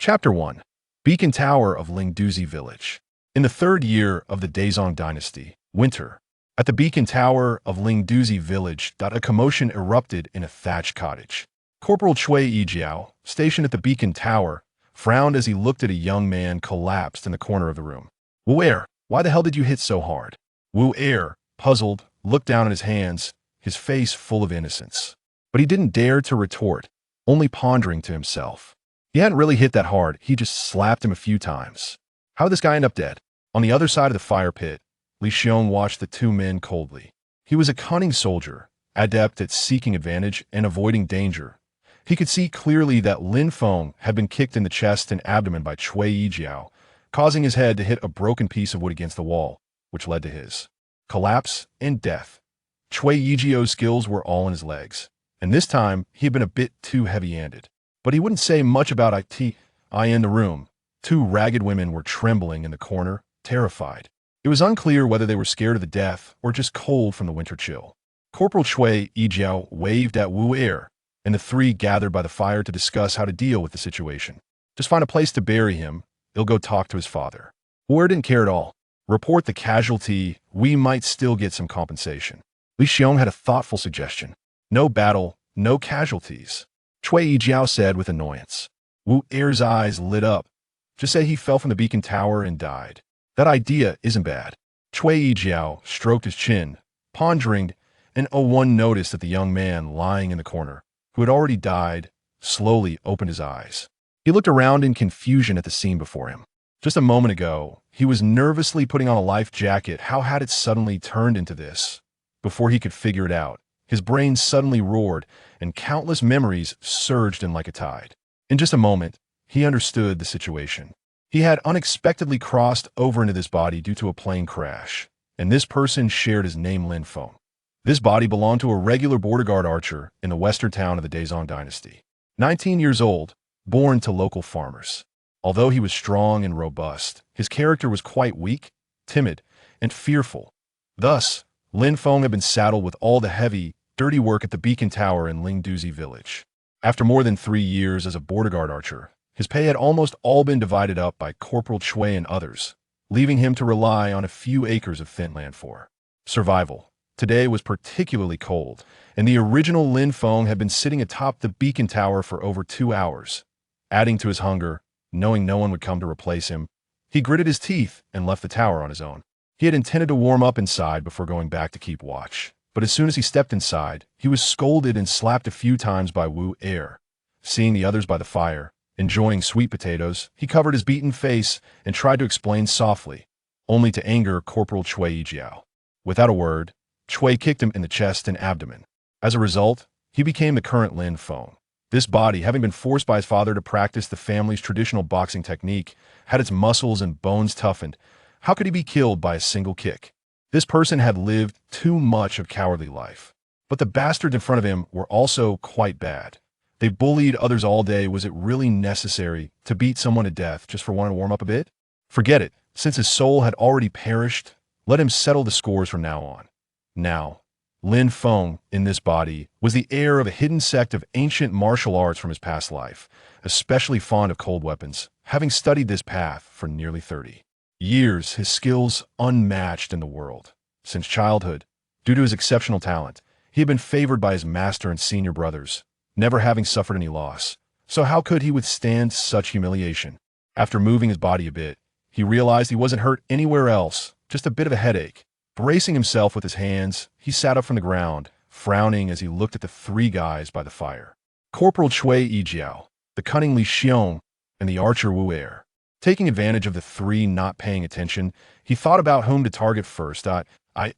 Chapter 1. Beacon Tower of Ling Douzi Village. In the third year of the Zhao Dynasty, winter, at the Beacon Tower of Ling Douzi Village, a commotion erupted in a thatched cottage. Corporal Cui Yijiao, stationed at the Beacon Tower, frowned as he looked at a young man collapsed in the corner of the room. Wu Er, why the hell did you hit so hard? Wu Er, puzzled, looked down at his hands, his face full of innocence. But he didn't dare to retort, only pondering to himself. He hadn't really hit that hard, he just slapped him a few times. How did this guy end up dead? On the other side of the fire pit, Li Xiong watched the two men coldly. He was a cunning soldier, adept at seeking advantage and avoiding danger. He could see clearly that Lin Feng had been kicked in the chest and abdomen by Cui Yijiao, causing his head to hit a broken piece of wood against the wall, which led to his collapse and death. Cui Yijiao's skills were all in his legs, and this time he had been a bit too heavy-handed. But he wouldn't say much about it. In the room, two ragged women were trembling in the corner, terrified. It was unclear whether they were scared of the death or just cold from the winter chill. Corporal Cui Yijiao waved at Wu Er, and the three gathered by the fire to discuss how to deal with the situation. Just find a place to bury him. He'll go talk to his father. Wu Er didn't care at all. Report the casualty. We might still get some compensation. Li Xiong had a thoughtful suggestion. No battle, no casualties. Cui Yijiao said with annoyance. Wu Er's eyes lit up. Just say he fell from the beacon tower and died. That idea isn't bad. Cui Yijiao stroked his chin, pondering, and one noticed that the young man lying in the corner, who had already died, slowly opened his eyes. He looked around in confusion at the scene before him. Just a moment ago, he was nervously putting on a life jacket. How had it suddenly turned into this? Before he could figure it out, his brain suddenly roared, and countless memories surged in like a tide. In just a moment, he understood the situation. He had unexpectedly crossed over into this body due to a plane crash, and this person shared his name, Lin Feng. This body belonged to a regular border guard archer in the western town of the Zhao Dynasty. 19 years old, born to local farmers. Although he was strong and robust, his character was quite weak, timid, and fearful. Thus, Lin Feng had been saddled with all the heavy, dirty work at the Beacon Tower in Ling Douzi Village. After more than 3 years as a border guard archer, his pay had almost all been divided up by Corporal Cui and others, leaving him to rely on a few acres of thin land for survival. Today was particularly cold, and the original Lin Feng had been sitting atop the Beacon Tower for over 2 hours. Adding to his hunger, knowing no one would come to replace him, he gritted his teeth and left the tower on his own. He had intended to warm up inside before going back to keep watch. But as soon as he stepped inside, he was scolded and slapped a few times by Wu Er. Seeing the others by the fire, enjoying sweet potatoes, he covered his beaten face and tried to explain softly, only to anger Corporal Cui Yijiao. Without a word, Cui kicked him in the chest and abdomen. As a result, he became the current Lin Feng. This body, having been forced by his father to practice the family's traditional boxing technique, had its muscles and bones toughened. How could he be killed by a single kick? This person had lived too much of cowardly life. But the bastards in front of him were also quite bad. They bullied others all day. Was it really necessary to beat someone to death just for wanting to warm up a bit? Forget it. Since his soul had already perished, let him settle the scores from now on. Now, Lin Feng, in this body, was the heir of a hidden sect of ancient martial arts from his past life, especially fond of cold weapons, having studied this path for nearly 30 years, his skills unmatched in the world. Since childhood, due to his exceptional talent, he had been favored by his master and senior brothers, never having suffered any loss. So how could he withstand such humiliation? After moving his body a bit, he realized he wasn't hurt anywhere else, just a bit of a headache. Bracing himself with his hands, he sat up from the ground, frowning as he looked at the three guys by the fire. Corporal Cui Yijiao, the cunning Li Xiong, and the archer Wu Er. Taking advantage of the three not paying attention, he thought about whom to target first.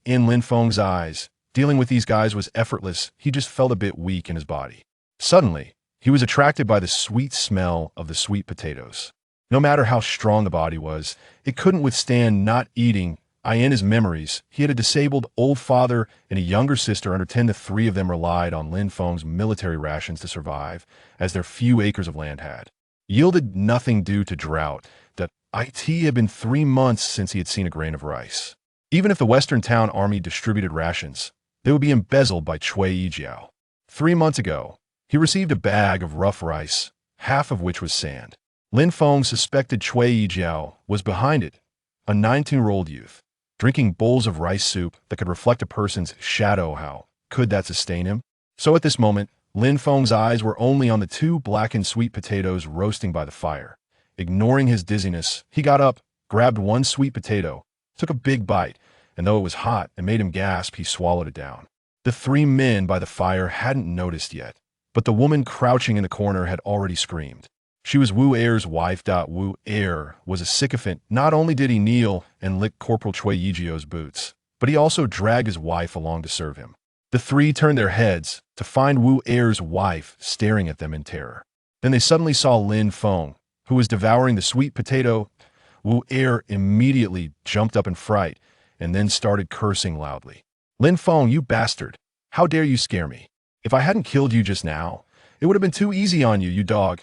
In Lin Feng's eyes, dealing with these guys was effortless. He just felt a bit weak in his body. Suddenly, he was attracted by the sweet smell of the sweet potatoes. No matter how strong the body was, it couldn't withstand not eating. In his memories, he had a disabled old father and a younger sister under 10. The three of them relied on Lin Feng's military rations to survive, as their few acres of land had yielded nothing due to drought. It had been 3 months since he had seen a grain of rice. Even if the Western Town Army distributed rations, they would be embezzled by Cui Yijiao. 3 months ago, he received a bag of rough rice, half of which was sand. Lin Feng suspected Cui Yijiao was behind it, a 19-year-old youth, drinking bowls of rice soup that could reflect a person's shadow. How could that sustain him? So at this moment, Lin Feng's eyes were only on the two blackened sweet potatoes roasting by the fire. Ignoring his dizziness, he got up, grabbed one sweet potato, took a big bite, and though it was hot and made him gasp, he swallowed it down. The three men by the fire hadn't noticed yet, but the woman crouching in the corner had already screamed. She was Wu Er's wife. Wu Er was a sycophant. Not only did he kneel and lick Corporal Cui Yijiao's boots, but he also dragged his wife along to serve him. The three turned their heads to find Wu Er's wife staring at them in terror. Then they suddenly saw Lin Feng, who was devouring the sweet potato. Wu Er immediately jumped up in fright and then started cursing loudly. "Lin Feng, you bastard! How dare you scare me? If I hadn't killed you just now, it would have been too easy on you, you dog."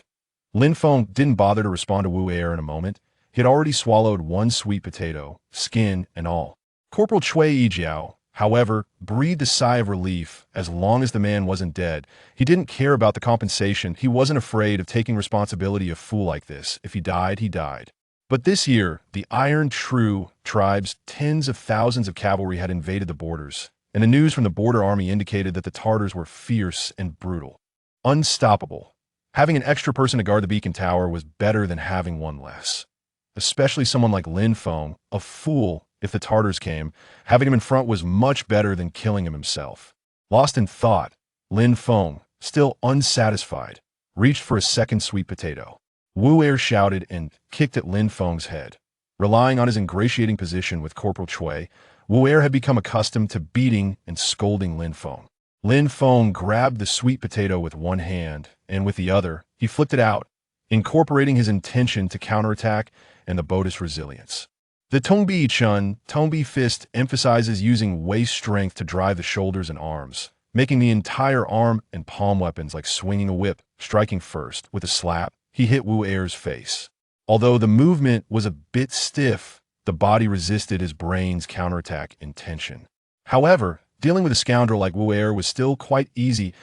Lin Feng didn't bother to respond to Wu Er in a moment. He had already swallowed one sweet potato, skin and all. Corporal Cui Yijiao, however, breathed a sigh of relief. As long as the man wasn't dead, he didn't care about the compensation. He wasn't afraid of taking responsibility of a fool like this. If he died, he died. But this year, the Iron True tribes, tens of thousands of cavalry had invaded the borders, and the news from the border army indicated that the Tartars were fierce and brutal. Unstoppable. Having an extra person to guard the beacon tower was better than having one less. Especially someone like Lin Feng, a fool if the Tartars came. Having him in front was much better than killing him himself. Lost in thought, Lin Feng, still unsatisfied, reached for a second sweet potato. Wu Er shouted and kicked at Lin Feng's head. Relying on his ingratiating position with Corporal Cui, Wu Er had become accustomed to beating and scolding Lin Feng. Lin Feng grabbed the sweet potato with one hand, and with the other, he flipped it out, incorporating his intention to counterattack and the Buddhist resilience. The Tongbi Chun, Tongbi Fist, emphasizes using waist strength to drive the shoulders and arms, making the entire arm and palm weapons like swinging a whip. Striking first, with a slap, he hit Wu Er's face. Although the movement was a bit stiff, the body resisted his brain's counterattack intention. However, dealing with a scoundrel like Wu Er was still quite easy,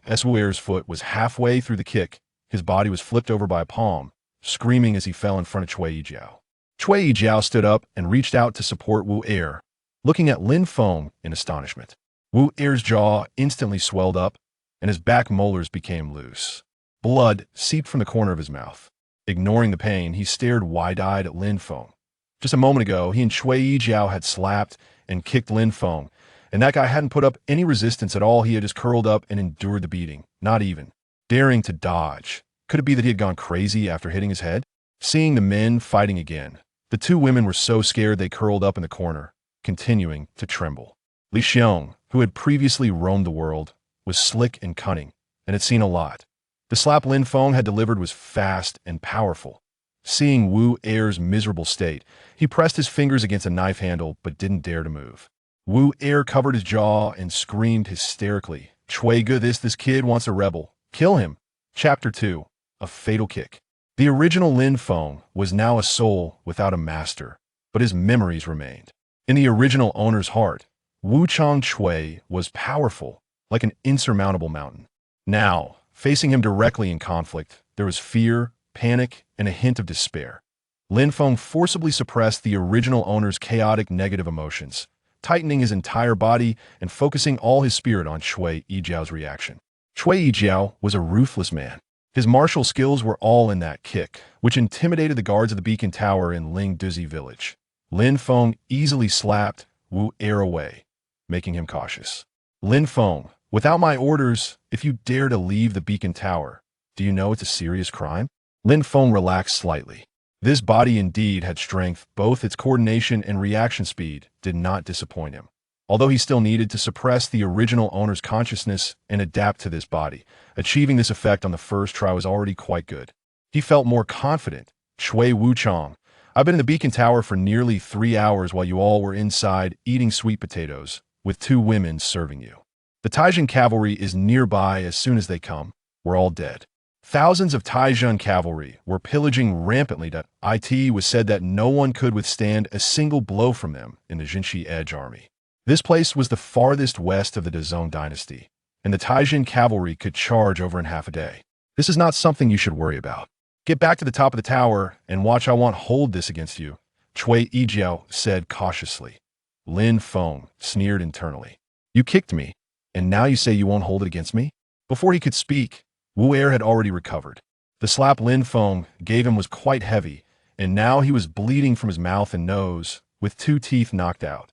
as Wu Er's foot was halfway through the kick. His body was flipped over by a palm, screaming as he fell in front of Cui Yijiao. Cui Yijiao stood up and reached out to support Wu Er, looking at Lin Feng in astonishment. Wu Er's jaw instantly swelled up, and his back molars became loose. Blood seeped from the corner of his mouth. Ignoring the pain, he stared wide-eyed at Lin Feng. Just a moment ago, he and Cui Yijiao had slapped and kicked Lin Feng, and that guy hadn't put up any resistance at all. He had just curled up and endured the beating, not even daring to dodge. Could it be that he had gone crazy after hitting his head? Seeing the men fighting again, the two women were so scared they curled up in the corner, continuing to tremble. Li Xiong, who had previously roamed the world, was slick and cunning, and had seen a lot. The slap Lin Feng had delivered was fast and powerful. Seeing Wu Er's miserable state, he pressed his fingers against a knife handle but didn't dare to move. Wu Er covered his jaw and screamed hysterically, "Cui Ge, this kid wants a rebel. Kill him." Chapter 2. A Fatal Kick. The original Lin Feng was now a soul without a master, but his memories remained. In the original owner's heart, Wu Chang Cui was powerful, like an insurmountable mountain. Now, facing him directly in conflict, there was fear, panic, and a hint of despair. Lin Feng forcibly suppressed the original owner's chaotic negative emotions, tightening his entire body and focusing all his spirit on Cui Yijiao's reaction. Cui Yijiao was a ruthless man. His martial skills were all in that kick, which intimidated the guards of the beacon tower in Ling Douzi Village. Lin Feng easily slapped Wu Er away, making him cautious. "Lin Feng, without my orders, if you dare to leave the beacon tower, do you know it's a serious crime?" Lin Feng relaxed slightly. This body indeed had strength. Both its coordination and reaction speed did not disappoint him. Although he still needed to suppress the original owner's consciousness and adapt to this body, achieving this effect on the first try was already quite good. He felt more confident. "Cui Wuchang, I've been in the beacon tower for nearly 3 hours while you all were inside eating sweet potatoes, with 2 women serving you. The Tie Zhen cavalry is nearby. As soon as they come, we're all dead." Thousands of Tie Zhen cavalry were pillaging rampantly. It was said that no one could withstand a single blow from them in the Jinshi Edge army. This place was the farthest west of the Great Dynasty, and the Tie Zhen cavalry could charge over in half a day. This is not something you should worry about. Get back to the top of the tower and watch I won't hold this against you, Cui Yijiao said cautiously. Lin Feng sneered internally. You kicked me, and now you say you won't hold it against me? Before he could speak, Wu Er had already recovered. The slap Lin Feng gave him was quite heavy, and now he was bleeding from his mouth and nose, with 2 teeth knocked out.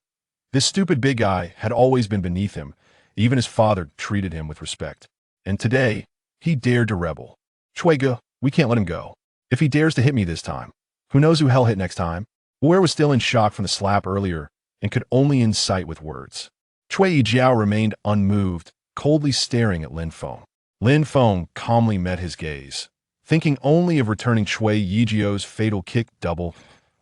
This stupid big guy had always been beneath him. Even his father treated him with respect. And today, he dared to rebel. Chuige, we can't let him go. If he dares to hit me this time, who knows who hell hit next time? Wu Er was still in shock from the slap earlier and could only incite with words. Cui Yijiao remained unmoved, coldly staring at Lin Feng. Lin Feng calmly met his gaze, thinking only of returning Cui Yijiao's fatal kick double.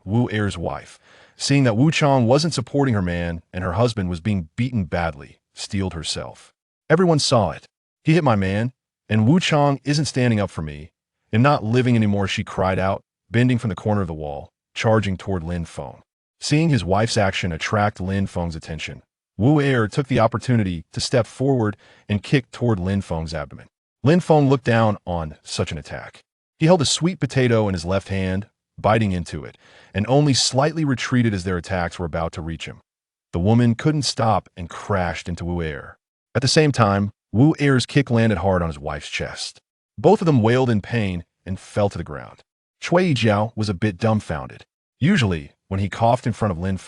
Wu Er's wife, seeing that Wu Chang wasn't supporting her man and her husband was being beaten badly, steeled herself. Everyone saw it. He hit my man, and Wu Chang isn't standing up for me. I'm not living anymore, she cried out, bending from the corner of the wall, charging toward Lin Feng. Seeing his wife's action attract Lin Feng's attention, Wu Er took the opportunity to step forward and kick toward Lin Feng's abdomen. Lin Feng looked down on such an attack. He held a sweet potato in his left hand, biting into it, and only slightly retreated as their attacks were about to reach him. The woman couldn't stop and crashed into Wu Er. At the same time, Wu Er's kick landed hard on his wife's chest. Both of them wailed in pain and fell to the ground. Cui Yijiao was a bit dumbfounded. Usually, when he coughed in front of Lin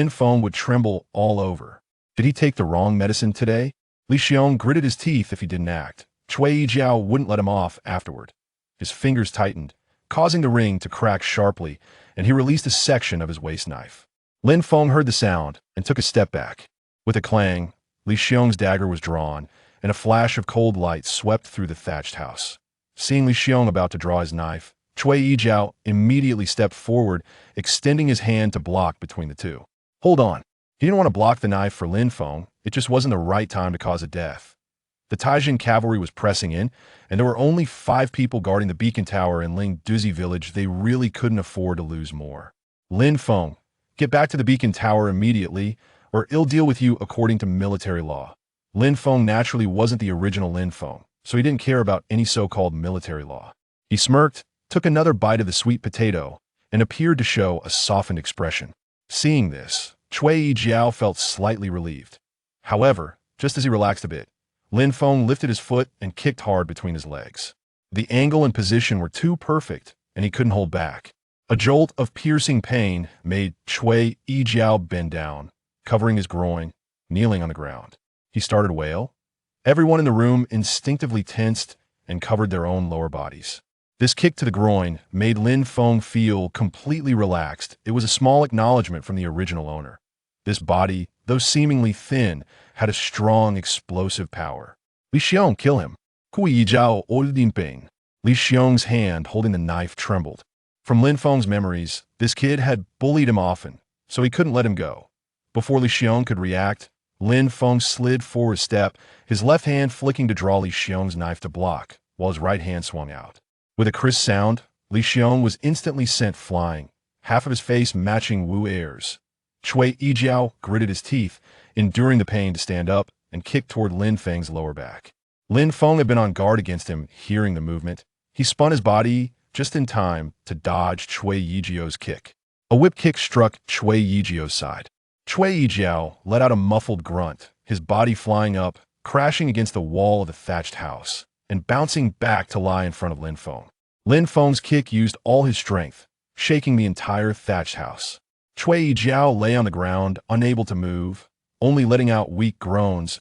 Feng would tremble all over. Did he take the wrong medicine today? Li Xiong gritted his teeth if he didn't act. Cui Yijiao wouldn't let him off afterward. His fingers tightened, causing the ring to crack sharply, and he released a section of his waist knife. Lin Feng heard the sound and took a step back. With a clang, Li Xiong's dagger was drawn, and a flash of cold light swept through the thatched house. Seeing Li Xiong about to draw his knife, Cui Yijiao immediately stepped forward, extending his hand to block between the two. Hold on. He didn't want to block the knife for Lin Feng, it just wasn't the right time to cause a death. The Tie Zhen cavalry was pressing in, and there were only 5 people guarding the beacon tower in Ling Douzi Village. They really couldn't afford to lose more. Lin Feng, get back to the beacon tower immediately, or I'll deal with you according to military law. Lin Feng naturally wasn't the original Lin Feng, so he didn't care about any so-called military law. He smirked, took another bite of the sweet potato, and appeared to show a softened expression. Seeing this, Cui Yijiao felt slightly relieved. However, just as he relaxed a bit, Lin Feng lifted his foot and kicked hard between his legs. The angle and position were too perfect, and he couldn't hold back. A jolt of piercing pain made Cui Yijiao bend down, covering his groin, kneeling on the ground. He started to wail. Everyone in the room instinctively tensed and covered their own lower bodies. This kick to the groin made Lin Feng feel completely relaxed. It was a small acknowledgement from the original owner. This body, though seemingly thin, had a strong, explosive power. Li Xiong, kill him. Cui Yijiao ordered Bing. Li Xiong's hand holding the knife trembled. From Lin Feng's memories, this kid had bullied him often, so he couldn't let him go. Before Li Xiong could react, Lin Feng slid forward a step, his left hand flicking to draw Li Xiong's knife to block, while his right hand swung out. With a crisp sound, Li Xiong was instantly sent flying, half of his face matching Wu Er's. Cui Yijiao gritted his teeth, enduring the pain to stand up and kick toward Lin Feng's lower back. Lin Feng had been on guard against him, hearing the movement. He spun his body just in time to dodge Cui Yijiao's kick. A whip kick struck Cui Yijiao's side. Cui Yijiao let out a muffled grunt, his body flying up, crashing against the wall of the thatched house, and bouncing back to lie in front of Lin Feng. Lin Feng's kick used all his strength, shaking the entire thatched house. Cui Yijiao lay on the ground, unable to move, only letting out weak groans.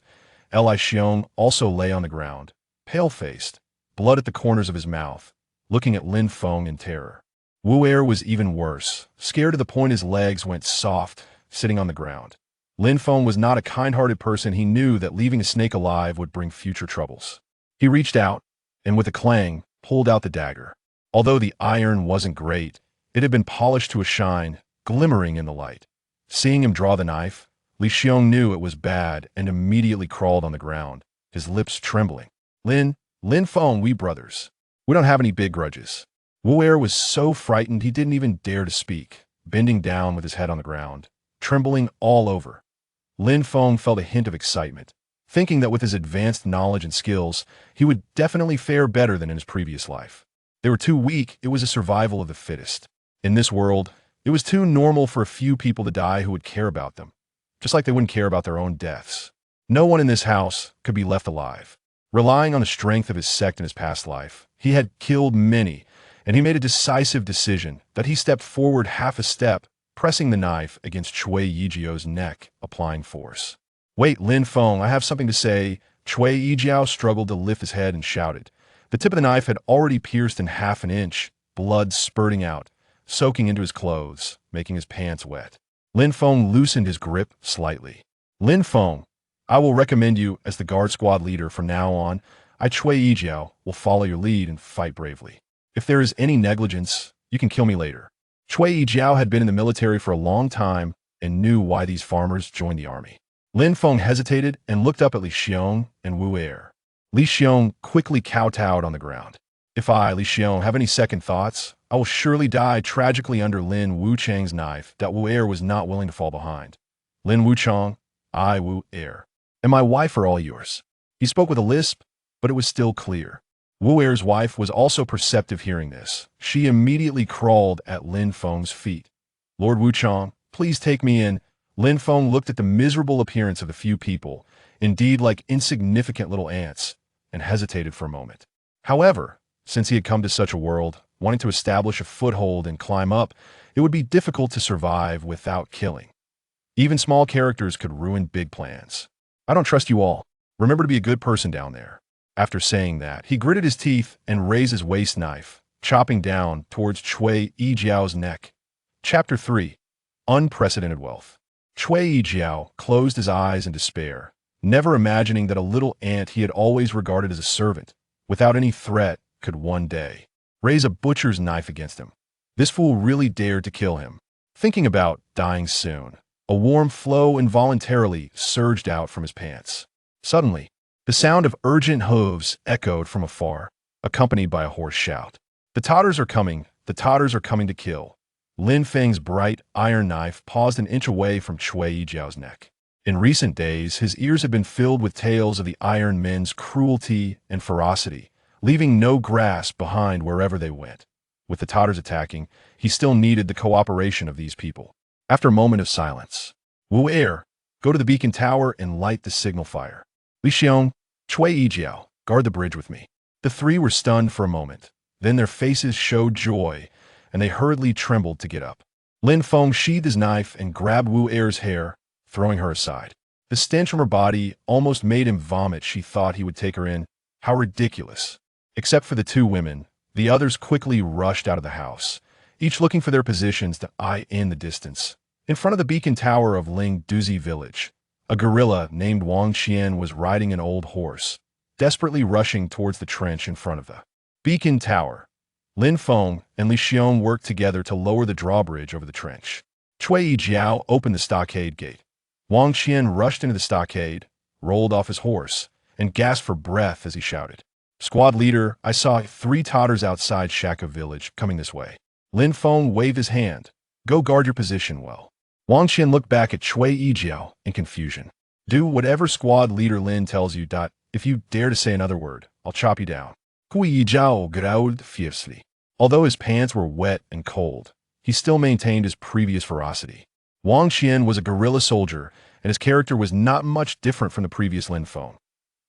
Li Xiong also lay on the ground, pale-faced, blood at the corners of his mouth, looking at Lin Feng in terror. Wu Er was even worse, scared to the point his legs went soft, sitting on the ground. Lin Feng was not a kind-hearted person. He knew that leaving a snake alive would bring future troubles. He reached out, and with a clang, pulled out the dagger. Although the iron wasn't great, it had been polished to a shine, glimmering in the light. Seeing him draw the knife, Li Xiong knew it was bad and immediately crawled on the ground, his lips trembling. Lin Feng, we brothers. We don't have any big grudges. Wu Er was so frightened he didn't even dare to speak, bending down with his head on the ground, trembling all over. Lin Feng felt a hint of excitement, thinking that with his advanced knowledge and skills, he would definitely fare better than in his previous life. They were too weak. It was a survival of the fittest. In this world, it was too normal for a few people to die who would care about them, just like they wouldn't care about their own deaths. No one in this house could be left alive. Relying on the strength of his sect in his past life, he had killed many, and he made a decisive decision that he stepped forward half a step, pressing the knife against Cui Yijiao's neck, applying force. "Wait, Lin Feng, I have something to say." Cui Yijiao struggled to lift his head and shouted. The tip of the knife had already pierced in half an inch, blood spurting out, soaking into his clothes, making his pants wet. Lin Feng loosened his grip slightly. "Lin Feng, I will recommend you as the guard squad leader from now on. I, Cui Yijiao, will follow your lead and fight bravely. If there is any negligence, you can kill me later." Cui Yijiao had been in the military for a long time and knew why these farmers joined the army. Lin Feng hesitated and looked up at Li Xiong and Wu Er. Li Xiong quickly kowtowed on the ground. "If I, Li Xiong, have any second thoughts, I will surely die tragically under Lin Wuchang's knife that Wu Er was not willing to fall behind. Lin Wuchang, I, Wu Er, and my wife are all yours." He spoke with a lisp, but it was still clear. Wu Er's wife was also perceptive hearing this. She immediately crawled at Lin Feng's feet. "Lord Wuchang, please take me in." Lin Feng looked at the miserable appearance of the few people, indeed like insignificant little ants, and hesitated for a moment. However, since he had come to such a world, wanting to establish a foothold and climb up, it would be difficult to survive without killing. Even small characters could ruin big plans. "I don't trust you all. Remember to be a good person down there." After saying that, he gritted his teeth and raised his waist knife, chopping down towards Cui Yijiao's neck. Chapter 3. Unprecedented Wealth. Cui Yijiao closed his eyes in despair, never imagining that a little ant he had always regarded as a servant, without any threat, could one day raise a butcher's knife against him. This fool really dared to kill him. Thinking about dying soon, a warm flow involuntarily surged out from his pants. Suddenly, the sound of urgent hooves echoed from afar, accompanied by a hoarse shout. "The Tatars are coming! The Tatars are coming to kill!" Lin Feng's bright iron knife paused an inch away from Cui Yijiao's neck. In recent days, his ears had been filled with tales of the Iron Men's cruelty and ferocity, leaving no grasp behind wherever they went. With the Tatars attacking, he still needed the cooperation of these people. After a moment of silence, "Wu Er, go to the beacon tower and light the signal fire. Li Xiong, Cui Yijiao, guard the bridge with me." The three were stunned for a moment. Then their faces showed joy, and they hurriedly trembled to get up. Lin Feng sheathed his knife and grabbed Wu Er's hair, throwing her aside. The stench from her body almost made him vomit. She thought he would take her in. How ridiculous. Except for the two women, the others quickly rushed out of the house, each looking for their positions to eye in the distance. In front of the beacon tower of Ling Douzi Village, a gorilla named Wang Qian was riding an old horse, desperately rushing towards the trench in front of the beacon tower. Lin Feng and Li Xiong worked together to lower the drawbridge over the trench. Cui Yijiao opened the stockade gate. Wang Qian rushed into the stockade, rolled off his horse, and gasped for breath as he shouted, "Squad leader, I saw 3 Tatars outside Shaka village coming this way." Lin Feng waved his hand. "Go guard your position well." Wang Qian looked back at Cui Yijiao in confusion. "Do whatever squad leader Lin tells you. If you dare to say another word, I'll chop you down." Cui Yijiao growled fiercely. Although his pants were wet and cold, he still maintained his previous ferocity. Wang Qian was a guerrilla soldier, and his character was not much different from the previous Lin Feng.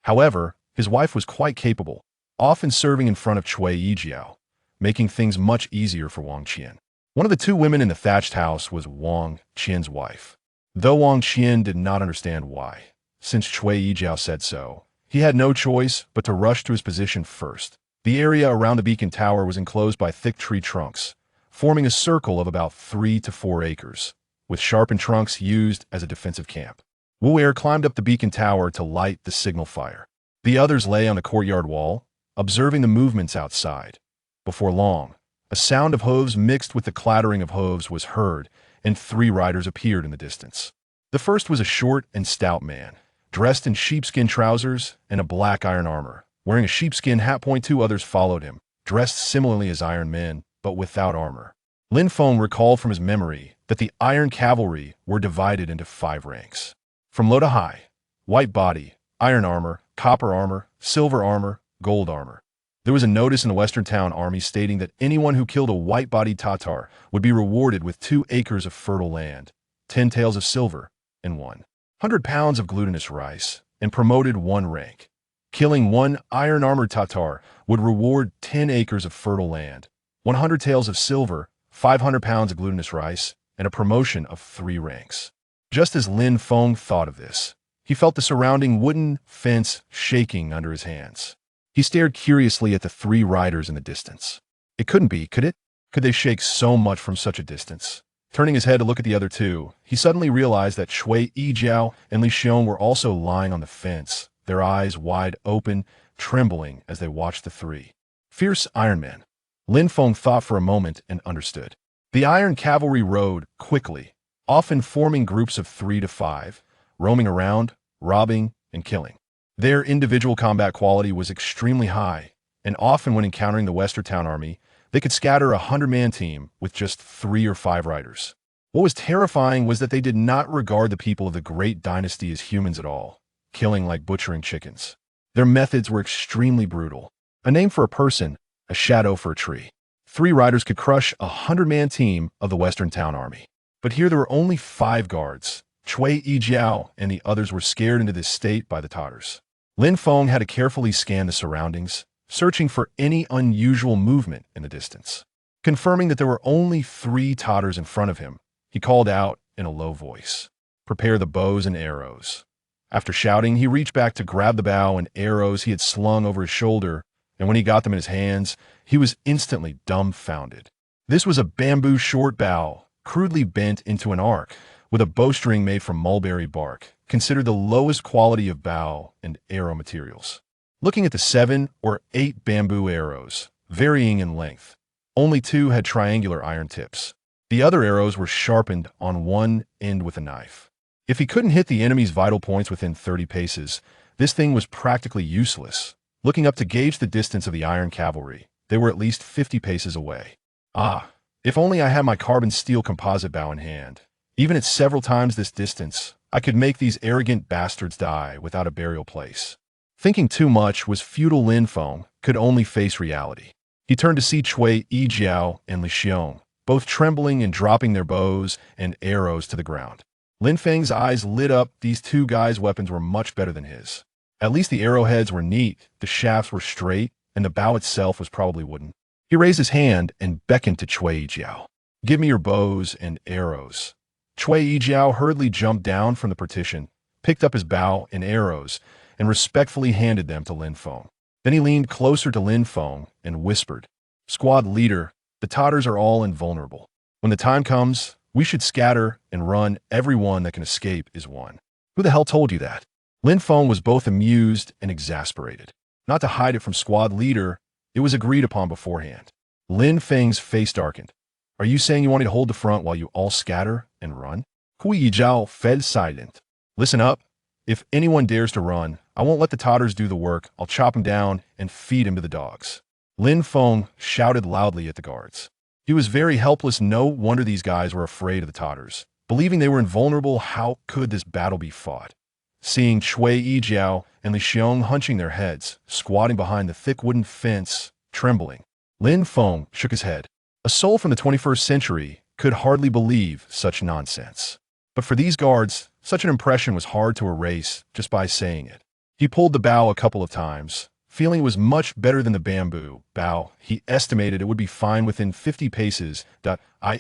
However, his wife was quite capable, often serving in front of Cui Yijiao, making things much easier for Wang Qian. One of the 2 women in the thatched house was Wang Qian's wife. Though Wang Qian did not understand why, since Cui Yijiao said so, he had no choice but to rush to his position first. The area around the beacon tower was enclosed by thick tree trunks, forming a circle of about 3 to 4 acres, with sharpened trunks used as a defensive camp. Wu Er climbed up the beacon tower to light the signal fire. The others lay on the courtyard wall, observing the movements outside. Before long, a sound of hooves mixed with the clattering of hooves was heard, and 3 riders appeared in the distance. The first was a short and stout man, dressed in sheepskin trousers and a black iron armor. Wearing a sheepskin hat, 2 others followed him, dressed similarly as iron men, but without armor. Lin Feng recalled from his memory that the iron cavalry were divided into 5 ranks. From low to high: white body, iron armor, copper armor, silver armor, gold armor. There was a notice in the Western Town Army stating that anyone who killed a white-bodied Tatar would be rewarded with 2 acres of fertile land, 10 taels of silver, and 100 pounds of glutinous rice, and promoted 1 rank. Killing 1 iron-armored Tatar would reward 10 acres of fertile land, 100 taels of silver, 500 pounds of glutinous rice, and a promotion of 3 ranks. Just as Lin Feng thought of this, he felt the surrounding wooden fence shaking under his hands. He stared curiously at the 3 riders in the distance. It couldn't be, could it? Could they shake so much from such a distance? Turning his head to look at the other 2, he suddenly realized that Cui Yijiao and Li Xiong were also lying on the fence, their eyes wide open, trembling as they watched the 3 fierce Iron Men. Lin Feng thought for a moment and understood. The Iron Cavalry rode quickly, often forming groups of 3 to 5, roaming around, robbing, and killing. Their individual combat quality was extremely high, and often when encountering the Western Town Army, they could scatter a 100-man team with just 3 or 5 riders. What was terrifying was that they did not regard the people of the Great Dynasty as humans at all, killing like butchering chickens. Their methods were extremely brutal. A name for a person, a shadow for a tree. 3 riders could crush a 100-man team of the Western Town Army. But here there were only 5 guards. Cui Yijiao and the others were scared into this state by the Tatars. Lin Feng had to carefully scan the surroundings, searching for any unusual movement in the distance. Confirming that there were only 3 Tatars in front of him, he called out in a low voice, "Prepare the bows and arrows." After shouting, he reached back to grab the bow and arrows he had slung over his shoulder, and when he got them in his hands, he was instantly dumbfounded. This was a bamboo short bow, crudely bent into an arc, with a bowstring made from mulberry bark, considered the lowest quality of bow and arrow materials. Looking at the 7 or 8 bamboo arrows, varying in length, only 2 had triangular iron tips. The other arrows were sharpened on one end with a knife. If he couldn't hit the enemy's vital points within 30 paces, this thing was practically useless. Looking up to gauge the distance of the Iron Cavalry, they were at least 50 paces away. Ah, if only I had my carbon steel composite bow in hand. Even at several times this distance, I could make these arrogant bastards die without a burial place. Thinking too much was futile. Lin Feng could only face reality. He turned to see Cui Yijiao and Li Xiong, both trembling and dropping their bows and arrows to the ground. Lin Feng's eyes lit up. These 2 guys' weapons were much better than his. At least the arrowheads were neat, the shafts were straight, and the bow itself was probably wooden. He raised his hand and beckoned to Cui Yijiao. "Give me your bows and arrows." Cui Yijiao hurriedly jumped down from the partition, picked up his bow and arrows, and respectfully handed them to Lin Feng. Then he leaned closer to Lin Feng and whispered, "Squad leader, the Tatars are all invulnerable. When the time comes, we should scatter and run. Everyone that can escape is one." "Who the hell told you that?" Lin Feng was both amused and exasperated. Not to hide it from squad leader, it was agreed upon beforehand. Lin Feng's face darkened. "Are you saying you want me to hold the front while you all scatter and run?" Cui Yijiao fell silent. "Listen up. If anyone dares to run, I won't let the Tatars do the work. I'll chop him down and feed him to the dogs." Lin Feng shouted loudly at the guards. He was very helpless. No wonder these guys were afraid of the Tatars. Believing they were invulnerable, how could this battle be fought? Seeing Cui Yijiao and Li Xiong hunching their heads, squatting behind the thick wooden fence, trembling, Lin Feng shook his head. A soul from the 21st century could hardly believe such nonsense. But for these guards, such an impression was hard to erase just by saying it. He pulled the bow a couple of times, feeling it was much better than the bamboo bow. He estimated it would be fine within 50 paces.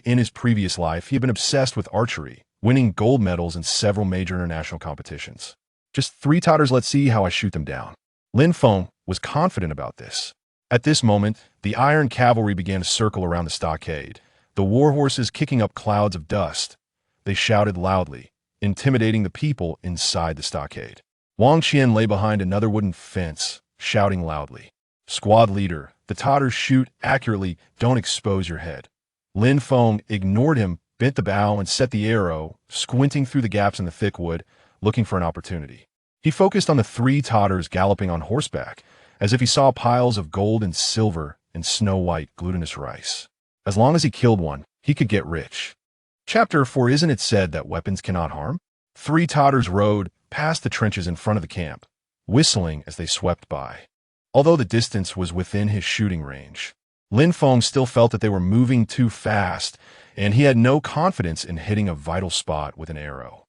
In his previous life, he had been obsessed with archery, winning gold medals in several major international competitions. "Just 3 Tatars, let's see how I shoot them down." Lin Feng was confident about this. At this moment, the Iron Cavalry began to circle around the stockade, the war horses kicking up clouds of dust. They shouted loudly, intimidating the people inside the stockade. Wang Qian lay behind another wooden fence, shouting loudly, "Squad leader, the Tatars shoot accurately, don't expose your head." Lin Feng ignored him, bent the bow, and set the arrow, squinting through the gaps in the thick wood, looking for an opportunity. He focused on the 3 Tatars galloping on horseback, as if he saw piles of gold and silver and snow-white glutinous rice. As long as he killed one, he could get rich. Chapter 4. Isn't it said that weapons cannot harm? 3 Tatars rode past the trenches in front of the camp, whistling as they swept by. Although the distance was within his shooting range, Lin Feng still felt that they were moving too fast, and he had no confidence in hitting a vital spot with an arrow.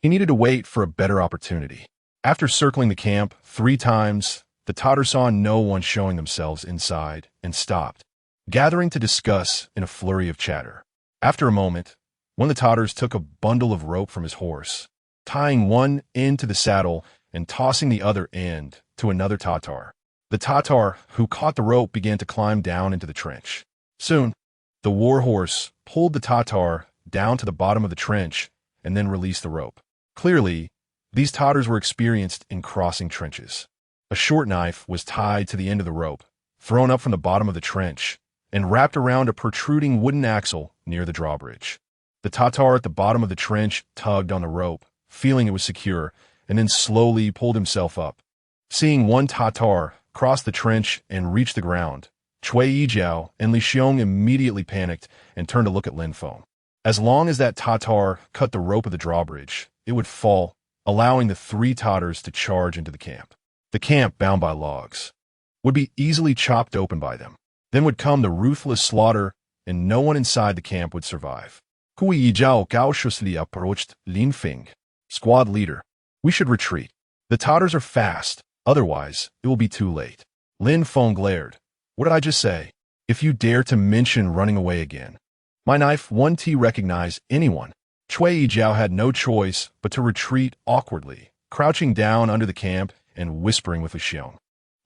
He needed to wait for a better opportunity. After circling the camp 3 times, the Tatar saw no one showing themselves inside and stopped, gathering to discuss in a flurry of chatter. After a moment, one of the Tatars took a bundle of rope from his horse, tying one end to the saddle and tossing the other end to another Tatar. The Tatar who caught the rope began to climb down into the trench. Soon, the war horse pulled the Tatar down to the bottom of the trench and then released the rope. Clearly, these Tatars were experienced in crossing trenches. A short knife was tied to the end of the rope, thrown up from the bottom of the trench, and wrapped around a protruding wooden axle near the drawbridge. The Tatar at the bottom of the trench tugged on the rope, feeling it was secure, and then slowly pulled himself up. Seeing one Tatar cross the trench and reach the ground, Cui Yijiao and Li Xiong immediately panicked and turned to look at Lin Feng. As long as that Tatar cut the rope of the drawbridge, it would fall, allowing the 3 Tatars to charge into the camp. The camp, bound by logs, would be easily chopped open by them. Then would come the ruthless slaughter, and no one inside the camp would survive. Cui Yijiao cautiously approached Lin Feng. Squad leader, we should retreat. The Tatars are fast, otherwise it will be too late. Lin Feng glared. What did I just say? If you dare to mention running away again, my knife won't recognize anyone. Cui Yijiao had no choice but to retreat awkwardly, crouching down under the camp and whispering with Li Xiong.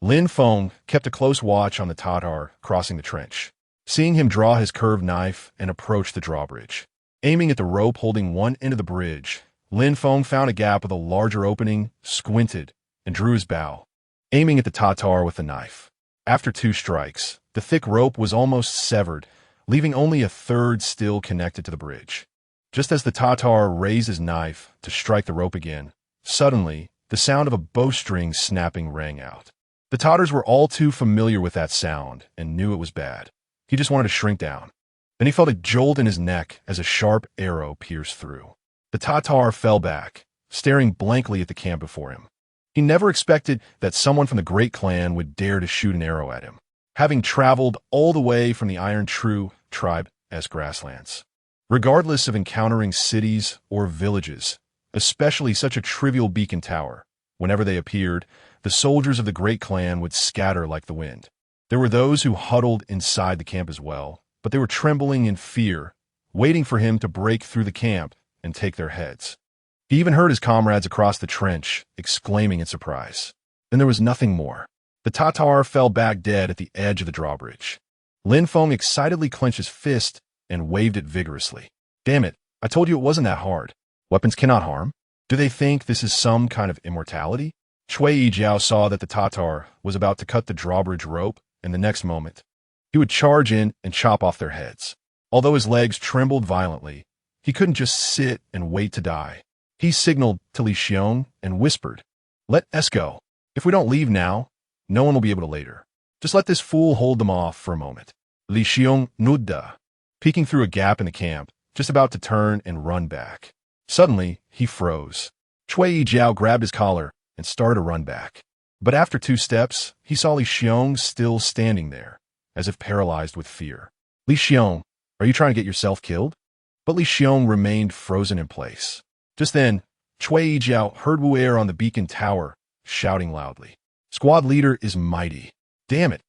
Lin Feng kept a close watch on the Tatar crossing the trench, seeing him draw his curved knife and approach the drawbridge. Aiming at the rope holding one end of the bridge, Lin Feng found a gap with a larger opening, squinted, and drew his bow, aiming at the Tatar with the knife. After 2 strikes, the thick rope was almost severed, leaving only a third still connected to the bridge. Just as the Tatar raised his knife to strike the rope again, suddenly, the sound of a bowstring snapping rang out. The Tatars were all too familiar with that sound and knew it was bad. He just wanted to shrink down. Then he felt a jolt in his neck as a sharp arrow pierced through. The Tatar fell back, staring blankly at the camp before him. He never expected that someone from the Great Clan would dare to shoot an arrow at him, having traveled all the way from the Iron True tribe as grasslands. Regardless of encountering cities or villages, especially such a trivial beacon tower, whenever they appeared, the soldiers of the Great Clan would scatter like the wind. There were those who huddled inside the camp as well, but they were trembling in fear, waiting for him to break through the camp and take their heads. He even heard his comrades across the trench exclaiming in surprise. Then there was nothing more. The Tatar fell back dead at the edge of the drawbridge. Lin Feng excitedly clenched his fist and waved it vigorously. Damn it, I told you it wasn't that hard. Weapons cannot harm. Do they think this is some kind of immortality? Cui Yijiao saw that the Tatar was about to cut the drawbridge rope, and the next moment, he would charge in and chop off their heads. Although his legs trembled violently, he couldn't just sit and wait to die. He signaled to Li Xiong and whispered, "Let us go. If we don't leave now, no one will be able to later. Just let this fool hold them off for a moment." Li Xiong nodded, peeking through a gap in the camp, just about to turn and run back. Suddenly, he froze. Cui Yijiao grabbed his collar and started to run back. But after 2 steps, he saw Li Xiong still standing there, as if paralyzed with fear. Li Xiong, are you trying to get yourself killed? But Li Xiong remained frozen in place. Just then, Cui Yijiao heard Wu Er on the beacon tower, shouting loudly. Squad leader is mighty. Damn it.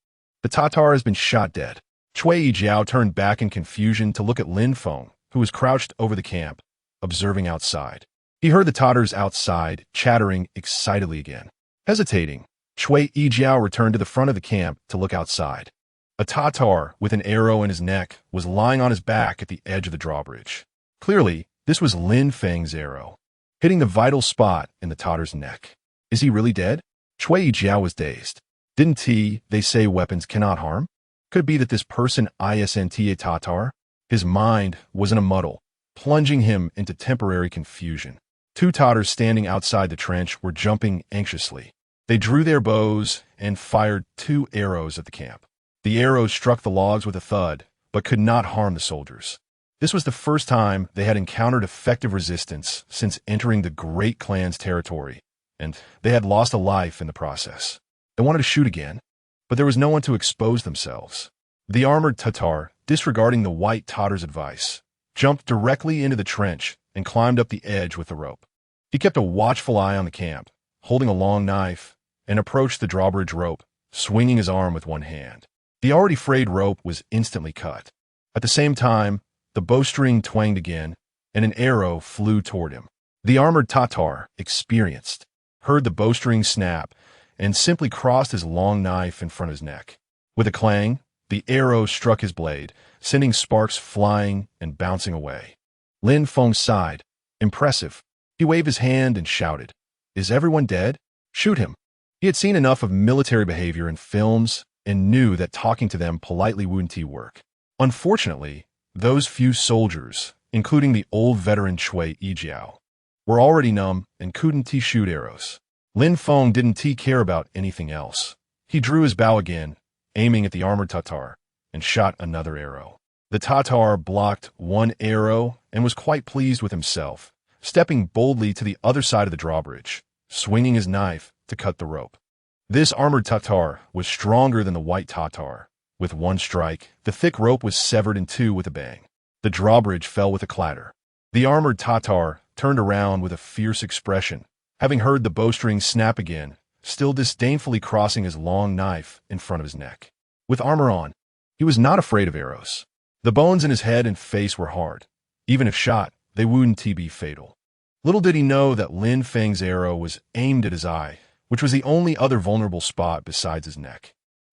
The Tatar has been shot dead. Cui Yijiao turned back in confusion to look at Lin Feng, who was crouched over the camp, observing outside. He heard the Tatars outside, chattering excitedly again. Hesitating, Cui Yijiao returned to the front of the camp to look outside. A Tatar with an arrow in his neck was lying on his back at the edge of the drawbridge. Clearly, this was Lin Feng's arrow, hitting the vital spot in the Tatar's neck. Is he really dead? Cui Yijiao was dazed. Didn't they say weapons cannot harm? Could it be that this person isn't a Tatar? His mind was in a muddle, plunging him into temporary confusion. 2 Tatars standing outside the trench were jumping anxiously. They drew their bows and fired 2 arrows at the camp. The arrows struck the logs with a thud, but could not harm the soldiers. This was the first time they had encountered effective resistance since entering the Great Clan's territory, and they had lost a life in the process. They wanted to shoot again, but there was no one to expose themselves. The armored Tatar, disregarding the white Tatar's advice, jumped directly into the trench and climbed up the edge with the rope. He kept a watchful eye on the camp, holding a long knife, and approached the drawbridge rope, swinging his arm with one hand. The already frayed rope was instantly cut. At the same time, the bowstring twanged again, and an arrow flew toward him. The armored Tatar, experienced, heard the bowstring snap and simply crossed his long knife in front of his neck. With a clang, the arrow struck his blade, sending sparks flying and bouncing away. Lin Feng sighed. Impressive. He waved his hand and shouted, "Is everyone dead? Shoot him." He had seen enough of military behavior in films and knew that talking to them politely wouldn't work. Unfortunately, those few soldiers, including the old veteran Cui Yijiao, were already numb and couldn't shoot arrows. Lin Feng didn't care about anything else. He drew his bow again, aiming at the armored Tatar, and shot another arrow. The Tatar blocked one arrow and was quite pleased with himself, stepping boldly to the other side of the drawbridge, swinging his knife to cut the rope. This armored Tatar was stronger than the white Tatar. With one strike, the thick rope was severed in two with a bang. The drawbridge fell with a clatter. The armored Tatar turned around with a fierce expression, having heard the bowstring snap again, still disdainfully crossing his long knife in front of his neck. With armor on, he was not afraid of arrows. The bones in his head and face were hard. Even if shot, they wouldn't be fatal. Little did he know that Lin Feng's arrow was aimed at his eye, which was the only other vulnerable spot besides his neck.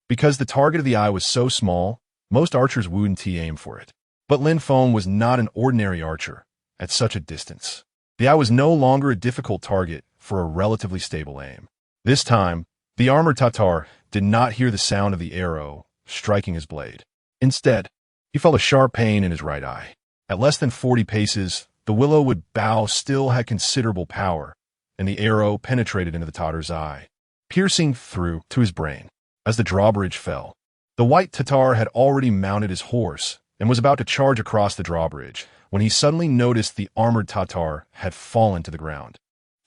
Because the target of the eye was so small, most archers wouldn't aim for it. But Lin Feng was not an ordinary archer at such a distance. The eye was no longer a difficult target for a relatively stable aim. This time, the armored Tatar did not hear the sound of the arrow striking his blade. Instead, he felt a sharp pain in his right eye. At less than 40 paces, the willow-wood bough still had considerable power, and the arrow penetrated into the Tatar's eye, piercing through to his brain. As the drawbridge fell, the white Tatar had already mounted his horse and was about to charge across the drawbridge when he suddenly noticed the armored Tatar had fallen to the ground,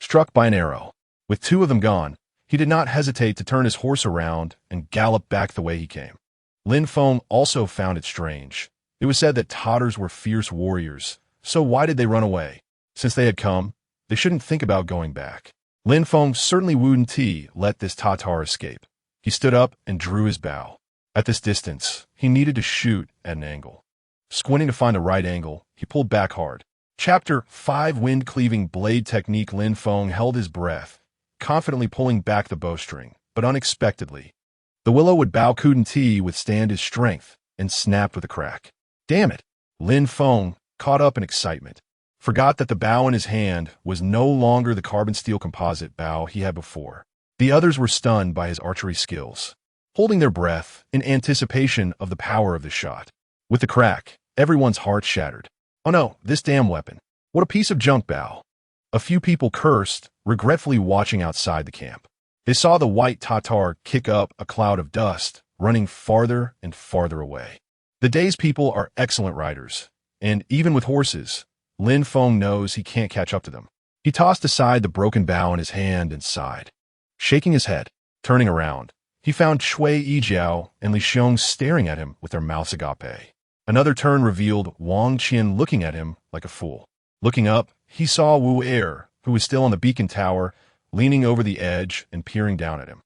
struck by an arrow. With two of them gone, he did not hesitate to turn his horse around and gallop back the way he came. Lin Feng also found it strange. It was said that Tatars were fierce warriors, so why did they run away? Since they had come, they shouldn't think about going back. Lin Feng certainly wouldn't let this Tatar escape. He stood up and drew his bow. At this distance, he needed to shoot at an angle. Squinting to find the right angle, he pulled back hard. Chapter 5 Wind-Cleaving Blade Technique. Lin Feng held his breath, confidently pulling back the bowstring, but unexpectedly, the willow-wood bough couldn't withstand his strength and snapped with a crack. Damn it! Lin Feng, caught up in excitement, forgot that the bow in his hand was no longer the carbon steel composite bow he had before. The others were stunned by his archery skills, holding their breath in anticipation of the power of the shot. With the crack, everyone's heart shattered. Oh no, this damn weapon. What a piece of junk bow. A few people cursed, regretfully watching outside the camp. They saw the white Tatar kick up a cloud of dust, running farther and farther away. The day's people are excellent riders, and even with horses, Lin Feng knows he can't catch up to them. He tossed aside the broken bow in his hand and sighed. Shaking his head, turning around, he found Cui Yijiao and Li Xiong staring at him with their mouths agape. Another turn revealed Wang Qian looking at him like a fool. Looking up, he saw Wu Er, who was still on the beacon tower, leaning over the edge and peering down at him.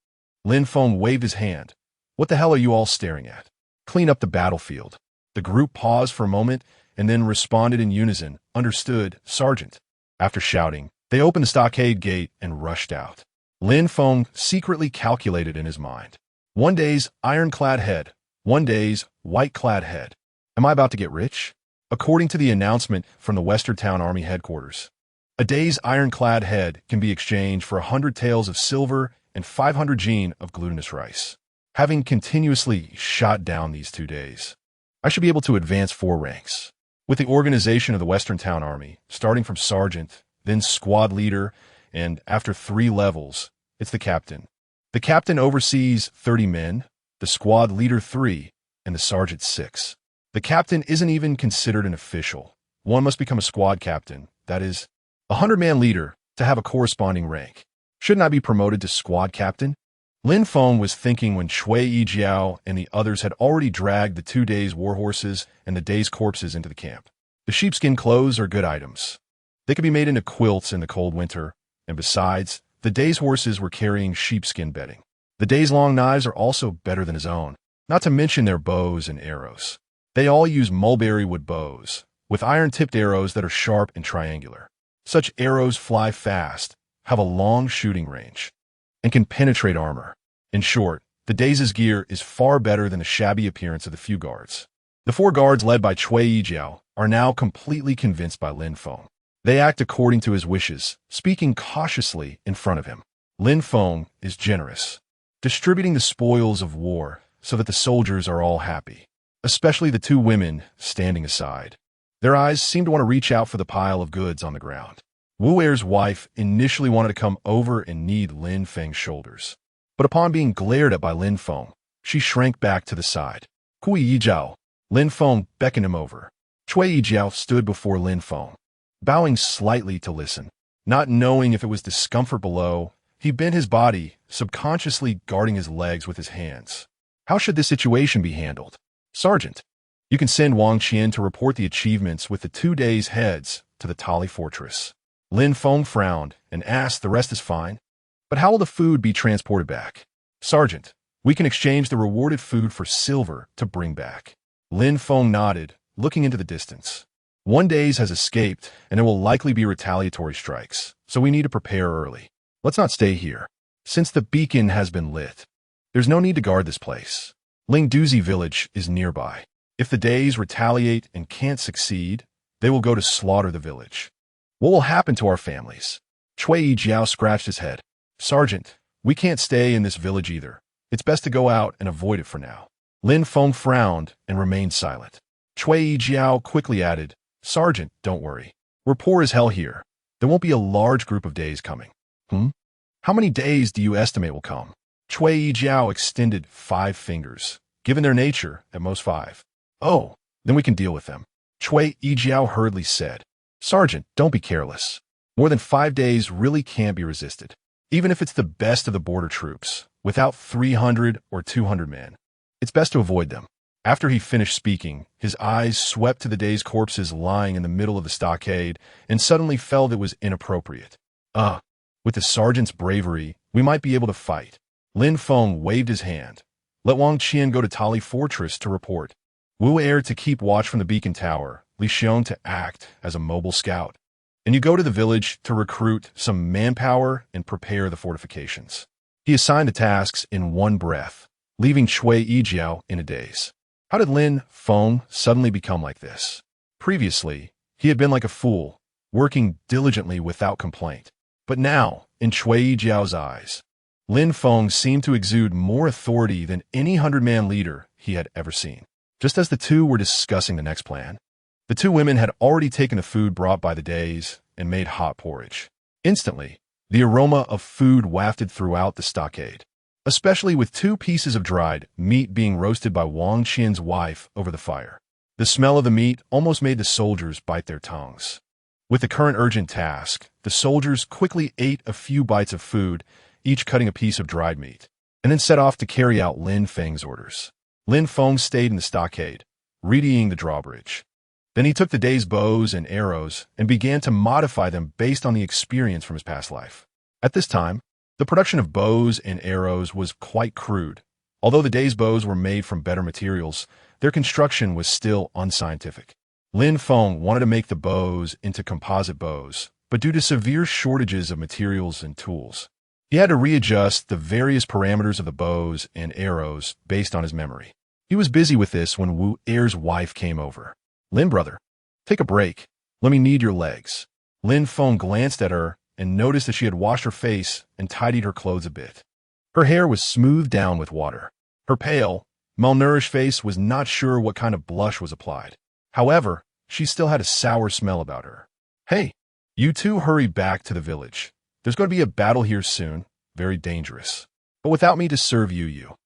Lin Feng waved his hand. What the hell are you all staring at? Clean up the battlefield. The group paused for a moment and then responded in unison. Understood, Sergeant. After shouting, they opened the stockade gate and rushed out. Lin Feng secretly calculated in his mind. One day's ironclad head, one day's white-clad head. Am I about to get rich? According to the announcement from the Western Town Army headquarters, a day's ironclad head can be exchanged for 100 taels of silver and 500 jin of glutinous rice. Having continuously shot down these 2 days, I should be able to advance 4 ranks. With the organization of the Western Town Army, starting from sergeant, then squad leader, and after 3 levels, it's the captain. The captain oversees 30 men, the squad leader 3, and the sergeant 6. The captain isn't even considered an official. One must become a squad captain, that is, a 100-man leader, to have a corresponding rank. Shouldn't I be promoted to squad captain? Lin Feng was thinking when Cui Yijiao and the others had already dragged the 2 days' war horses and the days' corpses into the camp. The sheepskin clothes are good items. They could be made into quilts in the cold winter, and besides, the days' horses were carrying sheepskin bedding. The days' long knives are also better than his own, not to mention their bows and arrows. They all use mulberry wood bows, with iron-tipped arrows that are sharp and triangular. Such arrows fly fast, have a long shooting range, and can penetrate armor. In short, the days' gear is far better than the shabby appearance of the few guards. The 4 guards led by Cui Yijiao are now completely convinced by Lin Feng. They act according to his wishes, speaking cautiously in front of him. Lin Feng is generous, distributing the spoils of war so that the soldiers are all happy, especially the 2 women standing aside. Their eyes seem to want to reach out for the pile of goods on the ground. Wu Er's wife initially wanted to come over and knead Lin Feng's shoulders, but upon being glared at by Lin Feng, she shrank back to the side. Cui Yijiao. Lin Feng beckoned him over. Cui Yijiao stood before Lin Feng, bowing slightly to listen. Not knowing if it was discomfort below, he bent his body, subconsciously guarding his legs with his hands. How should this situation be handled? Sergeant, you can send Wang Qian to report the achievements with the 2 days' heads to the Tali fortress. Lin Feng frowned and asked, the rest is fine, but how will the food be transported back? Sergeant, we can exchange the rewarded food for silver to bring back. Lin Feng nodded, looking into the distance. 1 days has escaped, and there will likely be retaliatory strikes, so we need to prepare early. Let's not stay here. Since the beacon has been lit, there's no need to guard this place. Ling Douzi Village is nearby. If the days retaliate and can't succeed, they will go to slaughter the village. What will happen to our families? Cui Yijiao scratched his head. Sergeant, we can't stay in this village either. It's best to go out and avoid it for now. Lin Feng frowned and remained silent. Cui Yijiao quickly added, Sergeant, don't worry. We're poor as hell here. There won't be a large group of days coming. How many days do you estimate will come? Cui Yijiao extended 5 fingers. Given their nature, at most 5. Oh, then we can deal with them. Cui Yijiao hurriedly said. Sergeant, don't be careless. More than 5 days really can't be resisted. Even if it's the best of the border troops, without 300 or 200 men. It's best to avoid them. After he finished speaking, his eyes swept to the day's corpses lying in the middle of the stockade and suddenly felt it was inappropriate. With the sergeant's bravery, we might be able to fight. Lin Feng waved his hand. Let Wang Qian go to Tali Fortress to report. Wu Er to keep watch from the beacon tower, Li Xiong to act as a mobile scout. And you go to the village to recruit some manpower and prepare the fortifications. He assigned the tasks in one breath, leaving Cui Yijiao in a daze. How did Lin Feng suddenly become like this? Previously, he had been like a fool, working diligently without complaint. But now, in Cui Yijiao's eyes, Lin Feng seemed to exude more authority than any 100-man leader he had ever seen. Just as the two were discussing the next plan, the 2 women had already taken the food brought by the days and made hot porridge. Instantly, the aroma of food wafted throughout the stockade, especially with 2 pieces of dried meat being roasted by Wang Qian's wife over the fire. The smell of the meat almost made the soldiers bite their tongues. With the current urgent task, the soldiers quickly ate a few bites of food, each cutting a piece of dried meat, and then set off to carry out Lin Feng's orders. Lin Feng stayed in the stockade, readying the drawbridge. Then he took the day's bows and arrows and began to modify them based on the experience from his past life. At this time, the production of bows and arrows was quite crude. Although the day's bows were made from better materials, their construction was still unscientific. Lin Feng wanted to make the bows into composite bows, but due to severe shortages of materials and tools, he had to readjust the various parameters of the bows and arrows based on his memory. He was busy with this when Wu Er's wife came over. Lin, brother, take a break. Let me knead your legs. Lin Feng glanced at her and noticed that she had washed her face and tidied her clothes a bit. Her hair was smoothed down with water. Her pale, malnourished face was not sure what kind of blush was applied. However, she still had a sour smell about her. Hey, you 2 hurry back to the village. There's going to be a battle here soon, very dangerous. But without me to serve you.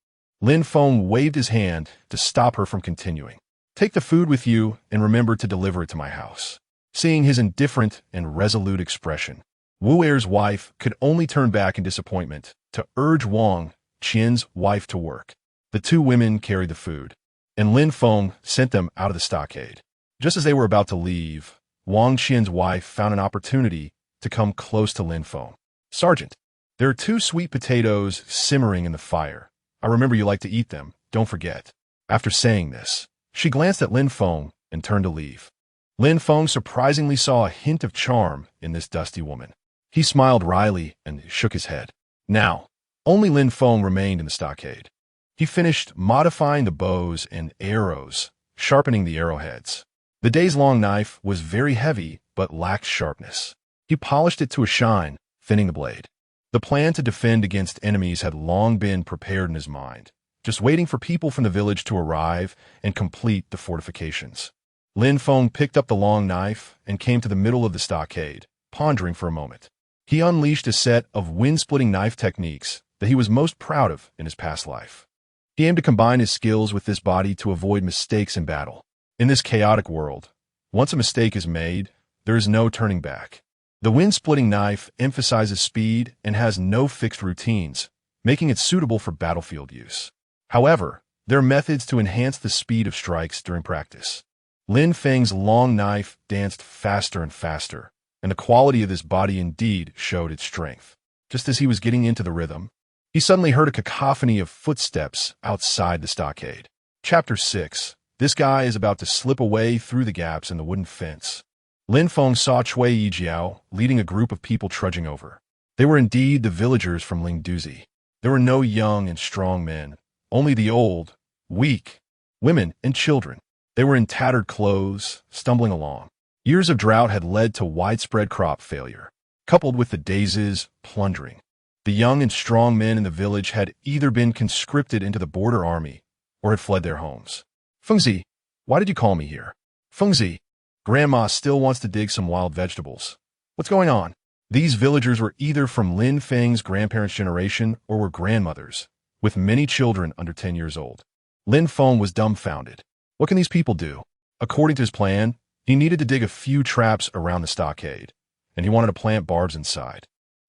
Lin Feng waved his hand to stop her from continuing. Take the food with you and remember to deliver it to my house. Seeing his indifferent and resolute expression, Wu Er's wife could only turn back in disappointment to urge Wang Qian's wife to work. The two women carried the food, and Lin Feng sent them out of the stockade. Just as they were about to leave, Wang Qian's wife found an opportunity to come close to Lin Feng. "Sergeant, there are 2 sweet potatoes simmering in the fire. I remember you like to eat them, don't forget." After saying this, she glanced at Lin Feng and turned to leave. Lin Feng surprisingly saw a hint of charm in this dusty woman. He smiled wryly and shook his head. Now, only Lin Feng remained in the stockade. He finished modifying the bows and arrows, sharpening the arrowheads. The days-long knife was very heavy but lacked sharpness. He polished it to a shine, thinning the blade. The plan to defend against enemies had long been prepared in his mind, just waiting for people from the village to arrive and complete the fortifications. Lin Feng picked up the long knife and came to the middle of the stockade, pondering for a moment. He unleashed a set of wind-splitting knife techniques that he was most proud of in his past life. He aimed to combine his skills with this body to avoid mistakes in battle. In this chaotic world, once a mistake is made, there is no turning back. The wind-splitting knife emphasizes speed and has no fixed routines, making it suitable for battlefield use. However, there are methods to enhance the speed of strikes during practice. Lin Feng's long knife danced faster and faster, and the quality of this body indeed showed its strength. Just as he was getting into the rhythm, he suddenly heard a cacophony of footsteps outside the stockade. Chapter 6. This guy is about to slip away through the gaps in the wooden fence. Lin Feng saw Cui Yijiao leading a group of people trudging over. They were indeed the villagers from Ling Douzi. There were no young and strong men, only the old, weak, women and children. They were in tattered clothes, stumbling along. Years of drought had led to widespread crop failure, coupled with the days' plundering. The young and strong men in the village had either been conscripted into the border army or had fled their homes. "Fengzi, why did you call me here?" "Fengzi, Grandma still wants to dig some wild vegetables. What's going on?" These villagers were either from Lin Feng's grandparents' generation or were grandmothers, with many children under 10 years old. Lin Feng was dumbfounded. What can these people do? According to his plan, he needed to dig a few traps around the stockade, and he wanted to plant barbs inside.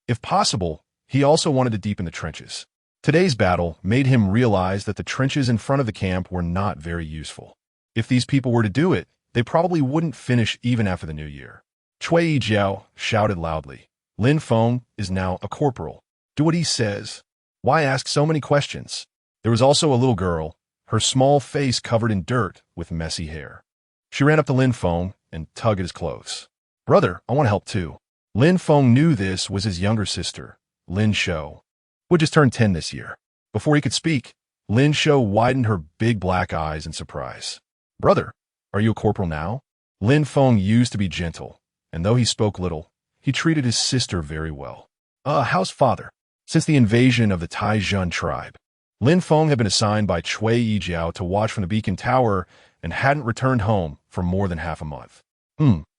If possible, he also wanted to deepen the trenches. Today's battle made him realize that the trenches in front of the camp were not very useful. If these people were to do it, they probably wouldn't finish even after the new year. Cui Yijiao shouted loudly. "Lin Feng is now a corporal. Do what he says. Why ask so many questions?" There was also a little girl, her small face covered in dirt with messy hair. She ran up to Lin Feng and tugged at his clothes. "Brother, I want to help too." Lin Feng knew this was his younger sister, Lin Shou, who just turned 10 this year. Before he could speak, Lin Shou widened her big black eyes in surprise. "Brother, are you a corporal now?" Lin Feng used to be gentle, and though he spoke little, he treated his sister very well. How's father?" Since the invasion of the Tie Zhen tribe, Lin Feng had been assigned by Cui Yijiao to watch from the beacon tower and hadn't returned home for more than half a month.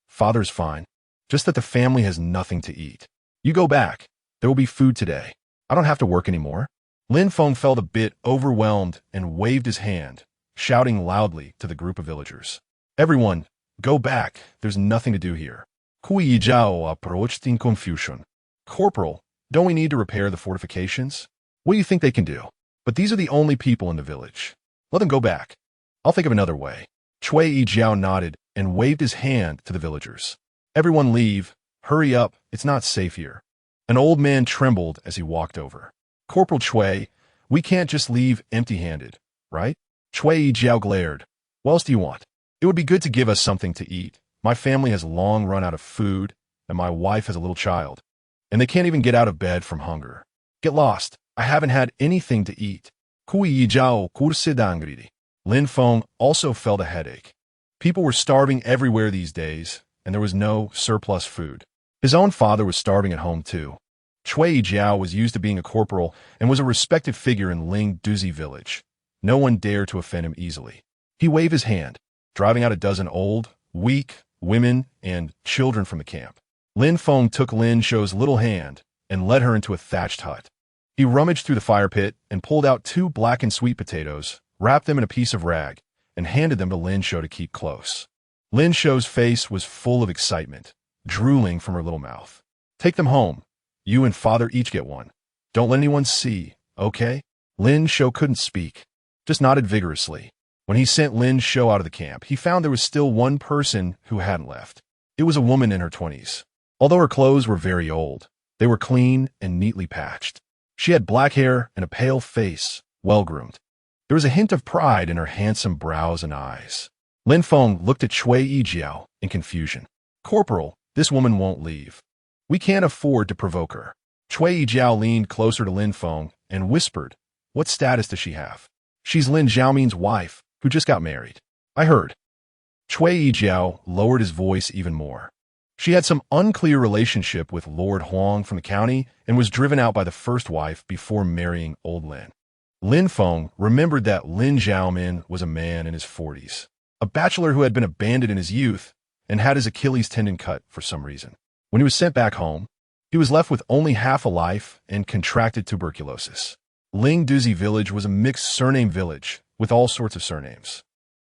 Father's fine. Just that the family has nothing to eat. You go back. There will be food today. I don't have to work anymore." Lin Feng felt a bit overwhelmed and waved his hand, shouting loudly to the group of villagers. "Everyone, go back. There's nothing to do here." Cui Yijiao approached in confusion. "Corporal, don't we need to repair the fortifications? What do you think they can do? But these are the only people in the village. Let them go back. I'll think of another way." Cui Yijiao nodded and waved his hand to the villagers. "Everyone leave. Hurry up. It's not safe here." An old man trembled as he walked over. "Corporal Cui, we can't just leave empty-handed, right?" Cui Yijiao glared. "What else do you want? It would be good to give us something to eat. My family has long run out of food, and my wife has a little child, and they can't even get out of bed from hunger. Get lost. I haven't had anything to eat." Cui Yijiao kursidangridi. Lin Feng also felt a headache. People were starving everywhere these days, and there was no surplus food. His own father was starving at home too. Cui Yijiao was used to being a corporal and was a respected figure in Ling Douzi Village. No one dared to offend him easily. He waved his hand, driving out a dozen old, weak, women, and children from the camp. Lin Feng took Lin Shou's little hand and led her into a thatched hut. He rummaged through the fire pit and pulled out 2 blackened sweet potatoes, wrapped them in a piece of rag, and handed them to Lin Shou to keep close. Lin Shou's face was full of excitement, drooling from her little mouth. "Take them home. You and father each get one. Don't let anyone see, okay?" Lin Shou couldn't speak, just nodded vigorously. When he sent Lin Shou out of the camp, he found there was still one person who hadn't left. It was a woman in her 20s. Although her clothes were very old, they were clean and neatly patched. She had black hair and a pale face, well-groomed. There was a hint of pride in her handsome brows and eyes. Lin Feng looked at Cui Yijiao in confusion. "Corporal, this woman won't leave. We can't afford to provoke her." Cui Yijiao leaned closer to Lin Feng and whispered, "What status does she have?" "She's Lin Xiaoming's wife, who just got married." "I heard." Cui Yijiao lowered his voice even more. She had some unclear relationship with Lord Huang from the county and was driven out by the first wife before marrying old Lin. Lin Feng remembered that Lin Xiaomin was a man in his 40s, a bachelor who had been abandoned in his youth and had his Achilles tendon cut for some reason. When he was sent back home, he was left with only half a life and contracted tuberculosis. Ling Douzi Village was a mixed surname village with all sorts of surnames.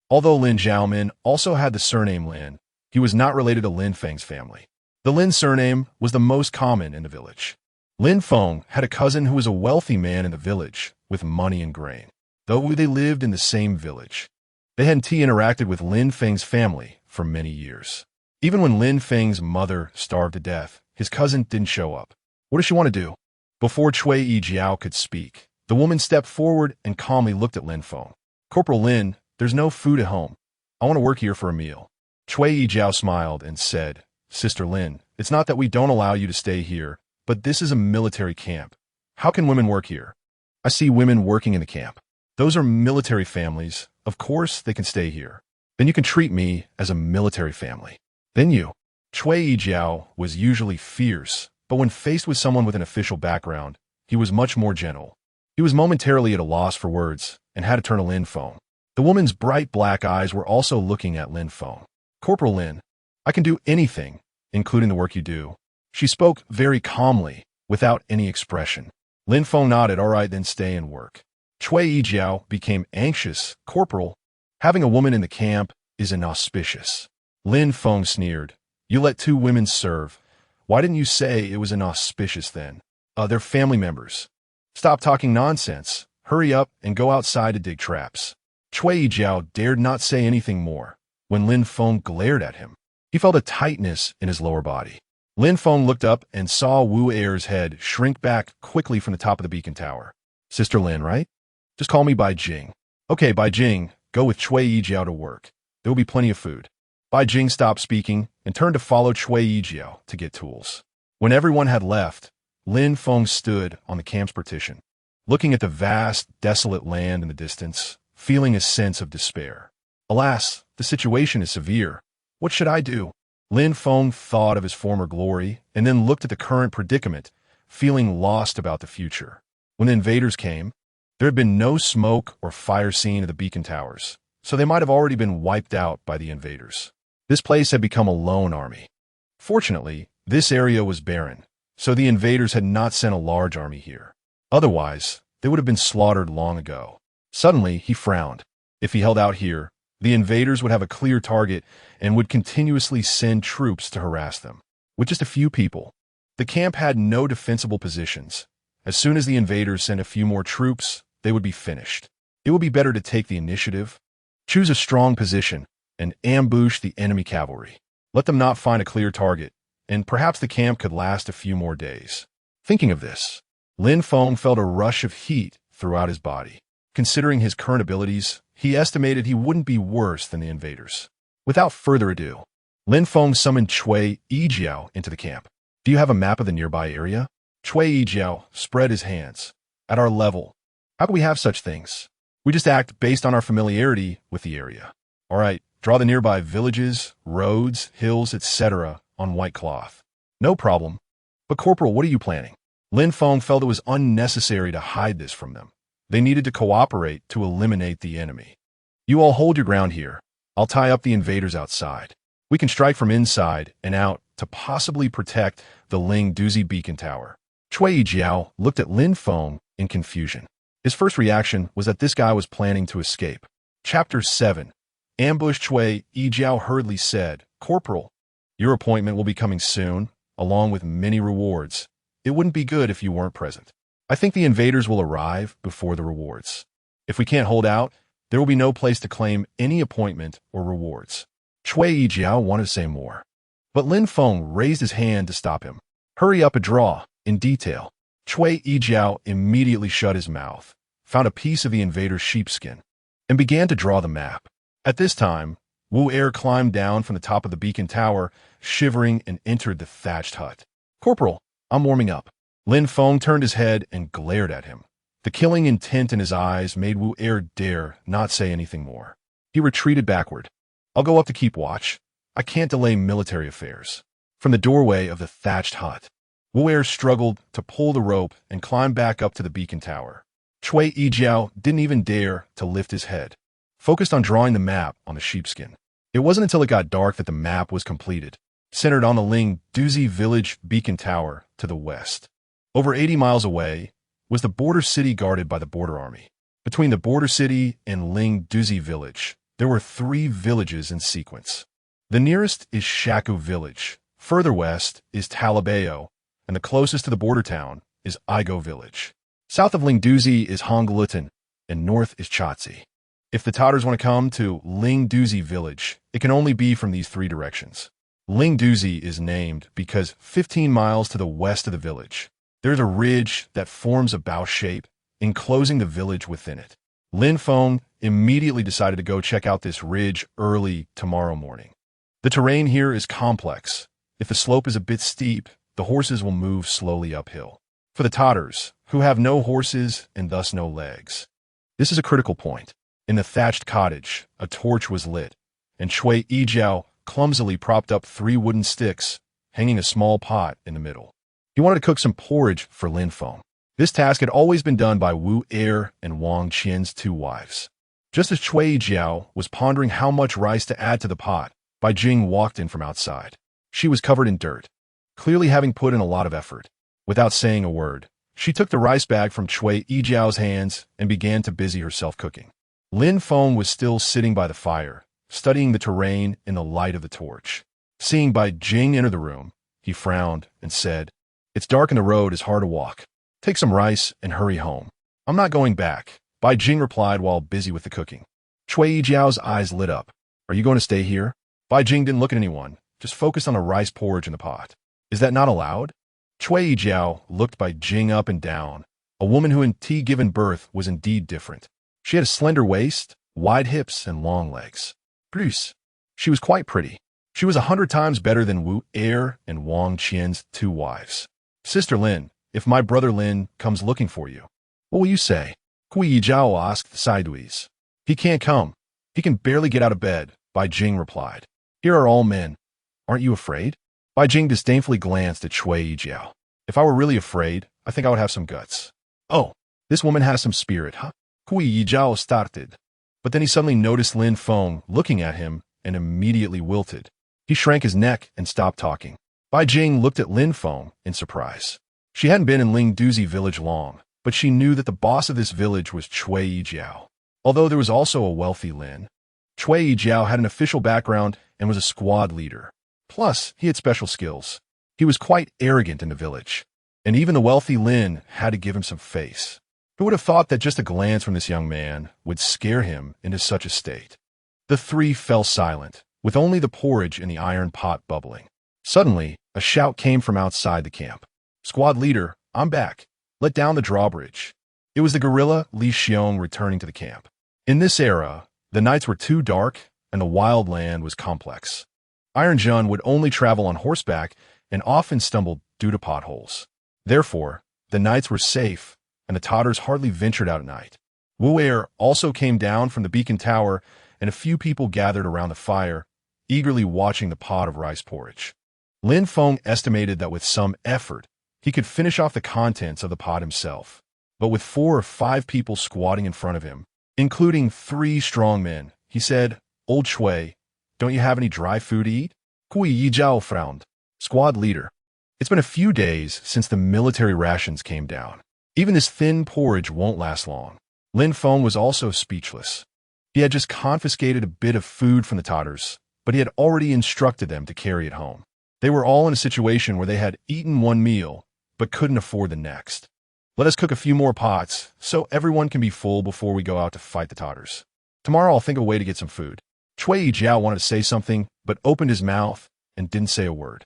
Although Lin Xiaomin also had the surname Lin, he was not related to Lin Feng's family. The Lin surname was the most common in the village. Lin Feng had a cousin who was a wealthy man in the village with money and grain. Though they lived in the same village, they hadn't interacted with Lin Feng's family for many years. Even when Lin Feng's mother starved to death, his cousin didn't show up. What does she want to do? Before Cui Yijiao could speak, the woman stepped forward and calmly looked at Lin Feng. "Corporal Lin, there's no food at home. I want to work here for a meal." Cui Yijiao smiled and said, "Sister Lin, it's not that we don't allow you to stay here, but this is a military camp. How can women work here?" "I see women working in the camp. Those are military families. Of course they can stay here. Then you can treat me as a military family." "Then you." Cui Yijiao was usually fierce, but when faced with someone with an official background, he was much more gentle. He was momentarily at a loss for words and had to turn to Lin Feng. The woman's bright black eyes were also looking at Lin Feng. "Corporal Lin, I can do anything, including the work you do." She spoke very calmly, without any expression. Lin Feng nodded. "All right, then stay and work." Cui Yijiao became anxious. "Corporal, having a woman in the camp is inauspicious." Lin Feng sneered. "You let two women serve. Why didn't you say it was inauspicious then? They're family members. Stop talking nonsense. Hurry up and go outside to dig traps." Cui Yijiao dared not say anything more when Lin Feng glared at him. He felt a tightness in his lower body. Lin Feng looked up and saw Wu Er's head shrink back quickly from the top of the beacon tower. "Sister Lin, right? Just call me Bai Jing." "Okay, Bai Jing, go with Cui Yijiao to work. There will be plenty of food." Bai Jing stopped speaking and turned to follow Cui Yijiao to get tools. When everyone had left, Lin Feng stood on the camp's partition, looking at the vast, desolate land in the distance, feeling a sense of despair. "Alas, the situation is severe. What should I do?" Lin Feng thought of his former glory and then looked at the current predicament, feeling lost about the future. When the invaders came, there had been no smoke or fire seen at the beacon towers, so they might have already been wiped out by the invaders. This place had become a lone army. Fortunately, this area was barren, so the invaders had not sent a large army here. Otherwise, they would have been slaughtered long ago. Suddenly, he frowned. If he held out here, the invaders would have a clear target and would continuously send troops to harass them. With just a few people, the camp had no defensible positions. As soon as the invaders sent a few more troops, they would be finished. It would be better to take the initiative, choose a strong position, and ambush the enemy cavalry. Let them not find a clear target, and perhaps the camp could last a few more days. Thinking of this, Lin Feng felt a rush of heat throughout his body. Considering his current abilities, he estimated he wouldn't be worse than the invaders. Without further ado, Lin Feng summoned Cui Yijiao into the camp. "Do you have a map of the nearby area?" Cui Yijiao spread his hands. "At our level, how can we have such things? We just act based on our familiarity with the area." "All right, draw the nearby villages, roads, hills, etc. on white cloth." "No problem. But Corporal, what are you planning?" Lin Feng felt it was unnecessary to hide this from them. They needed to cooperate to eliminate the enemy. "You all hold your ground here. I'll tie up the invaders outside. We can strike from inside and out to possibly protect the Ling Douzi beacon tower." Cui Yijiao looked at Lin Feng in confusion. His first reaction was that this guy was planning to escape. Chapter 7. Ambush. Cui Yijiao hurriedly said, "Corporal, your appointment will be coming soon, along with many rewards. It wouldn't be good if you weren't present." I think the invaders will arrive before the rewards. If we can't hold out, there will be no place to claim any appointment or rewards. Cui Yijiao wanted to say more, but Lin Feng raised his hand to stop him. Hurry up and draw, in detail. Cui Yijiao immediately shut his mouth, found a piece of the invader's sheepskin, and began to draw the map. At this time, Wu Er climbed down from the top of the beacon tower, shivering, and entered the thatched hut. Corporal, I'm warming up. Lin Feng turned his head and glared at him. The killing intent in his eyes made Wu Er dare not say anything more. He retreated backward. I'll go up to keep watch. I can't delay military affairs. From the doorway of the thatched hut, Wu Er struggled to pull the rope and climb back up to the beacon tower. Cui Yijiao didn't even dare to lift his head, focused on drawing the map on the sheepskin. It wasn't until it got dark that the map was completed, centered on the Ling Douzi Village beacon tower to the west. Over 80 miles away was the border city guarded by the border army. Between the border city and Ling Douzi Village, there were 3 villages in sequence. The nearest is Shaku Village, further west is Talabeo, and the closest to the border town is Igo Village. South of Ling Douzi is Honglutan, and north is Chatzi. If the Tatars want to come to Ling Douzi Village, it can only be from these 3 directions. Ling Douzi is named because 15 miles to the west of the village, there's a ridge that forms a bow shape, enclosing the village within it. Lin Feng immediately decided to go check out this ridge early tomorrow morning. The terrain here is complex. If the slope is a bit steep, the horses will move slowly uphill. For the Tatars, who have no horses and thus no legs, this is a critical point. In the thatched cottage, a torch was lit, and Cui Yijiao clumsily propped up 3 wooden sticks, hanging a small pot in the middle. He wanted to cook some porridge for Lin Feng. This task had always been done by Wu Er and Wang Qian's 2 wives. Just as Cui Yijiao was pondering how much rice to add to the pot, Bai Jing walked in from outside. She was covered in dirt, clearly having put in a lot of effort. Without saying a word, she took the rice bag from Cui Yijiao's hands and began to busy herself cooking. Lin Feng was still sitting by the fire, studying the terrain in the light of the torch. Seeing Bai Jing enter the room, he frowned and said, "It's dark and the road is hard to walk. Take some rice and hurry home." "I'm not going back," Bai Jing replied while busy with the cooking. Cui Yijiao's eyes lit up. "Are you going to stay here?" Bai Jing didn't look at anyone, just focused on the rice porridge in the pot. "Is that not allowed?" Cui Yijiao looked Bai Jing up and down. A woman who in tea given birth was indeed different. She had a slender waist, wide hips, and long legs. Plus, she was quite pretty. She was 100 times better than Wu Er and Wang Qian's 2 wives. "Sister Lin, if my brother Lin comes looking for you, what will you say?" Cui Yijiao asked sideways. "He can't come. He can barely get out of bed," Bai Jing replied. "Here are all men. Aren't you afraid?" Bai Jing disdainfully glanced at Cui Yijiao. "If I were really afraid, I think I would have some guts." "Oh, this woman has some spirit, huh?" Cui Yijiao started, but then he suddenly noticed Lin Feng looking at him and immediately wilted. He shrank his neck and stopped talking. Bai Jing looked at Lin Feng in surprise. She hadn't been in Ling Douzi Village long, but she knew that the boss of this village was Cui Yijiao. Although there was also a wealthy Lin, Cui Yijiao had an official background and was a squad leader. Plus, he had special skills. He was quite arrogant in the village, and even the wealthy Lin had to give him some face. Who would have thought that just a glance from this young man would scare him into such a state? The 3 fell silent, with only the porridge in the iron pot bubbling. Suddenly, a shout came from outside the camp. "Squad leader, I'm back. Let down the drawbridge." It was the guerrilla Li Xiong returning to the camp. In this era, the nights were too dark and the wild land was complex. Iron Jun would only travel on horseback and often stumbled due to potholes. Therefore, the nights were safe and the Tatars hardly ventured out at night. Wu Er also came down from the beacon tower and a few people gathered around the fire, eagerly watching the pot of rice porridge. Lin Feng estimated that with some effort, he could finish off the contents of the pot himself. But with 4 or 5 people squatting in front of him, including 3 strong men, he said, "Old Cui, don't you have any dry food to eat?" Cui Yijiao frowned. "Squad leader, it's been a few days since the military rations came down. Even this thin porridge won't last long." Lin Feng was also speechless. He had just confiscated a bit of food from the Tatars, but he had already instructed them to carry it home. They were all in a situation where they had eaten one meal, but couldn't afford the next. Let us cook a few more pots, so everyone can be full before we go out to fight the Tatars. Tomorrow I'll think of a way to get some food. Cui Jiao wanted to say something, but opened his mouth and didn't say a word.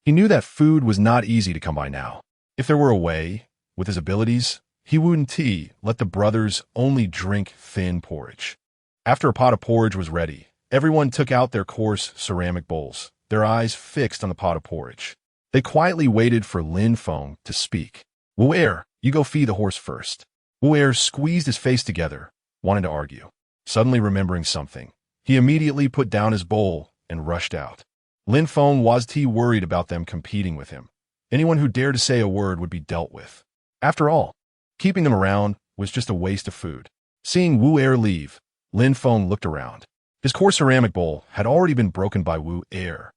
He knew that food was not easy to come by now. If there were a way, with his abilities, he wouldn't let the brothers only drink thin porridge. After a pot of porridge was ready, everyone took out their coarse ceramic bowls, their eyes fixed on the pot of porridge. They quietly waited for Lin Feng to speak. Wu Er, you go feed the horse first. Wu Er squeezed his face together, wanting to argue. Suddenly remembering something, he immediately put down his bowl and rushed out. Lin Feng was worried about them competing with him. Anyone who dared to say a word would be dealt with. After all, keeping them around was just a waste of food. Seeing Wu Er leave, Lin Feng looked around. His coarse ceramic bowl had already been broken by Wu Er,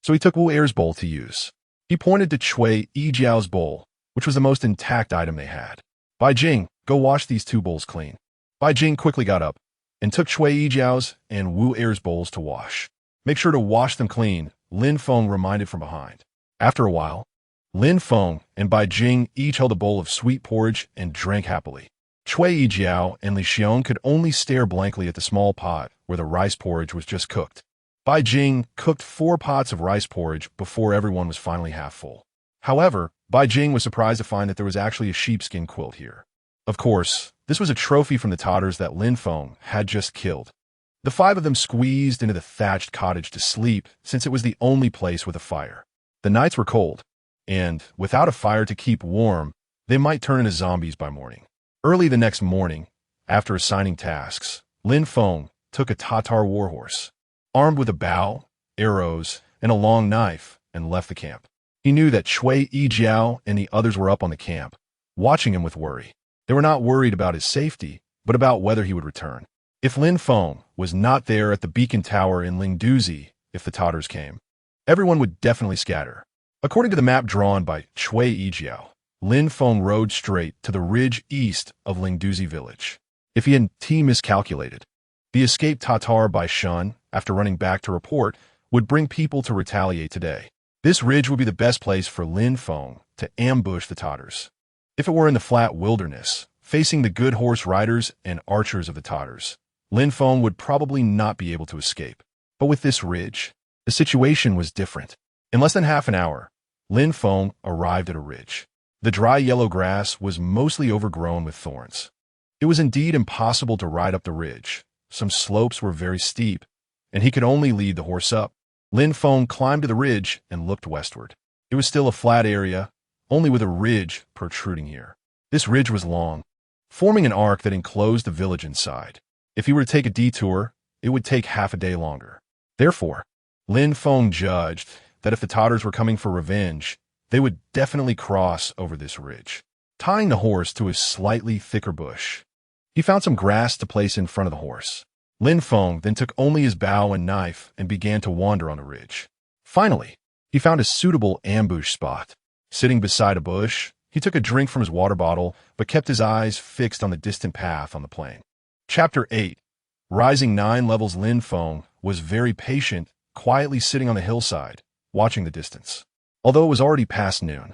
so he took Wu Er's bowl to use. He pointed to Cui Jiao's bowl, which was the most intact item they had. Bai Jing, go wash these two bowls clean. Bai Jing quickly got up and took Cui Jiao's and Wu Er's bowls to wash. Make sure to wash them clean, Lin Feng reminded from behind. After a while, Lin Feng and Bai Jing each held a bowl of sweet porridge and drank happily. Cui Jiao and Li Xiong could only stare blankly at the small pot where the rice porridge was just cooked. Bai Jing cooked 4 pots of rice porridge before everyone was finally half full. However, Bai Jing was surprised to find that there was actually a sheepskin quilt here. Of course, this was a trophy from the Tatars that Lin Feng had just killed. The 5 of them squeezed into the thatched cottage to sleep since it was the only place with a fire. The nights were cold, and without a fire to keep warm, they might turn into zombies by morning. Early the next morning, after assigning tasks, Lin Feng took a Tatar warhorse, armed with a bow, arrows, and a long knife, and left the camp. He knew that Cui Jiao and the others were up on the camp, watching him with worry. They were not worried about his safety, but about whether he would return. If Lin Feng was not there at the beacon tower in Ling Douzi, if the Tatars came, everyone would definitely scatter. According to the map drawn by Cui Jiao, Lin Feng rode straight to the ridge east of Ling Douzi Village. If he had miscalculated, the escaped Tatar by Shun, after running back to report, would bring people to retaliate today. This ridge would be the best place for Lin Feng to ambush the Tatars. If it were in the flat wilderness, facing the good horse riders and archers of the Tatars, Lin Feng would probably not be able to escape. But with this ridge, the situation was different. In less than half an hour, Lin Feng arrived at a ridge. The dry yellow grass was mostly overgrown with thorns. It was indeed impossible to ride up the ridge. Some slopes were very steep, and he could only lead the horse up. Lin Feng climbed to the ridge and looked westward. It was still a flat area, only with a ridge protruding here. This ridge was long, forming an arc that enclosed the village inside. If he were to take a detour, it would take half a day longer. Therefore, Lin Feng judged that if the Tatars were coming for revenge, they would definitely cross over this ridge. Tying the horse to a slightly thicker bush, he found some grass to place in front of the horse. Lin Feng then took only his bow and knife and began to wander on the ridge. Finally, he found a suitable ambush spot. Sitting beside a bush, he took a drink from his water bottle but kept his eyes fixed on the distant path on the plain. Chapter 8. Rising 9 levels. Lin Feng was very patient, quietly sitting on the hillside, watching the distance. Although it was already past noon,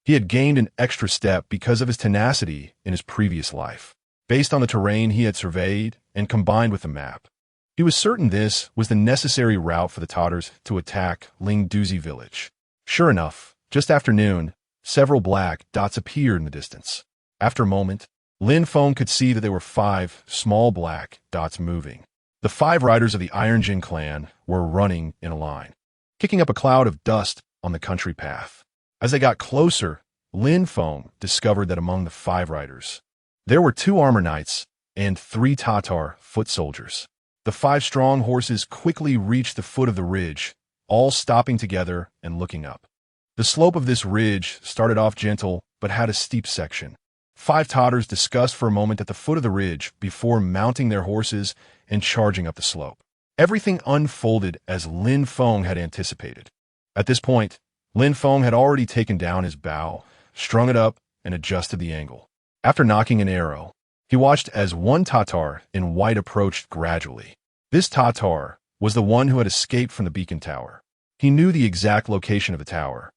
he had gained an extra step because of his tenacity in his previous life. Based on the terrain he had surveyed and combined with the map, he was certain this was the necessary route for the Tatars to attack Ling Douzi Village. Sure enough, just after noon, several black dots appeared in the distance. After a moment, Lin Feng could see that there were 5 small black dots moving. The 5 riders of the Iron Jin clan were running in a line, kicking up a cloud of dust on the country path. As they got closer, Lin Feng discovered that among the 5 riders, there were 2 armor knights and 3 Tatar foot soldiers. The 5 strong horses quickly reached the foot of the ridge, all stopping together and looking up. The slope of this ridge started off gentle but had a steep section. 5 Tatars discussed for a moment at the foot of the ridge before mounting their horses and charging up the slope. Everything unfolded as Lin Feng had anticipated. At this point, Lin Feng had already taken down his bow, strung it up, and adjusted the angle. After knocking an arrow, he watched as one Tatar in white approached gradually. This Tatar was the one who had escaped from the beacon tower. He knew the exact location of the tower,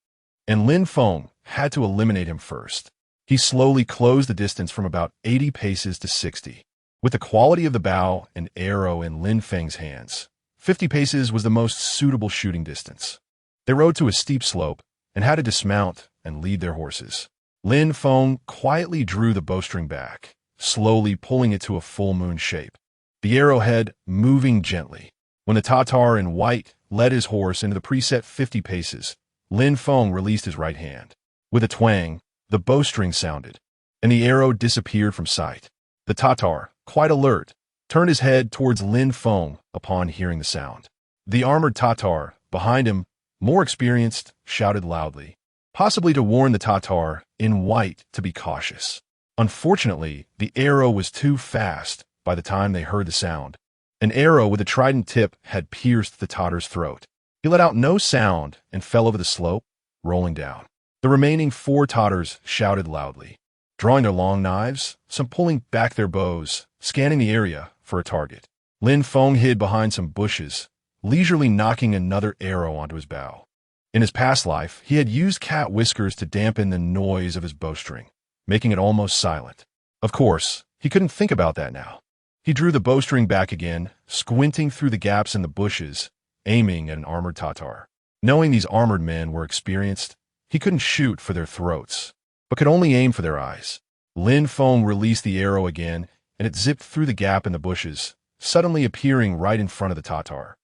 and Lin Feng had to eliminate him first. He slowly closed the distance from about 80 paces to 60. With the quality of the bow and arrow in Lin Feng's hands, 50 paces was the most suitable shooting distance. They rode to a steep slope and had to dismount and lead their horses. Lin Feng quietly drew the bowstring back, slowly pulling it to a full moon shape, the arrowhead moving gently. When the Tatar in white led his horse into the preset 50 paces, Lin Feng released his right hand. With a twang, the bowstring sounded, and the arrow disappeared from sight. The Tatar, quite alert, turned his head towards Lin Feng upon hearing the sound. The armored Tatar, behind him, more experienced, shouted loudly, possibly to warn the Tatar in white to be cautious. Unfortunately, the arrow was too fast by the time they heard the sound. An arrow with a trident tip had pierced the Tatar's throat. He let out no sound and fell over the slope, rolling down. The remaining 4 Tatars shouted loudly, drawing their long knives, some pulling back their bows, scanning the area for a target. Lin Feng hid behind some bushes, leisurely knocking another arrow onto his bow. In his past life, he had used cat whiskers to dampen the noise of his bowstring, making it almost silent. Of course, he couldn't think about that now. He drew the bowstring back again, squinting through the gaps in the bushes, aiming at an armored Tatar. Knowing these armored men were experienced, he couldn't shoot for their throats, but could only aim for their eyes. Lin Feng released the arrow again, and it zipped through the gap in the bushes, suddenly appearing right in front of the Tatar.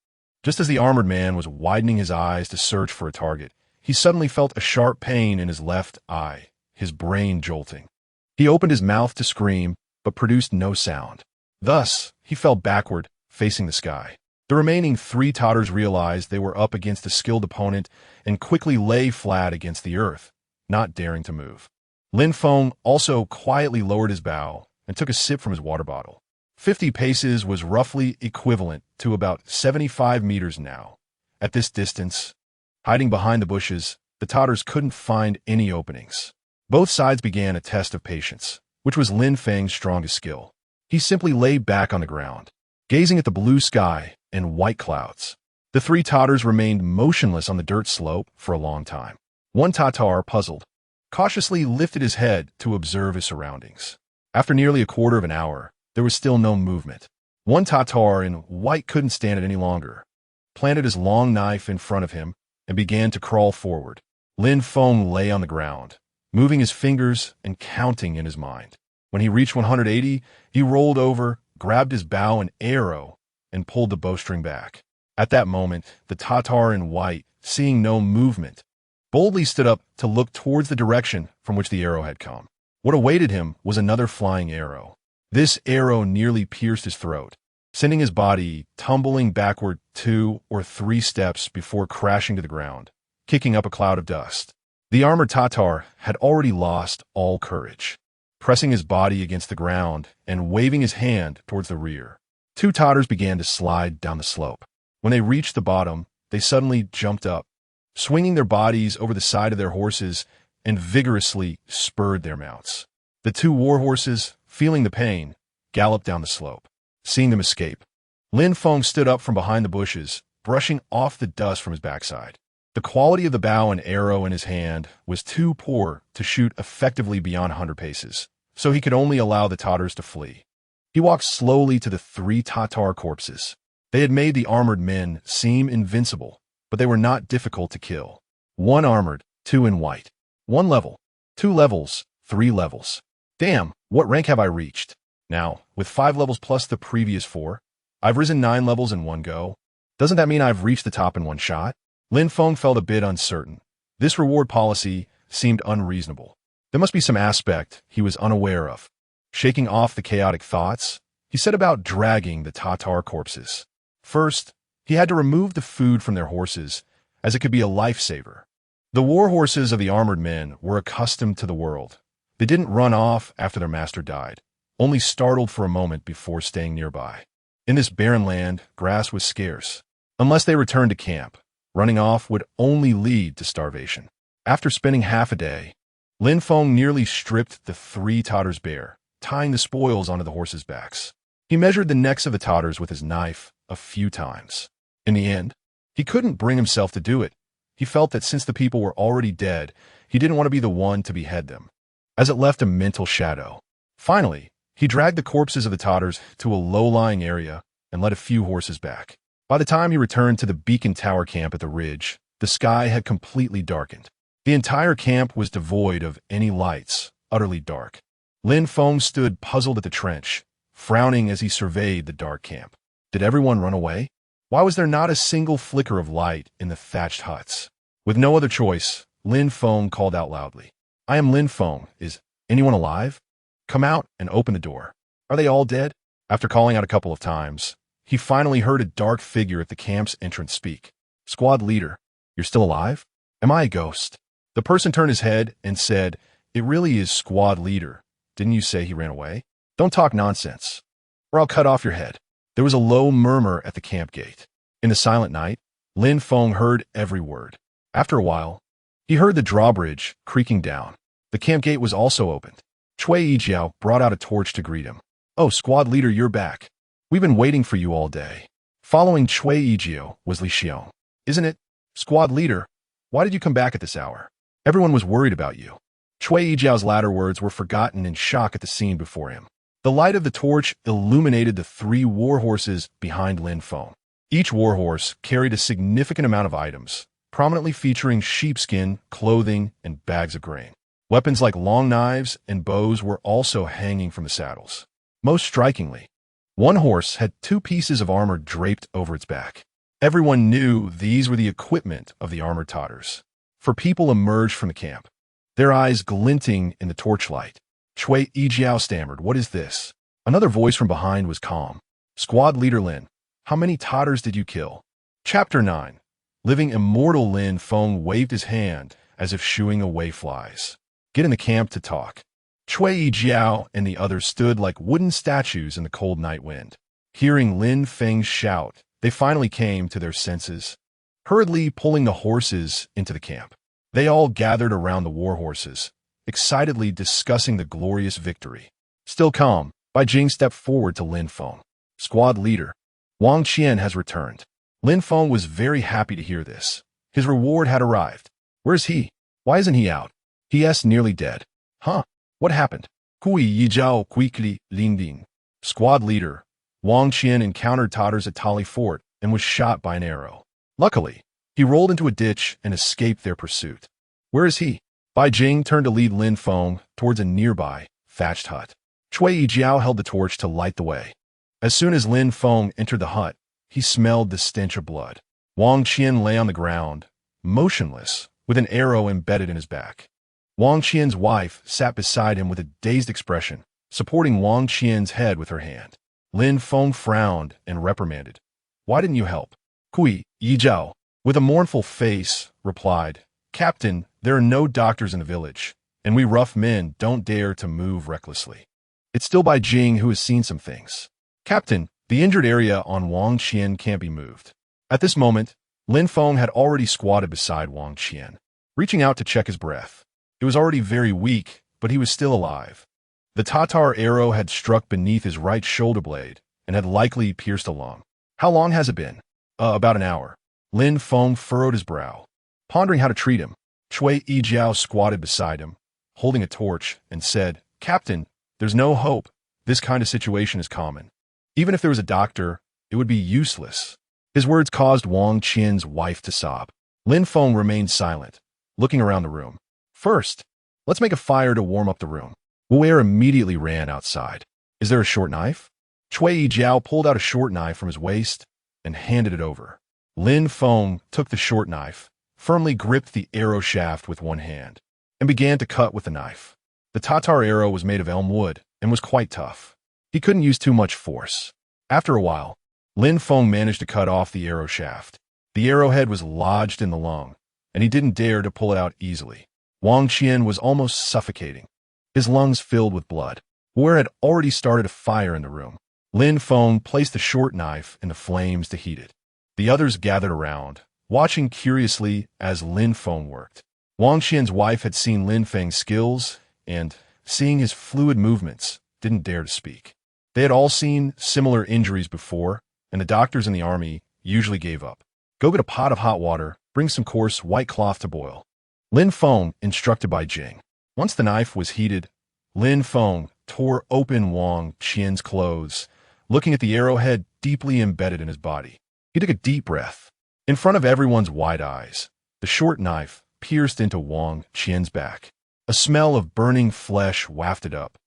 Just as the armored man was widening his eyes to search for a target, he suddenly felt a sharp pain in his left eye, his brain jolting. He opened his mouth to scream, but produced no sound. Thus, he fell backward, facing the sky. The remaining 3 Tatars realized they were up against a skilled opponent and quickly lay flat against the earth, not daring to move. Lin Feng also quietly lowered his bow and took a sip from his water bottle. 50 paces was roughly equivalent to about 75 meters now. At this distance, hiding behind the bushes, the Tatars couldn't find any openings. Both sides began a test of patience, which was Lin Feng's strongest skill. He simply lay back on the ground, gazing at the blue sky and white clouds. The 3 Tatars remained motionless on the dirt slope for a long time. One Tatar, puzzled, cautiously lifted his head to observe his surroundings. After nearly a quarter of an hour, there was still no movement. One Tatar in white couldn't stand it any longer, planted his long knife in front of him, and began to crawl forward. Lin Feng lay on the ground, moving his fingers and counting in his mind. When he reached 180, he rolled over, grabbed his bow and arrow, and pulled the bowstring back. At that moment, the Tatar in white, seeing no movement, boldly stood up to look towards the direction from which the arrow had come. What awaited him was another flying arrow. This arrow nearly pierced his throat, sending his body tumbling backward 2 or 3 steps before crashing to the ground, kicking up a cloud of dust. The armored Tatar had already lost all courage, pressing his body against the ground and waving his hand towards the rear. 2 Tatars began to slide down the slope. When they reached the bottom, they suddenly jumped up, swinging their bodies over the side of their horses and vigorously spurred their mounts. The 2 war horses, feeling the pain, galloped down the slope. Seeing them escape, Lin Feng stood up from behind the bushes, brushing off the dust from his backside. The quality of the bow and arrow in his hand was too poor to shoot effectively beyond 100 paces, so he could only allow the Tatars to flee. He walked slowly to the 3 Tatar corpses. They had made the armored men seem invincible, but they were not difficult to kill. 1 armored, 2 in white. 1 level, 2 levels, 3 levels. Damn, what rank have I reached? Now, with 5 levels plus the previous 4, I've risen 9 levels in one go. Doesn't that mean I've reached the top in one shot? Lin Feng felt a bit uncertain. This reward policy seemed unreasonable. There must be some aspect he was unaware of. Shaking off the chaotic thoughts, he set about dragging the Tatar corpses. First, he had to remove the food from their horses, as it could be a lifesaver. The war horses of the armored men were accustomed to the world. They didn't run off after their master died, only startled for a moment before staying nearby. In this barren land, grass was scarce. Unless they returned to camp, running off would only lead to starvation. After spending half a day, Lin Feng nearly stripped the 3 Tatars bare, tying the spoils onto the horses' backs. He measured the necks of the Tatars with his knife a few times. In the end, he couldn't bring himself to do it. He felt that since the people were already dead, he didn't want to be the one to behead them. as it left a mental shadow. Finally, he dragged the corpses of the Tatars to a low-lying area and led a few horses back. By the time he returned to the beacon tower camp at the ridge, the sky had completely darkened. The entire camp was devoid of any lights, utterly dark. Lin Feng stood puzzled at the trench, frowning as he surveyed the dark camp. Did everyone run away? Why was there not a single flicker of light in the thatched huts? With no other choice, Lin Feng called out loudly. I am Lin Feng. Is anyone alive? Come out and open the door. Are they all dead? After calling out a couple of times, he finally heard a dark figure at the camp's entrance speak. Squad leader, you're still alive? Am I a ghost? The person turned his head and said, It really is squad leader. Didn't you say he ran away? Don't talk nonsense, or I'll cut off your head. There was a low murmur at the camp gate. In the silent night, Lin Feng heard every word. After a while, he heard the drawbridge creaking down. The camp gate was also opened. Cui Yijiao brought out a torch to greet him. Oh, squad leader, you're back. We've been waiting for you all day. Following Cui Yijiao was Li Xiong. Isn't it? Squad leader, why did you come back at this hour? Everyone was worried about you. Cui Yijiao's latter words were forgotten in shock at the scene before him. The light of the torch illuminated the 3 warhorses behind Lin Feng. Each warhorse carried a significant amount of items, prominently featuring sheepskin, clothing, and bags of grain. Weapons like long knives and bows were also hanging from the saddles. Most strikingly, one horse had 2 pieces of armor draped over its back. Everyone knew these were the equipment of the armored Tatars. For people emerged from the camp, their eyes glinting in the torchlight. Cui Yijiao stammered, What is this? Another voice from behind was calm. Squad leader Lin, how many Tatars did you kill? Chapter 9. Living immortal Lin Feng waved his hand as if shooing away flies. Get in the camp to talk. Cui Yijiao and the others stood like wooden statues in the cold night wind. Hearing Lin Feng's shout, they finally came to their senses, hurriedly pulling the horses into the camp. They all gathered around the war horses, excitedly discussing the glorious victory. Still calm, Bai Jing stepped forward to Lin Feng. Squad leader, Wang Qian has returned. Lin Feng was very happy to hear this. His reward had arrived. Where's he? Why isn't he out? He is nearly dead. Huh? What happened? Cui Yijiao quickly leaned in. Squad leader, Wang Qian encountered Tatars at Tali Fort and was shot by an arrow. Luckily, he rolled into a ditch and escaped their pursuit. Where is he? Bai Jing turned to lead Lin Feng towards a nearby thatched hut. Cui Yijiao held the torch to light the way. As soon as Lin Feng entered the hut, he smelled the stench of blood. Wang Qian lay on the ground, motionless, with an arrow embedded in his back. Wang Qian's wife sat beside him with a dazed expression, supporting Wang Qian's head with her hand. Lin Feng frowned and reprimanded. Why didn't you help? Cui Yijiao, with a mournful face, replied, Captain, there are no doctors in the village, and we rough men don't dare to move recklessly. It's still Bai Jing who has seen some things. Captain, the injured area on Wang Qian can't be moved. At this moment, Lin Feng had already squatted beside Wang Qian, reaching out to check his breath. It was already very weak, but he was still alive. The Tatar arrow had struck beneath his right shoulder blade and had likely pierced a lung. How long has it been? About an hour. Lin Feng furrowed his brow, pondering how to treat him. Cui Yijiao squatted beside him, holding a torch, and said, Captain, there's no hope. This kind of situation is common. Even if there was a doctor, it would be useless. His words caused Wang Qian's wife to sob. Lin Feng remained silent, looking around the room. First, let's make a fire to warm up the room. Wu Wei immediately ran outside. Is there a short knife? Cui Yijiao pulled out a short knife from his waist and handed it over. Lin Feng took the short knife, firmly gripped the arrow shaft with one hand, and began to cut with the knife. The Tatar arrow was made of elm wood and was quite tough. He couldn't use too much force. After a while, Lin Feng managed to cut off the arrow shaft. The arrowhead was lodged in the lung, and he didn't dare to pull it out easily. Wang Qian was almost suffocating, his lungs filled with blood. Wu Wei had already started a fire in the room. Lin Feng placed the short knife in the flames to heat it. The others gathered around, watching curiously as Lin Feng worked. Wang Qian's wife had seen Lin Feng's skills and, seeing his fluid movements, didn't dare to speak. They had all seen similar injuries before, and the doctors in the army usually gave up. Go get a pot of hot water, bring some coarse white cloth to boil. Lin Feng instructed Bai Jing. Once the knife was heated, Lin Feng tore open Wang Qian's clothes, looking at the arrowhead deeply embedded in his body. He took a deep breath. In front of everyone's wide eyes, the short knife pierced into Wang Qian's back. A smell of burning flesh wafted up,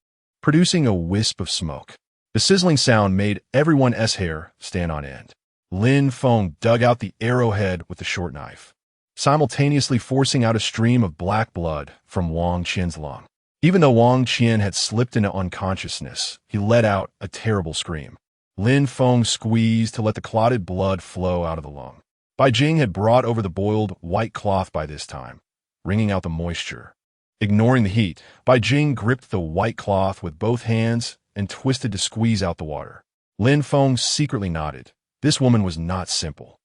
producing a wisp of smoke. The sizzling sound made everyone's hair stand on end. Lin Feng dug out the arrowhead with the short knife, simultaneously forcing out a stream of black blood from Wang Qian's lung. Even though Wang Qian had slipped into unconsciousness, he let out a terrible scream. Lin Feng squeezed to let the clotted blood flow out of the lung. Bai Jing had brought over the boiled white cloth by this time, wringing out the moisture. Ignoring the heat, Bai Jing gripped the white cloth with both hands and twisted to squeeze out the water. Lin Feng secretly nodded. This woman was not simple.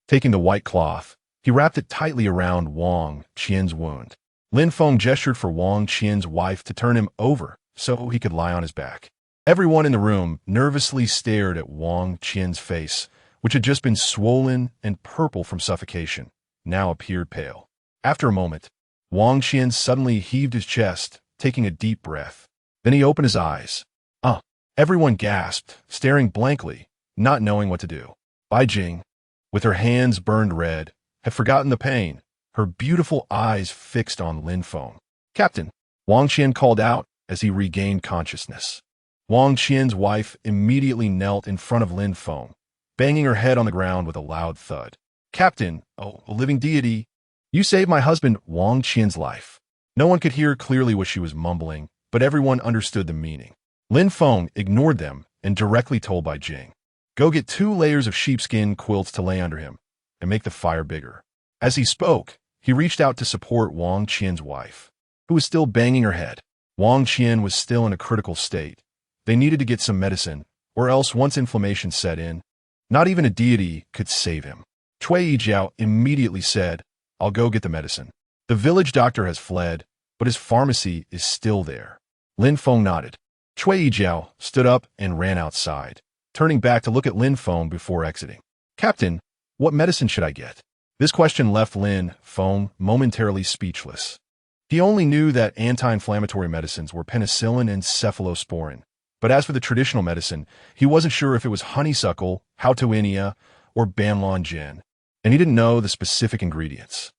Taking the white cloth, he wrapped it tightly around Wang Qian's wound. Lin Feng gestured for Wang Qian's wife to turn him over so he could lie on his back. Everyone in the room nervously stared at Wang Qian's face, which had just been swollen and purple from suffocation, now appeared pale. After a moment, Wang Qian suddenly heaved his chest, taking a deep breath. Then he opened his eyes. Everyone gasped, staring blankly, not knowing what to do. Bai Jing, with her hands burned red, had forgotten the pain, her beautiful eyes fixed on Lin Feng. "Captain," Wang Qian called out as he regained consciousness. Wang Qian's wife immediately knelt in front of Lin Feng, banging her head on the ground with a loud thud. "Captain, oh, a living deity, you saved my husband Wang Qian's life." No one could hear clearly what she was mumbling, but everyone understood the meaning. Lin Feng ignored them and directly told Bai Jing, "Go get 2 layers of sheepskin quilts to lay under him and make the fire bigger." As he spoke, he reached out to support Wang Qian's wife, who was still banging her head. Wang Qian was still in a critical state. They needed to get some medicine, or else once inflammation set in, not even a deity could save him. Cui Yijiao immediately said, "I'll go get the medicine. The village doctor has fled, but his pharmacy is still there." Lin Feng nodded. Cui Yijiao stood up and ran outside, turning back to look at Lin Feng before exiting. "Captain, what medicine should I get?" This question left Lin Feng momentarily speechless. He only knew that anti-inflammatory medicines were penicillin and cephalosporin, but as for the traditional medicine, he wasn't sure if it was honeysuckle, hautuinia, or banlan gin, and he didn't know the specific ingredients.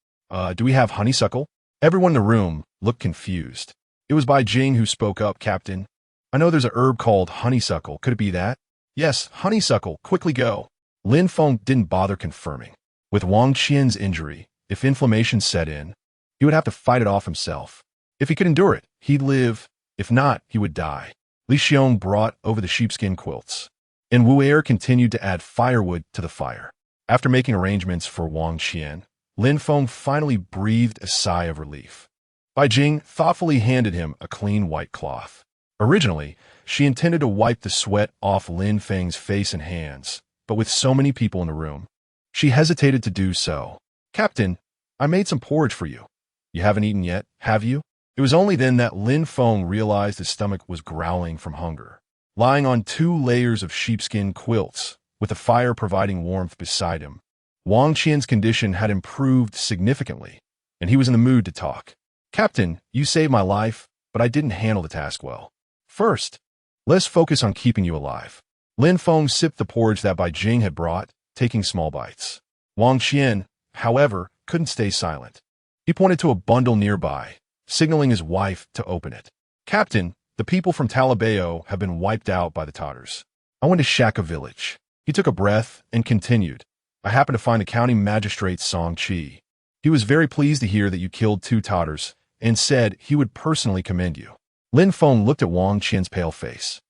Do we have honeysuckle?" Everyone in the room looked confused. It was Bai Jing who spoke up. "Captain, I know there's a herb called honeysuckle. Could it be that?" "Yes, honeysuckle. Quickly go." Lin Feng didn't bother confirming. With Wang Qian's injury, if inflammation set in, he would have to fight it off himself. If he could endure it, he'd live. If not, he would die. Li Xiong brought over the sheepskin quilts, and Wu Er continued to add firewood to the fire. After making arrangements for Wang Qian, Lin Feng finally breathed a sigh of relief. Bai Jing thoughtfully handed him a clean white cloth. Originally, she intended to wipe the sweat off Lin Feng's face and hands, but with so many people in the room, she hesitated to do so. "Captain, I made some porridge for you. You haven't eaten yet, have you?" It was only then that Lin Feng realized his stomach was growling from hunger. Lying on 2 layers of sheepskin quilts, with the fire providing warmth beside him, Wang Qian's condition had improved significantly, and he was in the mood to talk. "Captain, you saved my life, but I didn't handle the task well. First, let's focus on keeping you alive." Lin Feng sipped the porridge that Bai Jing had brought, taking small bites. Wang Qian, however, couldn't stay silent. He pointed to a bundle nearby, signaling his wife to open it. "Captain, the people from Talabeo have been wiped out by the Tatars. I went to Shaka village." He took a breath and continued, "I happened to find the county magistrate Song Qi. He was very pleased to hear that you killed 2 Tatars and said he would personally commend you." Lin Feng looked at Wang Qian's pale face.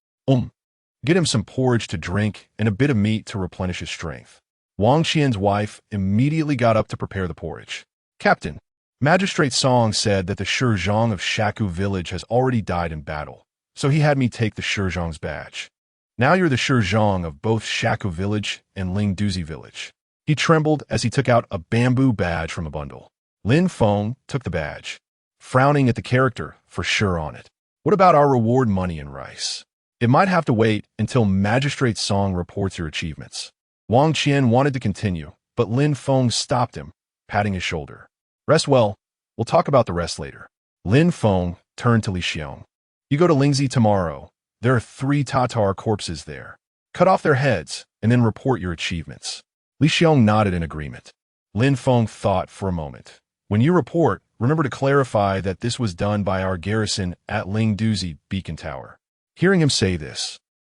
Get him some porridge to drink and a bit of meat to replenish his strength." Wang Qian's wife immediately got up to prepare the porridge. "Captain, Magistrate Song said that the Shizhong of Shaku village has already died in battle, so he had me take the Shizhong's badge. Now you're the Shizhong of both Shaku village and Ling Douzi Village." He trembled as he took out a bamboo badge from a bundle. Lin Feng took the badge, frowning at the character for sure on it. "What about our reward money and rice?" "It might have to wait until Magistrate Song reports your achievements." Wang Qian wanted to continue, but Lin Feng stopped him, patting his shoulder. "Rest well. We'll talk about the rest later." Lin Feng turned to Li Xiong. You go to Lingzi tomorrow. There are 3 Tatar corpses there. Cut off their heads, and then report your achievements. Li Xiong nodded in agreement. Lin Feng thought for a moment. When you report, remember to clarify that this was done by our garrison at Ling Douzi Beacon Tower. Hearing him say this,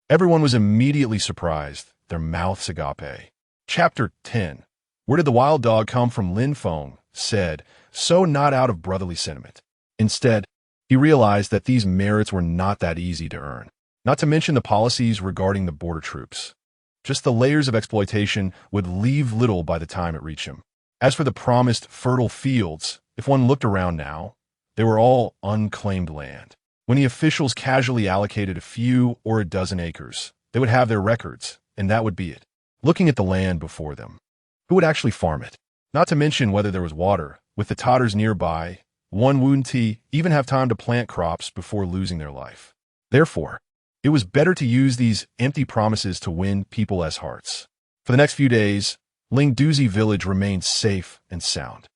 everyone was immediately surprised, their mouths agape. Chapter 10. Where did the wild dog come from? Lin Feng said, so not out of brotherly sentiment. Instead, he realized that these merits were not that easy to earn, not to mention the policies regarding the border troops. Just the layers of exploitation would leave little by the time it reached him. As for the promised fertile fields, if one looked around now, they were all unclaimed land. When the officials casually allocated a few or a dozen acres, they would have their records, and that would be it. Looking at the land before them, who would actually farm it? Not to mention whether there was water. With the Tatars nearby, one wouldn't even have time to plant crops before losing their life. Therefore, it was better to use these empty promises to win people's hearts. For the next few days, Ling Douzi Village remained safe and sound.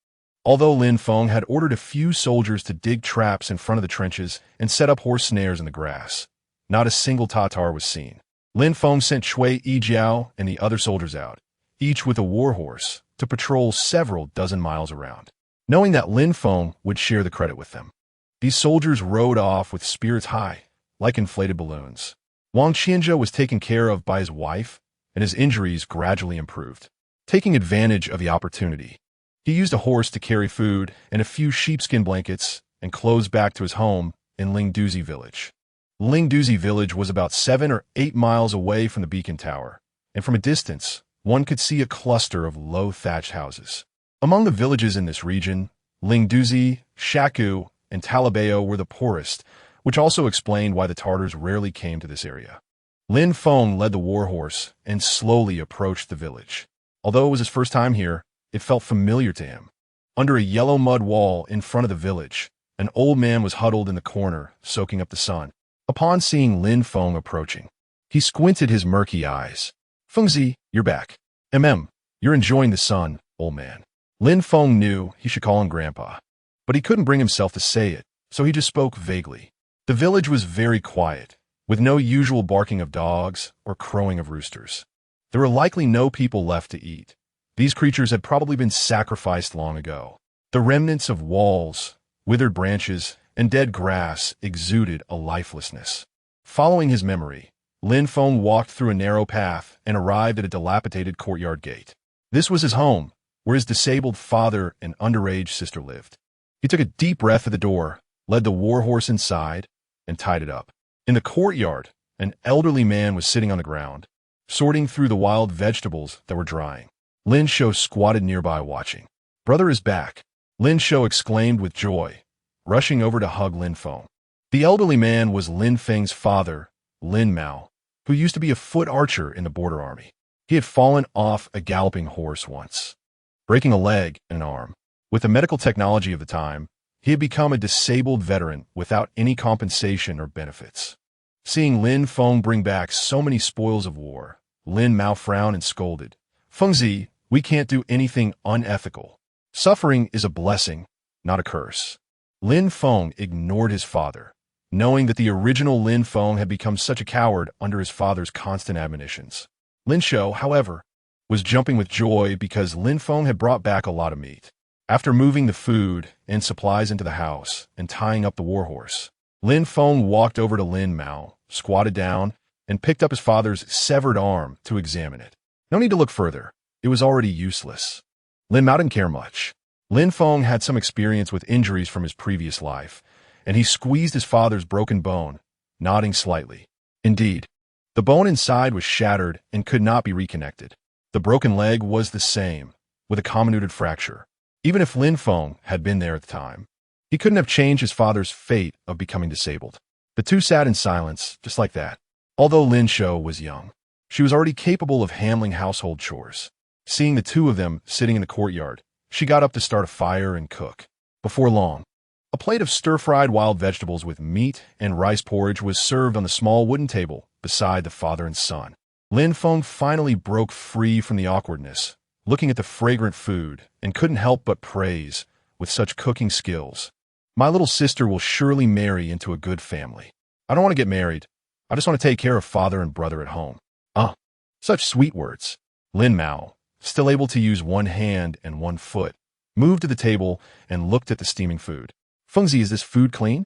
Although Lin Feng had ordered a few soldiers to dig traps in front of the trenches and set up horse snares in the grass, not a single Tatar was seen. Lin Feng sent Shui Yijiao and the other soldiers out, each with a war horse, to patrol several dozen miles around, knowing that Lin Feng would share the credit with them. These soldiers rode off with spirits high, like inflated balloons. Wang Qianzhou was taken care of by his wife, and his injuries gradually improved. Taking advantage of the opportunity, he used a horse to carry food and a few sheepskin blankets and clothes back to his home in Ling Douzi Village. Ling Douzi Village was about 7 or 8 miles away from the beacon tower, and from a distance, one could see a cluster of low thatched houses. Among the villages in this region, Ling Douzi, Shaku, and Talabeo were the poorest, which also explained why the Tartars rarely came to this area. Lin Feng led the war horse and slowly approached the village. Although it was his first time here, it felt familiar to him. Under a yellow mud wall in front of the village, an old man was huddled in the corner, soaking up the sun. Upon seeing Lin Feng approaching, he squinted his murky eyes. Fengzi, you're back. You're enjoying the sun, old man. Lin Feng knew he should call him Grandpa, but he couldn't bring himself to say it, so he just spoke vaguely. The village was very quiet, with no usual barking of dogs or crowing of roosters. There were likely no people left to eat. These creatures had probably been sacrificed long ago. The remnants of walls, withered branches, and dead grass exuded a lifelessness. Following his memory, Lin Feng walked through a narrow path and arrived at a dilapidated courtyard gate. This was his home, where his disabled father and underage sister lived. He took a deep breath at the door, led the war horse inside, and tied it up. In the courtyard, an elderly man was sitting on the ground, sorting through the wild vegetables that were drying. Lin Shou squatted nearby watching. Brother is back, Lin Shou exclaimed with joy, rushing over to hug Lin Feng. The elderly man was Lin Feng's father, Lin Mao, who used to be a foot archer in the border army. He had fallen off a galloping horse once, breaking a leg and an arm. With the medical technology of the time, he had become a disabled veteran without any compensation or benefits. Seeing Lin Feng bring back so many spoils of war, Lin Mao frowned and scolded. Fengzi, we can't do anything unethical. Suffering is a blessing, not a curse. Lin Feng ignored his father, knowing that the original Lin Feng had become such a coward under his father's constant admonitions. Lin Shou, however, was jumping with joy because Lin Feng had brought back a lot of meat. After moving the food and supplies into the house and tying up the war horse, Lin Feng walked over to Lin Mao, squatted down, and picked up his father's severed arm to examine it. No need to look further. It was already useless. Lin Mao didn't care much. Lin Feng had some experience with injuries from his previous life, and he squeezed his father's broken bone, nodding slightly. Indeed, the bone inside was shattered and could not be reconnected. The broken leg was the same, with a colluded fracture. Even if Lin Feng had been there at the time, he couldn't have changed his father's fate of becoming disabled. The two sat in silence, just like that. Although Lin Shou was young, she was already capable of handling household chores. Seeing the two of them sitting in the courtyard, she got up to start a fire and cook. Before long, a plate of stir-fried wild vegetables with meat and rice porridge was served on the small wooden table beside the father and son. Lin Feng finally broke free from the awkwardness, looking at the fragrant food, and couldn't help but praise, with such cooking skills. My little sister will surely marry into a good family. I don't want to get married. I just want to take care of father and brother at home. Ah, such sweet words. Lin Mao, still able to use one hand and one foot, moved to the table and looked at the steaming food. Fengzi, is this food clean?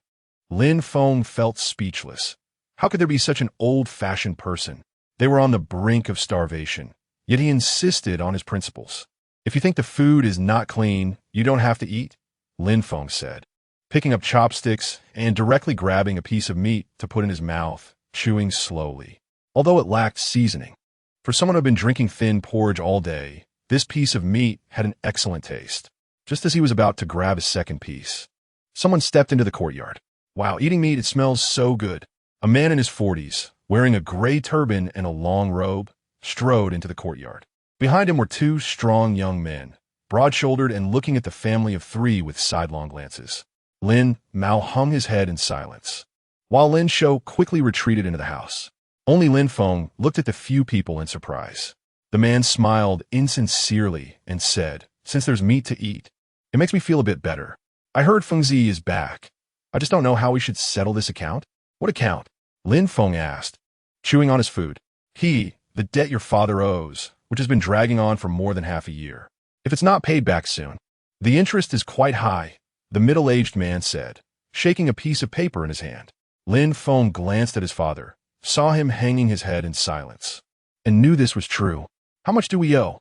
Lin Feng felt speechless. How could there be such an old-fashioned person? They were on the brink of starvation, yet he insisted on his principles. If you think the food is not clean, you don't have to eat, Lin Feng said, picking up chopsticks and directly grabbing a piece of meat to put in his mouth, chewing slowly. Although it lacked seasoning. For someone who had been drinking thin porridge all day, this piece of meat had an excellent taste. Just as he was about to grab a second piece, someone stepped into the courtyard. Wow, eating meat, it smells so good. A man in his 40s, wearing a gray turban and a long robe, strode into the courtyard. Behind him were two strong young men, broad-shouldered and looking at the family of three with sidelong glances. Lin Mao hung his head in silence, while Lin Shou quickly retreated into the house. Only Lin Feng looked at the few people in surprise. The man smiled insincerely and said, "Since there's meat to eat, it makes me feel a bit better. I heard Fengzi is back. I just don't know how we should settle this account." "What account?" Lin Feng asked, chewing on his food. The debt your father owes, which has been dragging on for more than half a year. If it's not paid back soon, the interest is quite high, the middle-aged man said, shaking a piece of paper in his hand. Lin Feng glanced at his father, saw him hanging his head in silence, and knew this was true. "How much do we owe?"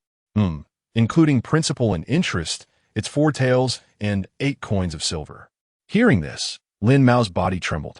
Including principal and interest, it's 4 taels and 8 coins of silver." Hearing this, Lin Mao's body trembled.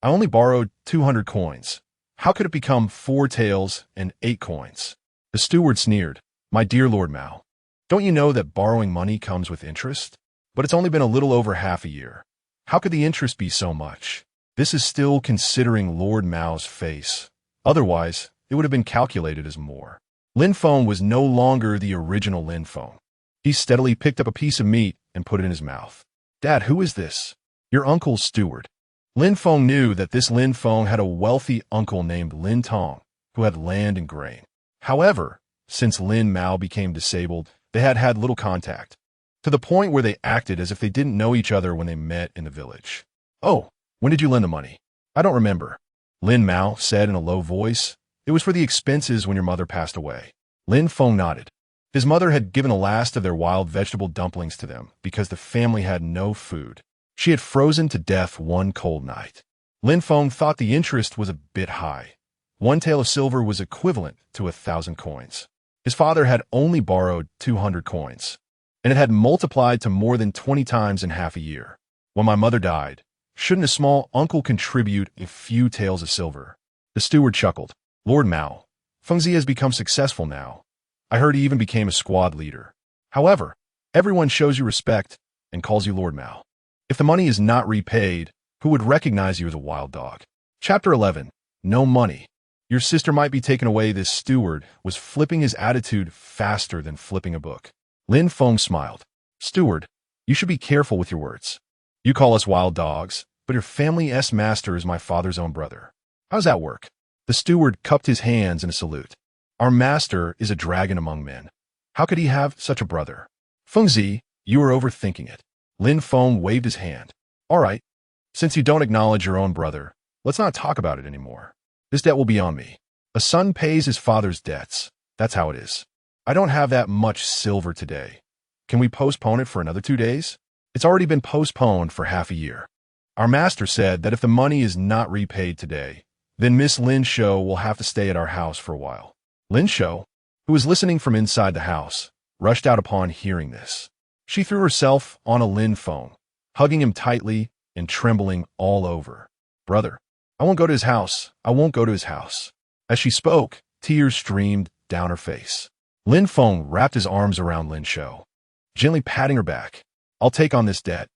"I only borrowed 200 coins. How could it become 4 taels and 8 coins? The steward sneered. "My dear Lord Mao, don't you know that borrowing money comes with interest? But it's only been a little over half a year. How could the interest be so much?" This is still considering Lord Mao's face. Otherwise, it would have been calculated as more. Lin Feng was no longer the original Lin Feng. He steadily picked up a piece of meat and put it in his mouth. "Dad, who is this?" "Your uncle's steward." Lin Feng knew that this Lin Feng had a wealthy uncle named Lin Tong, who had land and grain. However, since Lin Mao became disabled, they had had little contact, to the point where they acted as if they didn't know each other when they met in the village. "Oh, when did you lend the money?" "I don't remember," Lin Mao said in a low voice. "It was for the expenses when your mother passed away." Lin Feng nodded. His mother had given the last of their wild vegetable dumplings to them because the family had no food. She had frozen to death one cold night. Lin Feng thought the interest was a bit high. 1 tael of silver was equivalent to 1,000 coins. His father had only borrowed 200 coins, and it had multiplied to more than 20 times in half a year. "When my mother died, shouldn't a small uncle contribute a few taels of silver?" The steward chuckled. "Lord Mao, Fengzi has become successful now. I heard he even became a squad leader. However, everyone shows you respect and calls you Lord Mao. If the money is not repaid, who would recognize you as a wild dog?" Chapter 11. No money. Your sister might be taken away. This steward was flipping his attitude faster than flipping a book. Lin Feng smiled. "Steward, you should be careful with your words. You call us wild dogs, but your family's master is my father's own brother. How does that work?" The steward cupped his hands in a salute. "Our master is a dragon among men. How could he have such a brother?" "Fengzi, you are overthinking it." Lin Feng waved his hand. "All right, since you don't acknowledge your own brother, let's not talk about it anymore. This debt will be on me. A son pays his father's debts. That's how it is. I don't have that much silver today. Can we postpone it for another 2 days? It's already been postponed for half a year. Our master said that if the money is not repaid today, then Miss Lin Shou will have to stay at our house for a while." Lin Shou, who was listening from inside the house, rushed out upon hearing this. She threw herself on a Lin Feng, hugging him tightly and trembling all over. "Brother, I won't go to his house. I won't go to his house." As she spoke, tears streamed down her face. Lin Feng wrapped his arms around Lin Shou, gently patting her back. "I'll take on this debt.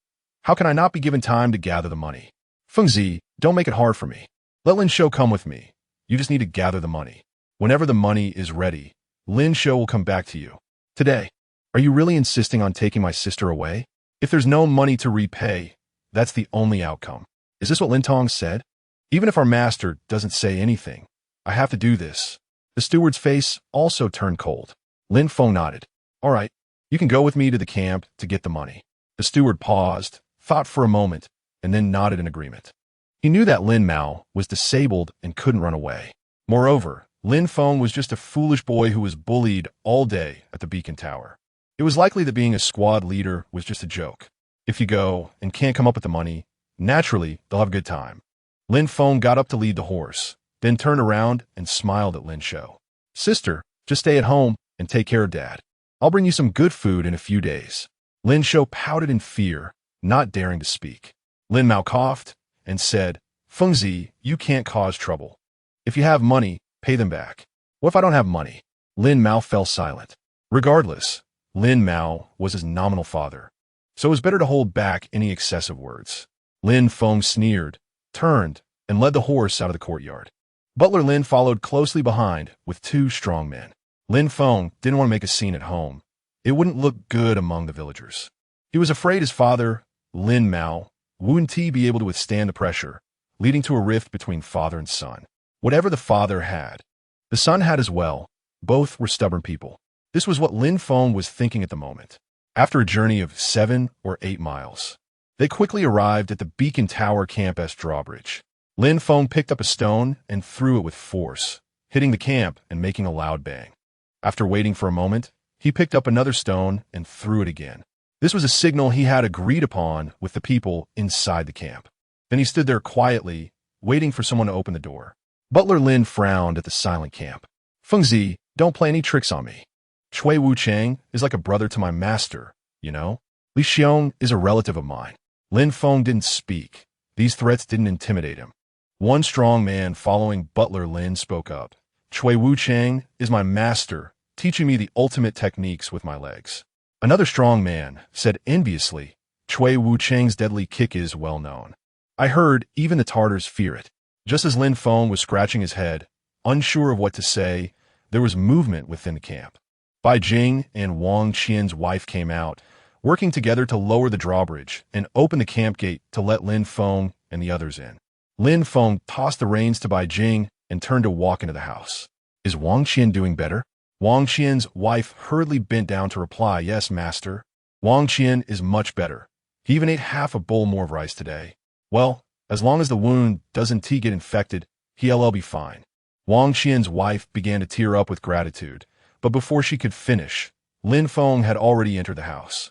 How can I not be given time to gather the money? Fengzi, don't make it hard for me. Let Lin Shou come with me. You just need to gather the money. Whenever the money is ready, Lin Shou will come back to you. Today, are you really insisting on taking my sister away? If there's no money to repay, that's the only outcome." Is this what Lin Tong said? "Even if our master doesn't say anything, I have to do this." The steward's face also turned cold. Lin Feng nodded. "All right, you can go with me to the camp to get the money." The steward paused, thought for a moment, and then nodded in agreement. He knew that Lin Mao was disabled and couldn't run away. Moreover, Lin Feng was just a foolish boy who was bullied all day at the beacon tower. It was likely that being a squad leader was just a joke. If you go and can't come up with the money, naturally, they'll have a good time. Lin Feng got up to lead the horse, then turned around and smiled at Lin Shou. Sister, just stay at home and take care of Dad. I'll bring you some good food in a few days. Lin Shou pouted in fear, not daring to speak. Lin Mao coughed and said, Fengzi, you can't cause trouble. If you have money, pay them back. What if I don't have money? Lin Mao fell silent. Regardless, Lin Mao was his nominal father, so it was better to hold back any excessive words. Lin Feng sneered, turned, and led the horse out of the courtyard. Butler Lin followed closely behind with 2 strong men. Lin Feng didn't want to make a scene at home. It wouldn't look good among the villagers. He was afraid his father, Lin Mao, wouldn't be able to withstand the pressure, leading to a rift between father and son. Whatever the father had, the son had as well. Both were stubborn people. This was what Lin Feng was thinking at the moment. After a journey of 7 or 8 miles, they quickly arrived at the Beacon Tower Camp's drawbridge. Lin Feng picked up a stone and threw it with force, hitting the camp and making a loud bang. After waiting for a moment, he picked up another stone and threw it again. This was a signal he had agreed upon with the people inside the camp. Then he stood there quietly, waiting for someone to open the door. Butler Lin frowned at the silent camp. Fengzi, don't play any tricks on me. Chui Wuchang is like a brother to my master, you know? Li Xiong is a relative of mine. Lin Feng didn't speak. These threats didn't intimidate him. One strong man following Butler Lin spoke up. Chui Wuchang is my master, teaching me the ultimate techniques with my legs. Another strong man said enviously, Chui Wuchang's deadly kick is well known. I heard even the Tartars fear it. Just as Lin Feng was scratching his head, unsure of what to say, there was movement within the camp. Bai Jing and Wang Qian's wife came out, working together to lower the drawbridge and open the camp gate to let Lin Feng and the others in. Lin Feng tossed the reins to Bai Jing and turned to walk into the house. Is Wang Qian doing better? Wang Qian's wife hurriedly bent down to reply, yes, master. Wang Qian is much better. He even ate half a bowl more of rice today. Well, as long as the wound doesn't get infected, he'll be fine. Wang Qian's wife began to tear up with gratitude, but before she could finish, Lin Feng had already entered the house.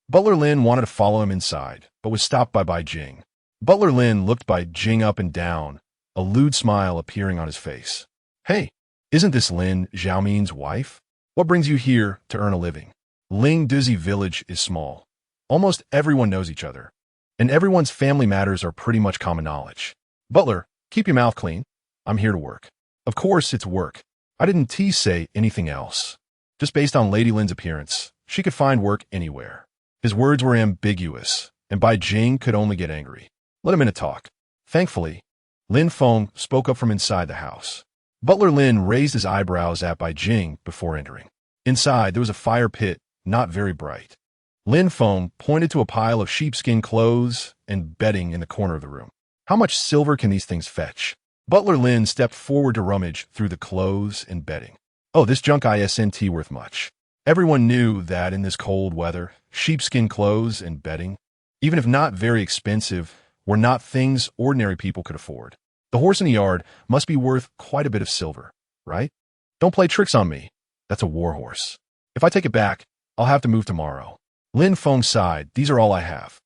Butler Lin wanted to follow him inside, but was stopped by Bai Jing. Butler Lin looked Bai Jing up and down, a lewd smile appearing on his face. Hey, isn't this Lin Xiaomin's wife? What brings you here to earn a living? Ling Douzi Village is small. Almost everyone knows each other, and everyone's family matters are pretty much common knowledge. Butler, keep your mouth clean. I'm here to work. Of course it's work. I didn't say anything else. Just based on Lady Lin's appearance, she could find work anywhere. His words were ambiguous, and Bai Jing could only get angry. Let him in to talk. Thankfully, Lin Feng spoke up from inside the house. Butler Lin raised his eyebrows at Bai Jing before entering. Inside, there was a fire pit, not very bright. Lin Feng pointed to a pile of sheepskin clothes and bedding in the corner of the room. How much silver can these things fetch? Butler Lin stepped forward to rummage through the clothes and bedding. Oh, this junk isn't worth much. Everyone knew that in this cold weather, sheepskin clothes and bedding, even if not very expensive, were not things ordinary people could afford. The horse in the yard must be worth quite a bit of silver, right? Don't play tricks on me. That's a war horse. If I take it back, I'll have to move tomorrow. Lin Feng sighed. These are all I have.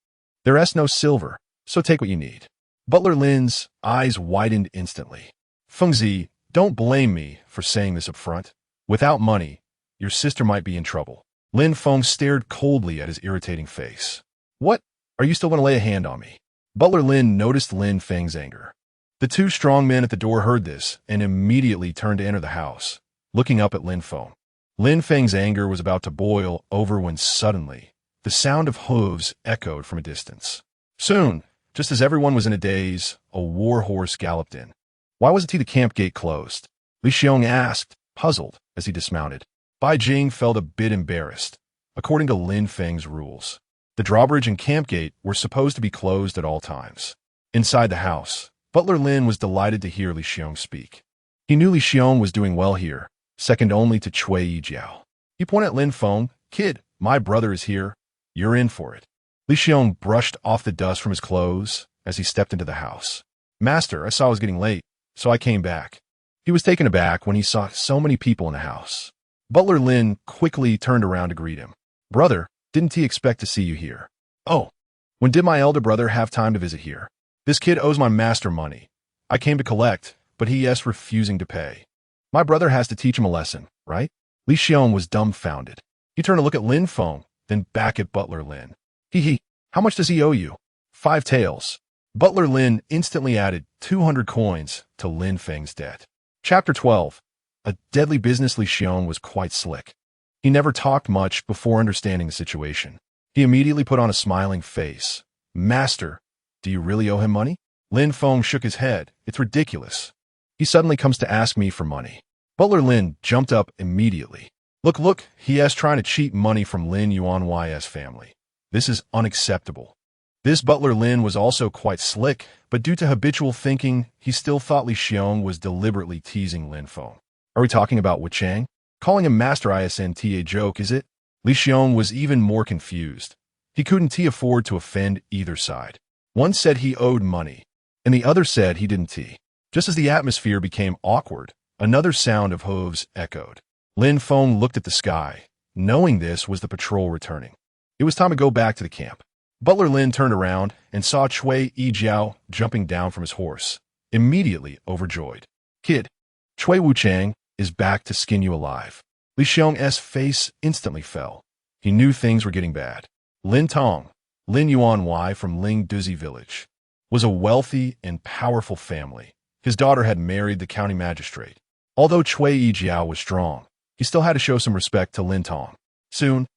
There's no silver, so take what you need. Butler Lin's eyes widened instantly. Fengzi, don't blame me for saying this up front. Without money, your sister might be in trouble. Lin Feng stared coldly at his irritating face. What? Are you still going to lay a hand on me? Butler Lin noticed Lin Feng's anger. The 2 strong men at the door heard this and immediately turned to enter the house, looking up at Lin Feng. Lin Feng's anger was about to boil over when suddenly, the sound of hooves echoed from a distance. Soon, just as everyone was in a daze, a war horse galloped in. Why wasn't the camp gate closed? Li Xiong asked, puzzled, as he dismounted. Bai Jing felt a bit embarrassed. According to Lin Feng's rules, the drawbridge and camp gate were supposed to be closed at all times. Inside the house, Butler Lin was delighted to hear Li Xiong speak. He knew Li Xiong was doing well here, second only to Cui Yijiao. He pointed at Lin Feng. Kid, my brother is here. You're in for it. Li Xiong brushed off the dust from his clothes as he stepped into the house. Master, I saw it was getting late, so I came back. He was taken aback when he saw so many people in the house. Butler Lin quickly turned around to greet him. Brother, didn't he expect to see you here? Oh, when did my elder brother have time to visit here? This kid owes my master money. I came to collect, but he is refusing to pay. My brother has to teach him a lesson, right? Li Xiong was dumbfounded. He turned to look at Lin Feng, then back at Butler Lin. How much does he owe you? 5 taels. Butler Lin instantly added 200 coins to Lin Feng's debt. Chapter 12. A deadly business. Li Xiong was quite slick. He never talked much before understanding the situation. He immediately put on a smiling face. Master, do you really owe him money? Lin Feng shook his head. It's ridiculous. He suddenly comes to ask me for money. Butler Lin jumped up immediately. Look, he is trying to cheat money from Lin Yuany's family. This is unacceptable. This Butler Lin was also quite slick, but due to habitual thinking, he still thought Li Xiong was deliberately teasing Lin Feng. Are we talking about Wu Chang? Calling him Master isn't a joke, is it? Li Xiong was even more confused. He couldn't afford to offend either side. One said he owed money, and the other said he didn't. Just as the atmosphere became awkward, another sound of hooves echoed. Lin Feng looked at the sky. Knowing this was the patrol returning. It was time to go back to the camp. Butler Lin turned around and saw Cui Yijiao jumping down from his horse, immediately overjoyed. Kid, Cui Wuchang is back to skin you alive. Li Xiong's face instantly fell. He knew things were getting bad. Lin Tong, Lin Yuany from Ling Douzi Village, was a wealthy and powerful family. His daughter had married the county magistrate. Although Cui Yijiao was strong, he still had to show some respect to Lin Tong. Soon,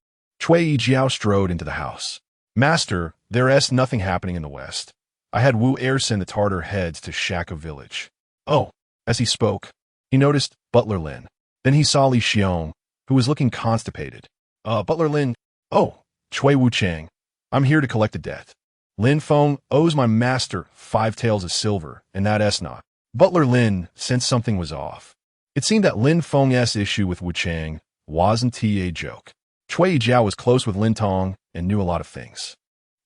Cui Yijiao strode into the house. Master, there is nothing happening in the west. I had Wu Er send the Tartar heads to Shaka village. Oh, as he spoke, he noticed Butler Lin. Then he saw Li Xiong, who was looking constipated. Butler Lin, oh, Cui Wuchang, I'm here to collect a debt. Lin Feng owes my master 5 taels of silver, and that is not. Butler Lin sensed something was off. It seemed that Lin Feng's issue with Wuchang wasn't a joke. Cui Yijiao was close with Lin Tong and knew a lot of things.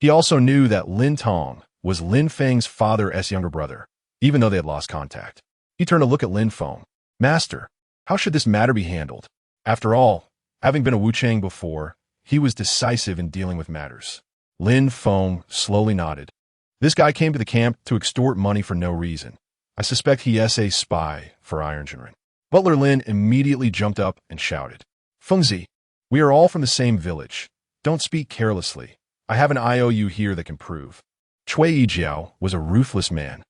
He also knew that Lin Tong was Lin Feng's father's younger brother, even though they had lost contact. He turned to look at Lin Feng. Master, how should this matter be handled? After all, having been a Wuchang before, he was decisive in dealing with matters. Lin Feng slowly nodded. This guy came to the camp to extort money for no reason. I suspect he is a spy for Iron Jinren. Butler Lin immediately jumped up and shouted. Fengzi, we are all from the same village. Don't speak carelessly. I have an IOU here that can prove. Cui Yijiao was a ruthless man,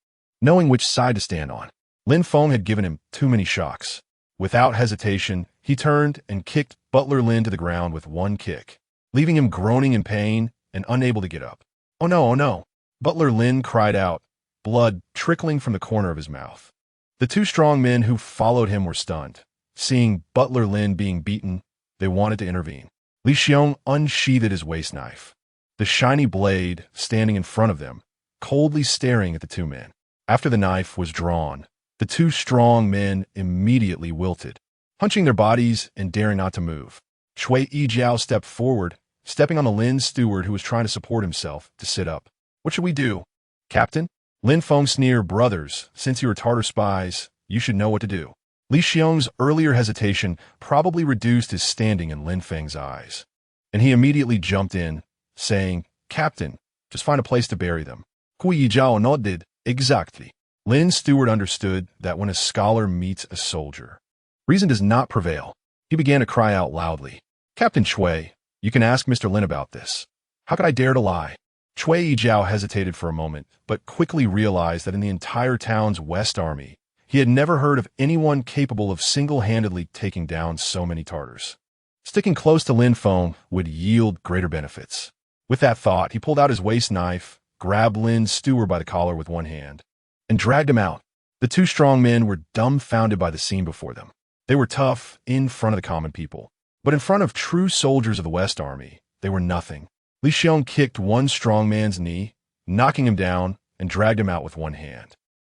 knowing which side to stand on. Lin Feng had given him too many shocks. Without hesitation, he turned and kicked Butler Lin to the ground with one kick, leaving him groaning in pain and unable to get up. Oh no. Butler Lin cried out, blood trickling from the corner of his mouth. The 2 strong men who followed him were stunned. Seeing Butler Lin being beaten, they wanted to intervene. Li Xiong unsheathed his waist knife, the shiny blade standing in front of them, coldly staring at the 2 men. After the knife was drawn, the 2 strong men immediately wilted, hunching their bodies and daring not to move. Cui Yijiao stepped forward, stepping on the Lin steward who was trying to support himself to sit up. What should we do? Captain? Lin Feng sneered, brothers, since you are Tartar spies, you should know what to do. Li Xiong's earlier hesitation probably reduced his standing in Lin Feng's eyes, and he immediately jumped in, saying, Captain, just find a place to bury them. Cui Yijiao nodded, exactly. Lin's steward understood that when a scholar meets a soldier, reason does not prevail. He began to cry out loudly. Captain Cui, you can ask Mr. Lin about this. How could I dare to lie? Cui Yijiao hesitated for a moment, but quickly realized that in the entire town's West Army, he had never heard of anyone capable of single-handedly taking down so many Tartars. Sticking close to Lin Feng would yield greater benefits. With that thought, he pulled out his waist knife, grabbed Lin's steward by the collar with one hand, and dragged him out. The 2 strong men were dumbfounded by the scene before them. They were tough in front of the common people, but in front of true soldiers of the West Army, they were nothing. Li Xiong kicked one strong man's knee, knocking him down, and dragged him out with one hand.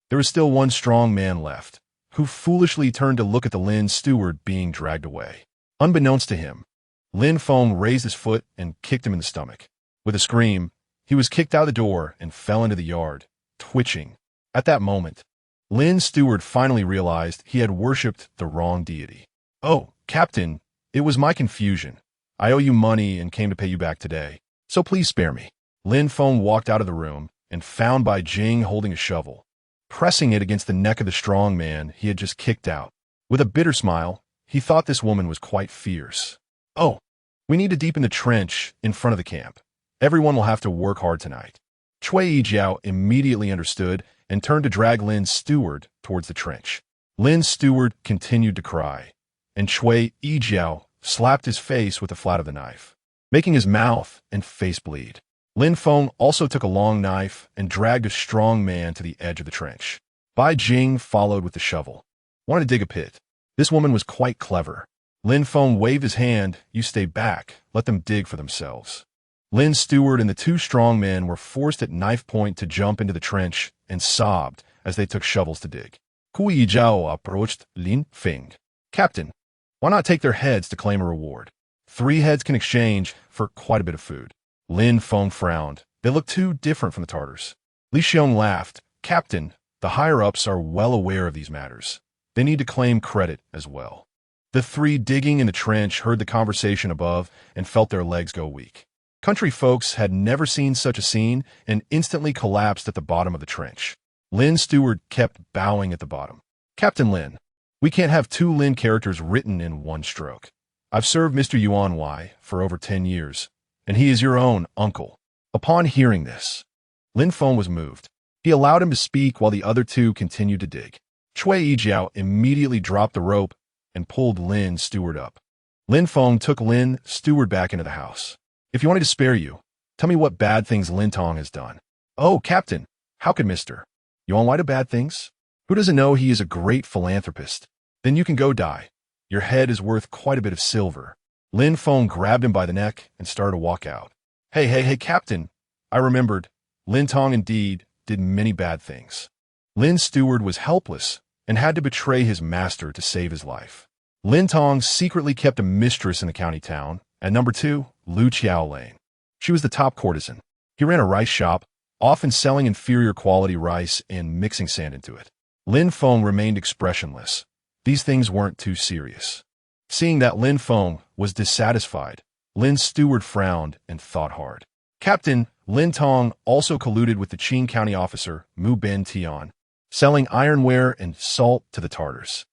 There was still one strong man left, who foolishly turned to look at the Lin steward being dragged away. Unbeknownst to him, Lin Feng raised his foot and kicked him in the stomach. With a scream, he was kicked out the door and fell into the yard, twitching. At that moment, Lin's steward finally realized he had worshipped the wrong deity. "Oh, Captain, it was my confusion. I owe you money and came to pay you back today, so please spare me." Lin Feng walked out of the room and found Bai Jing holding a shovel, pressing it against the neck of the strong man he had just kicked out. With a bitter smile, he thought this woman was quite fierce. "Oh, we need to deepen the trench in front of the camp. Everyone will have to work hard tonight." Cui Yijiao immediately understood and turned to drag Lin's steward towards the trench. Lin's steward continued to cry, and Cui Yijiao slapped his face with the flat of the knife, making his mouth and face bleed. Lin Feng also took a long knife and dragged a strong man to the edge of the trench. Bai Jing followed with the shovel. Wanted to dig a pit. This woman was quite clever. Lin Feng waved his hand. "You stay back. Let them dig for themselves." Lin's steward and the two strong men were forced at knife point to jump into the trench and sobbed as they took shovels to dig. Cui Yijiao approached Lin Feng. "Captain, why not take their heads to claim a reward? 3 heads can exchange for quite a bit of food." Lin Feng frowned. They looked too different from the Tartars. Li Xiong laughed. "Captain, the higher-ups are well aware of these matters. They need to claim credit as well." The 3 digging in the trench heard the conversation above and felt their legs go weak. Country folks had never seen such a scene and instantly collapsed at the bottom of the trench. Lin's steward kept bowing at the bottom. "Captain Lin, we can't have 2 Lin characters written in one stroke. I've served Mr. Yuan Wai for over 10 years, and he is your own uncle." Upon hearing this, Lin Feng was moved. He allowed him to speak while the other 2 continued to dig. Cui Yijiao immediately dropped the rope and pulled Lin's steward up. Lin Feng took Lin's steward back into the house. "If you want me to spare you, tell me what bad things Lin Tong has done." "Oh, Captain, how could Mr. Yuan Wai do bad things? Who doesn't know he is a great philanthropist? Then you can go die. Your head is worth quite a bit of silver." Lin Feng grabbed him by the neck and started to walk out. Hey, Captain, I remembered. Lin Tong indeed did many bad things. Lin's steward was helpless and had to betray his master to save his life. Lin Tong secretly kept a mistress in the county town, at number 2, Lu Qiao Lane. She was the top courtesan. He ran a rice shop, often selling inferior quality rice and mixing sand into it. Lin Feng remained expressionless. These things weren't too serious. Seeing that Lin Feng was dissatisfied, Lin's steward frowned and thought hard. Captain, Lin Tong also colluded with the Qing County officer, Mu Ben Tian, selling ironware and salt to the Tartars.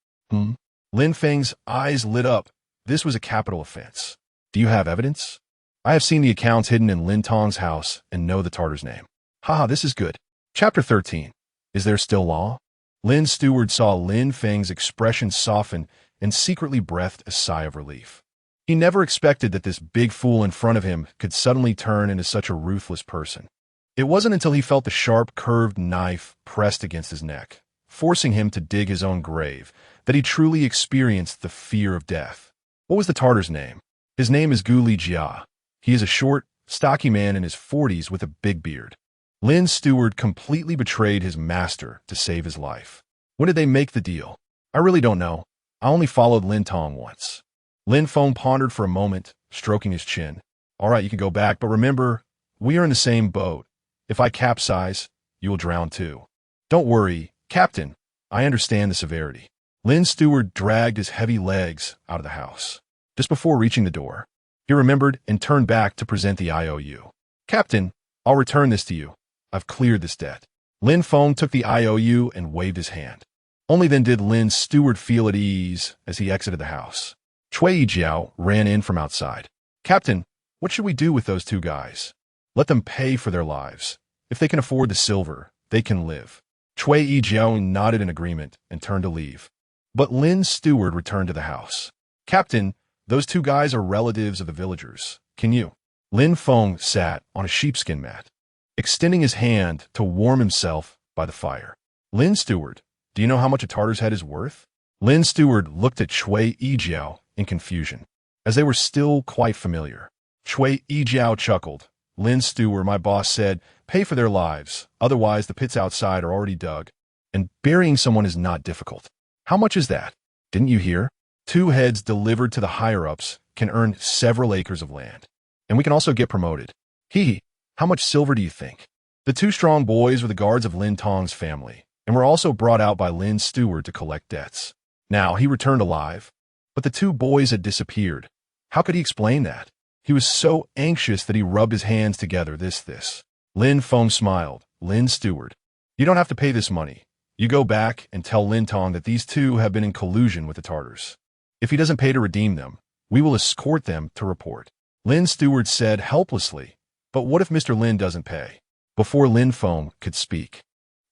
Lin Feng's eyes lit up. This was a capital offense. "Do you have evidence?" "I have seen the accounts hidden in Lin Tong's house and know the Tartar's name." "Haha, this is good." Chapter 13. Is there still law? Lin's steward saw Lin Feng's expression soften and secretly breathed a sigh of relief. He never expected that this big fool in front of him could suddenly turn into such a ruthless person. It wasn't until he felt the sharp, curved knife pressed against his neck, forcing him to dig his own grave, that he truly experienced the fear of death. What was the Tartar's name? His name is Gu Li Jia. He is a short, stocky man in his 40s with a big beard. Lin's steward completely betrayed his master to save his life. When did they make the deal? I really don't know. I only followed Lin Tong once. Lin Feng pondered for a moment, stroking his chin. "All right, you can go back, but remember, we are in the same boat. If I capsize, you will drown too." "Don't worry, Captain. I understand the severity." Lin's steward dragged his heavy legs out of the house. Just before reaching the door, he remembered and turned back to present the IOU. "Captain, I'll return this to you. I've cleared this debt." Lin Feng took the IOU and waved his hand. Only then did Lin's steward feel at ease as he exited the house. Cui Yijiao ran in from outside. "Captain, what should we do with those 2 guys?" "Let them pay for their lives. If they can afford the silver, they can live." Cui Yijiao nodded in agreement and turned to leave. But Lin's steward returned to the house. "Captain, those 2 guys are relatives of the villagers. Can you?" Lin Feng sat on a sheepskin mat, extending his hand to warm himself by the fire. "Lin's steward, do you know how much a Tartar's head is worth?" Lin's steward looked at Cui Yijiao in confusion, as they were still quite familiar. Cui Yijiao chuckled. "Lin's steward, my boss said, pay for their lives, otherwise the pits outside are already dug, and burying someone is not difficult." "How much is that? Didn't you hear? 2 heads delivered to the higher-ups can earn several acres of land, and we can also get promoted." Hee, how much silver do you think? The two strong boys were the guards of Lin Tong's family, and were also brought out by Lin's steward to collect debts. Now he returned alive, but the two boys had disappeared. How could he explain that? He was so anxious that he rubbed his hands together. This. Lin Feng smiled. Lin's steward. You don't have to pay this money. You go back and tell Lin Tong that these two have been in collusion with the Tartars. If he doesn't pay to redeem them, we will escort them to report. Lin's steward said helplessly, but what if Mr. Lin doesn't pay? Before Lin Feng could speak,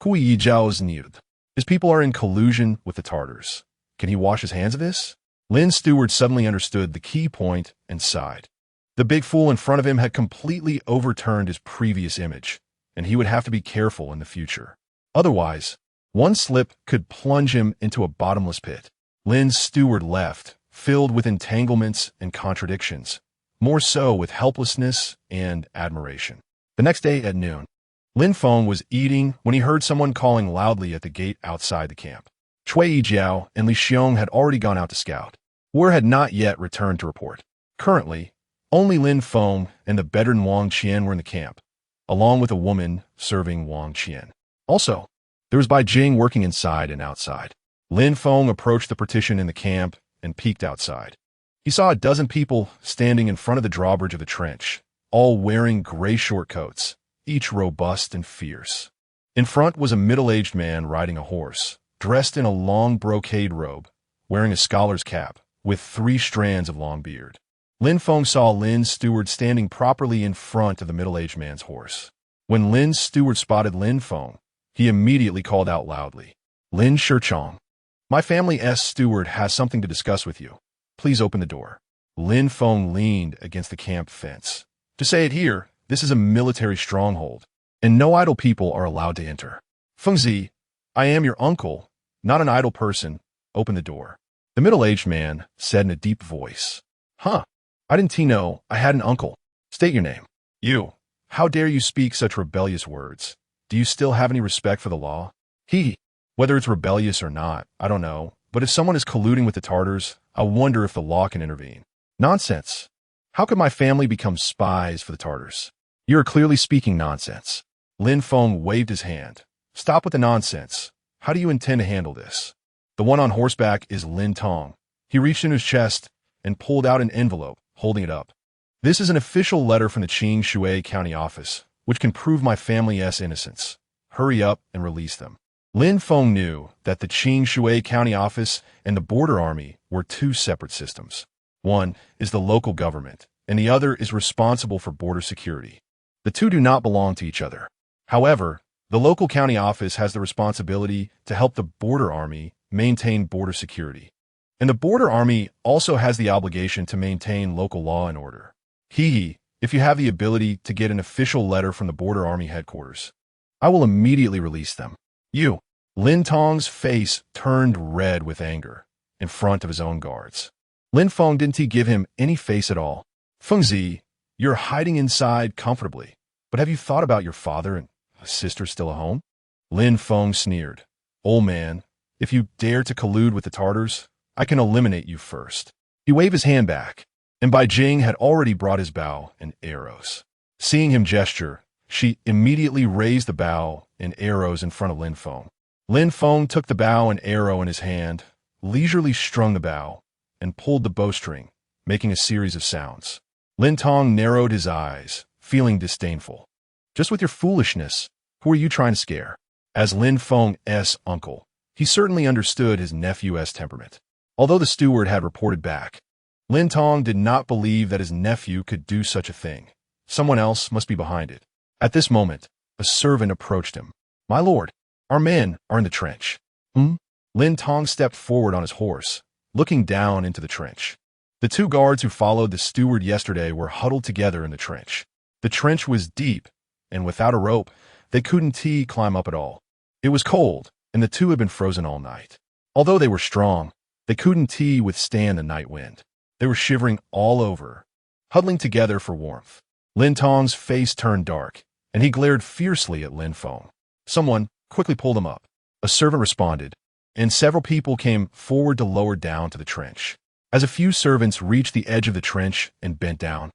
Kui Zhao Zheng. His people are in collusion with the Tartars. Can he wash his hands of this? Lin's steward suddenly understood the key point and sighed. The big fool in front of him had completely overturned his previous image, and he would have to be careful in the future. Otherwise, one slip could plunge him into a bottomless pit. Lin's steward left, filled with entanglements and contradictions, more so with helplessness and admiration. The next day at noon, Lin Feng was eating when he heard someone calling loudly at the gate outside the camp. Cui Jiao and Li Xiong had already gone out to scout. Word had not yet returned to report. Currently, only Lin Feng and the veteran Wang Qian were in the camp, along with a woman serving Wang Qian. Also, there was Bai Jing working inside and outside. Lin Feng approached the partition in the camp and peeked outside. He saw a dozen people standing in front of the drawbridge of the trench, all wearing gray short coats, each robust and fierce. In front was a middle-aged man riding a horse, dressed in a long brocade robe, wearing a scholar's cap, with 3 strands of long beard. Lin Feng saw Lin's steward standing properly in front of the middle-aged man's horse. When Lin's steward spotted Lin Feng, he immediately called out loudly, "Lin Shichong, my family's steward has something to discuss with you. Please open the door." Lin Feng leaned against the camp fence. To say it here, this is a military stronghold, and no idle people are allowed to enter. "Fengzi, I am your uncle, not an idle person. Open the door." The middle-aged man said in a deep voice. "Huh, I didn't know I had an uncle. State your name." "You. How dare you speak such rebellious words? Do you still have any respect for the law?" Whether it's rebellious or not, I don't know, but if someone is colluding with the Tartars, I wonder if the law can intervene." "Nonsense. How could my family become spies for the Tartars?" "You are clearly speaking nonsense." Lin Feng waved his hand. "Stop with the nonsense. How do you intend to handle this?" The one on horseback is Lin Tong. He reached into his chest and pulled out an envelope, holding it up. "This is an official letter from the Qing Shui County office, which can prove my family's innocence. Hurry up and release them." Lin Feng knew that the Qing Shui County office and the border army were 2 separate systems. One is the local government, and the other is responsible for border security. The two do not belong to each other. However, the local county office has the responsibility to help the border army maintain border security. And the border army also has the obligation to maintain local law and order. If you have the ability to get an official letter from the border army headquarters, I will immediately release them. You. Lin Tong's face turned red with anger in front of his own guards. Lin Feng didn't give him any face at all. "Fengzi, you're hiding inside comfortably, but have you thought about your father and sister still at home?" Lin Feng sneered. "Old man, if you dare to collude with the Tartars, I can eliminate you first." He waved his hand back, and Bai Jing had already brought his bow and arrows. Seeing him gesture, she immediately raised the bow and arrows in front of Lin Feng. Lin Feng took the bow and arrow in his hand, leisurely strung the bow, and pulled the bowstring, making a series of sounds. Lin Tong narrowed his eyes, feeling disdainful. "Just with your foolishness, who are you trying to scare?" As Lin Feng's uncle, he certainly understood his nephew's temperament. Although the steward had reported back, Lin Tong did not believe that his nephew could do such a thing. Someone else must be behind it. At this moment, a servant approached him. "My lord, our men are in the trench." Lin Tong stepped forward on his horse, looking down into the trench. The 2 guards who followed the steward yesterday were huddled together in the trench. The trench was deep, and without a rope, they couldn't climb up at all. It was cold, and the 2 had been frozen all night. Although they were strong, they couldn't withstand the night wind. They were shivering all over, huddling together for warmth. Lin Tong's face turned dark, and he glared fiercely at Lin Feng. Someone quickly pulled him up. A servant responded, and several people came forward to lower down to the trench. As a few servants reached the edge of the trench and bent down,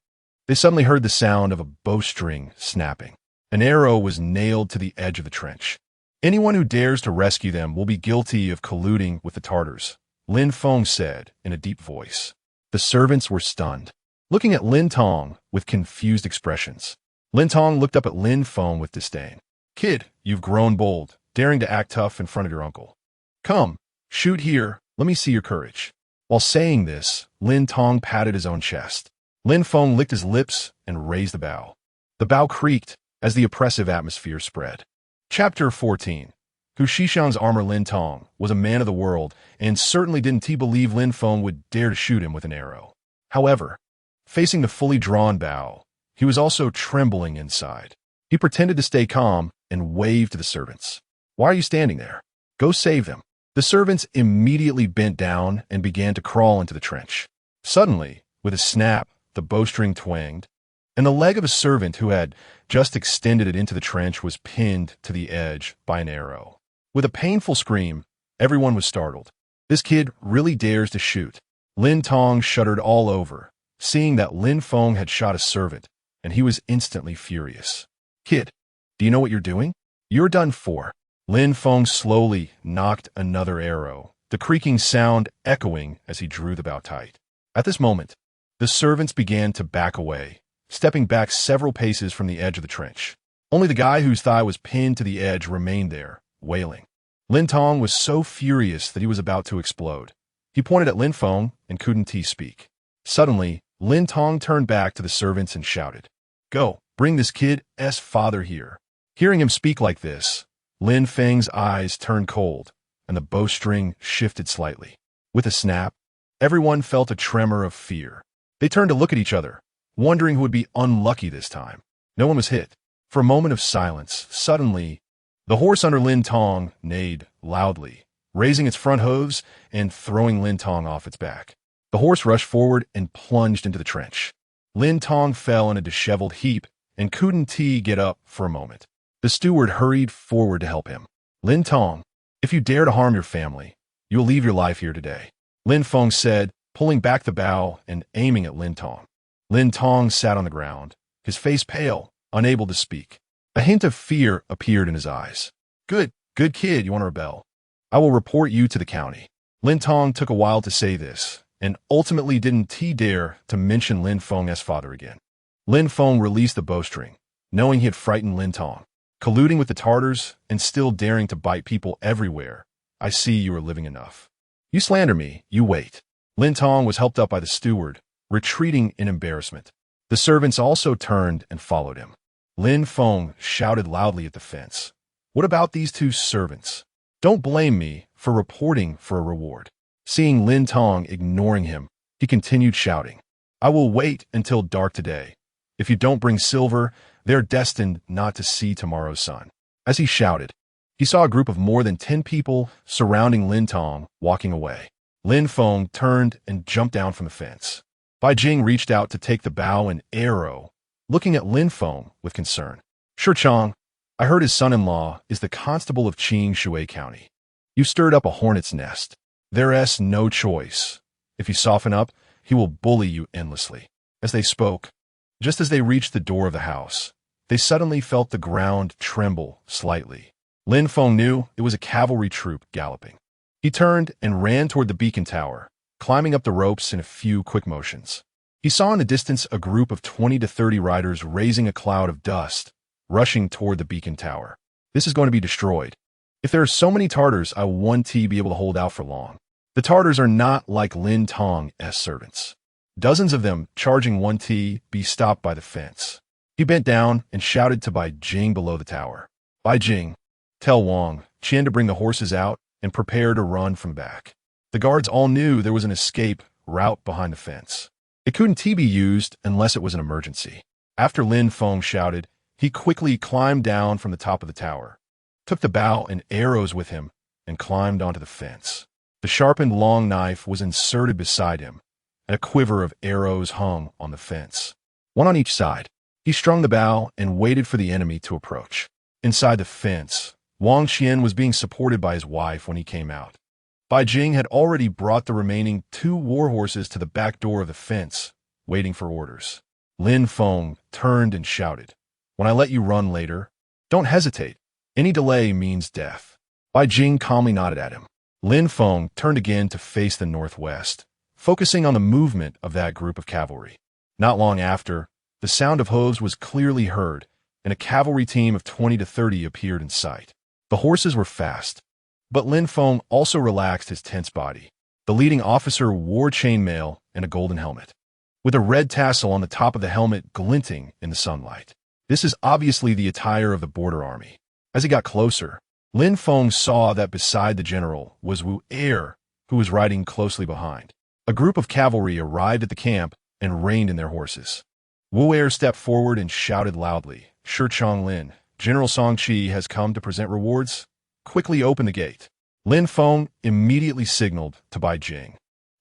they suddenly heard the sound of a bowstring snapping. An arrow was nailed to the edge of the trench. Anyone who dares to rescue them will be guilty of colluding with the Tartars, Lin Feng said in a deep voice. The servants were stunned, looking at Lin Tong with confused expressions. Lin Tong looked up at Lin Feng with disdain. Kid, you've grown bold, daring to act tough in front of your uncle. Come, shoot here, let me see your courage. While saying this, Lin Tong patted his own chest. Lin Feng licked his lips and raised the bow. The bow creaked as the oppressive atmosphere spread. Chapter 14. Huxipu's armor. Lin Tong was a man of the world and certainly didn't believe Lin Feng would dare to shoot him with an arrow. However, facing the fully drawn bow, he was also trembling inside. He pretended to stay calm and waved to the servants. Why are you standing there? Go save them. The servants immediately bent down and began to crawl into the trench. Suddenly, with a snap, the bowstring twanged, and the leg of a servant who had just extended it into the trench was pinned to the edge by an arrow. With a painful scream, everyone was startled. This kid really dares to shoot. Lin Tong shuddered all over, seeing that Lin Feng had shot a servant, and he was instantly furious. Kid, do you know what you're doing? You're done for. Lin Feng slowly knocked another arrow, the creaking sound echoing as he drew the bow tight. At this moment, the servants began to back away, stepping back several paces from the edge of the trench. Only the guy whose thigh was pinned to the edge remained there, wailing. Lin Tong was so furious that he was about to explode. He pointed at Lin Feng and couldn't speak. Suddenly, Lin Tong turned back to the servants and shouted, Go, bring this kid's father here. Hearing him speak like this, Lin Feng's eyes turned cold, and the bowstring shifted slightly. With a snap, everyone felt a tremor of fear. They turned to look at each other, wondering who would be unlucky this time. No one was hit. For a moment of silence, suddenly, the horse under Lin Tong neighed loudly, raising its front hooves and throwing Lin Tong off its back. The horse rushed forward and plunged into the trench. Lin Tong fell in a disheveled heap and couldn't get up for a moment. The steward hurried forward to help him. Lin Tong, if you dare to harm your family, you will leave your life here today, Lin Feng said, pulling back the bow and aiming at Lin Tong. Lin Tong sat on the ground, his face pale, unable to speak. A hint of fear appeared in his eyes. Good kid, you want to rebel? I will report you to the county. Lin Tong took a while to say this, and ultimately didn't dare to mention Lin Feng's father again. Lin Feng released the bowstring, knowing he had frightened Lin Tong. Colluding with the Tartars and still daring to bite people everywhere, I see you are living enough. You slander me, you wait. Lin Tong was helped up by the steward, retreating in embarrassment. The servants also turned and followed him. Lin Feng shouted loudly at the fence. What about these two servants? Don't blame me for reporting for a reward. Seeing Lin Tong ignoring him, he continued shouting. I will wait until dark today. If you don't bring silver, they're destined not to see tomorrow's sun. As he shouted, he saw a group of more than 10 people surrounding Lin Tong, walking away. Lin Feng turned and jumped down from the fence. Bai Jing reached out to take the bow and arrow, looking at Lin Feng with concern. Shi Chang, I heard his son-in-law is the constable of Qing Shui County. You stirred up a hornet's nest. There's no choice. If you soften up, he will bully you endlessly. As they spoke, just as they reached the door of the house, they suddenly felt the ground tremble slightly. Lin Feng knew it was a cavalry troop galloping. He turned and ran toward the beacon tower, climbing up the ropes in a few quick motions. He saw in the distance a group of 20 to 30 riders raising a cloud of dust, rushing toward the beacon tower. This is going to be destroyed. If there are so many Tartars, I won't be able to hold out for long. The Tartars are not like Lin Tong's servants. Dozens of them charging be stopped by the fence. He bent down and shouted to Bai Jing below the tower. Bai Jing, tell Wang Qian to bring the horses out and prepare to run from back. The guards all knew there was an escape route behind the fence. It couldn't be used unless it was an emergency. After Lin Feng shouted, he quickly climbed down from the top of the tower, took the bow and arrows with him, and climbed onto the fence. The sharpened long knife was inserted beside him, and a quiver of arrows hung on the fence, one on each side. He strung the bow and waited for the enemy to approach. Inside the fence, Wang Qian was being supported by his wife when he came out. Bai Jing had already brought the remaining 2 war horses to the back door of the fence, waiting for orders. Lin Feng turned and shouted, "When I let you run later, don't hesitate. Any delay means death." Bai Jing calmly nodded at him. Lin Feng turned again to face the northwest, focusing on the movement of that group of cavalry. Not long after, the sound of hooves was clearly heard, and a cavalry team of 20 to 30 appeared in sight. The horses were fast, but Lin Feng also relaxed his tense body. The leading officer wore chainmail and a golden helmet, with a red tassel on the top of the helmet glinting in the sunlight. This is obviously the attire of the border army. As he got closer, Lin Feng saw that beside the general was Wu Er, who was riding closely behind. A group of cavalry arrived at the camp and reined in their horses. Wu Er stepped forward and shouted loudly, "Shichong Lin, General Song Qi has come to present rewards. Quickly open the gate." Lin Feng immediately signaled to Bai Jing,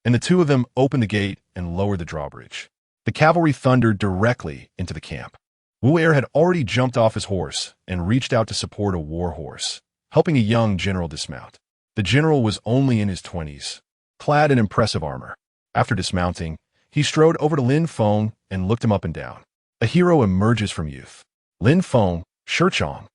and the two of them opened the gate and lowered the drawbridge. The cavalry thundered directly into the camp. Wu Er had already jumped off his horse and reached out to support a war horse, helping a young general dismount. The general was only in his 20s, clad in impressive armor. After dismounting, he strode over to Lin Feng and looked him up and down. A hero emerges from youth. "Lin Feng, Shichong,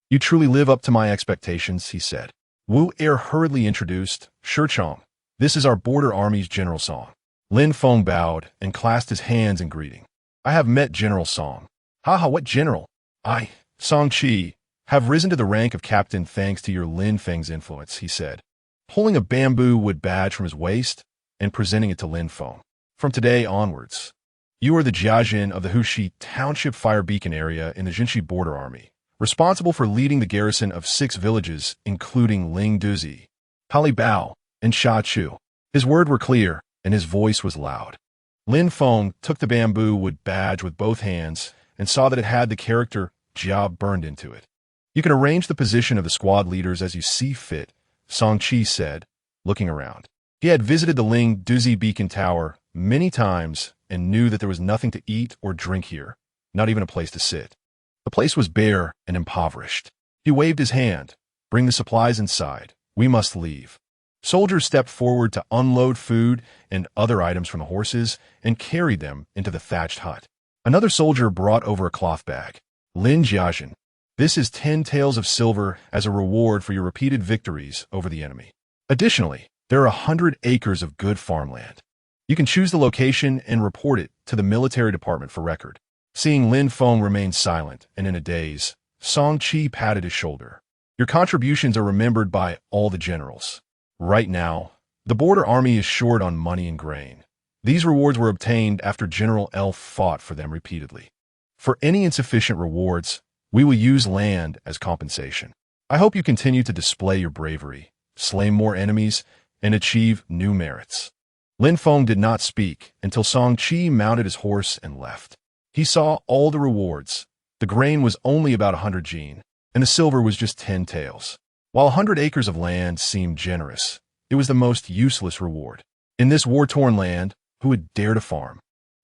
you truly live up to my expectations," he said. Wu Er hurriedly introduced, "Shichong, this is our border army's General Song." Lin Feng bowed and clasped his hands in greeting. "I have met General Song." "Haha, what general?" "I, Song Qi, have risen to the rank of captain thanks to your Lin Feng's influence," he said, pulling a bamboo wood badge from his waist and presenting it to Lin Feng. "From today onwards, you are the Zhao Zheng of the Huxipu Township fire beacon area in the Jinshi border army, responsible for leading the garrison of 6 villages, including Ling Douzi, Bao, and Sha Chu." His words were clear, and his voice was loud. Lin Feng took the bamboo wood badge with both hands and saw that it had the character Jia burned into it. "You can arrange the position of the squad leaders as you see fit," Song Qi said, looking around. He had visited the Ling Douzi beacon tower many times and knew that there was nothing to eat or drink here, not even a place to sit. The place was bare and impoverished. He waved his hand. "Bring the supplies inside. We must leave." Soldiers stepped forward to unload food and other items from the horses and carried them into the thatched hut. Another soldier brought over a cloth bag. "Lin Jiazhen, this is 10 taels of silver as a reward for your repeated victories over the enemy. Additionally, there are 100 acres of good farmland. You can choose the location and report it to the military department for record." Seeing Lin Feng remain silent and in a daze, Song Qi patted his shoulder. "Your contributions are remembered by all the generals. Right now, the border army is short on money and grain. These rewards were obtained after General Elf fought for them repeatedly. For any insufficient rewards, we will use land as compensation. I hope you continue to display your bravery, slay more enemies, and achieve new merits." Lin Feng did not speak until Song Qi mounted his horse and left. He saw all the rewards. The grain was only about 100 jin, and the silver was just 10 taels. While 100 acres of land seemed generous, it was the most useless reward. In this war-torn land, who would dare to farm?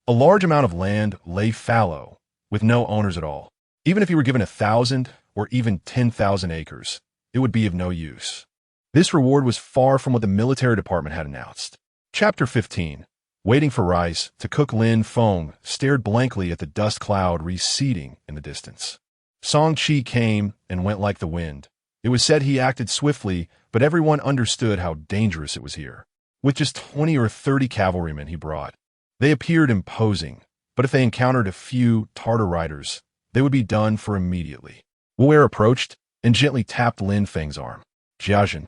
A large amount of land lay fallow, with no owners at all. Even if he were given 1,000 or even 10,000 acres, it would be of no use. This reward was far from what the military department had announced. Chapter 15. Waiting for rice to cook. Lin Feng stared blankly at the dust cloud receding in the distance. Song Qi came and went like the wind. It was said he acted swiftly, but everyone understood how dangerous it was here. With just 20 or 30 cavalrymen he brought, they appeared imposing, but if they encountered a few Tartar riders, they would be done for immediately. Wu Er approached and gently tapped Lin Feng's arm. "Jiazhen,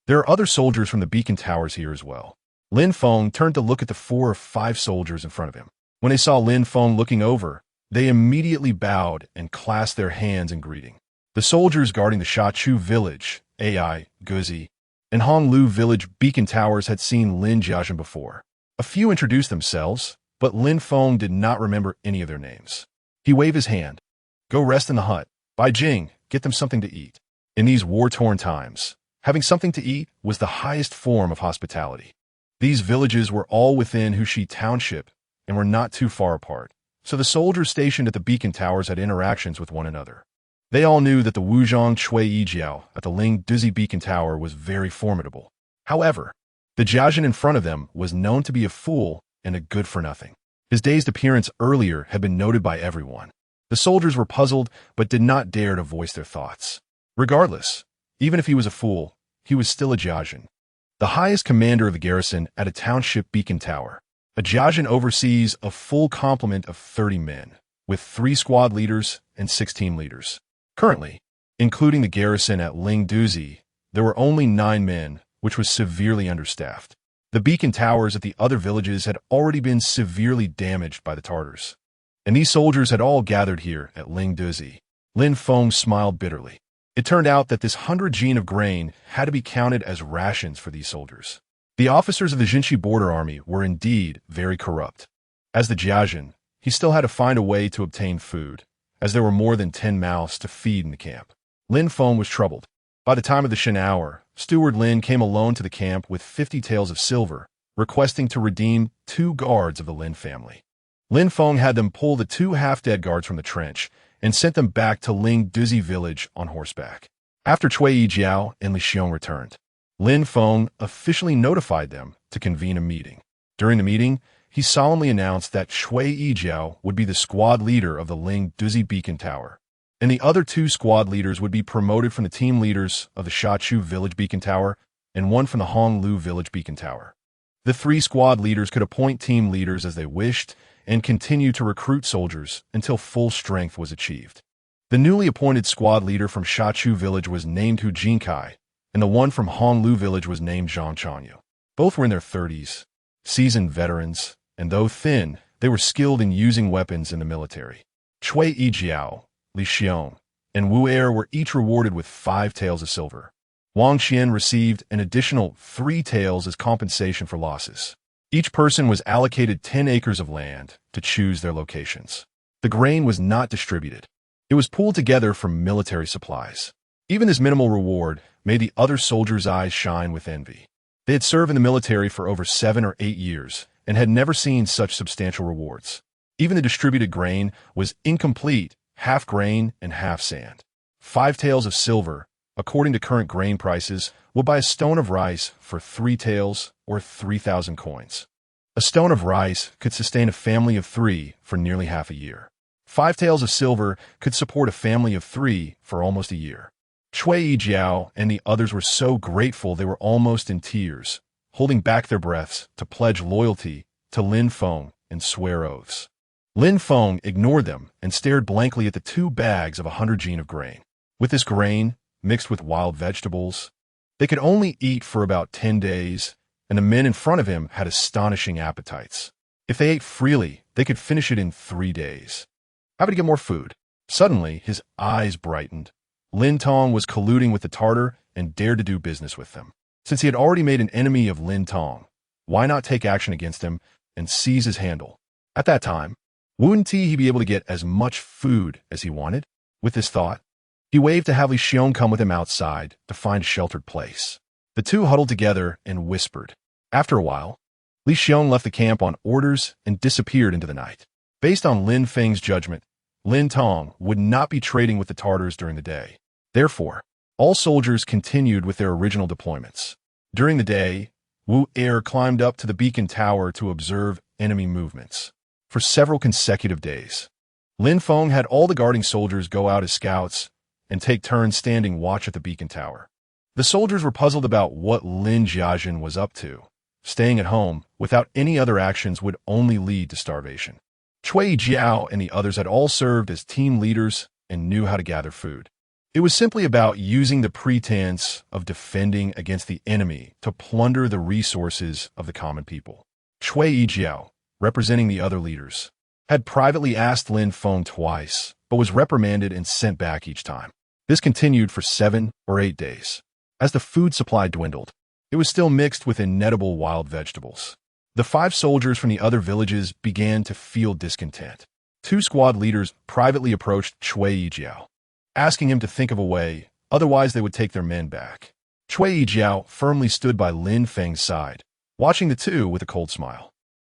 there are other soldiers from the beacon towers here as well." Lin Feng turned to look at the 4 or 5 soldiers in front of him. When they saw Lin Feng looking over, they immediately bowed and clasped their hands in greeting. The soldiers guarding the Sha Chu village, Ai, Guzi, and Honglu village beacon towers had seen Lin Jiazhen before. A few introduced themselves, but Lin Feng did not remember any of their names. He waved his hand. "Go rest in the hut. Bai Jing, get them something to eat." In these war-torn times, having something to eat was the highest form of hospitality. These villages were all within Huxipu Township and were not too far apart, so the soldiers stationed at the beacon towers had interactions with one another. They all knew that the Wuzhong Chui Yijiao at the Ling Douzi beacon tower was very formidable. However, the Jiazhen in front of them was known to be a fool and a good-for-nothing. His dazed appearance earlier had been noted by everyone. The soldiers were puzzled, but did not dare to voice their thoughts. Regardless, even if he was a fool, he was still a Zhao Zheng, the highest commander of the garrison at a township beacon tower. A Zhao Zheng oversees a full complement of 30 men, with 3 squad leaders and 6 team leaders. Currently, including the garrison at Ling Douzi, there were only 9 men, which was severely understaffed. The beacon towers at the other villages had already been severely damaged by the Tartars, and these soldiers had all gathered here at Ling Douzi. Lin Feng smiled bitterly. It turned out that this 100 jin of grain had to be counted as rations for these soldiers. The officers of the Jinshi border army were indeed very corrupt. As the Zhao Zheng, he still had to find a way to obtain food, as there were more than 10 mouths to feed in the camp. Lin Feng was troubled. By the time of the Shen hour, Steward Lin came alone to the camp with 50 taels of silver, requesting to redeem 2 guards of the Lin family. Lin Feng had them pull the 2 half-dead guards from the trench and sent them back to Ling Douzi Village on horseback. After Cui Yijiao and Li Xiong returned, Lin Feng officially notified them to convene a meeting. During the meeting, he solemnly announced that Cui Yijiao would be the squad leader of the Ling Douzi Beacon Tower, and the other 2 squad leaders would be promoted from the team leaders of the Shachu Village Beacon Tower and one from the Honglu Village Beacon Tower. The 3 squad leaders could appoint team leaders as they wished and continue to recruit soldiers until full strength was achieved. The newly appointed squad leader from Shachu Village was named Hu Jinkai, and the one from Honglu Village was named Zhang Chanyu. Both were in their 30s, seasoned veterans, and though thin, they were skilled in using weapons in the military. Cui Yijiao, Li Xiong, and Wu Er were each rewarded with 5 taels of silver. Wang Xian received an additional 3 taels as compensation for losses. Each person was allocated 10 acres of land to choose their locations. The grain was not distributed. It was pooled together from military supplies. Even this minimal reward made the other soldiers' eyes shine with envy. They had served in the military for over 7 or 8 years and had never seen such substantial rewards. Even the distributed grain was incomplete, half grain and half sand. 5 taels of silver, according to current grain prices, would buy a stone of rice for 3 taels or 3,000 coins. A stone of rice could sustain a family of 3 for nearly half a year. 5 taels of silver could support a family of 3 for almost a year. Cui Yijiao and the others were so grateful they were almost in tears, holding back their breaths to pledge loyalty to Lin Feng and swear oaths. Lin Feng ignored them and stared blankly at the 2 bags of 100 jin of grain. With this grain, mixed with wild vegetables, they could only eat for about 10 days, and the men in front of him had astonishing appetites. If they ate freely, they could finish it in 3 days. How would he get more food? Suddenly, his eyes brightened. Lin Tong was colluding with the Tartar and dared to do business with them. Since he had already made an enemy of Lin Tong, why not take action against him and seize his handle? At that time, wouldn't he be able to get as much food as he wanted? With this thought, he waved to have Li Xiong come with him outside to find a sheltered place. The 2 huddled together and whispered. After a while, Li Xiong left the camp on orders and disappeared into the night. Based on Lin Feng's judgment, Lin Tong would not be trading with the Tartars during the day. Therefore, all soldiers continued with their original deployments. During the day, Wu Er climbed up to the beacon tower to observe enemy movements. For several consecutive days, Lin Feng had all the guarding soldiers go out as scouts and take turns standing watch at the beacon tower. The soldiers were puzzled about what Lin Jiajin was up to. Staying at home without any other actions would only lead to starvation. Cui Jiao and the others had all served as team leaders and knew how to gather food. It was simply about using the pretense of defending against the enemy to plunder the resources of the common people. Cui Jiao, representing the other leaders, had privately asked Lin Feng twice, but was reprimanded and sent back each time. This continued for 7 or 8 days. As the food supply dwindled, it was still mixed with inedible wild vegetables. The 5 soldiers from the other villages began to feel discontent. 2 squad leaders privately approached Cui Yijiao, asking him to think of a way, otherwise they would take their men back. Cui Yijiao firmly stood by Lin Feng's side, watching the 2 with a cold smile.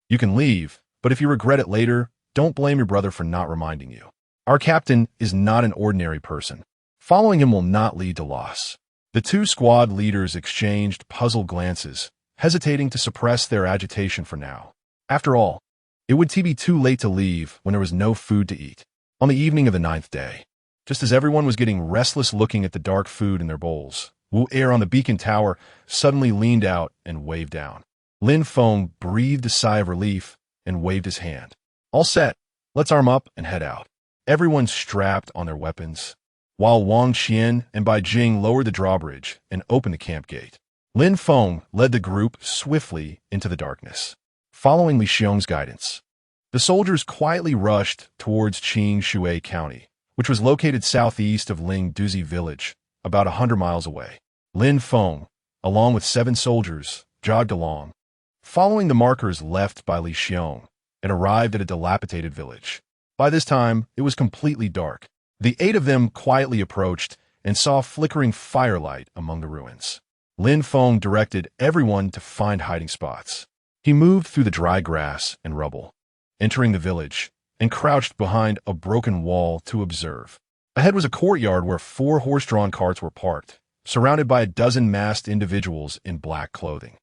You can leave, but if you regret it later, don't blame your brother for not reminding you. Our captain is not an ordinary person. Following him will not lead to loss. The 2 squad leaders exchanged puzzled glances, hesitating to suppress their agitation for now. After all, It would be too late to leave when there was no food to eat. On the evening of the 9th day, just as everyone was getting restless looking at the dark food in their bowls, Wu Er on the beacon tower suddenly leaned out and waved down. Lin Feng breathed a sigh of relief and waved his hand. All set, let's arm up and head out. Everyone strapped on their weapons, while Wang Qian and Bai Jing lowered the drawbridge and opened the camp gate. Lin Feng led the group swiftly into the darkness. Following Li Xiong's guidance, the soldiers quietly rushed towards Qing Shui County, which was located southeast of Ling Douzi Village, about 100 miles away. Lin Feng, along with 7 soldiers, jogged along, following the markers left by Li Xiong, and arrived at a dilapidated village. By this time, it was completely dark. The 8 of them quietly approached and saw flickering firelight among the ruins. Lin Feng directed everyone to find hiding spots. He moved through the dry grass and rubble, entering the village, and crouched behind a broken wall to observe. Ahead was a courtyard where 4 horse-drawn carts were parked, surrounded by a dozen masked individuals in black clothing.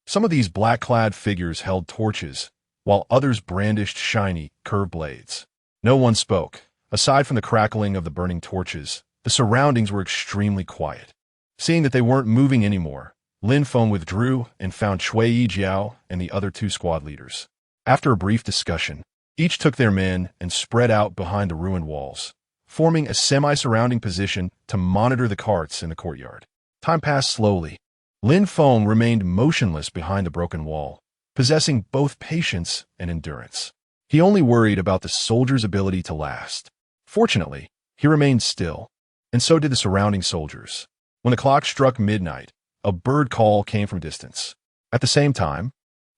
Some of these black-clad figures held torches, while others brandished shiny, curved blades. No one spoke. Aside from the crackling of the burning torches, the surroundings were extremely quiet. Seeing that they weren't moving anymore, Lin Feng withdrew and found Cui Yijiao and the other 2 squad leaders. After a brief discussion, each took their men and spread out behind the ruined walls, forming a semi-surrounding position to monitor the carts in the courtyard. Time passed slowly. Lin Feng remained motionless behind the broken wall, possessing both patience and endurance. He only worried about the soldiers' ability to last. Fortunately, he remained still, and so did the surrounding soldiers. When the clock struck midnight, a bird call came from distance. At the same time,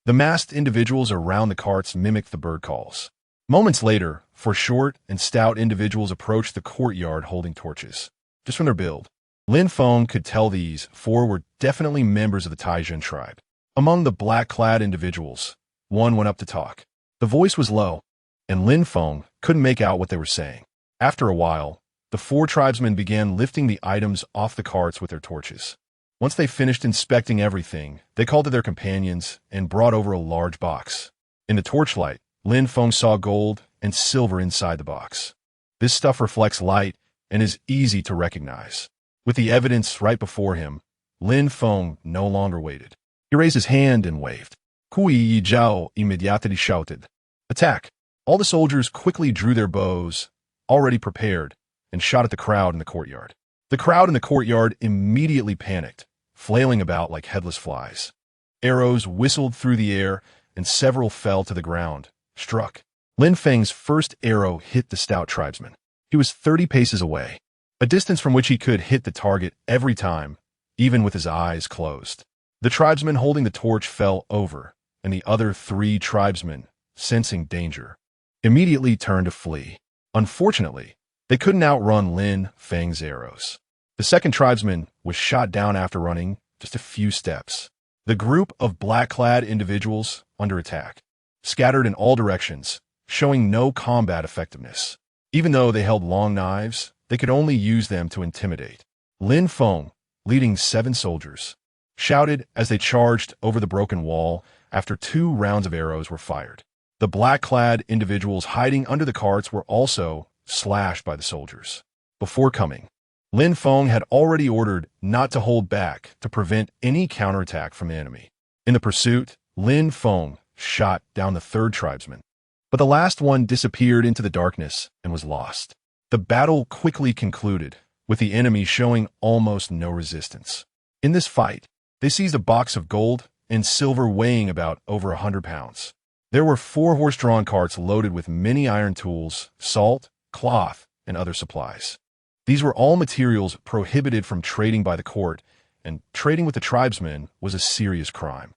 the masked individuals around the carts mimicked the bird calls. Moments later, 4 short and stout individuals approached the courtyard holding torches. Just from their build, Lin Feng could tell these 4 were definitely members of the Tie Zhen tribe. Among the black-clad individuals, one went up to talk. The voice was low, and Lin Feng couldn't make out what they were saying. After a while, the 4 tribesmen began lifting the items off the carts with their torches. Once they finished inspecting everything, they called to their companions and brought over a large box. In the torchlight, Lin Feng saw gold and silver inside the box. This stuff reflects light and is easy to recognize. With the evidence right before him, Lin Feng no longer waited. He raised his hand and waved. Cui Yijiao immediately shouted, "Attack!" All the soldiers quickly drew their bows, already prepared, and shot at the crowd in the courtyard. The crowd in the courtyard immediately panicked, flailing about like headless flies. Arrows whistled through the air, and several fell to the ground, struck. Lin Feng's first arrow hit the stout tribesman. He was 30 paces away, a distance from which he could hit the target every time, even with his eyes closed. The tribesman holding the torch fell over, and the other 3 tribesmen, sensing danger, immediately turned to flee. Unfortunately, they couldn't outrun Lin Feng's arrows. The second tribesman was shot down after running just a few steps. The group of black-clad individuals under attack scattered in all directions, showing no combat effectiveness. Even though they held long knives, they could only use them to intimidate. Lin Feng, leading 7 soldiers, shouted as they charged over the broken wall after 2 rounds of arrows were fired. The black-clad individuals hiding under the carts were also slashed by the soldiers. Before coming, Lin Feng had already ordered not to hold back to prevent any counterattack from the enemy. In the pursuit, Lin Feng shot down the 3rd tribesman, but the last one disappeared into the darkness and was lost. The battle quickly concluded, with the enemy showing almost no resistance. In this fight, they seized a box of gold and silver weighing about over 100 pounds. There were 4 horse-drawn carts loaded with many iron tools, salt, cloth, and other supplies. These were all materials prohibited from trading by the court, and trading with the tribesmen was a serious crime.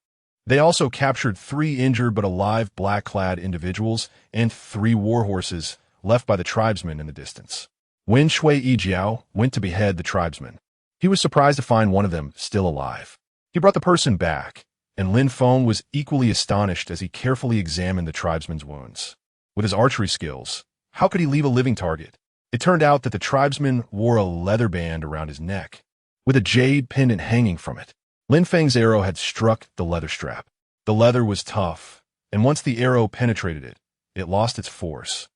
They also captured 3 injured but alive black-clad individuals and 3 war horses left by the tribesmen in the distance. When Cui Yijiao went to behead the tribesmen, he was surprised to find one of them still alive. He brought the person back, and Lin Feng was equally astonished as he carefully examined the tribesman's wounds. With his archery skills, how could he leave a living target? It turned out that the tribesman wore a leather band around his neck, with a jade pendant hanging from it. Lin Feng's arrow had struck the leather strap. The leather was tough, and once the arrow penetrated it, it lost its force.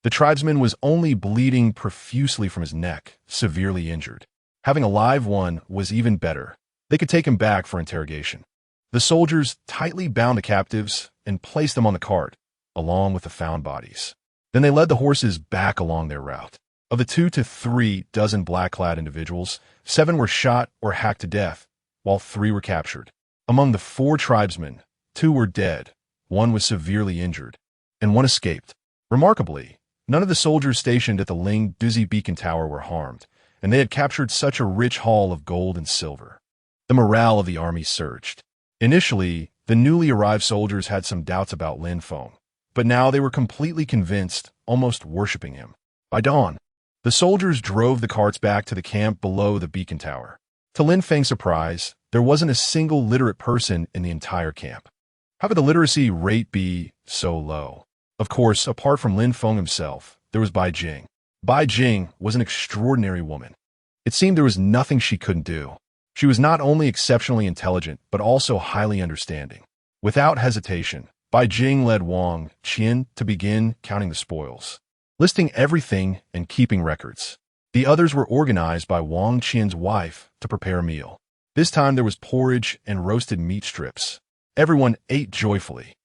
The tribesman was only bleeding profusely from his neck, severely injured. Having a live one was even better. They could take him back for interrogation. The soldiers tightly bound the captives and placed them on the cart, along with the found bodies. Then they led the horses back along their route. Of the 2 to 3 dozen black-clad individuals, 7 were shot or hacked to death, while 3 were captured. Among the 4 tribesmen, 2 were dead, 1 was severely injured, and 1 escaped. Remarkably, none of the soldiers stationed at the Ling Douzi beacon tower were harmed, and they had captured such a rich haul of gold and silver. The morale of the army surged. Initially, the newly arrived soldiers had some doubts about Lin Feng, but now they were completely convinced, almost worshipping him. By dawn, the soldiers drove the carts back to the camp below the beacon tower. To Lin Feng's surprise, there wasn't a single literate person in the entire camp. How could the literacy rate be so low? Of course, apart from Lin Feng himself, there was Bai Jing. Bai Jing was an extraordinary woman. It seemed there was nothing she couldn't do. She was not only exceptionally intelligent, but also highly understanding. Without hesitation, Bai Jing led Wang Qian to begin counting the spoils, listing everything and keeping records. The others were organized by Wang Qian's wife to prepare a meal. This time there was porridge and roasted meat strips. Everyone ate joyfully.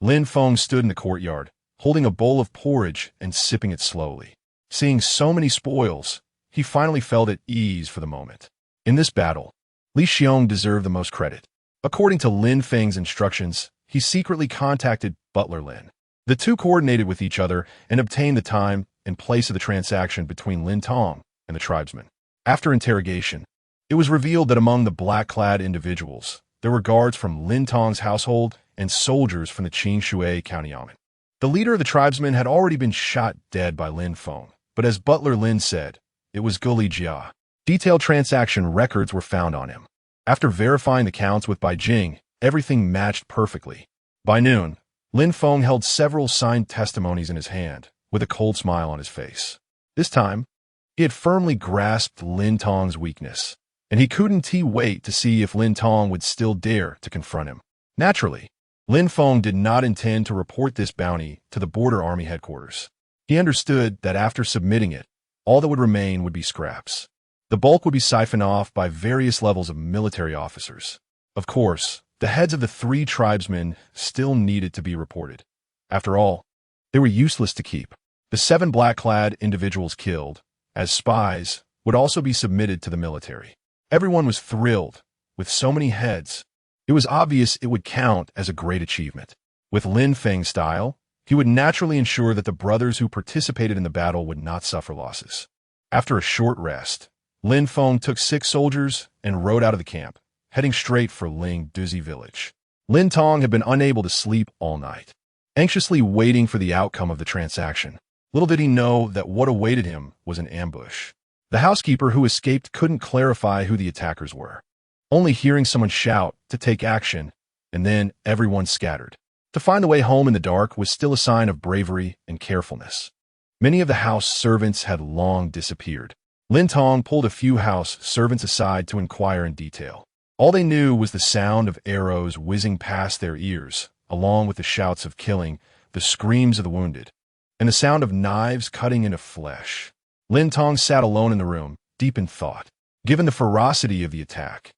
Lin Feng stood in the courtyard, holding a bowl of porridge and sipping it slowly. Seeing so many spoils, he finally felt at ease for the moment. In this battle, Li Xiong deserved the most credit. According to Lin Feng's instructions, he secretly contacted Butler Lin. The two coordinated with each other and obtained the time and place of the transaction between Lin Tong and the tribesmen. After interrogation, it was revealed that among the black-clad individuals, there were guards from Lin Tong's household and soldiers from the Qingshui County Yamen. The leader of the tribesmen had already been shot dead by Lin Feng, but as Butler Lin said, it was Guli Jia. Detailed transaction records were found on him. After verifying the counts with Bai Jing, everything matched perfectly. By noon, Lin Feng held several signed testimonies in his hand, with a cold smile on his face. This time, he had firmly grasped Lin Tong's weakness, and he couldn't wait to see if Lin Tong would still dare to confront him. Naturally, Lin Feng did not intend to report this bounty to the border army headquarters. He understood that after submitting it, all that would remain would be scraps. The bulk would be siphoned off by various levels of military officers. Of course, the heads of the 3 tribesmen still needed to be reported. After all, they were useless to keep. The 7 black-clad individuals killed, as spies, would also be submitted to the military. Everyone was thrilled. With so many heads, it was obvious it would count as a great achievement. With Lin Feng's style, he would naturally ensure that the brothers who participated in the battle would not suffer losses. After a short rest, Lin Feng took 6 soldiers and rode out of the camp, heading straight for Ling Douzi Village. Lin Tong had been unable to sleep all night, anxiously waiting for the outcome of the transaction. Little did he know that what awaited him was an ambush. The housekeeper who escaped couldn't clarify who the attackers were, only hearing someone shout to take action, and then everyone scattered. To find the way home in the dark was still a sign of bravery and carefulness. Many of the house servants had long disappeared. Lin Tong pulled a few house servants aside to inquire in detail. All they knew was the sound of arrows whizzing past their ears, along with the shouts of killing, the screams of the wounded, and the sound of knives cutting into flesh. Lin Tong sat alone in the room, deep in thought. Given the ferocity of the attack,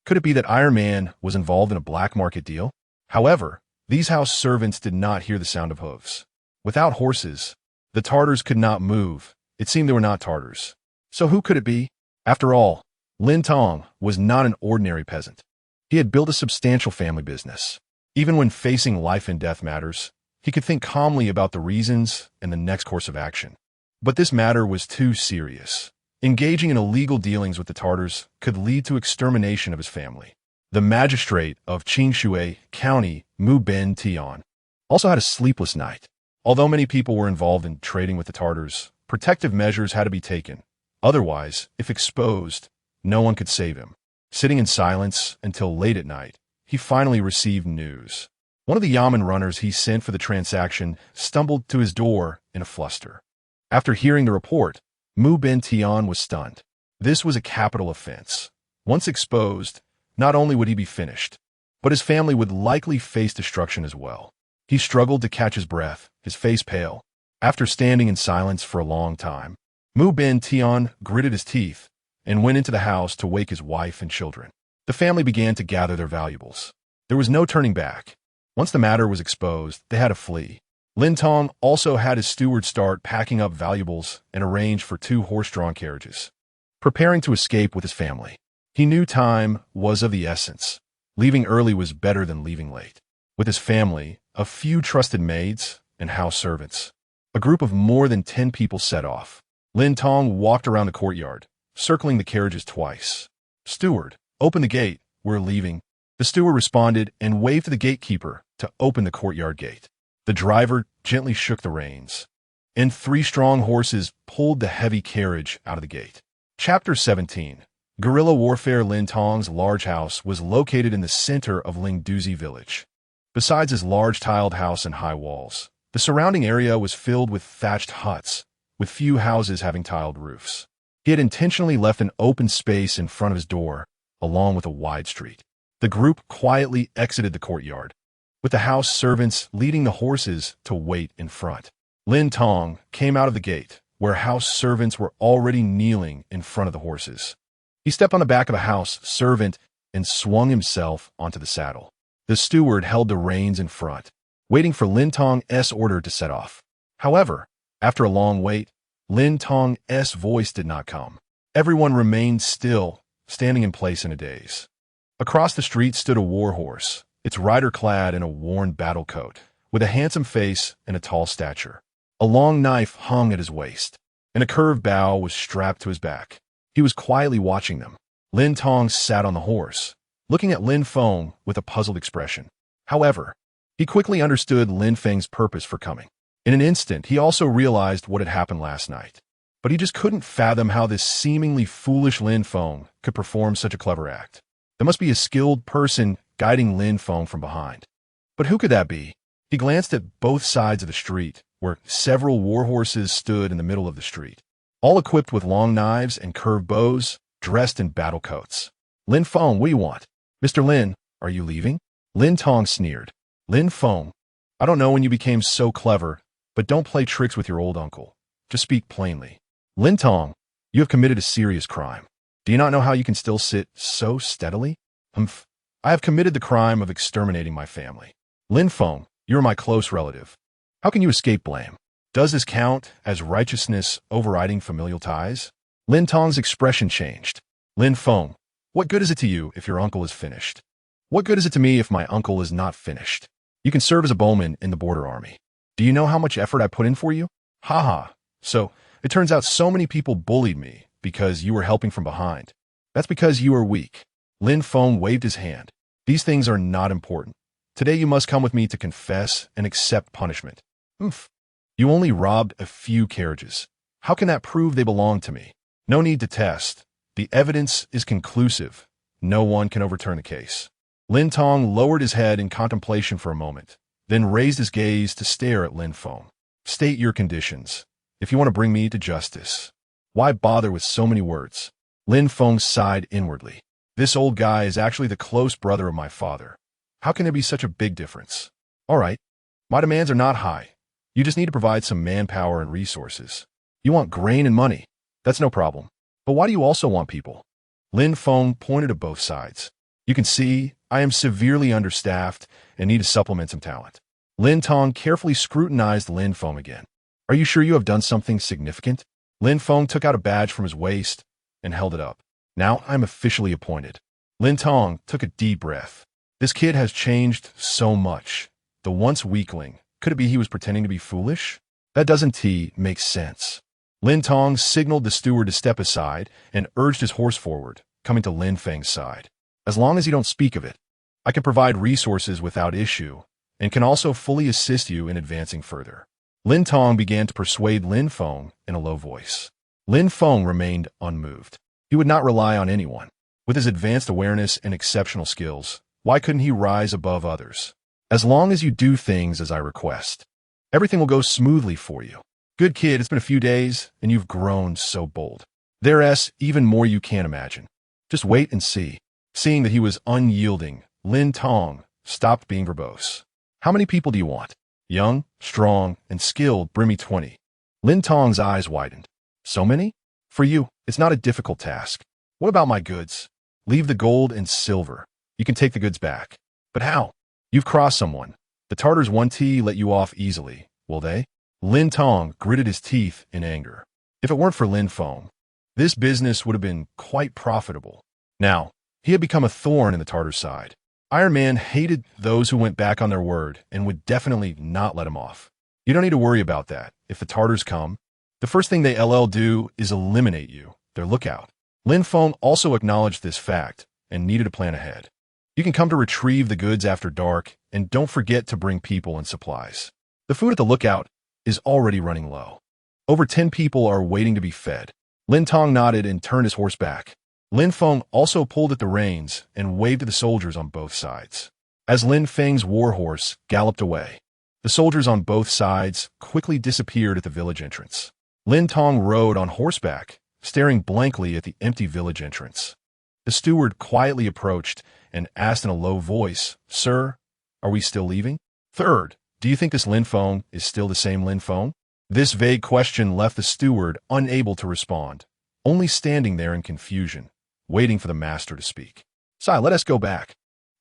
could it be that Iron Man was involved in a black market deal? However, these house servants did not hear the sound of hooves. Without horses, the Tartars could not move. It seemed they were not Tartars. So who could it be? After all, Lin Tong was not an ordinary peasant. He had built a substantial family business. Even when facing life and death matters, he could think calmly about the reasons and the next course of action. But this matter was too serious. Engaging in illegal dealings with the Tartars could lead to extermination of his family. The magistrate of Qingshui County, Mu Ben Tian, also had a sleepless night. Although many people were involved in trading with the Tartars, protective measures had to be taken. Otherwise, if exposed, no one could save him. Sitting in silence until late at night, he finally received news. One of the Yamen runners he sent for the transaction stumbled to his door in a fluster. After hearing the report, Mu Ben Tian was stunned. This was a capital offense. Once exposed, not only would he be finished, but his family would likely face destruction as well. He struggled to catch his breath, his face pale. After standing in silence for a long time, Mu Ben Tian gritted his teeth and went into the house to wake his wife and children. The family began to gather their valuables. There was no turning back. Once the matter was exposed, they had to flee. Lin Tong also had his steward start packing up valuables and arrange for 2 horse-drawn carriages, preparing to escape with his family. He knew time was of the essence. Leaving early was better than leaving late. With his family, a few trusted maids, and house servants, a group of more than 10 people set off. Lin Tong walked around the courtyard, circling the carriages twice. "Steward, open the gate. We're leaving." The steward responded and waved to the gatekeeper to open the courtyard gate. The driver gently shook the reins, and 3 strong horses pulled the heavy carriage out of the gate. Chapter 17. Guerrilla Warfare. Lin Tong's large house was located in the center of Ling Douzi Village. Besides his large tiled house and high walls, the surrounding area was filled with thatched huts, with few houses having tiled roofs. He had intentionally left an open space in front of his door, along with a wide street. The group quietly exited the courtyard, with the house servants leading the horses to wait in front. Lin Tong came out of the gate, where house servants were already kneeling in front of the horses. He stepped on the back of a house servant and swung himself onto the saddle. The steward held the reins in front, waiting for Lin Tong's order to set off. However, after a long wait, Lin Tong's voice did not come. Everyone remained still, standing in place in a daze. Across the street stood a war horse, its rider clad in a worn battle coat, with a handsome face and a tall stature. A long knife hung at his waist, and a curved bow was strapped to his back. He was quietly watching them. Lin Tong sat on the horse, looking at Lin Feng with a puzzled expression. However, he quickly understood Lin Feng's purpose for coming. In an instant, he also realized what had happened last night. But he just couldn't fathom how this seemingly foolish Lin Feng could perform such a clever act. There must be a skilled person guiding Lin Feng from behind. But who could that be? He glanced at both sides of the street, where several war horses stood in the middle of the street, all equipped with long knives and curved bows, dressed in battle coats. "Lin Feng, what do you want?" "Mr. Lin, are you leaving?" Lin Tong sneered. "Lin Feng, I don't know when you became so clever, but don't play tricks with your old uncle. Just speak plainly." "Lin Tong, you have committed a serious crime. Do you not know how you can still sit so steadily?" "Humph. I have committed the crime of exterminating my family." "Lin Feng, you are my close relative. How can you escape blame? Does this count as righteousness overriding familial ties?" Lin Tong's expression changed. "Lin Feng, what good is it to you if your uncle is finished? What good is it to me if my uncle is not finished? You can serve as a bowman in the border army. Do you know how much effort I put in for you? Ha ha. So, it turns out so many people bullied me because you were helping from behind. That's because you are weak." Lin Feng waved his hand. "These things are not important. Today you must come with me to confess and accept punishment." "Humph. You only robbed a few carriages. How can that prove they belong to me?" "No need to test. The evidence is conclusive. No one can overturn the case." Lin Tong lowered his head in contemplation for a moment, then raised his gaze to stare at Lin Feng. "State your conditions, if you want to bring me to justice. Why bother with so many words?" Lin Feng sighed inwardly. "This old guy is actually the close brother of my father. How can there be such a big difference? All right, my demands are not high. You just need to provide some manpower and resources. You want grain and money. That's no problem. But why do you also want people?" Lin Feng pointed to both sides. "You can see, I am severely understaffed and need to supplement some talent." Lin Tong carefully scrutinized Lin Feng again. "Are you sure you have done something significant?" Lin Feng took out a badge from his waist and held it up. "Now I'm officially appointed." Lin Tong took a deep breath. This kid has changed so much. The once weakling. Could it be he was pretending to be foolish? That doesn't make sense. Lin Tong signaled the steward to step aside and urged his horse forward, coming to Lin Feng's side. "As long as you don't speak of it, I can provide resources without issue and can also fully assist you in advancing further." Lin Tong began to persuade Lin Feng in a low voice. Lin Feng remained unmoved. He would not rely on anyone. With his advanced awareness and exceptional skills, why couldn't he rise above others? "As long as you do things as I request, everything will go smoothly for you." "Good kid, it's been a few days, and you've grown so bold. There's even more you can't imagine. Just wait and see." Seeing that he was unyielding, Lin Tong stopped being verbose. How many people do you want? Young, strong, and skilled, bring me 20. Lin Tong's eyes widened. So many? For you, it's not a difficult task. What about my goods? Leave the gold and silver. You can take the goods back. But how? You've crossed someone. The Tartars won't let you off easily, will they? Lin Tong gritted his teeth in anger. If it weren't for Lin Feng, this business would have been quite profitable. Now, he had become a thorn in the Tartar side. Iron Man hated those who went back on their word and would definitely not let him off. You don't need to worry about that. If the Tartars come, the first thing they'll do is eliminate you, their lookout. Lin Feng also acknowledged this fact and needed a plan ahead. You can come to retrieve the goods after dark, and don't forget to bring people and supplies. The food at the lookout is already running low. Over 10 people are waiting to be fed. Lin Tong nodded and turned his horse back. Lin Feng also pulled at the reins and waved to the soldiers on both sides. As Lin Feng's warhorse galloped away, the soldiers on both sides quickly disappeared at the village entrance. Lin Tong rode on horseback, staring blankly at the empty village entrance. The steward quietly approached and asked in a low voice, "Sir, are we still leaving?" "Third, do you think this Lin Feng is still the same Lin Feng?" This vague question left the steward unable to respond, only standing there in confusion, waiting for the master to speak. "Sai, let us go back.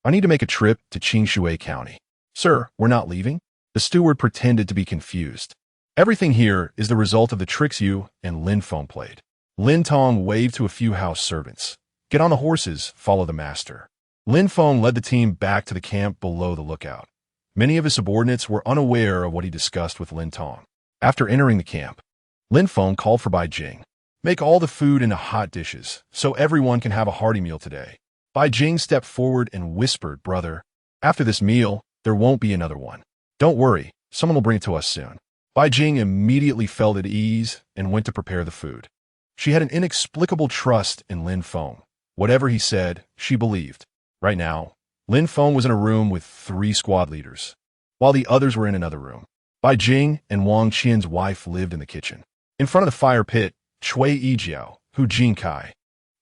I need to make a trip to Qingshui County." "Sir, we're not leaving?" The steward pretended to be confused. "Everything here is the result of the tricks you and Lin Feng played." Lin Tong waved to a few house servants. "Get on the horses, follow the master." Lin Feng led the team back to the camp below the lookout. Many of his subordinates were unaware of what he discussed with Lin Tong. After entering the camp, Lin Feng called for Bai Jing. "Make all the food into hot dishes, so everyone can have a hearty meal today." Bai Jing stepped forward and whispered, "Brother, after this meal, there won't be another one. Don't worry, someone will bring it to us soon." Bai Jing immediately felt at ease and went to prepare the food. She had an inexplicable trust in Lin Feng. Whatever he said, she believed. Right now, Lin Feng was in a room with 3 squad leaders, while the others were in another room. Bai Jing and Wang Qian's wife lived in the kitchen. In front of the fire pit, Cui Yijiao, Hu Jinkai,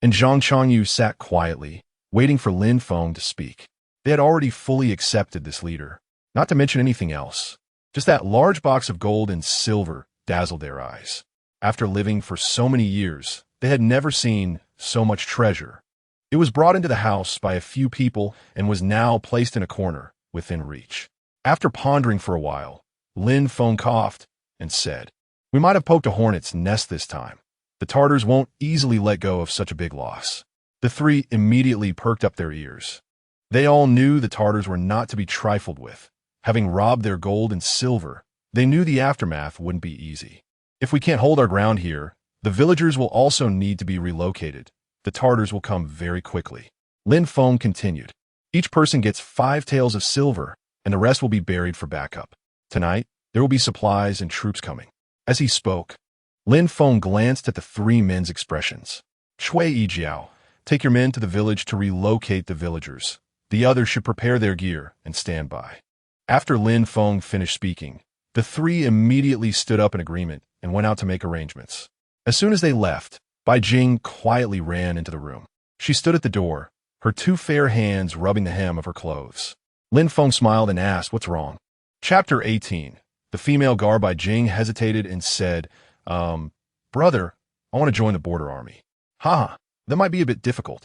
and Zhang Changyu sat quietly, waiting for Lin Feng to speak. They had already fully accepted this leader, not to mention anything else. Just that large box of gold and silver dazzled their eyes. After living for so many years, they had never seen so much treasure. It was brought into the house by a few people and was now placed in a corner within reach. After pondering for a while, Lin Feng coughed and said, "We might have poked a hornet's nest this time. The Tartars won't easily let go of such a big loss." The 3 immediately perked up their ears. They all knew the Tartars were not to be trifled with. Having robbed their gold and silver, they knew the aftermath wouldn't be easy. "If we can't hold our ground here, the villagers will also need to be relocated. The Tartars will come very quickly." Lin Feng continued, "Each person gets 5 taels of silver, and the rest will be buried for backup. Tonight, there will be supplies and troops coming." As he spoke, Lin Feng glanced at the 3 men's expressions. "Cui Yijiao, take your men to the village to relocate the villagers. The others should prepare their gear and stand by." After Lin Feng finished speaking, the 3 immediately stood up in agreement and went out to make arrangements. As soon as they left, Bai Jing quietly ran into the room. She stood at the door, her 2 fair hands rubbing the hem of her clothes. Lin Feng smiled and asked, "What's wrong?" Chapter 18. The female guard Bai Jing hesitated and said, "Brother, I want to join the border army." "Ha, that might be a bit difficult.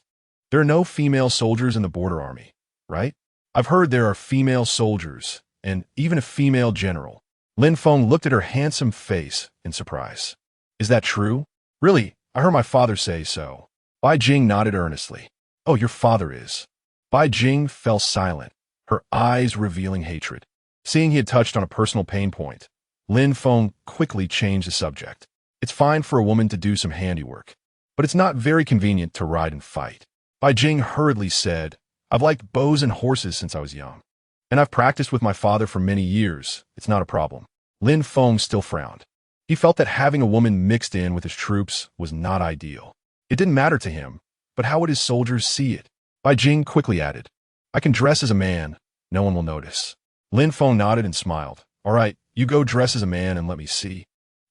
There are no female soldiers in the border army, right?" "I've heard there are female soldiers, and even a female general." Lin Feng looked at her handsome face in surprise. "Is that true?" "Really, I heard my father say so." Bai Jing nodded earnestly. "Oh, your father is." Bai Jing fell silent, her eyes revealing hatred. Seeing he had touched on a personal pain point, Lin Feng quickly changed the subject. "It's fine for a woman to do some handiwork, but it's not very convenient to ride and fight." Bai Jing hurriedly said, "I've liked bows and horses since I was young, and I've practiced with my father for many years. It's not a problem." Lin Feng still frowned. He felt that having a woman mixed in with his troops was not ideal. It didn't matter to him, but how would his soldiers see it? Bai Jing quickly added, "I can dress as a man. No one will notice." Lin Feng nodded and smiled. "All right, you go dress as a man and let me see.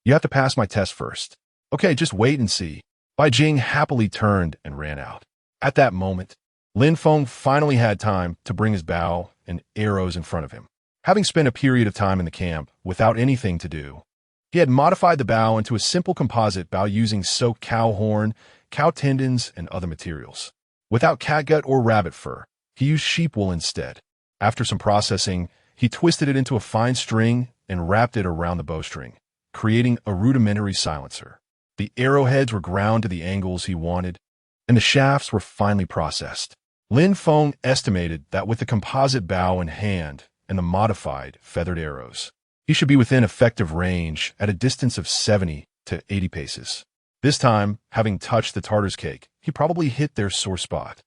You have to pass my test first." "Okay, just wait and see." Bai Jing happily turned and ran out. At that moment, Lin Feng finally had time to bring his bow and arrows in front of him. Having spent a period of time in the camp without anything to do, he had modified the bow into a simple composite bow using soaked cow horn, cow tendons, and other materials. Without catgut or rabbit fur, he used sheep wool instead. After some processing, he twisted it into a fine string and wrapped it around the bowstring, creating a rudimentary silencer. The arrowheads were ground to the angles he wanted, and the shafts were finely processed. Lin Feng estimated that with the composite bow in hand and the modified feathered arrows, he should be within effective range at a distance of 70 to 80 paces. This time, having touched the Tartars' cake, he probably hit their sore spot.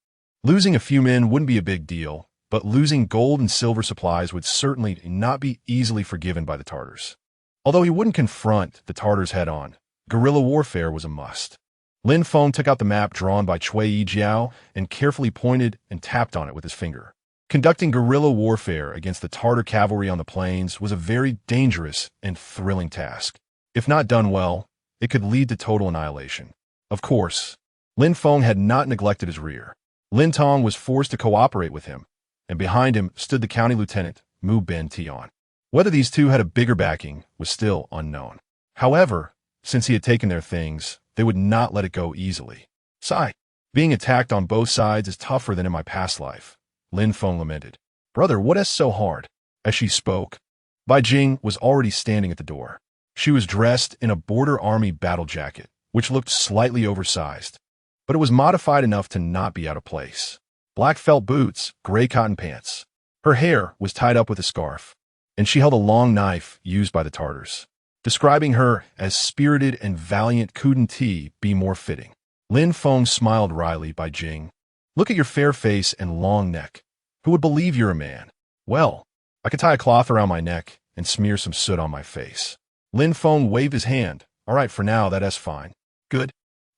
Losing a few men wouldn't be a big deal, but losing gold and silver supplies would certainly not be easily forgiven by the Tartars. Although he wouldn't confront the Tartars head-on, guerrilla warfare was a must. Lin Feng took out the map drawn by Cui Yijiao and carefully pointed and tapped on it with his finger. Conducting guerrilla warfare against the Tartar cavalry on the plains was a very dangerous and thrilling task. If not done well, it could lead to total annihilation. Of course, Lin Feng had not neglected his rear. Lin Tong was forced to cooperate with him, and behind him stood the county lieutenant, Mu Ben Tian. Whether these two had a bigger backing was still unknown. However, since he had taken their things, they would not let it go easily. Sigh, being attacked on both sides is tougher than in my past life, Lin Feng lamented. Brother, what is so hard? As she spoke, Bai Jing was already standing at the door. She was dressed in a border army battle jacket, which looked slightly oversized, but it was modified enough to not be out of place. Black felt boots, gray cotton pants. Her hair was tied up with a scarf, and she held a long knife used by the Tartars. Describing her as spirited and valiant couldn't be more fitting. Lin Feng smiled wryly by Jing. Look at your fair face and long neck. Who would believe you're a man? Well, I could tie a cloth around my neck and smear some soot on my face. Lin Feng waved his hand. All right, for now, that's fine. Good.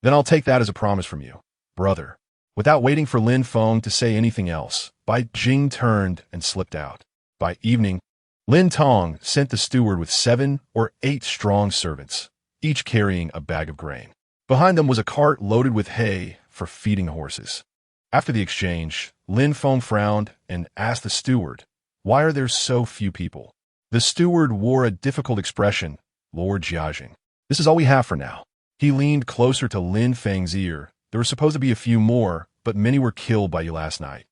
Then I'll take that as a promise from you, brother. Without waiting for Lin Feng to say anything else, Bai Jing turned and slipped out. By evening, Lin Tong sent the steward with 7 or 8 strong servants, each carrying a bag of grain. Behind them was a cart loaded with hay for feeding horses. After the exchange, Lin Feng frowned and asked the steward, "Why are there so few people?" The steward wore a difficult expression. Lord Zhao Zheng. This is all we have for now. He leaned closer to Lin Feng's ear. There were supposed to be a few more, but many were killed by you last night.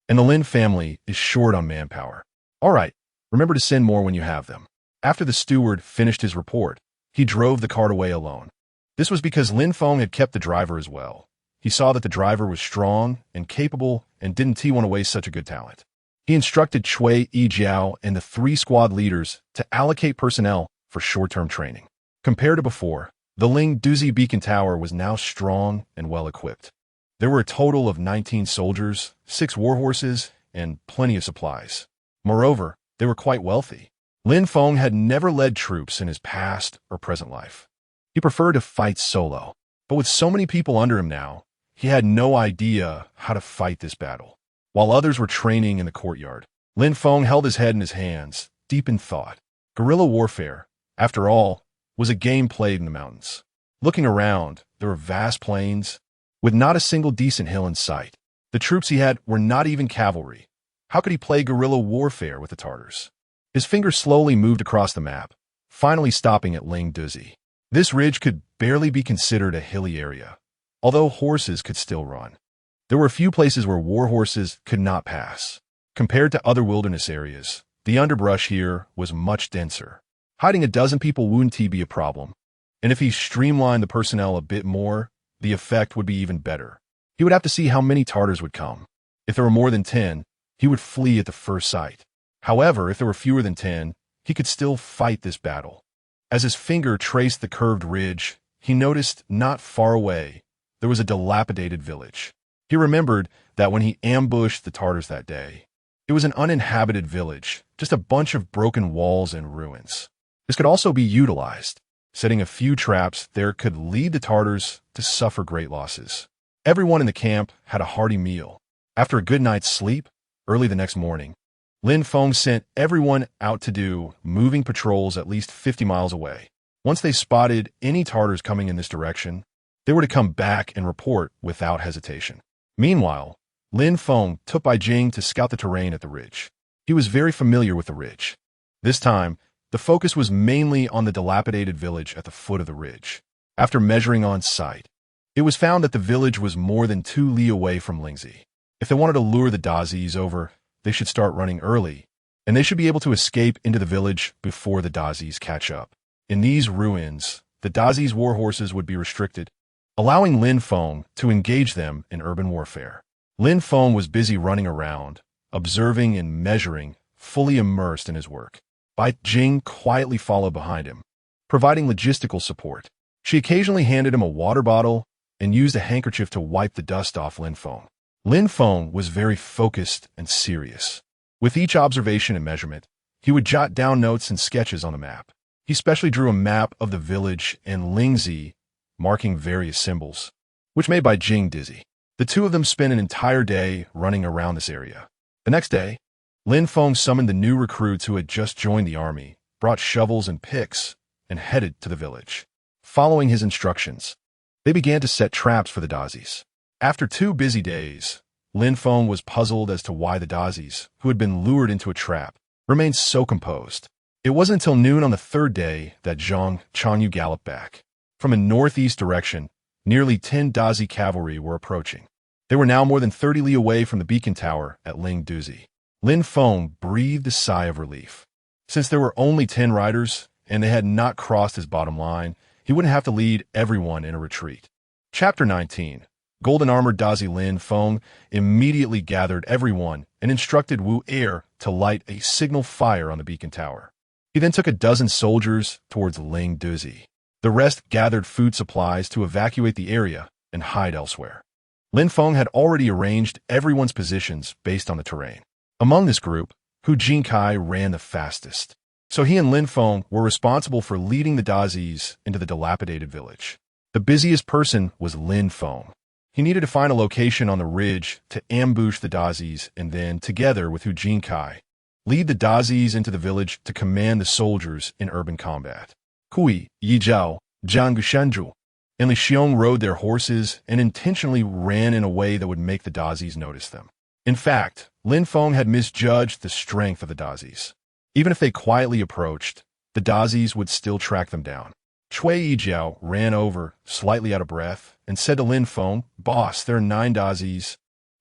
And the Lin family is short on manpower. All right, remember to send more when you have them. After the steward finished his report, he drove the cart away alone. This was because Lin Feng had kept the driver as well. He saw that the driver was strong and capable and didn't want to waste such a good talent. He instructed Cui Yijiao and the 3 squad leaders to allocate personnel for short-term training. Compared to before, the Ling Douzi Beacon Tower was now strong and well-equipped. There were a total of 19 soldiers, 6 warhorses, and plenty of supplies. Moreover, they were quite wealthy. Lin Feng had never led troops in his past or present life. He preferred to fight solo, but with so many people under him now, he had no idea how to fight this battle. While others were training in the courtyard, Lin Feng held his head in his hands, deep in thought. Guerrilla warfare, after all, was a game played in the mountains. Looking around, there were vast plains, with not a single decent hill in sight. The troops he had were not even cavalry. How could he play guerrilla warfare with the Tartars? His finger slowly moved across the map, finally stopping at Ling Douzi. This ridge could barely be considered a hilly area, although horses could still run. There were a few places where war horses could not pass. Compared to other wilderness areas, the underbrush here was much denser. Hiding a dozen people wouldn't be a problem, and if he streamlined the personnel a bit more, the effect would be even better. He would have to see how many Tartars would come. If there were more than 10, he would flee at the first sight. However, if there were fewer than 10, he could still fight this battle. As his finger traced the curved ridge, he noticed not far away there was a dilapidated village. He remembered that when he ambushed the Tartars that day, it was an uninhabited village, just a bunch of broken walls and ruins. This could also be utilized. Setting a few traps there could lead the Tartars to suffer great losses. Everyone in the camp had a hearty meal. After a good night's sleep, early the next morning, Lin Feng sent everyone out to do moving patrols at least 50 miles away. Once they spotted any Tartars coming in this direction, they were to come back and report without hesitation. Meanwhile, Lin Feng took Bai Jing to scout the terrain at the ridge. He was very familiar with the ridge. This time, the focus was mainly on the dilapidated village at the foot of the ridge. After measuring on site, it was found that the village was more than 2 li away from Lingzi. If they wanted to lure the Dazis over, they should start running early, and they should be able to escape into the village before the Dazis catch up. In these ruins, the Dazis' war horses would be restricted, allowing Lin Feng to engage them in urban warfare. Lin Feng was busy running around, observing and measuring, fully immersed in his work. Tie Zhen quietly followed behind him, providing logistical support. She occasionally handed him a water bottle and used a handkerchief to wipe the dust off Lin Feng. Lin Feng was very focused and serious. With each observation and measurement, he would jot down notes and sketches on the map. He specially drew a map of the village and Lingzi, marking various symbols, which made Tie Zhen dizzy. The two of them spent an entire day running around this area. The next day, Lin Feng summoned the new recruits who had just joined the army, brought shovels and picks, and headed to the village. Following his instructions, they began to set traps for the Dazis. After 2 busy days, Lin Feng was puzzled as to why the Dazis, who had been lured into a trap, remained so composed. It wasn't until noon on the 3rd day that Zhang Chanyu galloped back. From a northeast direction, nearly 10 Dazi cavalry were approaching. They were now more than 30 li away from the beacon tower at Ling Douzi. Lin Feng breathed a sigh of relief. Since there were only 10 riders, and they had not crossed his bottom line, he wouldn't have to lead everyone in a retreat. Chapter 19. Golden-armored Dazi Lin Feng immediately gathered everyone and instructed Wu Er to light a signal fire on the beacon tower. He then took a dozen soldiers towards Ling Douzi. The rest gathered food supplies to evacuate the area and hide elsewhere. Lin Feng had already arranged everyone's positions based on the terrain. Among this group, Hu Jinkai ran the fastest, so he and Lin Feng were responsible for leading the Dazis into the dilapidated village. The busiest person was Lin Feng. He needed to find a location on the ridge to ambush the Dazis and then, together with Hu Jinkai, lead the Dazis into the village to command the soldiers in urban combat. Kui, Yizhao, Zhang Shenju, and Li Xiong rode their horses and intentionally ran in a way that would make the Dazis notice them. In fact, Lin Feng had misjudged the strength of the Dazis. Even if they quietly approached, the Dazis would still track them down. Cui Yijiao ran over, slightly out of breath, and said to Lin Feng, "Boss, there are 9 Dazis.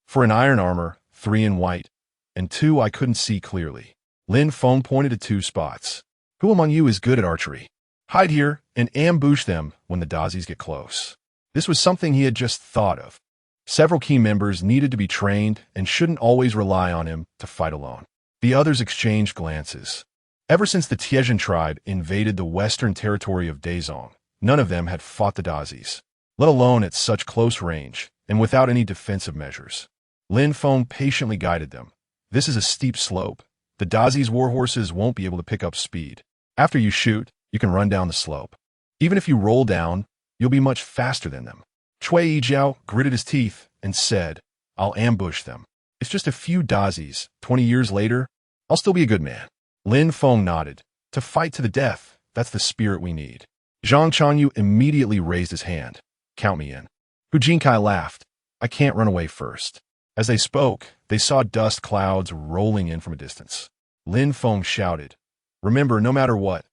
For an iron armor, 3 in white, and 2 I couldn't see clearly." Lin Feng pointed to 2 spots. "Who among you is good at archery? Hide here and ambush them when the Dazis get close." This was something he had just thought of. Several key members needed to be trained and shouldn't always rely on him to fight alone. The others exchanged glances. Ever since the Tie Zhen tribe invaded the western territory of Dezong, none of them had fought the Dazis, let alone at such close range and without any defensive measures. Lin Feng patiently guided them. "This is a steep slope. The Dazis' war horses won't be able to pick up speed. After you shoot, you can run down the slope. Even if you roll down, you'll be much faster than them." Cui Yijiao gritted his teeth and said, "I'll ambush them. It's just a few Dazis. 20 years later, I'll still be a good man." Lin Feng nodded. "To fight to the death, that's the spirit we need." Zhang Chanyu immediately raised his hand. "Count me in." Hu Jinkai laughed. "I can't run away first." As they spoke, they saw dust clouds rolling in from a distance. Lin Feng shouted, "Remember, no matter what,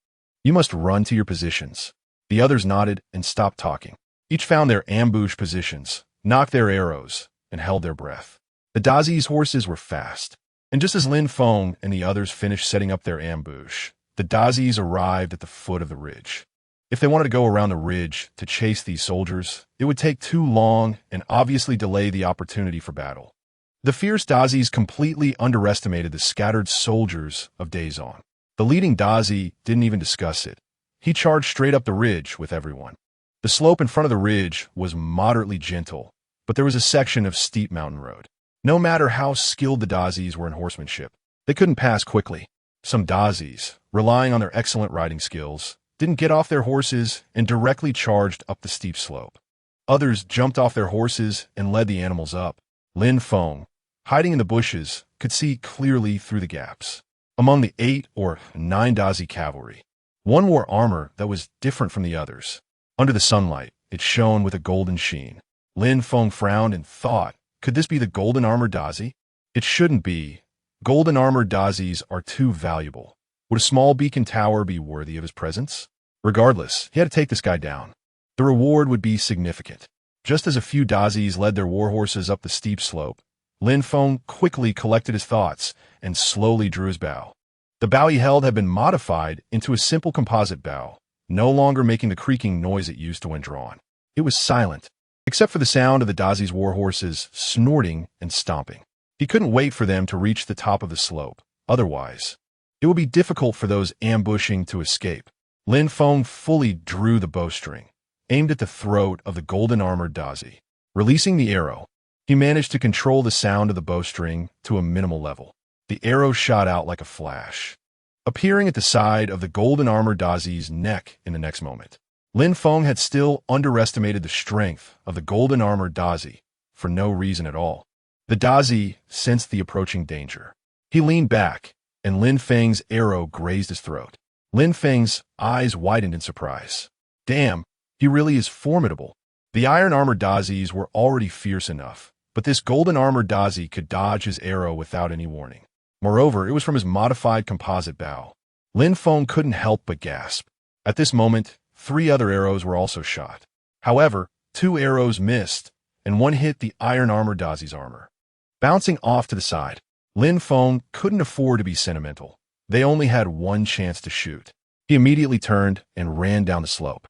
you must run to your positions." The others nodded and stopped talking. Each found their ambush positions, knocked their arrows, and held their breath. The Dazis' horses were fast, and just as Lin Feng and the others finished setting up their ambush, the Dazis arrived at the foot of the ridge. If they wanted to go around the ridge to chase these soldiers, it would take too long and obviously delay the opportunity for battle. The fierce Dazis completely underestimated the scattered soldiers of Dezong. The leading Dazi didn't even discuss it. He charged straight up the ridge with everyone. The slope in front of the ridge was moderately gentle, but there was a section of steep mountain road. No matter how skilled the Dazis were in horsemanship, they couldn't pass quickly. Some Dazis, relying on their excellent riding skills, didn't get off their horses and directly charged up the steep slope. Others jumped off their horses and led the animals up. Lin Feng, hiding in the bushes, could see clearly through the gaps. Among the 8 or 9 Dazi cavalry, one wore armor that was different from the others. Under the sunlight, it shone with a golden sheen. Lin Feng frowned and thought, could this be the golden armored Dazi? It shouldn't be. Golden armored Dazis are too valuable. Would a small beacon tower be worthy of his presence? Regardless, he had to take this guy down. The reward would be significant. Just as a few Dazis led their warhorses up the steep slope, Lin Feng quickly collected his thoughts and slowly drew his bow. The bow he held had been modified into a simple composite bow, no longer making the creaking noise it used to when drawn. It was silent, except for the sound of the Dazi's warhorses snorting and stomping. He couldn't wait for them to reach the top of the slope. Otherwise, it would be difficult for those ambushing to escape. Lin Feng fully drew the bowstring, aimed at the throat of the golden-armored Dazi. Releasing the arrow, he managed to control the sound of the bowstring to a minimal level. The arrow shot out like a flash, appearing at the side of the golden-armored Dazi's neck in the next moment. Lin Feng had still underestimated the strength of the golden-armored Dazi for no reason at all. The Dazi sensed the approaching danger. He leaned back, and Lin Feng's arrow grazed his throat. Lin Feng's eyes widened in surprise. Damn, he really is formidable. The iron-armored Dazis were already fierce enough, but this golden-armored Dazi could dodge his arrow without any warning. Moreover, it was from his modified composite bow. Lin Feng couldn't help but gasp. At this moment, 3 other arrows were also shot. However, 2 arrows missed, and one hit the iron-armored Dazi's armor. Bouncing off to the side, Lin Feng couldn't afford to be sentimental. They only had one chance to shoot. He immediately turned and ran down the slope.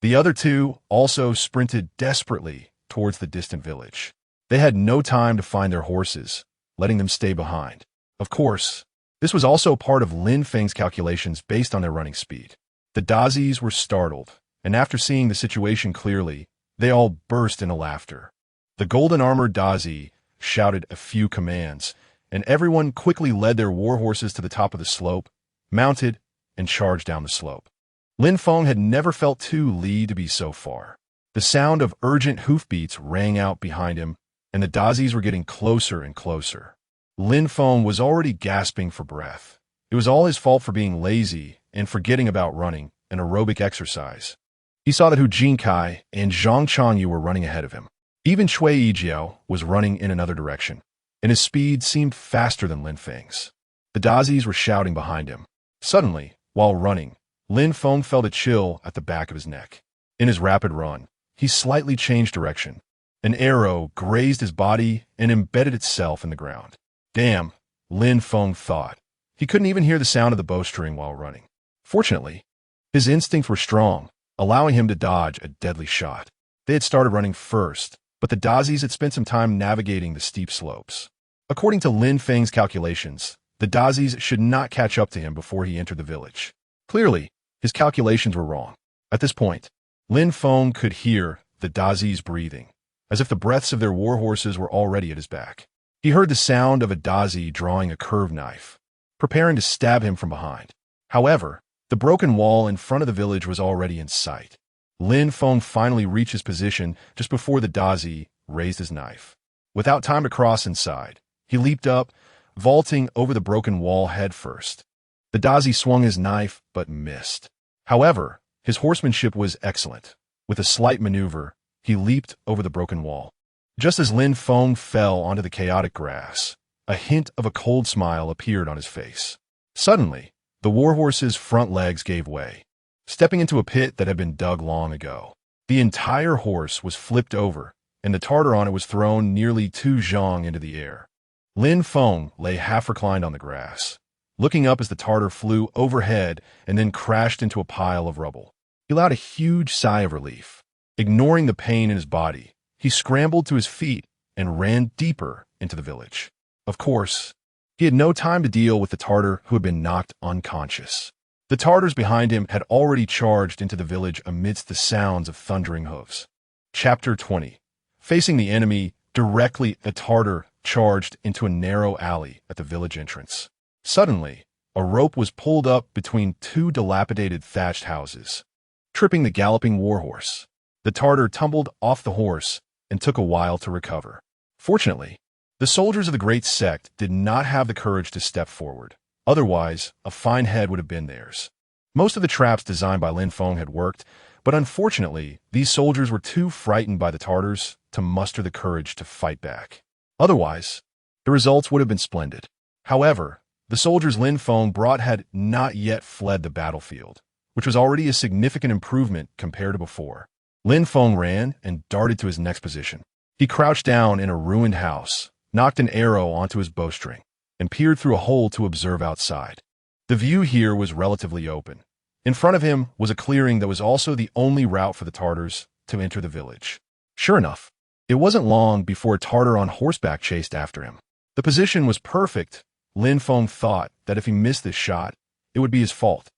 The other 2 also sprinted desperately towards the distant village. They had no time to find their horses, letting them stay behind. Of course, this was also part of Lin Feng's calculations based on their running speed. The Dazis were startled, and after seeing the situation clearly, they all burst into laughter. The golden-armored Dazi shouted a few commands, and everyone quickly led their warhorses to the top of the slope, mounted, and charged down the slope. Lin Feng had never felt too Li to be so far. The sound of urgent hoofbeats rang out behind him, and the Dazis were getting closer and closer. Lin Feng was already gasping for breath. It was all his fault for being lazy and forgetting about running, an aerobic exercise. He saw that Hu Jinkai and Zhang Changyu were running ahead of him. Even Cui Yijiao was running in another direction, and his speed seemed faster than Lin Feng's. The Dazis were shouting behind him. Suddenly, while running, Lin Feng felt a chill at the back of his neck. In his rapid run, he slightly changed direction. An arrow grazed his body and embedded itself in the ground. Damn, Lin Feng thought. He couldn't even hear the sound of the bowstring while running. Fortunately, his instincts were strong, allowing him to dodge a deadly shot. They had started running first, but the Dazis had spent some time navigating the steep slopes. According to Lin Feng's calculations, the Dazis should not catch up to him before he entered the village. Clearly, his calculations were wrong. At this point, Lin Feng could hear the Dazis breathing, as if the breaths of their warhorses were already at his back. He heard the sound of a Dazi drawing a curved knife, preparing to stab him from behind. However, the broken wall in front of the village was already in sight. Lin Feng finally reached his position just before the Dazi raised his knife. Without time to cross inside, he leaped up, vaulting over the broken wall head first. The Dazi swung his knife, but missed. However, his horsemanship was excellent. With a slight maneuver, he leaped over the broken wall. Just as Lin Feng fell onto the chaotic grass, a hint of a cold smile appeared on his face. Suddenly, the warhorse's front legs gave way, stepping into a pit that had been dug long ago. The entire horse was flipped over, and the Tartar on it was thrown nearly 2 zhang into the air. Lin Feng lay half-reclined on the grass, looking up as the Tartar flew overhead and then crashed into a pile of rubble. He let out a huge sigh of relief. Ignoring the pain in his body, he scrambled to his feet and ran deeper into the village. Of course, he had no time to deal with the Tartar who had been knocked unconscious. The Tartars behind him had already charged into the village amidst the sounds of thundering hooves. Chapter 20. Facing the enemy directly, a Tartar charged into a narrow alley at the village entrance. Suddenly, a rope was pulled up between 2 dilapidated thatched houses, tripping the galloping warhorse. The Tartar tumbled off the horse and took a while to recover. Fortunately, the soldiers of the Great Sect did not have the courage to step forward. Otherwise, a fine head would have been theirs. Most of the traps designed by Lin Feng had worked, but unfortunately, these soldiers were too frightened by the Tartars to muster the courage to fight back. Otherwise, the results would have been splendid. However, The soldiers Lin Feng brought had not yet fled the battlefield, which was already a significant improvement compared to before. Lin Feng ran and darted to his next position. He crouched down in a ruined house, knocked an arrow onto his bowstring, and peered through a hole to observe outside. The view here was relatively open. In front of him was a clearing that was also the only route for the Tartars to enter the village. Sure enough, it wasn't long before a Tartar on horseback chased after him. The position was perfect. Lin Feng thought that if he missed this shot, it would be his fault.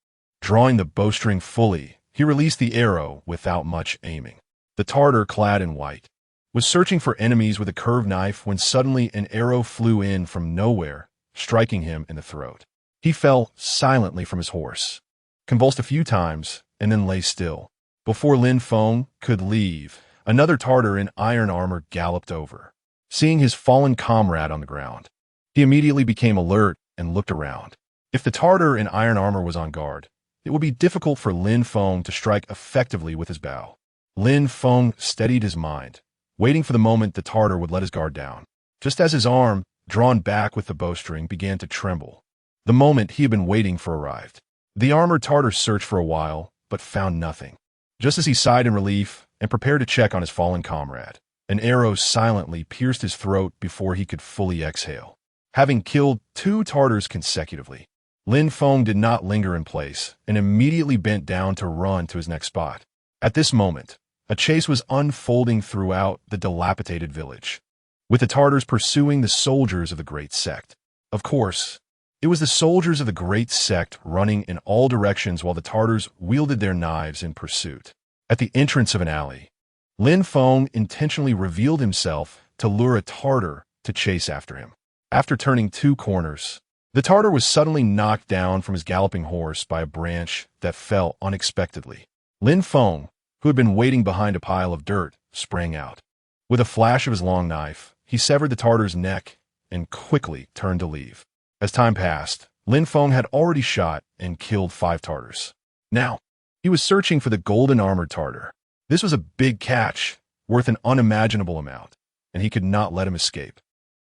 Drawing the bowstring fully, he released the arrow without much aiming. The Tartar, clad in white, was searching for enemies with a curved knife when suddenly an arrow flew in from nowhere, striking him in the throat. He fell silently from his horse, convulsed a few times, and then lay still. Before Lin Feng could leave, another Tartar in iron armor galloped over. Seeing his fallen comrade on the ground, he immediately became alert and looked around. If the Tartar in iron armor was on guard, it would be difficult for Lin Feng to strike effectively with his bow. Lin Feng steadied his mind, waiting for the moment the Tartar would let his guard down. Just as his arm, drawn back with the bowstring, began to tremble, the moment he had been waiting for arrived. The armored Tartar searched for a while, but found nothing. Just as he sighed in relief and prepared to check on his fallen comrade, an arrow silently pierced his throat before he could fully exhale. Having killed 2 Tartars consecutively, Lin Feng did not linger in place and immediately bent down to run to his next spot. At this moment, a chase was unfolding throughout the dilapidated village, with the Tartars pursuing the soldiers of the Great Sect. Of course, it was the soldiers of the Great Sect running in all directions while the Tartars wielded their knives in pursuit. At the entrance of an alley, Lin Feng intentionally revealed himself to lure a Tartar to chase after him. After turning 2 corners, the Tartar was suddenly knocked down from his galloping horse by a branch that fell unexpectedly. Lin Feng, who had been waiting behind a pile of dirt, sprang out. With a flash of his long knife, he severed the Tartar's neck and quickly turned to leave. As time passed, Lin Feng had already shot and killed 5 Tartars. Now, he was searching for the golden armored Tartar. This was a big catch, worth an unimaginable amount, and he could not let him escape.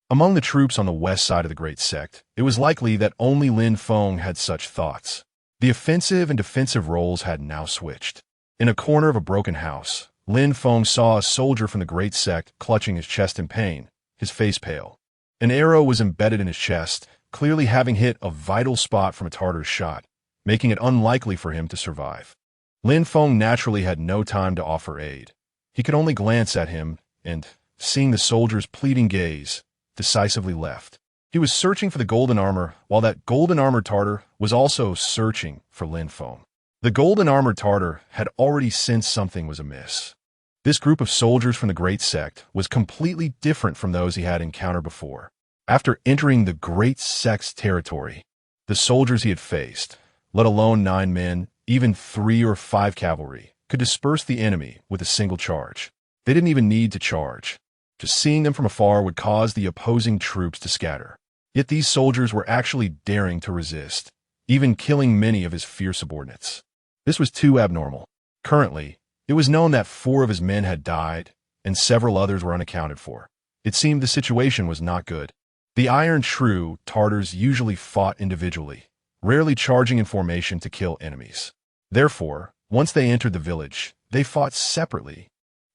Among the troops on the west side of the Great Sect, it was likely that only Lin Feng had such thoughts. The offensive and defensive roles had now switched. In a corner of a broken house, Lin Feng saw a soldier from the Great Sect clutching his chest in pain, his face pale. An arrow was embedded in his chest, clearly having hit a vital spot from a Tartar's shot, making it unlikely for him to survive. Lin Feng naturally had no time to offer aid. He could only glance at him and, seeing the soldier's pleading gaze, decisively left. He was searching for the golden armor, while that golden armored Tartar was also searching for Lin Feng. The golden armored Tartar had already sensed something was amiss. This group of soldiers from the Great Sect was completely different from those he had encountered before. After entering the Great Sect's territory, the soldiers he had faced, let alone 9 men, even 3 or 5 cavalry, could disperse the enemy with a single charge. They didn't even need to charge. Just seeing them from afar would cause the opposing troops to scatter. Yet these soldiers were actually daring to resist, even killing many of his fierce subordinates. This was too abnormal. Currently, it was known that 4 of his men had died, and several others were unaccounted for. It seemed the situation was not good. The Iron Shrew Tartars usually fought individually, rarely charging in formation to kill enemies. Therefore, once they entered the village, they fought separately,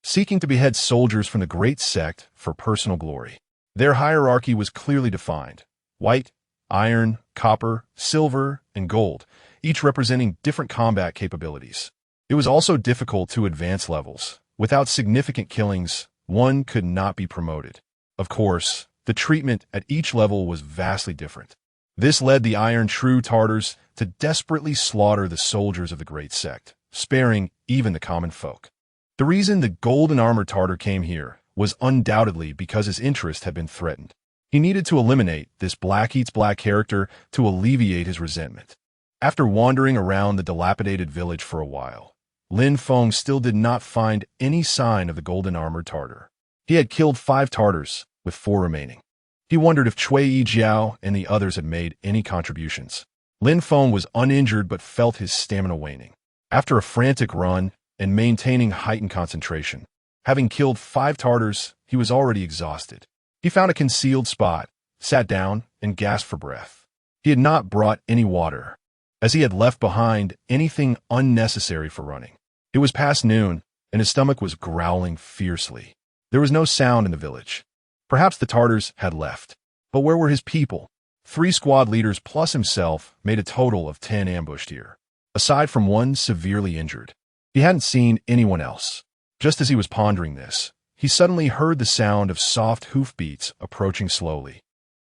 seeking to behead soldiers from the Great Sect for personal glory. Their hierarchy was clearly defined: white, iron, copper, silver, and gold, each representing different combat capabilities. It was also difficult to advance levels. Without significant killings, one could not be promoted. Of course, the treatment at each level was vastly different. This led the Iron Shrew Tartars to desperately slaughter the soldiers of the Great Sect, sparing even the common folk. The reason the golden armored Tartar came here was undoubtedly because his interest had been threatened. He needed to eliminate this black-eats-black character to alleviate his resentment. After wandering around the dilapidated village for a while, Lin Feng still did not find any sign of the golden armored Tartar. He had killed 5 Tartars, with 4 remaining. He wondered if Cui Jiao and the others had made any contributions. Lin Feng was uninjured but felt his stamina waning. After a frantic run and maintaining heightened concentration, having killed 5 Tartars, he was already exhausted. He found a concealed spot, sat down, and gasped for breath. He had not brought any water, as he had left behind anything unnecessary for running. It was past noon, and his stomach was growling fiercely. There was no sound in the village. Perhaps the Tartars had left. But where were his people? 3 squad leaders plus himself made a total of 10 ambushed here, aside from one severely injured. He hadn't seen anyone else. Just as he was pondering this, he suddenly heard the sound of soft hoofbeats approaching slowly.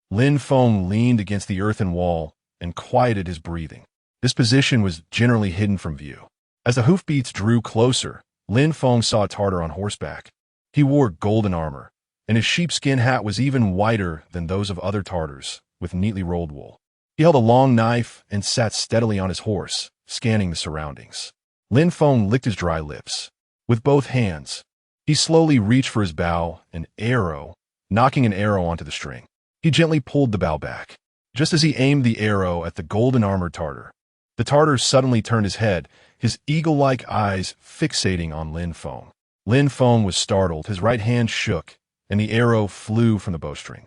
Lin Feng leaned against the earthen wall and quieted his breathing. This position was generally hidden from view. As the hoofbeats drew closer, Lin Feng saw a Tartar on horseback. He wore golden armor, and his sheepskin hat was even whiter than those of other Tartars, with neatly rolled wool. He held a long knife and sat steadily on his horse, scanning the surroundings. Lin Feng licked his dry lips. With both hands, he slowly reached for his bow and arrow, knocking an arrow onto the string. He gently pulled the bow back. Just as he aimed the arrow at the golden-armored Tartar, the Tartar suddenly turned his head, his eagle-like eyes fixating on Lin Feng. Lin Feng was startled, his right hand shook, and the arrow flew from the bowstring.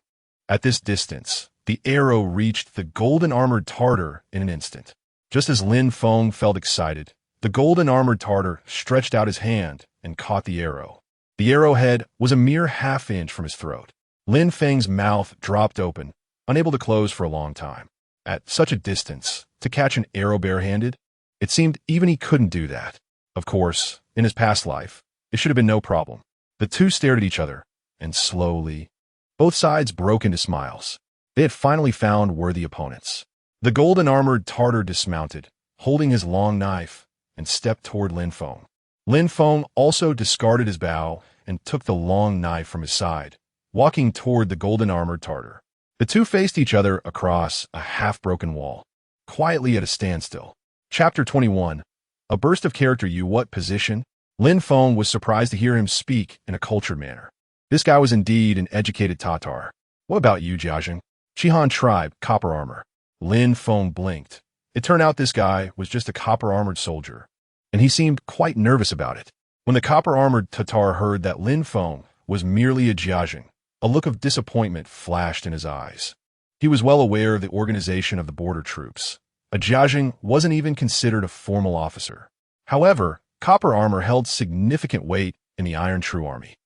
At this distance, the arrow reached the golden-armored Tartar in an instant. Just as Lin Feng felt excited, the golden-armored Tartar stretched out his hand and caught the arrow. The arrowhead was a mere half-inch from his throat. Lin Feng's mouth dropped open, unable to close for a long time. At such a distance, to catch an arrow barehanded, it seemed even he couldn't do that. Of course, in his past life, it should have been no problem. The two stared at each other, and slowly, both sides broke into smiles. They had finally found worthy opponents. The golden-armored Tartar dismounted, holding his long knife, and stepped toward Lin Feng. Lin Feng also discarded his bow and took the long knife from his side, walking toward the golden-armored Tartar. The two faced each other across a half-broken wall, quietly at a standstill. Chapter 21. A burst of character. You what position? Lin Feng was surprised to hear him speak in a cultured manner. This guy was indeed an educated Tatar. What about you, Zhao Zheng? Shihan tribe, copper armor. Lin Feng blinked. It turned out this guy was just a copper-armored soldier, and he seemed quite nervous about it. When the copper-armored Tatar heard that Lin Feng was merely a Zhao Zheng, a look of disappointment flashed in his eyes. He was well aware of the organization of the border troops. A Zhao Zheng wasn't even considered a formal officer. However, copper armor held significant weight in the Iron True Army.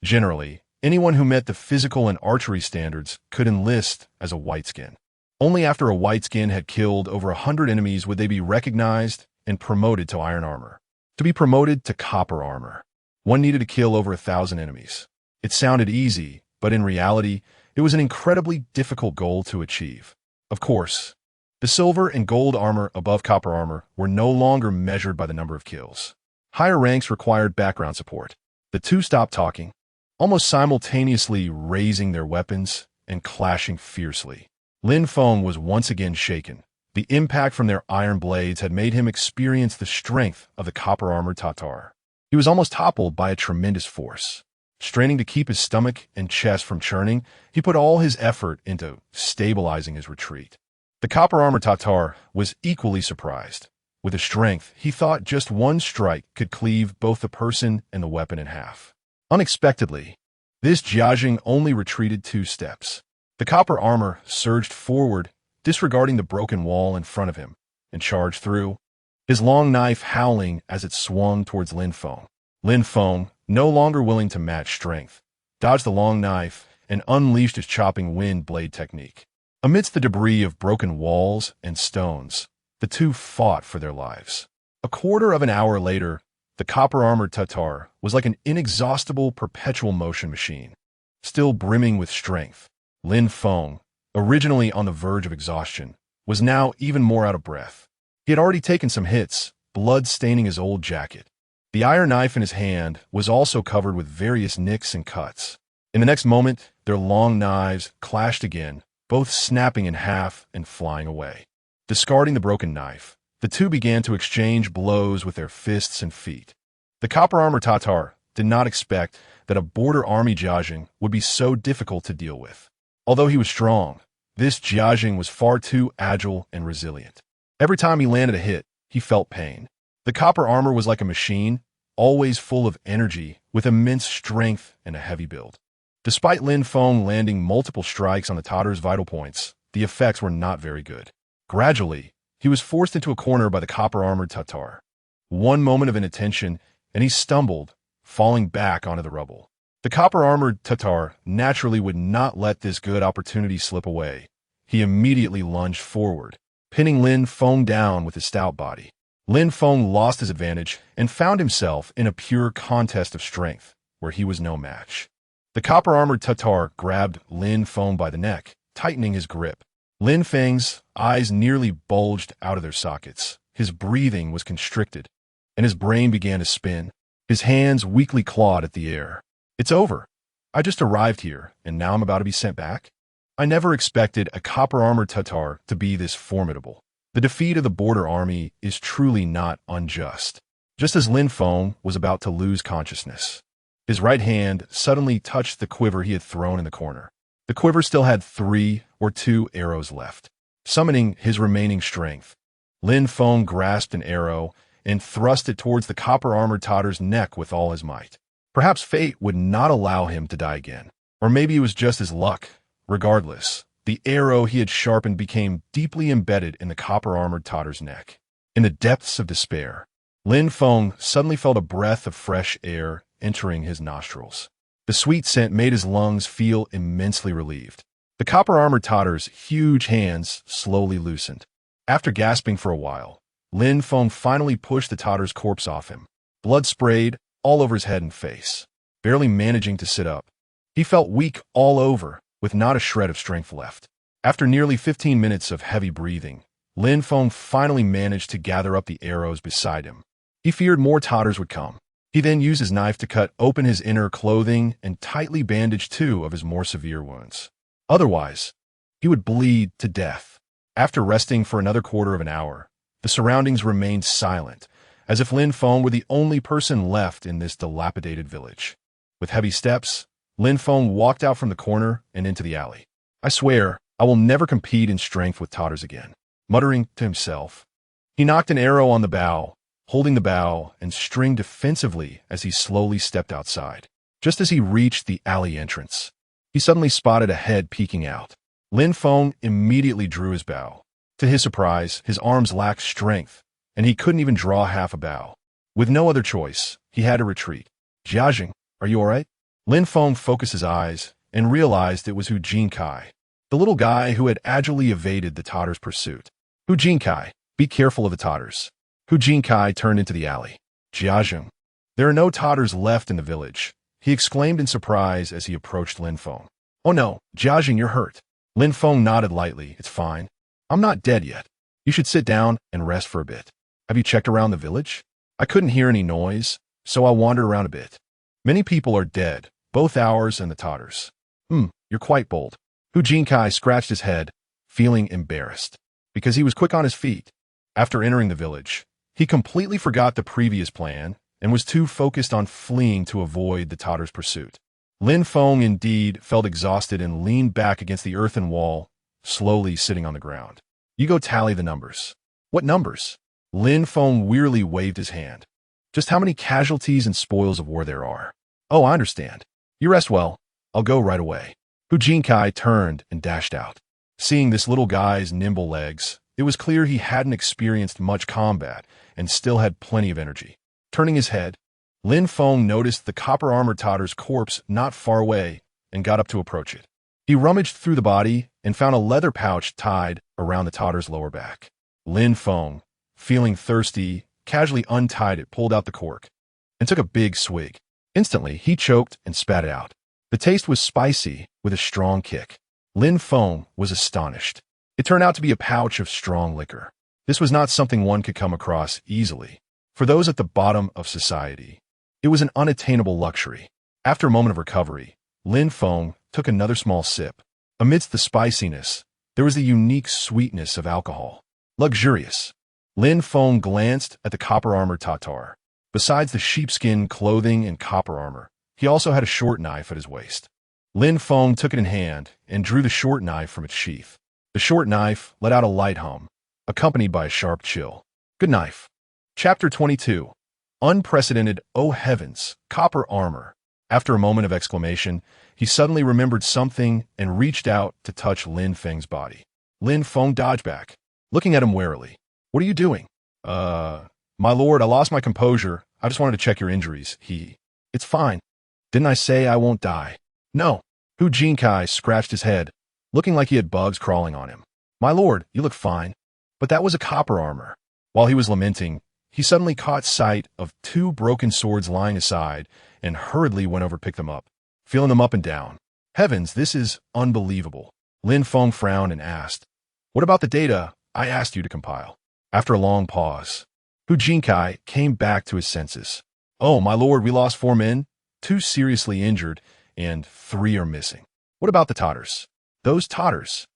Generally, anyone who met the physical and archery standards could enlist as a whiteskin. Only after a whiteskin had killed over 100 enemies would they be recognized and promoted to iron armor. To be promoted to copper armor, one needed to kill over 1,000 enemies. It sounded easy, but in reality, it was an incredibly difficult goal to achieve. Of course, the silver and gold armor above copper armor were no longer measured by the number of kills. Higher ranks required background support. The two stopped talking, almost simultaneously raising their weapons and clashing fiercely. Lin Feng was once again shaken. The impact from their iron blades had made him experience the strength of the copper-armored Tatar. He was almost toppled by a tremendous force. Straining to keep his stomach and chest from churning, he put all his effort into stabilizing his retreat. The copper-armored Tatar was equally surprised. With his strength, he thought just one strike could cleave both the person and the weapon in half. Unexpectedly, this Zhao Zheng only retreated 2 steps. The copper armor surged forward, disregarding the broken wall in front of him, and charged through, his long knife howling as it swung towards Lin Feng. Lin Feng, no longer willing to match strength, dodged the long knife and unleashed his chopping wind blade technique. Amidst the debris of broken walls and stones, the two fought for their lives. A quarter of an hour later, the copper-armored Tatar was like an inexhaustible perpetual motion machine, still brimming with strength. Lin Feng, originally on the verge of exhaustion, was now even more out of breath. He had already taken some hits, blood staining his old jacket. The iron knife in his hand was also covered with various nicks and cuts. In the next moment, their long knives clashed again, both snapping in half and flying away. Discarding the broken knife, the two began to exchange blows with their fists and feet. The copper-armored Tatar did not expect that a border army Zhao Zheng would be so difficult to deal with. Although he was strong, this Zhao Zheng was far too agile and resilient. Every time he landed a hit, he felt pain. The copper armor was like a machine, always full of energy, with immense strength and a heavy build. Despite Lin Feng landing multiple strikes on the Tatar's vital points, the effects were not very good. Gradually, he was forced into a corner by the copper-armored Tatar. One moment of inattention, and he stumbled, falling back onto the rubble. The copper-armored Tatar naturally would not let this good opportunity slip away. He immediately lunged forward, pinning Lin Feng down with his stout body. Lin Feng lost his advantage and found himself in a pure contest of strength, where he was no match. The copper-armored Tatar grabbed Lin Feng by the neck, tightening his grip. Lin Feng's eyes nearly bulged out of their sockets. His breathing was constricted, and his brain began to spin. His hands weakly clawed at the air. It's over. I just arrived here, and now I'm about to be sent back? I never expected a copper-armored Tatar to be this formidable. The defeat of the border army is truly not unjust. Just as Lin Feng was about to lose consciousness, his right hand suddenly touched the quiver he had thrown in the corner. The quiver still had 3 or 2 arrows left. Summoning his remaining strength, Lin Feng grasped an arrow and thrust it towards the copper-armored Tatar's neck with all his might. Perhaps fate would not allow him to die again. Or maybe it was just his luck. Regardless, the arrow he had sharpened became deeply embedded in the copper-armored Tatar's neck. In the depths of despair, Lin Feng suddenly felt a breath of fresh air entering his nostrils. The sweet scent made his lungs feel immensely relieved. The copper-armored Tatar's huge hands slowly loosened. After gasping for a while, Lin Feng finally pushed the Tatar's corpse off him. Blood sprayed all over his head and face. Barely managing to sit up, he felt weak all over, with not a shred of strength left. After nearly 15 minutes of heavy breathing, Lin Feng finally managed to gather up the arrows beside him. He feared more Tatars would come. He then used his knife to cut open his inner clothing and tightly bandage 2 of his more severe wounds. Otherwise, he would bleed to death. After resting for another quarter of an hour, the surroundings remained silent, as if Lin Feng were the only person left in this dilapidated village. With heavy steps, Lin Feng walked out from the corner and into the alley. I swear, I will never compete in strength with Tatars again. Muttering to himself, he knocked an arrow on the bow, holding the bow and string defensively as he slowly stepped outside. Just as he reached the alley entrance, he suddenly spotted a head peeking out. Lin Feng immediately drew his bow. To his surprise, his arms lacked strength, and he couldn't even draw half a bow. With no other choice, he had to retreat. Zhao Zheng, are you all right? Lin Feng focused his eyes and realized it was Hu Jinkai, the little guy who had agilely evaded the Tatars' pursuit. Hu Jinkai, be careful of the Tatars. Hu Jinkai turned into the alley. Zhao Zheng, there are no Tatars left in the village, he exclaimed in surprise as he approached Lin Feng. Oh no, Zhao Zheng, you're hurt. Lin Feng nodded lightly. It's fine. I'm not dead yet. You should sit down and rest for a bit. Have you checked around the village? I couldn't hear any noise, so I wandered around a bit. Many people are dead, both ours and the Tatars. You're quite bold. Hu Jinkai scratched his head, feeling embarrassed, because he was quick on his feet. After entering the village, he completely forgot the previous plan and was too focused on fleeing to avoid the Tatars' pursuit. Lin Feng indeed felt exhausted and leaned back against the earthen wall, slowly sitting on the ground. You go tally the numbers. What numbers? Lin Feng wearily waved his hand. Just how many casualties and spoils of war there are. Oh, I understand. You rest well. I'll go right away. Hu Jinkai turned and dashed out. Seeing this little guy's nimble legs, it was clear he hadn't experienced much combat and still had plenty of energy. Turning his head, Lin Feng noticed the copper-armored Tatar's corpse not far away and got up to approach it. He rummaged through the body and found a leather pouch tied around the Tatar's lower back. Lin Feng, feeling thirsty, casually untied it, pulled out the cork, and took a big swig. Instantly, he choked and spat it out. The taste was spicy with a strong kick. Lin Feng was astonished. It turned out to be a pouch of strong liquor. This was not something one could come across easily. For those at the bottom of society, it was an unattainable luxury. After a moment of recovery, Lin Feng took another small sip. Amidst the spiciness, there was the unique sweetness of alcohol. Luxurious. Lin Feng glanced at the copper-armored Tatar. Besides the sheepskin clothing and copper armor, he also had a short knife at his waist. Lin Feng took it in hand and drew the short knife from its sheath. The short knife let out a light hum, accompanied by a sharp chill. Good knife. Chapter 22. Unprecedented, oh heavens, copper armor. After a moment of exclamation, he suddenly remembered something and reached out to touch Lin Feng's body. Lin Feng dodged back. looking at him warily. What are you doing? My lord, I lost my composure. I just wanted to check your injuries. It's fine. Didn't I say I won't die? No. Hu Jinkai scratched his head, looking like he had bugs crawling on him. My lord, you look fine. But that was a copper armor. While he was lamenting, he suddenly caught sight of 2 broken swords lying aside and hurriedly went over to pick them up, feeling them up and down. Heavens, this is unbelievable. Lin Feng frowned and asked, what about the data I asked you to compile? After a long pause, Hu Jinkai came back to his senses. Oh, my lord, we lost 4 men, 2 seriously injured, and 3 are missing. What about the Totters? Those Totters,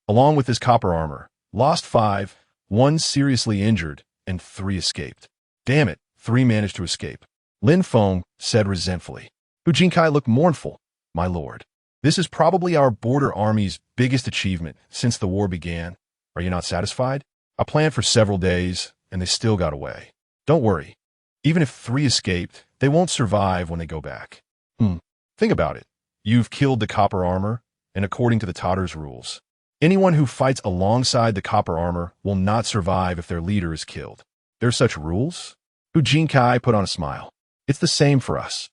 along with his copper armor, lost 5, 1 seriously injured, and 3 escaped. Damn it, 3 managed to escape. Lin Feng said resentfully. Hu Jinkai looked mournful. My lord, this is probably our border army's biggest achievement since the war began. Are you not satisfied? I planned for several days, and they still got away. Don't worry. Even if 3 escaped, they won't survive when they go back. Think about it. You've killed the copper armor, and according to the Totters rules, anyone who fights alongside the copper armor will not survive if their leader is killed. There's such rules? Hu Jinkai put on a smile. It's the same for us.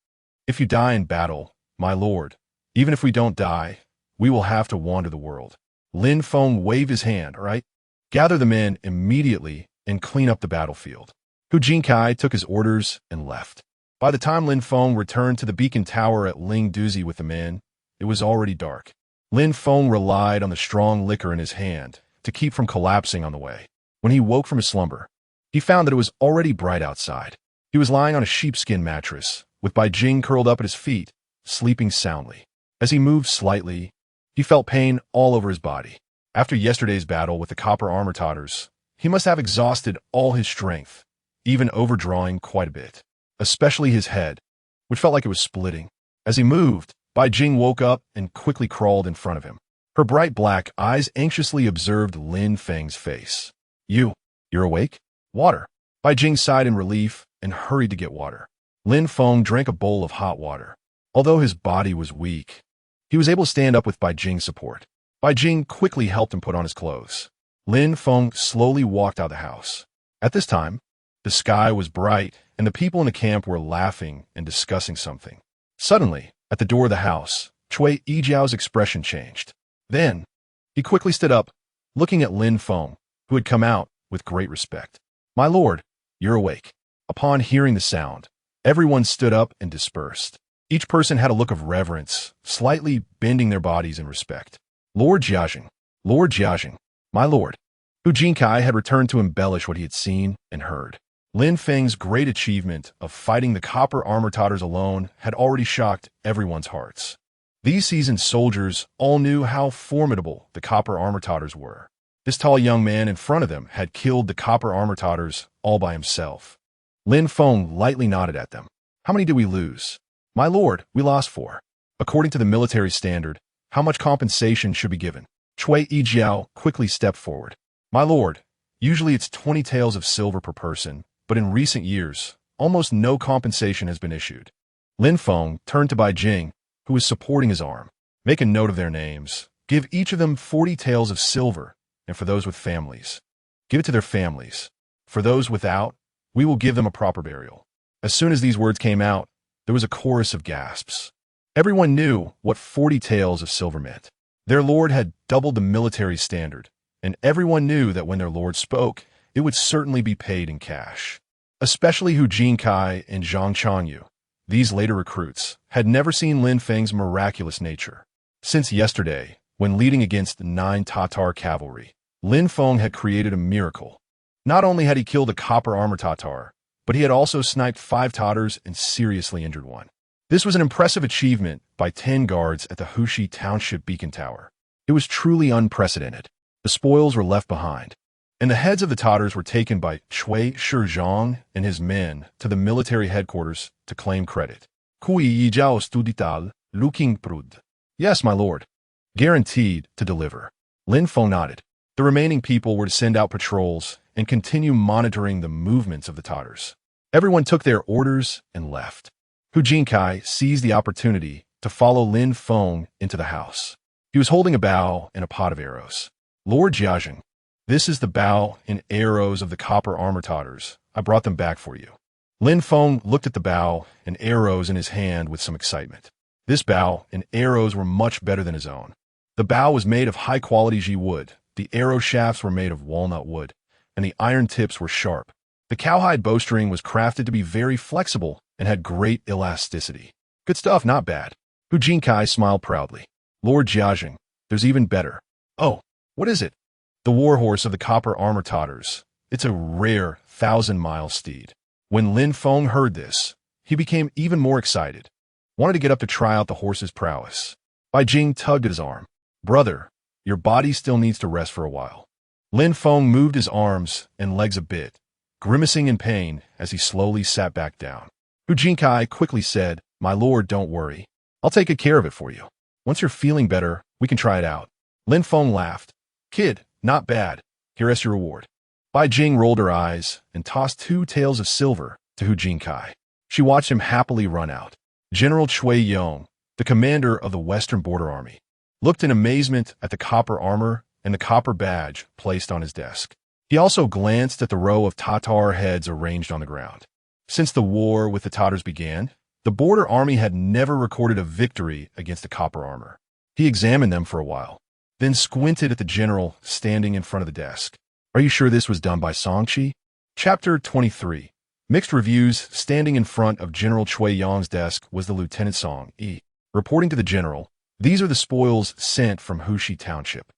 If you die in battle, my lord, even if we don't die, we will have to wander the world. Lin Feng waved his hand, all right? Gather the men immediately and clean up the battlefield. Hu Jinkai took his orders and left. By the time Lin Feng returned to the beacon tower at Ling Douzi with the men, it was already dark. Lin Feng relied on the strong liquor in his hand to keep from collapsing on the way. When he woke from his slumber, he found that it was already bright outside. He was lying on a sheepskin mattress, with Bai Jing curled up at his feet, sleeping soundly. As he moved slightly, he felt pain all over his body. After yesterday's battle with the copper armor Totters, he must have exhausted all his strength, even overdrawing quite a bit, especially his head, which felt like it was splitting. As he moved, Bai Jing woke up and quickly crawled in front of him. Her bright black eyes anxiously observed Lin Feng's face. You're awake? Water. Bai Jing sighed in relief and hurried to get water. Lin Feng drank a bowl of hot water. Although his body was weak, he was able to stand up with Bai Jing's support. Bai Jing quickly helped him put on his clothes. Lin Feng slowly walked out of the house. At this time, the sky was bright and the people in the camp were laughing and discussing something. Suddenly, at the door of the house, Cui Yijiao's expression changed. Then, he quickly stood up, looking at Lin Feng, who had come out with great respect. My lord, you're awake. Upon hearing the sound, everyone stood up and dispersed. Each person had a look of reverence, slightly bending their bodies in respect. Lord Zhao Zheng, my lord. Hu Jinkai had returned to embellish what he had seen and heard. Lin Feng's great achievement of fighting the copper armor Totters alone had already shocked everyone's hearts. These seasoned soldiers all knew how formidable the copper armor Totters were. This tall young man in front of them had killed the copper armor Totters all by himself. Lin Feng lightly nodded at them. How many did we lose? My lord, we lost 4. According to the military standard, how much compensation should be given? Cui Yijiao quickly stepped forward. My lord, usually it's 20 taels of silver per person, but in recent years, almost no compensation has been issued. Lin Feng turned to Bai Jing, who was supporting his arm. Make a note of their names. Give each of them 40 taels of silver, and for those with families, give it to their families. For those without, we will give them a proper burial. As soon as these words came out, there was a chorus of gasps. Everyone knew what 40 taels of silver meant. Their lord had doubled the military standard, and everyone knew that when their lord spoke, it would certainly be paid in cash. Especially Hu Jinkai and Zhang Changyu, these later recruits, had never seen Lin Feng's miraculous nature. Since yesterday, when leading against 9 Tatar cavalry, Lin Feng had created a miracle. Not only had he killed a copper armor Tatar, but he had also sniped 5 Tatars and seriously injured 1. This was an impressive achievement by 10 guards at the Huxipu Township beacon tower. It was truly unprecedented. The spoils were left behind, and the heads of the Tatars were taken by Cui Shizhong and his men to the military headquarters to claim credit. Cui Yijiao studital, looking prud. Yes, my lord. Guaranteed to deliver. Lin Feng nodded. The remaining people were to send out patrols and continue monitoring the movements of the Tatars. Everyone took their orders and left. Hu Jinkai seized the opportunity to follow Lin Feng into the house. He was holding a bow and a pot of arrows. Lord Zhao Zheng, This is the bow and arrows of the copper armor totters. I brought them back for you. Lin Feng looked at the bow and arrows in his hand with some excitement. This bow and arrows were much better than his own. The bow was made of high-quality Ji wood, the arrow shafts were made of walnut wood, and the iron tips were sharp. The cowhide bowstring was crafted to be very flexible and had great elasticity. Good stuff, not bad. Hu Jinkai smiled proudly. Lord Zhao Zheng, there's even better. Oh, what is it? The warhorse of the copper armor totters. It's a rare 1,000-mile steed. When Lin Feng heard this, he became even more excited. Wanted to get up to try out the horse's prowess. Bai Jing tugged at his arm. Brother, your body still needs to rest for a while. Lin Feng moved his arms and legs a bit, grimacing in pain as he slowly sat back down. Hu Jinkai quickly said, My lord, don't worry. I'll take good care of it for you. Once you're feeling better, we can try it out. Lin Feng laughed. Kid, not bad. Here's your reward. Bai Jing rolled her eyes and tossed 2 taels of silver to Hu Jinkai. She watched him happily run out. General Cui Yong, the commander of the Western Border Army, looked in amazement at the copper armor and the copper badge placed on his desk. He also glanced at the row of Tatar heads arranged on the ground. Since the war with the Tatars began, the border army had never recorded a victory against the copper armor. He examined them for a while, then squinted at the general standing in front of the desk. Are you sure this was done by Song Qi? Chapter 23. Mixed reviews. Standing in front of General Cui Yong's desk was the Lieutenant Song Yi. Reporting to the general, these are the spoils sent from Huxipu Township.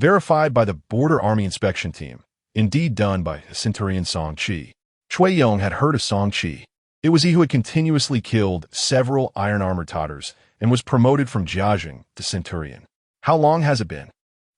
Verified by the Border Army Inspection Team. Indeed done by Centurion Song Qi. Cui Yong had heard of Song Qi. It was he who had continuously killed several iron armor totters and was promoted from Zhao Zheng to Centurion. How long has it been?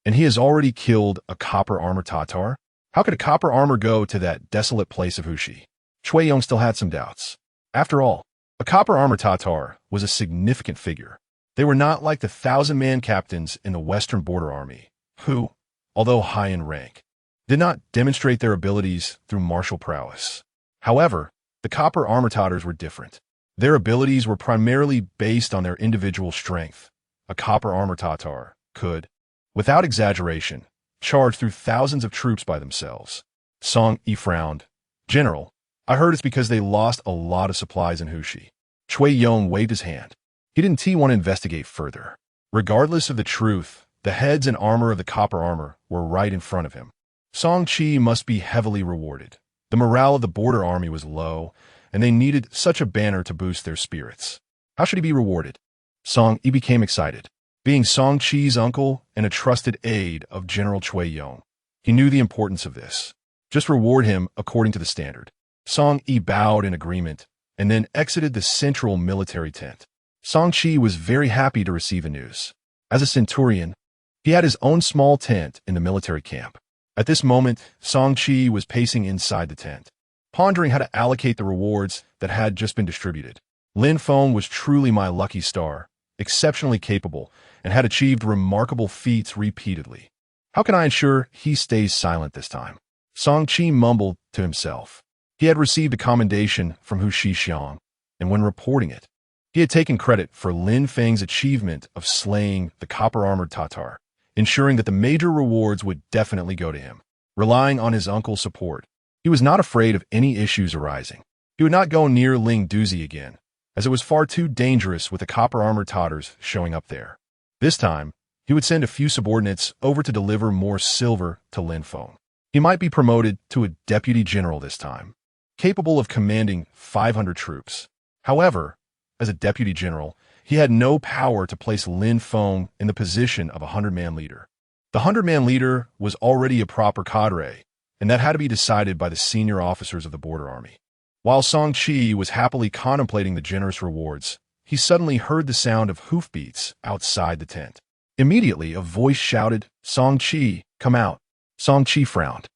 And he has already killed a copper armor Tatar? How could a copper armor go to that desolate place of Huxi? Cui Yong still had some doubts. After all, a copper armor Tatar was a significant figure. They were not like the 1,000-man captains in the Western Border Army, who, although high in rank, did not demonstrate their abilities through martial prowess. However, the copper armor Tatars were different. Their abilities were primarily based on their individual strength. A copper armor Tatar could, without exaggeration, charge through thousands of troops by themselves. Song Yi frowned. General, I heard it's because they lost a lot of supplies in Huxi. Cui Yong waved his hand. He didn't want to investigate further. Regardless of the truth, the heads and armor of the copper armor were right in front of him. Song Qi must be heavily rewarded. The morale of the border army was low, and they needed such a banner to boost their spirits. How should he be rewarded? Song Yi became excited. Being Song Qi's uncle and a trusted aide of General Cui Yong, he knew the importance of this. Just reward him according to the standard. Song Yi bowed in agreement and then exited the central military tent. Song Qi was very happy to receive the news. As a centurion, he had his own small tent in the military camp. At this moment, Song Qi was pacing inside the tent, pondering how to allocate the rewards that had just been distributed. Lin Feng was truly my lucky star, exceptionally capable, and had achieved remarkable feats repeatedly. How can I ensure he stays silent this time? Song Qi mumbled to himself. He had received a commendation from Hu Shixiang, and when reporting it, he had taken credit for Lin Feng's achievement of slaying the copper-armored Tatar, ensuring that the major rewards would definitely go to him. Relying on his uncle's support, he was not afraid of any issues arising. He would not go near Ling Douzi again, as it was far too dangerous with the copper-armored Tatars showing up there. This time, he would send a few subordinates over to deliver more silver to Lin Feng. He might be promoted to a deputy general this time, capable of commanding 500 troops. However, as a deputy general, he had no power to place Lin Feng in the position of a 100-man leader. The 100-man leader was already a proper cadre, and that had to be decided by the senior officers of the border army. While Song Qi was happily contemplating the generous rewards, he suddenly heard the sound of hoofbeats outside the tent. Immediately, a voice shouted, "Song Qi, come out." Song Qi frowned.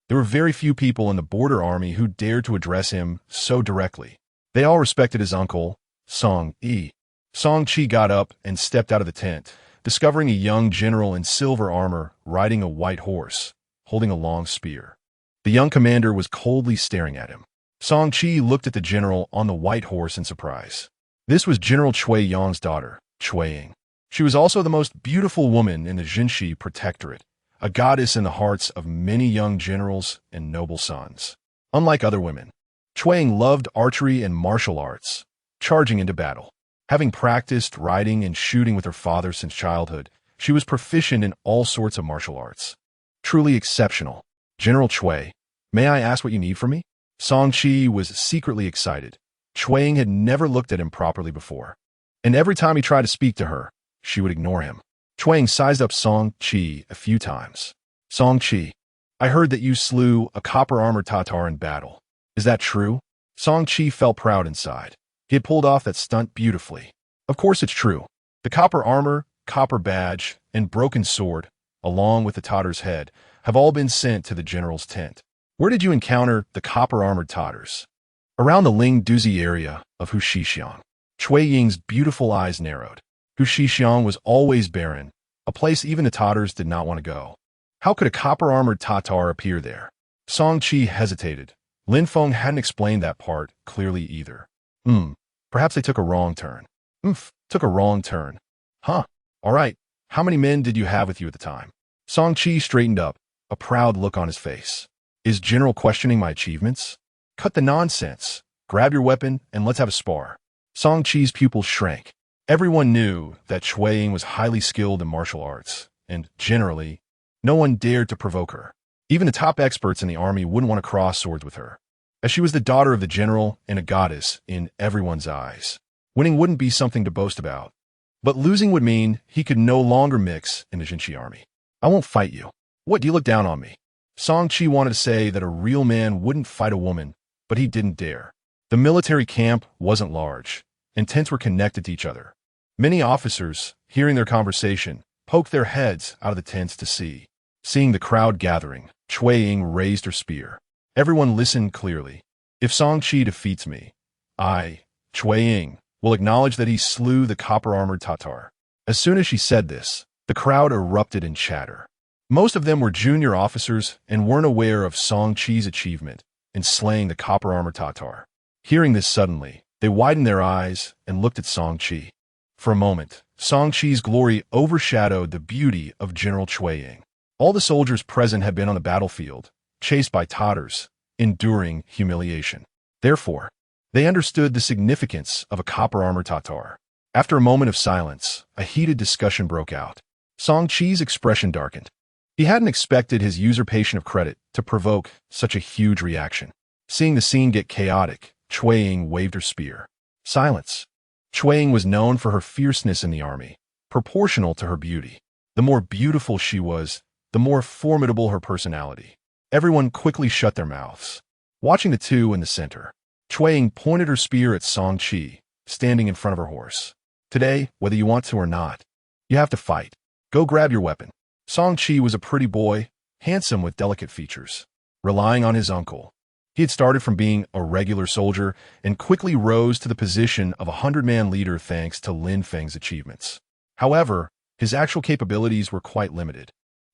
There were very few people in the border army who dared to address him so directly. They all respected his uncle, Song Yi. Song Qi got up and stepped out of the tent, discovering a young general in silver armor riding a white horse, holding a long spear. The young commander was coldly staring at him. Song Qi looked at the general on the white horse in surprise. This was General Cui Yong's daughter, Cui Ying. She was also the most beautiful woman in the Jinshi Protectorate, a goddess in the hearts of many young generals and noble sons. Unlike other women, Cui Ying loved archery and martial arts, charging into battle. Having practiced riding and shooting with her father since childhood, she was proficient in all sorts of martial arts. Truly exceptional. General Cui, may I ask what you need from me? Song Qi was secretly excited. Cui Ying had never looked at him properly before, and every time he tried to speak to her, she would ignore him. Cui Ying sized up Song Qi a few times. Song Qi, I heard that you slew a copper-armored Tatar in battle. Is that true? Song Qi felt proud inside. He had pulled off that stunt beautifully. Of course it's true. The copper armor, copper badge, and broken sword, along with the Tatar's head, have all been sent to the general's tent. Where did you encounter the copper-armored Tatars? Around the Ling Douzi area of Huxipu. Cui Ying's beautiful eyes narrowed. Huxipu was always barren, a place even the Tatars did not want to go. How could a copper-armored Tatar appear there? Song Qi hesitated. Lin Feng hadn't explained that part clearly either. Perhaps they took a wrong turn. Took a wrong turn. Huh. All right. How many men did you have with you at the time? Song Qi straightened up, a proud look on his face. Is General questioning my achievements? Cut the nonsense. Grab your weapon and let's have a spar. Song Qi's pupils shrank. Everyone knew that Cui Ying was highly skilled in martial arts, and generally, no one dared to provoke her. Even the top experts in the army wouldn't want to cross swords with her, as she was the daughter of the general and a goddess in everyone's eyes. Winning wouldn't be something to boast about, but losing would mean he could no longer mix in the Jinchi army. I won't fight you. What, do you look down on me? Song Qi wanted to say that a real man wouldn't fight a woman, but he didn't dare. The military camp wasn't large, and tents were connected to each other. Many officers, hearing their conversation, poked their heads out of the tents to see. Seeing the crowd gathering, Cui Ying raised her spear. Everyone listened clearly. If Song Qi defeats me, I, Cui Ying, will acknowledge that he slew the copper-armored Tatar. As soon as she said this, the crowd erupted in chatter. Most of them were junior officers and weren't aware of Song Qi's achievement in slaying the copper-armored Tatar. Hearing this suddenly, they widened their eyes and looked at Song Qi. For a moment, Song Qi's glory overshadowed the beauty of General Cui Ying. All the soldiers present had been on the battlefield, chased by Tatars, enduring humiliation. Therefore, they understood the significance of a copper-armored Tatar. After a moment of silence, a heated discussion broke out. Song Qi's expression darkened. He hadn't expected his usurpation of credit to provoke such a huge reaction. Seeing the scene get chaotic, Cui Ying waved her spear. Silence. Cui Ying was known for her fierceness in the army, proportional to her beauty. The more beautiful she was, the more formidable her personality. Everyone quickly shut their mouths. Watching the two in the center, Cui Ying pointed her spear at Song Qi, standing in front of her horse. Today, whether you want to or not, you have to fight. Go grab your weapon. Song Qi was a pretty boy, handsome with delicate features. Relying on his uncle, he had started from being a regular soldier and quickly rose to the position of a 100-man leader thanks to Lin Feng's achievements. However, his actual capabilities were quite limited.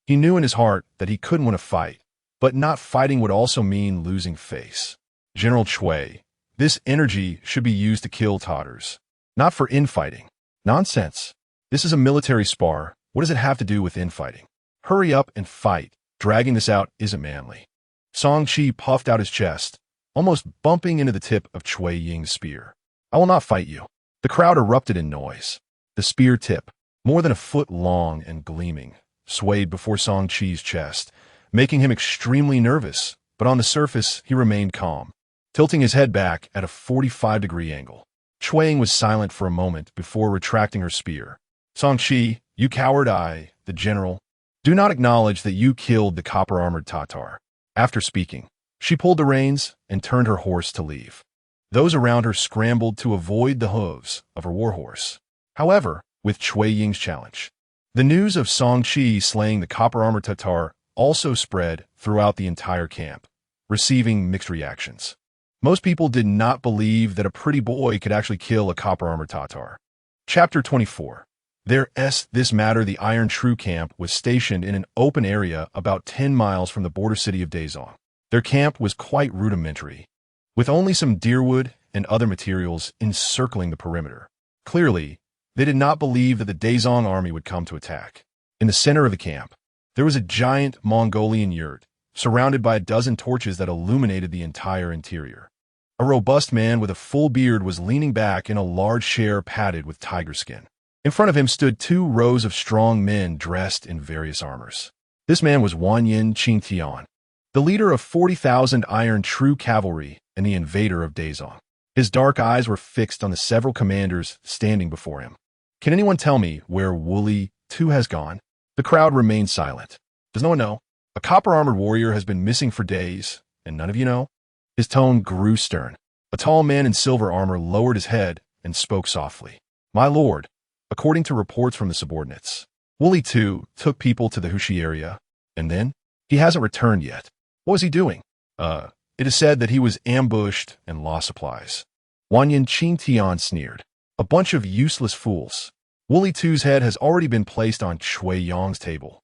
He knew in his heart that he couldn't win a fight, but not fighting would also mean losing face. General Cui, this energy should be used to kill Tatars, not for infighting. Nonsense. This is a military spar. What does it have to do with infighting? Hurry up and fight. Dragging this out isn't manly. Song Qi puffed out his chest, almost bumping into the tip of Cui Ying's spear. I will not fight you. The crowd erupted in noise. The spear tip, more than a foot long and gleaming, swayed before Song Qi's chest, making him extremely nervous, but on the surface he remained calm, tilting his head back at a 45-degree angle. Cui Ying was silent for a moment before retracting her spear. Song Qi, you coward, I, the general, do not acknowledge that you killed the copper-armored Tatar. After speaking, she pulled the reins and turned her horse to leave. Those around her scrambled to avoid the hooves of her warhorse. However, with Cui Ying's challenge, the news of Song Qi slaying the copper-armored Tatar also spread throughout the entire camp, receiving mixed reactions. Most people did not believe that a pretty boy could actually kill a copper-armored Tatar. Chapter 24. This matter, the Iron True camp was stationed in an open area about 10 miles from the border city of Daezong. Their camp was quite rudimentary, with only some deerwood and other materials encircling the perimeter. Clearly, they did not believe that the Daezong army would come to attack. In the center of the camp, There was a giant Mongolian yurt, surrounded by a dozen torches that illuminated the entire interior. A robust man with a full beard was leaning back in a large chair padded with tiger skin. In front of him stood 2 rows of strong men dressed in various armors. This man was Wanyan Qingtian, the leader of 40,000 iron true cavalry and the invader of Dezong. His dark eyes were fixed on the several commanders standing before him. Can anyone tell me where Wuli Tu has gone? The crowd remained silent. Does no one know? A copper-armored warrior has been missing for days, and none of you know? His tone grew stern. A tall man in silver armor lowered his head and spoke softly. My lord, according to reports from the subordinates, Wuli Tu took people to the Huxi area, and then? He hasn't returned yet. What was he doing? It is said that he was ambushed and lost supplies. Wanyan Qingtian sneered. A bunch of useless fools. Wuli Tu's head has already been placed on Chui Yong's table.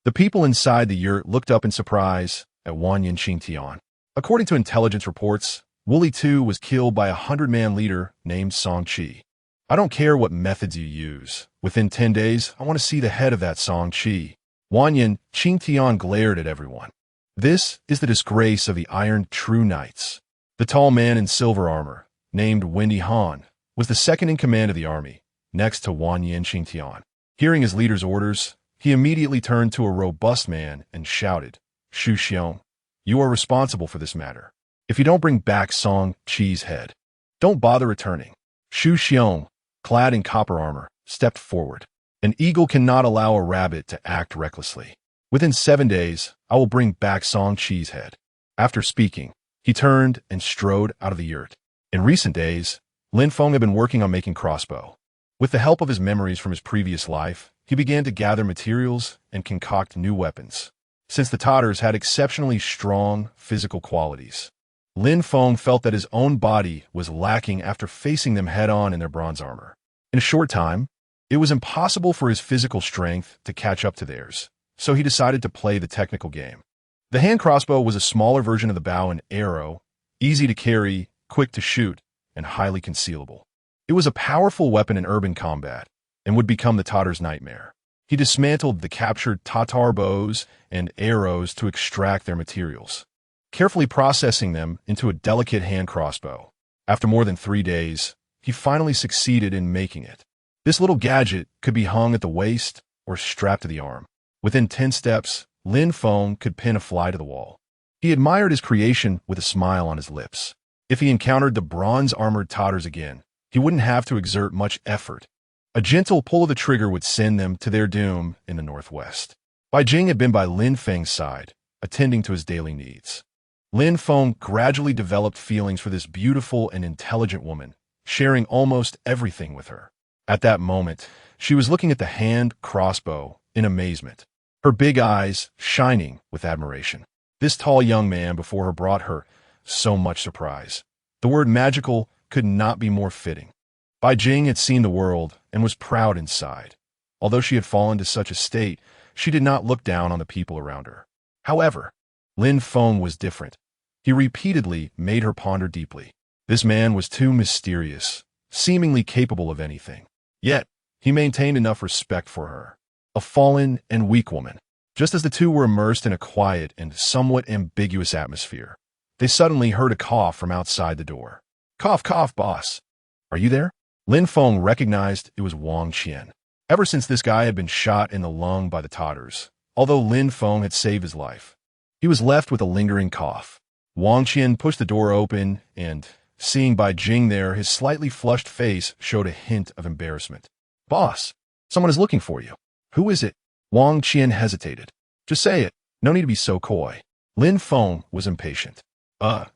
The people inside the yurt looked up in surprise at Wanyan Qingtian. According to intelligence reports, Wuli Tu was killed by a 100-man leader named Song Qi. I don't care what methods you use. Within 10 days, I want to see the head of that Song Qi. Wanyan Qingtian glared at everyone. This is the disgrace of the Iron True Knights. The tall man in silver armor, named Wendy Han, was the second in command of the army, next to Wanyan Qingtian. Hearing his leader's orders, he immediately turned to a robust man and shouted, Shu Xiong, you are responsible for this matter. If you don't bring back Song Qi's head, don't bother returning. Shu Xiong, clad in copper armor, stepped forward. An eagle cannot allow a rabbit to act recklessly. Within 7 days, I will bring back Song Qi's head. After speaking, he turned and strode out of the yurt. In recent days, Lin Feng had been working on making crossbow. With the help of his memories from his previous life, he began to gather materials and concoct new weapons. Since the Tatars had exceptionally strong physical qualities, Lin Feng felt that his own body was lacking after facing them head-on in their bronze armor. In a short time, it was impossible for his physical strength to catch up to theirs, so he decided to play the technical game. The hand crossbow was a smaller version of the bow and arrow, easy to carry, quick to shoot, and highly concealable. It was a powerful weapon in urban combat, and would become the Tatar's nightmare. He dismantled the captured Tatar bows and arrows to extract their materials, carefully processing them into a delicate hand crossbow. After more than 3 days, he finally succeeded in making it. This little gadget could be hung at the waist or strapped to the arm. Within 10 steps, Lin Feng could pin a fly to the wall. He admired his creation with a smile on his lips. If he encountered the bronze-armored Tatars again, he wouldn't have to exert much effort. A gentle pull of the trigger would send them to their doom in the northwest. Bai Jing had been by Lin Feng's side, attending to his daily needs. Lin Feng gradually developed feelings for this beautiful and intelligent woman, sharing almost everything with her. At that moment, she was looking at the hand crossbow in amazement, her big eyes shining with admiration. This tall young man before her brought her so much surprise. The word magical could not be more fitting. Bai Jing had seen the world and was proud inside. Although she had fallen to such a state, she did not look down on the people around her. However, Lin Feng was different. He repeatedly made her ponder deeply. This man was too mysterious, seemingly capable of anything. Yet, he maintained enough respect for her, a fallen and weak woman. Just as the two were immersed in a quiet and somewhat ambiguous atmosphere, they suddenly heard a cough from outside the door. Cough, cough, boss. Are you there? Lin Feng recognized it was Wang Qian. Ever since this guy had been shot in the lung by the Tatars, although Lin Feng had saved his life, he was left with a lingering cough. Wang Qian pushed the door open and, seeing Bai Jing there, his slightly flushed face showed a hint of embarrassment. Boss, someone is looking for you. Who is it? Wang Qian hesitated. Just say it. No need to be so coy. Lin Feng was impatient.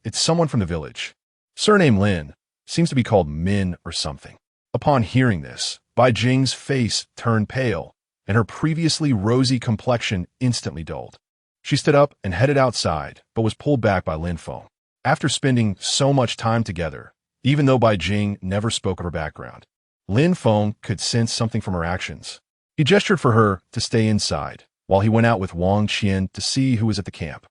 It's someone from the village. Surname Lin. Seems to be called Min or something. Upon hearing this, Bai Jing's face turned pale, and her previously rosy complexion instantly dulled. She stood up and headed outside, but was pulled back by Lin Feng. After spending so much time together, even though Bai Jing never spoke of her background, Lin Feng could sense something from her actions. He gestured for her to stay inside, while he went out with Wang Qian to see who was at the camp.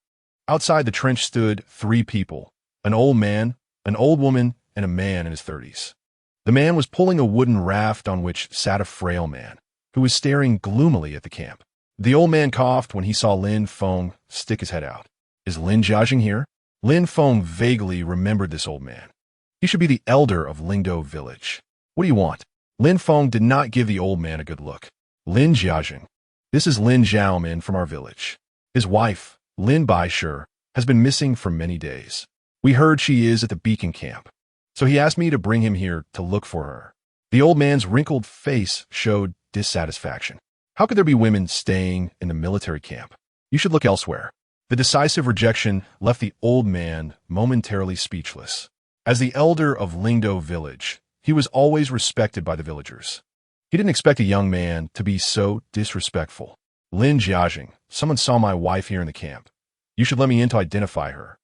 Outside the trench stood 3 people, an old man, an old woman, and a man in his 30s. The man was pulling a wooden raft on which sat a frail man, who was staring gloomily at the camp. The old man coughed when he saw Lin Feng stick his head out. Is Lin Jiajing here? Lin Feng vaguely remembered this old man. He should be the elder of Ling Douzi Village. What do you want? Lin Feng did not give the old man a good look. Lin Jiajing. This is Lin Zhaomin from our village. His wife, Lin Baisher, has been missing for many days. We heard she is at the beacon camp. So he asked me to bring him here to look for her. The old man's wrinkled face showed dissatisfaction. How could there be women staying in the military camp? You should look elsewhere. The decisive rejection left the old man momentarily speechless. As the elder of Ling Douzi Village, he was always respected by the villagers. He didn't expect a young man to be so disrespectful. Lin Jiajing, someone saw my wife here in the camp. You should let me in to identify her.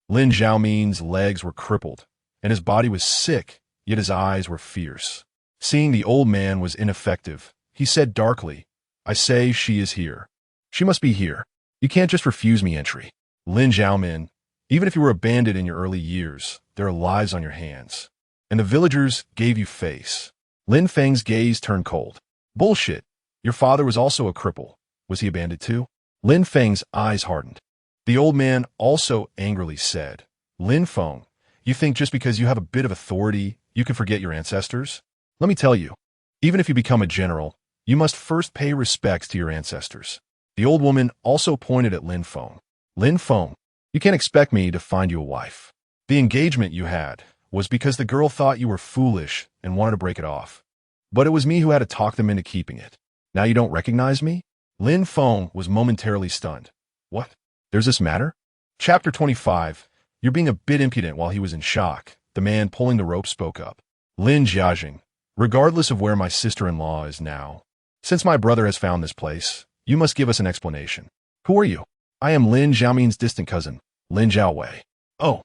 Lin Zhaomin's legs were crippled, and his body was sick, yet his eyes were fierce. Seeing the old man was ineffective, he said darkly, I say she is here. She must be here. You can't just refuse me entry. Lin Zhaomin, even if you were a bandit in your early years, there are lives on your hands. And the villagers gave you face. Lin Feng's gaze turned cold. Bullshit. Your father was also a cripple. Was he a bandit too? Lin Feng's eyes hardened. The old man also angrily said, Lin Feng, you think just because you have a bit of authority, you can forget your ancestors? Let me tell you, even if you become a general, you must first pay respects to your ancestors. The old woman also pointed at Lin Feng. Lin Feng, you can't expect me to find you a wife. The engagement you had was because the girl thought you were foolish and wanted to break it off. But it was me who had to talk them into keeping it. Now you don't recognize me? Lin Feng was momentarily stunned. What? Does this matter? Chapter 25. You're being a bit impudent. While he was in shock, the man pulling the rope spoke up. Lin Jiajing, regardless of where my sister-in-law is now, since my brother has found this place, you must give us an explanation. Who are you? I am Lin Zhaomin's distant cousin, Lin Zhaohui. Oh,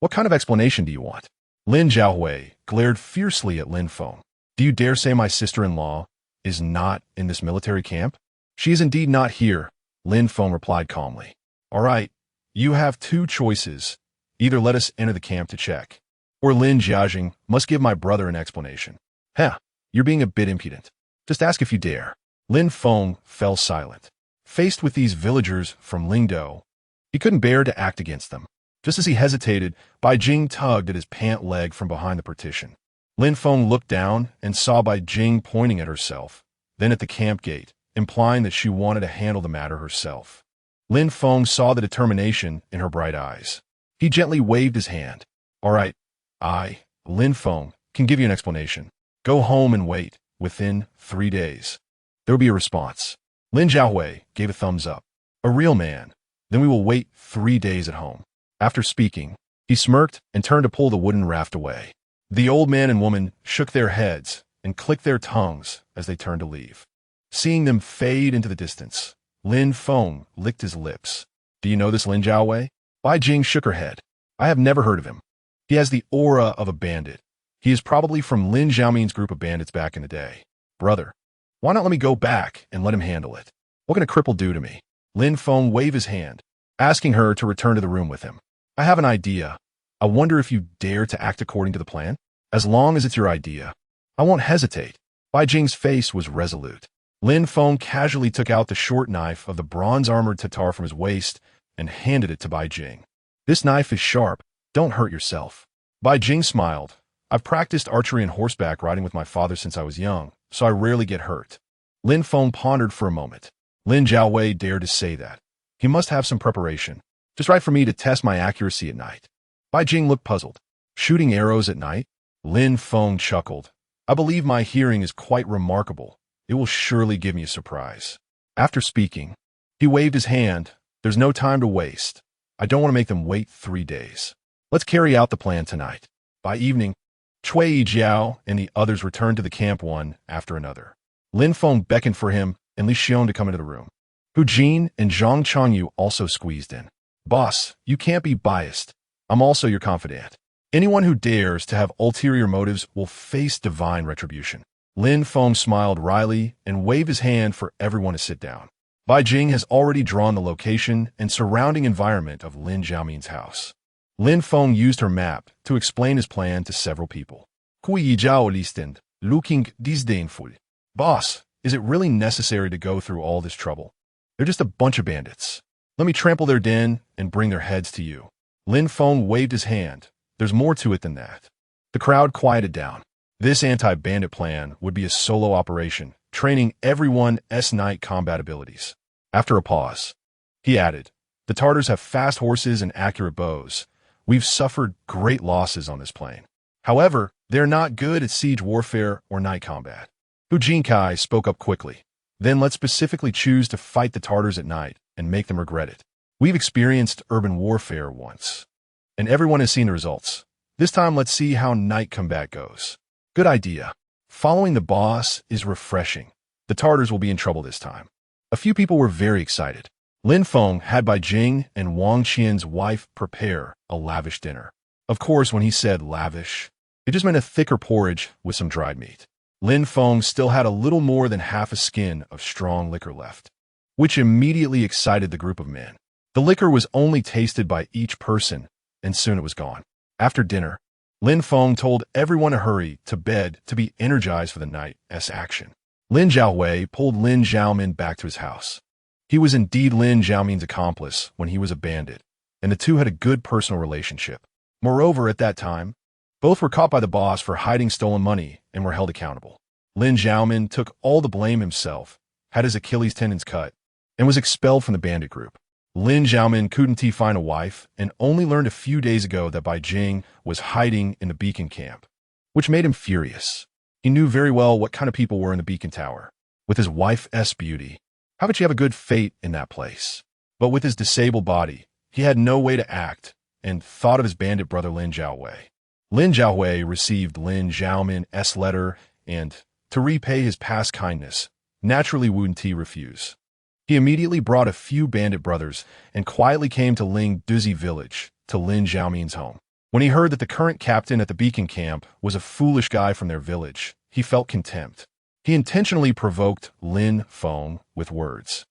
what kind of explanation do you want? Lin Zhaohui glared fiercely at Lin Feng. Do you dare say my sister-in-law is not in this military camp? She is indeed not here, Lin Feng replied calmly. All right, you have two choices. Either let us enter the camp to check, or Lin Jiajing must give my brother an explanation. Heh, you're being a bit impudent. Just ask if you dare. Lin Feng fell silent. Faced with these villagers from Ling Douzi, he couldn't bear to act against them. Just as he hesitated, Bai Jing tugged at his pant leg from behind the partition. Lin Feng looked down and saw Bai Jing pointing at herself, then at the camp gate, implying that she wanted to handle the matter herself. Lin Feng saw the determination in her bright eyes. He gently waved his hand. All right, I, Lin Feng, can give you an explanation. Go home and wait. Within 3 days, there will be a response. Lin Zhaohui gave a thumbs up. A real man. Then we will wait 3 days at home. After speaking, he smirked and turned to pull the wooden raft away. The old man and woman shook their heads and clicked their tongues as they turned to leave. Seeing them fade into the distance, Lin Feng licked his lips. Do you know this Lin Zhaohui? Bai Jing shook her head. I have never heard of him. He has the aura of a bandit. He is probably from Lin Zhaomin's group of bandits back in the day. Brother, why not let me go back and let him handle it? What can a cripple do to me? Lin Feng waved his hand, asking her to return to the room with him. I have an idea. I wonder if you dare to act according to the plan? As long as it's your idea, I won't hesitate. Bai Jing's face was resolute. Lin Feng casually took out the short knife of the bronze-armored Tatar from his waist and handed it to Bai Jing. This knife is sharp. Don't hurt yourself. Bai Jing smiled. I've practiced archery and horseback riding with my father since I was young, so I rarely get hurt. Lin Feng pondered for a moment. Lin Zhaohui dared to say that. He must have some preparation. Just right for me to test my accuracy at night. Bai Jing looked puzzled. Shooting arrows at night? Lin Feng chuckled. I believe my hearing is quite remarkable. It will surely give me a surprise. After speaking, he waved his hand. There's no time to waste. I don't want to make them wait 3 days. Let's carry out the plan tonight. By evening, Cui Jiao and the others returned to the camp one after another. Lin Feng beckoned for him and Li Xiong to come into the room. Hu Jin and Zhang Changyu also squeezed in. Boss, you can't be biased. I'm also your confidant. Anyone who dares to have ulterior motives will face divine retribution. Lin Feng smiled wryly and waved his hand for everyone to sit down. Bai Jing has already drawn the location and surrounding environment of Lin Zhaomin's house. Lin Feng used her map to explain his plan to several people. Kui Zhao listened, looking disdainful. Boss, is it really necessary to go through all this trouble? They're just a bunch of bandits. Let me trample their den and bring their heads to you." Lin Feng waved his hand. "There's more to it than that." The crowd quieted down. This anti-bandit plan would be a solo operation, training everyone's night combat abilities. After a pause, he added, "The Tartars have fast horses and accurate bows. We've suffered great losses on this plain. However, they're not good at siege warfare or night combat." Hu Jinkai spoke up quickly. "Then let's specifically choose to fight the Tartars at night and make them regret it. We've experienced urban warfare once, and everyone has seen the results. This time let's see how night combat goes." "Good idea. Following the boss is refreshing. The Tartars will be in trouble this time." A few people were very excited. Lin Feng had Bai Jing and Wang Qian's wife prepare a lavish dinner. Of course, when he said lavish, it just meant a thicker porridge with some dried meat. Lin Feng still had a little more than half a skin of strong liquor left, which immediately excited the group of men. The liquor was only tasted by each person, and soon it was gone. After dinner, Lin Feng told everyone to hurry to bed to be energized for the night's action. Lin Zhaohui pulled Lin Zhaomin back to his house. He was indeed Lin Zhaomin's accomplice when he was a bandit, and the two had a good personal relationship. Moreover, at that time, both were caught by the boss for hiding stolen money and were held accountable. Lin Zhaomin took all the blame himself, had his Achilles tendons cut, and was expelled from the bandit group. Lin Zhaomin couldn't find a wife and only learned a few days ago that Bai Jing was hiding in the beacon camp, which made him furious. He knew very well what kind of people were in the beacon tower. With his wife's beauty, how could she have a good fate in that place? But with his disabled body, he had no way to act and thought of his bandit brother Lin Zhaohui. Lin Zhaohui received Lin Zhaomin's letter and, to repay his past kindness, naturally wouldn't he refuse. He immediately brought a few bandit brothers and quietly came to Ling Douzi Village, to Lin Zhaomin's home. When he heard that the current captain at the beacon camp was a foolish guy from their village, he felt contempt. He intentionally provoked Lin Feng with words,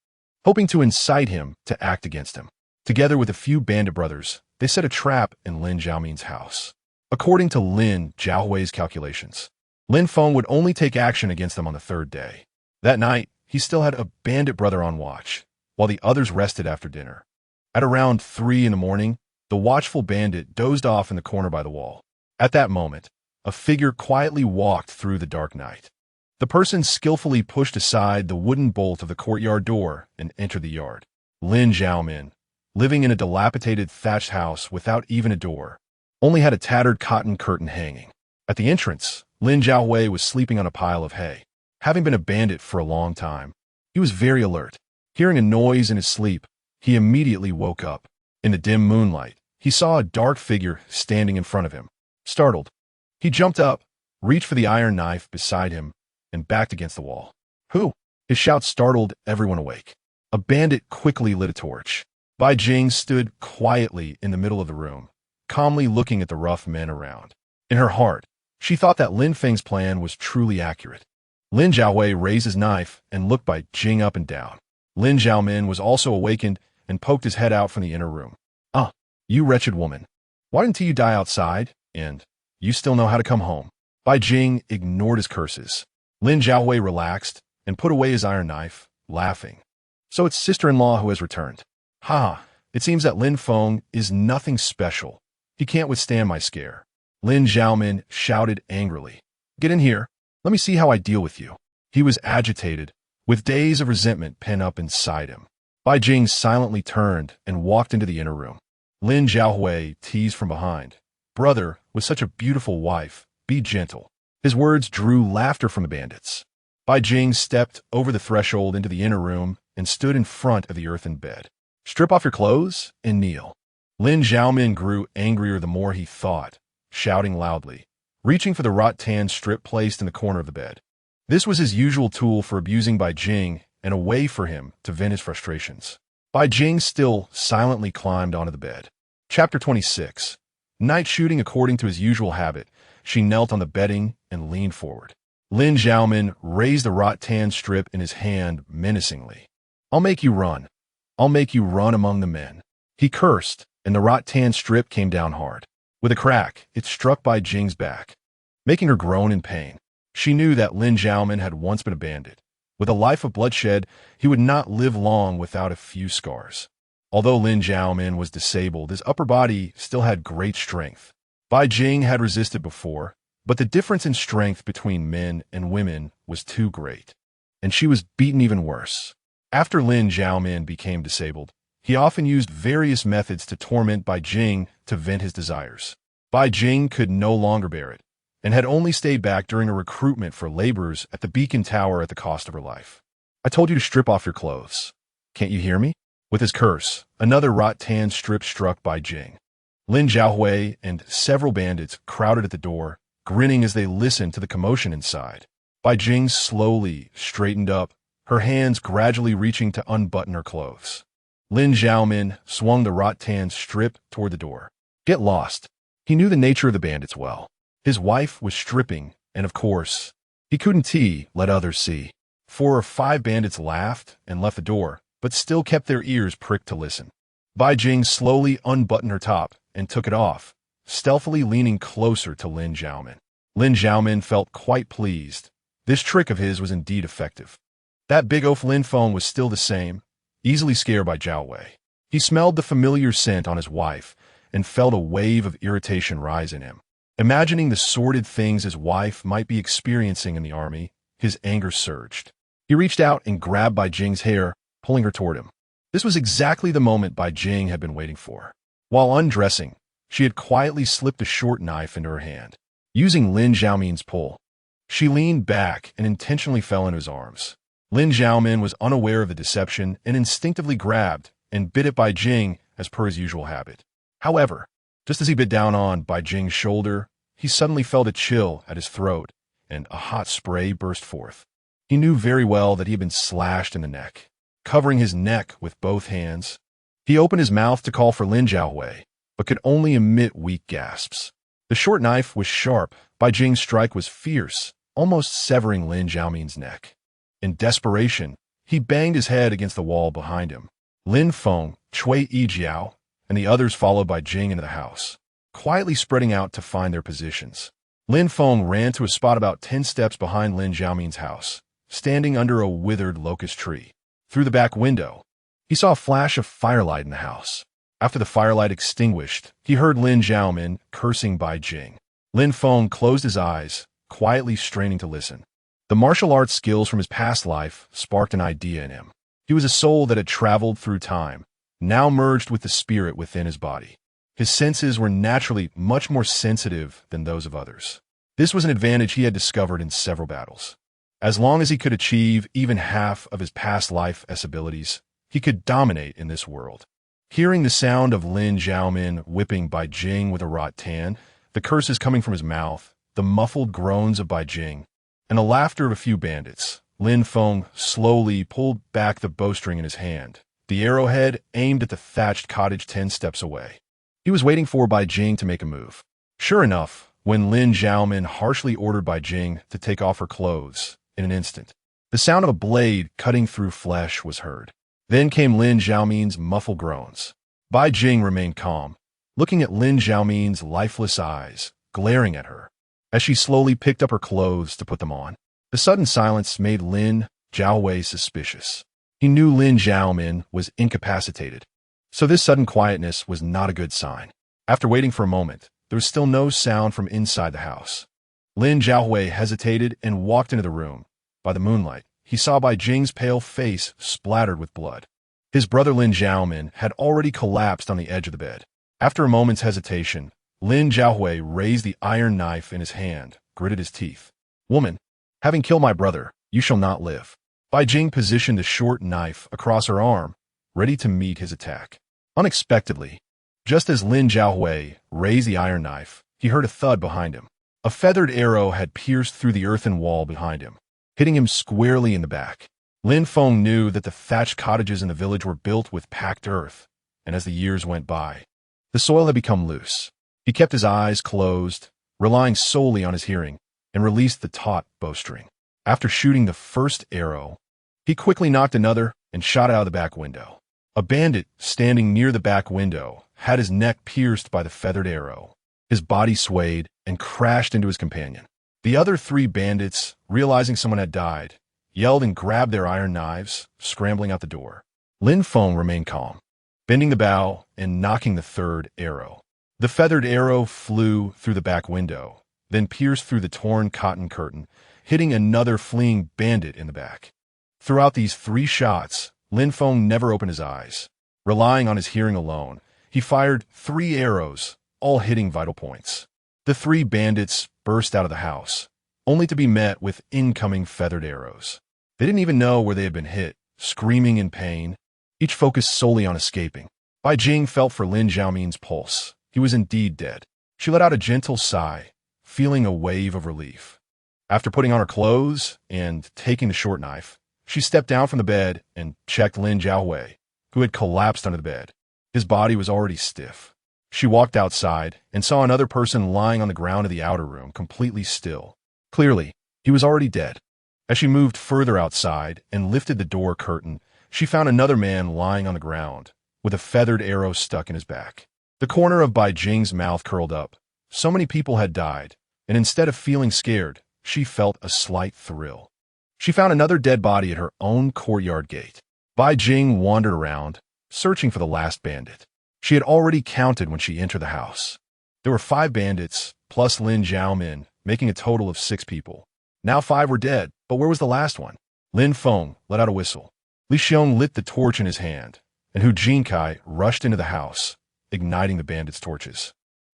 hoping to incite him to act against him. Together with a few bandit brothers, they set a trap in Lin Zhaomin's house. According to Lin Zhaohui's calculations, Lin Feng would only take action against them on the third day. That night, he still had a bandit brother on watch, while the others rested after dinner. At around 3 in the morning, the watchful bandit dozed off in the corner by the wall. At that moment, a figure quietly walked through the dark night. The person skillfully pushed aside the wooden bolt of the courtyard door and entered the yard. Lin Zhaomin, living in a dilapidated thatched house without even a door, only had a tattered cotton curtain hanging. At the entrance, Lin Zhaohui was sleeping on a pile of hay. Having been a bandit for a long time, he was very alert. Hearing a noise in his sleep, he immediately woke up. In the dim moonlight, he saw a dark figure standing in front of him. Startled, he jumped up, reached for the iron knife beside him, and backed against the wall. "Who?" His shout startled everyone awake. A bandit quickly lit a torch. Bai Jing stood quietly in the middle of the room, calmly looking at the rough men around. In her heart, she thought that Lin Feng's plan was truly accurate. Lin Zhaohui raised his knife and looked Bai Jing up and down. Lin Zhaomin was also awakened and poked his head out from the inner room. "Ah, you wretched woman. Why didn't you die outside? And you still know how to come home." Bai Jing ignored his curses. Lin Zhaohui relaxed and put away his iron knife, laughing. "So it's sister-in-law who has returned. Ha! It seems that Lin Feng is nothing special. He can't withstand my scare." Lin Zhaomin shouted angrily. "Get in here. Let me see how I deal with you." He was agitated, with days of resentment pent up inside him. Bai Jing silently turned and walked into the inner room. Lin Zhaohui teased from behind. "Brother, with such a beautiful wife, be gentle." His words drew laughter from the bandits. Bai Jing stepped over the threshold into the inner room and stood in front of the earthen bed. "Strip off your clothes and kneel." Lin Zhaomin grew angrier the more he thought, shouting loudly, reaching for the rattan strip placed in the corner of the bed. This was his usual tool for abusing Bai Jing and a way for him to vent his frustrations. Bai Jing still silently climbed onto the bed. Chapter 26. Night shooting. According to his usual habit, she knelt on the bedding and leaned forward. Lin Zhaomin raised the rattan strip in his hand menacingly. "I'll make you run. I'll make you run among the men." He cursed, and the rattan strip came down hard. With a crack, it struck Bai Jing's back, making her groan in pain. She knew that Lin Zhaomin had once been a bandit, With a life of bloodshed, he would not live long without a few scars. Although Lin Zhaomin was disabled, his upper body still had great strength. Bai Jing had resisted before, but the difference in strength between men and women was too great, and she was beaten even worse. After Lin Zhaomin became disabled, he often used various methods to torment Bai Jing to vent his desires. Bai Jing could no longer bear it, and had only stayed back during a recruitment for laborers at the beacon tower at the cost of her life. "I told you to strip off your clothes. Can't you hear me?" With his curse, another rattan strip struck Bai Jing. Lin Zhaohui and several bandits crowded at the door, grinning as they listened to the commotion inside. Bai Jing slowly straightened up, her hands gradually reaching to unbutton her clothes. Lin Zhaomin swung the rattan strip toward the door. "Get lost." He knew the nature of the bandits well. His wife was stripping, and of course, he couldn't let others see. 4 or 5 bandits laughed and left the door, but still kept their ears pricked to listen. Bai Jing slowly unbuttoned her top and took it off, stealthily leaning closer to Lin Zhaomin. Lin Zhaomin felt quite pleased. This trick of his was indeed effective. That big oaf Lin Feng was still the same, easily scared by Zhao Wei. He smelled the familiar scent on his wife and felt a wave of irritation rise in him. Imagining the sordid things his wife might be experiencing in the army, his anger surged. He reached out and grabbed Bai Jing's hair, pulling her toward him. This was exactly the moment Bai Jing had been waiting for. While undressing, she had quietly slipped a short knife into her hand. Using Lin Zhaomin's pull, she leaned back and intentionally fell into his arms. Lin Zhaomin was unaware of the deception and instinctively grabbed and bit at Bai Jing as per his usual habit. However, just as he bit down on Bai Jing's shoulder, he suddenly felt a chill at his throat, and a hot spray burst forth. He knew very well that he had been slashed in the neck. Covering his neck with both hands, he opened his mouth to call for Lin Zhaohui, but could only emit weak gasps. The short knife was sharp. Bai Jing's strike was fierce, almost severing Lin Zhaomin's neck. In desperation, he banged his head against the wall behind him. Lin Feng, Cui Yijiao, and the others followed Bai Jing into the house, quietly spreading out to find their positions. Lin Feng ran to a spot about 10 steps behind Lin Zhaomin's house, standing under a withered locust tree. Through the back window, he saw a flash of firelight in the house. After the firelight extinguished, he heard Lin Zhaomin cursing Bai Jing. Lin Feng closed his eyes, quietly straining to listen. The martial arts skills from his past life sparked an idea in him. He was a soul that had traveled through time, now merged with the spirit within his body. His senses were naturally much more sensitive than those of others. This was an advantage he had discovered in several battles. As long as he could achieve even half of his past life's abilities, he could dominate in this world. Hearing the sound of Lin Zhaomin whipping Bai Jing with a rattan, the curses coming from his mouth, the muffled groans of Bai Jing, and the laughter of a few bandits, Lin Feng slowly pulled back the bowstring in his hand, the arrowhead aimed at the thatched cottage 10 steps away. He was waiting for Bai Jing to make a move. Sure enough, when Lin Zhaomin harshly ordered Bai Jing to take off her clothes, in an instant, the sound of a blade cutting through flesh was heard. Then came Lin Zhaomin's muffled groans. Bai Jing remained calm, looking at Lin Zhaomin's lifeless eyes, glaring at her, as she slowly picked up her clothes to put them on. The sudden silence made Lin Zhaohui suspicious. He knew Lin Zhaomin was incapacitated, so this sudden quietness was not a good sign. After waiting for a moment, there was still no sound from inside the house. Lin Zhaohui hesitated and walked into the room. By the moonlight, he saw Bai Jing's pale face splattered with blood. His brother Lin Zhaomin had already collapsed on the edge of the bed. After a moment's hesitation, Lin Zhaohui raised the iron knife in his hand, gritted his teeth. "Woman, having killed my brother, you shall not live." Bai Jing positioned the short knife across her arm, ready to meet his attack. Unexpectedly, just as Lin Zhaohui raised the iron knife, he heard a thud behind him. A feathered arrow had pierced through the earthen wall behind him, hitting him squarely in the back. Lin Feng knew that the thatched cottages in the village were built with packed earth, and as the years went by, the soil had become loose. He kept his eyes closed, relying solely on his hearing, and released the taut bowstring. After shooting the first arrow, he quickly knocked another and shot out of the back window. A bandit standing near the back window had his neck pierced by the feathered arrow. His body swayed and crashed into his companion. The other 3 bandits, realizing someone had died, yelled and grabbed their iron knives, scrambling out the door. Lin Feng remained calm, bending the bow and knocking the third arrow. The feathered arrow flew through the back window, then pierced through the torn cotton curtain, hitting another fleeing bandit in the back. Throughout these 3 shots, Lin Feng never opened his eyes. Relying on his hearing alone, he fired 3 arrows, all hitting vital points. The 3 bandits burst out of the house, only to be met with incoming feathered arrows. They didn't even know where they had been hit, screaming in pain, each focused solely on escaping. Bai Jing felt for Lin Xiaomin's pulse. He was indeed dead. She let out a gentle sigh, feeling a wave of relief. After putting on her clothes and taking the short knife, she stepped down from the bed and checked Lin Jiaohui, who had collapsed under the bed. His body was already stiff. She walked outside and saw another person lying on the ground of the outer room, completely still. Clearly, he was already dead. As she moved further outside and lifted the door curtain, she found another man lying on the ground, with a feathered arrow stuck in his back. The corner of Bai Jing's mouth curled up. So many people had died, and instead of feeling scared, she felt a slight thrill. She found another dead body at her own courtyard gate. Bai Jing wandered around, searching for the last bandit. She had already counted when she entered the house. There were 5 bandits, plus Lin Xiaomin, making a total of 6 people. Now 5 were dead, but where was the last one? Lin Feng let out a whistle. Li Xiong lit the torch in his hand, and Hu Jinkai rushed into the house, igniting the bandits' torches.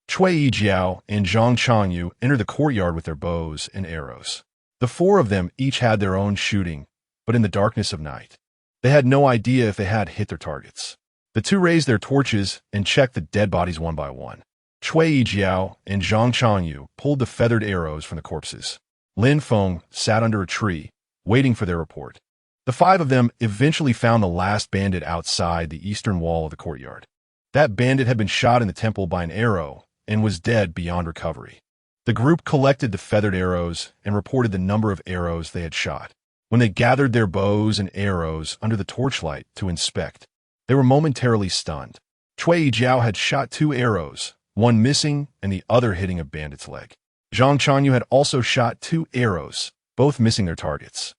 Cui Yijiao and Zhang Changyu entered the courtyard with their bows and arrows. The 4 of them each had their own shooting, but in the darkness of night. They had no idea if they had hit their targets. The 2 raised their torches and checked the dead bodies one by one. Cui Yijiao and Zhang Changyu pulled the feathered arrows from the corpses. Lin Feng sat under a tree, waiting for their report. The 5 of them eventually found the last bandit outside the eastern wall of the courtyard. That bandit had been shot in the temple by an arrow and was dead beyond recovery. The group collected the feathered arrows and reported the number of arrows they had shot. When they gathered their bows and arrows under the torchlight to inspect, they were momentarily stunned. Cui Jiao had shot 2 arrows, one missing and the other hitting a bandit's leg. Zhang Chanyu had also shot 2 arrows, both missing their targets.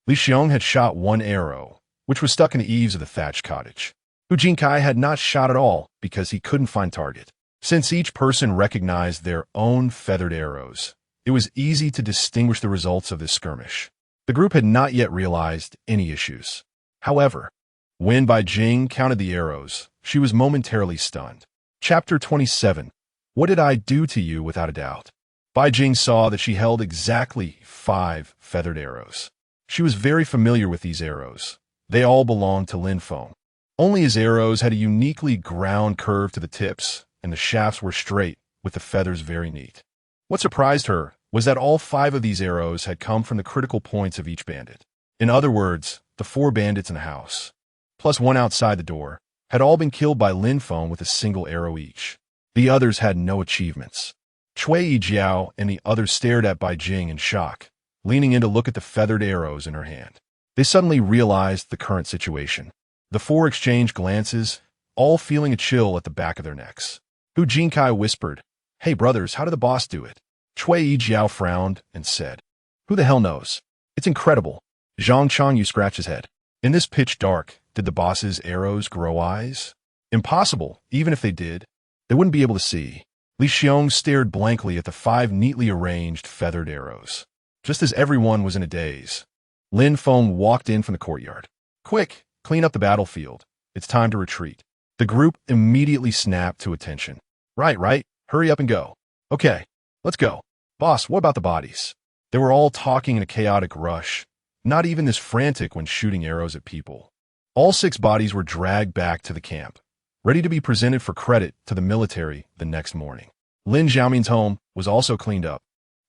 Li Xiong had shot 1 arrow, which was stuck in the eaves of the thatched cottage. Hu Jinkai had not shot at all because he couldn't find target. Since each person recognized their own feathered arrows, it was easy to distinguish the results of this skirmish. The group had not yet realized any issues. However, when Bai Jing counted the arrows, she was momentarily stunned. Chapter 27. What did I do to you without a doubt? Bai Jing saw that she held exactly 5 feathered arrows. She was very familiar with these arrows. They all belonged to Lin Feng. Only his arrows had a uniquely ground curve to the tips, and the shafts were straight, with the feathers very neat. What surprised her was that all 5 of these arrows had come from the critical points of each bandit. In other words, the 4 bandits in the house, plus 1 outside the door, had all been killed by Lin Feng with a single arrow each. The others had no achievements. Cui Yijiao and the others stared at Bai Jing in shock, leaning in to look at the feathered arrows in her hand. They suddenly realized the current situation. The 4 exchanged glances, all feeling a chill at the back of their necks. Hu Jinkai whispered, "Hey brothers, how did the boss do it?" Cui Yijiao frowned and said, "Who the hell knows? It's incredible." Zhang Changyu scratched his head. In this pitch dark, did the boss's arrows grow eyes? Impossible. Even if they did, they wouldn't be able to see. Li Xiong stared blankly at the 5 neatly arranged feathered arrows. Just as everyone was in a daze, Lin Feng walked in from the courtyard. "Quick, clean up the battlefield. It's time to retreat." The group immediately snapped to attention. Right. Hurry up and go." "Okay, let's go." "Boss, what about the bodies?" They were all talking in a chaotic rush, not even this frantic when shooting arrows at people. All 6 bodies were dragged back to the camp, ready to be presented for credit to the military the next morning. Lin Xiaomin's home was also cleaned up,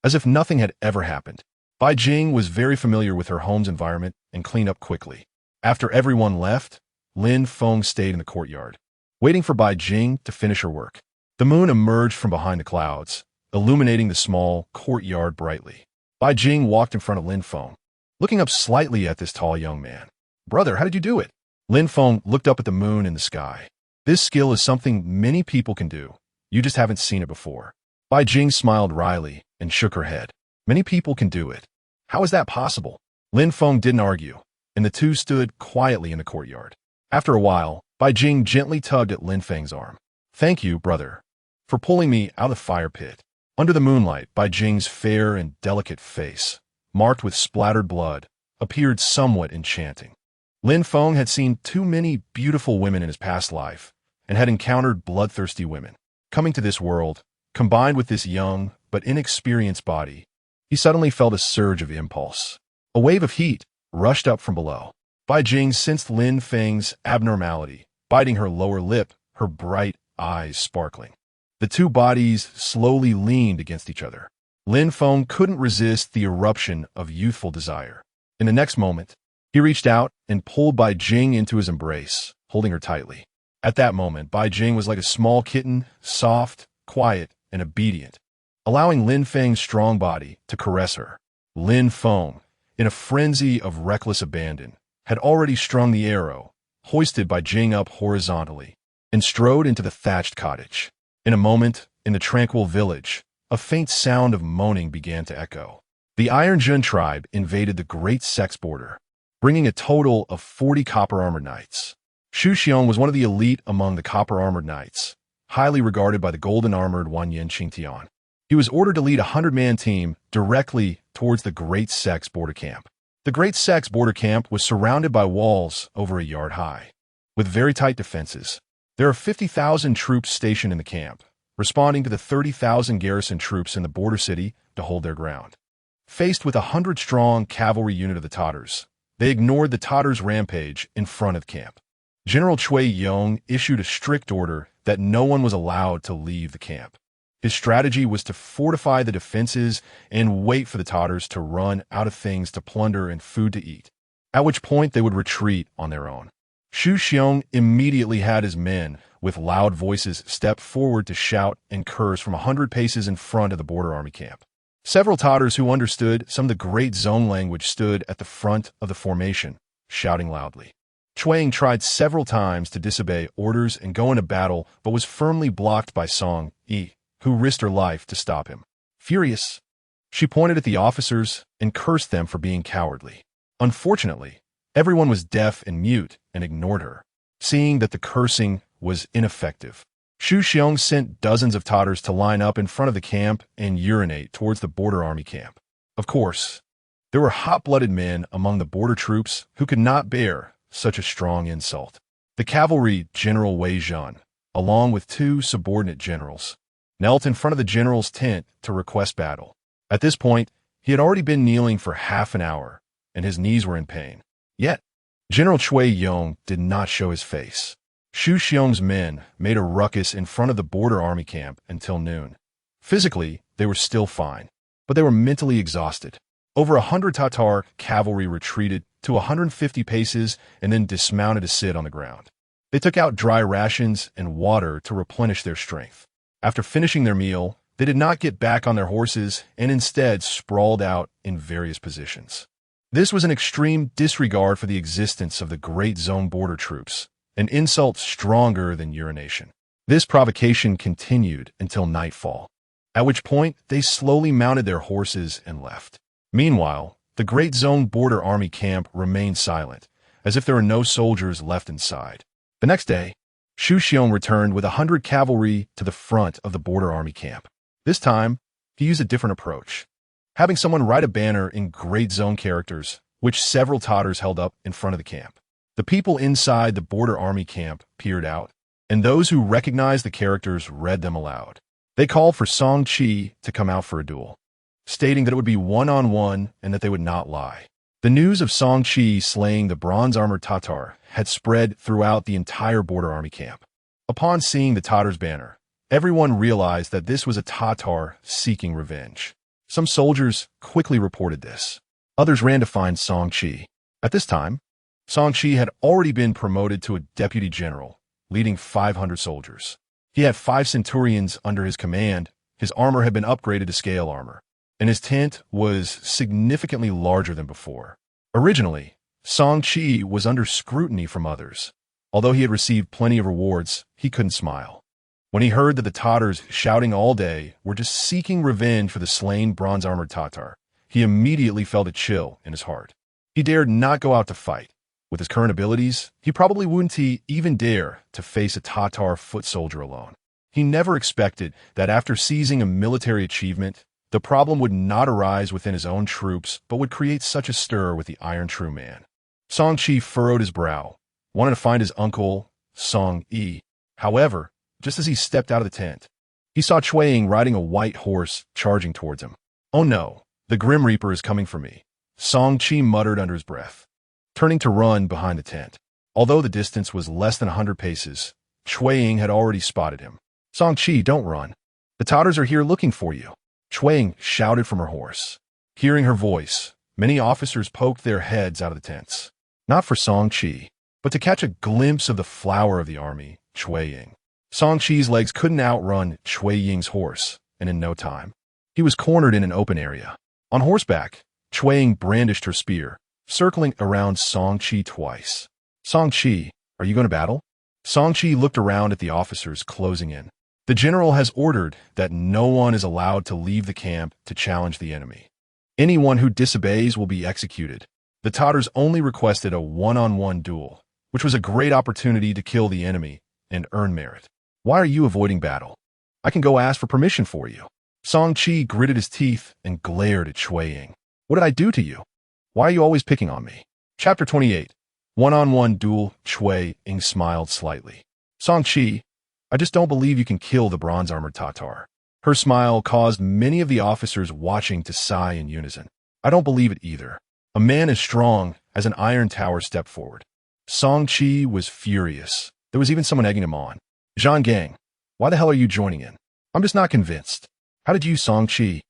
as if nothing had ever happened. Bai Jing was very familiar with her home's environment and cleaned up quickly. After everyone left, Lin Feng stayed in the courtyard, waiting for Bai Jing to finish her work. The moon emerged from behind the clouds, illuminating the small courtyard brightly. Bai Jing walked in front of Lin Feng, looking up slightly at this tall young man. "Brother, how did you do it?" Lin Feng looked up at the moon in the sky. "This skill is something many people can do. You just haven't seen it before." Bai Jing smiled wryly and shook her head. "Many people can do it. How is that possible?" Lin Feng didn't argue, and the two stood quietly in the courtyard. After a while, Bai Jing gently tugged at Lin Feng's arm. "Thank you, brother, for pulling me out of the fire pit." Under the moonlight, Bai Jing's fair and delicate face, marked with splattered blood, appeared somewhat enchanting. Lin Feng had seen too many beautiful women in his past life and had encountered bloodthirsty women. Coming to this world, combined with this young but inexperienced body, he suddenly felt a surge of impulse. A wave of heat rushed up from below. Bai Jing sensed Lin Feng's abnormality, biting her lower lip, her bright eyes sparkling. The two bodies slowly leaned against each other. Lin Feng couldn't resist the eruption of youthful desire. In the next moment, he reached out and pulled Bai Jing into his embrace, holding her tightly. At that moment, Bai Jing was like a small kitten, soft, quiet, and obedient, allowing Lin Feng's strong body to caress her. Lin Feng, in a frenzy of reckless abandon, had already strung the arrow, hoisted Bai Jing up horizontally, and strode into the thatched cottage. In a moment, in the tranquil village, a faint sound of moaning began to echo. The Iron Zhen tribe invaded the Great Sex border, bringing a total of 40 copper-armored knights. Xu Xiong was one of the elite among the copper-armored knights, highly regarded by the golden-armored Wanyan Qingtian. He was ordered to lead a 100-man team directly towards the Great Sex border camp. The Great Sex border camp was surrounded by walls over a yard high, with very tight defenses. There are 50,000 troops stationed in the camp, responding to the 30,000 garrison troops in the border city to hold their ground. Faced with a 100-strong cavalry unit of the Tatars, they ignored the Tatars' rampage in front of the camp. General Cui Yong issued a strict order that no one was allowed to leave the camp. His strategy was to fortify the defenses and wait for the Tatars to run out of things to plunder and food to eat, at which point they would retreat on their own. Xu Xiong immediately had his men, with loud voices, step forward to shout and curse from 100 paces in front of the border army camp. Several Tatars who understood some of the Great Zong language stood at the front of the formation, shouting loudly. Chuang tried several times to disobey orders and go into battle, but was firmly blocked by Song Yi, who risked her life to stop him. Furious, she pointed at the officers and cursed them for being cowardly. Unfortunately, everyone was deaf and mute and ignored her, seeing that the cursing was ineffective. Xu Xiong sent dozens of Tatars to line up in front of the camp and urinate towards the border army camp. Of course, there were hot-blooded men among the border troops who could not bear such a strong insult. The cavalry General Wei Zhan, along with two subordinate generals, knelt in front of the general's tent to request battle. At this point, he had already been kneeling for half an hour, and his knees were in pain. Yet, General Cui Yong did not show his face. Xu Xiong's men made a ruckus in front of the border army camp until noon. Physically, they were still fine, but they were mentally exhausted. Over 100 Tatar cavalry retreated to 150 paces and then dismounted to sit on the ground. They took out dry rations and water to replenish their strength. After finishing their meal, they did not get back on their horses and instead sprawled out in various positions. This was an extreme disregard for the existence of the Great Zone border troops, an insult stronger than urination. This provocation continued until nightfall, at which point they slowly mounted their horses and left. Meanwhile, the Great Zone border army camp remained silent, as if there were no soldiers left inside. The next day, Xu Xiong returned with 100 cavalry to the front of the border army camp. This time, he used a different approach, having someone write a banner in Great Zone characters, which several Tatars held up in front of the camp. The people inside the border army camp peered out, and those who recognized the characters read them aloud. They called for Song Qi to come out for a duel, stating that it would be one-on-one and that they would not lie. The news of Song Qi slaying the bronze-armored Tatar had spread throughout the entire border army camp. Upon seeing the Tatar's banner, everyone realized that this was a Tatar seeking revenge. Some soldiers quickly reported this. Others ran to find Song Qi. At this time, Song Qi had already been promoted to a deputy general, leading 500 soldiers. He had 5 centurions under his command, his armor had been upgraded to scale armor, and his tent was significantly larger than before. Originally, Song Qi was under scrutiny from others. Although he had received plenty of rewards, he couldn't smile. When he heard that the Tatars shouting all day were just seeking revenge for the slain bronze-armored Tatar, he immediately felt a chill in his heart. He dared not go out to fight. With his current abilities, he probably wouldn't even dare to face a Tatar foot soldier alone. He never expected that after seizing a military achievement, the problem would not arise within his own troops, but would create such a stir with the Iron True Man. Song Chi furrowed his brow, wanted to find his uncle, Song Yi. However, just as he stepped out of the tent, he saw Cui Ying riding a white horse charging towards him. "Oh no, the Grim Reaper is coming for me," Song Chi muttered under his breath, turning to run behind the tent. Although the distance was less than 100 paces, Cui Ying had already spotted him. "Song Chi, don't run. The Tatars are here looking for you," Cui Ying shouted from her horse. Hearing her voice, many officers poked their heads out of the tents. Not for Song Chi, but to catch a glimpse of the flower of the army, Cui Ying. Song Chi's legs couldn't outrun Cui Ying's horse, and in no time, he was cornered in an open area. On horseback, Cui Ying brandished her spear, circling around Song Chi twice. "Song Chi, are you going to battle?" Song Chi looked around at the officers closing in. "The general has ordered that no one is allowed to leave the camp to challenge the enemy. Anyone who disobeys will be executed." The Tatars only requested a one-on-one duel, which was a great opportunity to kill the enemy and earn merit. "Why are you avoiding battle? I can go ask for permission for you." Song Chi gritted his teeth and glared at Cui Ying. "What did I do to you? Why are you always picking on me?" Chapter 28. One-on-one duel. Cui Ying smiled slightly. "Song Chi, I just don't believe you can kill the bronze-armored Tatar." Her smile caused many of the officers watching to sigh in unison. "I don't believe it either." A man as strong as an iron tower stepped forward. Song Chi was furious. There was even someone egging him on. "Zhang Gang, why the hell are you joining in? I'm just not convinced. How did you, Song Chi,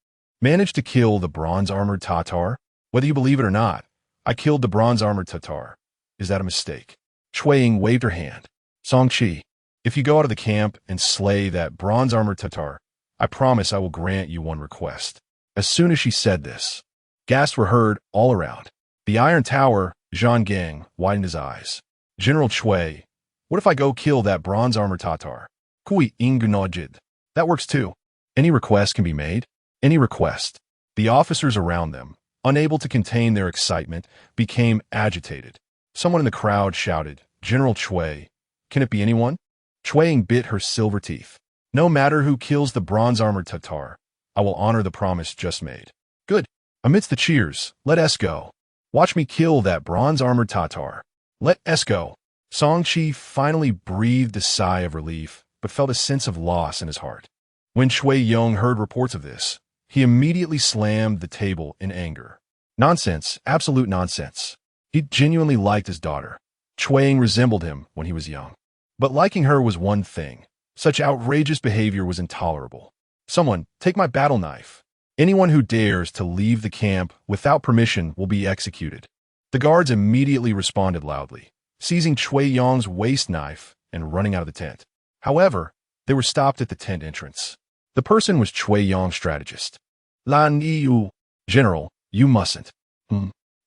manage to kill the bronze-armored Tatar? Whether you believe it or not, I killed the bronze-armored Tatar. Is that a mistake?" Cui Ying waved her hand. "Song Chi, if you go out of the camp and slay that bronze-armored Tatar, I promise I will grant you one request." As soon as she said this, gasps were heard all around. The Iron Tower, Zhang Gang, widened his eyes. "General Cui, what if I go kill that bronze-armored Tatar?" Cui Ying nodded. "That works too. Any request can be made." Any request. The officers around them, unable to contain their excitement, became agitated. Someone in the crowd shouted, "General Cui, can it be anyone?" Cui Ying bit her silver teeth. "No matter who kills the bronze-armored Tatar, I will honor the promise just made." "Good." Amidst the cheers, "Let us go. Watch me kill that bronze-armored Tatar. Let us go." Song Chi finally breathed a sigh of relief, but felt a sense of loss in his heart. When Cui Ying heard reports of this, he immediately slammed the table in anger. Nonsense, absolute nonsense. He genuinely liked his daughter. Cui Ying resembled him when he was young. But liking her was one thing. Such outrageous behavior was intolerable. "Someone, take my battle knife. Anyone who dares to leave the camp without permission will be executed." The guards immediately responded loudly, seizing Cui Ying's waist knife and running out of the tent. However, they were stopped at the tent entrance. The person was Cui Ying's strategist. "Lan Yu, General, you mustn't.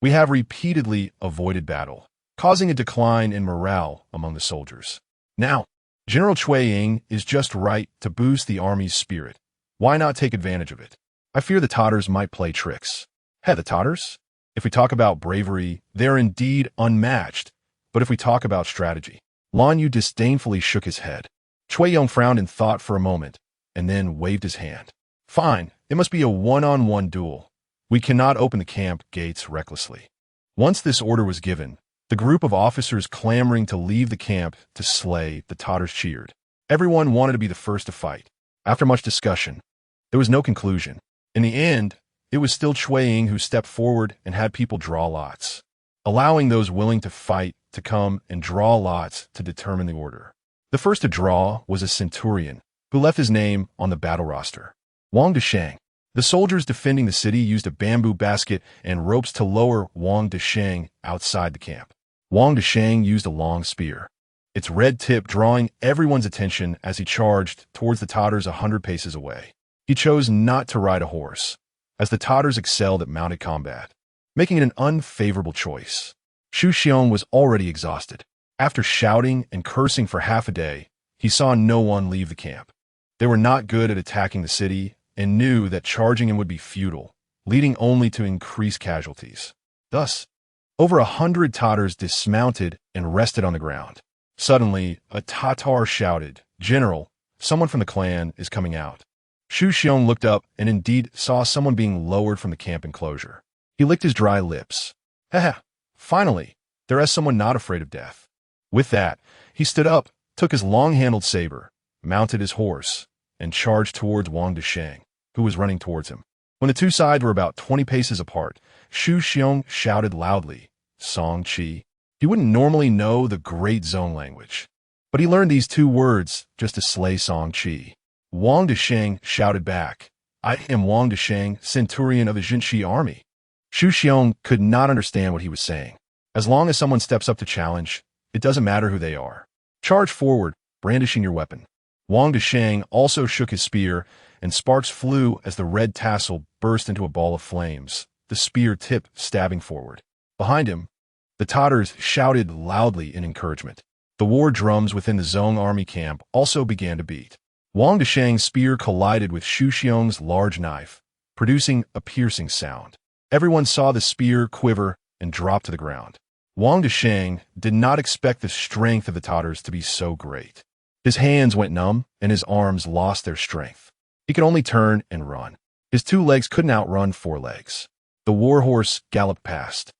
We have repeatedly avoided battle, causing a decline in morale among the soldiers. Now, General Cui Ying is just right to boost the army's spirit. Why not take advantage of it? I fear the Tatars might play tricks." "Hey, the Tatars? If we talk about bravery, they're indeed unmatched. But if we talk about strategy..." Lan Yu disdainfully shook his head. Cui Ying frowned in thought for a moment, and then waved his hand. "Fine, it must be a one-on-one duel. We cannot open the camp gates recklessly." Once this order was given, the group of officers clamoring to leave the camp to slay the Tatars cheered. Everyone wanted to be the first to fight. After much discussion, there was no conclusion. In the end, it was still Cui Ying who stepped forward and had people draw lots, allowing those willing to fight to come and draw lots to determine the order. The first to draw was a centurion, who left his name on the battle roster. Wang Desheng. The soldiers defending the city used a bamboo basket and ropes to lower Wang Desheng outside the camp. Wang Desheng used a long spear, its red tip drawing everyone's attention as he charged towards the Tatars 100 paces away. He chose not to ride a horse, as the Tatars excelled at mounted combat, making it an unfavorable choice. Xu Xiong was already exhausted. After shouting and cursing for half a day, he saw no one leave the camp. They were not good at attacking the city and knew that charging him would be futile, leading only to increased casualties. Thus, Over 100 Tatars dismounted and rested on the ground. Suddenly, a Tatar shouted, "General, someone from the clan is coming out." Xu Xiong looked up and indeed saw someone being lowered from the camp enclosure. He licked his dry lips. "Haha, finally, there is someone not afraid of death." With that, he stood up, took his long-handled saber, mounted his horse, and charged towards Wang Desheng, who was running towards him. When the two sides were about 20 paces apart, Xu Xiong shouted loudly, "Song Qi." He wouldn't normally know the Great Zone language, but he learned these two words just to slay Song Qi. Wang Desheng shouted back, "I am Wang Desheng, centurion of the Jinshi army." Xu Xiong could not understand what he was saying. As long as someone steps up to challenge, it doesn't matter who they are. Charge forward, brandishing your weapon. Wang Desheng also shook his spear, and sparks flew as the red tassel burst into a ball of flames, the spear tip stabbing forward. Behind him, the Tatars shouted loudly in encouragement. The war drums within the Zhong army camp also began to beat. Wang Desheng's spear collided with Xu Xiong's large knife, producing a piercing sound. Everyone saw the spear quiver and drop to the ground. Wang Desheng did not expect the strength of the Tatars to be so great. His hands went numb, and his arms lost their strength. He could only turn and run. His two legs couldn't outrun four legs. The warhorse galloped past,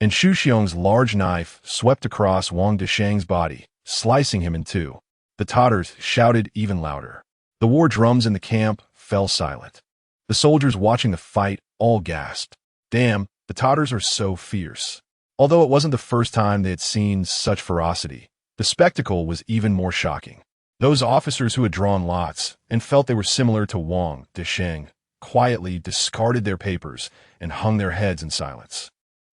and Xu Xiong's large knife swept across Wang Desheng's body, slicing him in two. The Tatars shouted even louder. The war drums in the camp fell silent. The soldiers watching the fight all gasped. Damn, the Tatars are so fierce. Although it wasn't the first time they had seen such ferocity, the spectacle was even more shocking. Those officers who had drawn lots and felt they were similar to Wang Desheng quietly discarded their papers and hung their heads in silence.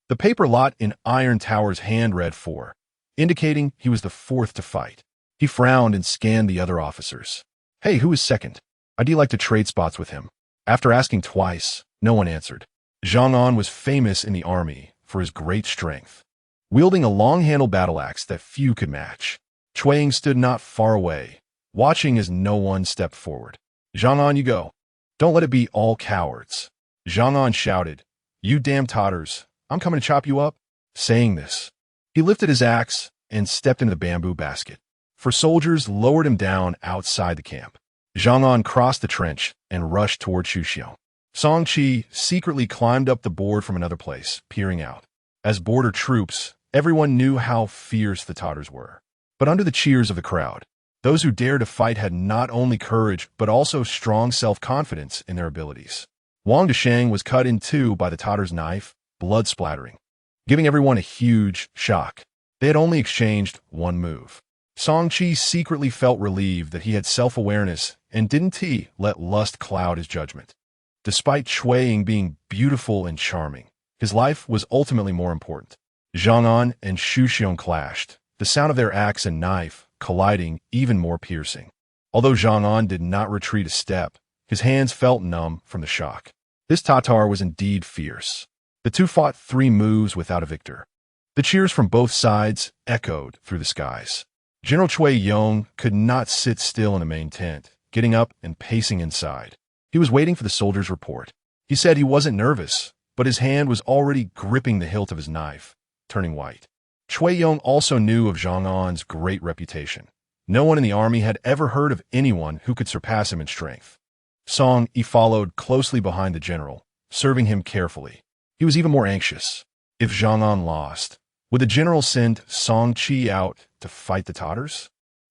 The paper lot in Iron Tower's hand read 4, indicating he was the fourth to fight. He frowned and scanned the other officers. "Hey, who is second? I'd like to trade spots with him." After asking twice, no one answered. Zhang An was famous in the army for his great strength, wielding a long-handled battle axe that few could match. Cui Ying stood not far away, watching as no one stepped forward. "Zhang An, you go. Don't let it be all cowards." Zhang An shouted, "You damn Tatars, I'm coming to chop you up." Saying this, he lifted his axe and stepped into the bamboo basket. For soldiers lowered him down outside the camp. Zhang An crossed the trench and rushed toward Xu Xiong. Song Qi secretly climbed up the board from another place, peering out. As border troops, everyone knew how fierce the Tatars were. But under the cheers of the crowd, those who dared to fight had not only courage, but also strong self-confidence in their abilities. Wang Desheng was cut in two by the Tatar's knife, blood splattering, giving everyone a huge shock. They had only exchanged one move. Song Qi secretly felt relieved that he had self-awareness and didn't let lust cloud his judgment. Despite Cui Ying being beautiful and charming, his life was ultimately more important. Zhang An and Xu Xiong clashed, the sound of their axe and knife colliding even more piercing. Although Zhang An did not retreat a step, his hands felt numb from the shock. This Tatar was indeed fierce. The two fought 3 moves without a victor. The cheers from both sides echoed through the skies. General Cui Yong could not sit still in the main tent, getting up and pacing inside. He was waiting for the soldier's report. He said he wasn't nervous, but his hand was already gripping the hilt of his knife, turning white. Cui Yong also knew of Zhang An's great reputation. No one in the army had ever heard of anyone who could surpass him in strength. Song Yi followed closely behind the general, serving him carefully. He was even more anxious. If Zhang An lost, would the general send Song Qi out to fight the Tatars?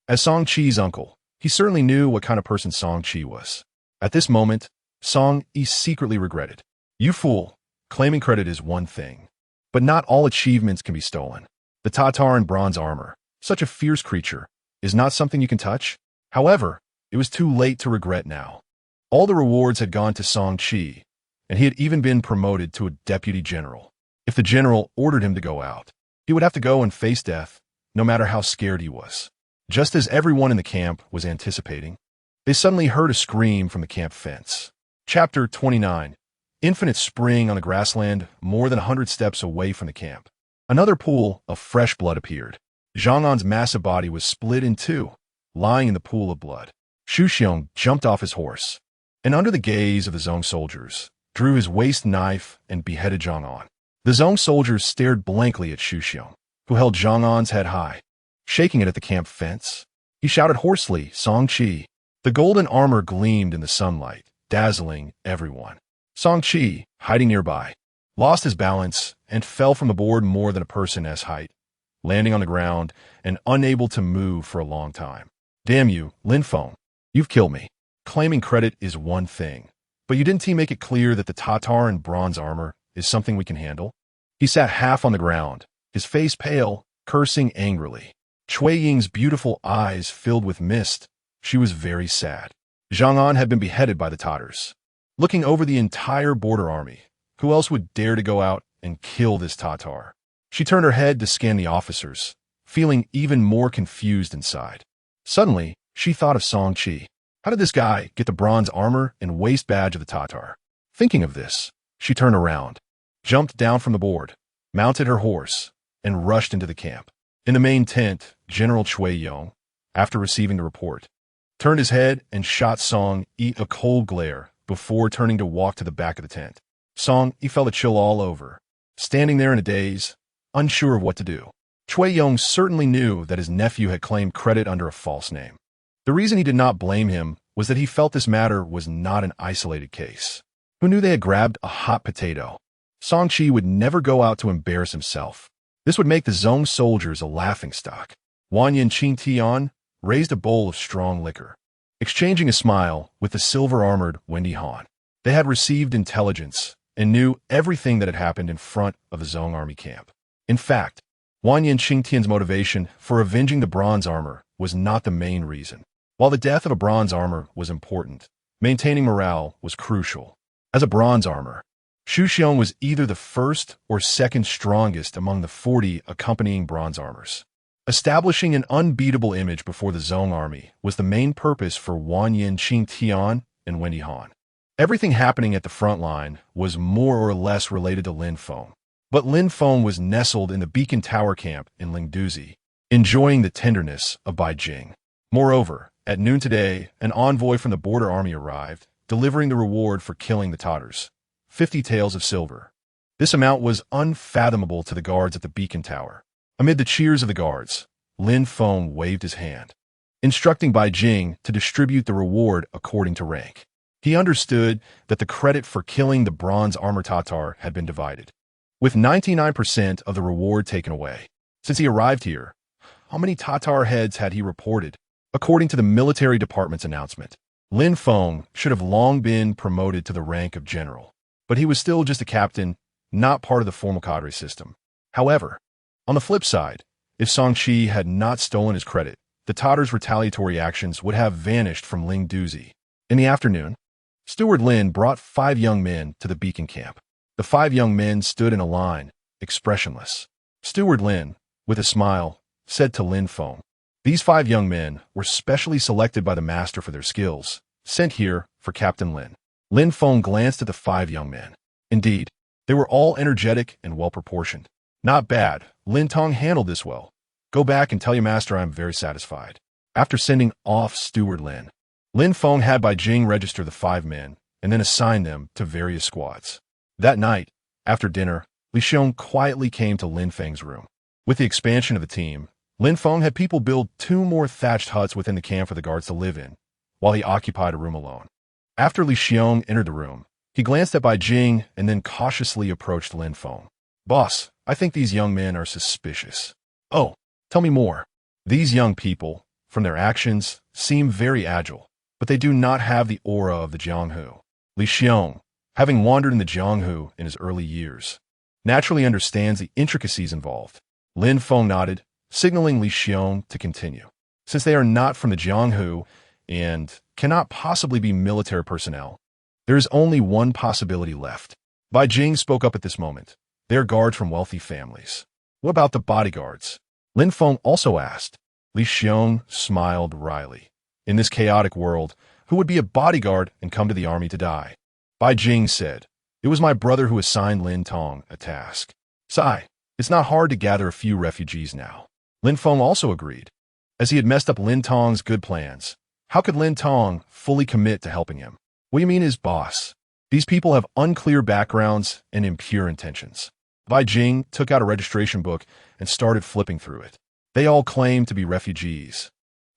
As Song Qi's uncle, he certainly knew what kind of person Song Qi was. At this moment, Song Yi secretly regretted. "You fool, claiming credit is one thing, but not all achievements can be stolen. The Tatar in bronze armor, such a fierce creature, is not something you can touch." However, it was too late to regret now. All the rewards had gone to Song Qi, and he had even been promoted to a deputy general. If the general ordered him to go out, he would have to go and face death, no matter how scared he was. Just as everyone in the camp was anticipating, they suddenly heard a scream from the camp fence. Chapter 29. Infinite spring on the grassland more than 100 steps away from the camp. Another pool of fresh blood appeared. Zhang An's massive body was split in two, lying in the pool of blood. Xu Xiong jumped off his horse, and under the gaze of the Zhong soldiers, drew his waist knife and beheaded Zhang An. The Zhong soldiers stared blankly at Xu Xiong, who held Zhang An's head high, shaking it at the camp fence. He shouted hoarsely, "Song Qi." The golden armor gleamed in the sunlight, dazzling everyone. Song Qi, hiding nearby, lost his balance and fell from the board more than a person's height, landing on the ground and unable to move for a long time. "Damn you, Lin Feng. You've killed me. Claiming credit is one thing, but you didn't make it clear that the Tatar in bronze armor is something we can handle?" He sat half on the ground, his face pale, cursing angrily. Cui Ying's beautiful eyes filled with mist. She was very sad. Zhang An had been beheaded by the Tatars. Looking over the entire border army, who else would dare to go out and kill this Tatar? She turned her head to scan the officers, feeling even more confused inside. Suddenly, she thought of Song Qi. How did this guy get the bronze armor and waist badge of the Tatar? Thinking of this, she turned around, jumped down from the board, mounted her horse, and rushed into the camp. In the main tent, General Cui Yong, after receiving the report, turned his head and shot Song Yi a cold glare before turning to walk to the back of the tent. Song Yi felt a chill all over, standing there in a daze, unsure of what to do. Cui Yong certainly knew that his nephew had claimed credit under a false name. The reason he did not blame him was that he felt this matter was not an isolated case. Who knew they had grabbed a hot potato? Song Qi would never go out to embarrass himself. This would make the Zhong soldiers a laughingstock. Wan Yin Qing Tian raised a bowl of strong liquor, exchanging a smile with the silver-armored Wendy Han. They had received intelligence and knew everything that had happened in front of the Zhong army camp. In fact, Wan Yin Qing Tian's motivation for avenging the bronze armor was not the main reason. While the death of a bronze armor was important, maintaining morale was crucial. As a bronze armor, Xu Xiong was either the first or second strongest among the 40 accompanying bronze armors. Establishing an unbeatable image before the Zhong army was the main purpose for Wan Yin Qing Tian and Wendy Han. Everything happening at the front line was more or less related to Lin Feng. But Lin Feng was nestled in the Beacon Tower camp in Ling Douzi, enjoying the tenderness of Bai Jing. Moreover, at noon today, an envoy from the border army arrived, delivering the reward for killing the Tatars, 50 taels of silver. This amount was unfathomable to the guards at the Beacon Tower. Amid the cheers of the guards, Lin Feng waved his hand, instructing Bai Jing to distribute the reward according to rank. He understood that the credit for killing the bronze armor Tatar had been divided, with 99% of the reward taken away. Since he arrived here, how many Tatar heads had he reported? According to the military department's announcement, Lin Feng should have long been promoted to the rank of general, but he was still just a captain, not part of the formal cadre system. However, on the flip side, if Song Qi had not stolen his credit, the Tatars' retaliatory actions would have vanished from Ling Douzi. In the afternoon, Steward Lin brought 5 young men to the beacon camp. The 5 young men stood in a line, expressionless. Steward Lin, with a smile, said to Lin Feng, "These 5 young men were specially selected by the master for their skills, sent here for Captain Lin." Lin Feng glanced at the 5 young men. Indeed, they were all energetic and well-proportioned. "Not bad. Lin Tong handled this well. Go back and tell your master I am very satisfied." After sending off Steward Lin, Lin Feng had Bai Jing register the 5 men and then assign them to various squads. That night, after dinner, Li Xiong quietly came to Lin Feng's room. With the expansion of the team, Lin Feng had people build 2 more thatched huts within the camp for the guards to live in, while he occupied a room alone. After Li Xiong entered the room, he glanced at Bai Jing and then cautiously approached Lin Feng. "Boss, I think these young men are suspicious." "Oh, tell me more." "These young people, from their actions, seem very agile, but they do not have the aura of the Jianghu." Li Xiong, having wandered in the Jianghu in his early years, naturally understands the intricacies involved. Lin Feng nodded, signaling Li Xiong to continue. Since they are not from the Jianghu and cannot possibly be military personnel, there is only one possibility left. Bai Jing spoke up at this moment. "They are guards from wealthy families." "What about the bodyguards?" Lin Feng also asked. Li Xiong smiled wryly. "In this chaotic world, who would be a bodyguard and come to the army to die?" Bai Jing said, "It was my brother who assigned Lin Tong a task." "Sigh, it's not hard to gather a few refugees now." Lin Feng also agreed. As he had messed up Lin Tong's good plans, how could Lin Tong fully commit to helping him? "What do you mean his boss? These people have unclear backgrounds and impure intentions." Bai Jing took out a registration book and started flipping through it. They all claimed to be refugees,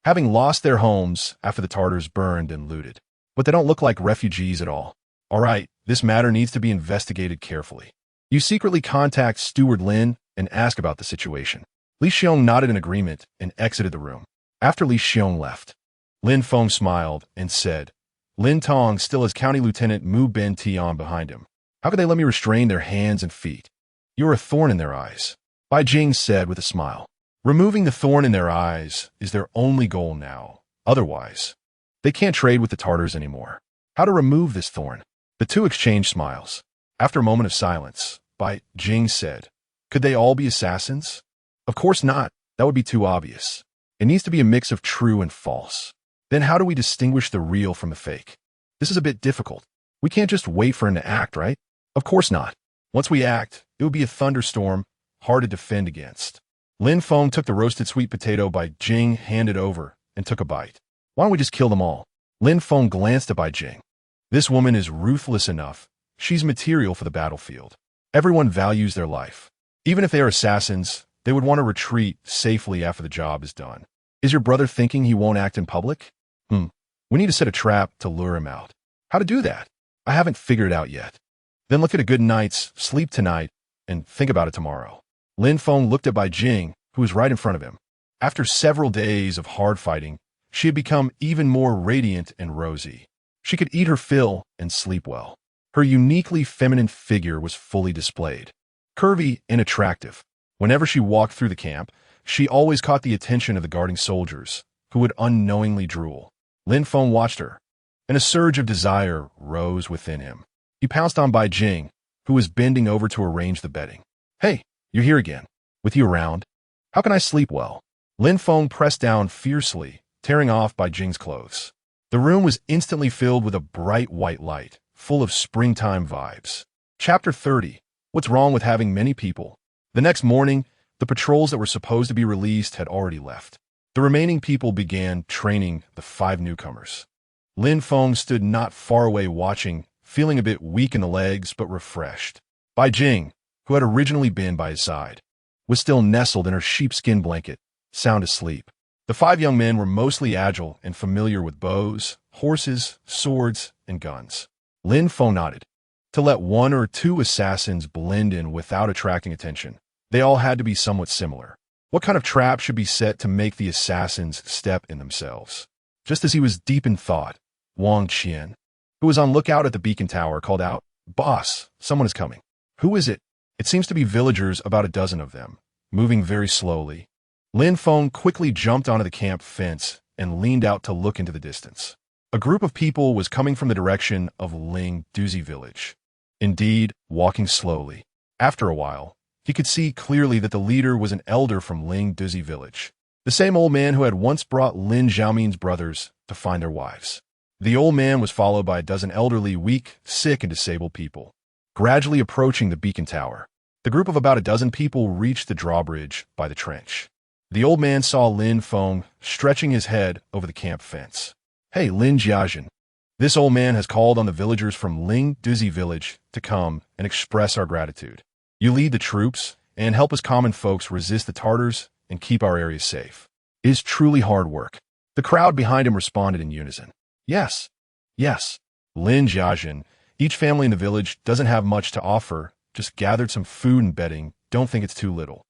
having lost their homes after the Tartars burned and looted. But they don't look like refugees at all. All right, this matter needs to be investigated carefully. You secretly contact Steward Lin and ask about the situation. Li Xiong nodded in agreement and exited the room. After Li Xiong left, Lin Feng smiled and said, Lin Tong still has County Lieutenant Mu Ben Tian behind him. How could they let me restrain their hands and feet? You are a thorn in their eyes, Bai Jing said with a smile. Removing the thorn in their eyes is their only goal now. Otherwise, they can't trade with the Tartars anymore. How to remove this thorn? The two exchanged smiles. After a moment of silence, Bai Jing said, Could they all be assassins? Of course not. That would be too obvious. It needs to be a mix of true and false. Then how do we distinguish the real from the fake? This is a bit difficult. We can't just wait for him to act, right? Of course not. Once we act, it would be a thunderstorm, hard to defend against. Lin Feng took the roasted sweet potato Bai Jing handed over and took a bite. Why don't we just kill them all? Lin Feng glanced at Bai Jing. This woman is ruthless enough. She's material for the battlefield. Everyone values their life. Even if they are assassins, they would want to retreat safely after the job is done. Is your brother thinking he won't act in public? We need to set a trap to lure him out. How to do that? I haven't figured it out yet. Then look at a good night's sleep tonight and think about it tomorrow. Lin Feng looked at Bai Jing, who was right in front of him. After several days of hard fighting, she had become even more radiant and rosy. She could eat her fill and sleep well. Her uniquely feminine figure was fully displayed. Curvy and attractive. Whenever she walked through the camp, she always caught the attention of the guarding soldiers, who would unknowingly drool. Lin Feng watched her, and a surge of desire rose within him. He pounced on Bai Jing, who was bending over to arrange the bedding. Hey, you're here again. With you around? How can I sleep well? Lin Feng pressed down fiercely, tearing off Bai Jing's clothes. The room was instantly filled with a bright white light, full of springtime vibes. Chapter 30. What's wrong with having many people? The next morning, the patrols that were supposed to be released had already left. The remaining people began training the 5 newcomers. Lin Feng stood not far away watching, feeling a bit weak in the legs but refreshed. Bai Jing, who had originally been by his side, was still nestled in her sheepskin blanket, sound asleep. The 5 young men were mostly agile and familiar with bows, horses, swords, and guns. Lin Feng nodded. To let 1 or 2 assassins blend in without attracting attention, they all had to be somewhat similar. What kind of trap should be set to make the assassins step in themselves? Just as he was deep in thought, Wang Qian, who was on lookout at the beacon tower, called out, Boss, someone is coming. Who is it? It seems to be villagers, about a dozen of them, moving very slowly. Lin Feng quickly jumped onto the camp fence and leaned out to look into the distance. A group of people was coming from the direction of Ling Douzi Village. Indeed, walking slowly. After a while, he could see clearly that the leader was an elder from Ling Douzi Village, the same old man who had once brought Lin Xiaomin's brothers to find their wives. The old man was followed by a dozen elderly, weak, sick, and disabled people. Gradually approaching the beacon tower, the group of about a dozen people reached the drawbridge by the trench. The old man saw Lin Feng stretching his head over the camp fence. Hey, Lin Jiazhen. This old man has called on the villagers from Ling Douzi Village to come and express our gratitude. You lead the troops and help us common folks resist the Tartars and keep our areas safe. It is truly hard work. The crowd behind him responded in unison. Yes, yes. Lin Jiazhen, each family in the village doesn't have much to offer, just gathered some food and bedding, don't think it's too little.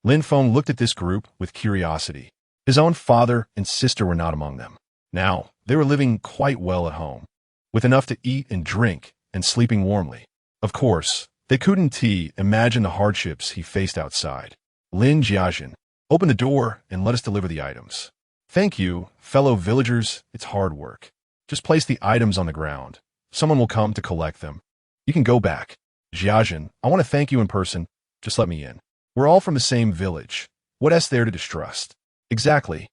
Lin Feng looked at this group with curiosity. His own father and sister were not among them. Now, they were living quite well at home, with enough to eat and drink and sleeping warmly. Of course, they couldn't imagine the hardships he faced outside. Lin Jiazhen, open the door and let us deliver the items. Thank you, fellow villagers, it's hard work. Just place the items on the ground. Someone will come to collect them. You can go back. Jiazhen, I want to thank you in person. Just let me in. We're all from the same village. What else there to distrust? Exactly.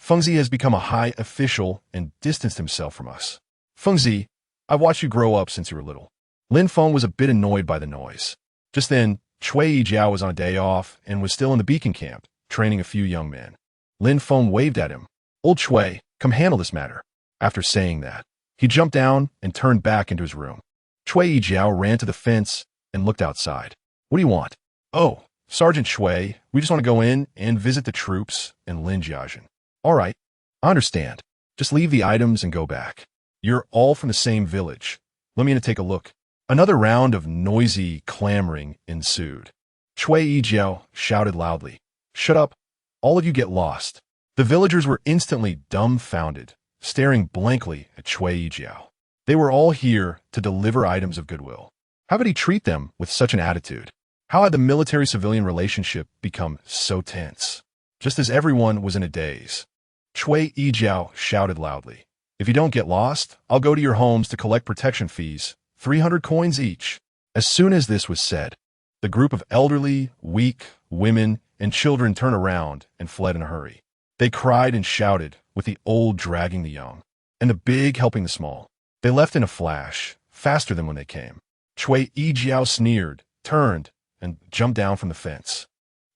Fengzi has become a high official and distanced himself from us. Fengzi, I've watched you grow up since you were little. Lin Feng was a bit annoyed by the noise. Just then, Cui Jiao was on a day off and was still in the beacon camp, training a few young men. Lin Feng waved at him. Old Cui, come handle this matter. After saying that, he jumped down and turned back into his room. Cui Jiao ran to the fence and looked outside. What do you want? "Oh, Sergeant Shui, we just want to go in and visit the troops and Lin Jiajin." "All right, I understand. Just leave the items and go back. You're all from the same village. Let me in to take a look." Another round of noisy clamoring ensued. Shui Yijiao shouted loudly, "Shut up! All of you get lost." The villagers were instantly dumbfounded, staring blankly at Shui Yijiao. They were all here to deliver items of goodwill. How could he treat them with such an attitude? How had the military-civilian relationship become so tense? Just as everyone was in a daze, Shui Yijiao shouted loudly, "If you don't get lost, I'll go to your homes to collect protection fees, 300 coins each." As soon as this was said, the group of elderly, weak, women, and children turned around and fled in a hurry. They cried and shouted, with the old dragging the young, and the big helping the small. They left in a flash, faster than when they came. Shui Yijiao sneered, turned, and jumped down from the fence,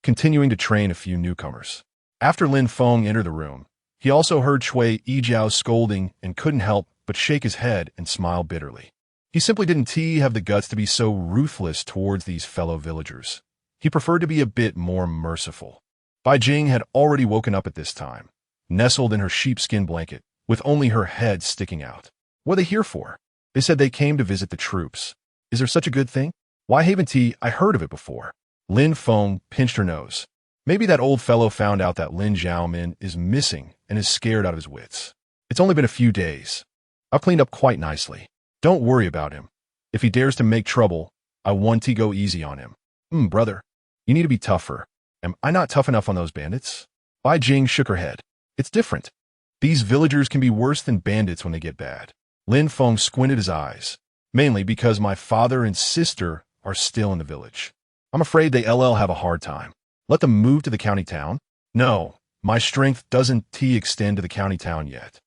continuing to train a few newcomers. After Lin Feng entered the room, he also heard Shui Yijiao scolding and couldn't help but shake his head and smile bitterly. He simply didn't have the guts to be so ruthless towards these fellow villagers. He preferred to be a bit more merciful. Bai Jing had already woken up at this time, nestled in her sheepskin blanket, with only her head sticking out. "What are they here for?" "They said they came to visit the troops." "Is there such a good thing? Why haven't I heard of it before?" Lin Feng pinched her nose. Maybe that old fellow found out that Lin Jiaomin is missing and is scared out of his wits. "It's only been a few days. I've cleaned up quite nicely. Don't worry about him. If he dares to make trouble, I want to go easy on him." Brother, you need to be tougher. Am I not tough enough on those bandits?" Bai Jing shook her head. "It's different. These villagers can be worse than bandits when they get bad." Lin Feng squinted his eyes, "Mainly because my father and sister are still in the village. I'm afraid they have a hard time. Let them move to the county town?" "No, my strength doesn't extend to the county town yet.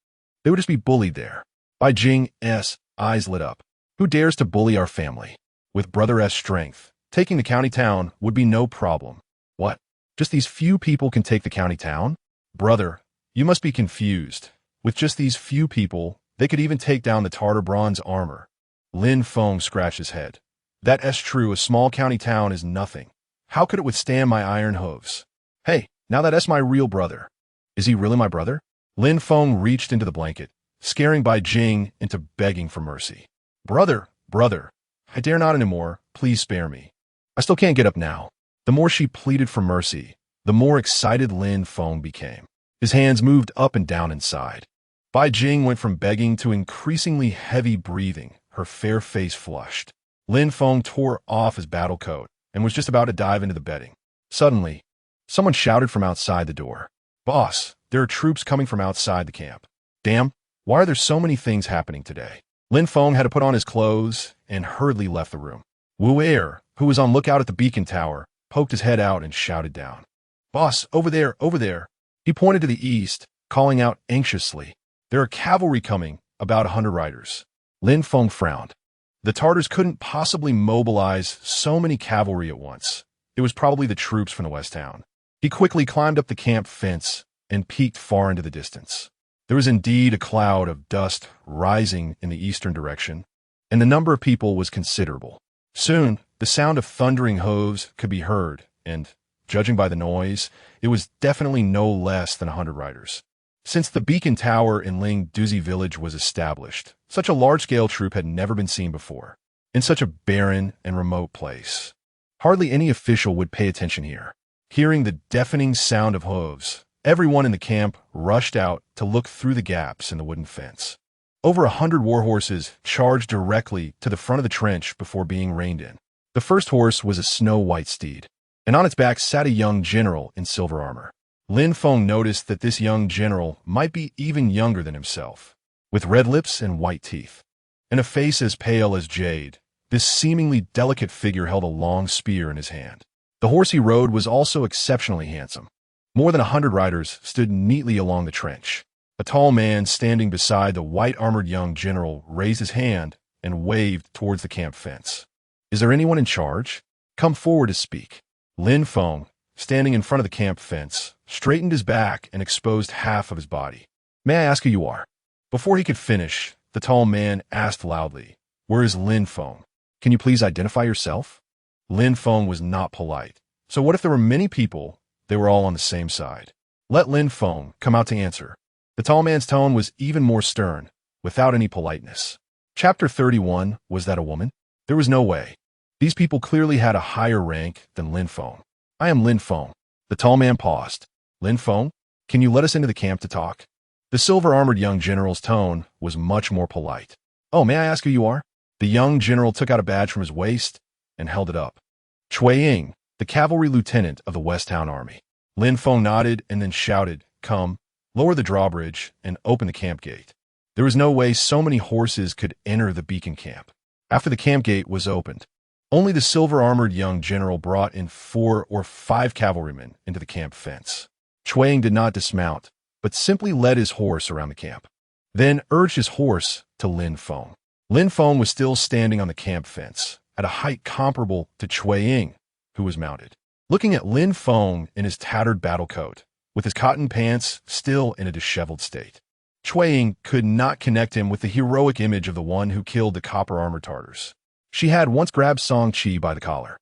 They would just be bullied there." Bai Jing's eyes lit up. "Who dares to bully our family? With Brother S strength, taking the county town would be no problem." "What? Just these few people can take the county town?" "Brother, you must be confused. With just these few people, they could even take down the Tartar bronze armor." Lin Feng scratched his head. "That's true, a small county town is nothing. How could it withstand my iron hooves?" "Hey, now that's my real brother." "Is he really my brother?" Lin Feng reached into the blanket, scaring Bai Jing into begging for mercy. Brother, I dare not anymore. Please spare me. I still can't get up now." The more she pleaded for mercy, the more excited Lin Feng became. His hands moved up and down inside. Bai Jing went from begging to increasingly heavy breathing, her fair face flushed. Lin Feng tore off his battle coat and was just about to dive into the bedding. Suddenly, someone shouted from outside the door, "Boss, there are troops coming from outside the camp." "Damn, why are there so many things happening today?" Lin Feng had to put on his clothes and hurriedly left the room. Wu Er, who was on lookout at the beacon tower, poked his head out and shouted down, "Boss, over there, over there." He pointed to the east, calling out anxiously, "There are cavalry coming, about 100 riders." Lin Feng frowned. The Tartars couldn't possibly mobilize so many cavalry at once. It was probably the troops from the west town. He quickly climbed up the camp fence and peeked far into the distance. There was indeed a cloud of dust rising in the eastern direction, and the number of people was considerable. Soon, the sound of thundering hooves could be heard, and, judging by the noise, it was definitely no less than 100 riders. Since the beacon tower in Ling Douzi Village was established, such a large-scale troop had never been seen before, in such a barren and remote place. Hardly any official would pay attention here. Hearing the deafening sound of hooves, everyone in the camp rushed out to look through the gaps in the wooden fence. Over 100 war horses charged directly to the front of the trench before being reined in. The first horse was a snow-white steed, and on its back sat a young general in silver armor. Lin Feng noticed that this young general might be even younger than himself. With red lips and white teeth, and a face as pale as jade, this seemingly delicate figure held a long spear in his hand. The horse he rode was also exceptionally handsome. More than 100 riders stood neatly along the trench. A tall man standing beside the white-armored young general raised his hand and waved towards the camp fence. "Is there anyone in charge? Come forward to speak." Lin Feng, standing in front of the camp fence, straightened his back and exposed half of his body. "May I ask who you are?" Before he could finish, the tall man asked loudly, "Where is Lin Feng? Can you please identify yourself?" Lin Feng was not polite. So what if there were many people, they were all on the same side? Let Lin Feng come out to answer. The tall man's tone was even more stern, without any politeness. Chapter 31, was that a woman? There was no way. These people clearly had a higher rank than Lin Feng. I am Lin Feng. The tall man paused. Lin Feng, can you let us into the camp to talk? The silver-armored young general's tone was much more polite. Oh, may I ask who you are? The young general took out a badge from his waist and held it up. Cui Ying, the cavalry lieutenant of the West Town Army. Lin Feng nodded and then shouted, "Come, lower the drawbridge and open the camp gate." There was no way so many horses could enter the beacon camp. After the camp gate was opened, only the silver-armored young general brought in 4 or 5 cavalrymen into the camp fence. Cui Ying did not dismount, but simply led his horse around the camp, then urged his horse to Lin Feng. Lin Feng was still standing on the camp fence, at a height comparable to Cui Ying, who was mounted. Looking at Lin Feng in his tattered battle coat, with his cotton pants still in a disheveled state, Cui Ying could not connect him with the heroic image of the one who killed the copper-armored Tartars. She had once grabbed Song Qi by the collar,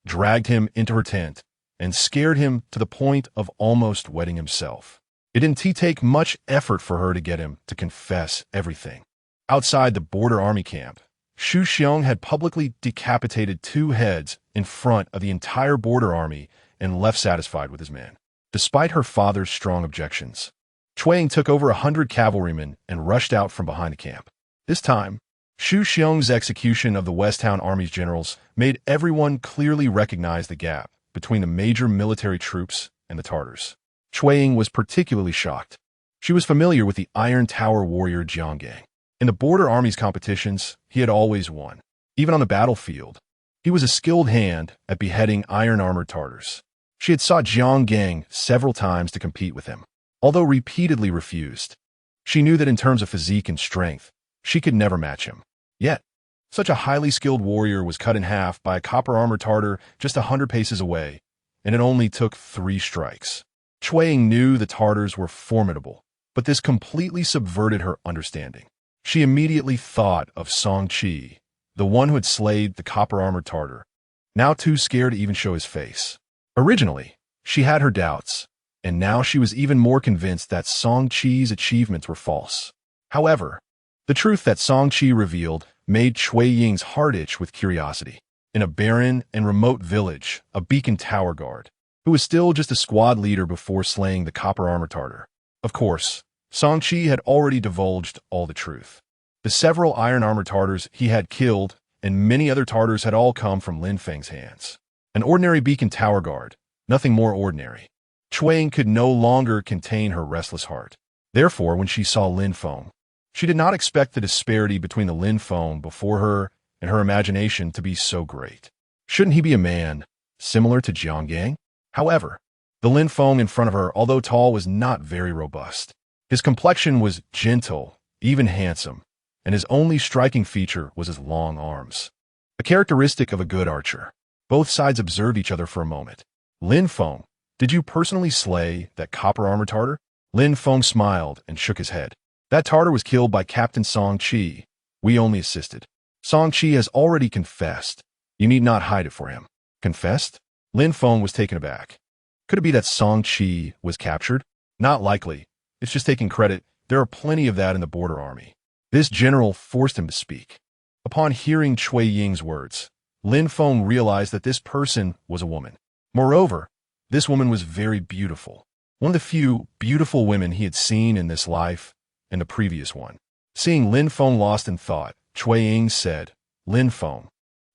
dragged him into her tent, and scared him to the point of almost wetting himself. It didn't take much effort for her to get him to confess everything. Outside the border army camp, Xu Xiong had publicly decapitated 2 heads in front of the entire border army and left satisfied with his men. Despite her father's strong objections, Cui Ying took over 100 cavalrymen and rushed out from behind the camp. This time, Xu Xiong's execution of the West Town Army's generals made everyone clearly recognize the gap between the major military troops and the Tartars. Cui Ying was particularly shocked. She was familiar with the Iron Tower warrior Zhao Zheng. In the border army's competitions, he had always won. Even on the battlefield, he was a skilled hand at beheading iron-armored Tartars. She had sought Zhao Zheng several times to compete with him, although repeatedly refused. She knew that in terms of physique and strength, she could never match him. Yet, such a highly skilled warrior was cut in half by a copper-armored Tartar just 100 paces away, and it only took 3 strikes. Cui Ying knew the Tartars were formidable, but this completely subverted her understanding. She immediately thought of Song Qi, the one who had slayed the copper-armored Tartar, now too scared to even show his face. Originally, she had her doubts, and now she was even more convinced that Song Qi's achievements were false. However, the truth that Song Qi revealed made Cui Ying's heart itch with curiosity. In a barren and remote village, a beacon tower guard, who was still just a squad leader before slaying the copper-armored Tartar. Of course, Song Qi had already divulged all the truth. The several iron-armored Tartars he had killed and many other Tartars had all come from Lin Feng's hands. An ordinary beacon tower guard, nothing more ordinary. Cui Ying could no longer contain her restless heart. Therefore, when she saw Lin Feng, she did not expect the disparity between the Lin Feng before her and her imagination to be so great. Shouldn't he be a man, similar to Zhao Zheng? However, the Lin Feng in front of her, although tall, was not very robust. His complexion was gentle, even handsome, and his only striking feature was his long arms, a characteristic of a good archer. Both sides observed each other for a moment. Lin Feng, did you personally slay that copper-armored Tartar? Lin Feng smiled and shook his head. That Tartar was killed by Captain Song Qi. We only assisted. Song Qi has already confessed. You need not hide it for him. Confessed? Lin Feng was taken aback. Could it be that Song Qi was captured? Not likely. It's just taking credit. There are plenty of that in the border army. This general forced him to speak. Upon hearing Cui Ying's words, Lin Feng realized that this person was a woman. Moreover, this woman was very beautiful. One of the few beautiful women he had seen in this life and the previous one. Seeing Lin Feng lost in thought, Cui Ying said, Lin Feng,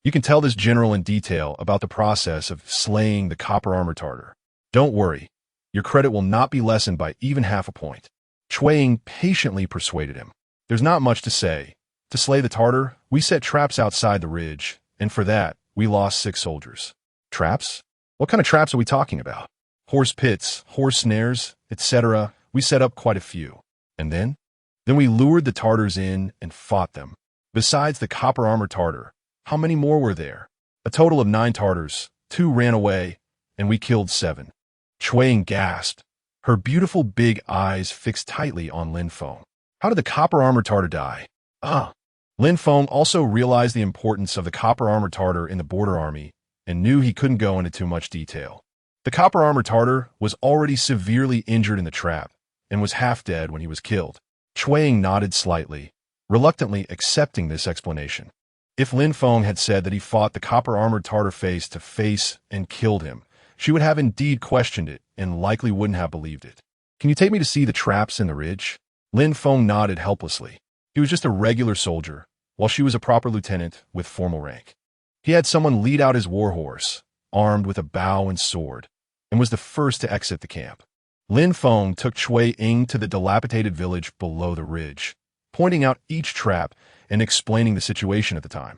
you can tell this general in detail about the process of slaying the copper-armored Tartar. Don't worry. Your credit will not be lessened by even half a point. Cui Ying patiently persuaded him. There's not much to say. To slay the Tartar, we set traps outside the ridge, and for that, we lost 6 soldiers. Traps? What kind of traps are we talking about? Horse pits, horse snares, etc. We set up quite a few. And then? Then we lured the Tartars in and fought them. Besides the copper-armored Tartar, how many more were there? A total of 9 Tartars, 2 ran away, and we killed 7. Cui Ying gasped, her beautiful big eyes fixed tightly on Lin Feng. How did the copper-armored Tartar die? Lin Feng also realized the importance of the copper-armored Tartar in the border army and knew he couldn't go into too much detail. The copper-armored Tartar was already severely injured in the trap and was half dead when he was killed. Cui Ying nodded slightly, reluctantly accepting this explanation. If Lin Feng had said that he fought the copper-armored Tartar face to face and killed him, she would have indeed questioned it and likely wouldn't have believed it. Can you take me to see the traps in the ridge? Lin Feng nodded helplessly. He was just a regular soldier, while she was a proper lieutenant with formal rank. He had someone lead out his warhorse, armed with a bow and sword, and was the first to exit the camp. Lin Feng took Cui Ying to the dilapidated village below the ridge, pointing out each trap and explaining the situation at the time.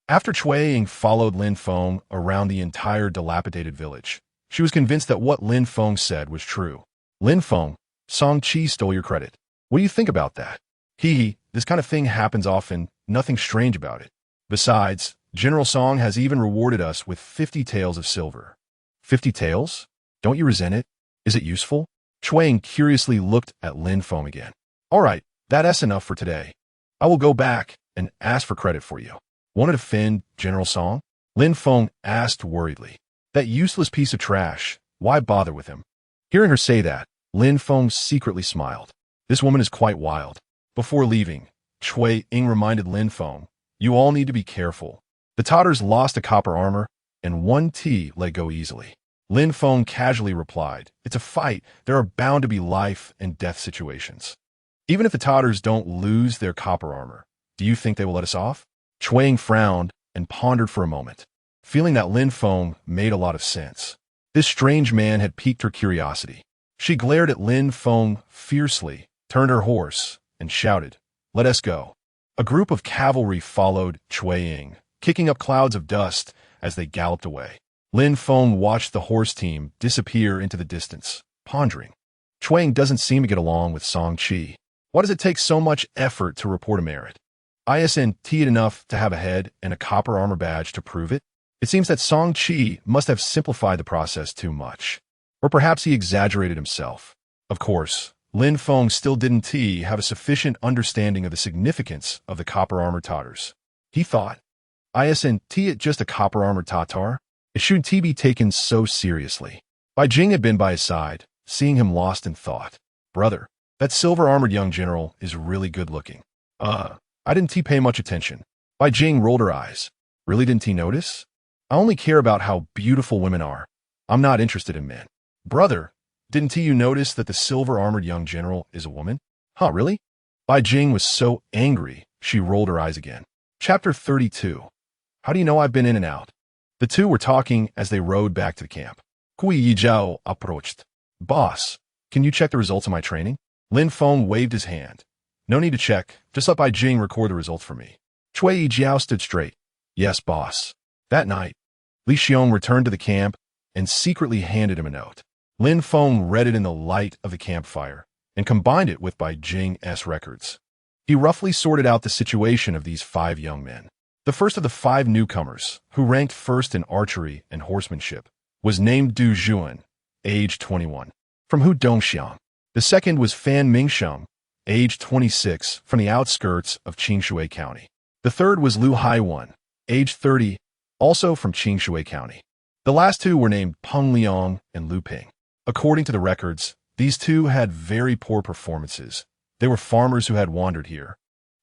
After Cui Ying followed Lin Feng around the entire dilapidated village, she was convinced that what Lin Feng said was true. Lin Feng, Song Qi stole your credit. What do you think about that? This kind of thing happens often, nothing strange about it. Besides, General Song has even rewarded us with 50 taels of silver. 50 taels? Don't you resent it? Is it useful? Cui Ying curiously looked at Lin Feng again. All right, that's enough for today. I will go back and ask for credit for you. Want to defend General Song? Lin Feng asked worriedly. That useless piece of trash, why bother with him? Hearing her say that, Lin Feng secretly smiled. This woman is quite wild. Before leaving, Cui Ying reminded Lin Feng, you all need to be careful. The Tatars lost a copper armor, and one T let go easily. Lin Feng casually replied, it's a fight. There are bound to be life and death situations. Even if the Tatars don't lose their copper armor, do you think they will let us off? Cui Ying frowned and pondered for a moment, feeling that Lin Feng made a lot of sense. This strange man had piqued her curiosity. She glared at Lin Feng fiercely, turned her horse, and shouted, let us go. A group of cavalry followed Cui Ying, kicking up clouds of dust as they galloped away. Lin Feng watched the horse team disappear into the distance, pondering. Cui Ying doesn't seem to get along with Song Qi. Why does it take so much effort to report a merit? Isn't it enough to have a head and a copper armor badge to prove it? It seems that Song Qi must have simplified the process too much. Or perhaps he exaggerated himself. Of course, Lin Feng still didn't have a sufficient understanding of the significance of the copper-armored Tatars. He thought, isn't it just a copper-armored Tatar? It shouldn't be taken so seriously. Bai Jing had been by his side, seeing him lost in thought. Brother, that silver-armored young general is really good-looking. I didn't pay much attention. Bai Jing rolled her eyes. Really didn't notice? I only care about how beautiful women are. I'm not interested in men. Brother, didn't you notice that the silver-armored young general is a woman? Huh, really? Bai Jing was so angry, she rolled her eyes again. Chapter 32. How do you know I've been in and out? The two were talking as they rode back to the camp. Hui Yizhao approached. Boss, can you check the results of my training? Lin Feng waved his hand. No need to check, just let Bai Jing record the results for me. Cui Yizhao stood straight. Yes, boss. That night, Li Xiong returned to the camp and secretly handed him a note. Lin Feng read it in the light of the campfire and combined it with Bai Jing's records. He roughly sorted out the situation of these 5 young men. The first of the 5 newcomers, who ranked first in archery and horsemanship, was named Du Juan, age 21, from Huxiang. The second was Fan Mingsheng, age 26, from the outskirts of Qingshui County. The third was Lu Haiwan, age 30, also from Qingshui County. The last 2 were named Peng Liang and Lu Ping. According to the records, these 2 had very poor performances. They were farmers who had wandered here,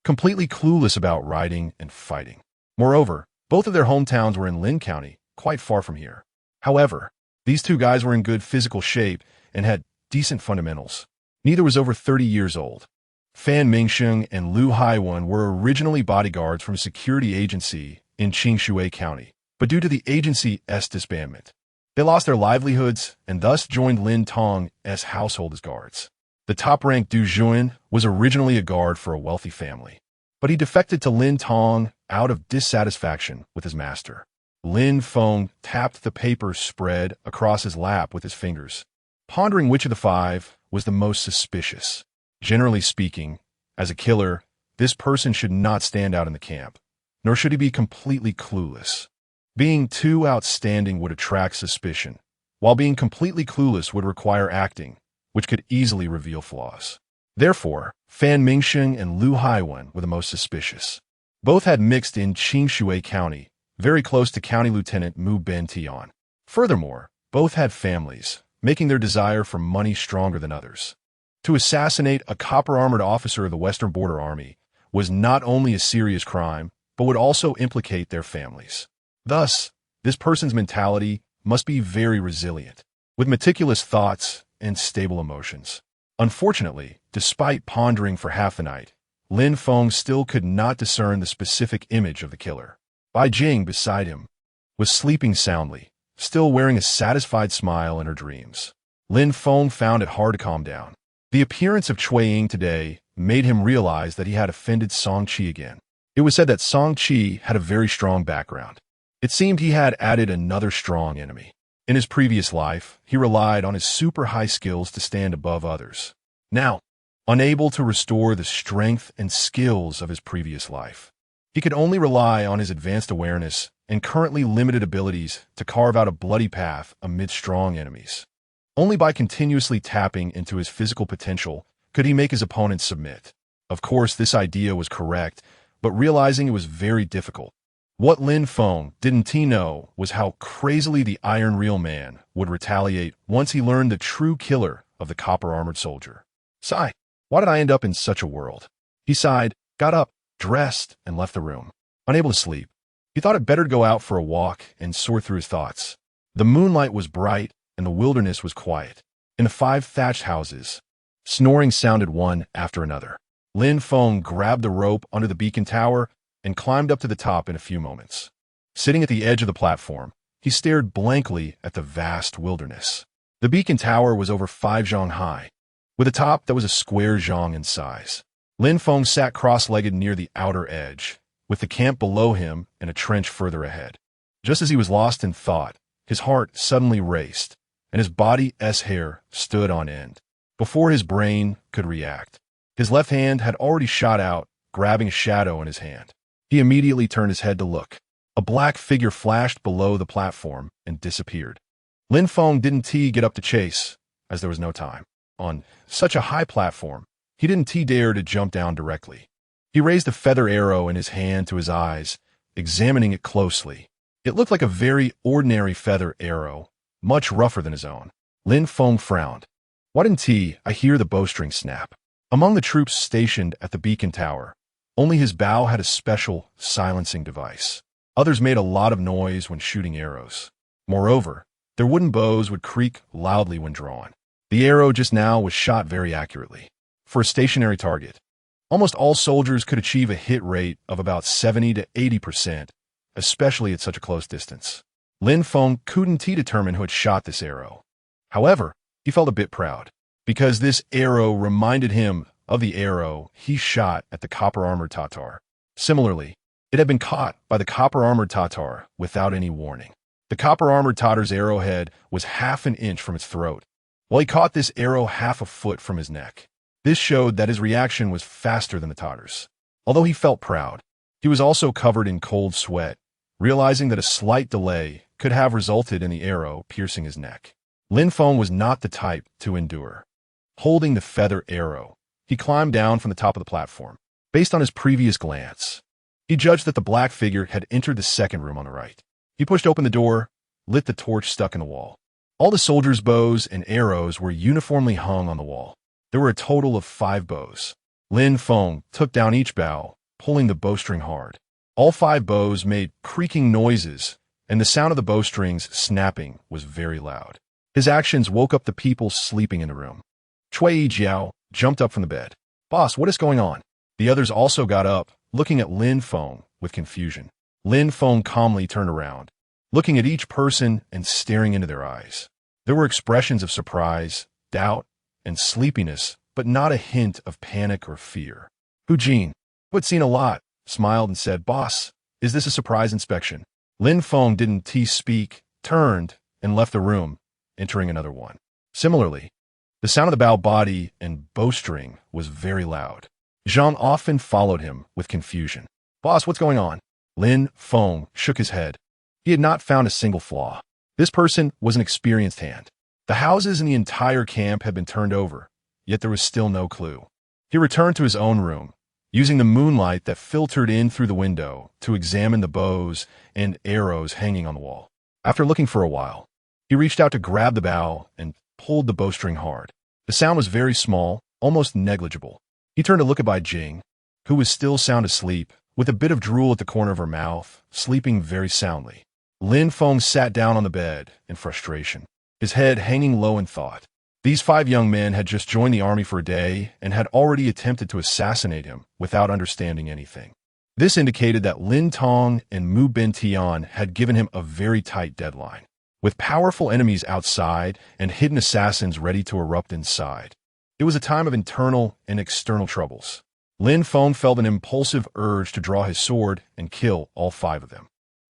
completely clueless about riding and fighting. Moreover, both of their hometowns were in Lin County, quite far from here. However, these 2 guys were in good physical shape and had decent fundamentals. Neither was over 30 years old. Fan Mingsheng and Lu Haiwan were originally bodyguards from a security agency in Qingshui County, but due to the agency's disbandment, they lost their livelihoods and thus joined Lin Tong's household as guards. The top-ranked Du Juan was originally a guard for a wealthy family, but he defected to Lin Tong out of dissatisfaction with his master. Lin Feng tapped the paper spread across his lap with his fingers, pondering which of the 5 was the most suspicious. Generally speaking, as a killer, this person should not stand out in the camp, nor should he be completely clueless. Being too outstanding would attract suspicion, while being completely clueless would require acting, which could easily reveal flaws. Therefore, Fan Mingsheng and Lu Haiwan were the most suspicious. Both had mixed in Qingshui County, very close to County Lieutenant Mu Ben Tian. Furthermore, both had families, making their desire for money stronger than others. To assassinate a copper-armored officer of the Western Border Army was not only a serious crime, but would also implicate their families. Thus, this person's mentality must be very resilient, with meticulous thoughts and stable emotions. Unfortunately, despite pondering for half the night, Lin Feng still could not discern the specific image of the killer. Bai Jing, beside him, was sleeping soundly, still wearing a satisfied smile in her dreams. Lin Feng found it hard to calm down. The appearance of Cui Ying today made him realize that he had offended Song Qi again. It was said that Song Qi had a very strong background. It seemed he had added another strong enemy. In his previous life, he relied on his super high skills to stand above others. Now, unable to restore the strength and skills of his previous life, he could only rely on his advanced awareness and currently limited abilities to carve out a bloody path amid strong enemies. Only by continuously tapping into his physical potential could he make his opponents submit. Of course, this idea was correct, but realizing it was very difficult. What Lin Feng didn't know was how crazily the Iron Real Man would retaliate once he learned the true killer of the copper-armored soldier. Sigh, why did I end up in such a world? He sighed, got up, dressed, and left the room. Unable to sleep, he thought it better to go out for a walk and sort through his thoughts. The moonlight was bright, and the wilderness was quiet. In the 5 thatched houses, snoring sounded one after another. Lin Feng grabbed the rope under the beacon tower and climbed up to the top in a few moments. Sitting at the edge of the platform, he stared blankly at the vast wilderness. The beacon tower was over 5 zhang high, with a top that was a square zhang in size. Lin Feng sat cross-legged near the outer edge, with the camp below him and a trench further ahead. Just as he was lost in thought, his heart suddenly raced, and his body's hair stood on end. Before his brain could react, his left hand had already shot out, grabbing a shadow in his hand. He immediately turned his head to look. A black figure flashed below the platform and disappeared. Lin Feng didn't get up to chase, as there was no time. On such a high platform, he didn't dare to jump down directly. He raised a feather arrow in his hand to his eyes, examining it closely. It looked like a very ordinary feather arrow, much rougher than his own. Lin Feng frowned. Why didn't I hear the bowstring snap? Among the troops stationed at the beacon tower, only his bow had a special silencing device. Others made a lot of noise when shooting arrows. Moreover, their wooden bows would creak loudly when drawn. The arrow just now was shot very accurately. For a stationary target, almost all soldiers could achieve a hit rate of about 70 to 80%, especially at such a close distance. Lin Feng couldn't determine who had shot this arrow. However, he felt a bit proud, because this arrow reminded him of the arrow he shot at the copper-armored Tatar. Similarly, it had been caught by the copper-armored Tatar without any warning. The copper-armored Tatar's arrowhead was half an inch from its throat, while he caught this arrow half a foot from his neck. This showed that his reaction was faster than the Tatar's. Although he felt proud, he was also covered in cold sweat, realizing that a slight delay could have resulted in the arrow piercing his neck. Lin Feng was not the type to endure. Holding the feather arrow, he climbed down from the top of the platform. Based on his previous glance, he judged that the black figure had entered the second room on the right. He pushed open the door, lit the torch stuck in the wall. All the soldiers' bows and arrows were uniformly hung on the wall. There were a total of 5 bows. Lin Feng took down each bow, pulling the bowstring hard. All 5 bows made creaking noises, and the sound of the bowstrings snapping was very loud. His actions woke up the people sleeping in the room. Cui Jiao jumped up from the bed. Boss, what is going on? The others also got up, looking at Lin Feng with confusion. Lin Feng calmly turned around, looking at each person and staring into their eyes. There were expressions of surprise, doubt, and sleepiness, but not a hint of panic or fear. Hu Jin, who had seen a lot, smiled and said, Boss, is this a surprise inspection? Lin Feng didn't speak, turned, and left the room, entering another one. Similarly, the sound of the bow body and bowstring was very loud. Zhang often followed him with confusion. Boss, what's going on? Lin Feng shook his head. He had not found a single flaw. This person was an experienced hand. The houses in the entire camp had been turned over, yet there was still no clue. He returned to his own room, using the moonlight that filtered in through the window to examine the bows and arrows hanging on the wall. After looking for a while, he reached out to grab the bow and pulled the bowstring hard. The sound was very small, almost negligible. He turned to look at Bai Jing, who was still sound asleep, with a bit of drool at the corner of her mouth, sleeping very soundly. Lin Feng sat down on the bed in frustration, his head hanging low in thought. These 5 young men had just joined the army for a day and had already attempted to assassinate him without understanding anything. This indicated that Lin Tong and Mu Bin Tian had given him a very tight deadline, with powerful enemies outside and hidden assassins ready to erupt inside. It was a time of internal and external troubles. Lin Feng felt an impulsive urge to draw his sword and kill all 5 of them.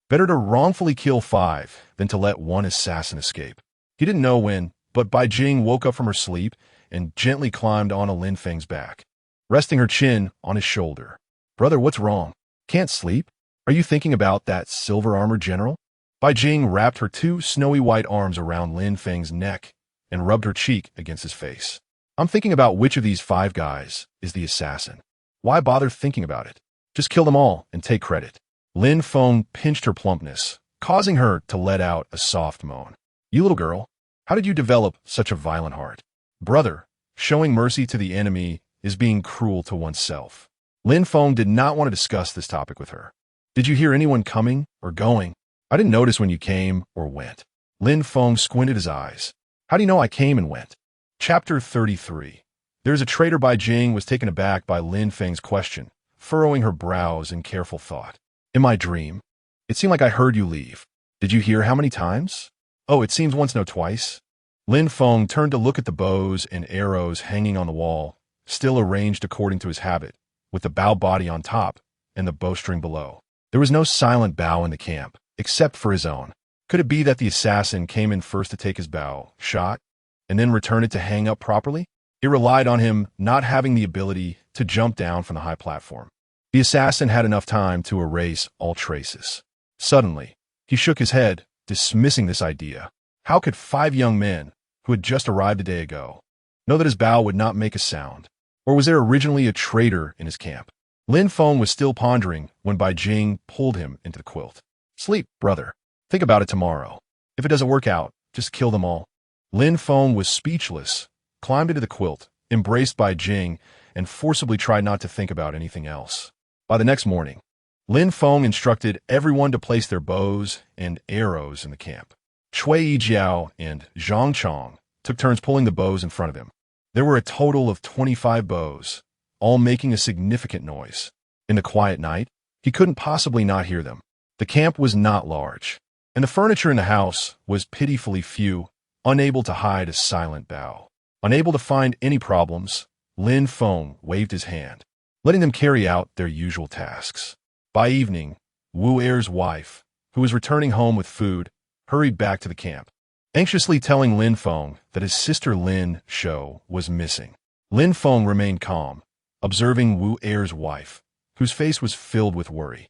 Better to wrongfully kill 5 than to let one assassin escape. He didn't know when, but Bai Jing woke up from her sleep and gently climbed onto Lin Feng's back, resting her chin on his shoulder. "Brother, what's wrong? Can't sleep? Are you thinking about that silver-armored general?" Bai Jing wrapped her 2 snowy white arms around Lin Feng's neck and rubbed her cheek against his face. "I'm thinking about which of these 5 guys is the assassin. Why bother thinking about it? Just kill them all and take credit." Lin Feng pinched her plumpness, causing her to let out a soft moan. "You little girl, how did you develop such a violent heart?" "Brother, showing mercy to the enemy is being cruel to oneself." Lin Feng did not want to discuss this topic with her. "Did you hear anyone coming or going? I didn't notice when you came or went." Lin Feng squinted his eyes. "How do you know I came and went?" Chapter 33. There's a traitor. Bai Jing was taken aback by Lin Feng's question, furrowing her brows in careful thought. "In my dream, it seemed like I heard you leave. Did you hear how many times?" "Oh, it seems once, no twice." Lin Feng turned to look at the bows and arrows hanging on the wall, still arranged according to his habit, with the bow body on top and the bowstring below. There was no silent bow in the camp, except for his own. Could it be that the assassin came in first to take his bow, shot, and then return it to hang up properly? It relied on him not having the ability to jump down from the high platform. The assassin had enough time to erase all traces. Suddenly, he shook his head, dismissing this idea. How could 5 young men, who had just arrived a day ago, know that his bow would not make a sound? Or was there originally a traitor in his camp? Lin Feng was still pondering when Bai Jing pulled him into the quilt. "Sleep, brother. Think about it tomorrow. If it doesn't work out, just kill them all." Lin Feng was speechless, climbed into the quilt, embraced Bai Jing, and forcibly tried not to think about anything else. By the next morning, Lin Feng instructed everyone to place their bows and arrows in the camp. Cui Yijiao and Zhang Chong took turns pulling the bows in front of him. There were a total of 25 bows, all making a significant noise. In the quiet night, he couldn't possibly not hear them. The camp was not large, and the furniture in the house was pitifully few, unable to hide a silent bow. Unable to find any problems, Lin Feng waved his hand, letting them carry out their usual tasks. By evening, Wu Er's wife, who was returning home with food, hurried back to the camp, anxiously telling Lin Feng that his sister Lin Shou was missing. Lin Feng remained calm, observing Wu Er's wife, whose face was filled with worry.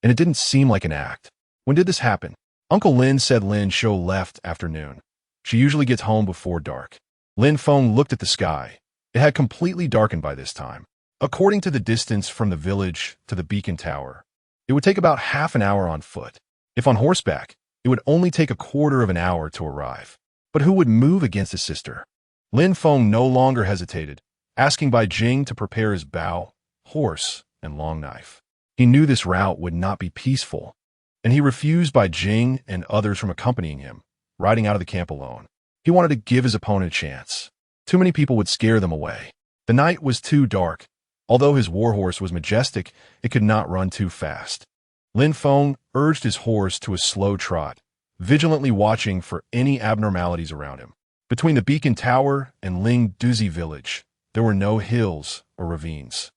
And it didn't seem like an act. "When did this happen?" Uncle Lin said Lin Shou left after noon. She usually gets home before dark. Lin Feng looked at the sky. It had completely darkened by this time. According to the distance from the village to the beacon tower, it would take about half an hour on foot. If on horseback, it would only take a quarter of an hour to arrive. But who would move against his sister? Lin Feng no longer hesitated, asking Bai Jing to prepare his bow, horse, and long knife. He knew this route would not be peaceful, and he refused Bai Jing and others from accompanying him, riding out of the camp alone. He wanted to give his opponent a chance. Too many people would scare them away. The night was too dark. Although his warhorse was majestic, it could not run too fast. Lin Feng urged his horse to a slow trot, vigilantly watching for any abnormalities around him. Between the beacon tower and Ling Douzi Village, there were no hills or ravines.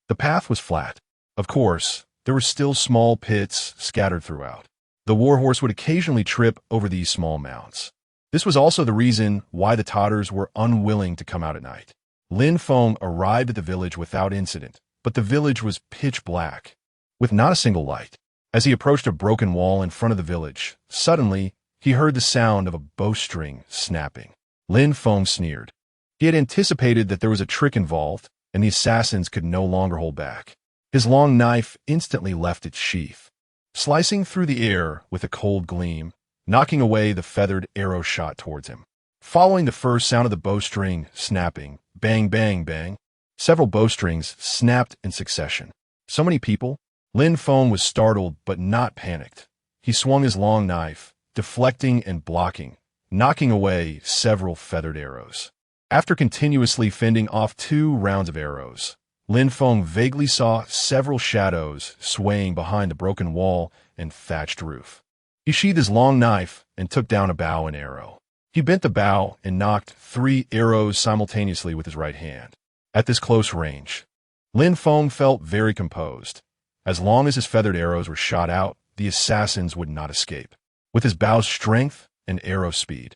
The path was flat. Of course, there were still small pits scattered throughout. The warhorse would occasionally trip over these small mounds. This was also the reason why the Tatars were unwilling to come out at night. Lin Feng arrived at the village without incident, but the village was pitch black, with not a single light. As he approached a broken wall in front of the village, suddenly he heard the sound of a bowstring snapping. Lin Feng sneered. He had anticipated that there was a trick involved, and the assassins could no longer hold back. His long knife instantly left its sheath, slicing through the air with a cold gleam, knocking away the feathered arrow shot towards him. Following the first sound of the bowstring snapping, bang, bang, bang, several bowstrings snapped in succession. So many people? Lin Feng was startled but not panicked. He swung his long knife, deflecting and blocking, knocking away several feathered arrows. After continuously fending off 2 rounds of arrows, Lin Feng vaguely saw several shadows swaying behind the broken wall and thatched roof. He sheathed his long knife and took down a bow and arrow. He bent the bow and knocked 3 arrows simultaneously with his right hand. At this close range, Lin Feng felt very composed. As long as his feathered arrows were shot out, the assassins would not escape. With his bow's strength and arrow speed,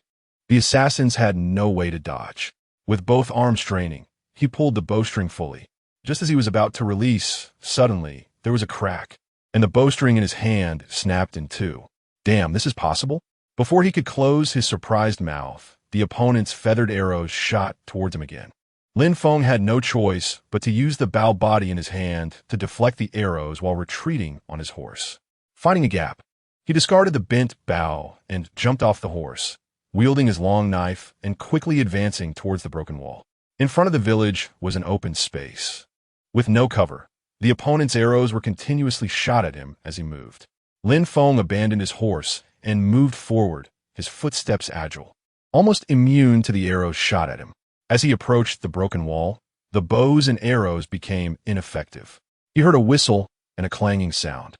the assassins had no way to dodge. With both arms straining, he pulled the bowstring fully. Just as he was about to release, suddenly, there was a crack, and the bowstring in his hand snapped in 2. Damn, this is possible? Before he could close his surprised mouth, the opponent's feathered arrows shot towards him again. Lin Feng had no choice but to use the bow body in his hand to deflect the arrows while retreating on his horse. Finding a gap, he discarded the bent bow and jumped off the horse, wielding his long knife and quickly advancing towards the broken wall. In front of the village was an open space. With no cover, the opponent's arrows were continuously shot at him as he moved. Lin Feng abandoned his horse and moved forward, his footsteps agile, almost immune to the arrows shot at him. As he approached the broken wall, the bows and arrows became ineffective. He heard a whistle and a clanging sound.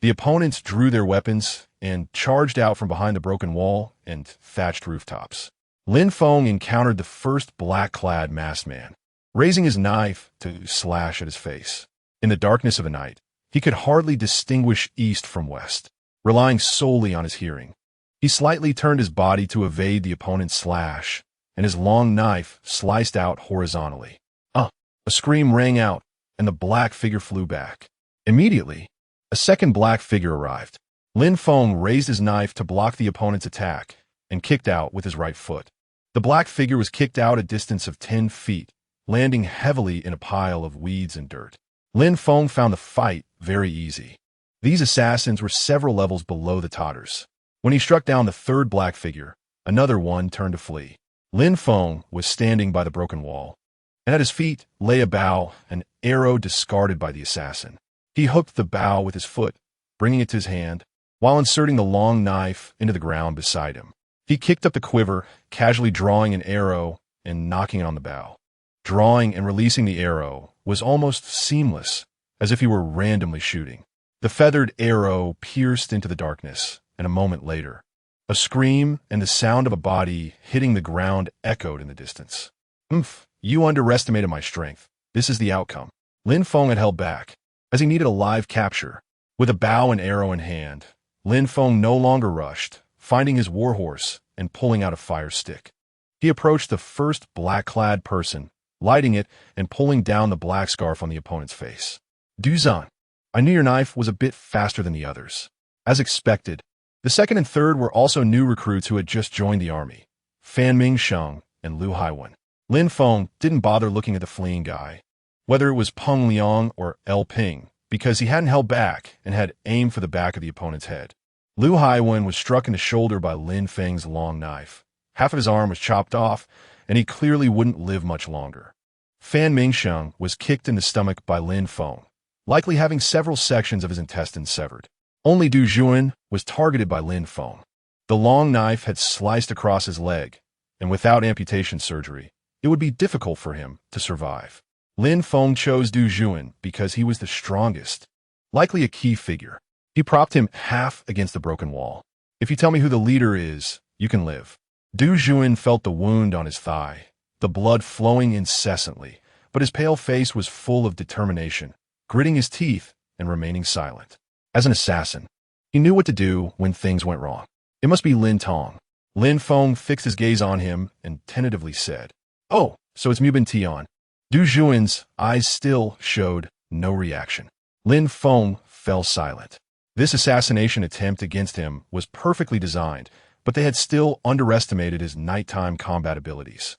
The opponents drew their weapons and charged out from behind the broken wall and thatched rooftops. Lin Feng encountered the first black-clad masked man, raising his knife to slash at his face. In the darkness of the night, he could hardly distinguish east from west, relying solely on his hearing. He slightly turned his body to evade the opponent's slash, and his long knife sliced out horizontally. A scream rang out, and the black figure flew back. Immediately, a second black figure arrived. Lin Feng raised his knife to block the opponent's attack and kicked out with his right foot. The black figure was kicked out a distance of 10 feet, landing heavily in a pile of weeds and dirt. Lin Feng found the fight very easy. These assassins were several levels below the Totters. When he struck down the third black figure, another one turned to flee. Lin Feng was standing by the broken wall, and at his feet lay a bow, an arrow discarded by the assassin. He hooked the bow with his foot, bringing it to his hand, while inserting the long knife into the ground beside him. He kicked up the quiver, casually drawing an arrow and knocking it on the bow. Drawing and releasing the arrow was almost seamless, as if he were randomly shooting. The feathered arrow pierced into the darkness, and a moment later, a scream and the sound of a body hitting the ground echoed in the distance. You underestimated my strength. This is the outcome. Lin Feng had held back, as he needed a live capture. With a bow and arrow in hand, Lin Feng no longer rushed, finding his warhorse and pulling out a fire stick. He approached the first black-clad person, lighting it and pulling down the black scarf on the opponent's face. Duzan, I knew your knife was a bit faster than the others. As expected, the second and third were also new recruits who had just joined the army, Fan Mingsheng and Lu Haiwen. Lin Feng didn't bother looking at the fleeing guy, whether it was Peng Liang or El Ping, because he hadn't held back and had aimed for the back of the opponent's head. Lu Haiwen was struck in the shoulder by Lin Feng's long knife. Half of his arm was chopped off, and he clearly wouldn't live much longer. Fan Mingsheng was kicked in the stomach by Lin Feng, likely having several sections of his intestines severed. Only Du Juan was targeted by Lin Feng. The long knife had sliced across his leg, and without amputation surgery, it would be difficult for him to survive. Lin Feng chose Du Juan because he was the strongest, likely a key figure. He propped him half against the broken wall. If you tell me who the leader is, you can live. Du Juan felt the wound on his thigh, the blood flowing incessantly, but his pale face was full of determination, gritting his teeth and remaining silent. As an assassin, he knew what to do when things went wrong. It must be Lin Tong. Lin Feng fixed his gaze on him and tentatively said, "Oh, so it's Mu Bin Tian." Du Juan's eyes still showed no reaction. Lin Feng fell silent. This assassination attempt against him was perfectly designed, but they had still underestimated his nighttime combat abilities.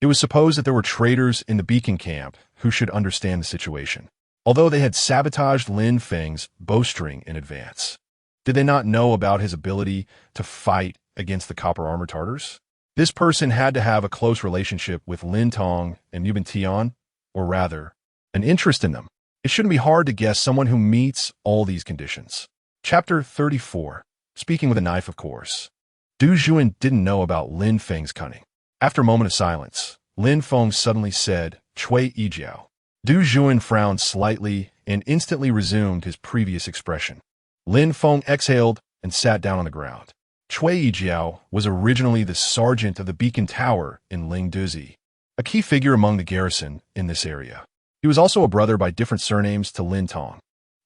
It was supposed that there were traitors in the beacon camp who should understand the situation. although they had sabotaged Lin Feng's bowstring in advance. Did they not know about his ability to fight against the copper armor Tartars? This person had to have a close relationship with Lin Tong and Yuban Tian, or rather, an interest in them. It shouldn't be hard to guess someone who meets all these conditions. Chapter 34. Speaking with a knife, of course. Du Juan didn't know about Lin Feng's cunning. After a moment of silence, Lin Feng suddenly said, "Cui Yijiao." Du Juan frowned slightly and instantly resumed his previous expression. Lin Feng exhaled and sat down on the ground. Cui Yijiao was originally the sergeant of the Beacon Tower in Ling Douzi, a key figure among the garrison in this area. He was also a brother by different surnames to Lin Tong.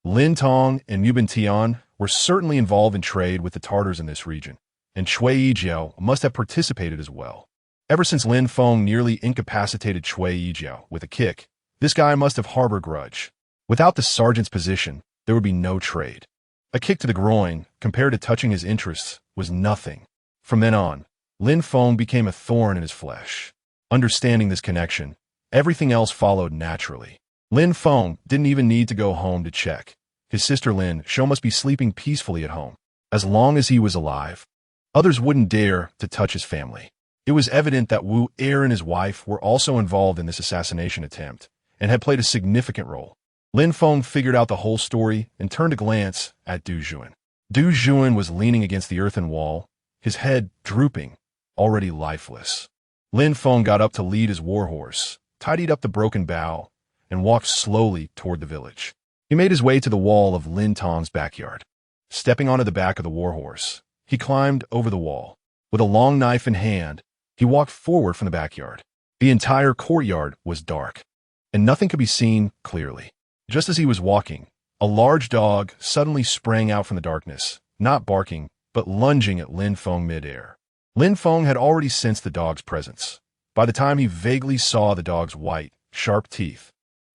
Lin Tong and Yuban Tian were certainly involved in trade with the Tartars in this region, and Cui Yijiao must have participated as well. Ever since Lin Feng nearly incapacitated Cui Yijiao with a kick, this guy must have harbored a grudge. Without the sergeant's position, there would be no trade. A kick to the groin, compared to touching his interests, was nothing. From then on, Lin Feng became a thorn in his flesh. Understanding this connection, everything else followed naturally. Lin Feng didn't even need to go home to check. His sister Lin Shou must be sleeping peacefully at home. As long as he was alive, others wouldn't dare to touch his family. It was evident that Wu Er and his wife were also involved in this assassination attempt and had played a significant role. Lin Feng figured out the whole story and turned a glance at Du Juan. Du Juan was leaning against the earthen wall, his head drooping, already lifeless. Lin Feng got up to lead his warhorse, tidied up the broken bow, and walked slowly toward the village. He made his way to the wall of Lin Tong's backyard. Stepping onto the back of the warhorse, he climbed over the wall. With a long knife in hand, he walked forward from the backyard. The entire courtyard was dark, and nothing could be seen clearly. Just as he was walking, a large dog suddenly sprang out from the darkness, not barking, but lunging at Lin Feng midair. Lin Feng had already sensed the dog's presence. By the time he vaguely saw the dog's white, sharp teeth,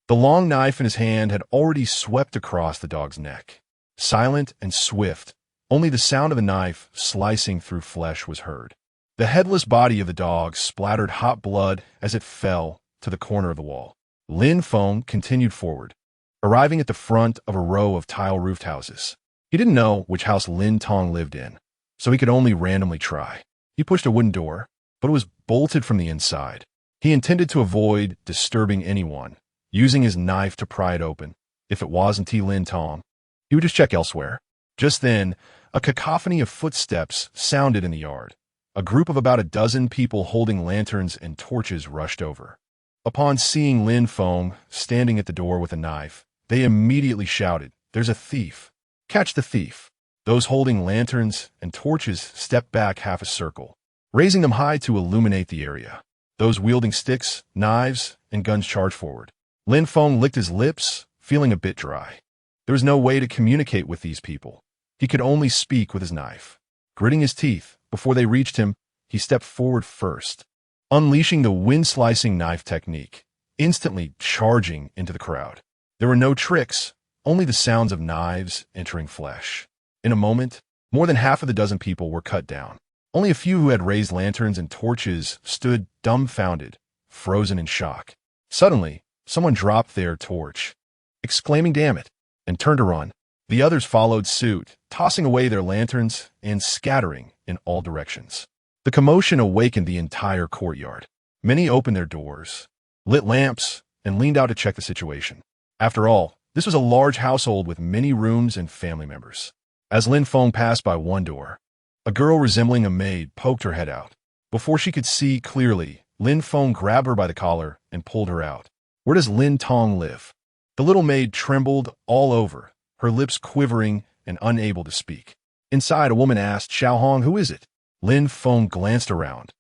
the long knife in his hand had already swept across the dog's neck. Silent and swift, only the sound of the knife slicing through flesh was heard. The headless body of the dog splattered hot blood as it fell to the corner of the wall. Lin Feng continued forward, arriving at the front of a row of tile-roofed houses. He didn't know which house Lin Tong lived in, so he could only randomly try. He pushed a wooden door, but it was bolted from the inside. He intended to avoid disturbing anyone, using his knife to pry it open. If it wasn't Lin Tong, he would just check elsewhere. Just then, a cacophony of footsteps sounded in the yard. A group of about a dozen people holding lanterns and torches rushed over. Upon seeing Lin Feng standing at the door with a knife, they immediately shouted, "There's a thief! Catch the thief!" Those holding lanterns and torches stepped back half a circle, raising them high to illuminate the area. Those wielding sticks, knives, and guns charged forward. Lin Feng licked his lips, feeling a bit dry. There was no way to communicate with these people. He could only speak with his knife. Gritting his teeth, before they reached him, he stepped forward first, unleashing the wind-slicing knife technique, instantly charging into the crowd. There were no tricks, only the sounds of knives entering flesh. In a moment, more than half of the dozen people were cut down. Only a few who had raised lanterns and torches stood dumbfounded, frozen in shock. Suddenly, someone dropped their torch, exclaiming, "Damn it," and turned to run. The others followed suit, tossing away their lanterns and scattering in all directions. The commotion awakened the entire courtyard. Many opened their doors, lit lamps, and leaned out to check the situation. After all, this was a large household with many rooms and family members. As Lin Feng passed by one door, a girl resembling a maid poked her head out. Before she could see clearly, Lin Feng grabbed her by the collar and pulled her out. "Where does Lin Tong live?" The little maid trembled all over, her lips quivering and unable to speak. Inside, a woman asked, "Xiao Hong, who is it?" Lin Feng glanced around.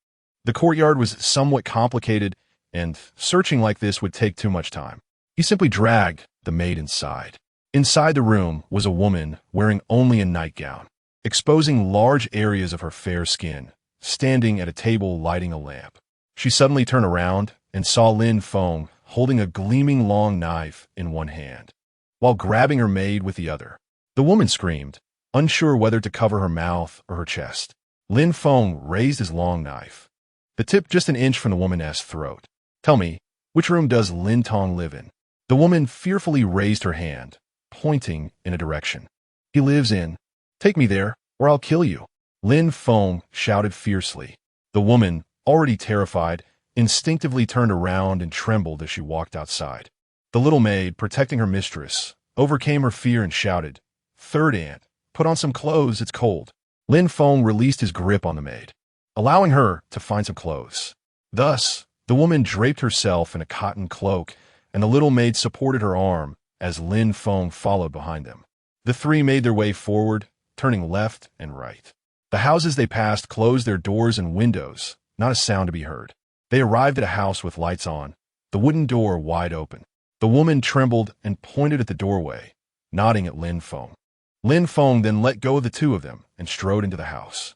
The courtyard was somewhat complicated, and searching like this would take too much time. He simply dragged the maid inside. Inside the room was a woman wearing only a nightgown, exposing large areas of her fair skin, standing at a table lighting a lamp. She suddenly turned around and saw Lin Feng holding a gleaming long knife in one hand, while grabbing her maid with the other. The woman screamed, unsure whether to cover her mouth or her chest. Lin Feng raised his long knife, the tip just an inch from the woman's throat. "Tell me, which room does Lin Tong live in?" The woman fearfully raised her hand, pointing in a direction. He lives in. Take me there, or I'll kill you. Lin Feng shouted fiercely. The woman, already terrified, instinctively turned around and trembled as she walked outside. The little maid, protecting her mistress, overcame her fear and shouted, "Third aunt, put on some clothes, it's cold." Lin Feng released his grip on the maid, allowing her to find some clothes. Thus, the woman draped herself in a cotton cloak, and the little maid supported her arm as Lin Feng followed behind them. The three made their way forward, turning left and right. The houses they passed closed their doors and windows, not a sound to be heard. They arrived at a house with lights on, the wooden door wide open. The woman trembled and pointed at the doorway, nodding at Lin Feng. Lin Feng then let go of the two of them and strode into the house.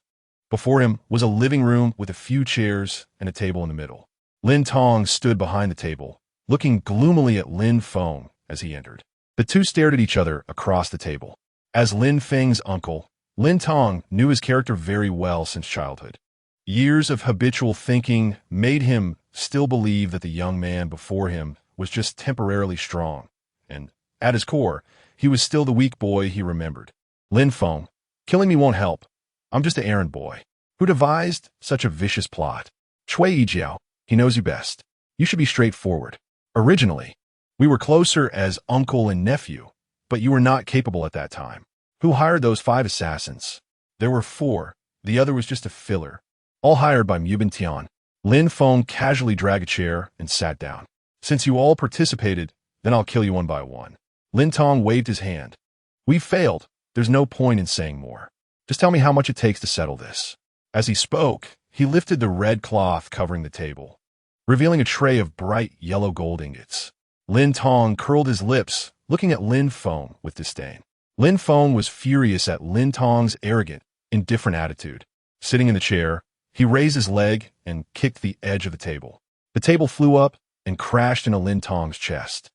Before him was a living room with a few chairs and a table in the middle. Lin Tong stood behind the table, looking gloomily at Lin Feng as he entered. The two stared at each other across the table. As Lin Feng's uncle, Lin Tong knew his character very well since childhood. Years of habitual thinking made him still believe that the young man before him was just temporarily strong, and, at his core, he was still the weak boy he remembered. Lin Feng, killing me won't help. I'm just an errand boy. Who devised such a vicious plot? Cui Yijiao, he knows you best. You should be straightforward. Originally, we were closer as uncle and nephew, but you were not capable at that time. Who hired those 5 assassins? There were 4. The other was just a filler. All hired by Mubin Tian. Lin Feng casually dragged a chair and sat down. Since you all participated, then I'll kill you one by one. Lin Tong waved his hand. We failed. There's no point in saying more. Just tell me how much it takes to settle this. As he spoke, he lifted the red cloth covering the table, revealing a tray of bright yellow gold ingots. Lin Tong curled his lips, looking at Lin Feng with disdain. Lin Feng was furious at Lin Tong's arrogant, indifferent attitude. Sitting in the chair, he raised his leg and kicked the edge of the table. The table flew up and crashed into Lin Tong's chest.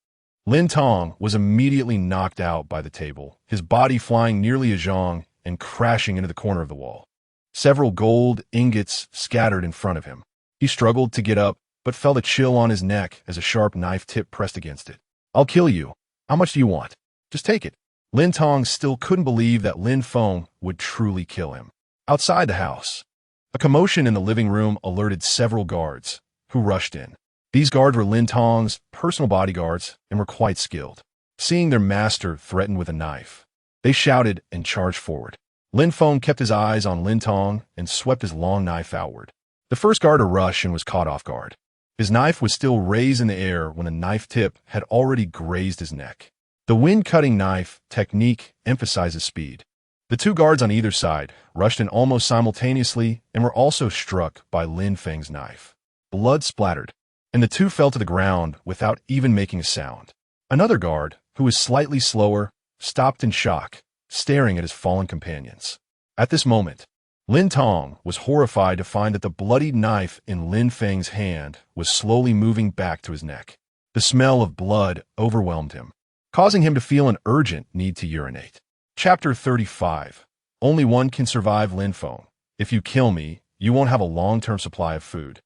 Lin Tong was immediately knocked out by the table, his body flying nearly a zhang and crashing into the corner of the wall. Several gold ingots scattered in front of him. He struggled to get up, but felt a chill on his neck as a sharp knife tip pressed against it. I'll kill you. How much do you want? Just take it. Lin Tong still couldn't believe that Lin Feng would truly kill him. Outside the house, a commotion in the living room alerted several guards, who rushed in. These guards were Lin Tong's personal bodyguards and were quite skilled. Seeing their master threatened with a knife, they shouted and charged forward. Lin Feng kept his eyes on Lin Tong and swept his long knife outward. The first guard to rush and was caught off guard. His knife was still raised in the air when the knife tip had already grazed his neck. The wind-cutting knife technique emphasizes speed. The two guards on either side rushed in almost simultaneously and were also struck by Lin Feng's knife. Blood splattered, and the two fell to the ground without even making a sound. Another guard, who was slightly slower, stopped in shock, staring at his fallen companions. At this moment, Lin Tong was horrified to find that the bloodied knife in Lin Feng's hand was slowly moving back to his neck. The smell of blood overwhelmed him, causing him to feel an urgent need to urinate. Chapter 35. Only one can survive Lin Feng. If you kill me, you won't have a long-term supply of food.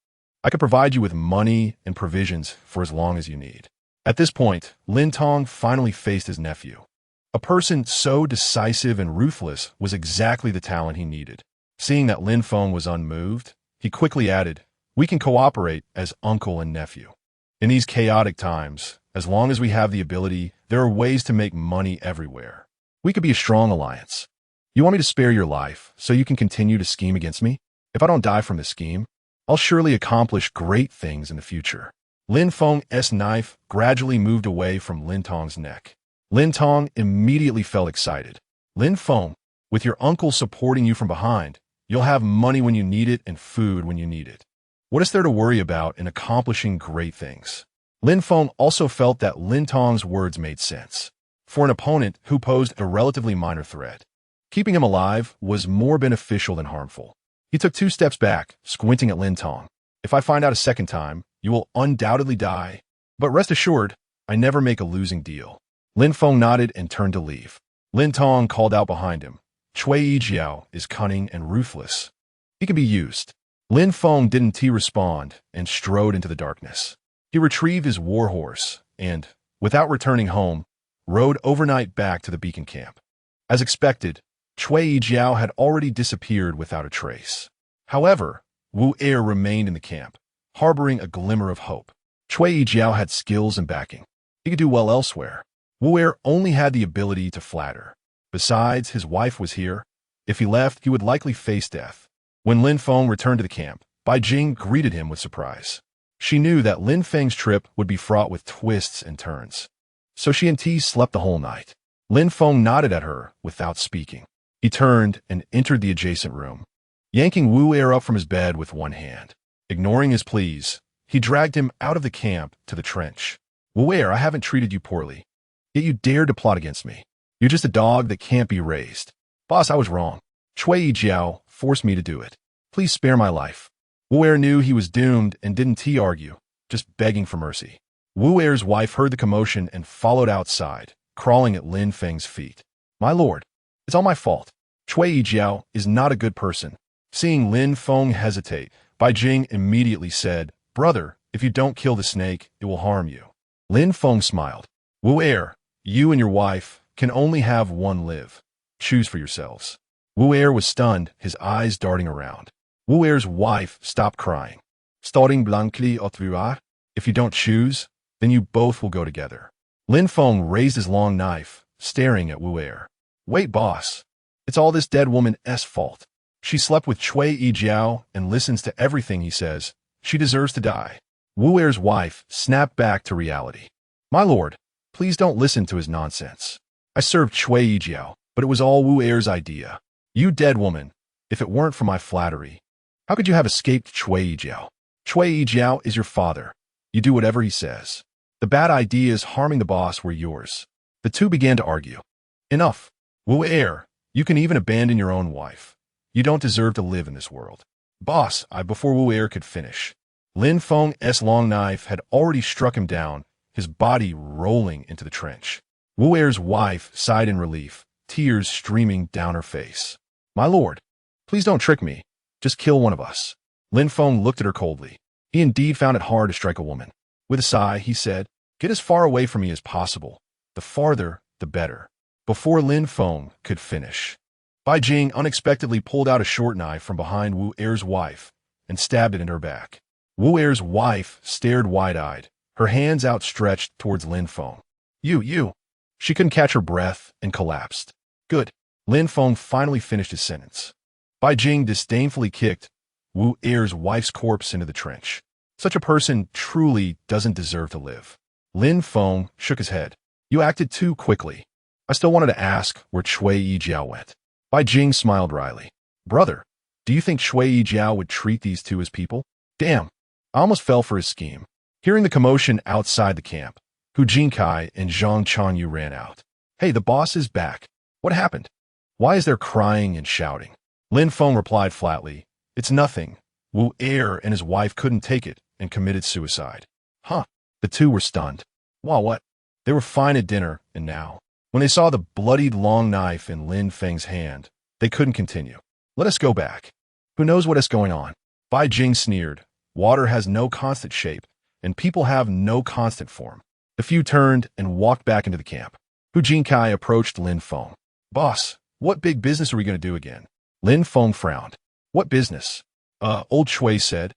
I could provide you with money and provisions for as long as you need. At this point, Lin Tong finally faced his nephew. A person so decisive and ruthless was exactly the talent he needed. Seeing that Lin Feng was unmoved, he quickly added, "We can cooperate as uncle and nephew. In these chaotic times, as long as we have the ability, there are ways to make money everywhere. We could be a strong alliance. You want me to spare your life so you can continue to scheme against me? If I don't die from this scheme, I'll surely accomplish great things in the future." Lin Feng's knife gradually moved away from Lin Tong's neck. Lin Tong immediately felt excited. Lin Feng, with your uncle supporting you from behind, you'll have money when you need it and food when you need it. What is there to worry about in accomplishing great things? Lin Feng also felt that Lin Tong's words made sense. For an opponent who posed a relatively minor threat, keeping him alive was more beneficial than harmful. He took 2 steps back, squinting at Lin Tong. If I find out a second time, you will undoubtedly die. But rest assured, I never make a losing deal. Lin Feng nodded and turned to leave. Lin Tong called out behind him. Cui Yijiao is cunning and ruthless. He can be used. Lin Feng didn't respond and strode into the darkness. He retrieved his warhorse and, without returning home, rode overnight back to the beacon camp. As expected, Cui Yijiao had already disappeared without a trace. However, Wu Er remained in the camp, harboring a glimmer of hope. Cui Yijiao had skills and backing. He could do well elsewhere. Wu Er only had the ability to flatter. Besides, his wife was here. If he left, he would likely face death. When Lin Feng returned to the camp, Bai Jing greeted him with surprise. She knew that Lin Feng's trip would be fraught with twists and turns. So she and T slept the whole night. Lin Feng nodded at her without speaking. He turned and entered the adjacent room, yanking Wu Er up from his bed with one hand. Ignoring his pleas, he dragged him out of the camp to the trench. Wu Er, I haven't treated you poorly, yet you dared to plot against me. You're just a dog that can't be raised. Boss, I was wrong. Cui Yijiao forced me to do it. Please spare my life. Wu Er knew he was doomed and didn't argue, just begging for mercy. Wu Er's wife heard the commotion and followed outside, crawling at Lin Feng's feet. My lord, it's all my fault. Cui Yijiao is not a good person. Seeing Lin Feng hesitate, Bai Jing immediately said, Brother, if you don't kill the snake, it will harm you. Lin Feng smiled. Wu Er, you and your wife can only have one live. Choose for yourselves. Wu Er was stunned, his eyes darting around. Wu Er's wife stopped crying. Starting blankly au revoir. If you don't choose, then you both will go together. Lin Feng raised his long knife, staring at Wu Er. Wait, boss. It's all this dead woman's fault. She slept with Cui Yijiao and listens to everything he says. She deserves to die. Wu Er's wife snapped back to reality. My lord, please don't listen to his nonsense. I served Cui Yijiao, but it was all Wu Er's idea. You dead woman, if it weren't for my flattery, how could you have escaped Cui Yijiao? Cui Yijiao is your father. You do whatever he says. The bad ideas harming the boss were yours. The two began to argue. Enough. Wu Er, you can even abandon your own wife. You don't deserve to live in this world. Boss, before Wu Er could finish. Lin Feng's long knife had already struck him down, his body rolling into the trench. Wu Er's wife sighed in relief, tears streaming down her face. My lord, please don't trick me. Just kill one of us. Lin Feng looked at her coldly. He indeed found it hard to strike a woman. With a sigh, he said, Get as far away from me as possible. The farther, the better. Before Lin Feng could finish, Bai Jing unexpectedly pulled out a short knife from behind Wu Er's wife and stabbed it in her back. Wu Er's wife stared wide-eyed, her hands outstretched towards Lin Feng. You. She couldn't catch her breath and collapsed. Good. Lin Feng finally finished his sentence. Bai Jing disdainfully kicked Wu Er's wife's corpse into the trench. Such a person truly doesn't deserve to live. Lin Feng shook his head. You acted too quickly. I still wanted to ask where Cui Yijiao went. Bai Jing smiled wryly. Brother, do you think Cui Yijiao would treat these two as people? Damn, I almost fell for his scheme. Hearing the commotion outside the camp, Hu Jinkai and Zhang Chanyu ran out. Hey, the boss is back. What happened? Why is there crying and shouting? Lin Feng replied flatly, It's nothing. Wu Er and his wife couldn't take it and committed suicide. Huh. The two were stunned. Wow, what? They were fine at dinner, and now, when they saw the bloodied long knife in Lin Feng's hand, they couldn't continue. Let us go back. Who knows what is going on? Bai Jing sneered. Water has no constant shape, and people have no constant form. The few turned and walked back into the camp. Hu Jinkai approached Lin Feng. Boss, what big business are we going to do again? Lin Feng frowned. What business? Old Chui said.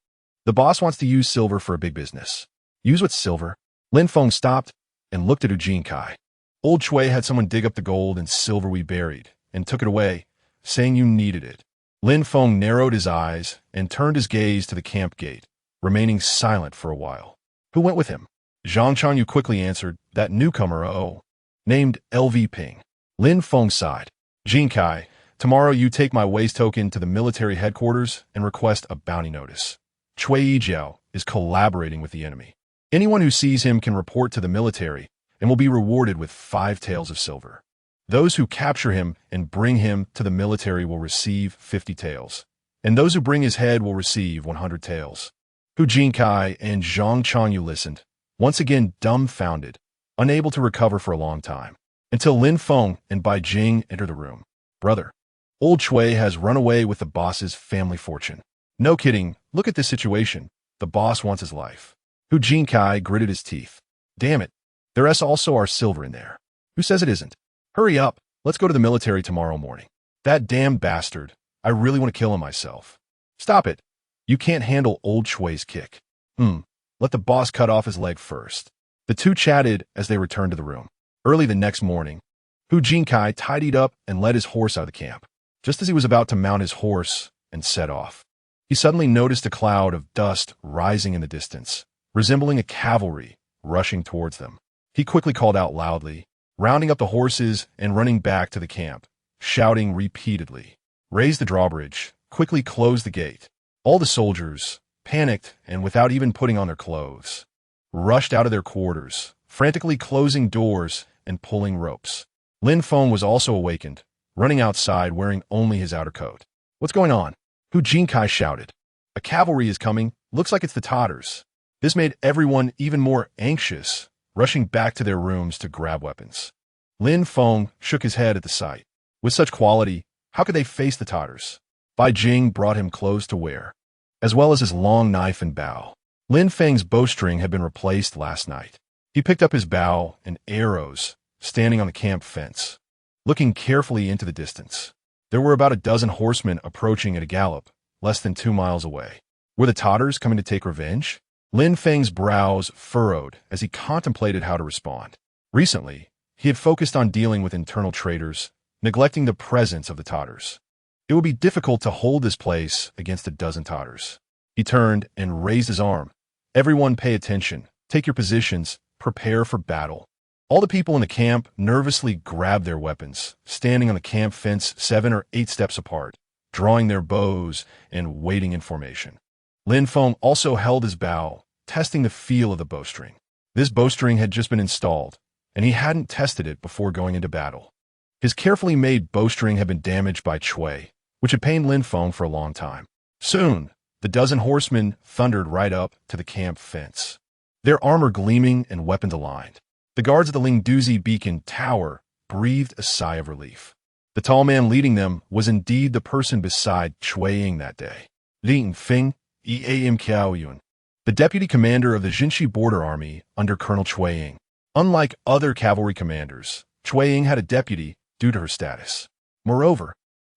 The boss wants to use silver for a big business. Use what silver? Lin Feng stopped and looked at Hu Jinkai. Old Chui had someone dig up the gold and silver we buried and took it away, saying you needed it. Lin Feng narrowed his eyes and turned his gaze to the camp gate, remaining silent for a while. Who went with him? Zhang Chanyu quickly answered, that newcomer, named LV Ping. Lin Feng sighed. Jinkai, tomorrow you take my waste token to the military headquarters and request a bounty notice. Cui Yijiao is collaborating with the enemy. Anyone who sees him can report to the military and will be rewarded with 5 taels of silver. Those who capture him and bring him to the military will receive 50 taels, and those who bring his head will receive 100 taels. Hu Jinkai and Zhang Chanyu listened, once again dumbfounded, unable to recover for a long time, until Lin Feng and Bai Jing entered the room. Brother, old Chui has run away with the boss's family fortune. No kidding, look at this situation. The boss wants his life. Hu Jinkai gritted his teeth. Damn it, There's also our silver in there. Who says it isn't? Hurry up. Let's go to the military tomorrow morning. That damn bastard. I really want to kill him myself. Stop it. You can't handle old Chui's kick. Let the boss cut off his leg first. The two chatted as they returned to the room. Early the next morning, Hu Jinkai tidied up and led his horse out of the camp. Just as he was about to mount his horse and set off, he suddenly noticed a cloud of dust rising in the distance, resembling a cavalry rushing towards them. He quickly called out loudly, rounding up the horses and running back to the camp, shouting repeatedly, "Raise the drawbridge, quickly close the gate." All the soldiers, panicked and without even putting on their clothes, rushed out of their quarters, frantically closing doors and pulling ropes. Lin Feng was also awakened, running outside wearing only his outer coat. "What's going on?" Hu Jinkai shouted. "A cavalry is coming. Looks like it's the Tatars." This made everyone even more anxious, rushing back to their rooms to grab weapons. Lin Feng shook his head at the sight. With such quality, how could they face the Tatars? Bai Jing brought him clothes to wear, as well as his long knife and bow. Lin Feng's bowstring had been replaced last night. He picked up his bow and arrows, standing on the camp fence, looking carefully into the distance. There were about a dozen horsemen approaching at a gallop, less than 2 miles away. Were the Tatars coming to take revenge? Lin Feng's brows furrowed as he contemplated how to respond. Recently, he had focused on dealing with internal traitors, neglecting the presence of the Tatars. It would be difficult to hold this place against a dozen Tatars. He turned and raised his arm. "Everyone pay attention. Take your positions. Prepare for battle." All the people in the camp nervously grabbed their weapons, standing on the camp fence 7 or 8 steps apart, drawing their bows and waiting in formation. Lin Feng also held his bow, testing the feel of the bowstring. This bowstring had just been installed, and he hadn't tested it before going into battle. His carefully made bowstring had been damaged by Chui, which had pained Lin Feng for a long time. Soon, the dozen horsemen thundered right up to the camp fence, their armor gleaming and weapons aligned. The guards of the Ling Douzi beacon tower breathed a sigh of relief. The tall man leading them was indeed the person beside Chui that day. Lin Feng, Eam Kiaoyun, the deputy commander of the Jinshi border army under Colonel Chui. Unlike other cavalry commanders, Chui had a deputy due to her status. Moreover,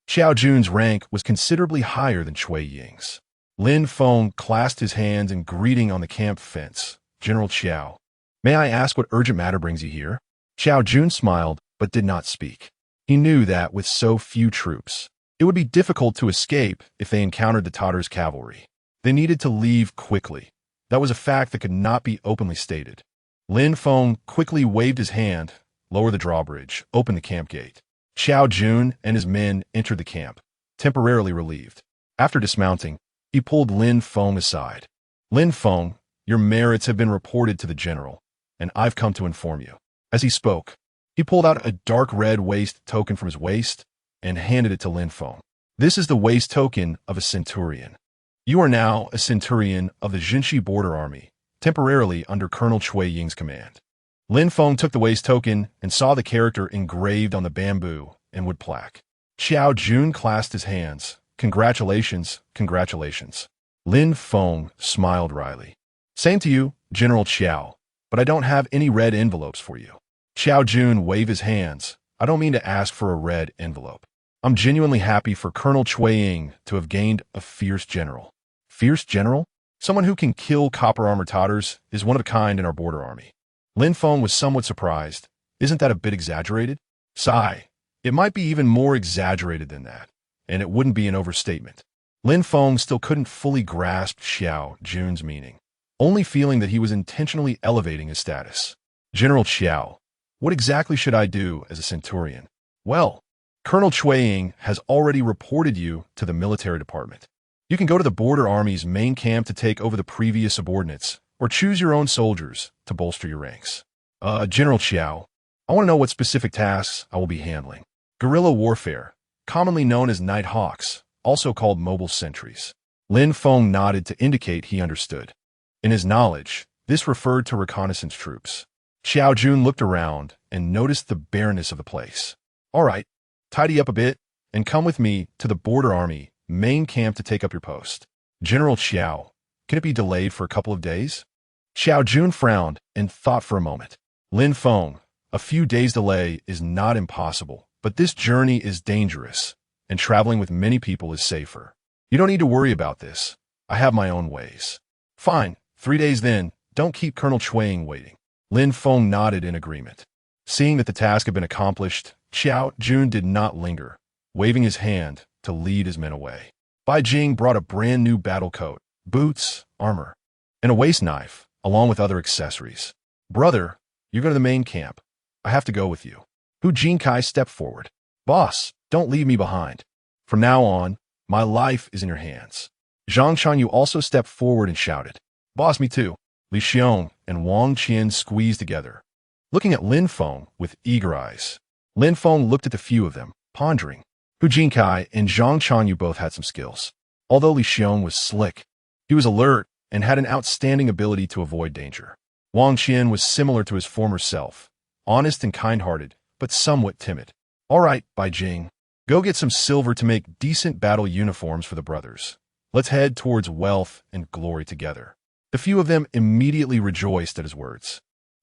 Xiao Jun's rank was considerably higher than Chui Ying's. Lin Feng clasped his hands in greeting on the camp fence. "General Xiao, may I ask what urgent matter brings you here?" Xiao Jun smiled, but did not speak. He knew that with so few troops, it would be difficult to escape if they encountered the Tatars' cavalry. They needed to leave quickly. That was a fact that could not be openly stated. Lin Feng quickly waved his hand, lowered the drawbridge, opened the camp gate. Xiao Jun and his men entered the camp, temporarily relieved. After dismounting, he pulled Lin Feng aside. "Lin Feng, your merits have been reported to the general, and I've come to inform you." As he spoke, he pulled out a dark red waist token from his waist and handed it to Lin Feng. "This is the waist token of a centurion. You are now a centurion of the Jinshi border army, temporarily under Colonel Chui Ying's command." Lin Feng took the waist token and saw the character engraved on the bamboo and wood plaque. Xiao Jun clasped his hands. "Congratulations, congratulations." Lin Feng smiled wryly. "Same to you, General Xiao, but I don't have any red envelopes for you." Xiao Jun waved his hands. "I don't mean to ask for a red envelope. I'm genuinely happy for Colonel Chui Ying to have gained a fierce general." "Fierce general? Someone who can kill copper armor Tatars is one of a kind in our border army." Lin Feng was somewhat surprised. "Isn't that a bit exaggerated?" "Sigh. It might be even more exaggerated than that, and it wouldn't be an overstatement." Lin Feng still couldn't fully grasp Xiao Jun's meaning, only feeling that he was intentionally elevating his status. "General Xiao, what exactly should I do as a centurion?" "Well, Colonel Chui Ying has already reported you to the military department. You can go to the border army's main camp to take over the previous subordinates, or choose your own soldiers to bolster your ranks." General Xiao, I want to know what specific tasks I will be handling." "Guerrilla warfare, commonly known as night hawks, also called mobile sentries." Lin Feng nodded to indicate he understood. In his knowledge, this referred to reconnaissance troops. Xiao Jun looked around and noticed the bareness of the place. "All right, tidy up a bit and come with me to the border army main camp to take up your post." "General Xiao, can it be delayed for a couple of days?" Xiao Jun frowned and thought for a moment. Lin Feng, a few days' delay is not impossible, but this journey is dangerous, and traveling with many people is safer. You don't need to worry about this. I have my own ways. Fine, 3 days then, don't keep Colonel Chuang waiting. Lin Feng nodded in agreement. Seeing that the task had been accomplished, Zhao Zheng did not linger, waving his hand to lead his men away. Bai Jing brought a brand new battle coat, boots, armor, and a waist knife, along with other accessories. Brother, you go to the main camp. I have to go with you. Hu Jinkai stepped forward. Boss, don't leave me behind. From now on, my life is in your hands. Zhang Chanyu also stepped forward and shouted. Boss, me too. Li Xiong and Wang Qian squeezed together, looking at Lin Feng with eager eyes. Lin Feng looked at the few of them, pondering. Hu Jinkai and Zhang Chanyu both had some skills. Although Li Xiong was slick, he was alert and had an outstanding ability to avoid danger. Wang Qian was similar to his former self, honest and kind-hearted, but somewhat timid. All right, Bai Jing, go get some silver to make decent battle uniforms for the brothers. Let's head towards wealth and glory together. The few of them immediately rejoiced at his words,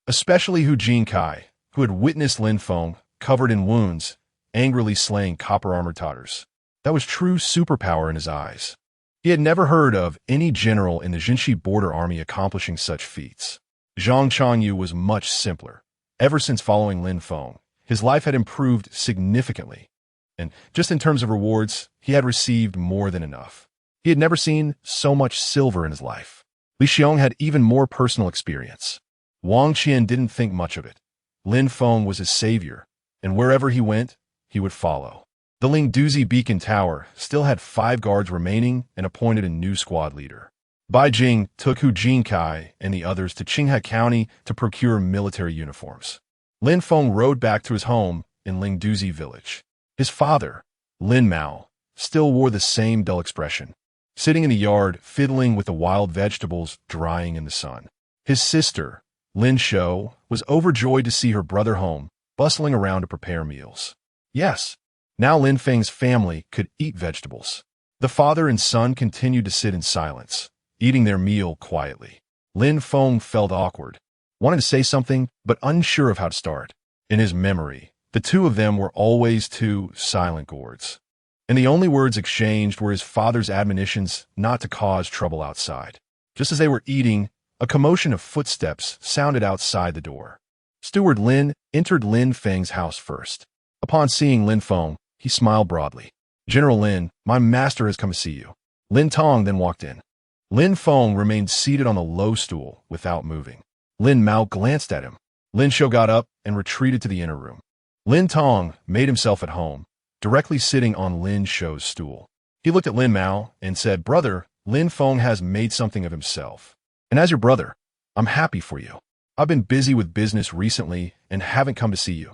especially Hu Jinkai, who had witnessed Lin Feng, covered in wounds, angrily slaying copper-armored Tatars. That was true superpower in his eyes. He had never heard of any general in the Jinshi border army accomplishing such feats. Zhang Chanyu was much simpler. Ever since following Lin Feng, his life had improved significantly, and just in terms of rewards, he had received more than enough. He had never seen so much silver in his life. Li Xiong had even more personal experience. Wang Qian didn't think much of it. Lin Feng was his savior, and wherever he went, he would follow. The Ling Douzi Beacon Tower still had 5 guards remaining and appointed a new squad leader. Bai Jing took Hu Jinkai and the others to Qinghai County to procure military uniforms. Lin Feng rode back to his home in Ling Douzi Village. His father, Lin Mao, still wore the same dull expression, sitting in the yard fiddling with the wild vegetables drying in the sun. His sister, Lin Shou, was overjoyed to see her brother home, bustling around to prepare meals. Yes, now Lin Feng's family could eat vegetables. The father and son continued to sit in silence, eating their meal quietly. Lin Feng felt awkward, wanted to say something, but unsure of how to start. In his memory, the two of them were always two silent gourds, and the only words exchanged were his father's admonitions not to cause trouble outside. Just as they were eating, a commotion of footsteps sounded outside the door. Steward Lin entered Lin Feng's house first. Upon seeing Lin Feng, he smiled broadly. General Lin, my master has come to see you. Lin Tong then walked in. Lin Feng remained seated on the low stool without moving. Lin Mao glanced at him. Lin Shou got up and retreated to the inner room. Lin Tong made himself at home, directly sitting on Lin Shou's stool. He looked at Lin Mao and said, Brother, Lin Feng has made something of himself. And as your brother, I'm happy for you. I've been busy with business recently and haven't come to see you.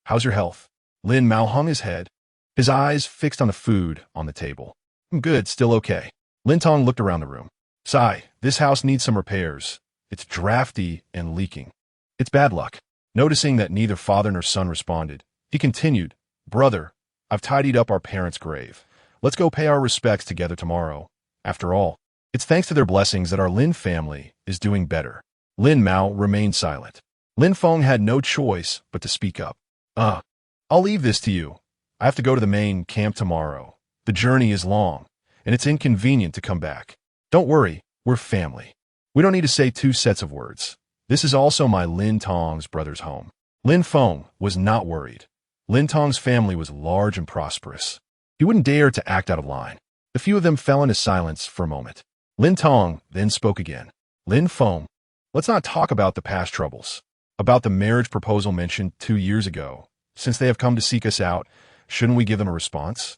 How's your health? Lin Mao hung his head, his eyes fixed on the food on the table. I'm good, still okay. Lin Tong looked around the room. Sigh, this house needs some repairs. It's drafty and leaking. It's bad luck. Noticing that neither father nor son responded, he continued, Brother, I've tidied up our parents' grave. Let's go pay our respects together tomorrow. After all, it's thanks to their blessings that our Lin family is doing better. Lin Mao remained silent. Lin Feng had no choice but to speak up. I'll leave this to you. I have to go to the main camp tomorrow. The journey is long, and it's inconvenient to come back. Don't worry, we're family. We don't need to say 2 sets of words. This is also my Lin Tong's brother's home. Lin Feng was not worried. Lin Tong's family was large and prosperous. He wouldn't dare to act out of line. The few of them fell into silence for a moment. Lin Tong then spoke again. Lin Feng, let's not talk about the past troubles. About the marriage proposal mentioned 2 years ago. Since they have come to seek us out, shouldn't we give them a response?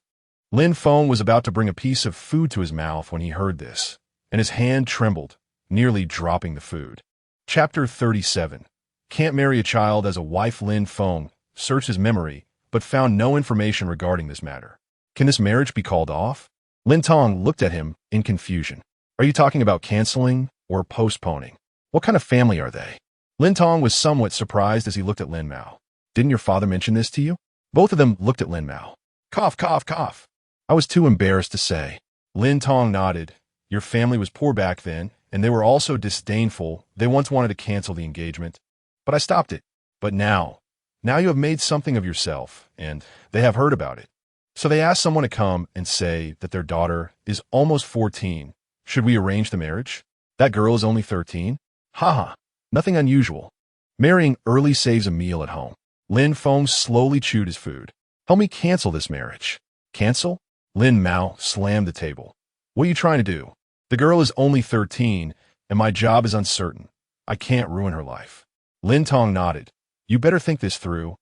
Lin Feng was about to bring a piece of food to his mouth when he heard this, and his hand trembled, nearly dropping the food. Chapter 37. Can't marry a child as a wife. Lin Feng searched his memory, but found no information regarding this matter. Can this marriage be called off? Lin Tong looked at him in confusion. Are you talking about canceling or postponing? What kind of family are they? Lin Tong was somewhat surprised as he looked at Lin Mao. Didn't your father mention this to you? Both of them looked at Lin Mao. Cough, cough, cough. I was too embarrassed to say. Lin Tong nodded. Your family was poor back then, and they were also disdainful. They once wanted to cancel the engagement, but I stopped it. But now you have made something of yourself, and they have heard about it. So they asked someone to come and say that their daughter is almost 14. Should we arrange the marriage? That girl is only 13? Haha, nothing unusual. Marrying early saves a meal at home. Lin Feng slowly chewed his food. Help me cancel this marriage. Cancel? Lin Mao slammed the table. What are you trying to do? The girl is only 13, and my job is uncertain. I can't ruin her life. Lin Tong nodded. You better think this through.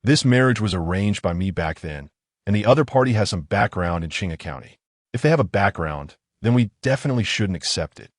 This marriage was arranged by me back then, and the other party has some background in Qinga County. If they have a background, then we definitely shouldn't accept it.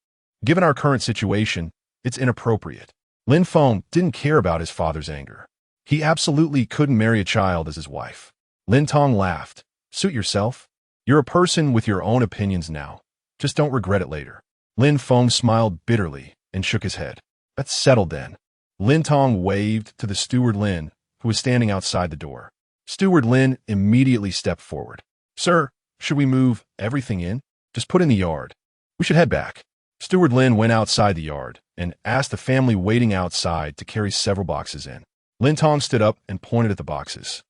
Given our current situation, it's inappropriate. Lin Feng didn't care about his father's anger. He absolutely couldn't marry a child as his wife. Lin Tong laughed. Suit yourself. You're a person with your own opinions now. Just don't regret it later. Lin Feng smiled bitterly and shook his head. That's settled then. Lin Tong waved to the steward Lin, who was standing outside the door. Steward Lin immediately stepped forward. Sir, should we move everything in? Just put in the yard. We should head back. Steward Lin went outside the yard and asked the family waiting outside to carry several boxes in. Lin Tong stood up and pointed at the boxes.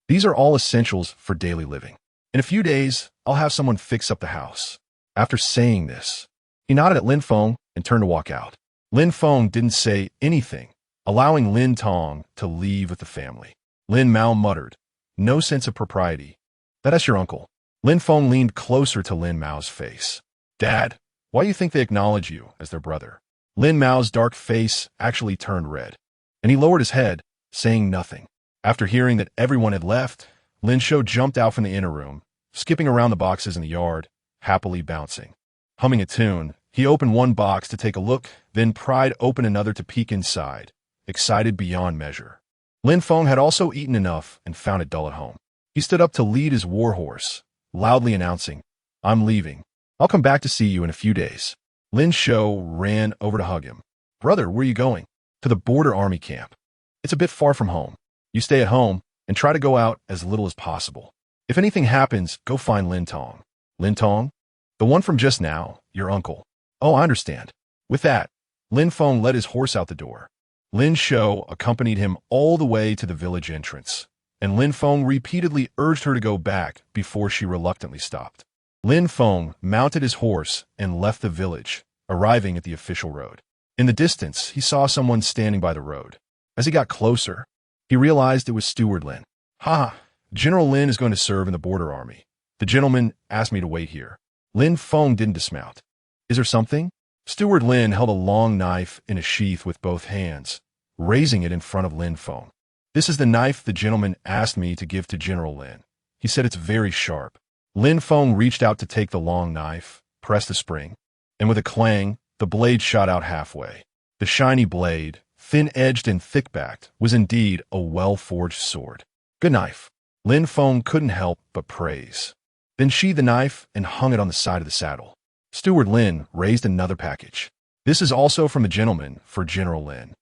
These are all essentials for daily living. In a few days, I'll have someone fix up the house. After saying this, he nodded at Lin Feng and turned to walk out. Lin Feng didn't say anything, allowing Lin Tong to leave with the family. Lin Mao muttered, no sense of propriety. That's your uncle. Lin Feng leaned closer to Lin Mao's face. Dad, why do you think they acknowledge you as their brother? Lin Mao's dark face actually turned red, and he lowered his head, saying nothing. After hearing that everyone had left, Lin Shou jumped out from the inner room, skipping around the boxes in the yard, happily bouncing. Humming a tune, he opened one box to take a look, then pried open another to peek inside, excited beyond measure. Lin Feng had also eaten enough and found it dull at home. He stood up to lead his warhorse, loudly announcing, I'm leaving. I'll come back to see you in a few days. Lin Shou ran over to hug him. Brother, where are you going? To the border army camp. It's a bit far from home. You stay at home and try to go out as little as possible. If anything happens, go find Lin Tong. Lin Tong? The one from just now, your uncle. Oh, I understand. With that, Lin Feng led his horse out the door. Lin Shou accompanied him all the way to the village entrance, and Lin Feng repeatedly urged her to go back before she reluctantly stopped. Lin Feng mounted his horse and left the village, arriving at the official road. In the distance, he saw someone standing by the road. As he got closer, he realized it was Steward Lin. Ha! General Lin is going to serve in the border army. The gentleman asked me to wait here. Lin Feng didn't dismount. Is there something? Steward Lin held a long knife in a sheath with both hands, raising it in front of Lin Feng. This is the knife the gentleman asked me to give to General Lin. He said it's very sharp. Lin Feng reached out to take the long knife, pressed the spring, and with a clang, the blade shot out halfway. The shiny blade, thin-edged and thick-backed, was indeed a well-forged sword. Good knife. Lin Feng couldn't help but praise. Then sheathed the knife and hung it on the side of the saddle. Steward Lin raised another package. This is also from a gentleman for General Lin.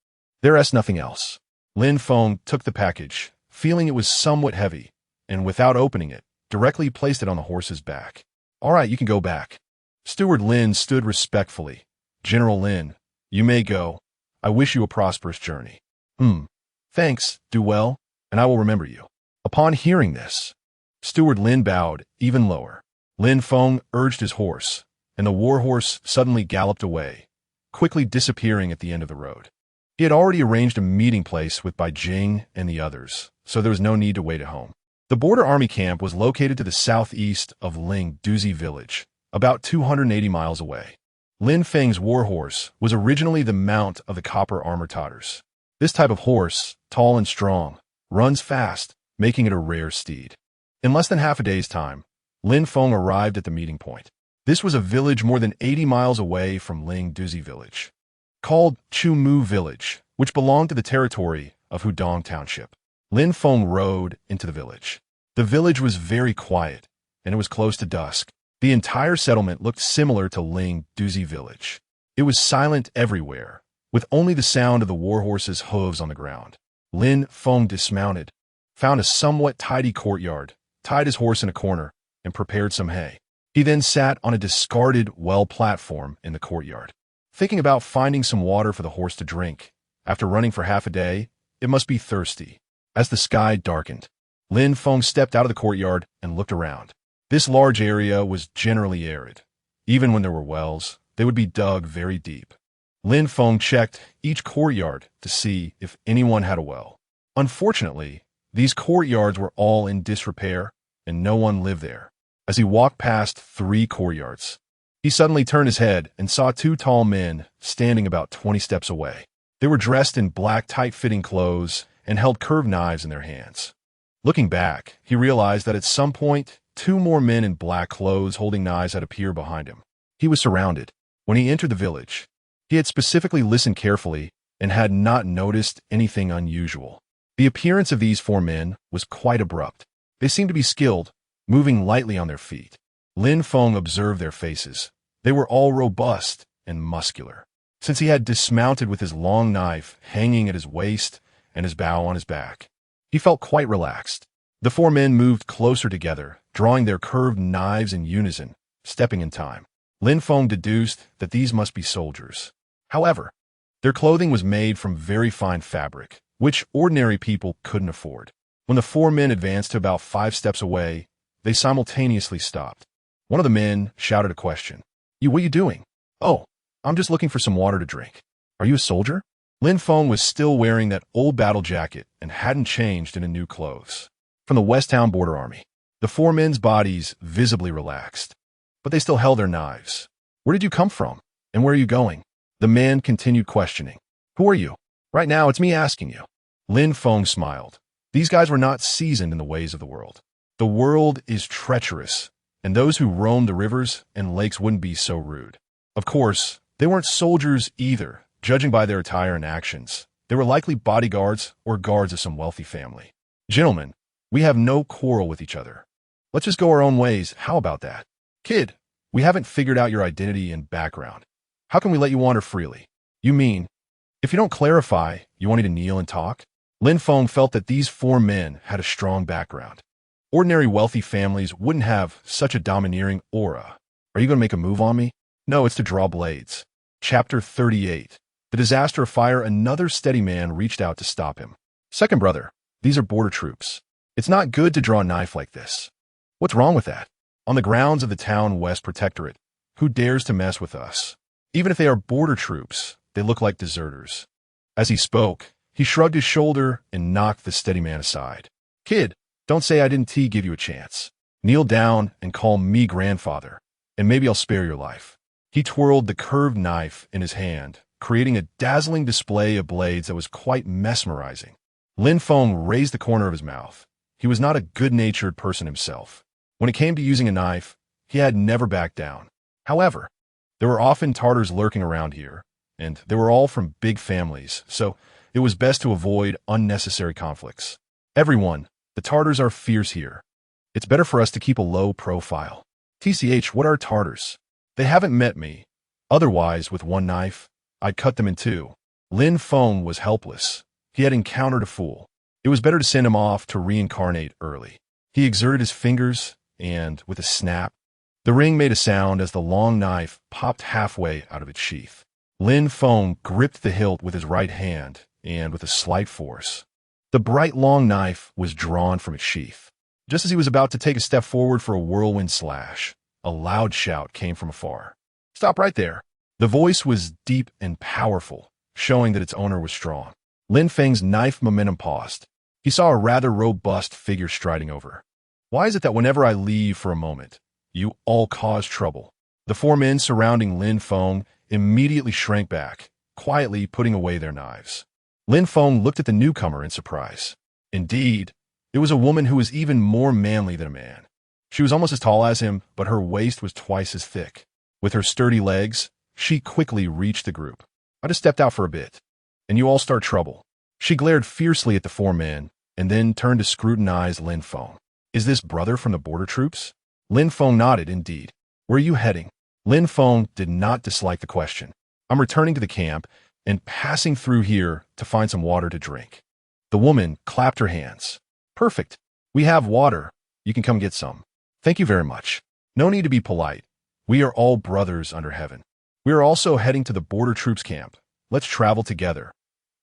There is nothing else. Lin Feng took the package, feeling it was somewhat heavy, and without opening it, directly placed it on the horse's back. All right, you can go back. Steward Lin stood respectfully. General Lin, you may go. I wish you a prosperous journey. Thanks, do well, and I will remember you. Upon hearing this, Steward Lin bowed even lower. Lin Feng urged his horse, and the warhorse suddenly galloped away, quickly disappearing at the end of the road. He had already arranged a meeting place with Bai Jing and the others, so there was no need to wait at home. The border army camp was located to the southeast of Ling Douzi Village, about 280 miles away. Lin Feng's warhorse was originally the mount of the copper armor totters. This type of horse, tall and strong, runs fast, making it a rare steed. In less than half a day's time, Lin Feng arrived at the meeting point. This was a village more than 80 miles away from Ling Douzi Village, called Huxipu Village, which belonged to the territory of Huxipu Township. Lin Feng rode into the village. The village was very quiet, and it was close to dusk. The entire settlement looked similar to Ling Douzi Village. It was silent everywhere, with only the sound of the warhorse's hooves on the ground. Lin Feng dismounted, found a somewhat tidy courtyard, tied his horse in a corner, and prepared some hay. He then sat on a discarded well platform in the courtyard. Thinking about finding some water for the horse to drink, after running for half a day, It must be thirsty. As the sky darkened, Lin Feng stepped out of the courtyard and looked around. This large area was generally arid. Even when there were wells, they would be dug very deep. Lin Feng checked each courtyard to see if anyone had a well. Unfortunately, these courtyards were all in disrepair, and no one lived there. As he walked past 3 courtyards, he suddenly turned his head and saw 2 tall men standing about 20 steps away. They were dressed in black tight-fitting clothes and held curved knives in their hands. Looking back, he realized that at some point, 2 more men in black clothes holding knives had appeared behind him. He was surrounded. When he entered the village, he had specifically listened carefully and had not noticed anything unusual. The appearance of these 4 men was quite abrupt. They seemed to be skilled, moving lightly on their feet. Lin Feng observed their faces. They were all robust and muscular. Since he had dismounted with his long knife hanging at his waist and his bow on his back, he felt quite relaxed. The 4 men moved closer together, drawing their curved knives in unison, stepping in time. Lin Feng deduced that these must be soldiers. However, their clothing was made from very fine fabric, which ordinary people couldn't afford. When the 4 men advanced to about 5 steps away, they simultaneously stopped. One of the men shouted a question. What are you doing?" "Oh, I'm just looking for some water to drink." "Are you a soldier?" Lin Feng was still wearing that old battle jacket and hadn't changed into new clothes. "From the West Town Border Army." The 4 men's bodies visibly relaxed, but they still held their knives. "Where did you come from? And where are you going?" The man continued questioning. "Who are you?" "Right now, it's me asking you." Lin Feng smiled. These guys were not seasoned in the ways of the world. The world is treacherous, and those who roam the rivers and lakes wouldn't be so rude. Of course, they weren't soldiers either, judging by their attire and actions. They were likely bodyguards or guards of some wealthy family. "Gentlemen, we have no quarrel with each other. Let's just go our own ways. How about that?" "Kid, we haven't figured out your identity and background. How can we let you wander freely?" "You mean, if you don't clarify, you want me to kneel and talk?" Lin Feng felt that these 4 men had a strong background. Ordinary wealthy families wouldn't have such a domineering aura. "Are you going to make a move on me?" "No, it's to draw blades." Chapter 38. The disaster of fire. Another steady man reached out to stop him. "Second brother, these are border troops. It's not good to draw a knife like this." "What's wrong with that?" "On the grounds of the town West Protectorate, who dares to mess with us? Even if they are border troops, they look like deserters." As he spoke, he shrugged his shoulder and knocked the steady man aside. "Kid, don't say I didn't give you a chance. Kneel down and call me grandfather, and maybe I'll spare your life." He twirled the curved knife in his hand, creating a dazzling display of blades that was quite mesmerizing. Lin Feng raised the corner of his mouth. He was not a good-natured person himself. When it came to using a knife, he had never backed down. However, there were often Tartars lurking around here, and they were all from big families, so it was best to avoid unnecessary conflicts. "Everyone, the Tartars are fierce here. It's better for us to keep a low profile." "What are Tartars?" "They haven't met me. Otherwise, with one knife, I'd cut them in 2. Lin Feng was helpless. He had encountered a fool. It was better to send him off to reincarnate early. He exerted his fingers, and with a snap, the ring made a sound as the long knife popped halfway out of its sheath. Lin Feng gripped the hilt with his right hand, and with a slight force, the bright long knife was drawn from its sheath. Just as he was about to take a step forward for a whirlwind slash, a loud shout came from afar. "Stop right there." The voice was deep and powerful, showing that its owner was strong. Lin Feng's knife momentum paused. He saw a rather robust figure striding over. "Why is it that whenever I leave for a moment, you all cause trouble?" The 4 men surrounding Lin Feng immediately shrank back, quietly putting away their knives. Lin Feng looked at the newcomer in surprise. Indeed, it was a woman who was even more manly than a man. She was almost as tall as him, but her waist was twice as thick. With her sturdy legs, she quickly reached the group. "I just stepped out for a bit, and you all start trouble." She glared fiercely at the 4 men, and then turned to scrutinize Lin Feng. "Is this brother from the border troops?" Lin Feng nodded. "Indeed." "Where are you heading?" Lin Feng did not dislike the question. "I'm returning to the camp and passing through here to find some water to drink." The woman clapped her hands. "Perfect. We have water. You can come get some." "Thank you very much. No need to be polite. We are all brothers under heaven. We are also heading to the border troops camp. Let's travel together.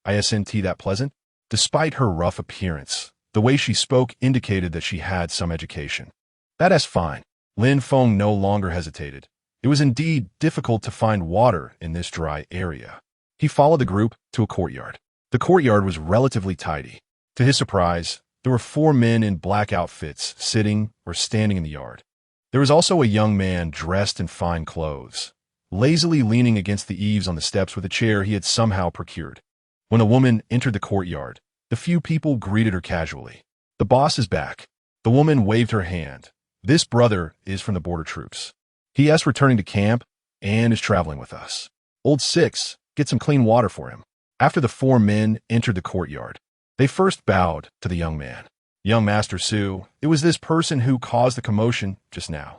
Isn't that pleasant?" Despite her rough appearance, the way she spoke indicated that she had some education. That's fine. Lin Feng no longer hesitated. It was indeed difficult to find water in this dry area. He followed the group to a courtyard. The courtyard was relatively tidy. To his surprise, there were 4 men in black outfits sitting or standing in the yard. There was also a young man dressed in fine clothes, lazily leaning against the eaves on the steps with a chair he had somehow procured. When a woman entered the courtyard, the few people greeted her casually. "The boss is back." The woman waved her hand. "This brother is from the border troops. He is returning to camp and is traveling with us. Old Six, get some clean water for him." After the 4 men entered the courtyard, they first bowed to the young man. "Young Master Su, it was this person who caused the commotion just now."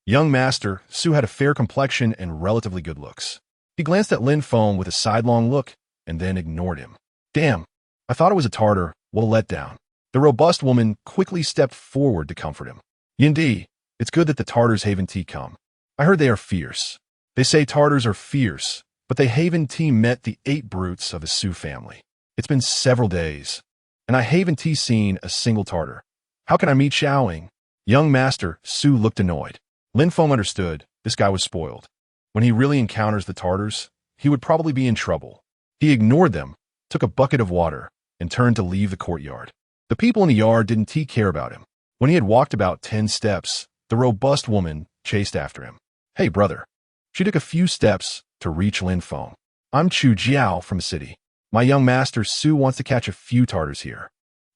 Young Master Su had a fair complexion and relatively good looks. He glanced at Lin Feng with a sidelong look and then ignored him. "Damn, I thought it was a Tartar. What a letdown." The robust woman quickly stepped forward to comfort him. "Yindi, it's good that the Tartars Haven Tea come. I heard they are fierce. They say Tartars are fierce, but they Haven Tea met the 8 brutes of the Su family. It's been several days, and I haven't seen a single Tartar. How can I meet Xiaoing?" Young Master Su looked annoyed. Lin Feng understood this guy was spoiled. When he really encounters the Tartars, he would probably be in trouble. He ignored them, took a bucket of water, and turned to leave the courtyard. The people in the yard didn't care about him. When he had walked about 10 steps, the robust woman chased after him. "Hey, brother." She took a few steps to reach Lin Feng. "I'm Chu Jiao from the city. My young master Su wants to catch a few Tartars here.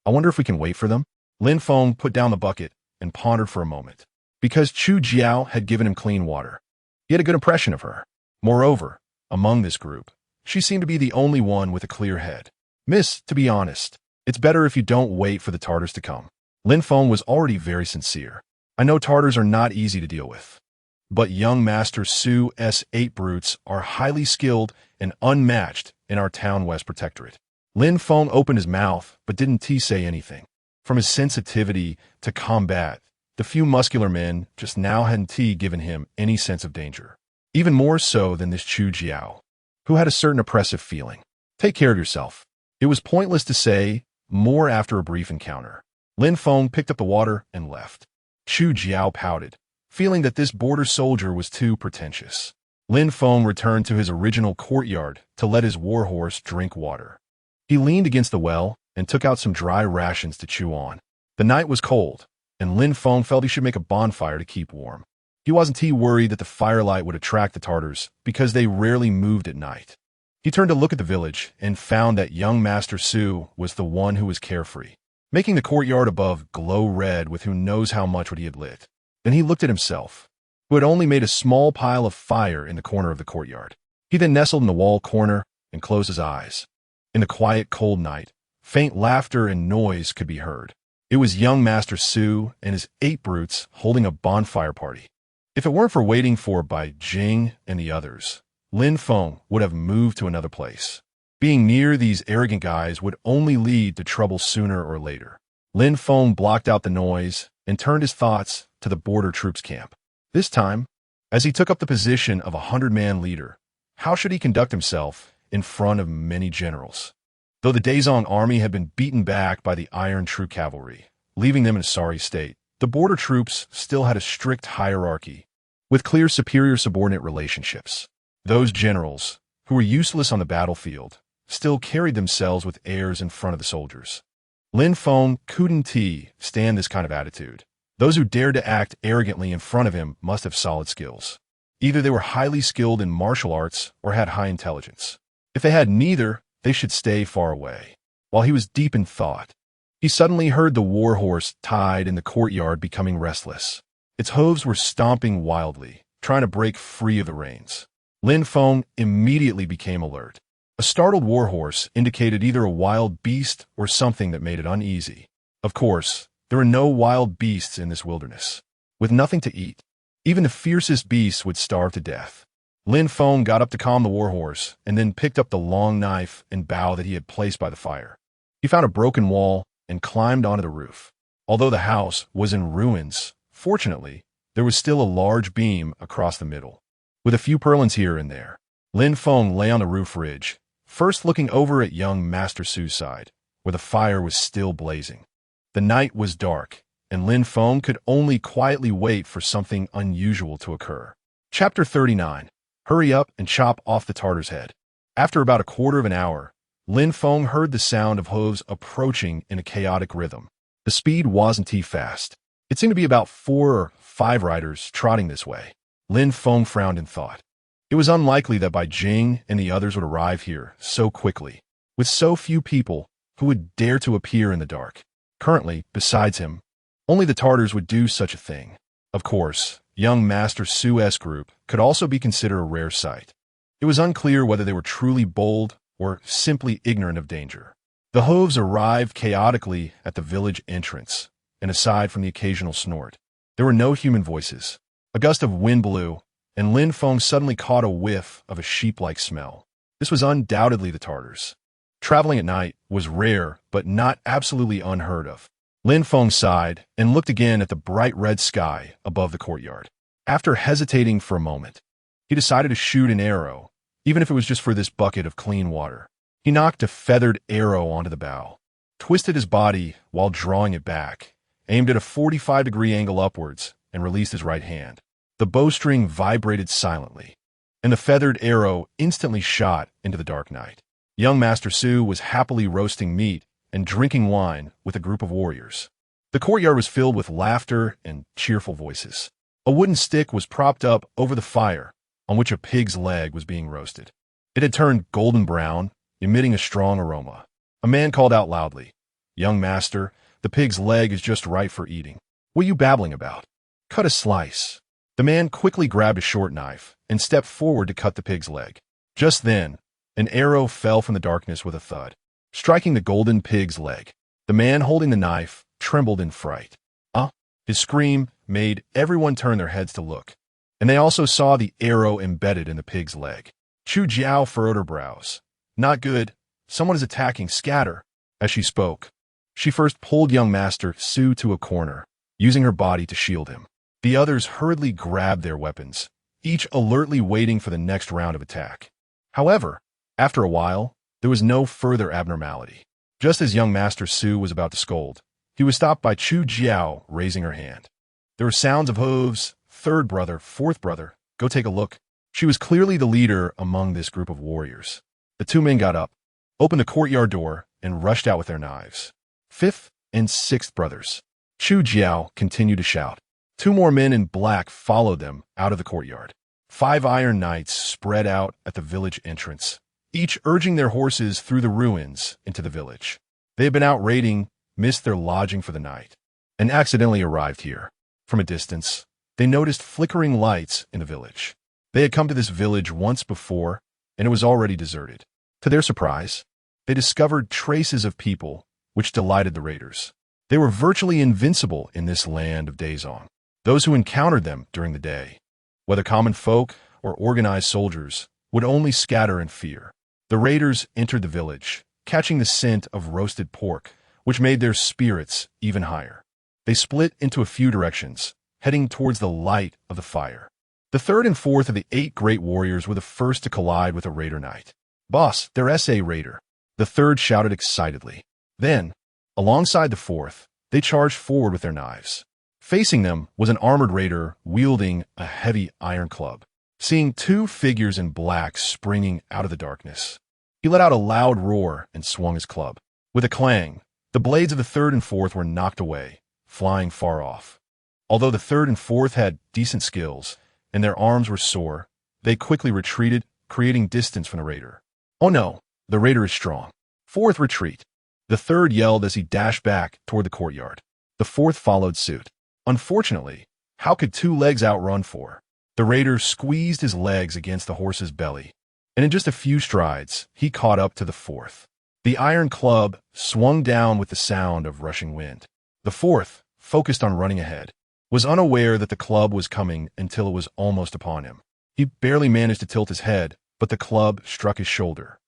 I wonder if we can wait for them?" Lin Feng put down the bucket and pondered for a moment. Because Chu Jiao had given him clean water, he had a good impression of her. Moreover, among this group, she seemed to be the only one with a clear head. "Miss, to be honest, it's better if you don't wait for the Tartars to come." Lin Feng was already very sincere. "I know Tartars are not easy to deal with, but young Master Su's 8 brutes are highly skilled and unmatched in our town West Protectorate." Lin Feng opened his mouth but didn't say anything. From his sensitivity to combat, the few muscular men just now hadn't given him any sense of danger. Even more so than this Chu Jiao, who had a certain oppressive feeling. "Take care of yourself." It was pointless to say more after a brief encounter. Lin Feng picked up the water and left. Chu Jiao pouted, feeling that this border soldier was too pretentious. Lin Feng returned to his original courtyard to let his warhorse drink water. He leaned against the well and took out some dry rations to chew on. The night was cold, and Lin Feng felt he should make a bonfire to keep warm. He wasn't worried that the firelight would attract the Tartars because they rarely moved at night. He turned to look at the village and found that young Master Su was the one who was carefree, making the courtyard above glow red with who knows how much what he had lit. Then he looked at himself, who had only made a small pile of fire in the corner of the courtyard. He then nestled in the wall corner and closed his eyes. In the quiet, cold night, faint laughter and noise could be heard. It was young Master Su and his 8 brutes holding a bonfire party. If it weren't for waiting for Bai Jing and the others, Lin Feng would have moved to another place. Being near these arrogant guys would only lead to trouble sooner or later. Lin Feng blocked out the noise and turned his thoughts to the border troops camp. This time, as he took up the position of a 100-man leader, how should he conduct himself in front of many generals? Though the Daezong army had been beaten back by the Iron True Cavalry, leaving them in a sorry state, the border troops still had a strict hierarchy, with clear superior-subordinate relationships. Those generals, who were useless on the battlefield, still carried themselves with airs in front of the soldiers. Lin Feng couldn't stand this kind of attitude. Those who dared to act arrogantly in front of him must have solid skills. Either they were highly skilled in martial arts or had high intelligence. If they had neither, they should stay far away. While he was deep in thought, he suddenly heard the warhorse tied in the courtyard becoming restless. Its hooves were stomping wildly, trying to break free of the reins. Lin Feng immediately became alert. A startled warhorse indicated either a wild beast or something that made it uneasy. Of course, there were no wild beasts in this wilderness. With nothing to eat, even the fiercest beasts would starve to death. Lin Feng got up to calm the warhorse and then picked up the long knife and bow that he had placed by the fire. He found a broken wall and climbed onto the roof. Although the house was in ruins, fortunately, there was still a large beam across the middle, with a few purlins here and there. Lin Feng lay on the roof ridge, first looking over at young Master Su's side, where the fire was still blazing. The night was dark, and Lin Feng could only quietly wait for something unusual to occur. Chapter 39. Hurry up and chop off the Tartar's head. After about a quarter of an hour, Lin Feng heard the sound of hooves approaching in a chaotic rhythm. The speed wasn't too fast. It seemed to be about 4 or 5 riders trotting this way. Lin Feng frowned and thought. It was unlikely that Bai Jing and the others would arrive here so quickly, with so few people who would dare to appear in the dark. Currently, besides him, only the Tartars would do such a thing. Of course, young Master Su's group could also be considered a rare sight. It was unclear whether they were truly bold or simply ignorant of danger. The hooves arrived chaotically at the village entrance, and aside from the occasional snort, there were no human voices. A gust of wind blew, and Lin Feng suddenly caught a whiff of a sheep-like smell. This was undoubtedly the Tartars. Traveling at night was rare, but not absolutely unheard of. Lin Feng sighed and looked again at the bright red sky above the courtyard. After hesitating for a moment, he decided to shoot an arrow, even if it was just for this bucket of clean water. He knocked a feathered arrow onto the bow, twisted his body while drawing it back, aimed at a 45-degree angle upwards, and released his right hand. The bowstring vibrated silently, and the feathered arrow instantly shot into the dark night. Young Master Su was happily roasting meat and drinking wine with a group of warriors. The courtyard was filled with laughter and cheerful voices. A wooden stick was propped up over the fire, on which a pig's leg was being roasted. It had turned golden brown, emitting a strong aroma. A man called out loudly, "Young master, the pig's leg is just right for eating. What are you babbling about? Cut a slice." The man quickly grabbed a short knife and stepped forward to cut the pig's leg. Just then, an arrow fell from the darkness with a thud, striking the golden pig's leg. The man holding the knife trembled in fright. His scream made everyone turn their heads to look, and they also saw the arrow embedded in the pig's leg. Chu Jiao furrowed her brows. "Not good. Someone is attacking. Scatter." As she spoke, she first pulled young Master Su to a corner, using her body to shield him. The others hurriedly grabbed their weapons, each alertly waiting for the next round of attack. However, after a while, there was no further abnormality. Just as young Master Su was about to scold, he was stopped by Chu Jiao raising her hand. There were sounds of hooves. "Third brother, fourth brother, go take a look." She was clearly the leader among this group of warriors. The two men got up, opened the courtyard door, and rushed out with their knives. "Fifth and sixth brothers." Chu Jiao continued to shout. 2 more men in black followed them out of the courtyard. 5 iron knights spread out at the village entrance, each urging their horses through the ruins into the village. They had been out raiding, missed their lodging for the night, and accidentally arrived here. From a distance, they noticed flickering lights in the village. They had come to this village once before, and it was already deserted. To their surprise, they discovered traces of people, which delighted the raiders. They were virtually invincible in this land of Daezong. Those who encountered them during the day, whether common folk or organized soldiers, would only scatter in fear. The raiders entered the village, catching the scent of roasted pork, which made their spirits even higher. They split into a few directions, heading towards the light of the fire. The third and fourth of the 8 great warriors were the first to collide with a raider knight. "Boss, they're SA raider," the third shouted excitedly. Then, alongside the fourth, they charged forward with their knives. Facing them was an armored raider wielding a heavy iron club. Seeing 2 figures in black springing out of the darkness, he let out a loud roar and swung his club. With a clang, the blades of the third and fourth were knocked away, flying far off. Although the third and fourth had decent skills, and their arms were sore, they quickly retreated, creating distance from the raider. "Oh no, the raider is strong. Fourth, retreat," the third yelled as he dashed back toward the courtyard. The fourth followed suit. Unfortunately, how could 2 legs outrun 4? The raider squeezed his legs against the horse's belly, and in just a few strides, he caught up to the fourth. The iron club swung down with the sound of rushing wind. The fourth, focused on running ahead, was unaware that the club was coming until it was almost upon him. He barely managed to tilt his head, but the club struck his shoulder.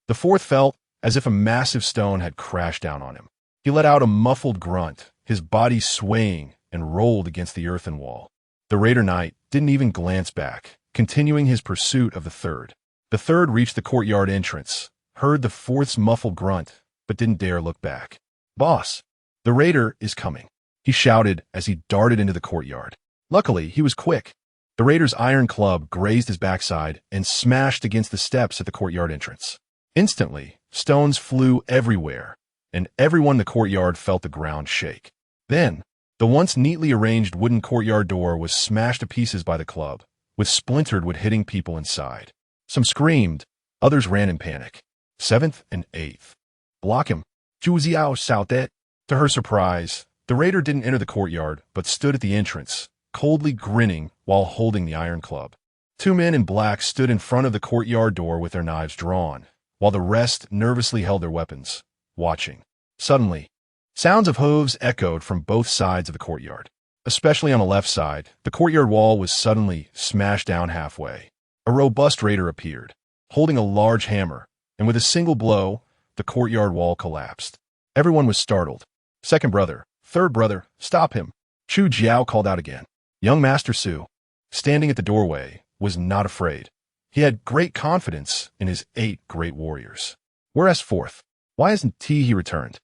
The fourth felt as if a massive stone had crashed down on him. He let out a muffled grunt, his body swaying and rolled against the earthen wall. The raider knight didn't even glance back, continuing his pursuit of the third. The third reached the courtyard entrance, heard the fourth's muffled grunt, but didn't dare look back. "Boss, the raider is coming," he shouted as he darted into the courtyard. Luckily, he was quick. The raider's iron club grazed his backside and smashed against the steps at the courtyard entrance. Instantly, stones flew everywhere, and everyone in the courtyard felt the ground shake. Then, the once neatly arranged wooden courtyard door was smashed to pieces by the club, with splintered wood hitting people inside. Some screamed, others ran in panic. 7th and 8th. "Block him. Zhu Ziao shouted." To her surprise, the raider didn't enter the courtyard, but stood at the entrance, coldly grinning while holding the iron club. 2 men in black stood in front of the courtyard door with their knives drawn, while the rest nervously held their weapons, watching. Suddenly, sounds of hooves echoed from both sides of the courtyard. Especially on the left side, the courtyard wall was suddenly smashed down halfway. A robust raider appeared, holding a large hammer, and with a single blow, the courtyard wall collapsed. Everyone was startled. "Second brother, third brother, stop him!" Chu Jiao called out again. Young Master Su, standing at the doorway, was not afraid. He had great confidence in his 8 great warriors. "Whereas 4th? Why isn't he returned?"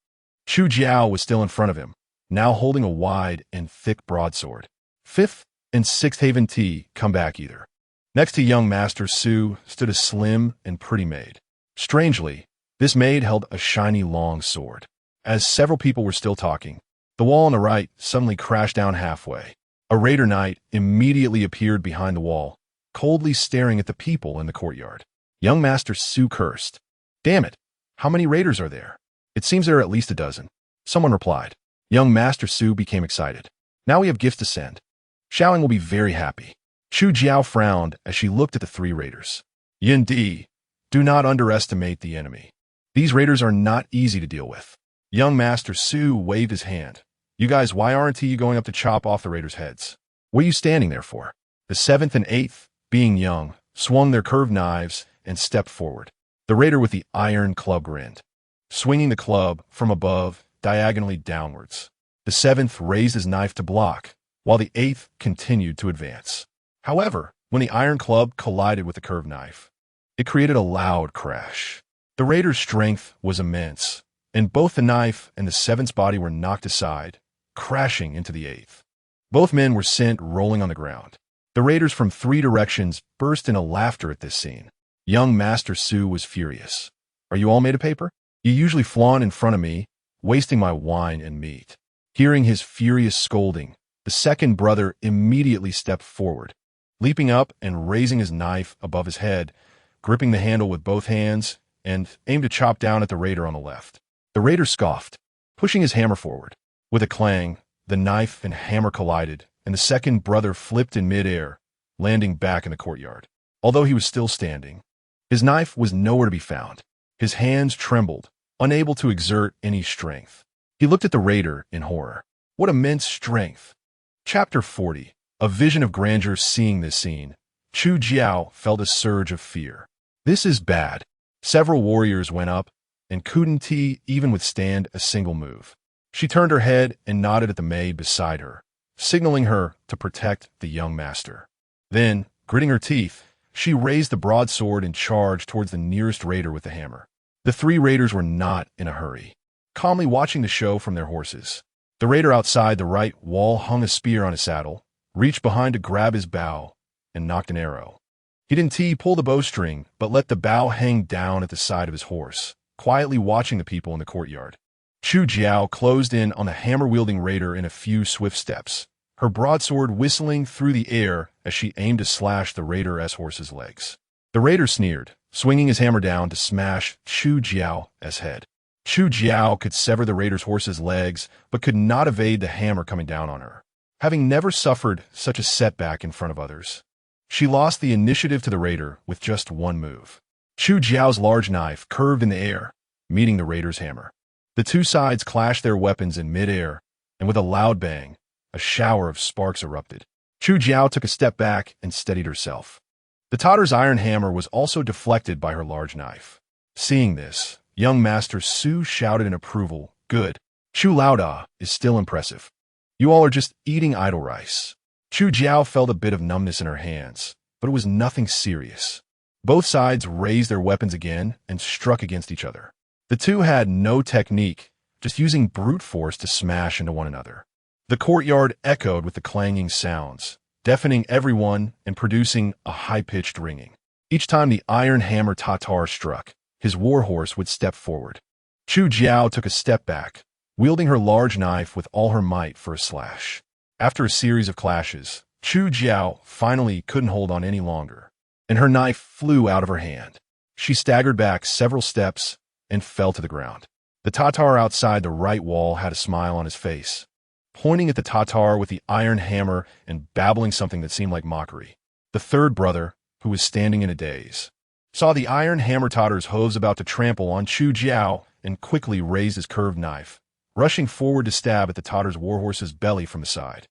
Chu Jiao was still in front of him, now holding a wide and thick broadsword. 5th and 6th haven't come back either. Next to young Master Su stood a slim and pretty maid. Strangely, this maid held a shiny long sword. As several people were still talking, the wall on the right suddenly crashed down halfway. A raider knight immediately appeared behind the wall, coldly staring at the people in the courtyard. Young Master Su cursed. "Damn it! How many raiders are there?" "It seems there are at least a dozen." Someone replied. Young Master Su became excited. "Now we have gifts to send. Xiaoling will be very happy." Chu Jiao frowned as she looked at the 3 raiders. "Yin Di, do not underestimate the enemy. These raiders are not easy to deal with." Young Master Su waved his hand. "You guys, why aren't you going up to chop off the raiders' heads? What are you standing there for?" The 7th and 8th, being young, swung their curved knives and stepped forward. The raider with the iron club grinned, swinging the club from above, diagonally downwards. The 7th raised his knife to block, while the 8th continued to advance. However, when the iron club collided with the curved knife, it created a loud crash. The raider's strength was immense, and both the knife and the 7th's body were knocked aside, crashing into the 8th. Both men were sent rolling on the ground. The raiders from 3 directions burst into laughter at this scene. Young Master Su was furious. "Are you all made of paper? You usually flaunt in front of me, wasting my wine and meat." Hearing his furious scolding, the second brother immediately stepped forward, leaping up and raising his knife above his head, gripping the handle with both hands, and aimed to chop down at the raider on the left. The raider scoffed, pushing his hammer forward. With a clang, the knife and hammer collided, and the second brother flipped in midair, landing back in the courtyard. Although he was still standing, his knife was nowhere to be found. His hands trembled, unable to exert any strength. He looked at the raider in horror. What immense strength! Chapter 40. A vision of grandeur. Seeing this scene, Chu Jiao felt a surge of fear. This is bad. Several warriors went up, and couldn't even withstand a single move. She turned her head and nodded at the maid beside her, signaling her to protect the young master. Then, gritting her teeth, she raised the broadsword and charged towards the nearest raider with the hammer. The 3 raiders were not in a hurry, calmly watching the show from their horses. The raider outside the right wall hung a spear on his saddle, reached behind to grab his bow, and knocked an arrow. He didn't pull the bowstring, but let the bow hang down at the side of his horse, quietly watching the people in the courtyard. Chu Jiao closed in on the hammer-wielding raider in a few swift steps, her broadsword whistling through the air as she aimed to slash the raider's horse's legs. The raider sneered, swinging his hammer down to smash Chu Jiao's head. Chu Jiao could sever the raider's horse's legs, but could not evade the hammer coming down on her. Having never suffered such a setback in front of others, she lost the initiative to the raider with just one move. Chu Jiao's large knife curved in the air, meeting the raider's hammer. The 2 sides clashed their weapons in midair, and with a loud bang, a shower of sparks erupted. Chu Jiao took a step back and steadied herself. The Tatter's iron hammer was also deflected by her large knife. Seeing this, young Master Su shouted in approval, "Good. Chu Laoda is still impressive. You all are just eating idle rice." Chu Jiao felt a bit of numbness in her hands, but it was nothing serious. Both sides raised their weapons again and struck against each other. The two had no technique, just using brute force to smash into one another. The courtyard echoed with the clanging sounds, deafening everyone and producing a high-pitched ringing. Each time the iron hammer Tatar struck, his warhorse would step forward. Chu Jiao took a step back, wielding her large knife with all her might for a slash. After a series of clashes, Chu Jiao finally couldn't hold on any longer, and her knife flew out of her hand. She staggered back several steps and fell to the ground. The Tatar outside the right wall had a smile on his face, pointing at the Tatar with the iron hammer and babbling something that seemed like mockery. The third brother, who was standing in a daze, saw the iron hammer Tatar's hooves about to trample on Chu Jiao and quickly raised his curved knife, rushing forward to stab at the Tatar's warhorse's belly from the side.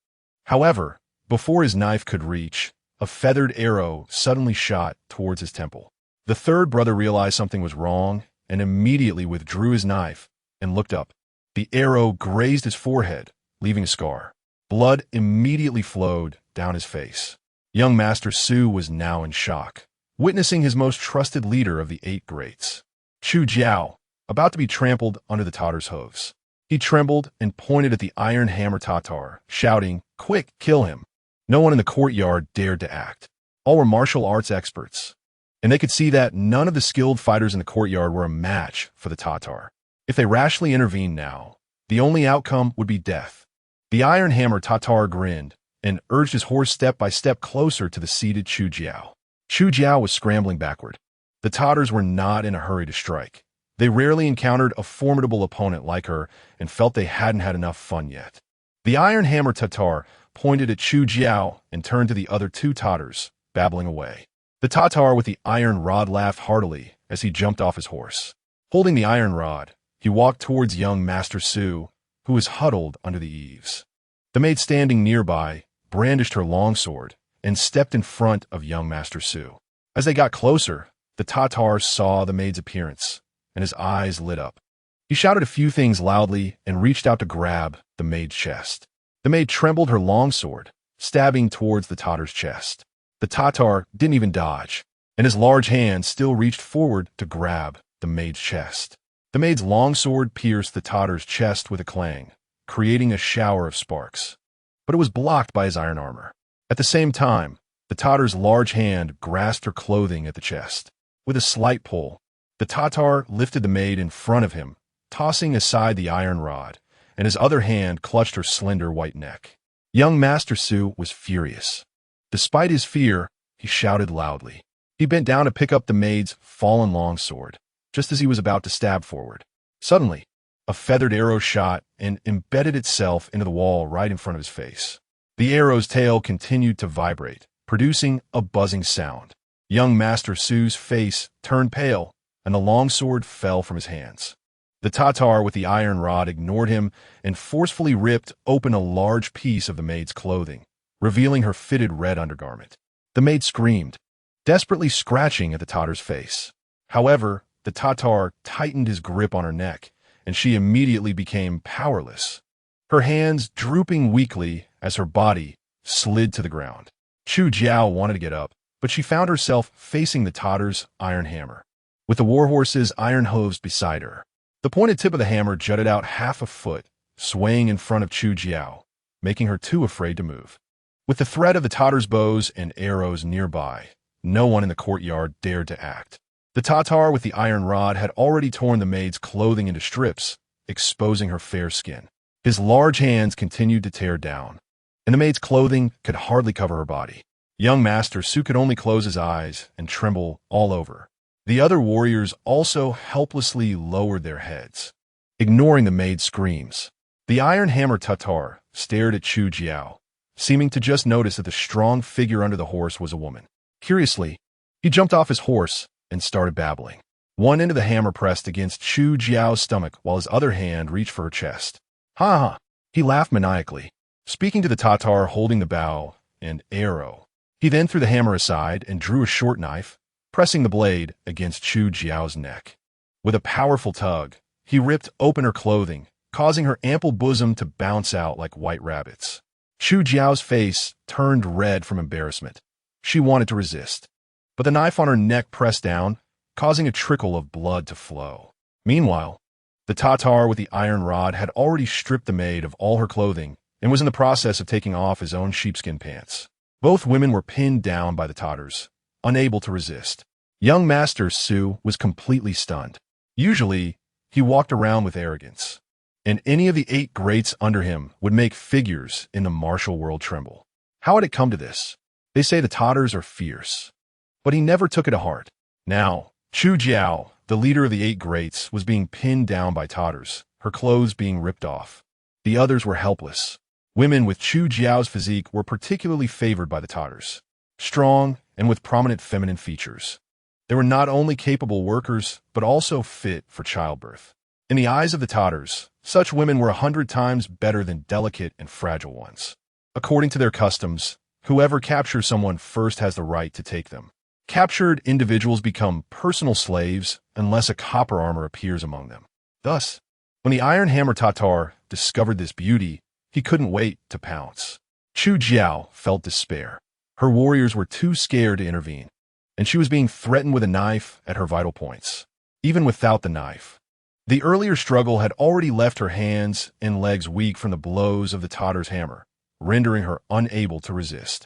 However, before his knife could reach, a feathered arrow suddenly shot towards his temple. The third brother realized something was wrong and immediately withdrew his knife and looked up. The arrow grazed his forehead, leaving a scar. Blood immediately flowed down his face. Young Master Su was now in shock, witnessing his most trusted leader of the 8 greats, Chu Jiao, about to be trampled under the Tatar's hooves. He trembled and pointed at the iron hammer Tatar, shouting, "Quick, kill him!" No one in the courtyard dared to act. All were martial arts experts, and they could see that none of the skilled fighters in the courtyard were a match for the Tatar. If they rashly intervened now, the only outcome would be death. The iron hammer Tatar grinned and urged his horse step by step closer to the seated Chu Jiao. Chu Jiao was scrambling backward. The Tatars were not in a hurry to strike. They rarely encountered a formidable opponent like her and felt they hadn't had enough fun yet. The iron hammer Tatar pointed at Chu Jiao and turned to the other 2 Tatars, babbling away. The Tatar with the iron rod laughed heartily as he jumped off his horse. Holding the iron rod, he walked towards young Master Su, who was huddled under the eaves. The maid standing nearby brandished her longsword and stepped in front of young Master Su. As they got closer, the Tatar saw the maid's appearance, and his eyes lit up. He shouted a few things loudly and reached out to grab the maid's chest. The maid trembled her longsword, stabbing towards the Tatar's chest. The Tatar didn't even dodge, and his large hand still reached forward to grab the maid's chest. The maid's longsword pierced the Tatar's chest with a clang, creating a shower of sparks. But it was blocked by his iron armor. At the same time, the Tatar's large hand grasped her clothing at the chest. With a slight pull, the Tatar lifted the maid in front of him, tossing aside the iron rod, and his other hand clutched her slender white neck. Young Master Su was furious. Despite his fear, he shouted loudly. He bent down to pick up the maid's fallen longsword, just as he was about to stab forward. Suddenly, a feathered arrow shot and embedded itself into the wall right in front of his face. The arrow's tail continued to vibrate, producing a buzzing sound. Young Master Su's face turned pale, and the longsword fell from his hands. The Tatar with the iron rod ignored him and forcefully ripped open a large piece of the maid's clothing, revealing her fitted red undergarment. The maid screamed, desperately scratching at the Tatar's face. However, the Tatar tightened his grip on her neck, and she immediately became powerless, her hands drooping weakly as her body slid to the ground. Chu Jiao wanted to get up, but she found herself facing the Tatar's iron hammer, with the warhorse's iron hooves beside her. The pointed tip of the hammer jutted out half a foot, swaying in front of Chu Jiao, making her too afraid to move. With the threat of the Tatar's bows and arrows nearby, no one in the courtyard dared to act. The Tatar with the iron rod had already torn the maid's clothing into strips, exposing her fair skin. His large hands continued to tear down, and the maid's clothing could hardly cover her body. Young Master Su could only close his eyes and tremble all over. The other warriors also helplessly lowered their heads, ignoring the maid's screams. The iron hammer Tatar stared at Chu Jiao, seeming to just notice that the strong figure under the horse was a woman. Curiously, he jumped off his horse and started babbling. One end of the hammer pressed against Chu Jiao's stomach while his other hand reached for her chest. Ha ha! He laughed maniacally, speaking to the Tatar holding the bow and arrow. He then threw the hammer aside and drew a short knife, pressing the blade against Chu Jiao's neck. With a powerful tug, he ripped open her clothing, causing her ample bosom to bounce out like white rabbits. Chu Jiao's face turned red from embarrassment. She wanted to resist, but the knife on her neck pressed down, causing a trickle of blood to flow. Meanwhile, the Tatar with the iron rod had already stripped the maid of all her clothing and was in the process of taking off his own sheepskin pants. Both women were pinned down by the Tatars, unable to resist. Young Master Su was completely stunned. Usually, he walked around with arrogance, and any of the 8 greats under him would make figures in the martial world tremble. How had it come to this? They say the Tatars are fierce, but he never took it to heart. Now, Chu Jiao, the leader of the 8 greats, was being pinned down by Tatars, her clothes being ripped off. The others were helpless. Women with Chu Jiao's physique were particularly favored by the Tatars, strong and with prominent feminine features. They were not only capable workers, but also fit for childbirth. In the eyes of the Tatars, such women were 100 times better than delicate and fragile ones. According to their customs, whoever captures someone first has the right to take them. Captured individuals become personal slaves unless a copper armor appears among them. Thus, when the Iron Hammer Tatar discovered this beauty, he couldn't wait to pounce. Chu Jiao felt despair. Her warriors were too scared to intervene, and she was being threatened with a knife at her vital points. Even without the knife, the earlier struggle had already left her hands and legs weak from the blows of the Tatar's hammer, rendering her unable to resist.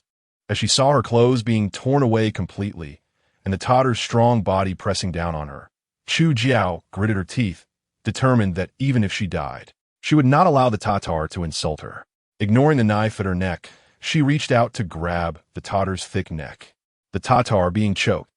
As she saw her clothes being torn away completely, and the Tatar's strong body pressing down on her, Chu Jiao gritted her teeth, determined that even if she died, she would not allow the Tatar to insult her. Ignoring the knife at her neck, she reached out to grab the Tatar's thick neck. The Tatar, being choked,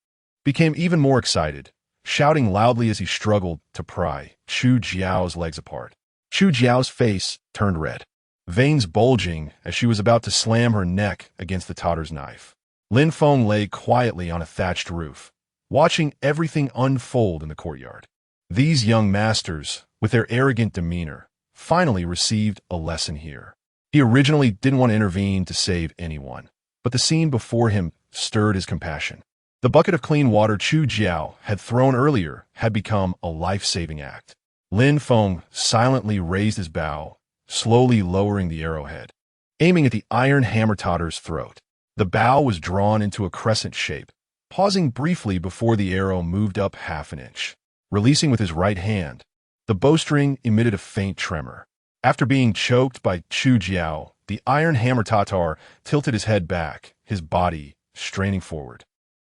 became even more excited, shouting loudly as he struggled to pry Chu Jiao's legs apart. Chu Jiao's face turned red, veins bulging as she was about to slam her neck against the Tatar's knife. Lin Feng lay quietly on a thatched roof, watching everything unfold in the courtyard. These young masters, with their arrogant demeanor, finally received a lesson here. He originally didn't want to intervene to save anyone, but the scene before him stirred his compassion. The bucket of clean water Chu Jiao had thrown earlier had become a life-saving act. Lin Feng silently raised his bow, slowly lowering the arrowhead, aiming at the Iron Hammer Tatar's throat. The bow was drawn into a crescent shape, pausing briefly before the arrow moved up half an inch. Releasing with his right hand, the bowstring emitted a faint tremor. After being choked by Chu Jiao, the Iron Hammer Tatar tilted his head back, his body straining forward.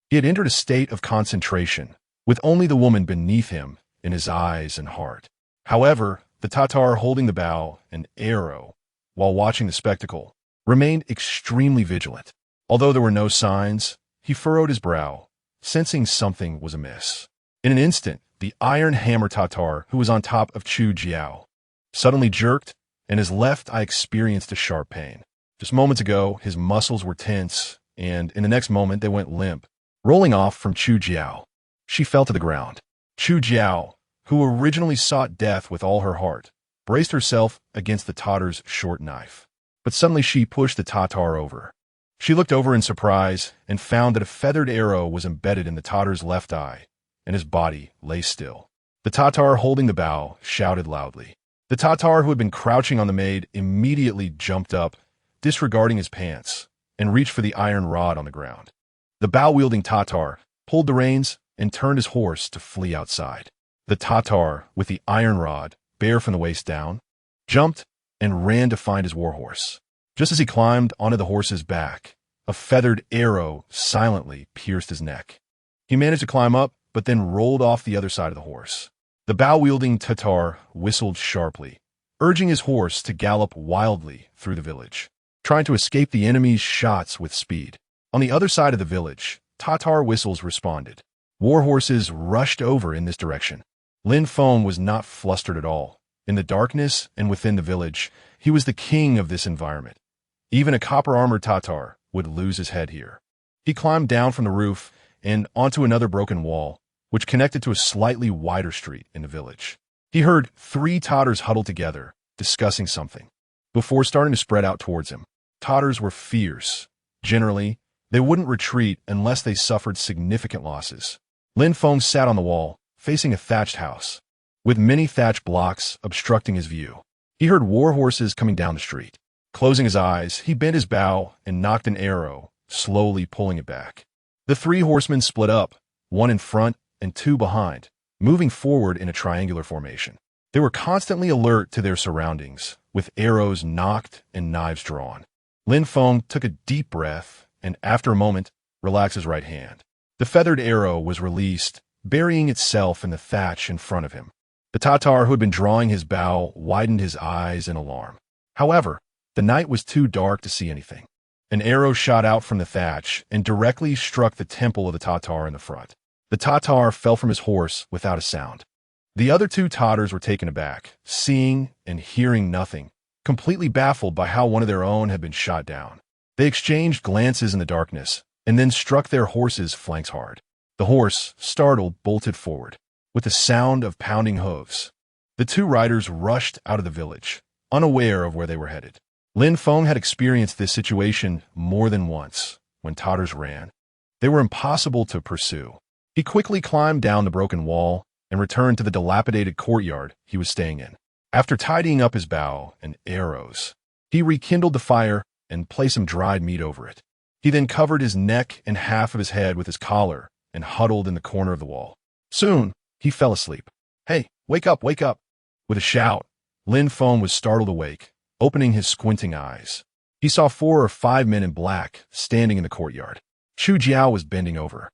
He had entered a state of concentration, with only the woman beneath him in his eyes and heart. However, the Tatar holding the bow and arrow, while watching the spectacle, remained extremely vigilant. Although there were no signs, he furrowed his brow, sensing something was amiss. In an instant, the Iron Hammer Tatar, who was on top of Chu Jiao, suddenly jerked, and his left eye experienced a sharp pain. Just moments ago, his muscles were tense, and in the next moment they went limp, rolling off from Chu Jiao. She fell to the ground. Chu Jiao, who originally sought death with all her heart, braced herself against the Tatar's short knife. But suddenly she pushed the Tatar over. She looked over in surprise and found that a feathered arrow was embedded in the Tatar's left eye, and his body lay still. The Tatar holding the bow shouted loudly. The Tatar, who had been crouching on the maid, immediately jumped up, disregarding his pants, and reached for the iron rod on the ground. The bow-wielding Tatar pulled the reins and turned his horse to flee outside. The Tatar, with the iron rod, bare from the waist down, jumped and ran to find his warhorse. Just as he climbed onto the horse's back, a feathered arrow silently pierced his neck. He managed to climb up, but then rolled off the other side of the horse. The bow-wielding Tatar whistled sharply, urging his horse to gallop wildly through the village, trying to escape the enemy's shots with speed. On the other side of the village, Tatar whistles responded. War horses rushed over in this direction. Lin Feng was not flustered at all. In the darkness and within the village, he was the king of this environment. Even a copper-armored Tatar would lose his head here. He climbed down from the roof and onto another broken wall, which connected to a slightly wider street in the village. He heard 3 Tatars huddled together, discussing something, before starting to spread out towards him. Tatars were fierce. Generally, they wouldn't retreat unless they suffered significant losses. Lin Feng sat on the wall, facing a thatched house, with many thatch blocks obstructing his view. He heard war horses coming down the street. Closing his eyes, he bent his bow and knocked an arrow, slowly pulling it back. The 3 horsemen split up, 1 in front and 2 behind, moving forward in a triangular formation. They were constantly alert to their surroundings, with arrows nocked and knives drawn. Lin Feng took a deep breath and, after a moment, relaxed his right hand. The feathered arrow was released, burying itself in the thatch in front of him. The Tatar who had been drawing his bow widened his eyes in alarm. However, the night was too dark to see anything. An arrow shot out from the thatch and directly struck the temple of the Tatar in the front. The Tatar fell from his horse without a sound. The other two Tatars were taken aback, seeing and hearing nothing, completely baffled by how one of their own had been shot down. They exchanged glances in the darkness, and then struck their horses' flanks hard. The horse, startled, bolted forward, with the sound of pounding hooves. The two riders rushed out of the village, unaware of where they were headed. Lin Feng had experienced this situation more than once. When Tatars ran, they were impossible to pursue. He quickly climbed down the broken wall and returned to the dilapidated courtyard he was staying in. After tidying up his bow and arrows, he rekindled the fire and placed some dried meat over it. He then covered his neck and half of his head with his collar and huddled in the corner of the wall. Soon, he fell asleep. "Hey, wake up, wake up!" With a shout, Lin Feng was startled awake, opening his squinting eyes. He saw 4 or 5 men in black standing in the courtyard. Chu Jiao was bending over,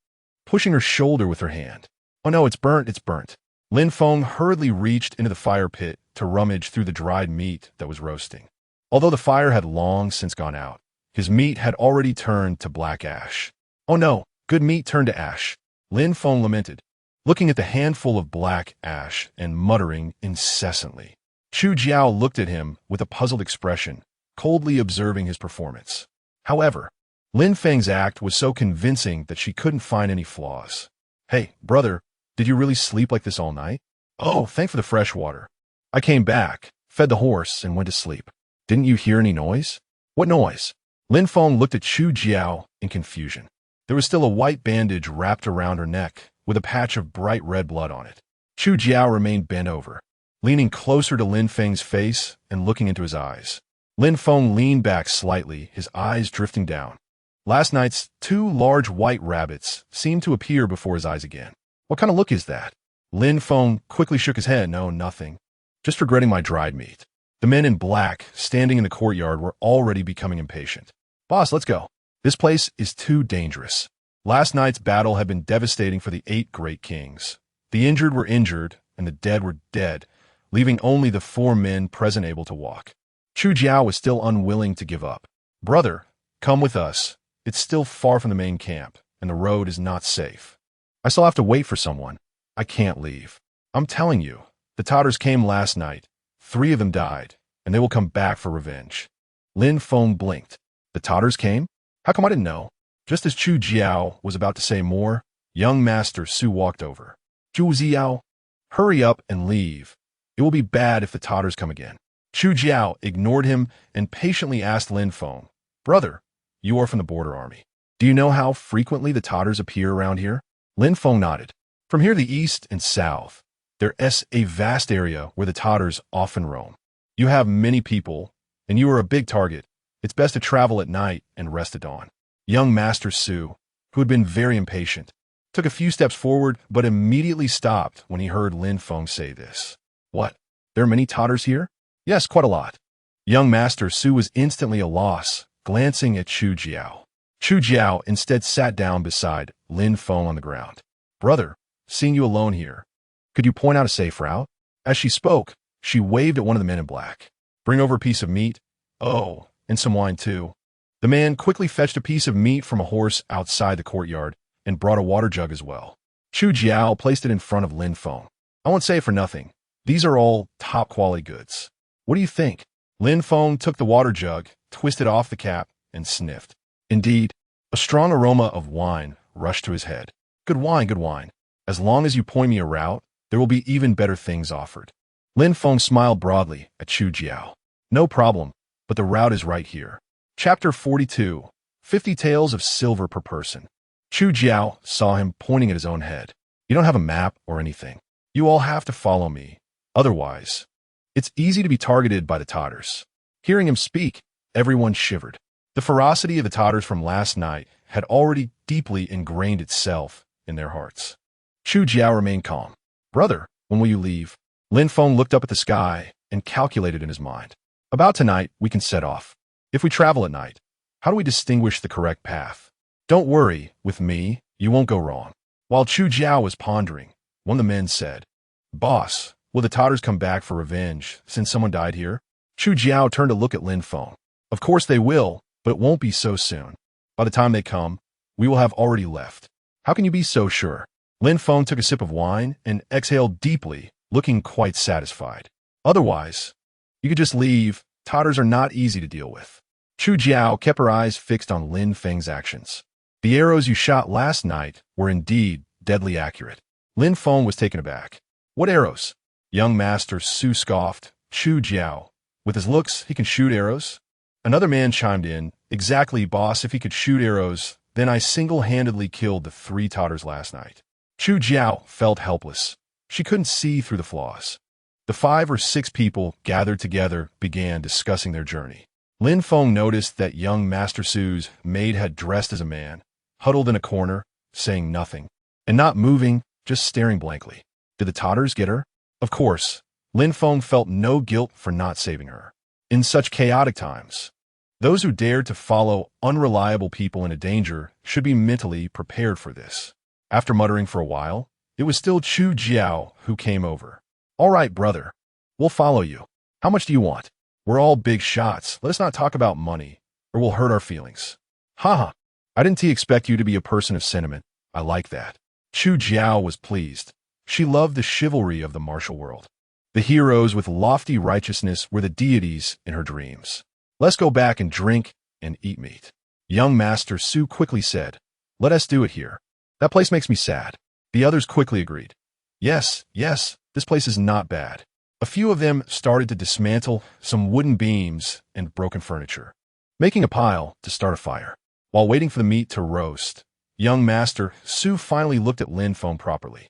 pushing her shoulder with her hand. "Oh no, it's burnt, it's burnt." Lin Feng hurriedly reached into the fire pit to rummage through the dried meat that was roasting. Although the fire had long since gone out, his meat had already turned to black ash. "Oh no, good meat turned to ash," Lin Feng lamented, looking at the handful of black ash and muttering incessantly. Chu Jiao looked at him with a puzzled expression, coldly observing his performance. However, Lin Feng's act was so convincing that she couldn't find any flaws. "Hey, brother, did you really sleep like this all night?" "Oh, thanks for the fresh water. I came back, fed the horse, and went to sleep." "Didn't you hear any noise?" "What noise?" Lin Feng looked at Chu Jiao in confusion. There was still a white bandage wrapped around her neck, with a patch of bright red blood on it. Chu Jiao remained bent over, leaning closer to Lin Feng's face and looking into his eyes. Lin Feng leaned back slightly, his eyes drifting down. Last night's 2 large white rabbits seemed to appear before his eyes again. "What kind of look is that?" Lin Feng quickly shook his head. "No, nothing. Just regretting my dried meat." The men in black, standing in the courtyard, were already becoming impatient. "Boss, let's go. This place is too dangerous." Last night's battle had been devastating for the 8 great kings. The injured were injured, and the dead were dead, leaving only the 4 men present able to walk. Chu Jiao was still unwilling to give up. "Brother, come with us. It's still far from the main camp, and the road is not safe. I still have to wait for someone. I can't leave. I'm telling you, the Tatars came last night. 3 of them died, and they will come back for revenge." Lin Feng blinked. "The Tatars came? How come I didn't know?" Just as Chu Jiao was about to say more, young Master Su walked over. "Zhu Ziao, hurry up and leave. It will be bad if the Tatars come again." Chu Jiao ignored him and patiently asked Lin Feng, "Brother, you are from the border army. Do you know how frequently the Tatars appear around here?" Lin Feng nodded. "From here to the east and south, there is a vast area where the Tatars often roam. You have many people, and you are a big target. It's best to travel at night and rest at dawn." Young Master Su, who had been very impatient, took a few steps forward but immediately stopped when he heard Lin Feng say this. "What? There are many Tatars here?" "Yes, quite a lot." Young Master Su was instantly at a loss, glancing at Chu Jiao. Chu Jiao instead sat down beside Lin Feng on the ground. "Brother, seeing you alone here, could you point out a safe route?" As she spoke, she waved at one of the men in black. "Bring over a piece of meat. Oh, and some wine too." The man quickly fetched a piece of meat from a horse outside the courtyard and brought a water jug as well. Chu Jiao placed it in front of Lin Feng. "I won't say it for nothing. These are all top-quality goods. What do you think?" Lin Feng took the water jug, twisted off the cap, and sniffed. Indeed, a strong aroma of wine rushed to his head. Good wine. As long as you point me a route, there will be even better things offered." Lin Feng smiled broadly at Chu Jiao. "No problem, but the route is right here." Chapter 42, 50 Taels of Silver per Person. Chu Jiao saw him pointing at his own head. "You don't have a map or anything. You all have to follow me. Otherwise, it's easy to be targeted by the Tatars." Hearing him speak, everyone shivered. The ferocity of the Tatars from last night had already deeply ingrained itself in their hearts. Chu Jiao remained calm. Brother, when will you leave? Lin Feng looked up at the sky and calculated in his mind. About tonight, we can set off. If we travel at night, how do we distinguish the correct path? Don't worry, with me, you won't go wrong. While Chu Jiao was pondering, one of the men said, Boss, will the Tatars come back for revenge since someone died here? Chu Jiao turned to look at Lin Feng. Of course they will, but it won't be so soon. By the time they come, we will have already left. How can you be so sure? Lin Feng took a sip of wine and exhaled deeply, looking quite satisfied. Otherwise, you could just leave. Tatars are not easy to deal with. Chu Jiao kept her eyes fixed on Lin Feng's actions. The arrows you shot last night were indeed deadly accurate. Lin Feng was taken aback. What arrows? Young Master Su scoffed. Chu Jiao. With his looks, he can shoot arrows? Another man chimed in. Exactly, boss, if he could shoot arrows, then I single-handedly killed the 3 Tatars last night. Chu Jiao felt helpless. She couldn't see through the flaws. The 5 or 6 people gathered together began discussing their journey. Lin Feng noticed that young Master Su's maid had dressed as a man, huddled in a corner, saying nothing, and not moving, just staring blankly. Did the Tatars get her? Of course. Lin Feng felt no guilt for not saving her. In such chaotic times, those who dared to follow unreliable people into danger should be mentally prepared for this. After muttering for a while, it was still Chu Jiao who came over. All right, brother. We'll follow you. How much do you want? We're all big shots. Let us not talk about money, or we'll hurt our feelings. Haha. I didn't expect you to be a person of sentiment. I like that. Chu Jiao was pleased. She loved the chivalry of the martial world. The heroes with lofty righteousness were the deities in her dreams. Let's go back and drink and eat meat. Young Master Su quickly said, Let us do it here. That place makes me sad. The others quickly agreed. Yes, this place is not bad. A few of them started to dismantle some wooden beams and broken furniture, making a pile to start a fire. While waiting for the meat to roast, young Master Su finally looked at Lin Feng properly.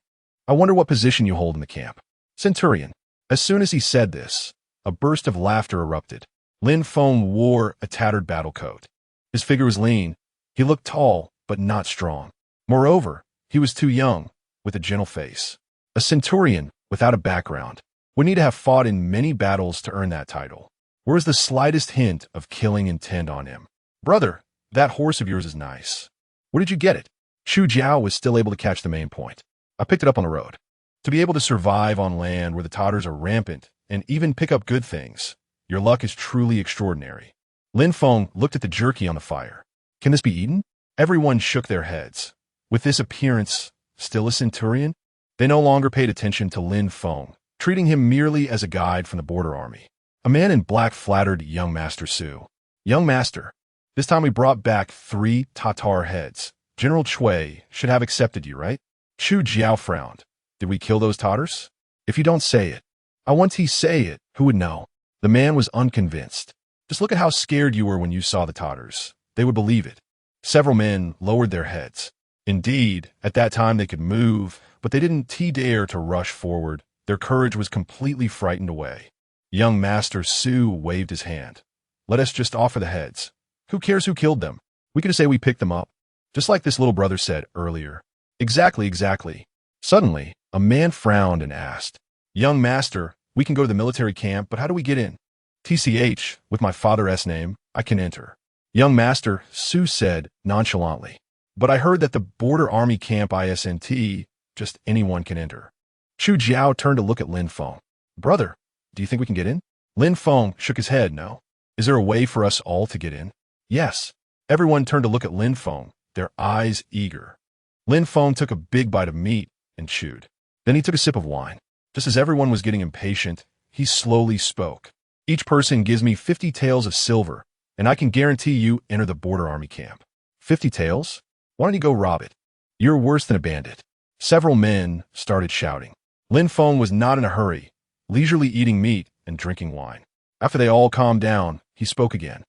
I wonder what position you hold in the camp. Centurion. As soon as he said this, a burst of laughter erupted. Lin Feng wore a tattered battle coat. His figure was lean. He looked tall, but not strong. Moreover, he was too young, with a gentle face. A centurion, without a background, would need to have fought in many battles to earn that title. Where is the slightest hint of killing intent on him? Brother, that horse of yours is nice. Where did you get it? Chu Jiao was still able to catch the main point. I picked it up on the road. To be able to survive on land where the Tatars are rampant and even pick up good things, your luck is truly extraordinary. Lin Feng looked at the jerky on the fire. Can this be eaten? Everyone shook their heads. With this appearance, still a centurion? They no longer paid attention to Lin Feng, treating him merely as a guide from the border army. A man in black flattered young Master Su. Young Master, this time we brought back 3 Tatar heads. General Cui should have accepted you, right? Chu Jiao frowned. Did we kill those Tatars? If you don't say it. Once he say it, who would know? The man was unconvinced. Just look at how scared you were when you saw the Tatars. They would believe it. Several men lowered their heads. Indeed, at that time they could move, but they didn't dare to rush forward. Their courage was completely frightened away. Young Master Su waved his hand. Let us just offer the heads. Who cares who killed them? We could just say we picked them up. Just like this little brother said earlier. Exactly. Suddenly, a man frowned and asked, Young Master, we can go to the military camp, but how do we get in? TCH, with my father's name, I can enter. Young Master Su said nonchalantly. But I heard that the border army camp ISNT, just anyone can enter. Chu Jiao turned to look at Lin Feng. Brother, do you think we can get in? Lin Feng shook his head, no. Is there a way for us all to get in? Yes. Everyone turned to look at Lin Feng, their eyes eager. Lin Feng took a big bite of meat and chewed. Then he took a sip of wine. Just as everyone was getting impatient, he slowly spoke. Each person gives me 50 taels of silver, and I can guarantee you enter the border army camp. 50 taels? Why don't you go rob it? You're worse than a bandit. Several men started shouting. Lin Feng was not in a hurry, leisurely eating meat and drinking wine. After they all calmed down, he spoke again.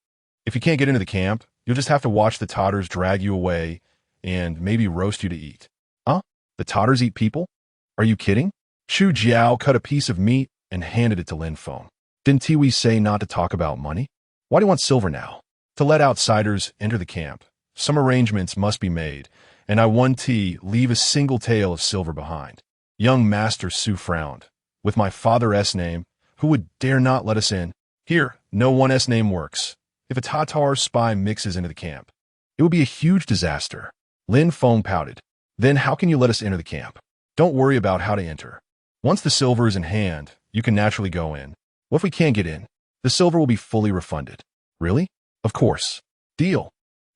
If you can't get into the camp, you'll just have to watch the Tatars drag you away and maybe roast you to eat. Huh? The Tatars eat people? Are you kidding? Chu Jiao cut a piece of meat and handed it to Lin Feng. Didn't Tiwi say not to talk about money? Why do you want silver now? To let outsiders enter the camp, some arrangements must be made, and I want to leave a single tael of silver behind. Young Master Su frowned. With my father's name, who would dare not let us in? Here, no one's name works. If a Tatar spy mixes into the camp, it would be a huge disaster. Lin Feng pouted. Then how can you let us enter the camp? Don't worry about how to enter. Once the silver is in hand, you can naturally go in. What if we can't get in? The silver will be fully refunded. Really? Of course. Deal.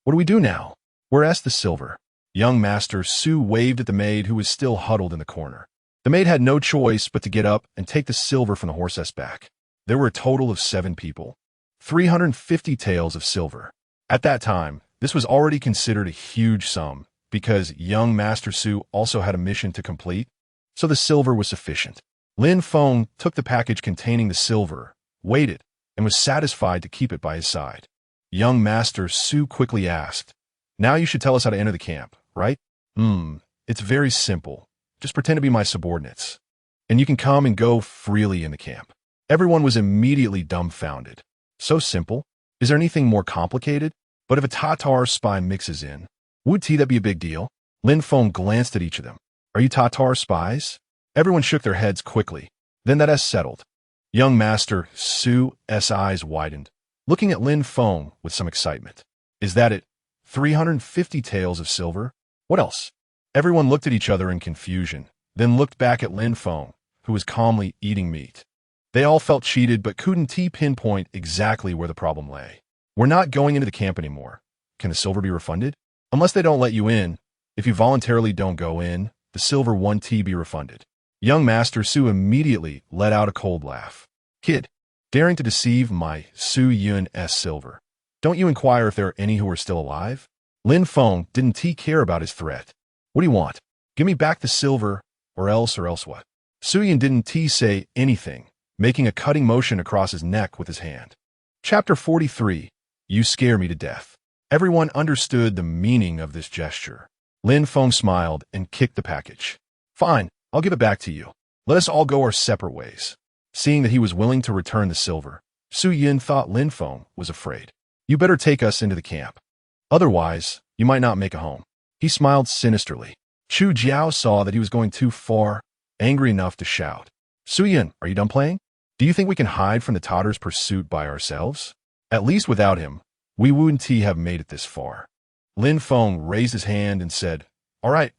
What do we do now? Where's the silver? Young Master Su waved at the maid who was still huddled in the corner. The maid had no choice but to get up and take the silver from the horse's back. There were a total of 7 people. 350 taels of silver. At that time, this was already considered a huge sum because young Master Su also had a mission to complete, so the silver was sufficient. Lin Feng took the package containing the silver, weighed it, and was satisfied to keep it by his side. Young Master Su quickly asked, "Now you should tell us how to enter the camp, right?" It's very simple. Just pretend to be my subordinates, and you can come and go freely in the camp." Everyone was immediately dumbfounded. So simple? Is there anything more complicated? But if a Tatar spy mixes in, would that be a big deal? Lin Feng glanced at each of them. Are you Tatar spies? Everyone shook their heads quickly. Then that is settled. Young Master Su's eyes widened, looking at Lin Feng with some excitement. Is that it? 350 taels of silver? What else? Everyone looked at each other in confusion, then looked back at Lin Feng, who was calmly eating meat. They all felt cheated but couldn't pinpoint exactly where the problem lay. We're not going into the camp anymore. Can the silver be refunded? Unless they don't let you in. If you voluntarily don't go in, the silver won't be refunded. Young Master Su immediately let out a cold laugh. Kid, daring to deceive my Su Yun's silver. Don't you inquire if there are any who are still alive? Lin Feng didn't care about his threat. What do you want? Give me back the silver, or else what? Su Yun didn't say anything, making a cutting motion across his neck with his hand. Chapter 43. You scare me to death. Everyone understood the meaning of this gesture. Lin Feng smiled and kicked the package. Fine, I'll give it back to you. Let us all go our separate ways. Seeing that he was willing to return the silver, Su Yun thought Lin Feng was afraid. You better take us into the camp. Otherwise, you might not make a home. He smiled sinisterly. Chu Jiao saw that he was going too far, angry enough to shout. Su Yun, are you done playing? Do you think we can hide from the Tatars' pursuit by ourselves? At least without him, we wouldn't have made it this far. Lin Feng raised his hand and said, all right,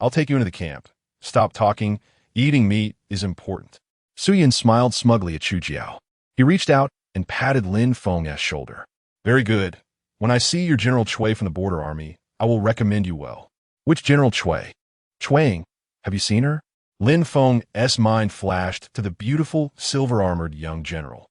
I'll take you into the camp. Stop talking. Eating meat is important. Su Yun smiled smugly at Chu Jiao. He reached out and patted Lin Feng's shoulder. Very good. When I see your General Chui from the border army, I will recommend you well. Which General Chui? Chuang. Have you seen her? Lin Feng's mind flashed to the beautiful, silver-armored young general.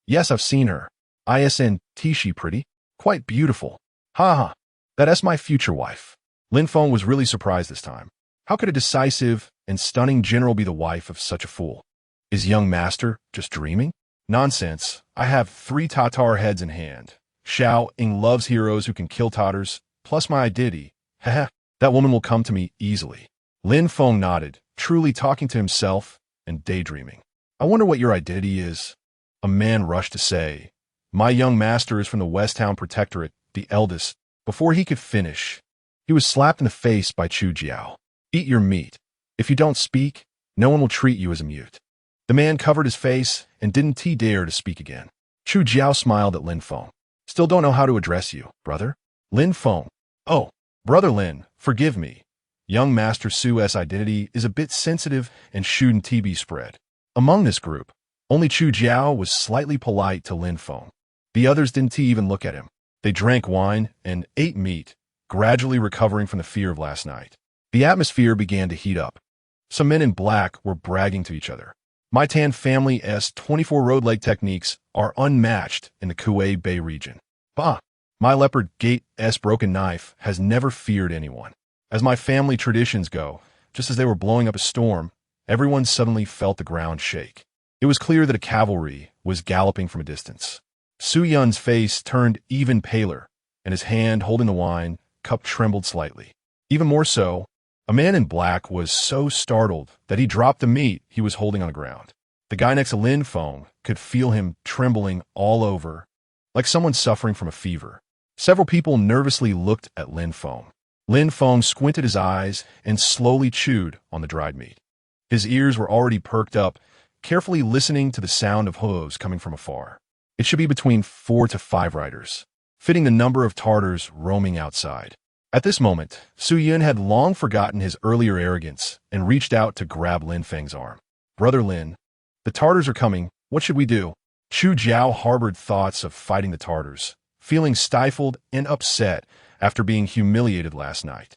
Yes, I've seen her. Isn't she pretty? Quite beautiful. Ha. That's my future wife. Lin Feng was really surprised this time. How could a decisive and stunning general be the wife of such a fool? Is young master just dreaming? Nonsense. I have 3 Tatar heads in hand. Xiao Ying loves heroes who can kill Tatars, plus my identity. Haha, that woman will come to me easily. Lin Feng nodded, truly talking to himself and daydreaming. I wonder what your identity is. A man rushed to say, my young master is from the West Town Protectorate, the eldest. Before he could finish, he was slapped in the face by Chu Jiao. Eat your meat. If you don't speak, no one will treat you as a mute. The man covered his face and didn't dare to speak again. Chu Jiao smiled at Lin Feng. Still don't know how to address you, brother. Lin Feng. Oh, brother Lin, forgive me. Young Master Su's identity is a bit sensitive and shouldn't be spread. Among this group, only Chu Jiao was slightly polite to Lin Feng. The others didn't even look at him. They drank wine and ate meat, gradually recovering from the fear of last night. The atmosphere began to heat up. Some men in black were bragging to each other. My Tan family's 24 road leg techniques are unmatched in the Kuwait Bay region. Bah! My leopard gate's broken knife has never feared anyone. As my family traditions go, just as they were blowing up a storm, everyone suddenly felt the ground shake. It was clear that a cavalry was galloping from a distance. Su Yun's face turned even paler, and his hand holding the wine cup trembled slightly. Even more so, a man in black was so startled that he dropped the meat he was holding on the ground. The guy next to Lin Feng could feel him trembling all over, like someone suffering from a fever. Several people nervously looked at Lin Feng. Lin Feng squinted his eyes and slowly chewed on the dried meat. His ears were already perked up, carefully listening to the sound of hooves coming from afar. It should be between 4 to 5 riders, fitting the number of Tartars roaming outside. At this moment, Su Yun had long forgotten his earlier arrogance and reached out to grab Lin Feng's arm. "Brother Lin, the Tartars are coming. What should we do?" Chu Jiao harbored thoughts of fighting the Tartars, feeling stifled and upset after being humiliated last night.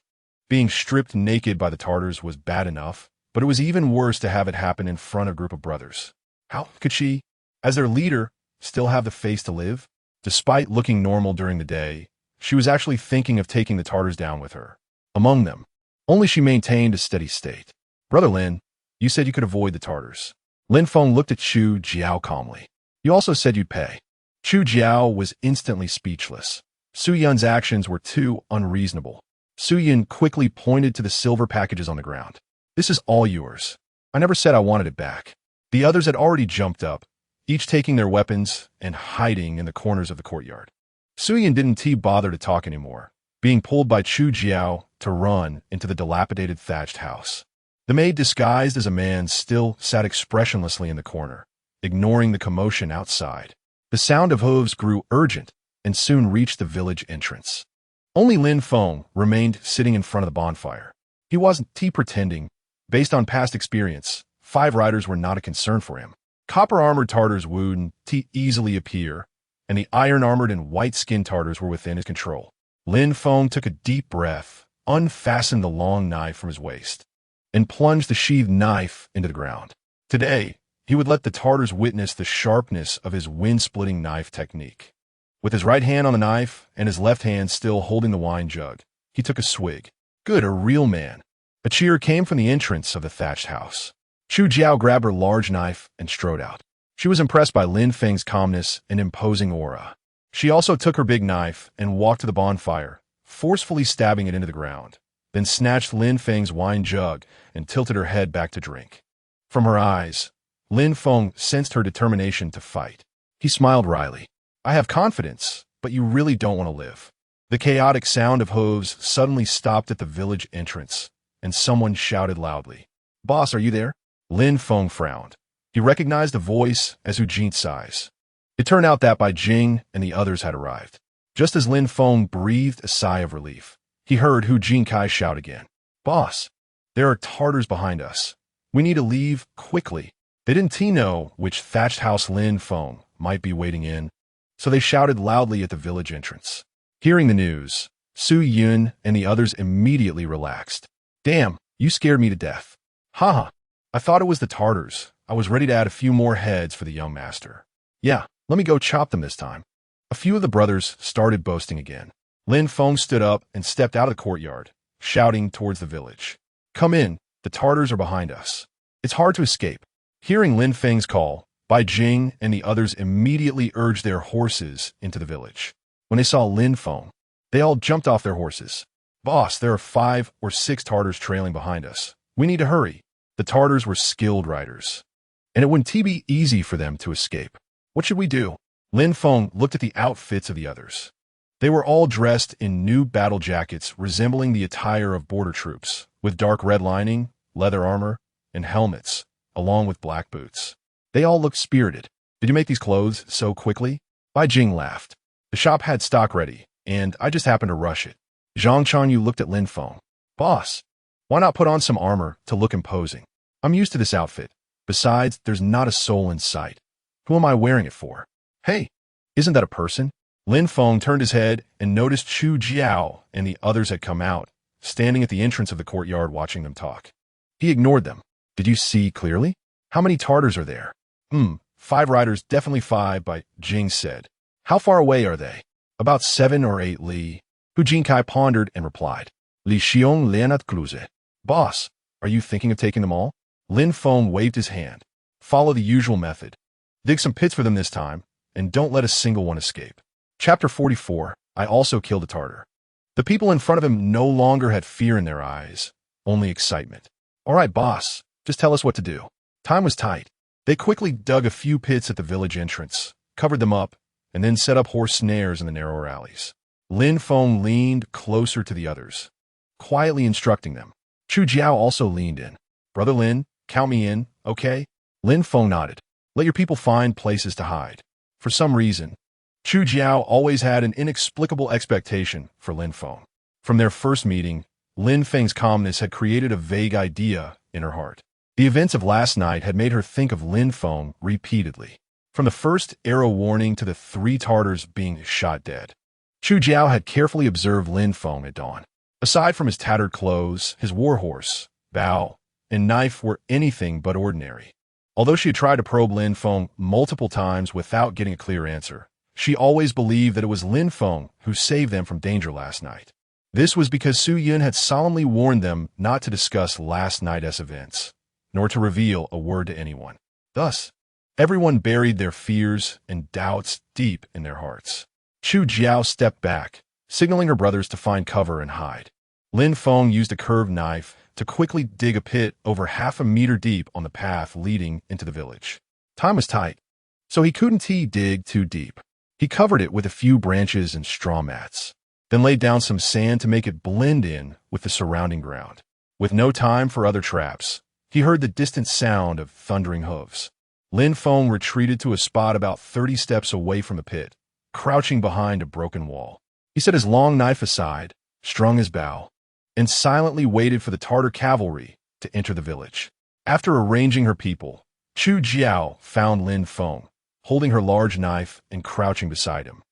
Being stripped naked by the Tartars was bad enough, but it was even worse to have it happen in front of a group of brothers. How could she, as their leader, still have the face to live? Despite looking normal during the day, she was actually thinking of taking the Tartars down with her. Among them, only she maintained a steady state. "Brother Lin, you said you could avoid the Tartars." Lin Feng looked at Chu Jiao calmly. "You also said you'd pay." Chu Jiao was instantly speechless. Su Yun's actions were too unreasonable. Su Yun quickly pointed to the silver packages on the ground. "This is all yours. I never said I wanted it back." The others had already jumped up, each taking their weapons and hiding in the corners of the courtyard. Su Yun didn't bother to talk anymore, being pulled by Chu Jiao to run into the dilapidated thatched house. The maid disguised as a man still sat expressionlessly in the corner, ignoring the commotion outside. The sound of hooves grew urgent and soon reached the village entrance. Only Lin Feng remained sitting in front of the bonfire. He wasn't pretending. Based on past experience, 5 riders were not a concern for him. Copper-armored Tartars would easily appear, and the iron-armored and white-skinned Tartars were within his control. Lin Feng took a deep breath, unfastened the long knife from his waist, and plunged the sheathed knife into the ground. Today, he would let the Tartars witness the sharpness of his wind-splitting knife technique. With his right hand on the knife and his left hand still holding the wine jug, he took a swig. Good, a real man. A cheer came from the entrance of the thatched house. Chu Jiao grabbed her large knife and strode out. She was impressed by Lin Feng's calmness and imposing aura. She also took her big knife and walked to the bonfire, forcefully stabbing it into the ground, then snatched Lin Feng's wine jug and tilted her head back to drink. From her eyes, Lin Feng sensed her determination to fight. He smiled wryly. "I have confidence, but you really don't want to live." The chaotic sound of hooves suddenly stopped at the village entrance, and someone shouted loudly, "Boss, are you there?" Lin Feng frowned. He recognized the voice as Hu Jin's. It turned out that Bai Jing and the others had arrived. Just as Lin Feng breathed a sigh of relief, he heard Hu Jinkai shout again, "Boss, there are Tartars behind us. We need to leave quickly." They didn't know which thatched house Lin Feng might be waiting in, so they shouted loudly at the village entrance. Hearing the news, Su Yun and the others immediately relaxed. "Damn, you scared me to death." "Haha, I thought it was the Tartars. I was ready to add a few more heads for the young master." "Yeah, let me go chop them this time." A few of the brothers started boasting again. Lin Feng stood up and stepped out of the courtyard, shouting towards the village. "Come in, the Tartars are behind us. It's hard to escape." Hearing Lin Feng's call, Bai Jing and the others immediately urged their horses into the village. When they saw Lin Feng, they all jumped off their horses. "Boss, there are 5 or 6 Tartars trailing behind us. We need to hurry." The Tartars were skilled riders, and it wouldn't be easy for them to escape. "What should we do?" Lin Feng looked at the outfits of the others. They were all dressed in new battle jackets resembling the attire of border troops, with dark red lining, leather armor, and helmets, along with black boots. They all looked spirited. "Did you make these clothes so quickly?" Bai Jing laughed. "The shop had stock ready, and I just happened to rush it." Zhang Chanyu looked at Lin Feng. "Boss, why not put on some armor to look imposing? I'm used to this outfit. Besides, there's not a soul in sight. Who am I wearing it for?" "Hey, isn't that a person?" Lin Feng turned his head and noticed Chu Jiao and the others had come out, standing at the entrance of the courtyard watching them talk. He ignored them. "Did you see clearly? How many Tartars are there?" 5 riders, definitely 5, Bai Jing said. "How far away are they?" "About 7 or 8 li." Hu Jinkai pondered and replied, "Li Xiong Lianat Kluze." "Boss, are you thinking of taking them all?" Lin Feng waved his hand. "Follow the usual method. Dig some pits for them this time, and don't let a single one escape." Chapter 44, I also killed a Tartar. The people in front of him no longer had fear in their eyes, only excitement. "All right, boss, just tell us what to do." Time was tight. They quickly dug a few pits at the village entrance, covered them up, and then set up horse snares in the narrower alleys. Lin Feng leaned closer to the others. quietly instructing them. Chu Jiao also leaned in. "Brother Lin, count me in, okay?" Lin Feng nodded. "Let your people find places to hide." For some reason, Chu Jiao always had an inexplicable expectation for Lin Feng. From their first meeting, Lin Feng's calmness had created a vague idea in her heart. The events of last night had made her think of Lin Feng repeatedly. From the first arrow warning to the 3 Tartars being shot dead, Chu Jiao had carefully observed Lin Feng at dawn. Aside from his tattered clothes, his warhorse, bow, and knife were anything but ordinary. Although she had tried to probe Lin Feng multiple times without getting a clear answer, she always believed that it was Lin Feng who saved them from danger last night. This was because Su Yun had solemnly warned them not to discuss last night's events, nor to reveal a word to anyone. Thus, everyone buried their fears and doubts deep in their hearts. Chu Jiao stepped back, signaling her brothers to find cover and hide. Lin Feng used a curved knife to quickly dig a pit over half a meter deep on the path leading into the village. Time was tight, so he couldn't dig too deep. He covered it with a few branches and straw mats, then laid down some sand to make it blend in with the surrounding ground. With no time for other traps, he heard the distant sound of thundering hooves. Lin Feng retreated to a spot about 30 steps away from the pit, crouching behind a broken wall. He set his long knife aside, strung his bow, and silently waited for the Tartar cavalry to enter the village. After arranging her people, Chu Jiao found Lin Feng, holding her large knife and crouching beside him.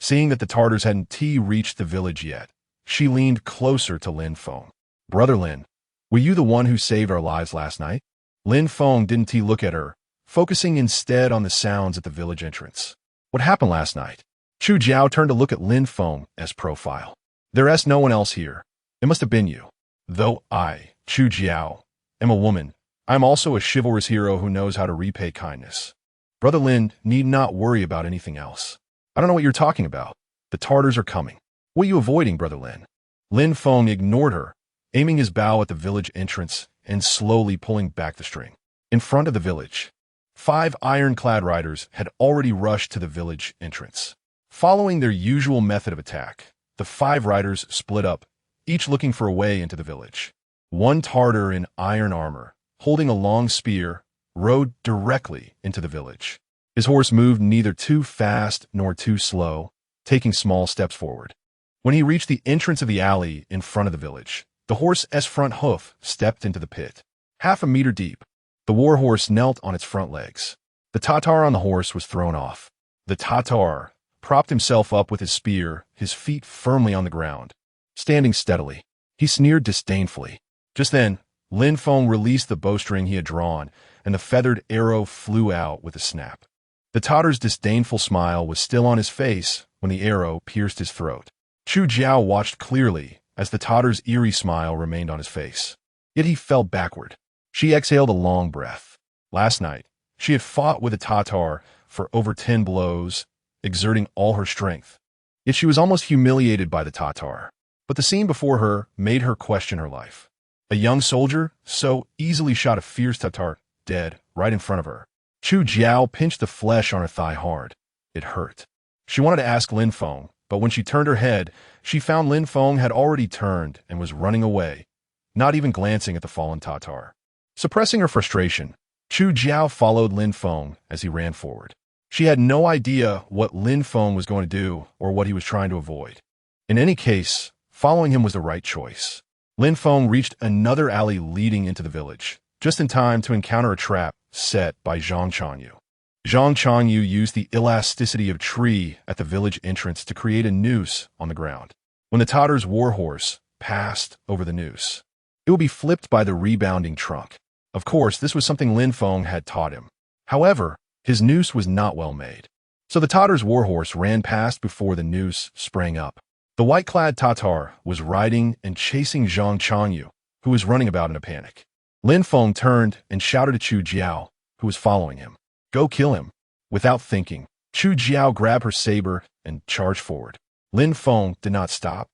Seeing that the Tartars hadn't reached the village yet, she leaned closer to Lin Feng. "Brother Lin, were you the one who saved our lives last night?" Lin Feng didn't look at her, focusing instead on the sounds at the village entrance. "What happened last night?" Chu Jiao turned to look at Lin Feng's profile. "There's no one else here. It must have been you. Though I, Chu Jiao, am a woman, I am also a chivalrous hero who knows how to repay kindness. Brother Lin need not worry about anything else. I don't know what you're talking about. The Tartars are coming. What are you avoiding, Brother Lin?" Lin Feng ignored her, aiming his bow at the village entrance and slowly pulling back the string. In front of the village, 5 ironclad riders had already rushed to the village entrance. Following their usual method of attack, the 5 riders split up, each looking for a way into the village. One Tartar in iron armor, holding a long spear, rode directly into the village. His horse moved neither too fast nor too slow, taking small steps forward. When he reached the entrance of the alley in front of the village, the horse's front hoof stepped into the pit. Half a meter deep, the war horse knelt on its front legs. The Tatar on the horse was thrown off. The Tatar propped himself up with his spear, his feet firmly on the ground. Standing steadily, he sneered disdainfully. Just then, Lin Feng released the bowstring he had drawn, and the feathered arrow flew out with a snap. The Tatar's disdainful smile was still on his face when the arrow pierced his throat. Chu Jiao watched clearly as the Tatar's eerie smile remained on his face. Yet he fell backward. She exhaled a long breath. Last night, she had fought with a Tatar for over 10 blows, exerting all her strength. Yet she was almost humiliated by the Tatar. But the scene before her made her question her life. A young soldier so easily shot a fierce Tatar dead right in front of her. Chu Jiao pinched the flesh on her thigh hard. It hurt. She wanted to ask Lin Feng, but when she turned her head, she found Lin Feng had already turned and was running away, not even glancing at the fallen Tatar. Suppressing her frustration, Chu Jiao followed Lin Feng as he ran forward. She had no idea what Lin Feng was going to do or what he was trying to avoid. In any case, following him was the right choice. Lin Feng reached another alley leading into the village, just in time to encounter a trap set by Zhang Changyu. Zhang Changyu used the elasticity of a tree at the village entrance to create a noose on the ground. When the Tatar's warhorse passed over the noose, it would be flipped by the rebounding trunk. Of course, this was something Lin Feng had taught him. However, his noose was not well made. So the Tatar's warhorse ran past before the noose sprang up. The white-clad Tatar was riding and chasing Zhang Changyu, who was running about in a panic. Lin Feng turned and shouted at Chu Jiao, who was following him. "Go kill him." Without thinking, Chu Jiao grabbed her saber and charged forward. Lin Feng did not stop,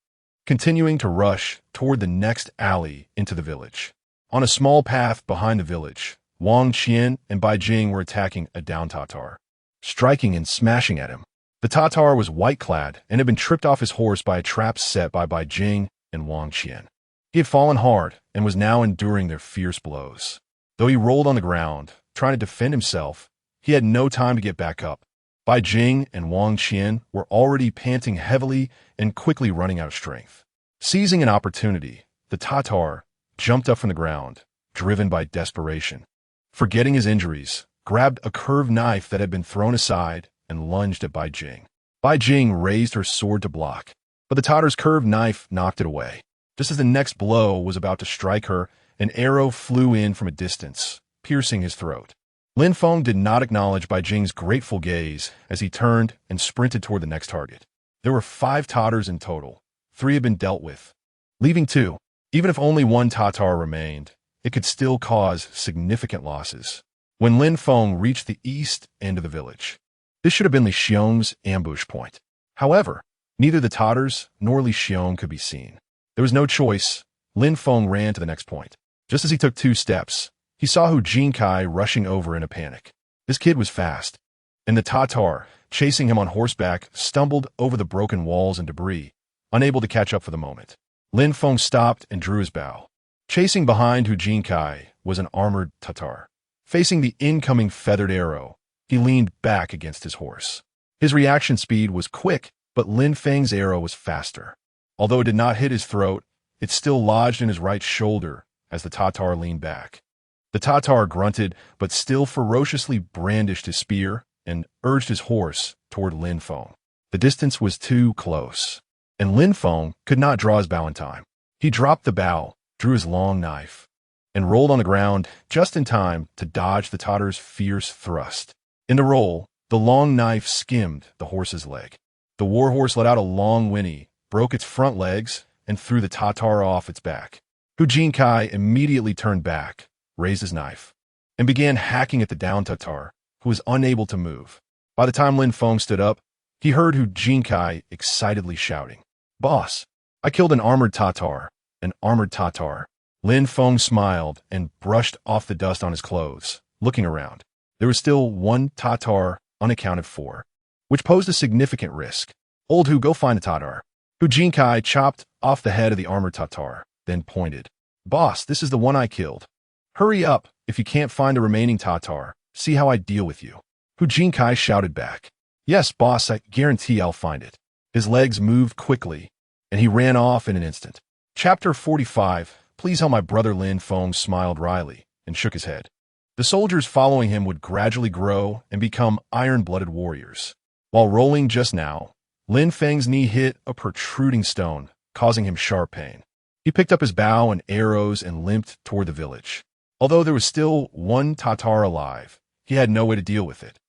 continuing to rush toward the next alley into the village. On a small path behind the village, Wang Qian and Bai Jing were attacking a downed Tatar, striking and smashing at him. The Tatar was white-clad and had been tripped off his horse by a trap set by Bai Jing and Wang Qian. He had fallen hard and was now enduring their fierce blows. Though he rolled on the ground, trying to defend himself, he had no time to get back up. Bai Jing and Wang Qian were already panting heavily and quickly running out of strength. Seizing an opportunity, the Tatar jumped up from the ground, driven by desperation. Forgetting his injuries, grabbed a curved knife that had been thrown aside and lunged at Bai Jing. Bai Jing raised her sword to block, but the Tatar's curved knife knocked it away. Just as the next blow was about to strike her, an arrow flew in from a distance, piercing his throat. Lin Feng did not acknowledge Bai Jing's grateful gaze as he turned and sprinted toward the next target. There were 5 Tatars in total. 3 had been dealt with, leaving 2. Even if only 1 Tatar remained, it could still cause significant losses. When Lin Feng reached the east end of the village, this should have been Li Xiong's ambush point. However, neither the Tatars nor Li Xiong could be seen. There was no choice. Lin Feng ran to the next point. Just as he took 2 steps, he saw Hu Jinkai rushing over in a panic. This kid was fast, and the Tatar, chasing him on horseback, stumbled over the broken walls and debris, unable to catch up for the moment. Lin Feng stopped and drew his bow. Chasing behind Hu Jinkai was an armored Tatar. Facing the incoming feathered arrow, he leaned back against his horse. His reaction speed was quick, but Lin Feng's arrow was faster. Although it did not hit his throat, it still lodged in his right shoulder as the Tatar leaned back. The Tatar grunted, but still ferociously brandished his spear and urged his horse toward Lin Feng. The distance was too close, and Lin Feng could not draw his bow in time. He dropped the bow, drew his long knife, and rolled on the ground just in time to dodge the Tatar's fierce thrust. In the roll, the long knife skimmed the horse's leg. The warhorse let out a long whinny, broke its front legs, and threw the Tatar off its back. Hu Jinkai immediately turned back, raised his knife, and began hacking at the downed Tatar, who was unable to move. By the time Lin Feng stood up, he heard Hu Jinkai excitedly shouting, "Boss, I killed an armored Tatar, an armored Tatar." Lin Feng smiled and brushed off the dust on his clothes, looking around. There was still 1 Tatar unaccounted for, which posed a significant risk. "Old Hu, go find the Tatar." Hu Jinkai chopped off the head of the armored Tatar, then pointed. "Boss, this is the one I killed. Hurry up if you can't find the remaining Tatar. See how I deal with you." Hu Jinkai shouted back, "Yes, boss, I guarantee I'll find it." His legs moved quickly, and he ran off in an instant. Chapter 45. Please help my brother. Lin Feng smiled wryly and shook his head. The soldiers following him would gradually grow and become iron-blooded warriors. While rolling just now, Lin Feng's knee hit a protruding stone, causing him sharp pain. He picked up his bow and arrows and limped toward the village. Although there was still 1 Tatar alive, he had no way to deal with it.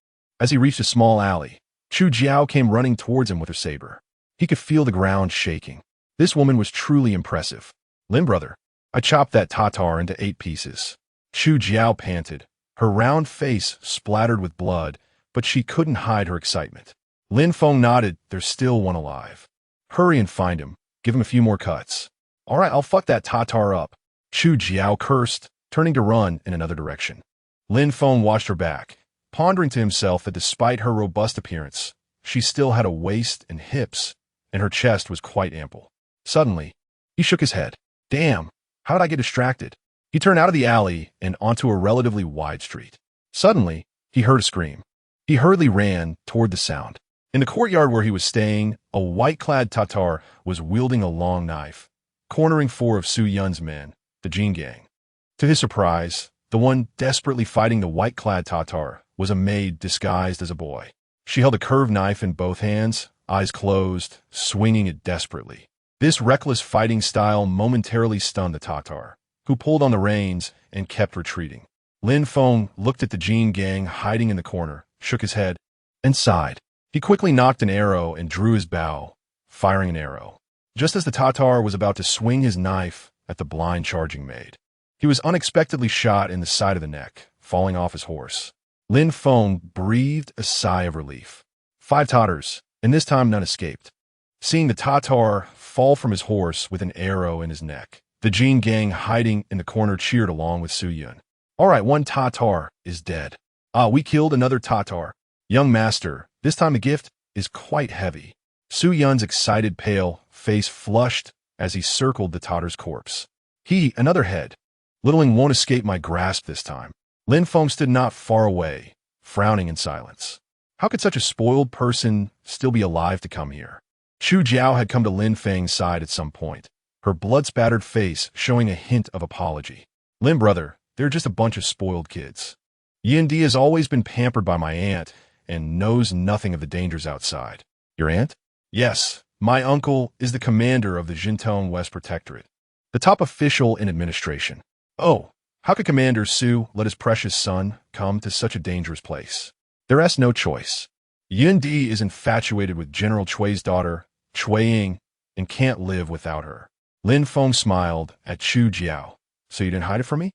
As he reached a small alley, Chu Jiao came running towards him with her saber. He could feel the ground shaking. This woman was truly impressive. "Lin brother, I chopped that Tatar into 8 pieces." Chu Jiao panted, her round face splattered with blood, but she couldn't hide her excitement. Lin Feng nodded. "There's still 1 alive. Hurry and find him. Give him a few more cuts." "All right, I'll fuck that Tatar up." Chu Jiao cursed, turning to run in another direction. Lin Feng watched her back, pondering to himself that despite her robust appearance, she still had a waist and hips, and her chest was quite ample. Suddenly, he shook his head. "Damn, how did I get distracted?" He turned out of the alley and onto a relatively wide street. Suddenly, he heard a scream. He hurriedly ran toward the sound. In the courtyard where he was staying, a white-clad Tatar was wielding a long knife, cornering 4 of Su Yun's men, the Jin gang. To his surprise, the one desperately fighting the white-clad Tatar was a maid disguised as a boy. She held a curved knife in both hands, eyes closed, swinging it desperately. This reckless fighting style momentarily stunned the Tatar, who pulled on the reins and kept retreating. Lin Feng looked at the Jin gang hiding in the corner, shook his head, and sighed. He quickly knocked an arrow and drew his bow, firing an arrow. Just as the Tatar was about to swing his knife at the blind charging maid, he was unexpectedly shot in the side of the neck, falling off his horse. Lin Feng breathed a sigh of relief. 5 Tatars, and this time none escaped. Seeing the Tatar fall from his horse with an arrow in his neck, the Jin gang hiding in the corner cheered along with Su Yun. "All right, 1 Tatar is dead. Ah, we killed another Tatar. Young master, this time the gift is quite heavy." Su Yun's excited pale face flushed as he circled the Tatar's corpse. Another head. Littling won't escape my grasp this time. Lin Feng stood not far away, frowning in silence. How could such a spoiled person still be alive to come here? Chu Jiao had come to Lin Feng's side at some point, her blood-spattered face showing a hint of apology. Lin brother, they're just a bunch of spoiled kids. Yindi has always been pampered by my aunt and knows nothing of the dangers outside. Your aunt? Yes, my uncle is the commander of the Jintong West Protectorate, the top official in administration. Oh, how could Commander Su let his precious son come to such a dangerous place? There is no choice. Yindi is infatuated with General Chui's daughter, Chui Ying, and can't live without her. Lin Feng smiled at Chu Jiao. So you didn't hide it from me?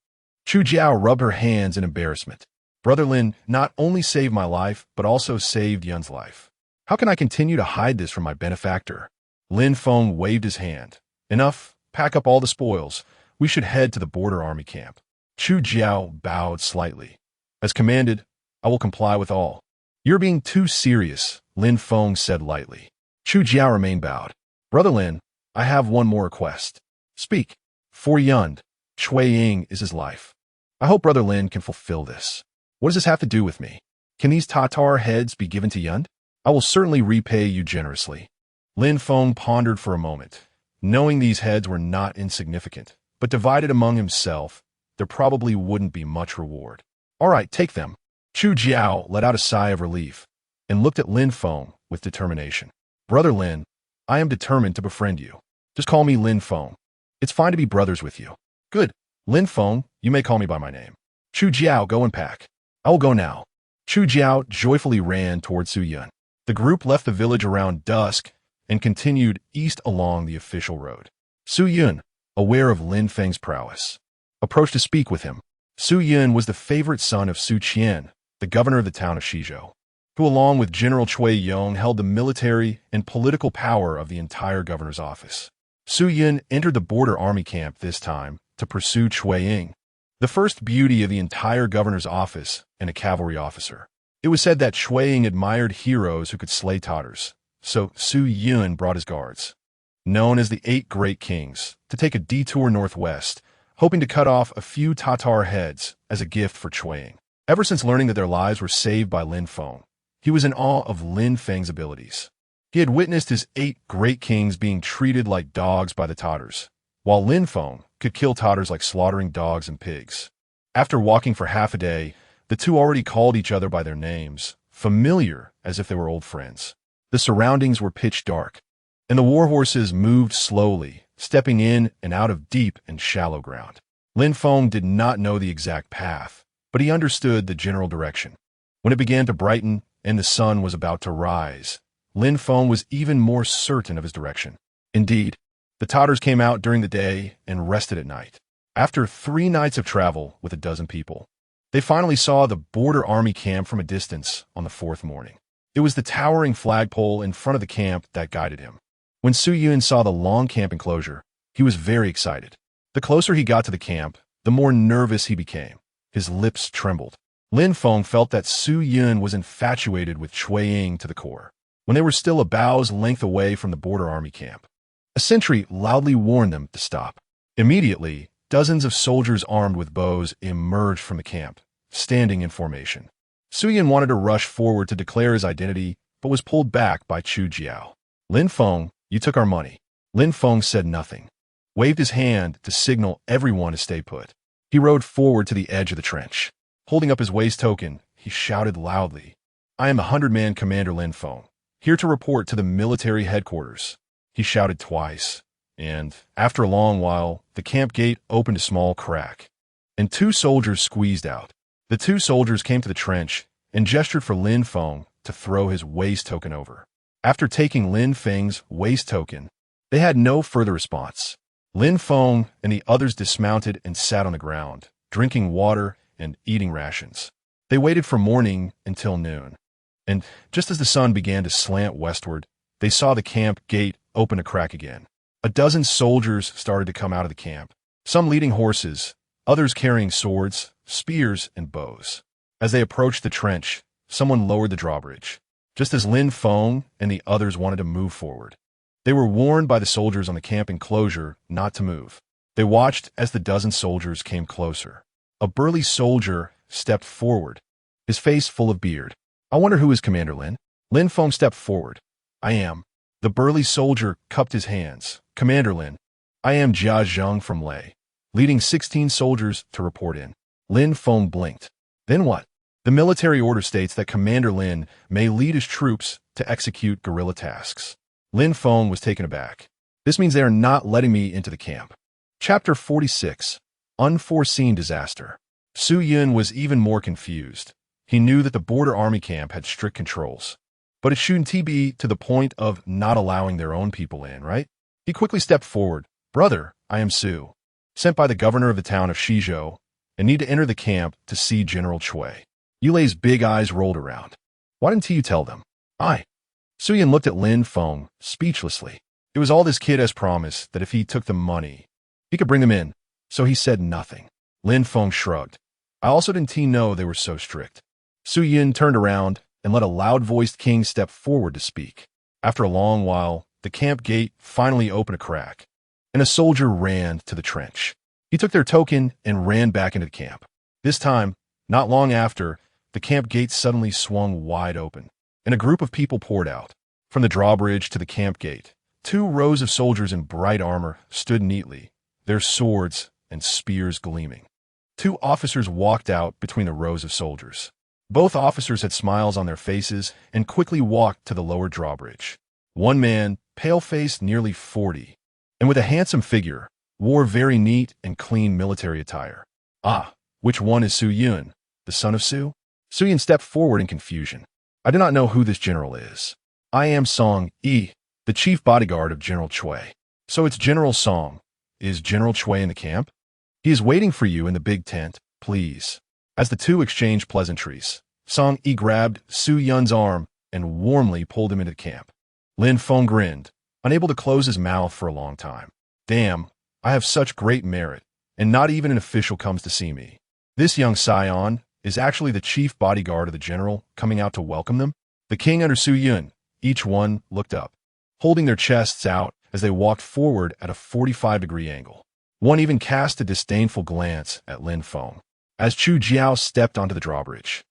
Chu Jiao rubbed her hands in embarrassment. Brother Lin not only saved my life, but also saved Yun's life. How can I continue to hide this from my benefactor? Lin Feng waved his hand. Enough, pack up all the spoils. We should head to the border army camp. Chu Jiao bowed slightly. As commanded, I will comply with all. You're being too serious, Lin Feng said lightly. Chu Jiao remained bowed. Brother Lin, I have one more request. Speak. For Yun, Chui Ying is his life. I hope Brother Lin can fulfill this. What does this have to do with me? Can these Tatar heads be given to Yun? I will certainly repay you generously. Lin Feng pondered for a moment. Knowing these heads were not insignificant, but divided among himself, there probably wouldn't be much reward. All right, take them. Chu Jiao let out a sigh of relief and looked at Lin Feng with determination. Brother Lin, I am determined to befriend you. Just call me Lin Feng. It's fine to be brothers with you. Good. Lin Feng, you may call me by my name. Chu Jiao, go and pack. I will go now. Chu Jiao joyfully ran toward Su Yun. The group left the village around dusk and continued east along the official road. Su Yun, aware of Lin Feng's prowess, approached to speak with him. Su Yun was the favorite son of Su Qian, the governor of the town of Shizhou, who along with General Chui Yong held the military and political power of the entire governor's office. Su Yun entered the border army camp this time to pursue Chui Ying, the first beauty of the entire governor's office and a cavalry officer. It was said that Chui Ying admired heroes who could slay Tatars, so Su Yun brought his guards, known as the 8 Great Kings, to take a detour northwest, hoping to cut off a few Tatar heads as a gift for Chui Ying. Ever since learning that their lives were saved by Lin Feng, he was in awe of Lin Feng's abilities. He had witnessed his 8 Great Kings being treated like dogs by the Tatars, while Lin Feng could kill Tatars like slaughtering dogs and pigs. After walking for half a day, the two already called each other by their names, familiar as if they were old friends. The surroundings were pitch dark, and the war horses moved slowly, stepping in and out of deep and shallow ground. Lin Feng did not know the exact path, but he understood the general direction. When it began to brighten and the sun was about to rise, Lin Feng was even more certain of his direction. Indeed, the Tatars came out during the day and rested at night. After 3 nights of travel with a dozen people, they finally saw the border army camp from a distance on the 4th morning. It was the towering flagpole in front of the camp that guided him. When Su Yun saw the long camp enclosure, he was very excited. The closer he got to the camp, the more nervous he became. His lips trembled. Lin Feng felt that Su Yun was infatuated with Chui Ying to the core. When they were still a bow's length away from the border army camp, a sentry loudly warned them to stop. Immediately, dozens of soldiers armed with bows emerged from the camp, standing in formation. Su Yun wanted to rush forward to declare his identity, but was pulled back by Chu Jiao. Lin Feng, you took our money. Lin Feng said nothing, waved his hand to signal everyone to stay put. He rode forward to the edge of the trench. Holding up his waist token, he shouted loudly, I am 100-man Commander Lin Feng, here to report to the military headquarters. He shouted twice, and, after a long while, the camp gate opened a small crack, and 2 soldiers squeezed out. The 2 soldiers came to the trench and gestured for Lin Feng to throw his waist token over. After taking Lin Feng's waist token, they had no further response. Lin Feng and the others dismounted and sat on the ground, drinking water and eating rations. They waited from morning until noon, and just as the sun began to slant westward, they saw the camp gate open a crack again. A dozen soldiers started to come out of the camp, some leading horses, others carrying swords, spears, and bows. As they approached the trench, someone lowered the drawbridge, just as Lin Feng and the others wanted to move forward. They were warned by the soldiers on the camp enclosure not to move. They watched as the dozen soldiers came closer. A burly soldier stepped forward, his face full of beard. I wonder who is Commander Lin? Lin Feng stepped forward. I am. The burly soldier cupped his hands. Commander Lin, I am Zhao Zheng from Lei, leading 16 soldiers to report in. Lin Feng blinked. Then what? The military order states that Commander Lin may lead his troops to execute guerrilla tasks. Lin Feng was taken aback. This means they are not letting me into the camp. Chapter 46. Unforeseen Disaster. Su Yun was even more confused. He knew that the border army camp had strict controls, but it shouldn't be to the point of not allowing their own people in, right? He quickly stepped forward. Brother, I am Su, sent by the governor of the town of Shizhou, and need to enter the camp to see General Cui. Yulei's big eyes rolled around. Why didn't you tell them? Su Yun looked at Lin Feng speechlessly. It was all this kid has promised that if he took the money, he could bring them in, so he said nothing. Lin Feng shrugged. I also didn't know they were so strict. Su Yun turned around and let a loud-voiced king step forward to speak. After a long while, the camp gate finally opened a crack, and a soldier ran to the trench. He took their token and ran back into the camp. This time, not long after, the camp gate suddenly swung wide open, and a group of people poured out. From the drawbridge to the camp gate, 2 rows of soldiers in bright armor stood neatly, their swords and spears gleaming. 2 officers walked out between the rows of soldiers. Both officers had smiles on their faces and quickly walked to the lower drawbridge. One man, pale-faced, nearly 40, and with a handsome figure, wore very neat and clean military attire. Which one is Su Yun, the son of Su? Su Yun stepped forward in confusion. I do not know who this general is. I am Song Yi, the chief bodyguard of General Cui. So it's General Song. Is General Cui in the camp? He is waiting for you in the big tent, please. As the 2 exchanged pleasantries, Song Yi grabbed Su Yun's arm and warmly pulled him into the camp. Lin Feng grinned, unable to close his mouth for a long time. Damn, I have such great merit, and not even an official comes to see me. This young scion is actually the chief bodyguard of the general coming out to welcome them. The king under Su Yun, each one looked up, holding their chests out as they walked forward at a 45-degree angle. One even cast a disdainful glance at Lin Feng as Chu Jiao stepped onto the drawbridge.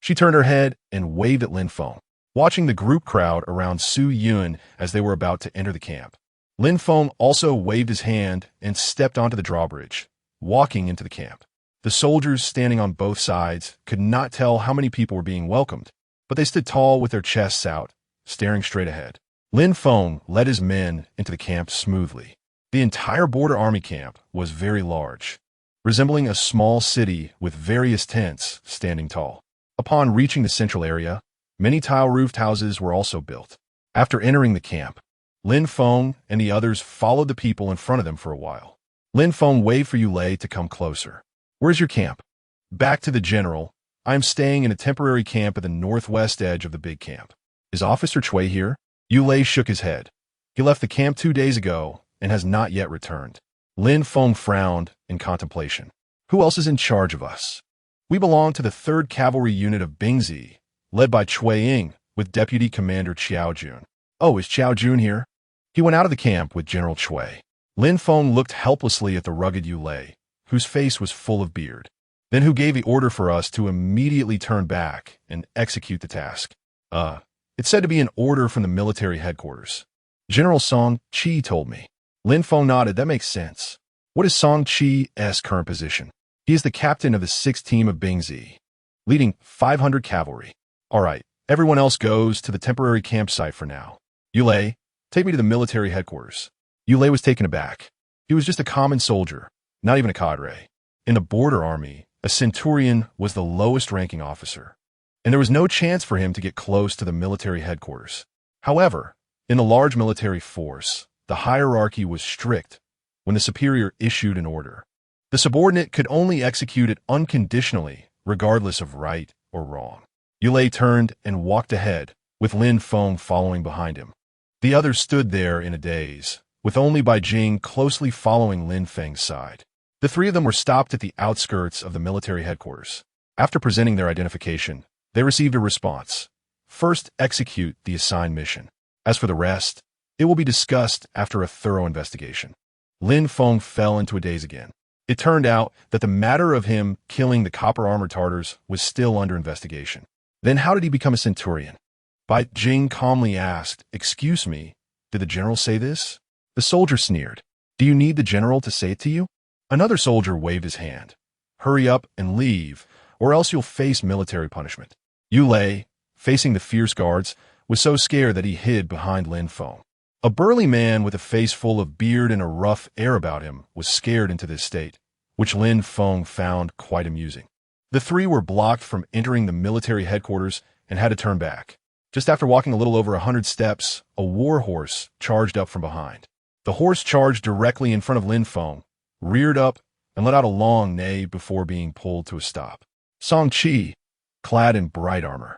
She turned her head and waved at Lin Feng, watching the group crowd around Su Yun as they were about to enter the camp. Lin Feng also waved his hand and stepped onto the drawbridge, walking into the camp. The soldiers standing on both sides could not tell how many people were being welcomed, but they stood tall with their chests out, staring straight ahead. Lin Feng led his men into the camp smoothly. The entire border army camp was very large, resembling a small city with various tents standing tall. Upon reaching the central area, many tile-roofed houses were also built. After entering the camp, Lin Feng and the others followed the people in front of them for a while. Lin Feng waved for Yulei to come closer. Where's your camp? Back to the general. I am staying in a temporary camp at the northwest edge of the big camp. Is Officer Cui here? Yulei shook his head. He left the camp 2 days ago and has not yet returned. Lin Feng frowned in contemplation. Who else is in charge of us? We belong to the 3rd Cavalry Unit of Bingzi, led by Cui Ying, with Deputy Commander Xiao Jun. Oh, is Xiao Jun here? He went out of the camp with General Cui. Lin Feng looked helplessly at the rugged Yulei, whose face was full of beard. Then who gave the order for us to immediately turn back and execute the task? It's said to be an order from the military headquarters. General Song Qi told me. Lin Feng nodded. That makes sense. What is Song Qi's current position? He is the captain of the 6th team of Bingzi, leading 500 cavalry. All right, everyone else goes to the temporary campsite for now. Yulei, take me to the military headquarters. Yulei was taken aback. He was just a common soldier, not even a cadre. In the border army, a centurion was the lowest-ranking officer, and there was no chance for him to get close to the military headquarters. However, in a large military force, the hierarchy was strict when the superior issued an order. The subordinate could only execute it unconditionally, regardless of right or wrong. Yulei turned and walked ahead, with Lin Feng following behind him. The others stood there in a daze, with only Bai Jing closely following Lin Feng's side. The 3 of them were stopped at the outskirts of the military headquarters. After presenting their identification, they received a response. First, execute the assigned mission. As for the rest, it will be discussed after a thorough investigation. Lin Feng fell into a daze again. It turned out that the matter of him killing the copper-armored Tartars was still under investigation. Then how did he become a centurion? Bai Jing calmly asked, "Excuse me, did the general say this?" The soldier sneered. "Do you need the general to say it to you?" Another soldier waved his hand. "Hurry up and leave, or else you'll face military punishment." Yu Lei, facing the fierce guards, was so scared that he hid behind Lin Feng. A burly man with a face full of beard and a rough air about him was scared into this state, which Lin Feng found quite amusing. The three were blocked from entering the military headquarters and had to turn back. Just after walking a little over 100 steps, a war horse charged up from behind. The horse charged directly in front of Lin Feng, reared up, and let out a long neigh before being pulled to a stop. Song Qi, clad in bright armor,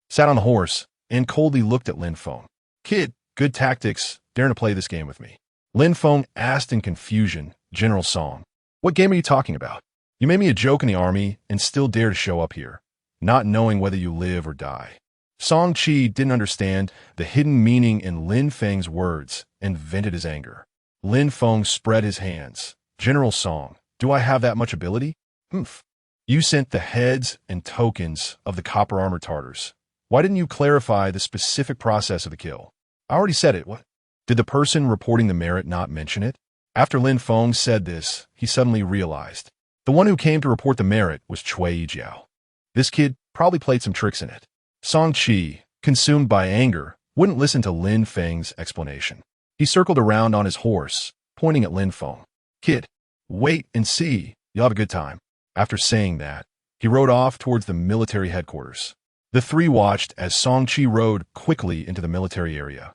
sat on the horse and coldly looked at Lin Feng. "Kid, good tactics, daring to play this game with me?" Lin Feng asked in confusion. "General Song, what game are you talking about? You made me a joke in the army and still dare to show up here, not knowing whether you live or die." Song Qi didn't understand the hidden meaning in Lin Feng's words and vented his anger. Lin Feng spread his hands. "General Song, do I have that much ability?" "Humph. You sent the heads and tokens of the copper-armored Tartars. Why didn't you clarify the specific process of the kill?" "I already said it." "What? Did the person reporting the merit not mention it?" After Lin Feng said this, he suddenly realized. The one who came to report the merit was Cui Jiao. This kid probably played some tricks in it. Song Qi, consumed by anger, wouldn't listen to Lin Feng's explanation. He circled around on his horse, pointing at Lin Feng. "Kid, wait and see. You'll have a good time." After saying that, he rode off towards the military headquarters. The three watched as Song Qi rode quickly into the military area,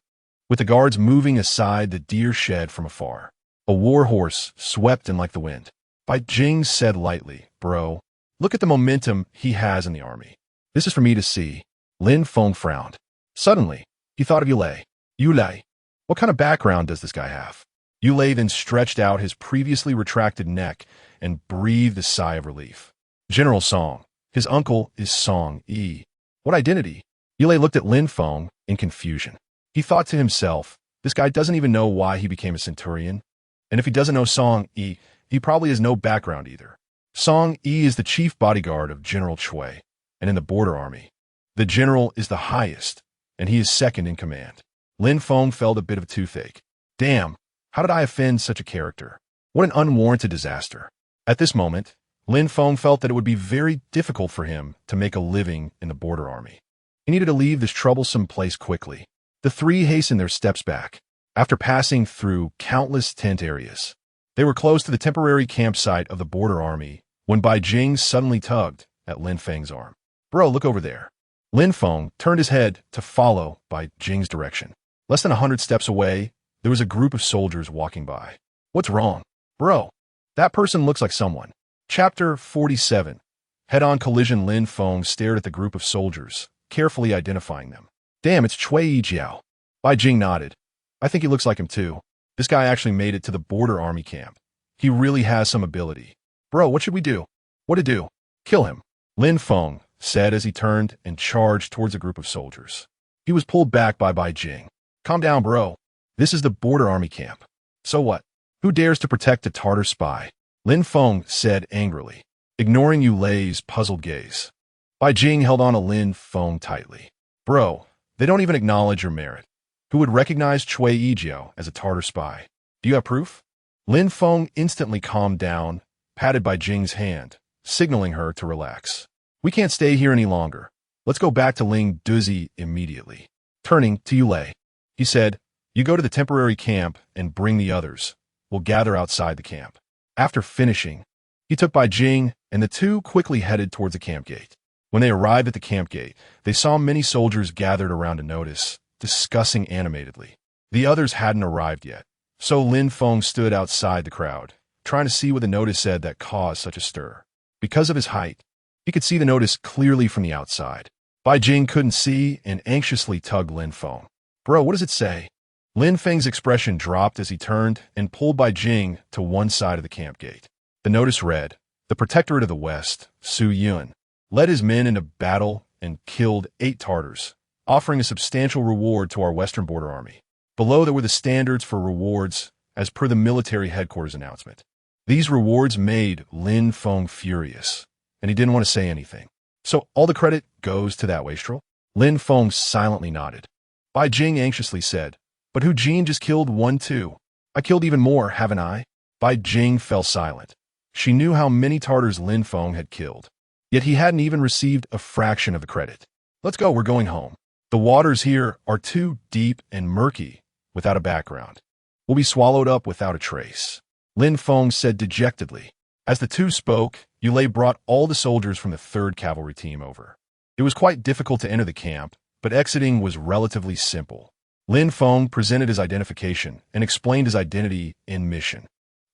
with the guards moving aside the deer shed from afar. A war horse swept in like the wind. Bai Jing said lightly, "Bro, look at the momentum he has in the army. This is for me to see." Lin Feng frowned. Suddenly, he thought of Yu Lei. "Yu Lei, what kind of background does this guy have?" Yu Lei then stretched out his previously retracted neck and breathed a sigh of relief. "General Song, his uncle is Song Yi." "What identity?" Yu Lei looked at Lin Feng in confusion. He thought to himself, this guy doesn't even know why he became a centurion. And if he doesn't know Song Yi, he probably has no background either. Song Yi is the chief bodyguard of General Cui, and in the border army. The general is the highest, and he is second in command. Lin Feng felt a bit of a toothache. Damn, how did I offend such a character? What an unwarranted disaster. At this moment, Lin Feng felt that it would be very difficult for him to make a living in the border army. He needed to leave this troublesome place quickly. The three hastened their steps back. After passing through countless tent areas, they were close to the temporary campsite of the border army when Bai Jing suddenly tugged at Lin Feng's arm. "Bro, look over there." Lin Feng turned his head to follow Bai Jing's direction. Less than 100 steps away, there was a group of soldiers walking by. "What's wrong?" "Bro, that person looks like someone." Chapter 47. Head-on collision. Lin Feng stared at the group of soldiers, carefully identifying them. "Damn, it's Cui Jiao." Bai Jing nodded. "I think he looks like him too. This guy actually made it to the border army camp. He really has some ability. Bro, what should we do?" "What to do?" "Kill him," Lin Feng said as he turned and charged towards a group of soldiers. He was pulled back by Bai Jing. "Calm down, bro. This is the border army camp. So what? Who dares to protect a Tartar spy?" Lin Feng said angrily, ignoring Yu Lei's puzzled gaze. Bai Jing held on to Lin Feng tightly. "Bro, they don't even acknowledge your merit. Who would recognize Cui Jiao as a Tartar spy? Do you have proof?" Lin Feng instantly calmed down, patted Bai Jing's hand, signaling her to relax. "We can't stay here any longer. Let's go back to Ling Douzi immediately." Turning to Yu Lei, he said, "You go to the temporary camp and bring the others. We'll gather outside the camp." After finishing, he took Bai Jing, and the two quickly headed towards the camp gate. When they arrived at the camp gate, they saw many soldiers gathered around a notice, discussing animatedly. The others hadn't arrived yet, so Lin Feng stood outside the crowd, trying to see what the notice said that caused such a stir. Because of his height, he could see the notice clearly from the outside. Bai Jing couldn't see and anxiously tugged Lin Feng. "Bro, what does it say?" Lin Feng's expression dropped as he turned and pulled Bai Jing to one side of the camp gate. The notice read, "The Protectorate of the West, Su Yun, led his men into battle and killed 8 Tartars, offering a substantial reward to our western border army." Below there were the standards for rewards, as per the military headquarters announcement. These rewards made Lin Feng furious, and he didn't want to say anything. So all the credit goes to that wastrel? Lin Feng silently nodded. Bai Jing anxiously said, But Hu Jin just killed one too. I killed even more, haven't I? Bai Jing fell silent. She knew how many Tartars Lin Feng had killed. Yet he hadn't even received a fraction of the credit. Let's go, we're going home. The waters here are too deep and murky without a background. We'll be swallowed up without a trace. Lin Feng said dejectedly. As the two spoke, Yulei brought all the soldiers from the 3rd Cavalry team over. It was quite difficult to enter the camp, but exiting was relatively simple. Lin Feng presented his identification and explained his identity and mission.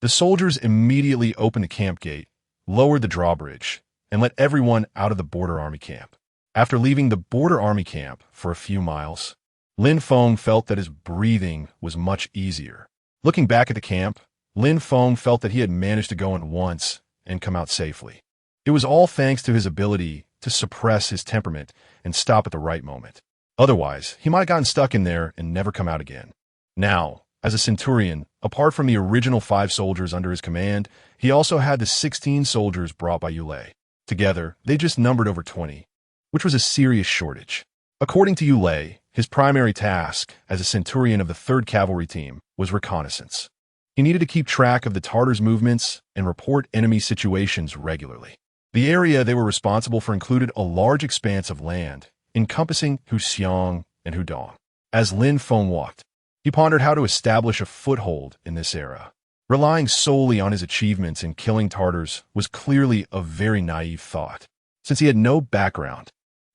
The soldiers immediately opened the camp gate, lowered the drawbridge, and let everyone out of the border army camp. After leaving the border army camp for a few miles, Lin Feng felt that his breathing was much easier. Looking back at the camp, Lin Feng felt that he had managed to go in once and come out safely. It was all thanks to his ability to suppress his temperament and stop at the right moment. Otherwise, he might have gotten stuck in there and never come out again. Now, as a centurion, apart from the original 5 soldiers under his command, he also had the 16 soldiers brought by Yulei. Together, they just numbered over 20, which was a serious shortage. According to Yulei, his primary task as a centurion of the 3rd Cavalry team was reconnaissance. He needed to keep track of the Tartars' movements and report enemy situations regularly. The area they were responsible for included a large expanse of land, encompassing Huxiang and Hudong. As Lin Feng walked, he pondered how to establish a foothold in this era. Relying solely on his achievements in killing Tartars was clearly a very naive thought. Since he had no background,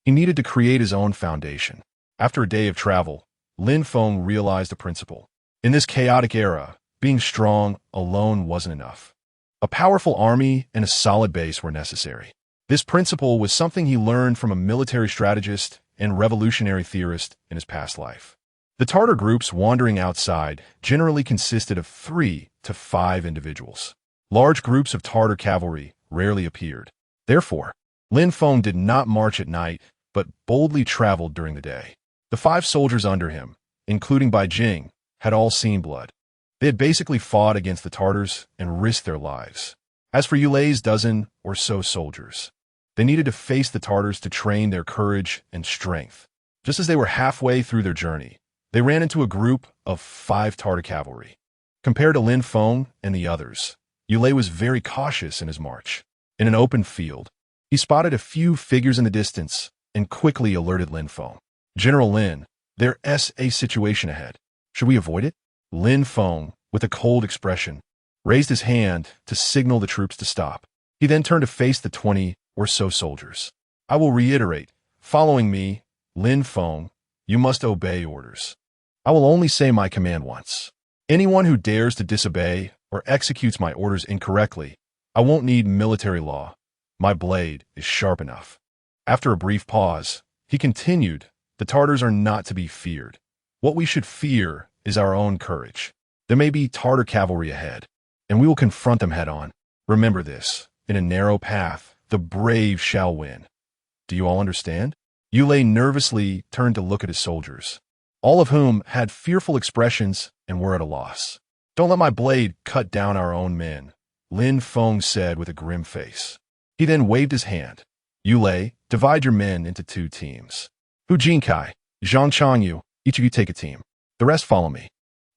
he needed to create his own foundation. After a day of travel, Lin Feng realized a principle. In this chaotic era, being strong alone wasn't enough. A powerful army and a solid base were necessary. This principle was something he learned from a military strategist and revolutionary theorist in his past life. The Tartar groups wandering outside generally consisted of 3 to 5 individuals. Large groups of Tartar cavalry rarely appeared. Therefore, Lin Feng did not march at night, but boldly traveled during the day. The 5 soldiers under him, including Bai Jing, had all seen blood. They had basically fought against the Tartars and risked their lives. As for Yulei's dozen or so soldiers, they needed to face the Tartars to train their courage and strength. Just as they were halfway through their journey, they ran into a group of 5 Tartar cavalry. Compared to Lin Feng and the others, Yulei was very cautious in his march. In an open field, he spotted a few figures in the distance and quickly alerted Lin Feng. General Lin, there's a situation ahead. Should we avoid it? Lin Feng, with a cold expression, raised his hand to signal the troops to stop. He then turned to face the 20 or so soldiers. I will reiterate, following me, Lin Feng, you must obey orders. I will only say my command once. Anyone who dares to disobey or executes my orders incorrectly, I won't need military law. My blade is sharp enough. After a brief pause, he continued, the Tartars are not to be feared. What we should fear is our own courage. There may be Tartar cavalry ahead, and we will confront them head-on. Remember this, in a narrow path, the brave shall win. Do you all understand? Yulei nervously turned to look at his soldiers, all of whom had fearful expressions and were at a loss. Don't let my blade cut down our own men, Lin Feng said with a grim face. He then waved his hand. Yulei, divide your men into 2 teams. Hu Jinkai, Zhang Changyu, each of you take a team. The rest follow me.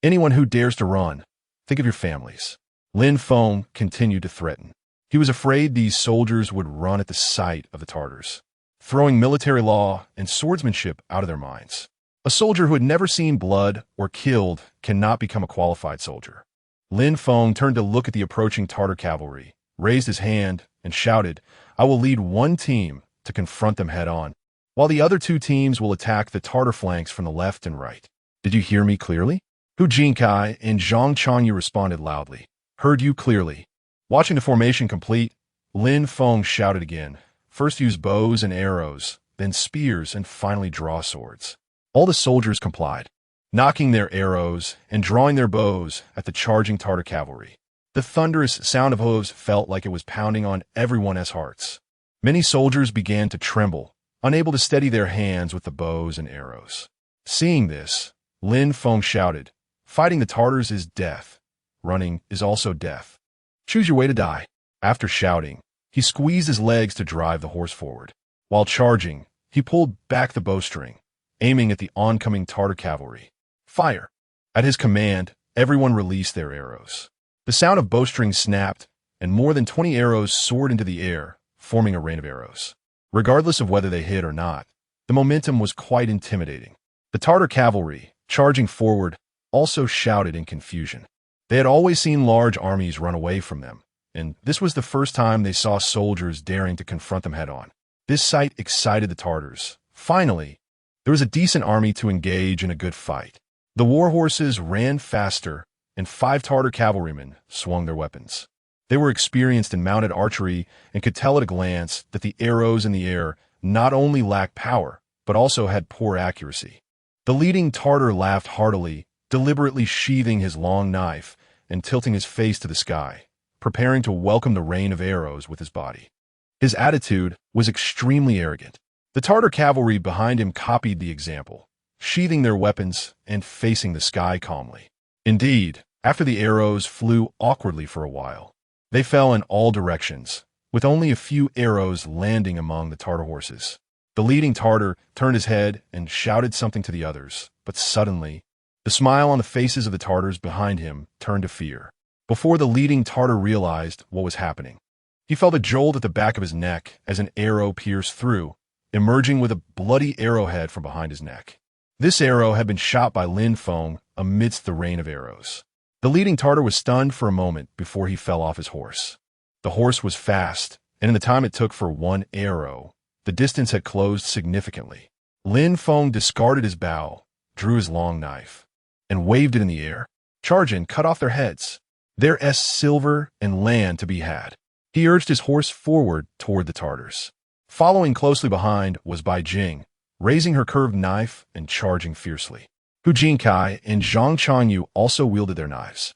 Anyone who dares to run, think of your families. Lin Feng continued to threaten. He was afraid these soldiers would run at the sight of the Tartars, throwing military law and swordsmanship out of their minds. A soldier who had never seen blood or killed cannot become a qualified soldier. Lin Feng turned to look at the approaching Tartar cavalry, raised his hand, and shouted, I will lead 1 team to confront them head-on, while the other 2 teams will attack the Tartar flanks from the left and right. Did you hear me clearly? Hu Jinkai and Zhang Changyu responded loudly. Heard you clearly. Watching the formation complete, Lin Feng shouted again. First use bows and arrows, then spears, and finally draw swords. All the soldiers complied, knocking their arrows and drawing their bows at the charging Tartar cavalry. The thunderous sound of hooves felt like it was pounding on everyone's hearts. Many soldiers began to tremble, unable to steady their hands with the bows and arrows. Seeing this, Lin Feng shouted, Fighting the Tartars is death. running is also death. Choose your way to die. After shouting, he squeezed his legs to drive the horse forward. While charging, he pulled back the bowstring, aiming at the oncoming Tartar cavalry. Fire! At his command, everyone released their arrows. The sound of bowstring snapped, and more than 20 arrows soared into the air, forming a rain of arrows. Regardless of whether they hit or not, the momentum was quite intimidating. The Tartar cavalry, charging forward, also shouted in confusion. They had always seen large armies run away from them, and this was the first time they saw soldiers daring to confront them head-on. This sight excited the Tartars. Finally, there was a decent army to engage in a good fight. The war horses ran faster, and 5 Tartar cavalrymen swung their weapons. They were experienced in mounted archery and could tell at a glance that the arrows in the air not only lacked power, but also had poor accuracy. The leading Tartar laughed heartily, deliberately sheathing his long knife and tilting his face to the sky, preparing to welcome the rain of arrows with his body. His attitude was extremely arrogant. The Tartar cavalry behind him copied the example, sheathing their weapons and facing the sky calmly. Indeed, after the arrows flew awkwardly for a while, they fell in all directions, with only a few arrows landing among the Tartar horses. The leading Tartar turned his head and shouted something to the others, but suddenly, the smile on the faces of the Tartars behind him turned to fear. Before the leading Tartar realized what was happening, he felt a jolt at the back of his neck as an arrow pierced through, emerging with a bloody arrowhead from behind his neck. This arrow had been shot by Lin Feng amidst the rain of arrows. The leading Tartar was stunned for a moment before he fell off his horse. The horse was fast, and in the time it took for one arrow, the distance had closed significantly. Lin Feng discarded his bow, drew his long knife, and waved it in the air. Charge and cut off their heads. There's silver and land to be had. He urged his horse forward toward the Tartars. Following closely behind was Bai Jing, raising her curved knife and charging fiercely. Hu Jinkai and Zhang Changyu also wielded their knives,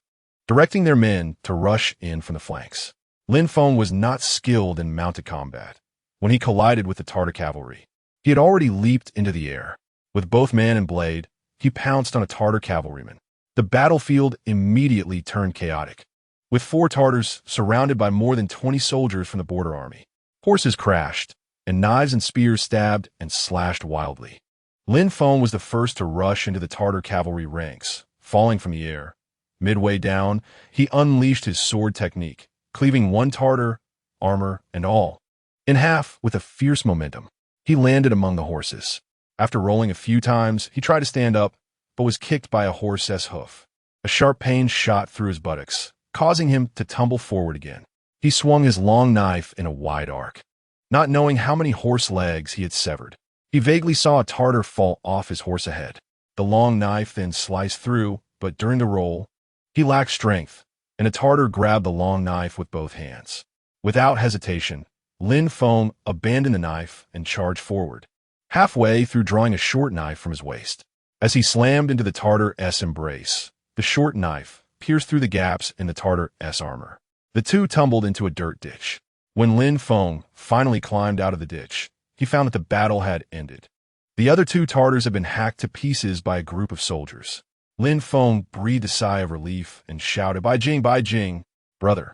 directing their men to rush in from the flanks. Lin Feng was not skilled in mounted combat. When he collided with the Tartar cavalry, he had already leaped into the air. With both man and blade, he pounced on a Tartar cavalryman. The battlefield immediately turned chaotic, with 4 Tartars surrounded by more than 20 soldiers from the border army. Horses crashed, and knives and spears stabbed and slashed wildly. Lin Feng was the first to rush into the Tartar cavalry ranks, falling from the air. Midway down, he unleashed his sword technique, cleaving one Tartar, armor and all, in half with a fierce momentum. He landed among the horses. After rolling a few times, he tried to stand up, but was kicked by a horse's hoof. A sharp pain shot through his buttocks, causing him to tumble forward again. He swung his long knife in a wide arc, not knowing how many horse legs he had severed. He vaguely saw a Tartar fall off his horse ahead. The long knife then sliced through, but during the roll, he lacked strength, and a Tartar grabbed the long knife with both hands. Without hesitation, Lin Feng abandoned the knife and charged forward, halfway through drawing a short knife from his waist. As he slammed into the Tartar's embrace, the short knife pierced through the gaps in the Tartar's armor. The two tumbled into a dirt ditch. When Lin Feng finally climbed out of the ditch, he found that the battle had ended. The other 2 Tartars had been hacked to pieces by a group of soldiers. Lin Feng breathed a sigh of relief and shouted, Bai Jing, brother,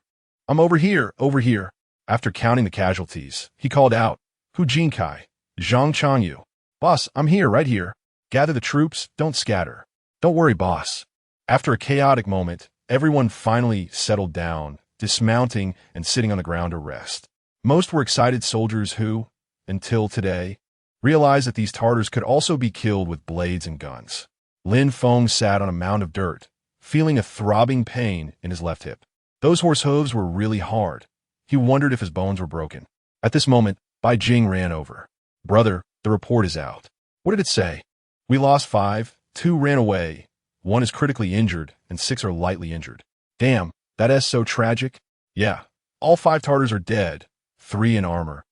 I'm over here. After counting the casualties, he called out, Hu Jinkai, Zhang Changyu, boss, I'm here, right here. Gather the troops, don't scatter. Don't worry, boss. After a chaotic moment, everyone finally settled down, dismounting and sitting on the ground to rest. Most were excited soldiers who, until today, realized that these Tartars could also be killed with blades and guns. Lin Feng sat on a mound of dirt, feeling a throbbing pain in his left hip. Those horse hooves were really hard. He wondered if his bones were broken. At this moment, Bai Jing ran over. Brother, the report is out. What did it say? We lost 5, 2 ran away, 1 is critically injured, and 6 are lightly injured. Damn, that's so tragic. Yeah, all 5 Tartars are dead, 3 in armor,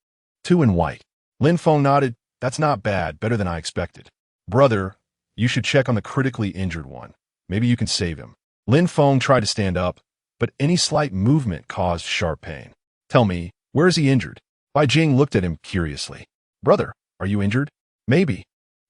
2 in white. Lin Feng nodded. That's not bad, better than I expected. Brother, you should check on the critically injured one. Maybe you can save him. Lin Feng tried to stand up, but any slight movement caused sharp pain. Tell me, where is he injured? Bai Jing looked at him curiously. Brother, are you injured? Maybe.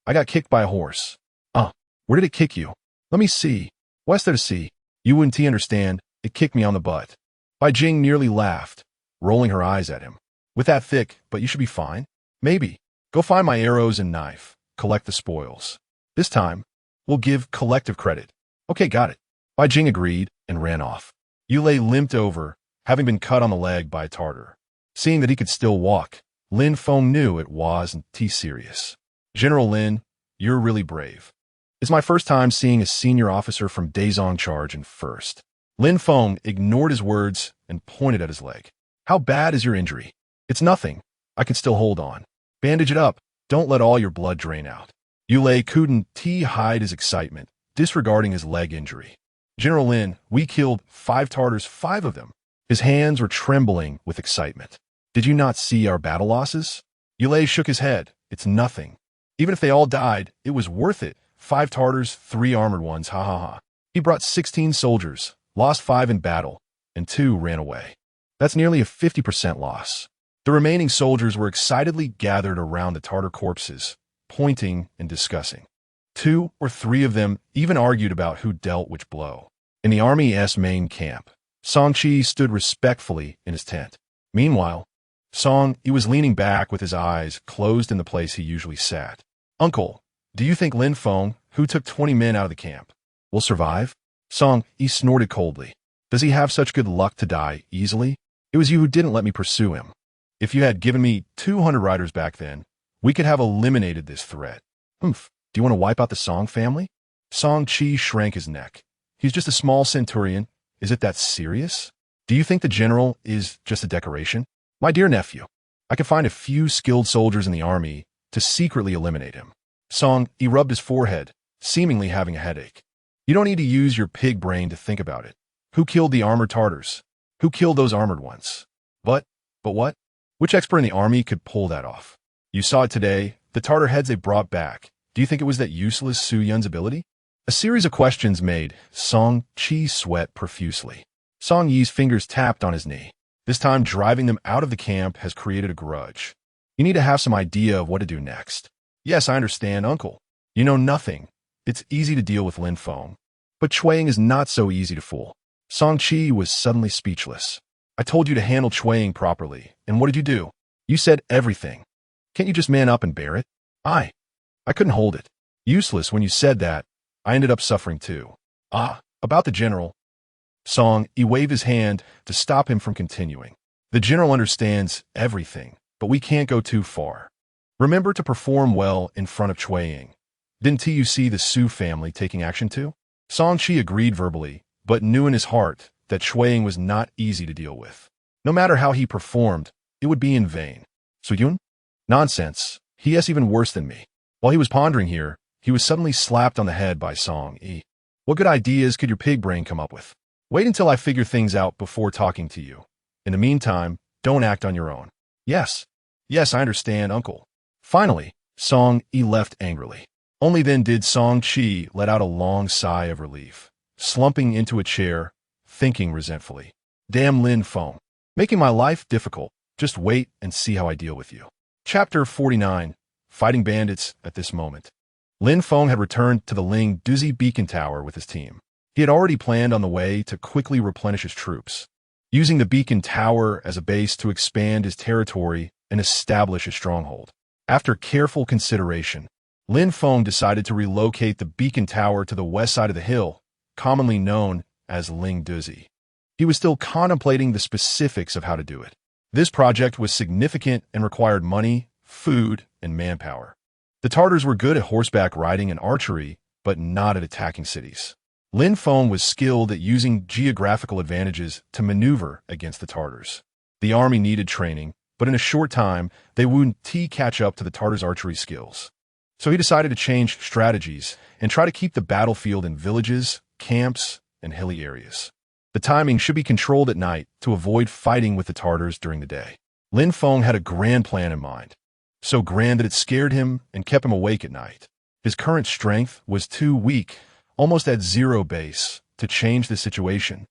I got kicked by a horse. Where did it kick you? Let me see. What's there to see? You wouldn't understand. It kicked me on the butt. Bai Jing nearly laughed, rolling her eyes at him. With that thick, but you should be fine. Maybe. Go find my arrows and knife. Collect the spoils. This time, we'll give collective credit. Okay, got it. Bai Jing agreed and ran off. Yulei limped over, having been cut on the leg by a Tartar. Seeing that he could still walk, Lin Feng knew it wasn't serious. General Lin, you're really brave. It's my first time seeing a senior officer from Daezong charge in first. Lin Feng ignored his words and pointed at his leg. How bad is your injury? It's nothing. I can still hold on. Bandage it up. Don't let all your blood drain out. Yulei couldn't hide his excitement, disregarding his leg injury. General Lin, we killed 5 Tartars, 5 of them. His hands were trembling with excitement. Did you not see our battle losses? Yulei shook his head. It's nothing. Even if they all died, it was worth it. 5 Tartars, 3 armored ones, ha ha ha. He brought 16 soldiers, lost 5 in battle, and 2 ran away. That's nearly a 50% loss. The remaining soldiers were excitedly gathered around the Tartar corpses, pointing and discussing. 2 or 3 of them even argued about who dealt which blow. In the army's main camp, Song Qi stood respectfully in his tent. Meanwhile, he was leaning back with his eyes closed in the place he usually sat. Uncle, do you think Lin Feng, who took 20 men out of the camp, will survive? He snorted coldly. Does he have such good luck to die easily? It was you who didn't let me pursue him. If you had given me 200 riders back then, we could have eliminated this threat. Do you want to wipe out the Song family? Song Qi shrank his neck. He's just a small centurion. Is it that serious? Do you think the general is just a decoration? My dear nephew, I could find a few skilled soldiers in the army to secretly eliminate him. He rubbed his forehead, seemingly having a headache. You don't need to use your pig brain to think about it. Who killed the armored Tartars? Who killed those armored ones? But what? Which expert in the army could pull that off? You saw it today, the Tartar heads they brought back. Do you think it was that useless Su Yun's ability? A series of questions made Song Qi sweat profusely. Song Yi's fingers tapped on his knee. This time driving them out of the camp has created a grudge. You need to have some idea of what to do next. Yes, I understand, uncle. You know nothing. It's easy to deal with Lin Feng. But Chuaying is not so easy to fool. Song Qi was suddenly speechless. I told you to handle Chuaying properly, and what did you do? You said everything. Can't you just man up and bear it? I couldn't hold it. Useless when you said that. I ended up suffering too. About the general. He waved his hand to stop him from continuing. The general understands everything, but we can't go too far. Remember to perform well in front of Chuaying. Didn't you see the Su family taking action too? Song Qi agreed verbally, but knew in his heart that Chuaying was not easy to deal with. No matter how he performed, it would be in vain. Su Yun? Nonsense. He is even worse than me. While he was pondering here, he was suddenly slapped on the head by Song Yi. What good ideas could your pig brain come up with? Wait until I figure things out before talking to you. In the meantime, don't act on your own. Yes, I understand, uncle. Finally, Song Yi left angrily. Only then did Song Qi let out a long sigh of relief, slumping into a chair, thinking resentfully. Damn Lin Feng, making my life difficult. Just wait and see how I deal with you. Chapter 49. Fighting bandits at this moment. Lin Feng had returned to the Ling Douzi beacon tower with his team. He had already planned on the way to quickly replenish his troops, using the beacon tower as a base to expand his territory and establish a stronghold. After careful consideration, Lin Feng decided to relocate the beacon tower to the west side of the hill, commonly known as Ling Douzi. He was still contemplating the specifics of how to do it. This project was significant and required money, food, and manpower. The Tartars were good at horseback riding and archery, but not at attacking cities. Lin Feng was skilled at using geographical advantages to maneuver against the Tartars. The army needed training, but in a short time, they wouldn't catch up to the Tartars' archery skills. So he decided to change strategies and try to keep the battlefield in villages, camps, and hilly areas. The timing should be controlled at night to avoid fighting with the Tartars during the day. Lin Feng had a grand plan in mind, so grand that it scared him and kept him awake at night. His current strength was too weak, almost at zero base, to change the situation.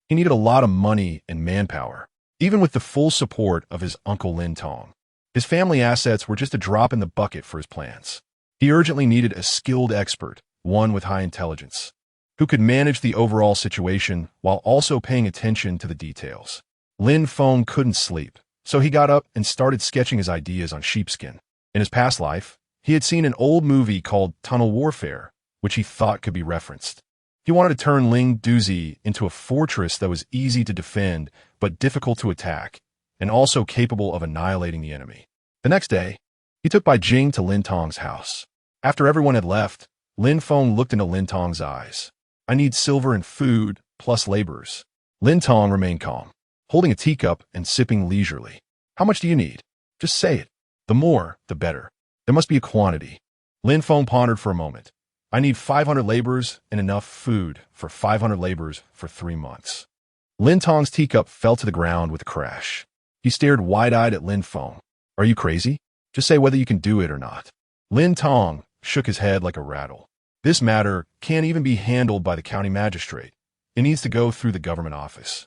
He needed a lot of money and manpower, even with the full support of his uncle Lin Tong. His family assets were just a drop in the bucket for his plans. He urgently needed a skilled expert, one with high intelligence. who could manage the overall situation while also paying attention to the details. Lin Feng couldn't sleep, so he got up and started sketching his ideas on sheepskin. In his past life, he had seen an old movie called Tunnel Warfare, which he thought could be referenced. He wanted to turn Ling Douzi into a fortress that was easy to defend but difficult to attack, and also capable of annihilating the enemy. The next day, he took Bai Jing to Lin Tong's house. After everyone had left, Lin Feng looked into Lin Tong's eyes. "I need silver and food, plus laborers." Lin Tong remained calm, holding a teacup and sipping leisurely. "How much do you need? Just say it. The more, the better. There must be a quantity." Lin Feng pondered for a moment. "I need 500 laborers and enough food for 500 laborers for 3 months. Lin Tong's teacup fell to the ground with a crash. He stared wide-eyed at Lin Feng. "Are you crazy? Just say whether you can do it or not." Lin Tong shook his head like a rattle. "This matter can't even be handled by the county magistrate. It needs to go through the government office.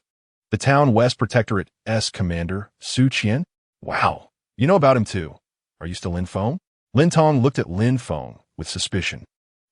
The Town West Protectorate's commander, Su Qian? Wow, you know about him too. Are you still Lin Feng?" Lin Tong looked at Lin Feng with suspicion,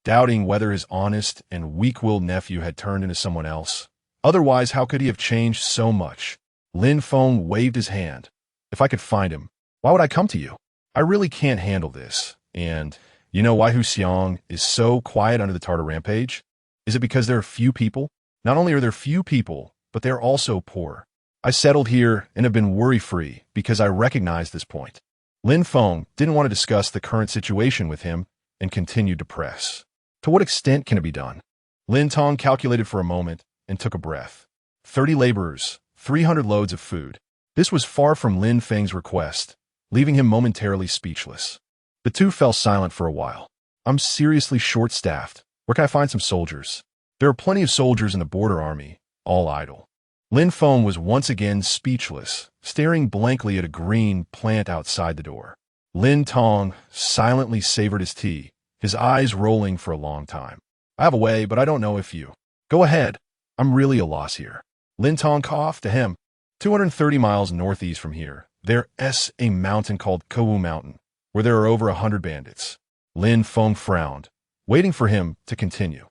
doubting whether his honest and weak-willed nephew had turned into someone else. Otherwise, how could he have changed so much? Lin Feng waved his hand. "If I could find him, why would I come to you? I really can't handle this. And you know why Huxiang is so quiet under the Tartar rampage? Is it because there are few people? Not only are there few people, but they're also poor. I settled here and have been worry-free because I recognize this point." Lin Feng didn't want to discuss the current situation with him and continued to press. "To what extent can it be done?" Lin Tong calculated for a moment and took a breath. 30 laborers, 300 loads of food. This was far from Lin Feng's request, leaving him momentarily speechless. The two fell silent for a while. "I'm seriously short-staffed. Where can I find some soldiers?" "There are plenty of soldiers in the border army, all idle." Lin Feng was once again speechless, staring blankly at a green plant outside the door. Lin Tong silently savored his tea, his eyes rolling for a long time. "I have a way, but I don't know if you—" "Go ahead. I'm really a loss here." Lin Tong coughed to him. 230 miles northeast from here, there's a mountain called Colluded Mountain, where there are over 100 bandits. Lin Feng frowned, waiting for him to continue.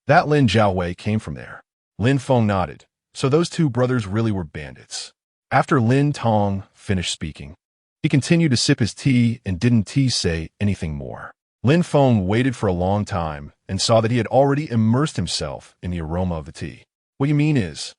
"That Lin Jiaowei came from there." Lin Feng nodded. So those two brothers really were bandits. After Lin Tong finished speaking, he continued to sip his tea and didn't say anything more. Lin Feng waited for a long time and saw that he had already immersed himself in the aroma of the tea. "What you mean is,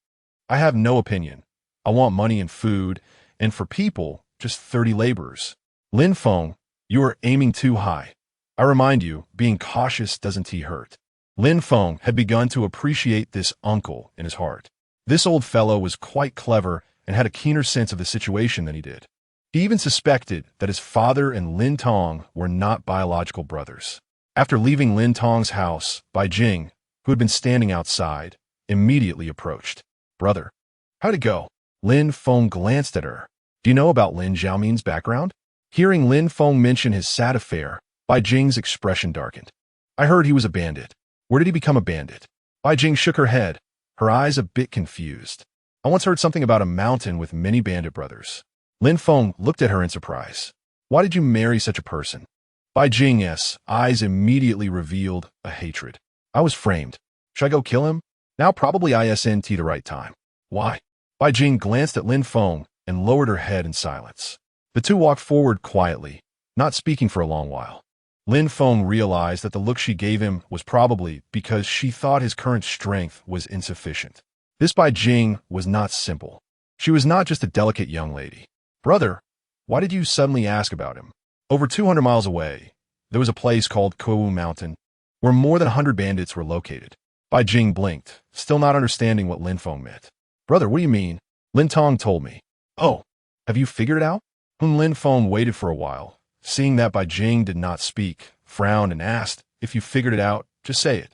I have no opinion. I want money and food, and for people, just 30 laborers." "Lin Feng, you are aiming too high. I remind you, being cautious doesn't hurt." Lin Feng had begun to appreciate this uncle in his heart. This old fellow was quite clever and had a keener sense of the situation than he did. He even suspected that his father and Lin Tong were not biological brothers. After leaving Lin Tong's house, Bai Jing, who had been standing outside, immediately approached. "Brother, how'd it go?" Lin Feng glanced at her. "Do you know about Lin Xiaomin's background?" Hearing Lin Feng mention his sad affair, Bai Jing's expression darkened. "I heard he was a bandit. Where did he become a bandit?" Bai Jing shook her head, her eyes a bit confused. "I once heard something about a mountain with many bandit brothers." Lin Feng looked at her in surprise. "Why did you marry such a person?" Bai Jing's eyes immediately revealed a hatred. "I was framed. Should I go kill him? Now probably isn't the right time." "Why?" Bai Jing glanced at Lin Feng and lowered her head in silence. The two walked forward quietly, not speaking for a long while. Lin Feng realized that the look she gave him was probably because she thought his current strength was insufficient. This Bai Jing was not simple. She was not just a delicate young lady. "Brother, why did you suddenly ask about him?" Over 200 miles away, there was a place called Colluded Mountain, where more than 100 bandits were located. Bai Jing blinked, still not understanding what Lin Feng meant. "Brother, what do you mean?" "Lin Tong told me." "Oh, have you figured it out?" Lin Feng waited for a while. Seeing that Bai Jing did not speak, frowned and asked, "If you figured it out, just say it."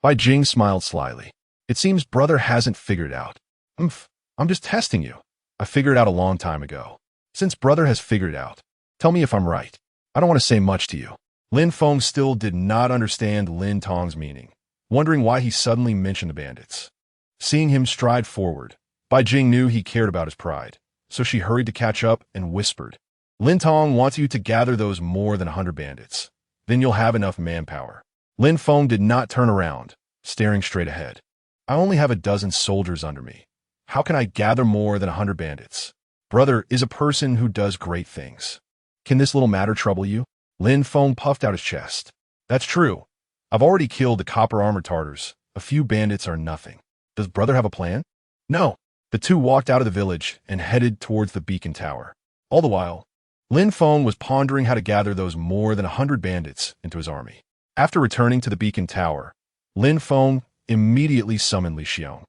Bai Jing smiled slyly. "It seems brother hasn't figured it out." I'm just testing you. I figured it out a long time ago. Since brother has figured it out, tell me if I'm right. I don't want to say much to you." Lin Feng still did not understand Lin Tong's meaning, wondering why he suddenly mentioned the bandits. Seeing him stride forward, Bai Jing knew he cared about his pride, so she hurried to catch up and whispered, "Lin Tong wants you to gather those more than 100 bandits. Then you'll have enough manpower." Lin Feng did not turn around, staring straight ahead. I only have a dozen soldiers under me. How can I gather more than 100 bandits? Brother is a person who does great things. Can this little matter trouble you? Lin Feng puffed out his chest. That's true. I've already killed the copper-armored Tartars. A few bandits are nothing. Does brother have a plan? No. The two walked out of the village and headed towards the beacon tower. All the while, Lin Feng was pondering how to gather those more than 100 bandits into his army. After returning to the beacon tower, Lin Feng immediately summoned Li Xiong.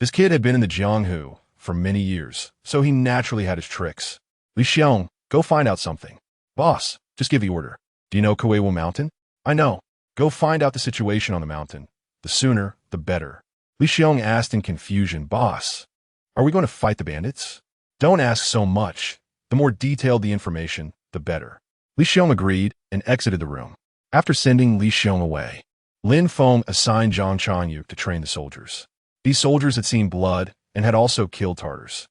This kid had been in the Jianghu for many years, so he naturally had his tricks. Li Xiong, go find out something. Boss, just give the order. Do you know Kuewu Mountain? I know. Go find out the situation on the mountain. The sooner, the better. Li Xiong asked in confusion, Boss, are we going to fight the bandits? Don't ask so much. The more detailed the information, the better. Li Xiong agreed and exited the room. After sending Li Xiong away, Lin Feng assigned Zhang Chanyu to train the soldiers. These soldiers had seen blood and had also killed Tartars.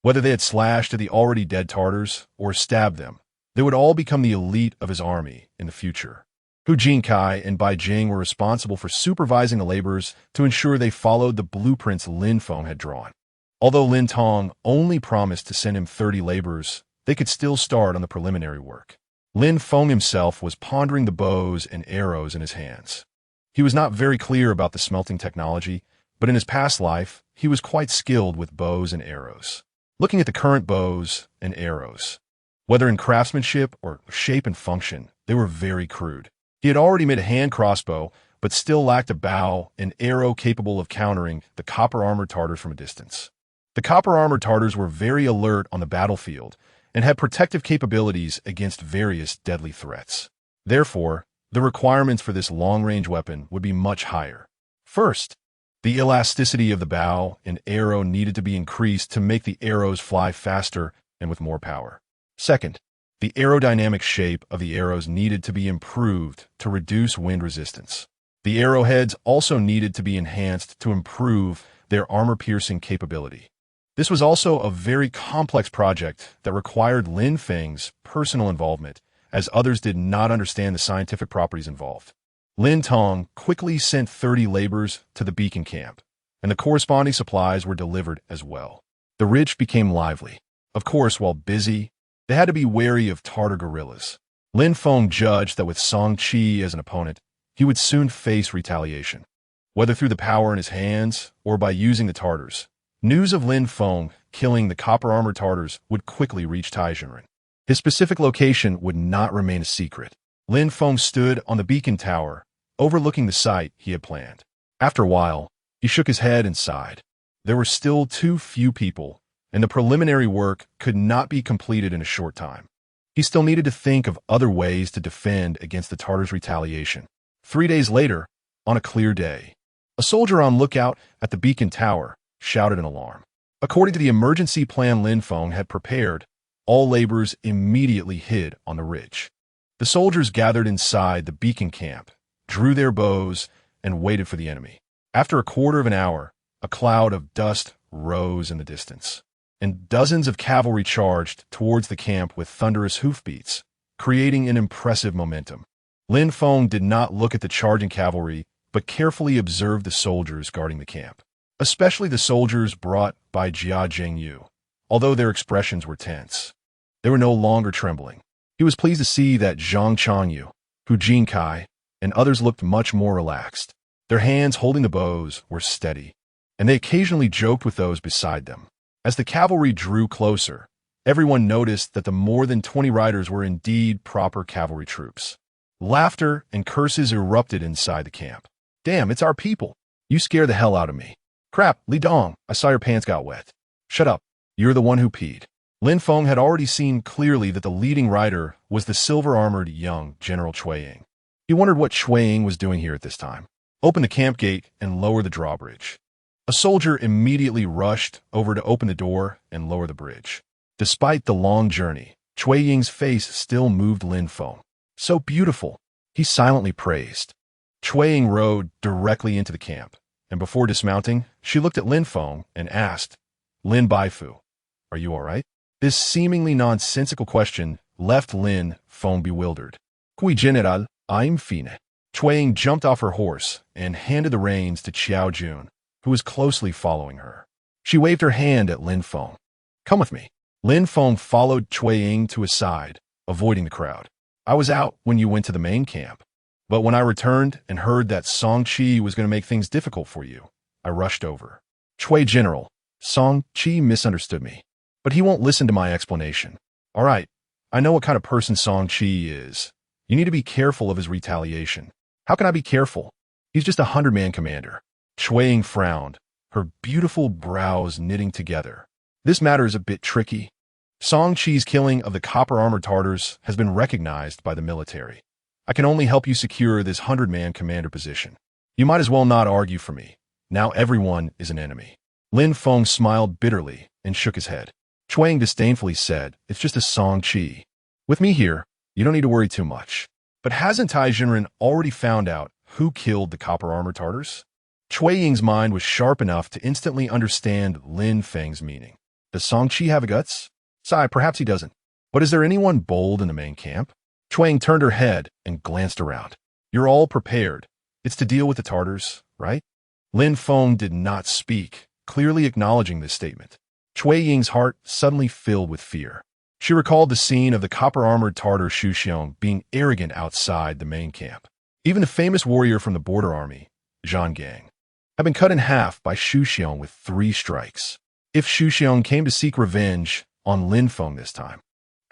Whether they had slashed at the already dead Tartars or stabbed them, they would all become the elite of his army in the future. Hu Jinkai and Bai Jing were responsible for supervising the laborers to ensure they followed the blueprints Lin Feng had drawn. Although Lin Tong only promised to send him 30 laborers, they could still start on the preliminary work. Lin Feng himself was pondering the bows and arrows in his hands. He was not very clear about the smelting technology, but in his past life, he was quite skilled with bows and arrows. Looking at the current bows and arrows, whether in craftsmanship or shape and function, they were very crude. He had already made a hand crossbow, but still lacked a bow and arrow capable of countering the copper-armored Tartars from a distance. The copper-armored Tartars were very alert on the battlefield and had protective capabilities against various deadly threats. Therefore, the requirements for this long-range weapon would be much higher. First, the elasticity of the bow and arrow needed to be increased to make the arrows fly faster and with more power. Second, the aerodynamic shape of the arrows needed to be improved to reduce wind resistance. The arrowheads also needed to be enhanced to improve their armor-piercing capability. This was also a very complex project that required Lin Feng's personal involvement, as others did not understand the scientific properties involved. Lin Tong quickly sent 30 laborers to the beacon camp, and the corresponding supplies were delivered as well. The rich became lively. Of course, while busy, they had to be wary of Tartar guerrillas. Lin Feng judged that with Song Qi as an opponent, he would soon face retaliation. Whether through the power in his hands or by using the Tartars, news of Lin Feng killing the copper-armored Tartars would quickly reach Tai Zhen. His specific location would not remain a secret. Lin Feng stood on the beacon tower, overlooking the site he had planned. After a while, he shook his head and sighed. There were still too few people, and the preliminary work could not be completed in a short time. He still needed to think of other ways to defend against the Tartars' retaliation. 3 days later, on a clear day, a soldier on lookout at the beacon tower shouted an alarm. According to the emergency plan Lin Feng had prepared, all laborers immediately hid on the ridge. The soldiers gathered inside the beacon camp, drew their bows, and waited for the enemy. After a quarter of an hour, a cloud of dust rose in the distance, and dozens of cavalry charged towards the camp with thunderous hoofbeats, creating an impressive momentum. Lin Feng did not look at the charging cavalry, but carefully observed the soldiers guarding the camp, especially the soldiers brought by Zhao Zheng, although their expressions were tense. They were no longer trembling. He was pleased to see that Zhang Chanyu, Hu Jinkai, and others looked much more relaxed. Their hands holding the bows were steady, and they occasionally joked with those beside them. As the cavalry drew closer, everyone noticed that the more than 20 riders were indeed proper cavalry troops. Laughter and curses erupted inside the camp. Damn, it's our people. You scare the hell out of me. Crap, Li Dong, I saw your pants got wet. Shut up. You're the one who peed. Lin Feng had already seen clearly that the leading rider was the silver-armored young General Chueying. He wondered what Chueying was doing here at this time. Open the camp gate and lower the drawbridge. A soldier immediately rushed over to open the door and lower the bridge. Despite the long journey, Chueying's face still moved Lin Feng. So beautiful, he silently praised. Chueying rode directly into the camp, and before dismounting, she looked at Lin Feng and asked, Lin Baifu, are you all right? This seemingly nonsensical question left Lin Feng bewildered. Qui general, I'm fine. Cui Ying jumped off her horse and handed the reins to Zhao Zheng, who was closely following her. She waved her hand at Lin Feng. "Come with me." Lin Feng followed Cui Ying to his side, avoiding the crowd. "I was out when you went to the main camp, but when I returned and heard that Song Qi was going to make things difficult for you, I rushed over." "Cui General, Song Qi misunderstood me, but he won't listen to my explanation." "All right, I know what kind of person Song Qi is. You need to be careful of his retaliation." "How can I be careful? He's just a 100-man commander." Cui Ying frowned, her beautiful brows knitting together. "This matter is a bit tricky. Song Qi's killing of the copper-armored Tartars has been recognized by the military. I can only help you secure this 100-man commander position. You might as well not argue for me. Now everyone is an enemy." Lin Feng smiled bitterly and shook his head. Cui Ying disdainfully said, "It's just a Song Qi. With me here, you don't need to worry too much." "But hasn't Tai Zhen already found out who killed the copper-armored Tartars?" Cui Ying's mind was sharp enough to instantly understand Lin Feng's meaning. "Does Song Qi have guts?" "Sigh, perhaps he doesn't. But is there anyone bold in the main camp?" Cui Ying turned her head and glanced around. "You're all prepared. It's to deal with the Tartars, right?" Lin Feng did not speak, clearly acknowledging this statement. Cui Ying's heart suddenly filled with fear. She recalled the scene of the copper-armored Tartar Xu Xiong being arrogant outside the main camp. Even the famous warrior from the border army, Zhang Gang, had been cut in half by Xu Xiong with 3 strikes. If Xu Xiong came to seek revenge on Lin Feng this time,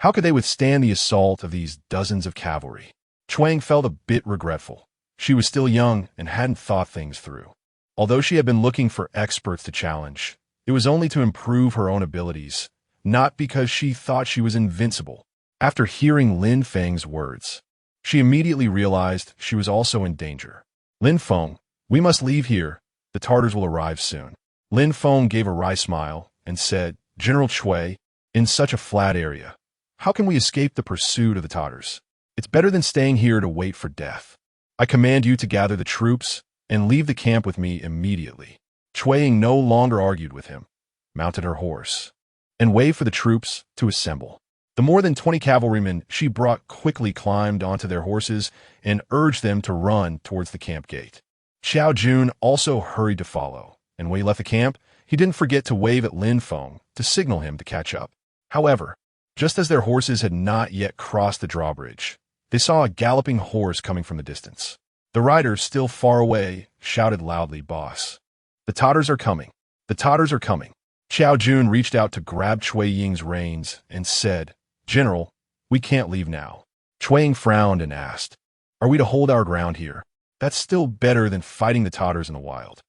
how could they withstand the assault of these dozens of cavalry? Cui Ying felt a bit regretful. She was still young and hadn't thought things through. Although she had been looking for experts to challenge, it was only to improve her own abilities, not because she thought she was invincible. After hearing Lin Feng's words, she immediately realized she was also in danger. "Lin Feng, we must leave here. The Tartars will arrive soon." Lin Feng gave a wry smile and said, "General Cui, in such a flat area, how can we escape the pursuit of the Tartars? It's better than staying here to wait for death. I command you to gather the troops and leave the camp with me immediately." Cui Ying no longer argued with him, mounted her horse, and waved for the troops to assemble. The more than 20 cavalrymen she brought quickly climbed onto their horses and urged them to run towards the camp gate. Zhao Zheng also hurried to follow, and when he left the camp, he didn't forget to wave at Lin Feng to signal him to catch up. However, just as their horses had not yet crossed the drawbridge, they saw a galloping horse coming from the distance. The rider, still far away, shouted loudly, "Boss, the Tartars are coming. The Tartars are coming." Zhao Zheng reached out to grab Cui Ying's reins and said, "General, we can't leave now." Cui Ying frowned and asked, "Are we to hold our ground here? That's still better than fighting the Tartars in the wild."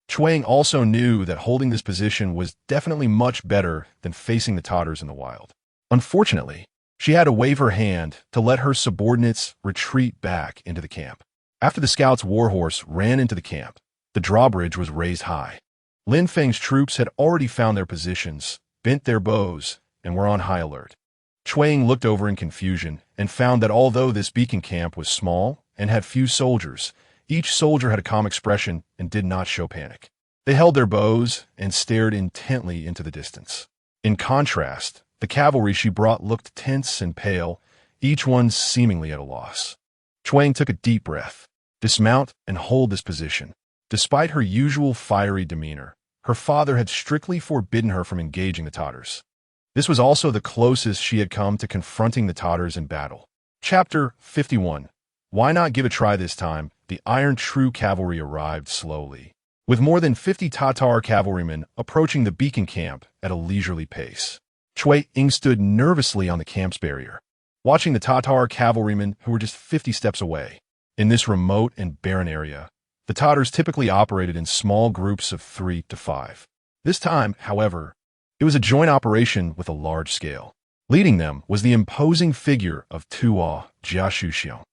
Cui Ying also knew that holding this position was definitely much better than facing the Tartars in the wild. Unfortunately, she had to wave her hand to let her subordinates retreat back into the camp. After the scouts' warhorse ran into the camp, the drawbridge was raised high. Lin Feng's troops had already found their positions, bent their bows, and were on high alert. Cui Ying looked over in confusion and found that although this beacon camp was small and had few soldiers, each soldier had a calm expression and did not show panic. They held their bows and stared intently into the distance. In contrast, the cavalry she brought looked tense and pale, each one seemingly at a loss. Cui Ying took a deep breath. Dismount and hold this position. Despite her usual fiery demeanor, her father had strictly forbidden her from engaging the Tartars. This was also the closest she had come to confronting the Tartars in battle. Chapter 51. Why not give a try this time? The Iron True cavalry arrived slowly, with more than 50 Tatar cavalrymen approaching the beacon camp at a leisurely pace. Cui Ying stood nervously on the camp's barrier, watching the Tatar cavalrymen who were just 50 steps away. In this remote and barren area, the Tatars typically operated in small groups of 3 to 5. This time, however, it was a joint operation with a large scale. Leading them was the imposing figure of Tuo Jiashuxiong.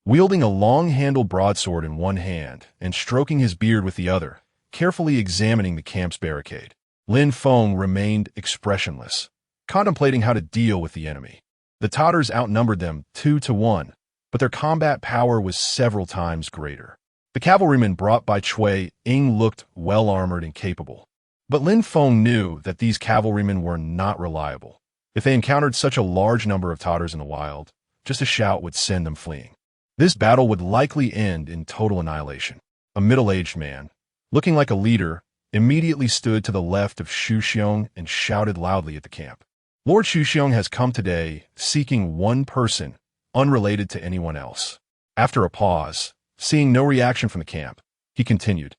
Wielding a long-handled broadsword in one hand and stroking his beard with the other, carefully examining the camp's barricade, Lin Feng remained expressionless, contemplating how to deal with the enemy. The Tatars outnumbered them 2 to 1, but their combat power was several times greater. The cavalrymen brought by Cui Ying looked well-armored and capable, but Lin Feng knew that these cavalrymen were not reliable. If they encountered such a large number of Tatars in the wild, just a shout would send them fleeing. This battle would likely end in total annihilation. A middle-aged man, looking like a leader, immediately stood to the left of Xu Xiong and shouted loudly at the camp. Lord Xu Xiong has come today seeking one person, unrelated to anyone else. After a pause, seeing no reaction from the camp, he continued,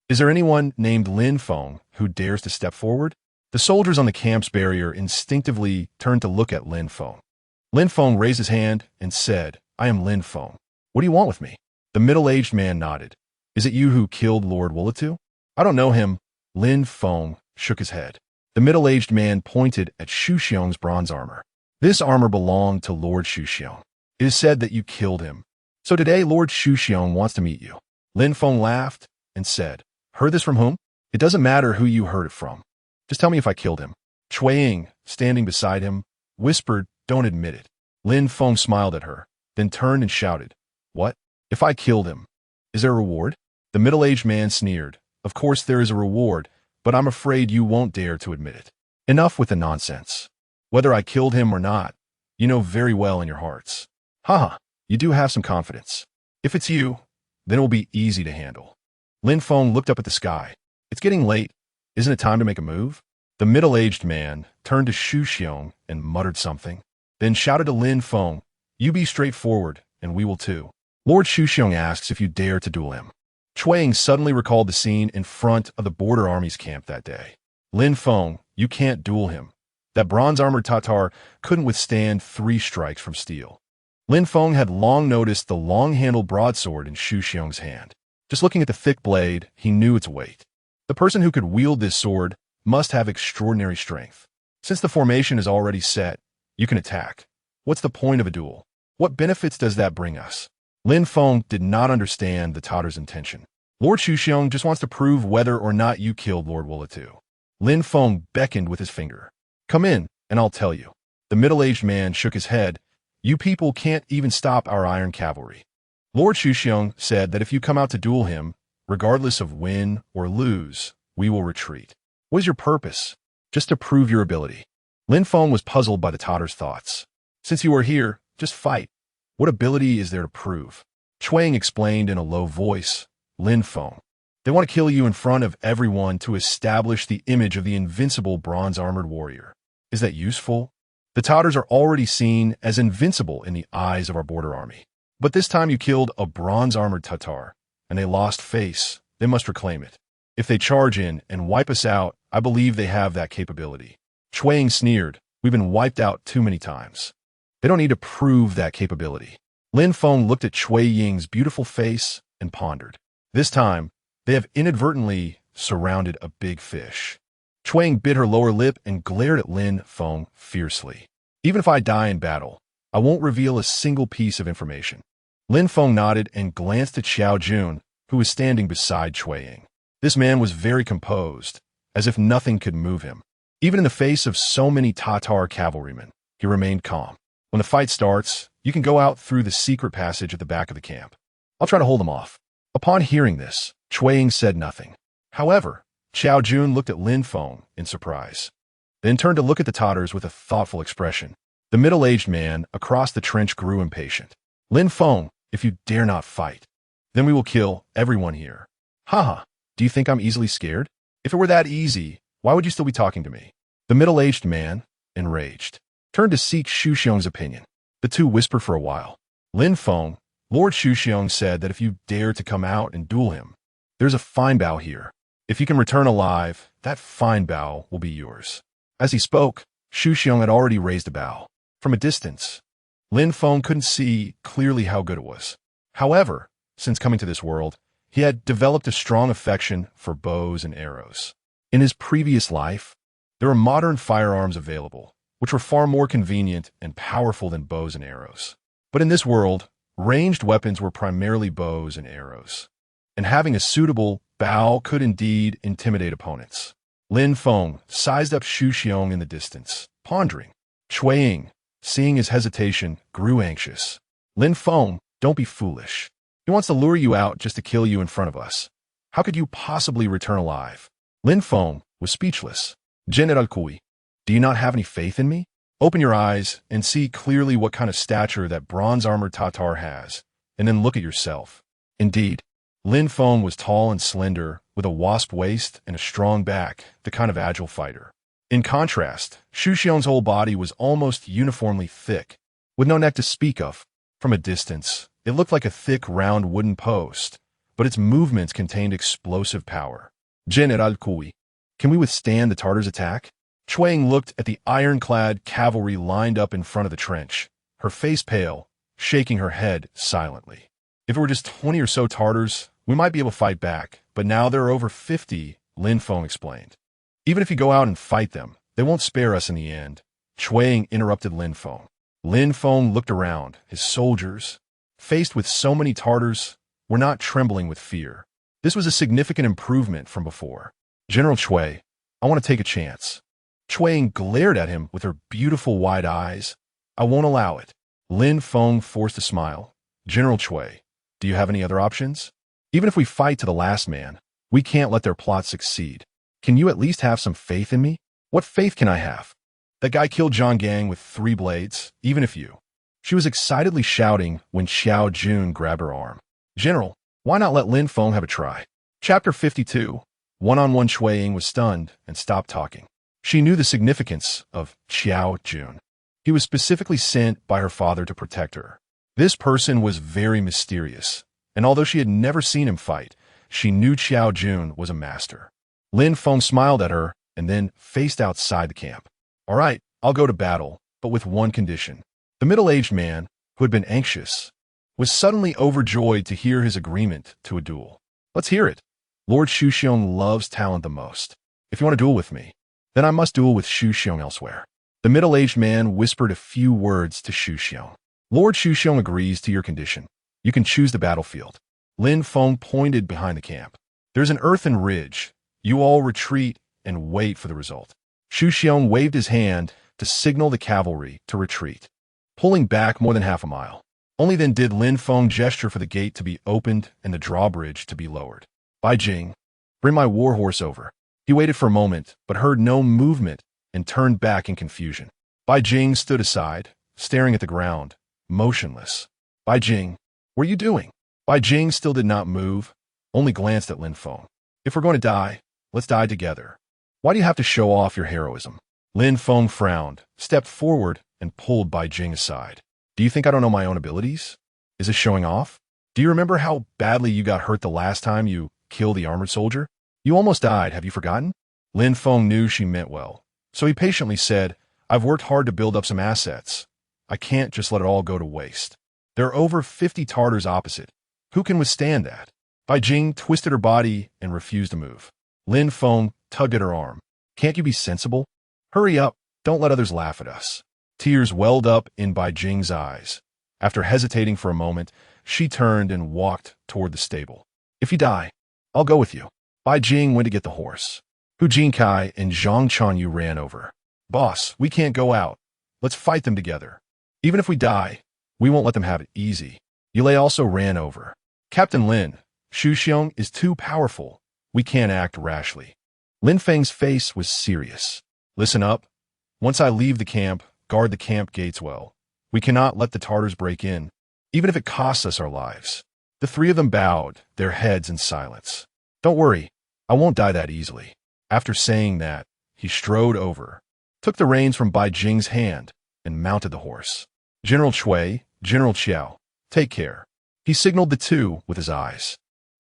"Is there anyone named Lin Feng who dares to step forward?" The soldiers on the camp's barrier instinctively turned to look at Lin Feng. Lin Feng raised his hand and said, "I am Lin Feng. What do you want with me?" The middle-aged man nodded. "Is it you who killed Lord Wulitu?" "I don't know him." Lin Feng shook his head. The middle-aged man pointed at Xu Xiong's bronze armor. "This armor belonged to Lord Xu Xiong. It is said that you killed him. So today Lord Xu Xiong wants to meet you." Lin Feng laughed and said, "Heard this from whom?" "It doesn't matter who you heard it from. Just tell me if I killed him." Cui Ying, standing beside him, whispered, "Don't admit it." Lin Feng smiled at her, then turned and shouted, "What? If I killed him, is there a reward?" The middle-aged man sneered, "Of course there is a reward, but I'm afraid you won't dare to admit it. Enough with the nonsense. Whether I killed him or not, you know very well in your hearts. Haha, you do have some confidence. If it's you, then it will be easy to handle." Lin Feng looked up at the sky. "It's getting late. Isn't it time to make a move?" The middle-aged man turned to Xu Xiong and muttered something, then shouted to Lin Feng, "You be straightforward, and we will too." Lord Xu Xiong asks if you dare to duel him. Cui Ying suddenly recalled the scene in front of the border army's camp that day. "Lin Feng, you can't duel him. That bronze-armored Tatar couldn't withstand 3 strikes from steel." Lin Feng had long noticed the long-handled broadsword in Xu Xiong's hand. Just looking at the thick blade, he knew its weight. The person who could wield this sword must have extraordinary strength. Since the formation is already set, you can attack. What's the point of a duel? What benefits does that bring us? Lin Feng did not understand the Tatar's intention. Lord Xu Xiong just wants to prove whether or not you killed Lord Wulitu. Lin Feng beckoned with his finger. "Come in, and I'll tell you." The middle-aged man shook his head. "You people can't even stop our iron cavalry." Lord Xu Xiong said that if you come out to duel him, regardless of win or lose, we will retreat. "What is your purpose?" "Just to prove your ability." Lin Feng was puzzled by the Tatar's thoughts. "Since you are here, just fight. What ability is there to prove?" Cui Ying explained in a low voice, "Lin Feng, they want to kill you in front of everyone to establish the image of the invincible bronze-armored warrior. Is that useful? The Tatars are already seen as invincible in the eyes of our border army. But this time you killed a bronze-armored Tatar, and they lost face. They must reclaim it. If they charge in and wipe us out, I believe they have that capability." Cui Ying sneered, "We've been wiped out too many times. They don't need to prove that capability." Lin Feng looked at Cui Ying's beautiful face and pondered. This time, they have inadvertently surrounded a big fish. Cui Ying bit her lower lip and glared at Lin Feng fiercely. "Even if I die in battle, I won't reveal a single piece of information." Lin Feng nodded and glanced at Zhao Zheng, who was standing beside Cui Ying. This man was very composed, as if nothing could move him. Even in the face of so many Tatar cavalrymen, he remained calm. "When the fight starts, you can go out through the secret passage at the back of the camp. I'll try to hold them off." Upon hearing this, Cui Ying said nothing. However, Zhao Zheng looked at Lin Feng in surprise, then turned to look at the Tatars with a thoughtful expression. The middle-aged man across the trench grew impatient. "Lin Feng, if you dare not fight, then we will kill everyone here." "Haha, do you think I'm easily scared? If it were that easy, why would you still be talking to me?" The middle-aged man, enraged, turned to seek Xu Xiong's opinion. The two whispered for a while. "Lin Feng, Lord Xu Xiong said that if you dare to come out and duel him, there's a fine bow here. If you can return alive, that fine bow will be yours." As he spoke, Xu Xiong had already raised a bow. From a distance, Lin Feng couldn't see clearly how good it was. However, since coming to this world, he had developed a strong affection for bows and arrows. In his previous life, there were modern firearms available, which were far more convenient and powerful than bows and arrows. But in this world, ranged weapons were primarily bows and arrows, and having a suitable bow could indeed intimidate opponents. Lin Feng sized up Xu Xiong in the distance, pondering. Cui Ying, seeing his hesitation, grew anxious. "Lin Feng, don't be foolish. He wants to lure you out just to kill you in front of us. How could you possibly return alive?" Lin Feng was speechless. "General Cui, do you not have any faith in me? Open your eyes and see clearly what kind of stature that bronze-armored Tatar has, and then look at yourself. Indeed, Lin Feng was tall and slender, with a wasp waist and a strong back, the kind of agile fighter. In contrast, Xu Xiong's whole body was almost uniformly thick, with no neck to speak of. From a distance, it looked like a thick, round wooden post, but its movements contained explosive power. General Kui, can we withstand the Tartars' attack? Chuang looked at the ironclad cavalry lined up in front of the trench, her face pale, shaking her head silently. If it were just 20 or so Tartars, we might be able to fight back, but now there are over 50, Lin Feng explained. Even if you go out and fight them, they won't spare us in the end. Chuang interrupted Lin Feng. Lin Feng looked around. His soldiers, faced with so many Tartars, were not trembling with fear. This was a significant improvement from before. General Chui, I want to take a chance. Chuang glared at him with her beautiful wide eyes. I won't allow it. Lin Feng forced a smile. General Chui, do you have any other options? Even if we fight to the last man, we can't let their plot succeed. Can you at least have some faith in me? What faith can I have? That guy killed Zhang Gang with 3 blades, even if you. She was excitedly shouting when Zhao Zheng grabbed her arm. General, why not let Lin Feng have a try? Chapter 52. One-on-one Chuang was stunned and stopped talking. She knew the significance of Zhao Zheng. He was specifically sent by her father to protect her. This person was very mysterious, and although she had never seen him fight, she knew Zhao Zheng was a master. Lin Feng smiled at her and then faced outside the camp. All right, I'll go to battle, but with one condition. The middle-aged man, who had been anxious, was suddenly overjoyed to hear his agreement to a duel. Let's hear it. Lord Xu Xiong loves talent the most. If you want to duel with me, then I must duel with Xu Xiong elsewhere. The middle-aged man whispered a few words to Xu Xiong. Lord Xu Xiong agrees to your condition. You can choose the battlefield. Lin Feng pointed behind the camp. There's an earthen ridge. You all retreat and wait for the result. Xu Xiong waved his hand to signal the cavalry to retreat, pulling back more than half a mile. Only then did Lin Feng gesture for the gate to be opened and the drawbridge to be lowered. Bai Jing, bring my war horse over. He waited for a moment, but heard no movement and turned back in confusion. Bai Jing stood aside, staring at the ground, motionless. Bai Jing, what are you doing? Bai Jing still did not move, only glanced at Lin Feng. If we're going to die, let's die together. Why do you have to show off your heroism? Lin Feng frowned, stepped forward, and pulled Bai Jing aside. Do you think I don't know my own abilities? Is this showing off? Do you remember how badly you got hurt the last time you killed the armored soldier? You almost died, have you forgotten? Lin Feng knew she meant well, so he patiently said, I've worked hard to build up some assets. I can't just let it all go to waste. There are over 50 Tartars opposite. Who can withstand that? Bai Jing twisted her body and refused to move. Lin Feng tugged at her arm. Can't you be sensible? Hurry up, don't let others laugh at us. Tears welled up in Bai Jing's eyes. After hesitating for a moment, she turned and walked toward the stable. If you die, I'll go with you. Bai Jing went to get the horse. Hu Jinkai and Zhang Chanyu ran over. Boss, we can't go out. Let's fight them together. Even if we die, we won't let them have it easy. Yulei also ran over. Captain Lin, Xu Xiong is too powerful. We can't act rashly. Lin Feng's face was serious. Listen up. Once I leave the camp, guard the camp gates well. We cannot let the Tartars break in, even if it costs us our lives. The 3 of them bowed, their heads in silence. Don't worry, I won't die that easily. After saying that, he strode over, took the reins from Bai Jing's hand, and mounted the horse. General Chui, General Qiao, take care. He signaled the 2 with his eyes.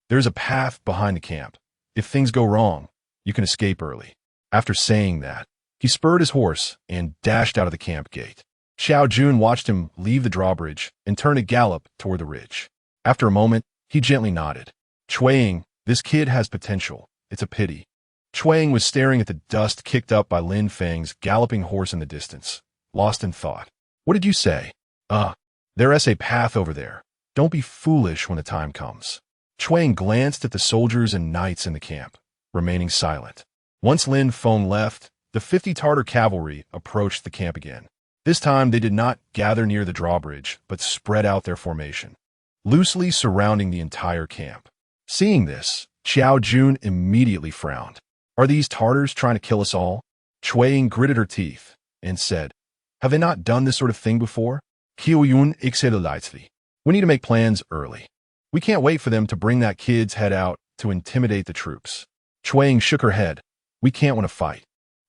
There's a path behind the camp. If things go wrong, you can escape early. After saying that, he spurred his horse and dashed out of the camp gate. Zhao Zheng watched him leave the drawbridge and turn a gallop toward the ridge. After a moment, he gently nodded. Chuang, this kid has potential. It's a pity. Chuang was staring at the dust kicked up by Lin Feng's galloping horse in the distance, lost in thought. What did you say? There's a path over there. Don't be foolish when the time comes. Chuang glanced at the soldiers and knights in the camp, remaining silent. Once Lin Feng left, the 50 Tartar cavalry approached the camp again. This time they did not gather near the drawbridge, but spread out their formation, loosely surrounding the entire camp. Seeing this, Zhao Zheng immediately frowned. Are these Tartars trying to kill us all? Chuang gritted her teeth and said, have they not done this sort of thing before? When We need to make plans early. We can't wait for them to bring that kid's head out to intimidate the troops. Shuang shook her head. We can't win a fight.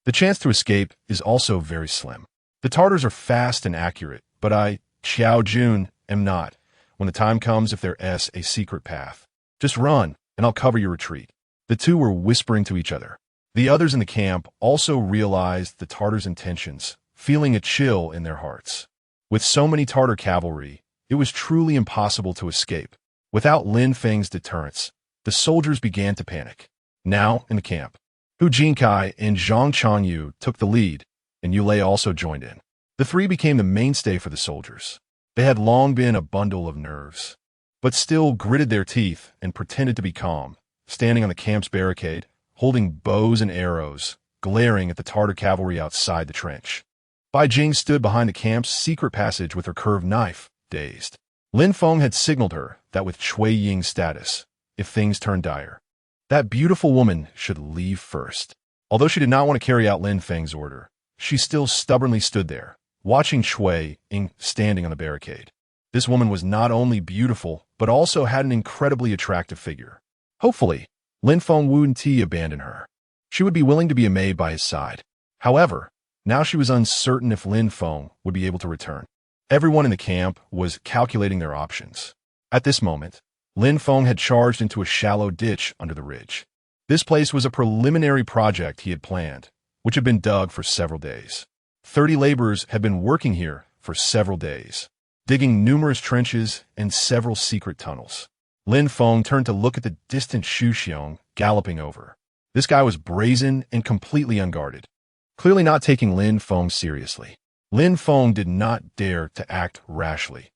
The chance to escape is also very slim. The Tartars are fast and accurate, but I, Zhao Zheng, am not. When the time comes, if there's a secret path, just run, and I'll cover your retreat. The two were whispering to each other. The others in the camp also realized the Tartars' intentions, feeling a chill in their hearts. With so many Tartar cavalry, it was truly impossible to escape. Without Lin Feng's deterrence, the soldiers began to panic. Now, in the camp, Hu Jinkai and Zhang Changyu took the lead, and Yulei also joined in. The three became the mainstay for the soldiers. They had long been a bundle of nerves, but still gritted their teeth and pretended to be calm, standing on the camp's barricade, holding bows and arrows, glaring at the Tartar cavalry outside the trench. Bai Jing stood behind the camp's secret passage with her curved knife, dazed. Lin Feng had signaled her that with Cui Ying's status, if things turned dire, that beautiful woman should leave first. Although she did not want to carry out Lin Feng's order, she still stubbornly stood there, watching Cui Ying standing on the barricade. This woman was not only beautiful, but also had an incredibly attractive figure. Hopefully, Lin Feng wouldn't abandon her. She would be willing to be a maid by his side. However, now she was uncertain if Lin Feng would be able to return. Everyone in the camp was calculating their options. At this moment, Lin Feng had charged into a shallow ditch under the ridge. This place was a preliminary project he had planned, which had been dug for several days. 30 laborers had been working here for several days, digging numerous trenches and several secret tunnels. Lin Feng turned to look at the distant Xu Xiong galloping over. This guy was brazen and completely unguarded, clearly not taking Lin Feng seriously. Lin Feng did not dare to act rashly.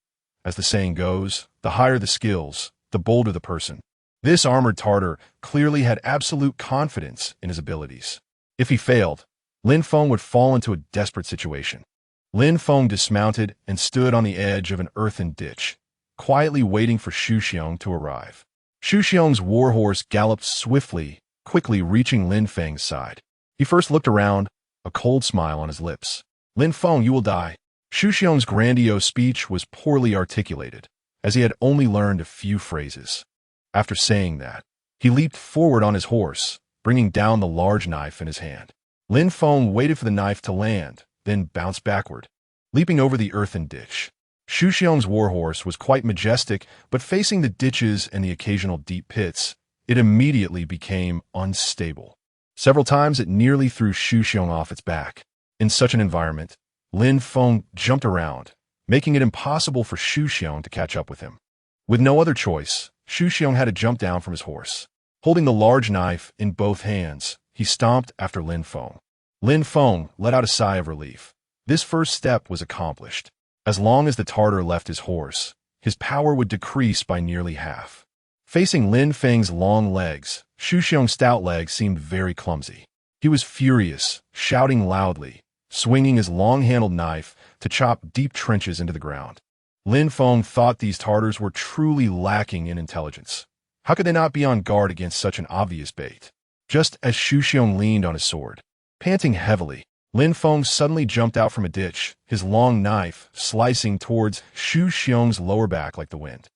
As the saying goes, the higher the skills, the bolder the person. This armored Tartar clearly had absolute confidence in his abilities. If he failed, Lin Feng would fall into a desperate situation. Lin Feng dismounted and stood on the edge of an earthen ditch, quietly waiting for Xu Xiong to arrive. Xu Xiong's warhorse galloped swiftly, quickly reaching Lin Feng's side. He first looked around, a cold smile on his lips. Lin Feng, you will die. Xu Xiong's grandiose speech was poorly articulated, as he had only learned a few phrases. After saying that, he leaped forward on his horse, bringing down the large knife in his hand. Lin Feng waited for the knife to land, then bounced backward, leaping over the earthen ditch. Xu Xiong's warhorse was quite majestic, but facing the ditches and the occasional deep pits, it immediately became unstable. Several times it nearly threw Xu Xiong off its back. In such an environment, Lin Feng jumped around, making it impossible for Xu Xiong to catch up with him. With no other choice, Xu Xiong had to jump down from his horse. Holding the large knife in both hands, he stomped after Lin Feng. Lin Feng let out a sigh of relief. This first step was accomplished. As long as the Tartar left his horse, his power would decrease by nearly half. Facing Lin Feng's long legs, Xu Xiong's stout legs seemed very clumsy. He was furious, shouting loudly, swinging his long-handled knife to chop deep trenches into the ground. Lin Feng thought these Tartars were truly lacking in intelligence. How could they not be on guard against such an obvious bait? Just as Xu Xiong leaned on his sword, panting heavily, Lin Feng suddenly jumped out from a ditch, his long knife slicing towards Xu Xiong's lower back like the wind.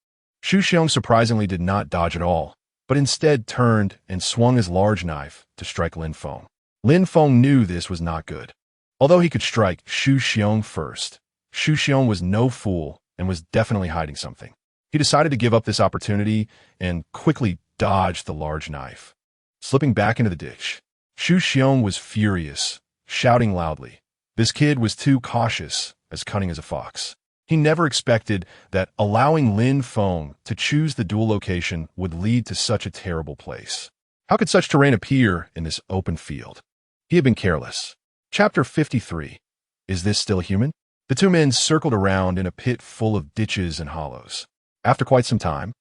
Xu Xiong surprisingly did not dodge at all, but instead turned and swung his large knife to strike Lin Feng. Lin Feng knew this was not good. Although he could strike Xu Xiong first, Xu Xiong was no fool and was definitely hiding something. He decided to give up this opportunity and quickly dodged the large knife. Slipping back into the ditch, Xu Xiong was furious, shouting loudly. This kid was too cautious, as cunning as a fox. He never expected that allowing Lin Feng to choose the duel location would lead to such a terrible place. How could such terrain appear in this open field? He had been careless. Chapter 53. Is this still human? The two men circled around in a pit full of ditches and hollows. After quite some time,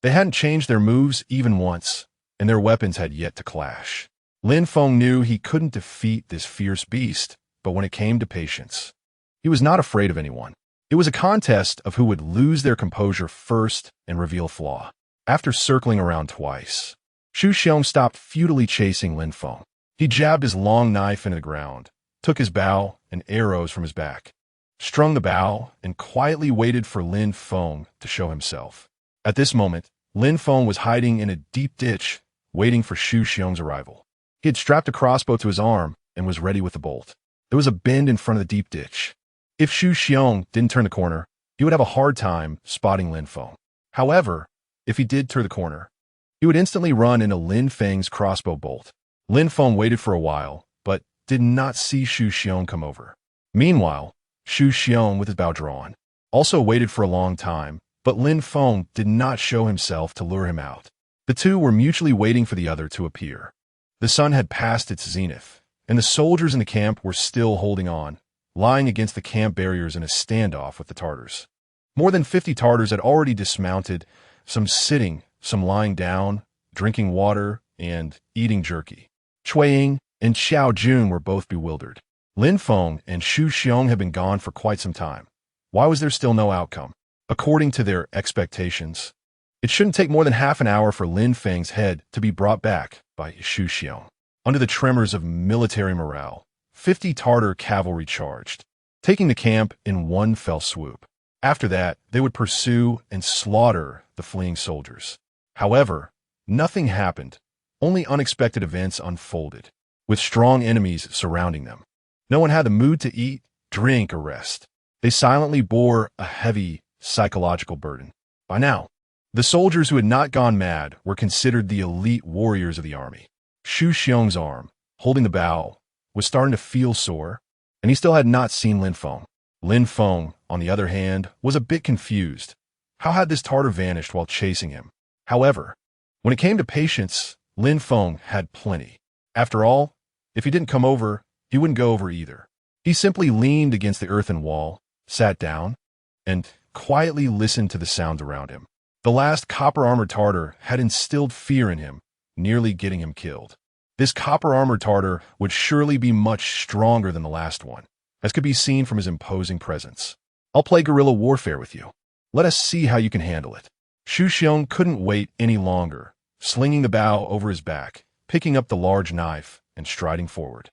they hadn't changed their moves even once, and their weapons had yet to clash. Lin Feng knew he couldn't defeat this fierce beast, but when it came to patience, he was not afraid of anyone. It was a contest of who would lose their composure first and reveal a flaw. After circling around twice, Xu Xiong stopped futilely chasing Lin Feng. He jabbed his long knife into the ground, took his bow and arrows from his back, strung the bow, and quietly waited for Lin Feng to show himself. At this moment, Lin Feng was hiding in a deep ditch, waiting for Xu Xiong's arrival. He had strapped a crossbow to his arm and was ready with the bolt. There was a bend in front of the deep ditch. If Xu Xiong didn't turn the corner, he would have a hard time spotting Lin Feng. However, if he did turn the corner, he would instantly run into Lin Feng's crossbow bolt. Lin Feng waited for a while, but did not see Xu Xiong come over. Meanwhile, Xu Xiong, with his bow drawn, also waited for a long time, but Lin Feng did not show himself to lure him out. The two were mutually waiting for the other to appear. The sun had passed its zenith, and the soldiers in the camp were still holding on, lying against the camp barriers in a standoff with the Tartars. More than 50 Tartars had already dismounted, some sitting, some lying down, drinking water, and eating jerky. Cui Ying and Zhao Zheng were both bewildered. Lin Feng and Xu Xiong had been gone for quite some time. Why was there still no outcome? According to their expectations, it shouldn't take more than half an hour for Lin Feng's head to be brought back by Xu Xiong. Under the tremors of military morale, 50 Tartar cavalry charged, taking the camp in one fell swoop. After that, they would pursue and slaughter the fleeing soldiers. However, nothing happened. Only unexpected events unfolded, with strong enemies surrounding them. No one had the mood to eat, drink, or rest. They silently bore a heavy psychological burden. By now, the soldiers who had not gone mad were considered the elite warriors of the army. Xu Xiong's arm, holding the bow, was starting to feel sore, and he still had not seen Lin Feng. Lin Feng, on the other hand, was a bit confused. How had this Tartar vanished while chasing him? However, when it came to patience, Lin Feng had plenty. After all, if he didn't come over, he wouldn't go over either. He simply leaned against the earthen wall, sat down, and quietly listened to the sounds around him. The last copper-armored Tartar had instilled fear in him, nearly getting him killed. This copper-armored Tartar would surely be much stronger than the last one, as could be seen from his imposing presence. I'll play guerrilla warfare with you. Let us see how you can handle it. Xu Xiong couldn't wait any longer, slinging the bow over his back, picking up the large knife, and striding forward.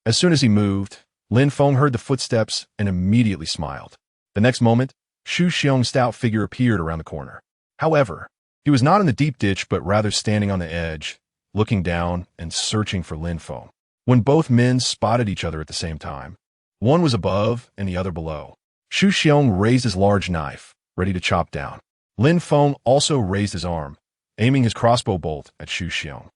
As soon as he moved, Lin Feng heard the footsteps and immediately smiled. The next moment, Xu Xiong's stout figure appeared around the corner. However, he was not in the deep ditch but rather standing on the edge, looking down and searching for Lin Feng. When both men spotted each other at the same time, one was above and the other below. Xu Xiong raised his large knife, ready to chop down. Lin Feng also raised his arm, aiming his crossbow bolt at Xu Xiong.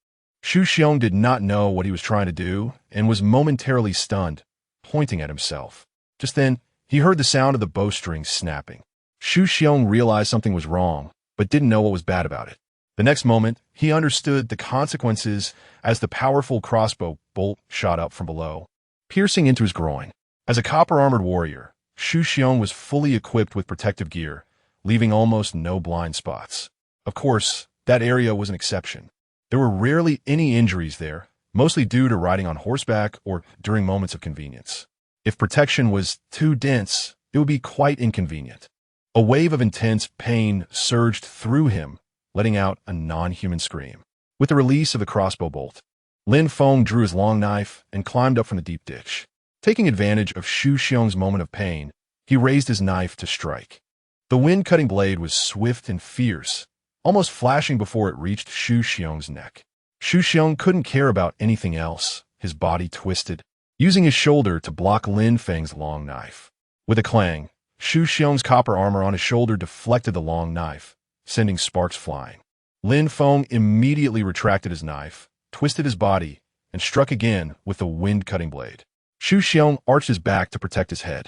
Xu Xiong did not know what he was trying to do and was momentarily stunned, pointing at himself. Just then, he heard the sound of the bowstring snapping. Xu Xiong realized something was wrong, but didn't know what was bad about it. The next moment, he understood the consequences as the powerful crossbow bolt shot up from below, piercing into his groin. As a copper-armored warrior, Xu Xiong was fully equipped with protective gear, leaving almost no blind spots. Of course, that area was an exception. There were rarely any injuries there, mostly due to riding on horseback or during moments of convenience. If protection was too dense, it would be quite inconvenient. A wave of intense pain surged through him, letting out a non-human scream. With the release of the crossbow bolt, Lin Feng drew his long knife and climbed up from the deep ditch. Taking advantage of Xu Xiong's moment of pain, he raised his knife to strike. The wind-cutting blade was swift and fierce, almost flashing before it reached Xu Xiong's neck. Xu Xiong couldn't care about anything else, his body twisted, using his shoulder to block Lin Feng's long knife. With a clang, Xu Xiong's copper armor on his shoulder deflected the long knife, sending sparks flying. Lin Feng immediately retracted his knife, twisted his body, and struck again with the wind-cutting blade. Xu Xiong arched his back to protect his head.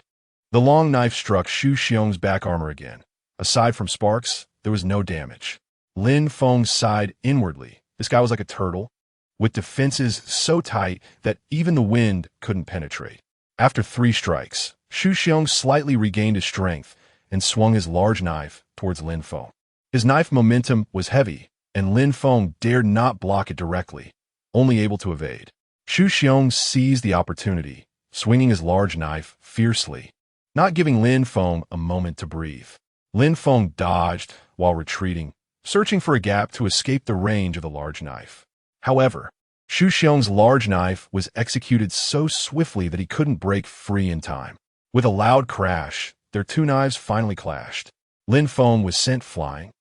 The long knife struck Xu Xiong's back armor again. Aside from sparks, there was no damage. Lin Feng sighed inwardly. This guy was like a turtle, with defenses so tight that even the wind couldn't penetrate. After 3 strikes, Xu Xiong slightly regained his strength and swung his large knife towards Lin Feng. His knife momentum was heavy, and Lin Feng dared not block it directly, only able to evade. Xu Xiong seized the opportunity, swinging his large knife fiercely, not giving Lin Feng a moment to breathe. Lin Feng dodged while retreating, searching for a gap to escape the range of the large knife. However, Xu Xiong's large knife was executed so swiftly that he couldn't break free in time. With a loud crash, their two knives finally clashed. Lin Feng was sent flying,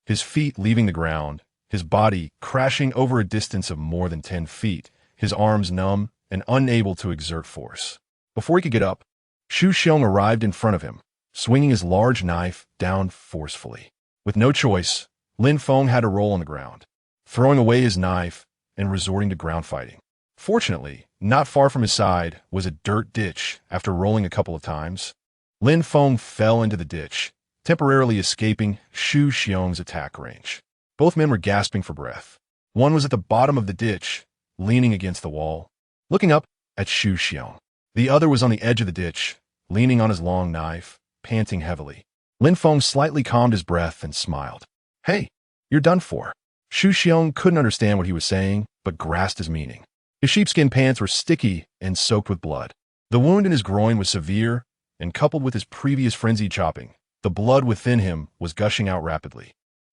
his feet leaving the ground, his body crashing over a distance of more than 10 feet, his arms numb and unable to exert force. Before he could get up, Xu Xiong arrived in front of him, swinging his large knife down forcefully. With no choice, Lin Feng had to roll on the ground, throwing away his knife and resorting to ground fighting. Fortunately, not far from his side was a dirt ditch. After rolling a couple of times, Lin Feng fell into the ditch, temporarily escaping Xu Xiong's attack range. Both men were gasping for breath. One was at the bottom of the ditch, leaning against the wall, looking up at Xu Xiong. The other was on the edge of the ditch, leaning on his long knife, panting heavily. Lin Feng slightly calmed his breath and smiled. "Hey, you're done for." Xu Xiong couldn't understand what he was saying, but grasped his meaning. His sheepskin pants were sticky and soaked with blood. The wound in his groin was severe, and coupled with his previous frenzied chopping, the blood within him was gushing out rapidly.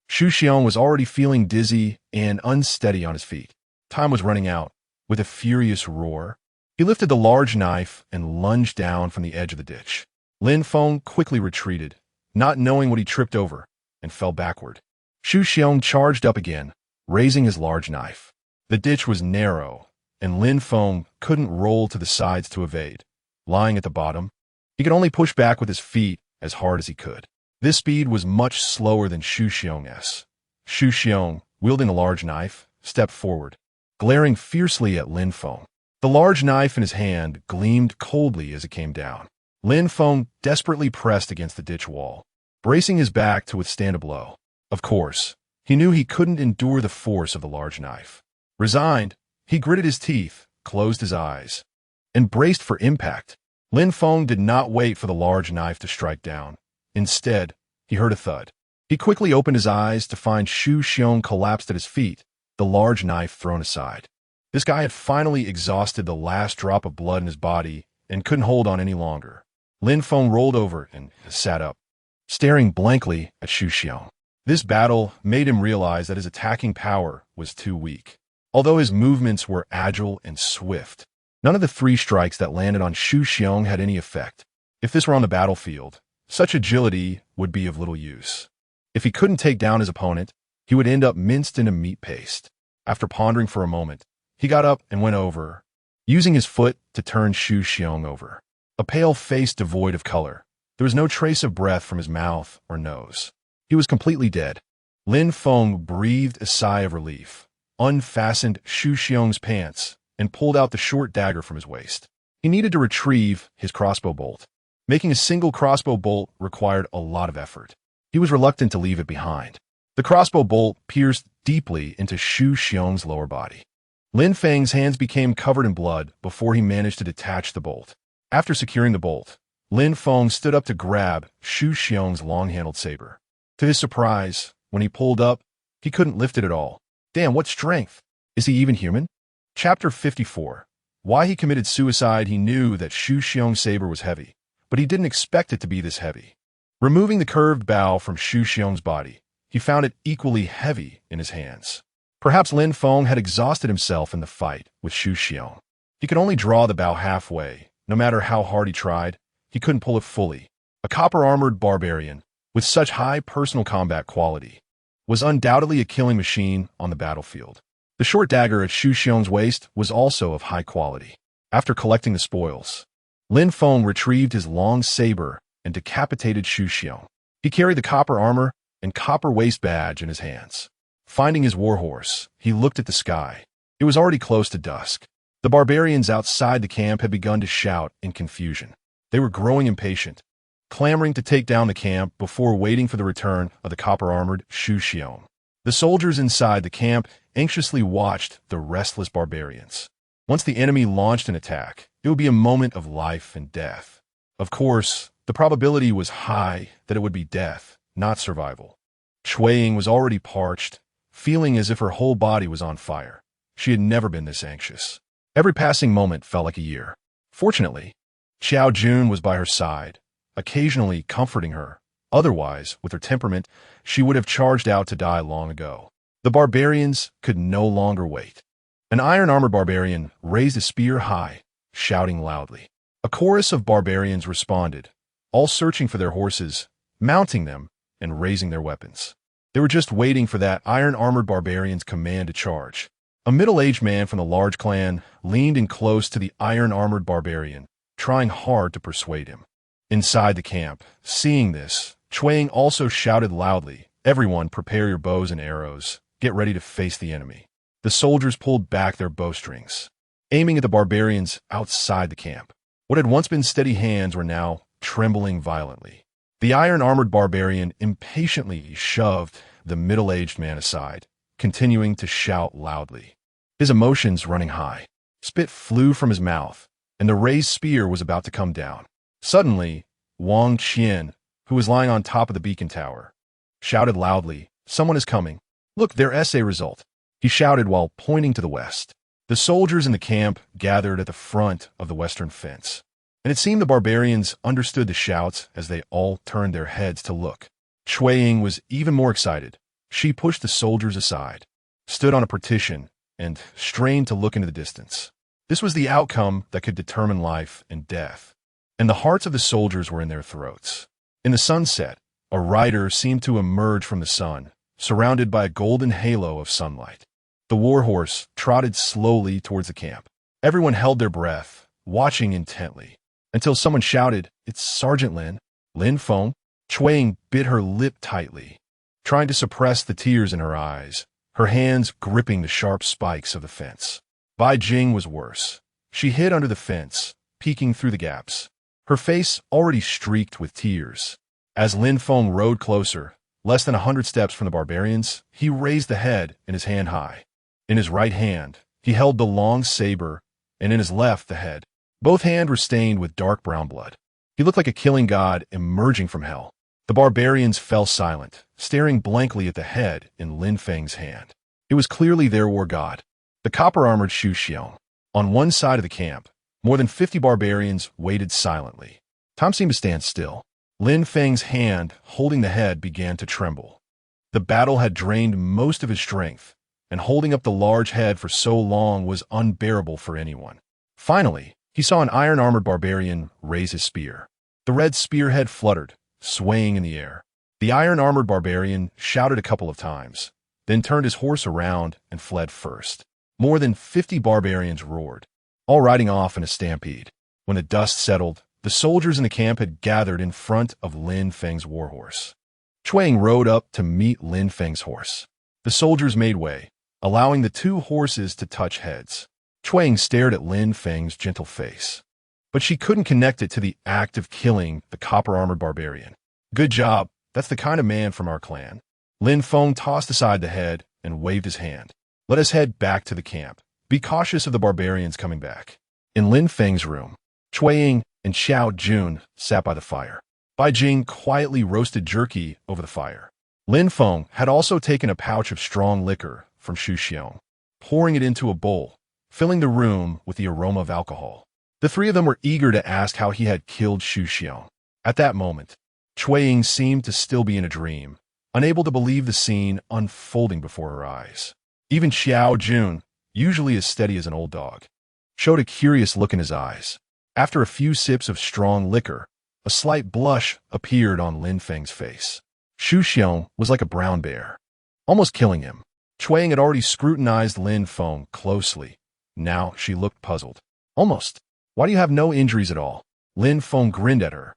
Xu Xiong was already feeling dizzy and unsteady on his feet. Time was running out. With a furious roar, he lifted the large knife and lunged down from the edge of the ditch. Lin Feng quickly retreated, not knowing what he tripped over, and fell backward. Xu Xiong charged up again, raising his large knife. The ditch was narrow, and Lin Feng couldn't roll to the sides to evade. Lying at the bottom, he could only push back with his feet as hard as he could. This speed was much slower than Xu Xiong's. Xu Xiong, wielding a large knife, stepped forward, glaring fiercely at Lin Feng. The large knife in his hand gleamed coldly as it came down. Lin Feng desperately pressed against the ditch wall, bracing his back to withstand a blow. Of course, he knew he couldn't endure the force of the large knife. Resigned, he gritted his teeth, closed his eyes, and braced for impact. Lin Feng did not wait for the large knife to strike down. Instead, he heard a thud. He quickly opened his eyes to find Xu Xiong collapsed at his feet, the large knife thrown aside. This guy had finally exhausted the last drop of blood in his body and couldn't hold on any longer. Lin Feng rolled over and sat up, staring blankly at Xu Xiong. This battle made him realize that his attacking power was too weak. Although his movements were agile and swift, none of the 3 strikes that landed on Xu Xiong had any effect. If this were on the battlefield, such agility would be of little use. If he couldn't take down his opponent, he would end up minced into meat paste. After pondering for a moment, he got up and went over, using his foot to turn Xu Xiong over. A pale face devoid of color. There was no trace of breath from his mouth or nose. He was completely dead. Lin Feng breathed a sigh of relief, unfastened Xu Xiong's pants, and pulled out the short dagger from his waist. He needed to retrieve his crossbow bolt. Making a single crossbow bolt required a lot of effort. He was reluctant to leave it behind. The crossbow bolt pierced deeply into Xu Xiong's lower body. Lin Feng's hands became covered in blood before he managed to detach the bolt. After securing the bolt, Lin Feng stood up to grab Xu Xiong's long-handled saber. To his surprise, when he pulled up, he couldn't lift it at all. Damn, what strength! Is he even human? Chapter 54. Why he committed suicide. He knew that Xu Xiong's saber was heavy, but he didn't expect it to be this heavy. Removing the curved bow from Xu Xiong's body, he found it equally heavy in his hands. Perhaps Lin Feng had exhausted himself in the fight with Xu Xiong. He could only draw the bow halfway. No matter how hard he tried, he couldn't pull it fully. A copper-armored barbarian, with such high personal combat quality, was undoubtedly a killing machine on the battlefield. The short dagger at Xu Xiong's waist was also of high quality. After collecting the spoils, Lin Feng retrieved his long saber and decapitated Xu Xiong. He carried the copper armor and copper waist badge in his hands. Finding his warhorse, he looked at the sky. It was already close to dusk. The barbarians outside the camp had begun to shout in confusion. They were growing impatient, clamoring to take down the camp before waiting for the return of the copper-armored Xu Xiong. The soldiers inside the camp anxiously watched the restless barbarians. Once the enemy launched an attack, it would be a moment of life and death. Of course, the probability was high that it would be death, not survival. Shui Ying was already parched, feeling as if her whole body was on fire. She had never been this anxious. Every passing moment felt like a year. Fortunately, Zhao Zheng was by her side, occasionally comforting her. Otherwise, with her temperament, she would have charged out to die long ago. The barbarians could no longer wait. An iron-armored barbarian raised a spear high, shouting loudly. A chorus of barbarians responded, all searching for their horses, mounting them, and raising their weapons. They were just waiting for that iron-armored barbarian's command to charge. A middle-aged man from the large clan leaned in close to the iron-armored barbarian, trying hard to persuade him. Inside the camp, seeing this, Chuang also shouted loudly, "Everyone, prepare your bows and arrows. Get ready to face the enemy." The soldiers pulled back their bowstrings, aiming at the barbarians outside the camp. What had once been steady hands were now trembling violently. The iron-armored barbarian impatiently shoved the middle-aged man aside, continuing to shout loudly, his emotions running high. Spit flew from his mouth, and the raised spear was about to come down. Suddenly, Wang Qian, who was lying on top of the beacon tower, shouted loudly, "Someone is coming. Look, their essay result," he shouted while pointing to the west. The soldiers in the camp gathered at the front of the western fence, and it seemed the barbarians understood the shouts as they all turned their heads to look. Shui Ying was even more excited. She pushed the soldiers aside, stood on a partition, and strained to look into the distance. This was the outcome that could determine life and death, and the hearts of the soldiers were in their throats. In the sunset, a rider seemed to emerge from the sun, surrounded by a golden halo of sunlight. The warhorse trotted slowly towards the camp. Everyone held their breath, watching intently, until someone shouted, "It's Sergeant Lin." Lin Feng. Chuang bit her lip tightly, trying to suppress the tears in her eyes, her hands gripping the sharp spikes of the fence. Bai Jing was worse. She hid under the fence, peeking through the gaps, her face already streaked with tears. As Lin Feng rode closer, less than 100 steps from the barbarians, he raised the head in his hand high. In his right hand, he held the long saber, and in his left the head. Both hands were stained with dark brown blood. He looked like a killing god emerging from hell. The barbarians fell silent, staring blankly at the head in Lin Feng's hand. It was clearly their war god, the copper-armored Xu Xiong. On one side of the camp, more than 50 barbarians waited silently. Time seemed to stand still. Lin Feng's hand, holding the head, began to tremble. The battle had drained most of his strength, and holding up the large head for so long was unbearable for anyone. Finally, he saw an iron-armored barbarian raise his spear. The red spearhead fluttered, swaying in the air. The iron-armored barbarian shouted a couple of times, then turned his horse around and fled first. More than 50 barbarians roared, all riding off in a stampede. When the dust settled, the soldiers in the camp had gathered in front of Lin Feng's warhorse. Chuang rode up to meet Lin Feng's horse. The soldiers made way, allowing the two horses to touch heads. Chuang stared at Lin Feng's gentle face, but she couldn't connect it to the act of killing the copper-armored barbarian. "Good job. That's the kind of man from our clan." Lin Feng tossed aside the head and waved his hand. "Let us head back to the camp. Be cautious of the barbarians coming back." In Lin Feng's room, Shui Ying and Xiao Jun sat by the fire. Bai Jing quietly roasted jerky over the fire. Lin Feng had also taken a pouch of strong liquor from Xu Xiong, pouring it into a bowl, filling the room with the aroma of alcohol. The three of them were eager to ask how he had killed Xu Xiong. At that moment, Shui Ying seemed to still be in a dream, unable to believe the scene unfolding before her eyes. Even Xiao Jun, usually as steady as an old dog, showed a curious look in his eyes. After a few sips of strong liquor, a slight blush appeared on Lin Feng's face. Xu Xiong was like a brown bear, almost killing him. Shui Ying had already scrutinized Lin Feng closely. Now she looked puzzled. "Almost. Why do you have no injuries at all?" Lin Feng grinned at her,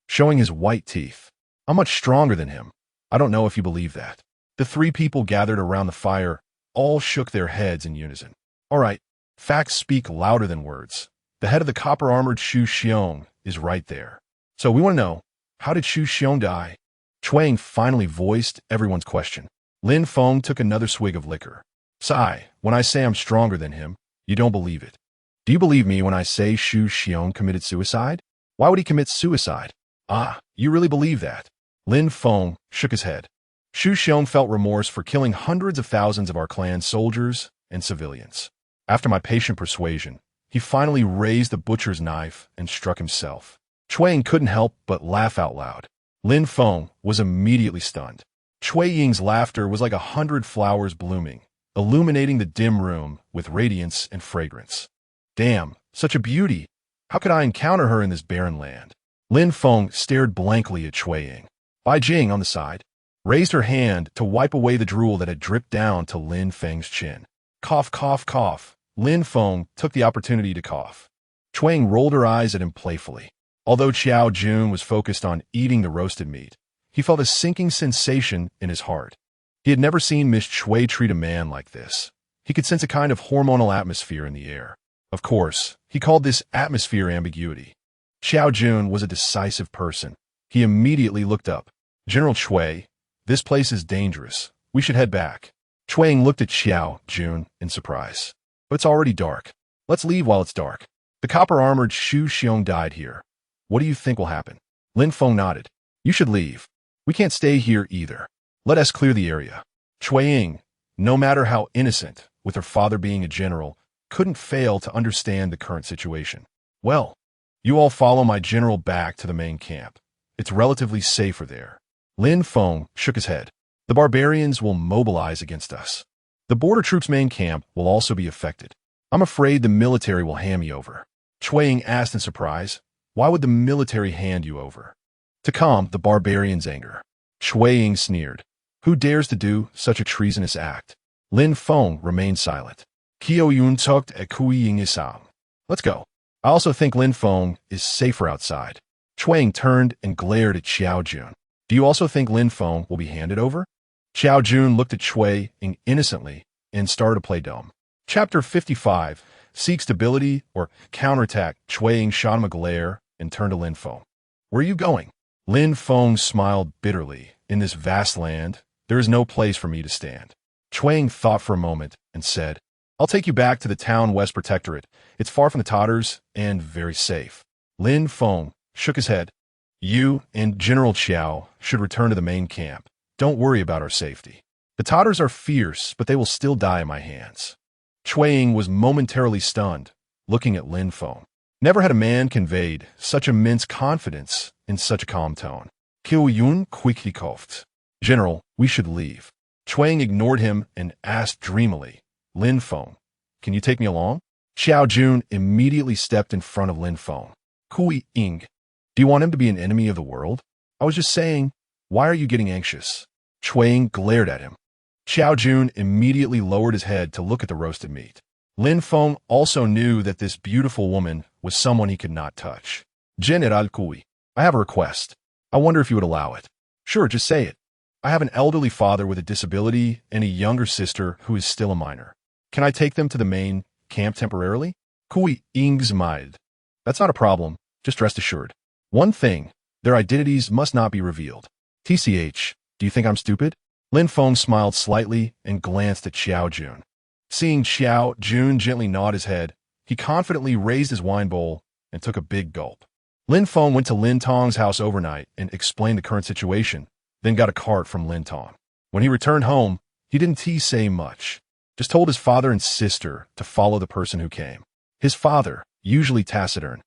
showing his white teeth. "I'm much stronger than him. I don't know if you believe that." The three people gathered around the fire all shook their heads in unison. "All right, facts speak louder than words. The head of the copper-armored Xu Xiong is right there. So we want to know, how did Xu Xiong die?" Chuang finally voiced everyone's question. Lin Feng took another swig of liquor. "Sigh, when I say I'm stronger than him, you don't believe it. Do you believe me when I say Xu Xiong committed suicide? Why would he commit suicide?" "Ah, you really believe that?" Lin Feng shook his head. "Xu Xiong felt remorse for killing hundreds of thousands of our clan's soldiers and civilians. After my patient persuasion, he finally raised the butcher's knife and struck himself." Chuang couldn't help but laugh out loud. Lin Feng was immediately stunned. Shui Ying's laughter was like 100 flowers blooming, illuminating the dim room with radiance and fragrance. "Damn, such a beauty. How could I encounter her in this barren land? Lin Feng stared blankly at Cui Ying. Bai Jing, on the side, raised her hand to wipe away the drool that had dripped down to Lin Feng's chin. Cough, cough, cough. Lin Feng took the opportunity to cough. Cui Ying rolled her eyes at him playfully. Although Zhao Zheng was focused on eating the roasted meat, he felt a sinking sensation in his heart. He had never seen Miss Cui treat a man like this. He could sense a kind of hormonal atmosphere in the air. Of course, he called this atmosphere ambiguity. Zhao Zheng was a decisive person. He immediately looked up. General Cui, this place is dangerous. We should head back. Cui Ying looked at Zhao Zheng in surprise. But it's already dark. Let's leave while it's dark. The copper-armored Xu Xiong died here. What do you think will happen? Lin Feng nodded. You should leave. We can't stay here either. Let us clear the area. Cui Ying, no matter how innocent, with her father being a general, couldn't fail to understand the current situation. Well, you all follow my general back to the main camp. It's relatively safer there. Lin Feng shook his head. The barbarians will mobilize against us. The border troops' main camp will also be affected. I'm afraid the military will hand me over. Cui Ying asked in surprise. Why would the military hand you over? To calm the barbarians' anger. Cui Ying sneered. Who dares to do such a treasonous act? Lin Feng remained silent. Qiao Yun tucked at Cui Ying Isam. Let's go. I also think Lin Feng is safer outside. Cui Ying turned and glared at Zhao Zheng. Do you also think Lin Feng will be handed over? Zhao Zheng looked at Cui Ying innocently and started to play dumb. Chapter 55. Seek stability or counterattack. Cui Ying shot him a glare and turned to Lin Feng. Where are you going? Lin Feng smiled bitterly. In this vast land, there is no place for me to stand. Cui Ying thought for a moment and said, I'll take you back to the town West Protectorate. It's far from the Tatars and very safe. Lin Feng shook his head. You and General Qiao should return to the main camp. Don't worry about our safety. The Tatars are fierce, but they will still die in my hands. Cui Ying was momentarily stunned, looking at Lin Feng. Never had a man conveyed such immense confidence in such a calm tone. Qiao Yun quickly coughed. General, we should leave. Cui Ying ignored him and asked dreamily, Lin Feng, can you take me along? Zhao Zheng immediately stepped in front of Lin Feng. Cui Ying, do you want him to be an enemy of the world? I was just saying, why are you getting anxious? Cui Ying glared at him. Zhao Zheng immediately lowered his head to look at the roasted meat. Lin Feng also knew that this beautiful woman was someone he could not touch. General Cui, I have a request. I wonder if you would allow it. Sure, just say it. I have an elderly father with a disability and a younger sister who is still a minor. Can I take them to the main camp temporarily? Cui Ying smiled. That's not a problem, just rest assured. One thing, their identities must not be revealed. TCH, do you think I'm stupid? Lin Feng smiled slightly and glanced at Zhao Zheng. Seeing Zhao Zheng gently nod his head, he confidently raised his wine bowl and took a big gulp. Lin Feng went to Lin Tong's house overnight and explained the current situation, then got a cart from Lin Tong. When he returned home, he didn't say much, just told his father and sister to follow the person who came. His father, usually taciturn,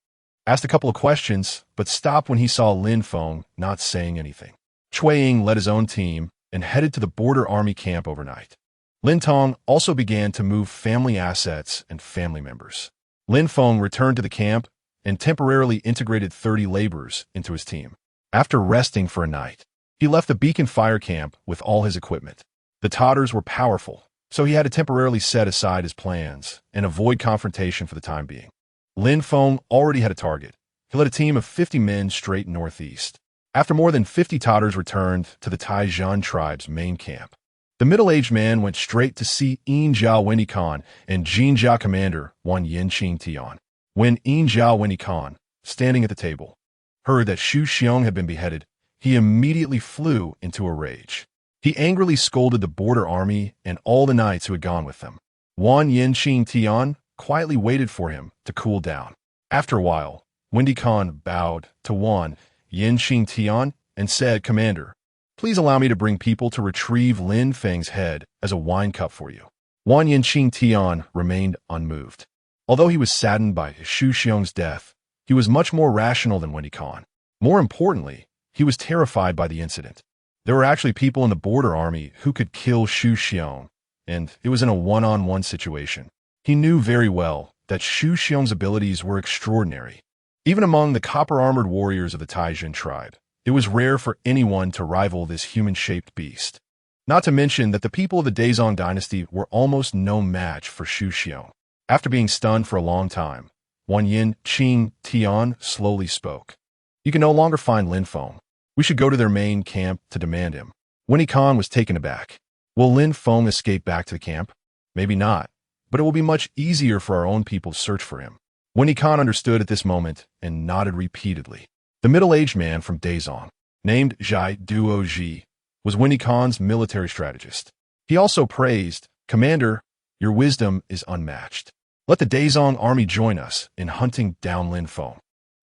asked a couple of questions, but stopped when he saw Lin Feng not saying anything. Cui Ying led his own team and headed to the border army camp overnight. Lin Tong also began to move family assets and family members. Lin Feng returned to the camp and temporarily integrated 30 laborers into his team. After resting for a night, he left the Beacon Fire Camp with all his equipment. The Tatars were powerful, so he had to temporarily set aside his plans and avoid confrontation for the time being. Lin Feng already had a target. He led a team of 50 men straight northeast. After more than 50 Tatars returned to the Tie Zhen tribe's main camp, the middle-aged man went straight to see Yin Zhao Wendy Khan and Jin Zhao commander Wan Yanqing Tian. When Yin Zhao Wendy Khan, standing at the table, heard that Xu Xiong had been beheaded, he immediately flew into a rage. He angrily scolded the border army and all the knights who had gone with them. Wan Yanqing Tian quietly waited for him to cool down. After a while, Wendy Khan bowed to Wan Yanqing Tian and said, Commander, please allow me to bring people to retrieve Lin Feng's head as a wine cup for you. Wan Yanqing Tian remained unmoved. Although he was saddened by Xu Xiong's death, he was much more rational than Wendy Khan. More importantly, he was terrified by the incident. There were actually people in the border army who could kill Xu Xiong, and it was in a one-on-one situation. He knew very well that Xu Xiong's abilities were extraordinary, Even among the copper-armored warriors of the Tie Zhen tribe, it was rare for anyone to rival this human-shaped beast. Not to mention that the people of the Daizong dynasty were almost no match for Xu Xiong. After being stunned for a long time, Wan Yin Qing Tian slowly spoke. You can no longer find Lin Feng. We should go to their main camp to demand him. Winnie Khan was taken aback. Will Lin Feng escape back to the camp? Maybe not, but it will be much easier for our own people to search for him. Winnie Khan understood at this moment and nodded repeatedly. The middle-aged man from Daizong, named Zhai Duozhi, was Winnie Khan's military strategist. He also praised, "Commander, your wisdom is unmatched. Let the Daizong army join us in hunting down Lin Feng.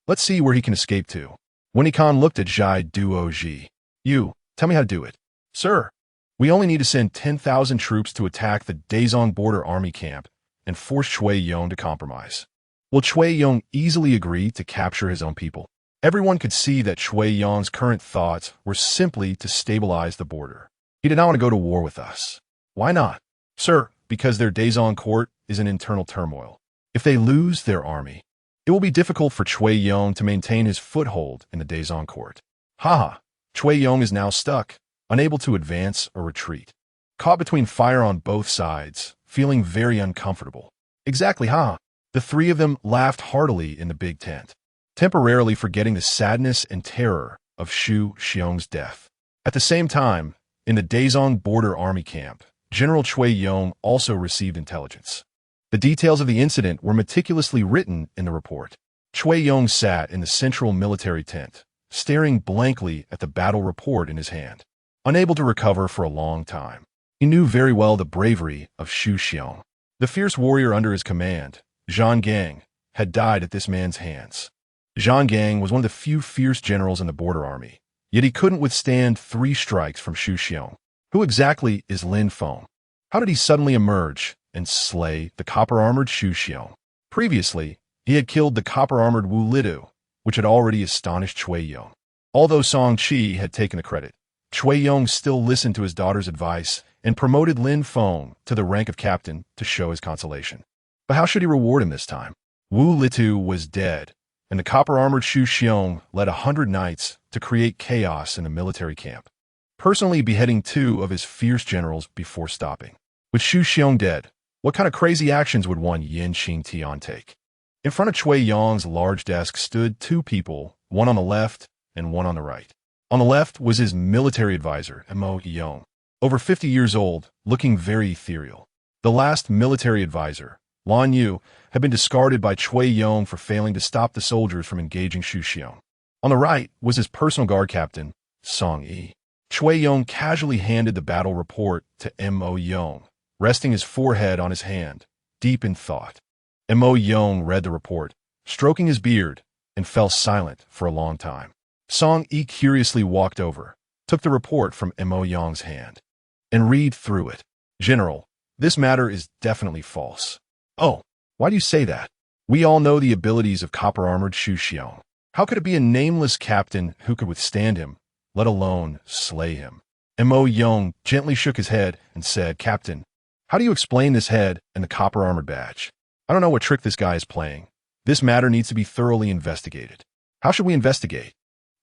Let's see where he can escape to." Winnie Khan looked at Zhai Duozhi. "You, tell me how to do it." "Sir, we only need to send 10,000 troops to attack the Daizong border army camp and force Chui Yong to compromise." Will Chui Yong easily agree to capture his own people? Everyone could see that Chui Yong's current thoughts were simply to stabilize the border. He did not want to go to war with us. Why not? "Sir, because their Daizong court is in internal turmoil. If they lose their army, it will be difficult for Chui Yong to maintain his foothold in the Daizong court." Haha, Chui Yong is now stuck, unable to advance or retreat. Caught between fire on both sides, feeling very uncomfortable. Exactly, haha. The three of them laughed heartily in the big tent, temporarily forgetting the sadness and terror of Xu Xiong's death. At the same time, in the Daizong border army camp, General Chui Yong also received intelligence. The details of the incident were meticulously written in the report. Chui Yong sat in the central military tent, staring blankly at the battle report in his hand, unable to recover for a long time. He knew very well the bravery of Xu Xiong. The fierce warrior under his command, Zhang Gang, had died at this man's hands. Zhang Gang was one of the few fierce generals in the border army, yet he couldn't withstand 3 strikes from Xu Xiong. Who exactly is Lin Feng? How did he suddenly emerge and slay the copper-armored Xu Xiong? Previously, he had killed the copper-armored Wu Lidu, which had already astonished Chui Yong. Although Song Qi had taken the credit, Chui Yong still listened to his daughter's advice and promoted Lin Feng to the rank of captain to show his consolation. But how should he reward him this time? Wu Litu was dead, and the copper-armored Xu Xiong led 100 knights to create chaos in the military camp, personally beheading 2 of his fierce generals before stopping. With Xu Xiong dead, what kind of crazy actions would one Yin Qing Tian take? In front of Chui Yong's large desk stood 2 people, one on the left and one on the right. On the left was his military advisor, Mo Yong, over 50 years old, looking very ethereal. The last military advisor, Lan Yu, had been discarded by Chui Yong for failing to stop the soldiers from engaging Xu Xiong. On the right was his personal guard captain, Song Yi. Chui Yong casually handed the battle report to Mo Yong, resting his forehead on his hand, deep in thought. Mo Yong read the report, stroking his beard, and fell silent for a long time. Song Yi curiously walked over, took the report from Mo Yong's hand, and read through it. "General, this matter is definitely false." "Oh, why do you say that? We all know the abilities of copper-armored Xu Xiong. How could it be a nameless captain who could withstand him, let alone slay him?" Mo Yong gently shook his head and said, "Captain, how do you explain this head and the copper-armored badge? I don't know what trick this guy is playing. This matter needs to be thoroughly investigated." "How should we investigate?"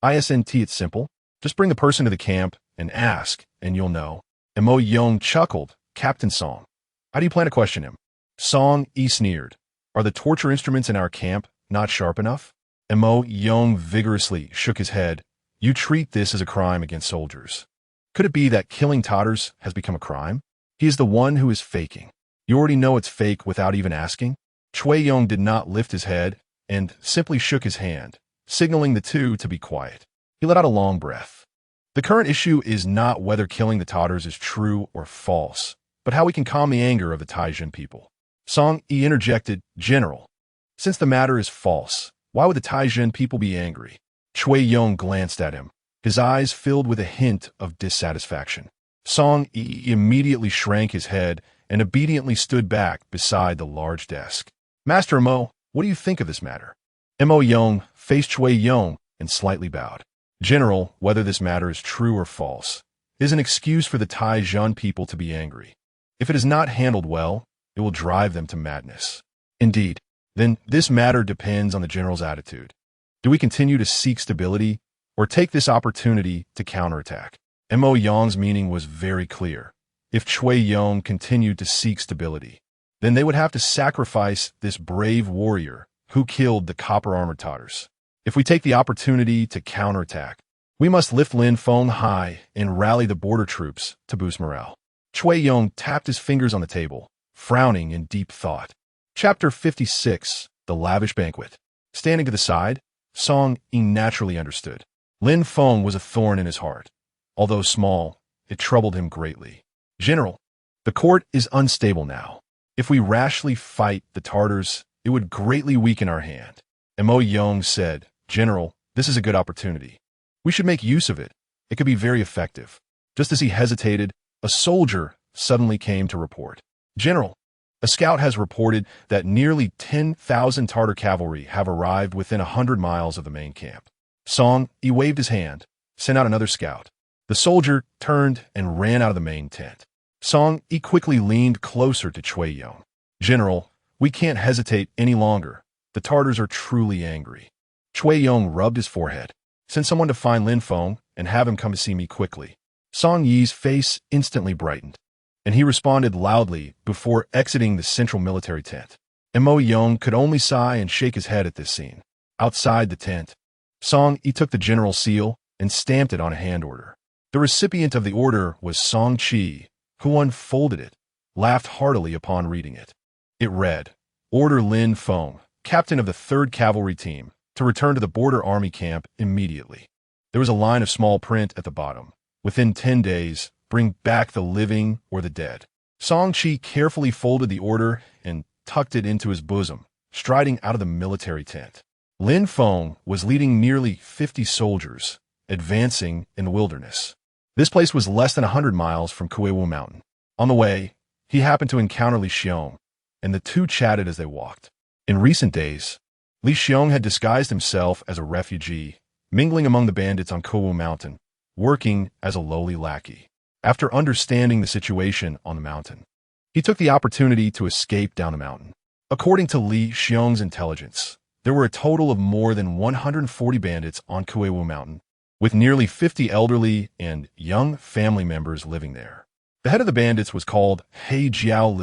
"ISNT, it's simple. Just bring the person to the camp and ask, and you'll know." Mo Yong chuckled. "Captain Song, how do you plan to question him?" Song Yi sneered. "Are the torture instruments in our camp not sharp enough?" Mo Yong vigorously shook his head. "You treat this as a crime against soldiers. Could it be that killing Totters has become a crime? He is the one who is faking. You already know it's fake without even asking." Chui Yong did not lift his head and simply shook his hand, signaling the 2 to be quiet. He let out a long breath. "The current issue is not whether killing the Totters is true or false, but how we can calm the anger of the Tai Zhen people." Song Yi interjected, "General, since the matter is false, why would the Tai Zhen people be angry?" Chui Yong glanced at him, his eyes filled with a hint of dissatisfaction. Song Yi immediately shrank his head and obediently stood back beside the large desk. "Master Mo, what do you think of this matter?" Mo Yong faced Chui Yong and slightly bowed. "General, whether this matter is true or false, is an excuse for the Tai Zhen people to be angry. If it is not handled well, it will drive them to madness. Indeed, then this matter depends on the general's attitude. Do we continue to seek stability or take this opportunity to counterattack? Mo Yang's meaning was very clear. If Cui Yong continued to seek stability, then they would have to sacrifice this brave warrior who killed the copper-armored Tatars. If we take the opportunity to counterattack, we must lift Lin Feng high and rally the border troops to boost morale. Cui Yong tapped his fingers on the table, frowning in deep thought. Chapter 56, The Lavish Banquet. Standing to the side, Song Yi naturally understood. Lin Feng was a thorn in his heart. Although small, it troubled him greatly. General, the court is unstable now. If we rashly fight the Tatars, it would greatly weaken our hand. Mo Yong said, General, this is a good opportunity. We should make use of it. It could be very effective. Just as he hesitated, a soldier suddenly came to report. General, a scout has reported that nearly 10,000 Tatar cavalry have arrived within 100 miles of the main camp. Song Yi waved his hand, sent out another scout. The soldier turned and ran out of the main tent. Song Yi quickly leaned closer to Cui Yong. General, we can't hesitate any longer. The Tatars are truly angry. Cui Yong rubbed his forehead. Send someone to find Lin Feng and have him come to see me quickly. Song Yi's face instantly brightened, and he responded loudly before exiting the central military tent. Mo Yong could only sigh and shake his head at this scene. Outside the tent, Song Yi took the general seal and stamped it on a hand order. The recipient of the order was Song Qi, who unfolded it, laughed heartily upon reading it. It read, Order Lin Feng, captain of the 3rd Cavalry Team, to return to the border army camp immediately. There was a line of small print at the bottom. Within 10 days, bring back the living or the dead. Song Qi carefully folded the order and tucked it into his bosom, striding out of the military tent. Lin Feng was leading nearly 50 soldiers, advancing in the wilderness. This place was less than 100 miles from Kuiwu Mountain. On the way, he happened to encounter Li Xiong, and the two chatted as they walked. In recent days, Li Xiong had disguised himself as a refugee, mingling among the bandits on Kuiwu Mountain, working as a lowly lackey. After understanding the situation on the mountain, he took the opportunity to escape down the mountain. According to Li Xiong's intelligence, there were a total of more than 140 bandits on Kuiwu Mountain, with nearly 50 elderly and young family members living there. The head of the bandits was called He Jiao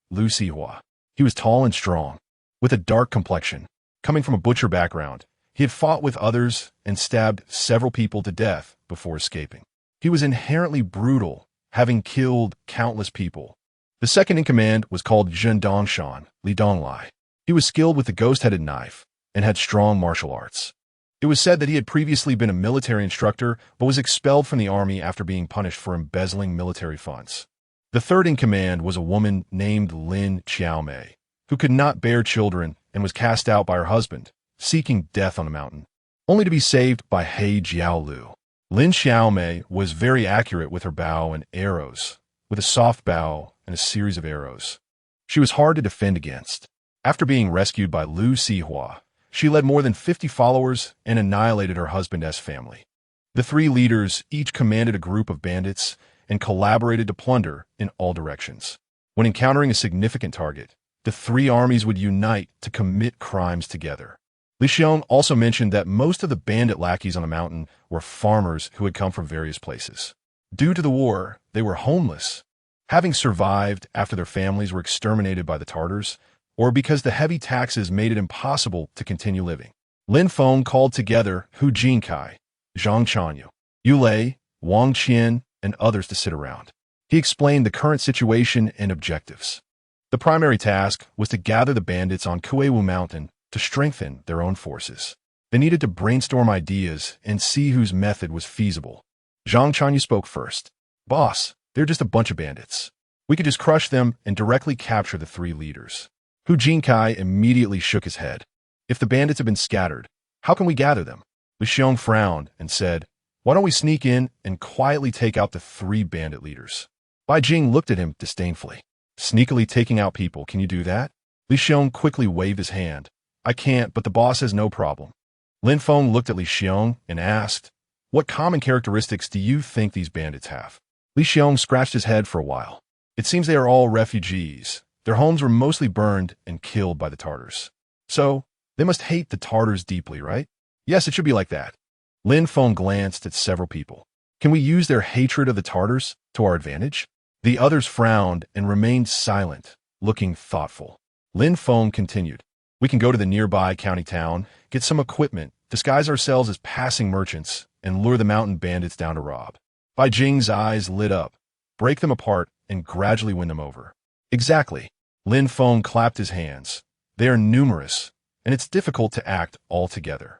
Lu Sihua. He was tall and strong, with a dark complexion. Coming from a butcher background, he had fought with others and stabbed several people to death before escaping. He was inherently brutal, having killed countless people. The second in command was called Zhen Dongshan, Li Donglai. He was skilled with the ghost-headed knife and had strong martial arts. It was said that he had previously been a military instructor but was expelled from the army after being punished for embezzling military funds. The third in command was a woman named Lin Xiaomei, who could not bear children and was cast out by her husband, seeking death on the mountain, only to be saved by He Jiaolu. Lin Xiaomei was very accurate with her bow and arrows, with a soft bow and a series of arrows. She was hard to defend against. After being rescued by Lu Sihua, she led more than 50 followers and annihilated her husband's family. The three leaders each commanded a group of bandits and collaborated to plunder in all directions. When encountering a significant target, the three armies would unite to commit crimes together. Li Xiong also mentioned that most of the bandit lackeys on the mountain were farmers who had come from various places. Due to the war, they were homeless, having survived after their families were exterminated by the Tatars, or because the heavy taxes made it impossible to continue living. Lin Feng called together Hu Jinkai, Zhang Chanyu, Yu Lei, Wang Qian, and others to sit around. He explained the current situation and objectives. The primary task was to gather the bandits on Kuiwu Mountain to strengthen their own forces. They needed to brainstorm ideas and see whose method was feasible. Zhang Chanyu spoke first. Boss, they're just a bunch of bandits. We could just crush them and directly capture the three leaders. Hu Jinkai immediately shook his head. If the bandits have been scattered, how can we gather them? Li Xiong frowned and said, why don't we sneak in and quietly take out the three bandit leaders? Bai Jing looked at him disdainfully. Sneakily taking out people, can you do that? Li Xiong quickly waved his hand. I can't, but the boss has no problem. Lin Feng looked at Li Xiong and asked, what common characteristics do you think these bandits have? Li Xiong scratched his head for a while. It seems they are all refugees. Their homes were mostly burned and killed by the Tatars. So, they must hate the Tatars deeply, right? Yes, it should be like that. Lin Feng glanced at several people. Can we use their hatred of the Tartars to our advantage? The others frowned and remained silent, looking thoughtful. Lin Feng continued. We can go to the nearby county town, get some equipment, disguise ourselves as passing merchants, and lure the mountain bandits down to rob. Bai Jing's eyes lit up. Break them apart and gradually win them over. Exactly. Lin Feng clapped his hands. They are numerous, and it's difficult to act all together.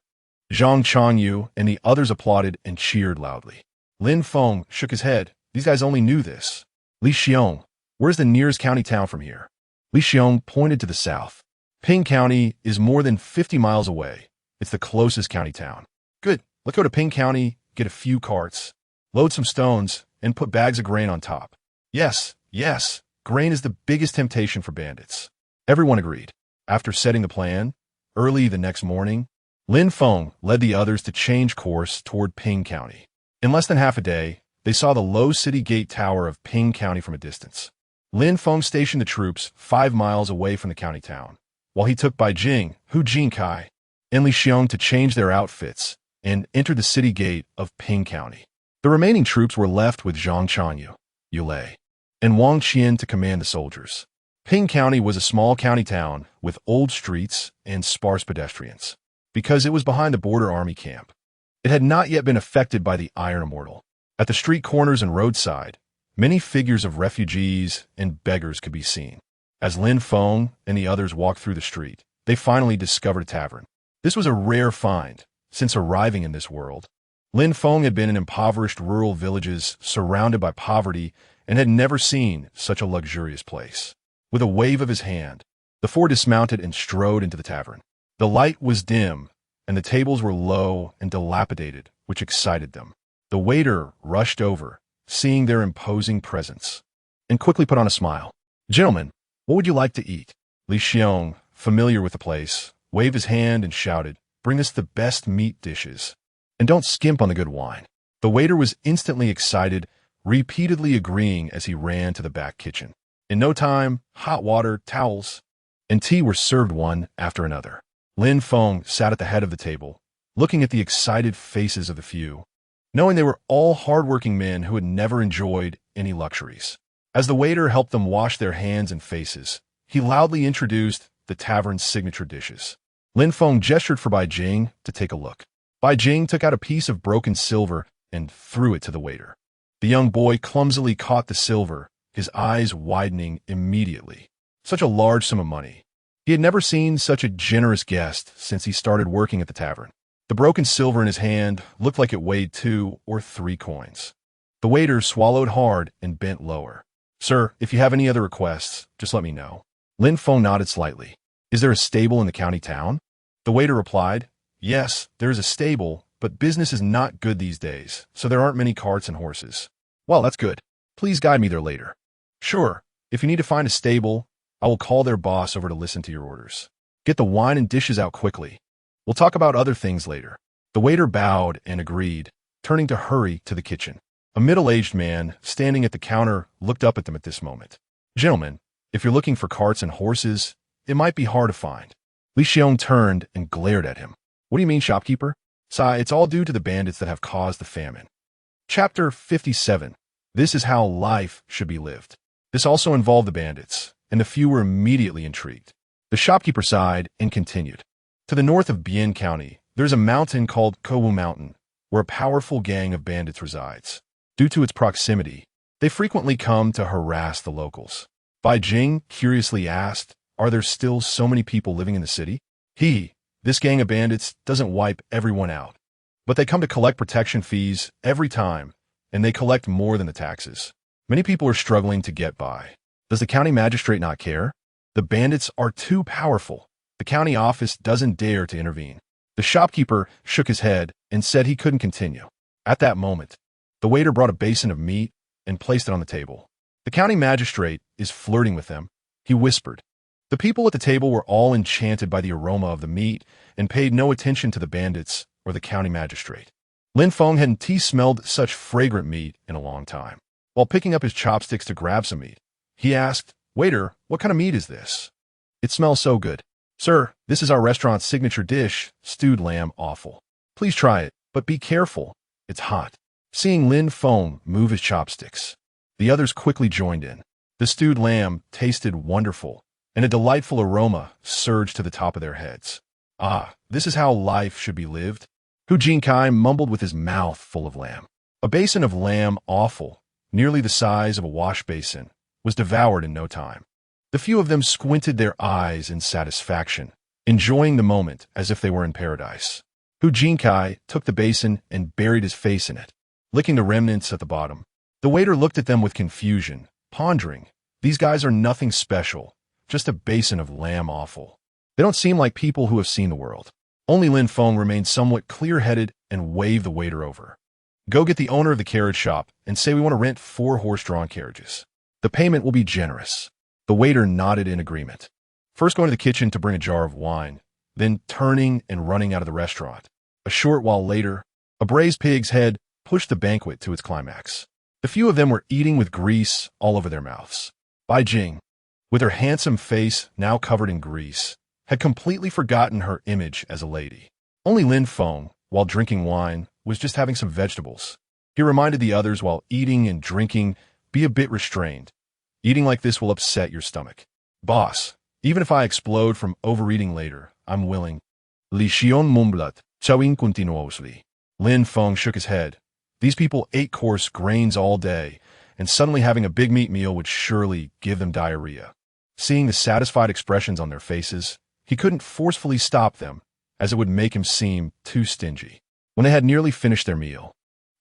Zhang Changyu and the others applauded and cheered loudly. Lin Feng shook his head. These guys only knew this. Li Xiong, where's the nearest county town from here? Li Xiong pointed to the south. Ping County is more than 50 miles away. It's the closest county town. Good. Let's go to Ping County, get a few carts, load some stones, and put bags of grain on top. Yes, yes, grain is the biggest temptation for bandits. Everyone agreed. After setting the plan, early the next morning, Lin Feng led the others to change course toward Ping County. In less than half a day, they saw the low city gate tower of Ping County from a distance. Lin Feng stationed the troops 5 miles away from the county town, while he took Bai Jing, Hu Jinkai, and Li Xiong to change their outfits and enter the city gate of Ping County. The remaining troops were left with Zhang Changyu, Yulei, and Wang Qian to command the soldiers. Ping County was a small county town with old streets and sparse pedestrians, because it was behind the border army camp. It had not yet been affected by the Iron Immortal. At the street corners and roadside, many figures of refugees and beggars could be seen. As Lin Feng and the others walked through the street, they finally discovered a tavern. This was a rare find, since arriving in this world. Lin Feng had been in impoverished rural villages surrounded by poverty and had never seen such a luxurious place. With a wave of his hand, the four dismounted and strode into the tavern. The light was dim, and the tables were low and dilapidated, which excited them. The waiter rushed over, seeing their imposing presence, and quickly put on a smile. Gentlemen, what would you like to eat? Li Xiong, familiar with the place, waved his hand and shouted, Bring us the best meat dishes, and don't skimp on the good wine. The waiter was instantly excited, repeatedly agreeing as he ran to the back kitchen. In no time, hot water, towels, and tea were served one after another. Lin Feng sat at the head of the table, looking at the excited faces of the few, knowing they were all hard-working men who had never enjoyed any luxuries. As the waiter helped them wash their hands and faces, he loudly introduced the tavern's signature dishes. Lin Feng gestured for Bai Jing to take a look. Bai Jing took out a piece of broken silver and threw it to the waiter. The young boy clumsily caught the silver, his eyes widening immediately. Such a large sum of money. He had never seen such a generous guest since he started working at the tavern. The broken silver in his hand looked like it weighed 2 or 3 coins. The waiter swallowed hard and bent lower. Sir, if you have any other requests, just let me know. Lin Feng nodded slightly. Is there a stable in the county town? The waiter replied, Yes, there is a stable, but business is not good these days, so there aren't many carts and horses. Well, that's good. Please guide me there later. Sure, if you need to find a stable, I will call their boss over to listen to your orders. Get the wine and dishes out quickly. We'll talk about other things later. The waiter bowed and agreed, turning to hurry to the kitchen. A middle-aged man standing at the counter looked up at them at this moment. Gentlemen, if you're looking for carts and horses, it might be hard to find. Li Xiong turned and glared at him. What do you mean, shopkeeper? Sigh, it's all due to the bandits that have caused the famine. Chapter 57. This is how life should be lived. This also involved the bandits, and the few were immediately intrigued. The shopkeeper sighed and continued. To the north of Bian County, there's a mountain called Kowu Mountain, where a powerful gang of bandits resides. Due to its proximity, they frequently come to harass the locals. Bai Jing curiously asked, Are there still so many people living in the city? This gang of bandits doesn't wipe everyone out, but they come to collect protection fees every time, and they collect more than the taxes. Many people are struggling to get by. Does the county magistrate not care? The bandits are too powerful. The county office doesn't dare to intervene. The shopkeeper shook his head and said he couldn't continue. At that moment, the waiter brought a basin of meat and placed it on the table. The county magistrate is flirting with them, he whispered. The people at the table were all enchanted by the aroma of the meat and paid no attention to the bandits or the county magistrate. Lin Feng hadn't smelled such fragrant meat in a long time. While picking up his chopsticks to grab some meat, he asked, Waiter, what kind of meat is this? It smells so good. Sir, this is our restaurant's signature dish, stewed lamb offal. Please try it, but be careful. It's hot. Seeing Lin Feng move his chopsticks, the others quickly joined in. The stewed lamb tasted wonderful, and a delightful aroma surged to the top of their heads. Ah, this is how life should be lived. Hu Jinkai mumbled with his mouth full of lamb. A basin of lamb offal, nearly the size of a wash basin, was devoured in no time. The few of them squinted their eyes in satisfaction, enjoying the moment as if they were in paradise. Hu Jinkai took the basin and buried his face in it, licking the remnants at the bottom. The waiter looked at them with confusion, pondering, these guys are nothing special, just a basin of lamb offal. They don't seem like people who have seen the world. Only Lin Feng remained somewhat clear-headed and waved the waiter over. Go get the owner of the carriage shop and say we want to rent 4 horse-drawn carriages. The payment will be generous. The waiter nodded in agreement, first going to the kitchen to bring a jar of wine, then turning and running out of the restaurant. A short while later, a braised pig's head pushed the banquet to its climax. The few of them were eating with grease all over their mouths. Bai Jing, with her handsome face now covered in grease, had completely forgotten her image as a lady. Only Lin Feng, while drinking wine, was just having some vegetables. He reminded the others while eating and drinking, be a bit restrained. Eating like this will upset your stomach. Boss, even if I explode from overeating later, I'm willing. Li Xiong mumbled, chawing continuously. Lin Feng shook his head. These people ate coarse grains all day, and suddenly having a big meat meal would surely give them diarrhea. Seeing the satisfied expressions on their faces, he couldn't forcefully stop them, as it would make him seem too stingy. When they had nearly finished their meal,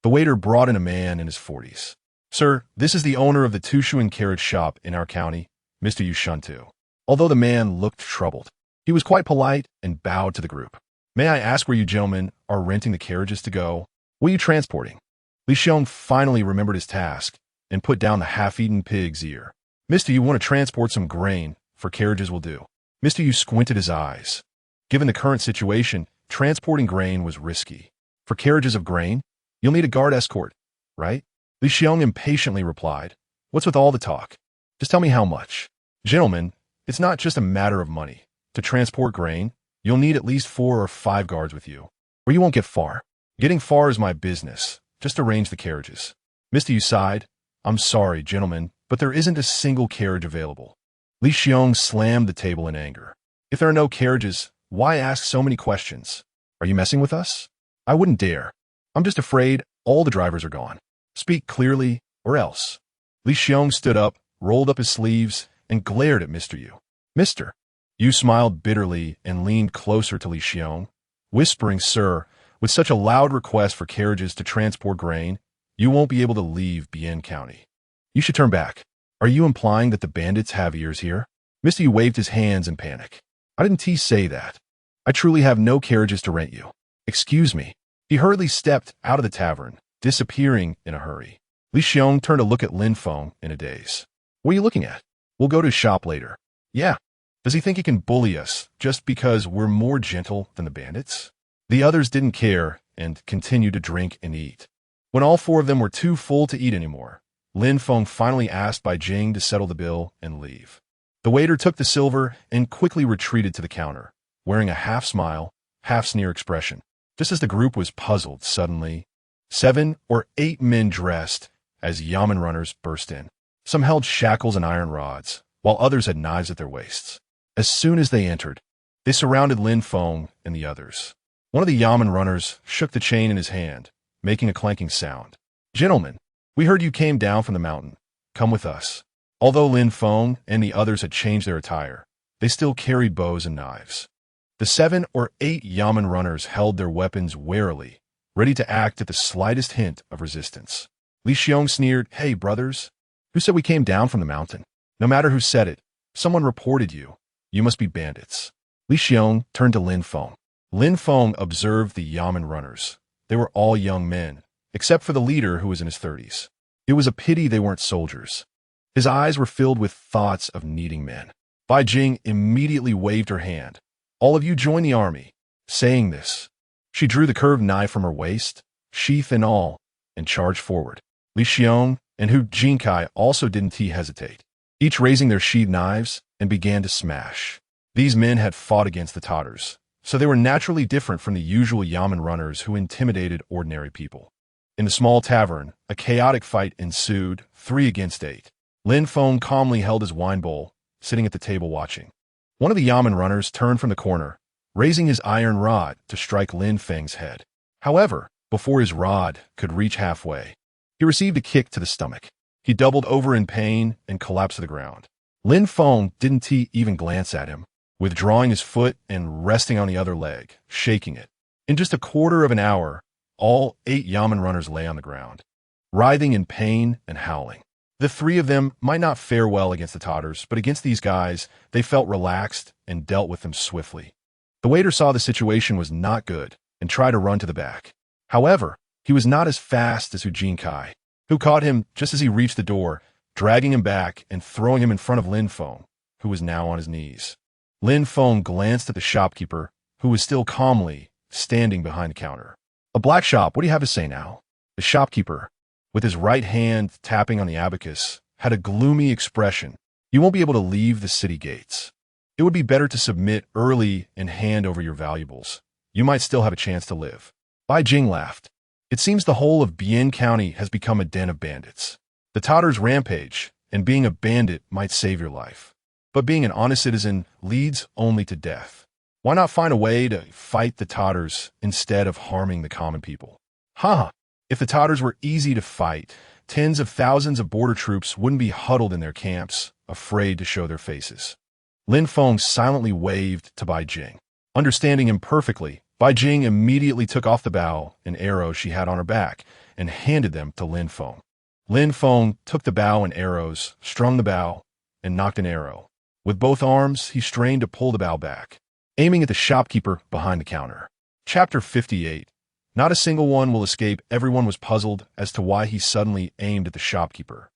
the waiter brought in a man in his 40s. Sir, this is the owner of the Tushuan carriage shop in our county, Mr. Yushuntu. Although the man looked troubled, he was quite polite and bowed to the group. May I ask where you gentlemen are renting the carriages to go? What are you transporting? Li Xiong finally remembered his task and put down the half-eaten pig's ear. Mr. You want to transport some grain, for carriages will do. Mr. Yu squinted his eyes. Given the current situation, transporting grain was risky. For carriages of grain, you'll need a guard escort, right? Li Xiong impatiently replied, what's with all the talk? Just tell me how much. Gentlemen, it's not just a matter of money. To transport grain, you'll need at least 4 or 5 guards with you, or you won't get far. Getting far is my business. Just arrange the carriages. Mr. Yu sighed, I'm sorry, gentlemen, but there isn't a single carriage available. Li Xiong slammed the table in anger. If there are no carriages, why ask so many questions? Are you messing with us? I wouldn't dare. I'm just afraid all the drivers are gone. Speak clearly, or else. Li Xiong stood up, rolled up his sleeves, and glared at Mr. Yu. Mr. Yu smiled bitterly and leaned closer to Li Xiong, whispering, Sir, with such a loud request for carriages to transport grain, you won't be able to leave Bian County. You should turn back. Are you implying that the bandits have ears here? Mr. Yu waved his hands in panic. I didn't say that. I truly have no carriages to rent you. Excuse me. He hurriedly stepped out of the tavern, disappearing in a hurry. Li Xiong turned to look at Lin Feng in a daze. What are you looking at? We'll go to his shop later. Yeah. Does he think he can bully us just because we're more gentle than the bandits? The others didn't care and continued to drink and eat. When all 4 of them were too full to eat anymore, Lin Feng finally asked Bai Jing to settle the bill and leave. The waiter took the silver and quickly retreated to the counter, wearing a half-smile, half-sneer expression. Just as the group was puzzled, suddenly, 7 or 8 men dressed as yamen runners burst in. Some held shackles and iron rods, while others had knives at their waists. As soon as they entered, they surrounded Lin Feng and the others. One of the yamen runners shook the chain in his hand, making a clanking sound. Gentlemen, we heard you came down from the mountain. Come with us. Although Lin Feng and the others had changed their attire, they still carried bows and knives. The 7 or 8 yamen runners held their weapons warily, ready to act at the slightest hint of resistance. Li Xiong sneered, Hey, brothers, who said we came down from the mountain? No matter who said it, someone reported you. You must be bandits. Li Xiong turned to Lin Feng. Lin Feng observed the yamen runners. They were all young men, except for the leader who was in his 30s. It was a pity they weren't soldiers. His eyes were filled with thoughts of needing men. Bai Jing immediately waved her hand. All of you join the army. Saying this, she drew the curved knife from her waist, sheath and all, and charged forward. Li Xiong and Hu Jinkai also didn't hesitate, each raising their sheathed knives and began to smash. These men had fought against the Tatars, so they were naturally different from the usual yamen runners who intimidated ordinary people. In the small tavern, a chaotic fight ensued, 3 against 8. Lin Feng calmly held his wine bowl, sitting at the table watching. One of the yamen runners turned from the corner, raising his iron rod to strike Lin Feng's head. However, before his rod could reach halfway, he received a kick to the stomach. He doubled over in pain and collapsed to the ground. Lin Feng didn't even glance at him, withdrawing his foot and resting on the other leg, shaking it. In just a quarter of an hour, all 8 yamen runners lay on the ground, writhing in pain and howling. The 3 of them might not fare well against the Tatars, but against these guys, they felt relaxed and dealt with them swiftly. The waiter saw the situation was not good and tried to run to the back. However, he was not as fast as Hujin Kai, who caught him just as he reached the door, dragging him back and throwing him in front of Lin Feng, who was now on his knees. Lin Feng glanced at the shopkeeper, who was still calmly standing behind the counter. "A black shop, what do you have to say now?" The shopkeeper, with his right hand tapping on the abacus, had a gloomy expression. "You won't be able to leave the city gates. It would be better to submit early and hand over your valuables. You might still have a chance to live." Bai Jing laughed. "It seems the whole of Bian County has become a den of bandits. The Tatars rampage, and being a bandit might save your life. But being an honest citizen leads only to death. Why not find a way to fight the Tatars instead of harming the common people?" "Ha! If the Tatars were easy to fight, tens of thousands of border troops wouldn't be huddled in their camps, afraid to show their faces." Lin Feng silently waved to Bai Jing. Understanding him perfectly, Bai Jing immediately took off the bow and arrows she had on her back and handed them to Lin Feng. Lin Feng took the bow and arrows, strung the bow, and knocked an arrow. With both arms, he strained to pull the bow back, aiming at the shopkeeper behind the counter. Chapter 58. Not a single one will escape. Everyone was puzzled as to why he suddenly aimed at the shopkeeper.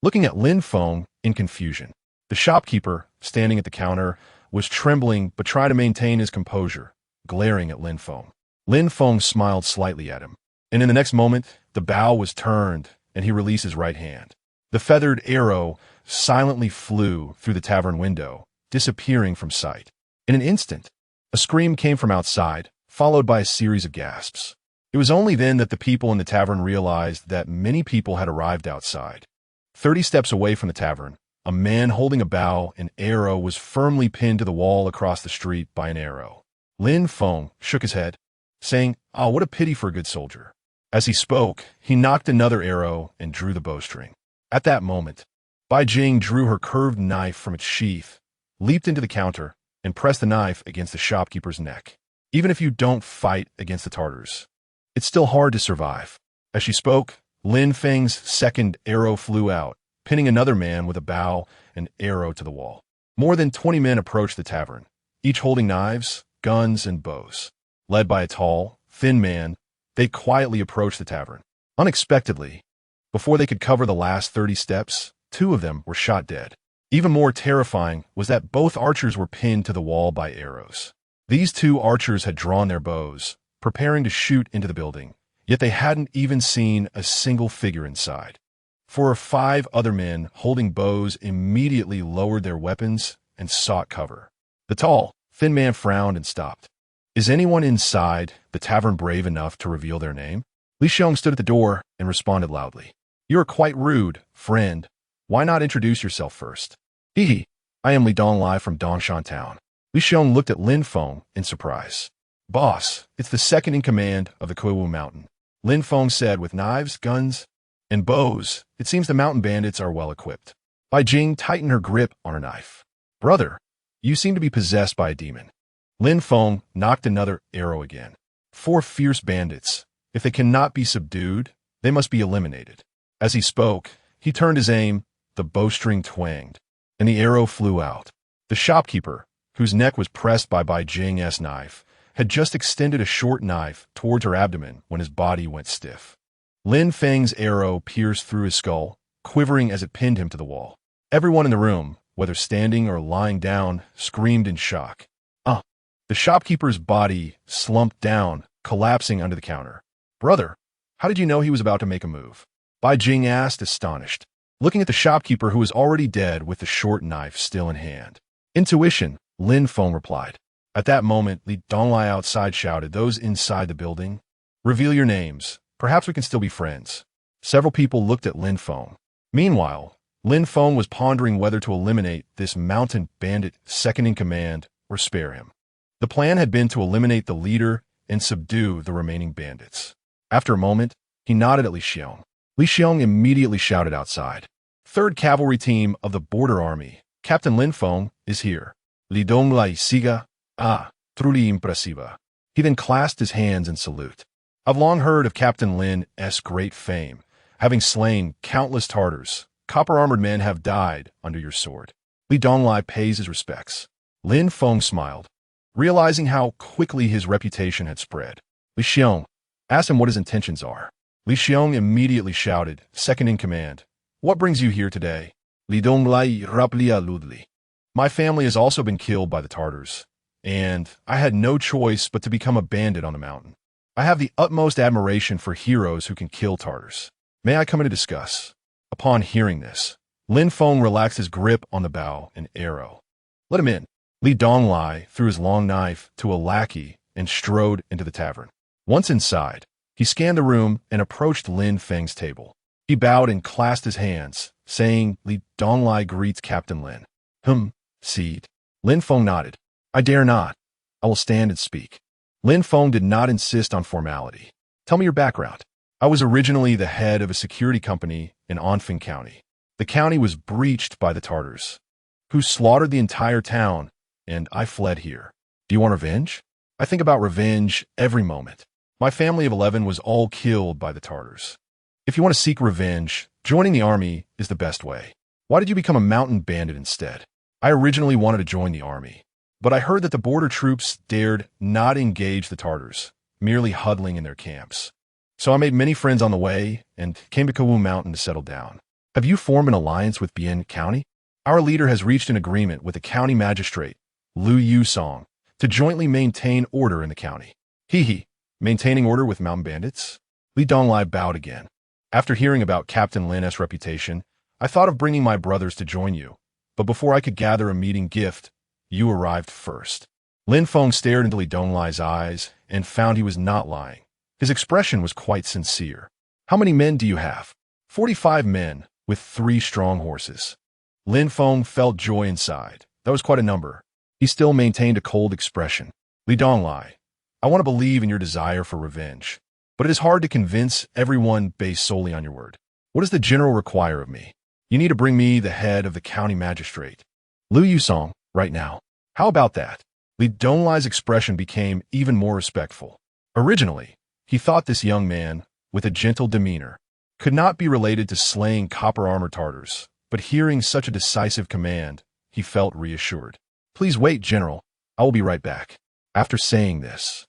Looking at Lin Feng in confusion, the shopkeeper, standing at the counter, was trembling but tried to maintain his composure, glaring at Lin Feng. Lin Feng smiled slightly at him, and in the next moment, the bow was turned and he released his right hand. The feathered arrow silently flew through the tavern window, disappearing from sight. In an instant, a scream came from outside, followed by a series of gasps. It was only then that the people in the tavern realized that many people had arrived outside. 30 steps away from the tavern, a man holding a bow and arrow was firmly pinned to the wall across the street by an arrow. Lin Feng shook his head, saying, "Ah, what a pity for a good soldier." As he spoke, he knocked another arrow and drew the bowstring. At that moment, Bai Jing drew her curved knife from its sheath, leaped into the counter, and pressed the knife against the shopkeeper's neck. "Even if you don't fight against the Tatars, it's still hard to survive." As she spoke, Lin Feng's second arrow flew out, pinning another man with a bow and arrow to the wall. More than 20 men approached the tavern, each holding knives, guns, and bows. Led by a tall, thin man, they quietly approached the tavern. Unexpectedly, before they could cover the last 30 steps, 2 of them were shot dead. Even more terrifying was that both archers were pinned to the wall by arrows. These 2 archers had drawn their bows, preparing to shoot into the building, yet they hadn't even seen a single figure inside. 4 or 5 other men holding bows immediately lowered their weapons and sought cover. The tall, thin man frowned and stopped. "Is anyone inside the tavern brave enough to reveal their name?" Li Xiong stood at the door and responded loudly. "You are quite rude, friend. Why not introduce yourself first?" "Hee, I am Li Donglai from Dongshan Town." Li Xiong looked at Lin Feng in surprise. "Boss, it's the second in command of the Kuiwu Mountain," Lin Feng said. "With knives, guns, and bows, it seems the mountain bandits are well equipped." Bai Jing tightened her grip on her knife. "Brother, you seem to be possessed by a demon." Lin Feng knocked another arrow again. 4 fierce bandits. If they cannot be subdued, they must be eliminated. As he spoke, he turned his aim, the bowstring twanged, and the arrow flew out. The shopkeeper, whose neck was pressed by Bai Jing's knife, had just extended a short knife towards her abdomen when his body went stiff. Lin Feng's arrow pierced through his skull, quivering as it pinned him to the wall. Everyone in the room, whether standing or lying down, screamed in shock. The shopkeeper's body slumped down, collapsing under the counter. "Brother, how did you know he was about to make a move?" Bai Jing asked, astonished, looking at the shopkeeper who was already dead with the short knife still in hand. "Intuition," Lin Feng replied. At that moment, Li Donglai outside shouted, "Those inside the building, reveal your names. Perhaps we can still be friends." Several people looked at Lin Feng. Meanwhile, Lin Feng was pondering whether to eliminate this mountain bandit second in command or spare him. The plan had been to eliminate the leader and subdue the remaining bandits. After a moment, he nodded at Li Xiong. Li Xiong immediately shouted outside, "Third Cavalry Team of the Border Army, Captain Lin Feng is here. Li Donglai siga, truly impressiva." He then clasped his hands in salute. "I've long heard of Captain Lin's great fame, having slain countless Tartars. Copper-armored men have died under your sword. Li Donglai pays his respects." Lin Feng smiled, realizing how quickly his reputation had spread. Li Xiong asked him what his intentions are. Li Xiong immediately shouted, second in command, "What brings you here today?" Li Donglai raplia ludli. "My family has also been killed by the Tartars, and I had no choice but to become a bandit on the mountain. I have the utmost admiration for heroes who can kill Tartars. May I come in to discuss?" Upon hearing this, Lin Feng relaxed his grip on the bow and arrow. "Let him in." Li Donglai threw his long knife to a lackey and strode into the tavern. Once inside, he scanned the room and approached Lin Feng's table. He bowed and clasped his hands, saying, "Li Donglai greets Captain Lin." Seed. Lin Feng nodded. "I dare not. I will stand and speak." Lin Feng did not insist on formality. "Tell me your background." "I was originally the head of a security company in Anfeng County. The county was breached by the Tartars, who slaughtered the entire town, and I fled here. Do you want revenge?" "I think about revenge every moment. My family of 11 was all killed by the Tartars. If you want to seek revenge, joining the army is the best way." "Why did you become a mountain bandit instead?" "I originally wanted to join the army, but I heard that the border troops dared not engage the Tartars, merely huddling in their camps. So I made many friends on the way and came to Kawu Mountain to settle down." "Have you formed an alliance with Bian County?" "Our leader has reached an agreement with the county magistrate, Lu Yusong, to jointly maintain order in the county." Maintaining order with mountain bandits?" Li Donglai bowed again. "After hearing about Captain Lin's reputation, I thought of bringing my brothers to join you, but before I could gather a meeting gift, you arrived first." Lin Feng stared into Li Donglai's eyes and found he was not lying. His expression was quite sincere. "How many men do you have?" 45 men, with 3 strong horses." Lin Feng felt joy inside. That was quite a number. He still maintained a cold expression. "Li Donglai, I want to believe in your desire for revenge, but it is hard to convince everyone based solely on your word. What does the general require of me?" "You need to bring me the head of the county magistrate, Lu Yusong, right now." "How about that?" Li Donglai's expression became even more respectful. Originally, he thought this young man, with a gentle demeanor, could not be related to slaying copper-armored Tartars, but hearing such a decisive command, he felt reassured. "Please wait, General. I will be right back." After saying this,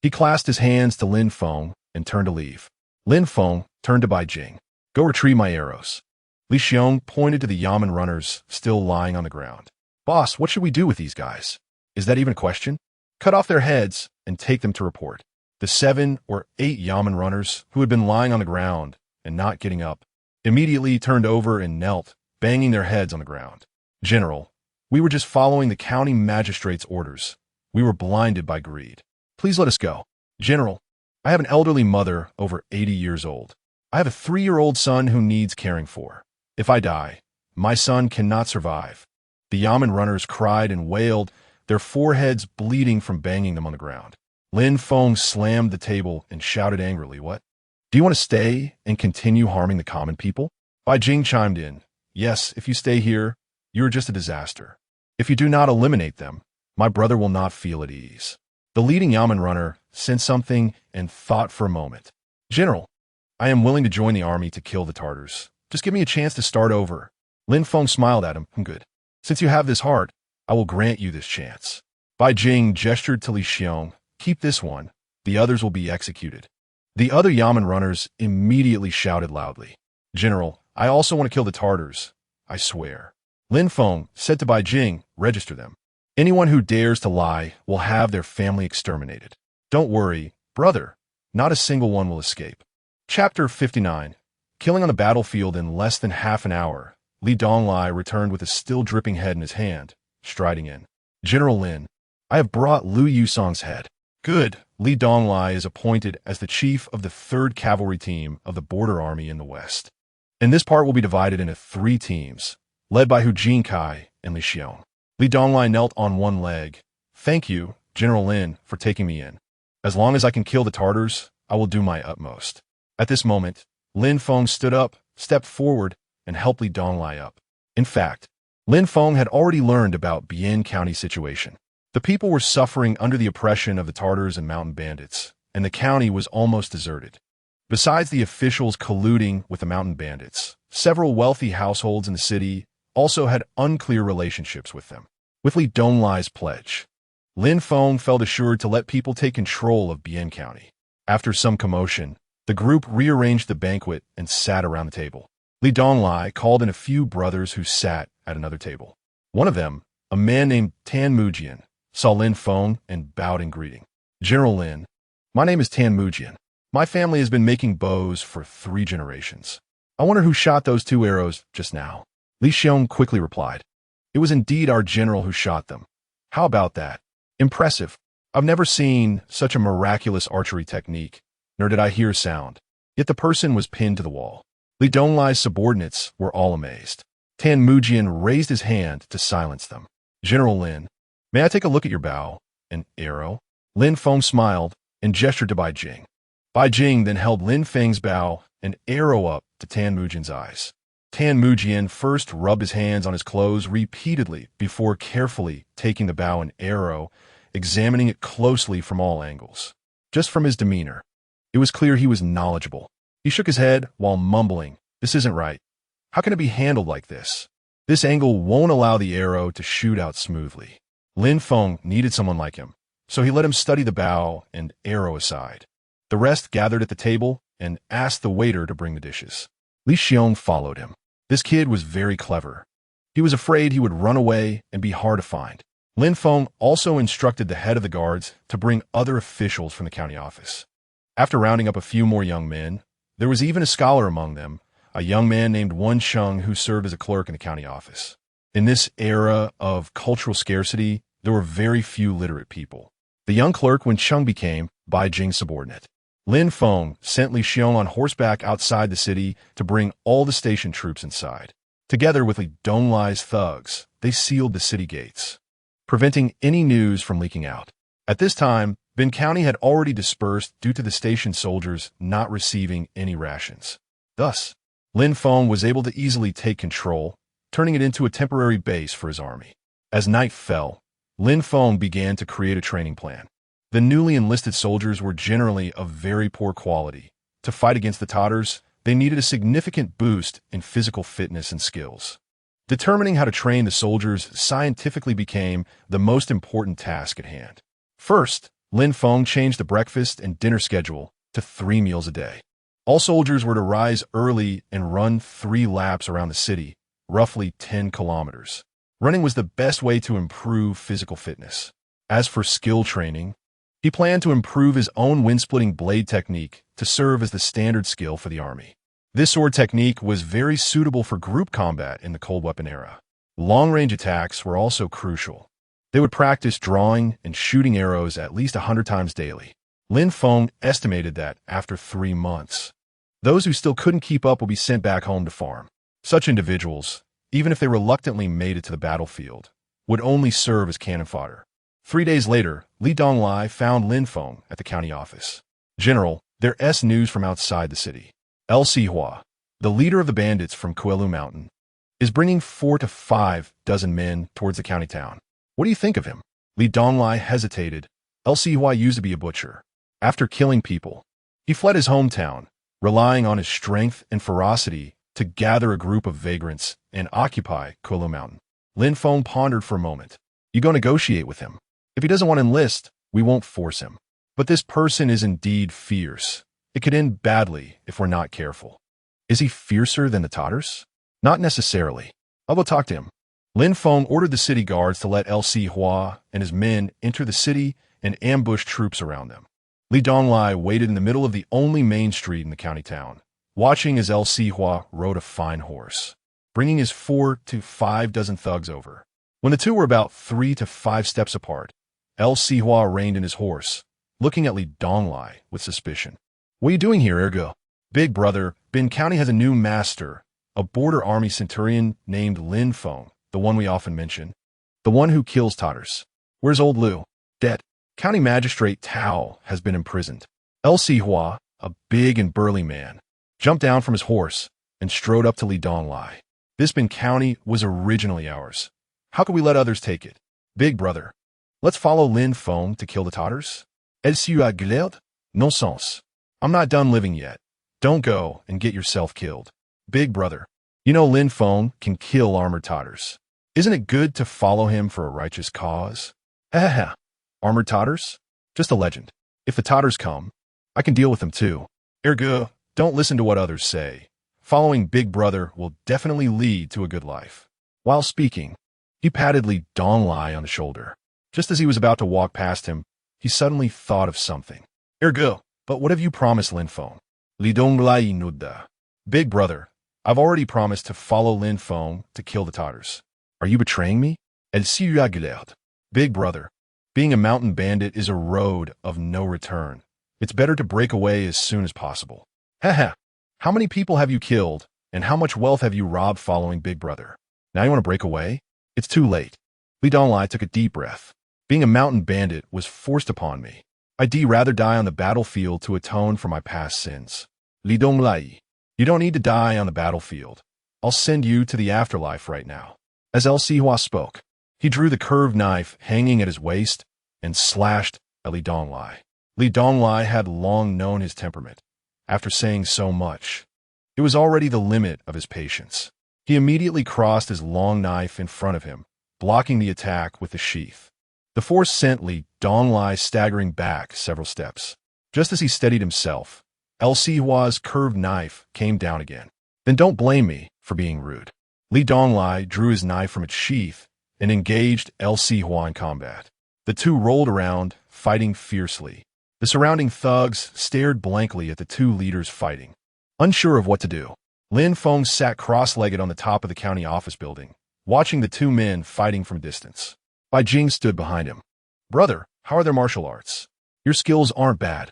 he clasped his hands to Lin Feng and turned to leave. Lin Feng turned to Bai Jing. "Go retrieve my arrows." Li Xiong pointed to the yamen runners still lying on the ground. "Boss, what should we do with these guys?" "Is that even a question?" "Cut off their heads and take them to report." The 7 or 8 yamen runners who had been lying on the ground and not getting up immediately turned over and knelt, banging their heads on the ground. "General, we were just following the county magistrate's orders. We were blinded by greed. Please let us go." "General, I have an elderly mother over 80 years old. I have a 3-year-old son who needs caring for. If I die, my son cannot survive." The yamen runners cried and wailed, their foreheads bleeding from banging them on the ground. Lin Feng slammed the table and shouted angrily, "What? Do you want to stay and continue harming the common people?" Bai Jing chimed in, "Yes, if you stay here, you are just a disaster. If you do not eliminate them, my brother will not feel at ease." The leading yamen runner sensed something and thought for a moment. "General, I am willing to join the army to kill the Tartars. Just give me a chance to start over." Lin Feng smiled at him. "Good. Since you have this heart, I will grant you this chance." Bai Jing gestured to Li Xiong. "Keep this one. The others will be executed." The other yamen runners immediately shouted loudly, "General, I also want to kill the Tartars. I swear." Lin Feng said to Bai Jing, "Register them. Anyone who dares to lie will have their family exterminated. Don't worry, brother. Not a single one will escape." Chapter 59. Killing on the battlefield in less than half an hour, Li Donglai returned with a still dripping head in his hand, striding in. "General Lin, I have brought Liu Yusong's head. Good. Li Donglai is appointed as the chief of the 3rd Cavalry Team of the Border Army in the West. And this part will be divided into 3 teams, led by Hu Jinkai and Li Xiong. Li Donglai knelt on one leg. Thank you, General Lin, for taking me in. As long as I can kill the Tartars, I will do my utmost. At this moment, Lin Feng stood up, stepped forward, and helped Li Donglai up. In fact, Lin Feng had already learned about Bian County's situation. The people were suffering under the oppression of the Tartars and mountain bandits, and the county was almost deserted. Besides the officials colluding with the mountain bandits, several wealthy households in the city also had unclear relationships with them. With Li Donglai's pledge, Lin Feng felt assured to let people take control of Bian County. After some commotion, the group rearranged the banquet and sat around the table. Li Donglai called in a few brothers who sat at another table. One of them, a man named Tan Mujian, saw Lin Feng and bowed in greeting. General Lin, my name is Tan Mujian. My family has been making bows for 3 generations. I wonder who shot those 2 arrows just now. Li Xiong quickly replied. It was indeed our general who shot them. How about that? Impressive. I've never seen such a miraculous archery technique, nor did I hear sound. Yet the person was pinned to the wall. Li Donglai's subordinates were all amazed. Tan Mujian raised his hand to silence them. General Lin, may I take a look at your bow and arrow? Lin Feng smiled and gestured to Bai Jing. Bai Jing then held Lin Feng's bow and arrow up to Tan Mujian's eyes. Tan Mujian first rubbed his hands on his clothes repeatedly before carefully taking the bow and arrow, examining it closely from all angles. Just from his demeanor, it was clear he was knowledgeable. He shook his head while mumbling, "This isn't right. How can it be handled like this? This angle won't allow the arrow to shoot out smoothly." Lin Feng needed someone like him, so he let him study the bow and arrow aside. The rest gathered at the table and asked the waiter to bring the dishes. Li Xiong followed him. This kid was very clever. He was afraid he would run away and be hard to find. Lin Feng also instructed the head of the guards to bring other officials from the county office. After rounding up a few more young men, there was even a scholar among them, a young man named Wen Sheng who served as a clerk in the county office. In this era of cultural scarcity, there were very few literate people. The young clerk Wen Sheng became Bai Jing's subordinate. Lin Feng sent Li Xiong on horseback outside the city to bring all the station troops inside. Together with Li Donglai's thugs, they sealed the city gates, preventing any news from leaking out. At this time, Bian County had already dispersed due to the station soldiers not receiving any rations. Thus, Lin Feng was able to easily take control, turning it into a temporary base for his army. As night fell, Lin Feng began to create a training plan. The newly enlisted soldiers were generally of very poor quality. To fight against the Tartars, they needed a significant boost in physical fitness and skills. Determining how to train the soldiers scientifically became the most important task at hand. First, Lin Feng changed the breakfast and dinner schedule to 3 meals a day. All soldiers were to rise early and run 3 laps around the city, roughly 10 kilometers. Running was the best way to improve physical fitness. As for skill training, he planned to improve his own wind-splitting blade technique to serve as the standard skill for the army. This sword technique was very suitable for group combat in the cold weapon era. Long-range attacks were also crucial. They would practice drawing and shooting arrows at least 100 times daily. Lin Feng estimated that after 3 months, those who still couldn't keep up would be sent back home to farm. Such individuals, even if they reluctantly made it to the battlefield, would only serve as cannon fodder. 3 days later, Li Donglai found Lin Feng at the county office. "General, there's news from outside the city. El Sihua, the leader of the bandits from Kuelu Mountain, is bringing 4 to 5 dozen men towards the county town. What do you think of him?" Li Donglai hesitated. El Sihua used to be a butcher. After killing people, he fled his hometown, relying on his strength and ferocity to gather a group of vagrants and occupy Kuelu Mountain. Lin Feng pondered for a moment. "You go negotiate with him. If he doesn't want to enlist, we won't force him. But this person is indeed fierce. It could end badly if we're not careful." "Is he fiercer than the Tartars?" "Not necessarily. I'll go talk to him." Lin Feng ordered the city guards to let El Sihua and his men enter the city and ambush troops around them. Li Donglai waited in the middle of the only main street in the county town, watching as El Sihua rode a fine horse, bringing his 4 to 5 dozen thugs over. When the two were about 3 to 5 steps apart, El Sihua reined in his horse, looking at Li Donglai with suspicion. What are you doing here, Ergo? Big brother, Bin County has a new master, a border army centurion named Lin Feng, the one we often mention. The one who kills Totters. Where's old Liu? Dead. County Magistrate Tao has been imprisoned. El Sihua, a big and burly man, jumped down from his horse and strode up to Li Donglai. This Bin County was originally ours. How could we let others take it? Big brother, let's follow Lin Feng to kill the Totters? Es-tu agiled? Non sens. I'm not done living yet. Don't go and get yourself killed. Big brother, you know Lin Feng can kill armored Totters. Isn't it good to follow him for a righteous cause? Ha. Armored Totters? Just a legend. If the Totters come, I can deal with them too. Ergo, don't listen to what others say. Following Big Brother will definitely lead to a good life. While speaking, he patted Li Donglai on the shoulder. Just as he was about to walk past him, he suddenly thought of something. Ergo, but what have you promised Lin Feng? Li Donglai nudda. Big brother, I've already promised to follow Lin Feng to kill the Totters. Are you betraying me? El Sihua. Big brother, being a mountain bandit is a road of no return. It's better to break away as soon as possible. Haha. How many people have you killed, and how much wealth have you robbed following Big Brother? Now you want to break away? It's too late. Li Donglai took a deep breath. Being a mountain bandit was forced upon me. I'd rather die on the battlefield to atone for my past sins. Li Donglai, you don't need to die on the battlefield. I'll send you to the afterlife right now. As El Sihua spoke, he drew the curved knife hanging at his waist and slashed at Li Donglai. Li Donglai had long known his temperament. After saying so much, it was already the limit of his patience. He immediately crossed his long knife in front of him, blocking the attack with the sheath. The force sent Li Donglai staggering back several steps. Just as he steadied himself, El Sihua's curved knife came down again. Then don't blame me for being rude. Li Donglai drew his knife from its sheath and engaged El Sihua in combat. The two rolled around, fighting fiercely. The surrounding thugs stared blankly at the two leaders fighting. Unsure of what to do, Lin Feng sat cross-legged on the top of the county office building, watching the two men fighting from a distance. Bai Jing stood behind him. Brother, how are their martial arts? Your skills aren't bad.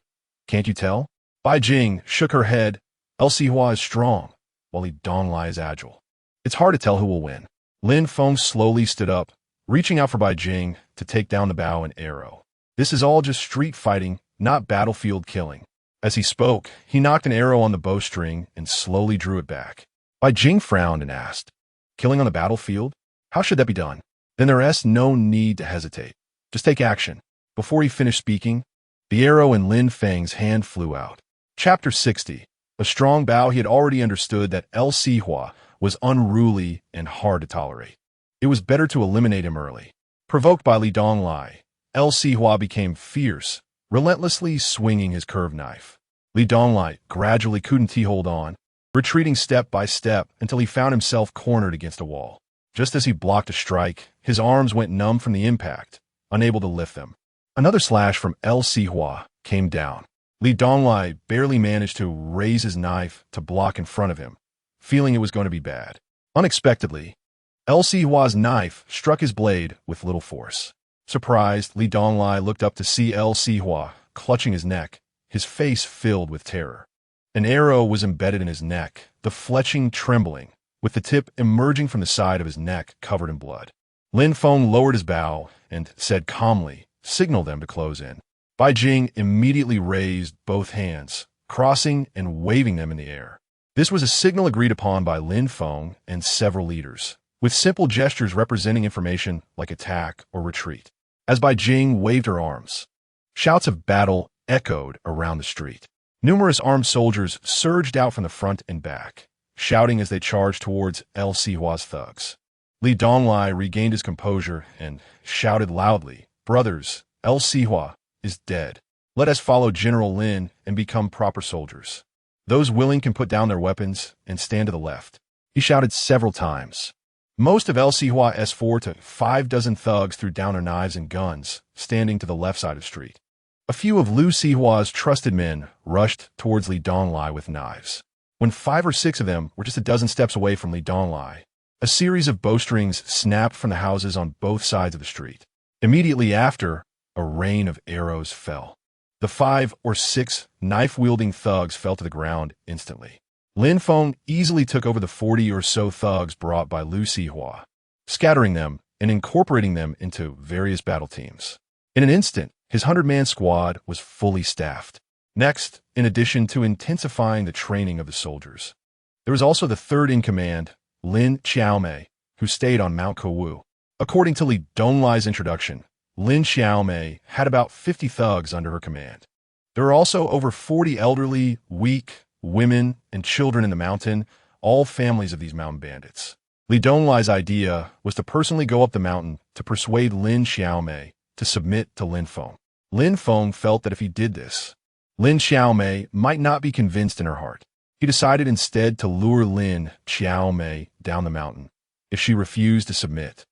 Can't you tell? Bai Jing shook her head. El Sihua is strong, while Li Donglai is agile. It's hard to tell who will win. Lin Feng slowly stood up, reaching out for Bai Jing to take down the bow and arrow. This is all just street fighting, not battlefield killing. As he spoke, he knocked an arrow on the bowstring and slowly drew it back. Bai Jing frowned and asked, killing on the battlefield? How should that be done? Then there's no need to hesitate. Just take action. Before he finished speaking, the arrow in Lin Feng's hand flew out. Chapter 60. A strong bow. He had already understood that El Sihua was unruly and hard to tolerate. It was better to eliminate him early. Provoked by Li Donglai, El Sihua became fierce, relentlessly swinging his curved knife. Li Donglai gradually couldn't hold on, retreating step by step until he found himself cornered against a wall. Just as he blocked a strike, his arms went numb from the impact, unable to lift them. Another slash from El Sihua came down. Li Donglai barely managed to raise his knife to block in front of him, feeling it was going to be bad. Unexpectedly, El Sihua's knife struck his blade with little force. Surprised, Li Donglai looked up to see El Sihua clutching his neck, his face filled with terror. An arrow was embedded in his neck, the fletching trembling, with the tip emerging from the side of his neck covered in blood. Lin Feng lowered his bow and said calmly, signal them to close in. Bai Jing immediately raised both hands, crossing and waving them in the air. This was a signal agreed upon by Lin Feng and several leaders, with simple gestures representing information like attack or retreat. As Bai Jing waved her arms, shouts of battle echoed around the street. Numerous armed soldiers surged out from the front and back, shouting as they charged towards El Sihua's thugs. Li Donglai regained his composure and shouted loudly, "Brothers, El Sihua is dead. Let us follow General Lin and become proper soldiers. Those willing can put down their weapons and stand to the left." He shouted several times. Most of El Sihua's 4 to 5 dozen thugs threw down their knives and guns, standing to the left side of the street. A few of Liu Sihua's trusted men rushed towards Li Donglai with knives. When 5 or 6 of them were just a dozen steps away from Li Donglai, a series of bowstrings snapped from the houses on both sides of the street. Immediately after, a rain of arrows fell. The 5 or 6 knife-wielding thugs fell to the ground instantly. Lin Feng easily took over the 40 or so thugs brought by Lu Sihua, scattering them and incorporating them into various battle teams. In an instant, his 100-man squad was fully staffed. Next, in addition to intensifying the training of the soldiers, there was also the third in command, Lin Xiaomei, who stayed on Mount Kowu. According to Li Donglai's introduction, Lin Xiaomei had about 50 thugs under her command. There were also over 40 elderly, weak, women, and children in the mountain, all families of these mountain bandits. Li Donglai's idea was to personally go up the mountain to persuade Lin Xiaomei to submit to Lin Feng. Lin Feng felt that if he did this, Lin Xiaomei might not be convinced in her heart. He decided instead to lure Lin Xiaomei down the mountain. If she refused to submit,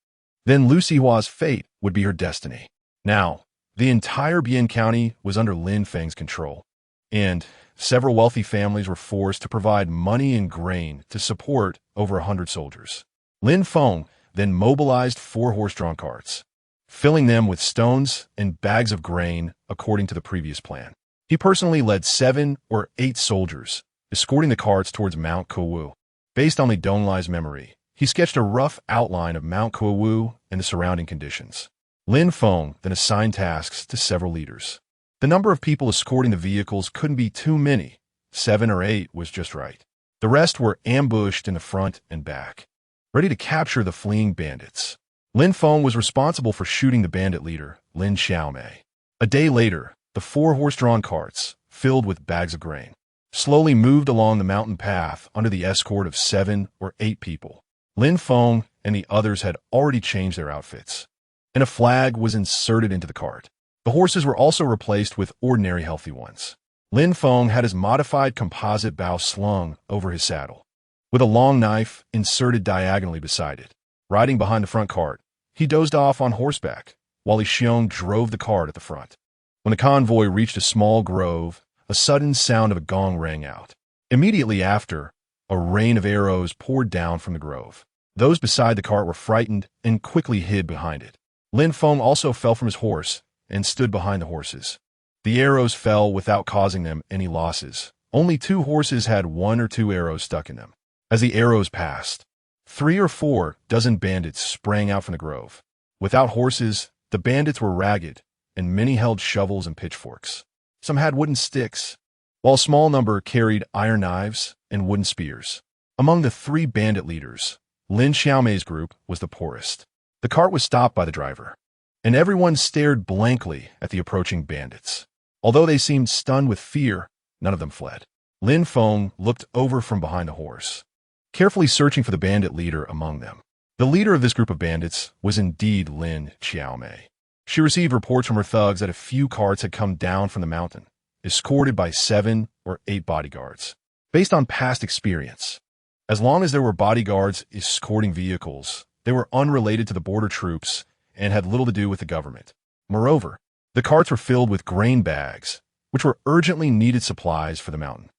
then Lu Sihua's fate would be her destiny. Now, the entire Bian County was under Lin Feng's control, and several wealthy families were forced to provide money and grain to support over 100 soldiers. Lin Feng then mobilized 4 horse-drawn carts, filling them with stones and bags of grain according to the previous plan. He personally led 7 or 8 soldiers, escorting the carts towards Mount Kowu. Based on Li Donglai's memory, he sketched a rough outline of Mount Kowu and the surrounding conditions. Lin Feng then assigned tasks to several leaders. The number of people escorting the vehicles couldn't be too many. 7 or 8 was just right. The rest were ambushed in the front and back, ready to capture the fleeing bandits. Lin Feng was responsible for shooting the bandit leader, Lin Xiaomei. A day later, the 4 horse-drawn carts, filled with bags of grain, slowly moved along the mountain path under the escort of 7 or 8 people. Lin Feng and the others had already changed their outfits, and a flag was inserted into the cart. The horses were also replaced with ordinary healthy ones. Lin Feng had his modified composite bow slung over his saddle, with a long knife inserted diagonally beside it. Riding behind the front cart, he dozed off on horseback, while Li Xiong drove the cart at the front. When the convoy reached a small grove, a sudden sound of a gong rang out. Immediately after, a rain of arrows poured down from the grove. Those beside the cart were frightened and quickly hid behind it. Lin Feng also fell from his horse and stood behind the horses. The arrows fell without causing them any losses. Only 2 horses had 1 or 2 arrows stuck in them. As the arrows passed, 3 or 4 dozen bandits sprang out from the grove. Without horses, the bandits were ragged, and many held shovels and pitchforks. Some had wooden sticks, while a small number carried iron knives and wooden spears. Among the 3 bandit leaders, Lin Xiaomei's group was the poorest. The cart was stopped by the driver, and everyone stared blankly at the approaching bandits. Although they seemed stunned with fear, none of them fled. Lin Feng looked over from behind the horse, carefully searching for the bandit leader among them. The leader of this group of bandits was indeed Lin Xiaomei. She received reports from her thugs that a few carts had come down from the mountain, escorted by 7 or 8 bodyguards. Based on past experience, as long as there were bodyguards escorting vehicles, they were unrelated to the border troops and had little to do with the government. Moreover, the carts were filled with grain bags, which were urgently needed supplies for the mountain.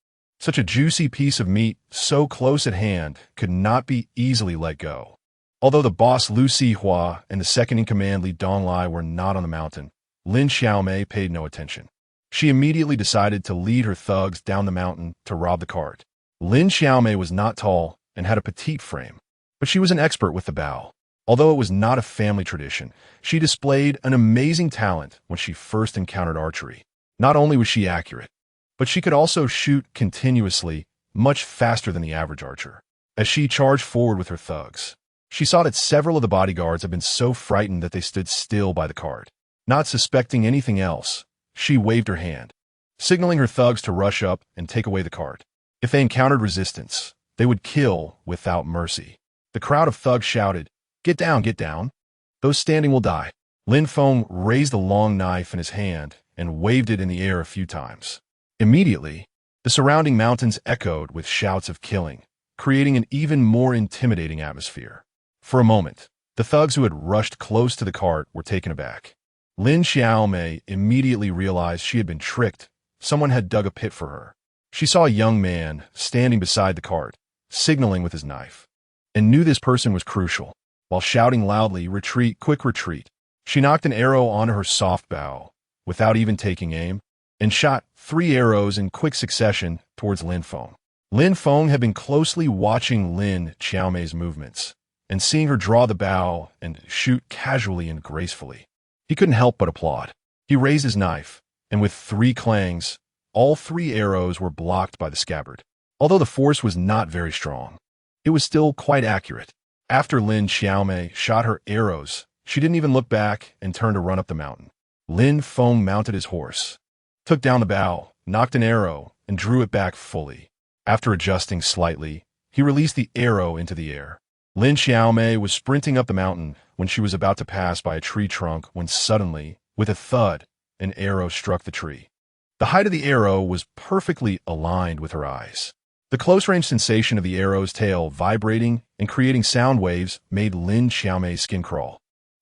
Such a juicy piece of meat, so close at hand, could not be easily let go. Although the boss Lu Sihua and the second-in-command Li Donglai were not on the mountain, Lin Xiaomei paid no attention. She immediately decided to lead her thugs down the mountain to rob the cart. Lin Xiaomei was not tall and had a petite frame, but she was an expert with the bow. Although it was not a family tradition, she displayed an amazing talent when she first encountered archery. Not only was she accurate, but she could also shoot continuously, much faster than the average archer. As she charged forward with her thugs, she saw that several of the bodyguards had been so frightened that they stood still by the cart. Not suspecting anything else, she waved her hand, signaling her thugs to rush up and take away the cart. If they encountered resistance, they would kill without mercy. The crowd of thugs shouted, "Get down, get down. Those standing will die." Lin Feng raised a long knife in his hand and waved it in the air a few times. Immediately, the surrounding mountains echoed with shouts of killing, creating an even more intimidating atmosphere. For a moment, the thugs who had rushed close to the cart were taken aback. Lin Xiaomei immediately realized she had been tricked. Someone had dug a pit for her. She saw a young man standing beside the cart, signaling with his knife, and knew this person was crucial. While shouting loudly, "Retreat, quick retreat," She knocked an arrow onto her soft bow, without even taking aim, and shot 3 arrows in quick succession towards Lin Feng. Lin Feng had been closely watching Lin Xiaomei's movements, and seeing her draw the bow and shoot casually and gracefully, he couldn't help but applaud. He raised his knife, and with 3 clangs, all 3 arrows were blocked by the scabbard. Although the force was not very strong, it was still quite accurate. After Lin Xiaomei shot her arrows, she didn't even look back and turned to run up the mountain. Lin Feng mounted his horse, took down the bow, knocked an arrow, and drew it back fully. After adjusting slightly, he released the arrow into the air. Lin Xiaomei was sprinting up the mountain when she was about to pass by a tree trunk when suddenly, with a thud, an arrow struck the tree. The height of the arrow was perfectly aligned with her eyes. The close-range sensation of the arrow's tail vibrating and creating sound waves made Lin Xiaomei's skin crawl.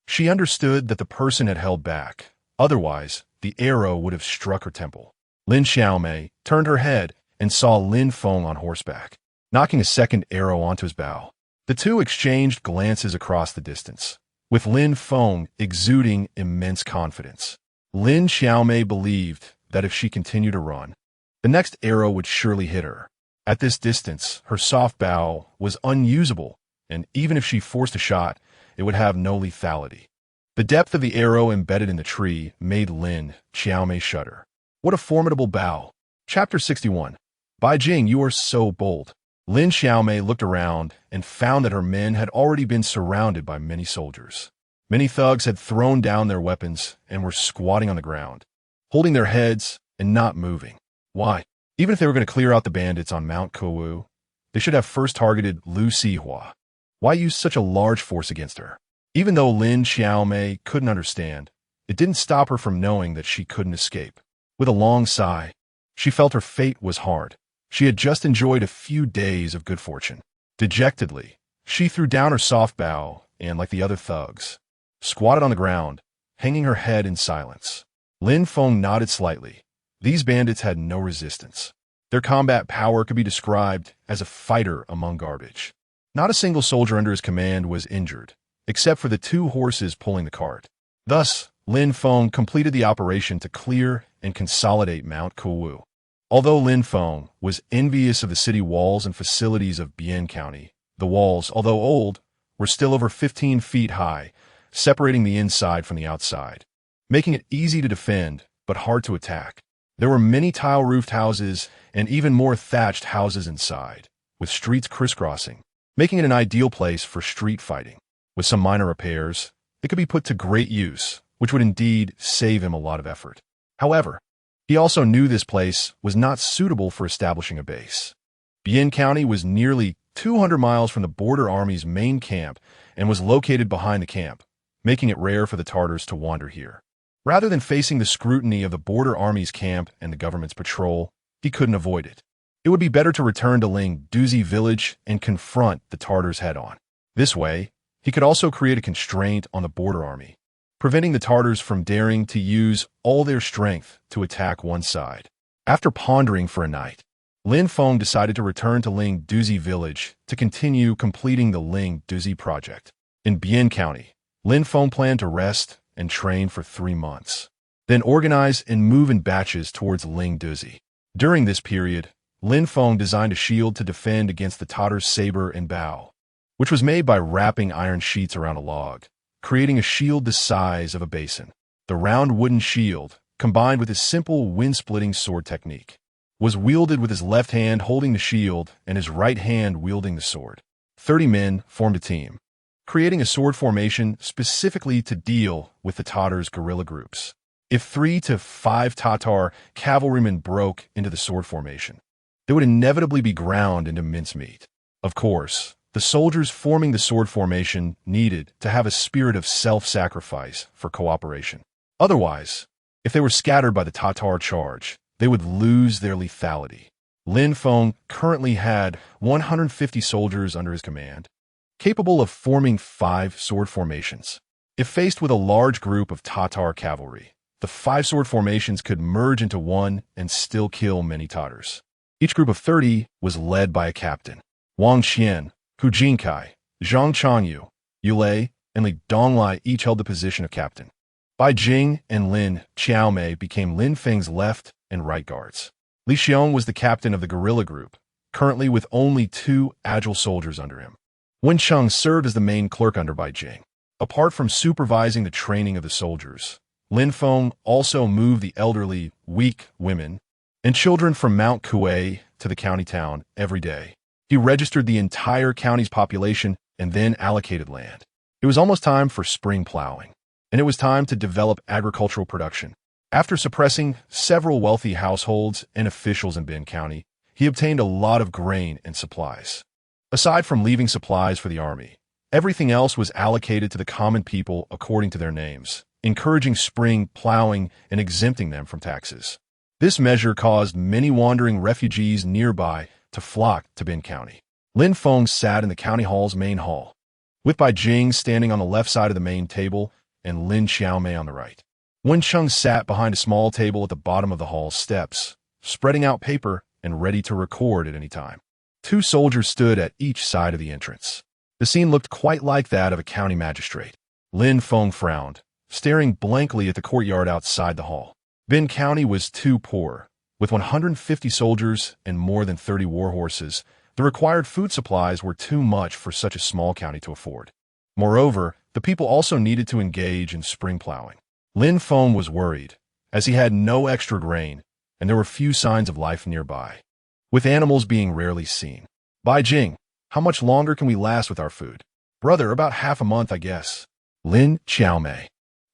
She understood that the person had held back. Otherwise, the arrow would have struck her temple. Lin Xiaomei turned her head and saw Lin Feng on horseback, knocking a second arrow onto his bow. The two exchanged glances across the distance, with Lin Feng exuding immense confidence. Lin Xiaomei believed that if she continued to run, the next arrow would surely hit her. At this distance, her soft bow was unusable, and even if she forced a shot, it would have no lethality. The depth of the arrow embedded in the tree made Lin Xiaomei shudder. What a formidable bow! Chapter 61. Bai Jing, you are so bold. Lin Xiaomei looked around and found that her men had already been surrounded by many soldiers. Many thugs had thrown down their weapons and were squatting on the ground, holding their heads and not moving. Why? Even if they were going to clear out the bandits on Mount Kowu, they should have first targeted Lu Sihua. Why use such a large force against her? Even though Lin Xiaomei couldn't understand, it didn't stop her from knowing that she couldn't escape. With a long sigh, she felt her fate was hard. She had just enjoyed a few days of good fortune. Dejectedly, she threw down her soft bow and, like the other thugs, squatted on the ground, hanging her head in silence. Lin Feng nodded slightly. These bandits had no resistance. Their combat power could be described as a fighter among garbage. Not a single soldier under his command was injured, except for the 2 horses pulling the cart. Thus, Lin Feng completed the operation to clear and consolidate Mount Kowu. Although Lin Feng was envious of the city walls and facilities of Bian County, the walls, although old, were still over 15 feet high, separating the inside from the outside, making it easy to defend but hard to attack. There were many tile-roofed houses and even more thatched houses inside, with streets crisscrossing, making it an ideal place for street fighting. With some minor repairs, it could be put to great use, which would indeed save him a lot of effort. However, he also knew this place was not suitable for establishing a base. Bian County was nearly 200 miles from the border army's main camp and was located behind the camp, making it rare for the Tartars to wander here. Rather than facing the scrutiny of the border army's camp and the government's patrol, he couldn't avoid it. It would be better to return to Ling Douzi Village and confront the Tartars head-on. This way, he could also create a constraint on the border army, preventing the Tartars from daring to use all their strength to attack one side. After pondering for a night, Lin Feng decided to return to Ling Douzi Village to continue completing the Ling Douzi project. In Bian County, Lin Feng planned to rest and train for 3 months, then organize and move in batches towards Ling Douzi. During this period, Lin Feng designed a shield to defend against the Tatars' saber and bow, which was made by wrapping iron sheets around a log, creating a shield the size of a basin. The round wooden shield, combined with his simple wind-splitting sword technique, was wielded with his left hand holding the shield and his right hand wielding the sword. 30 men formed a team, creating a sword formation specifically to deal with the Tatars' guerrilla groups. If 3 to 5 Tatar cavalrymen broke into the sword formation, they would inevitably be ground into mincemeat. Of course, the soldiers forming the sword formation needed to have a spirit of self-sacrifice for cooperation. Otherwise, if they were scattered by the Tatar charge, they would lose their lethality. Lin Feng currently had 150 soldiers under his command, capable of forming 5 sword formations. If faced with a large group of Tatar cavalry, the 5 sword formations could merge into one and still kill many Tatars. Each group of 30 was led by a captain. Wang Xian, Hu Jinkai, Zhang Changyu, Yu Lei, and Li Donglai each held the position of captain. Bai Jing and Lin Xiaomei became Lin Feng's left and right guards. Li Xiong was the captain of the guerrilla group, currently with only 2 agile soldiers under him. Wen Cheng served as the main clerk under Bai Jing. Apart from supervising the training of the soldiers, Lin Feng also moved the elderly, weak women and children from Mount Kuei to the county town every day. He registered the entire county's population and then allocated land. It was almost time for spring plowing, and it was time to develop agricultural production. After suppressing several wealthy households and officials in Bin County, he obtained a lot of grain and supplies. Aside from leaving supplies for the army, everything else was allocated to the common people according to their names, encouraging spring plowing and exempting them from taxes. This measure caused many wandering refugees nearby to flock to Bin County. Lin Feng sat in the county hall's main hall, with Bai Jing standing on the left side of the main table and Lin Xiaomei on the right. Wen Cheng sat behind a small table at the bottom of the hall's steps, spreading out paper and ready to record at any time. 2 soldiers stood at each side of the entrance. The scene looked quite like that of a county magistrate. Lin Feng frowned, staring blankly at the courtyard outside the hall. Bin County was too poor. With 150 soldiers and more than 30 war horses, the required food supplies were too much for such a small county to afford. Moreover, the people also needed to engage in spring plowing. Lin Feng was worried, as he had no extra grain, and there were few signs of life nearby, with animals being rarely seen. Bai Jing, how much longer can we last with our food? Brother, about half a month, I guess. Lin Xiaomei,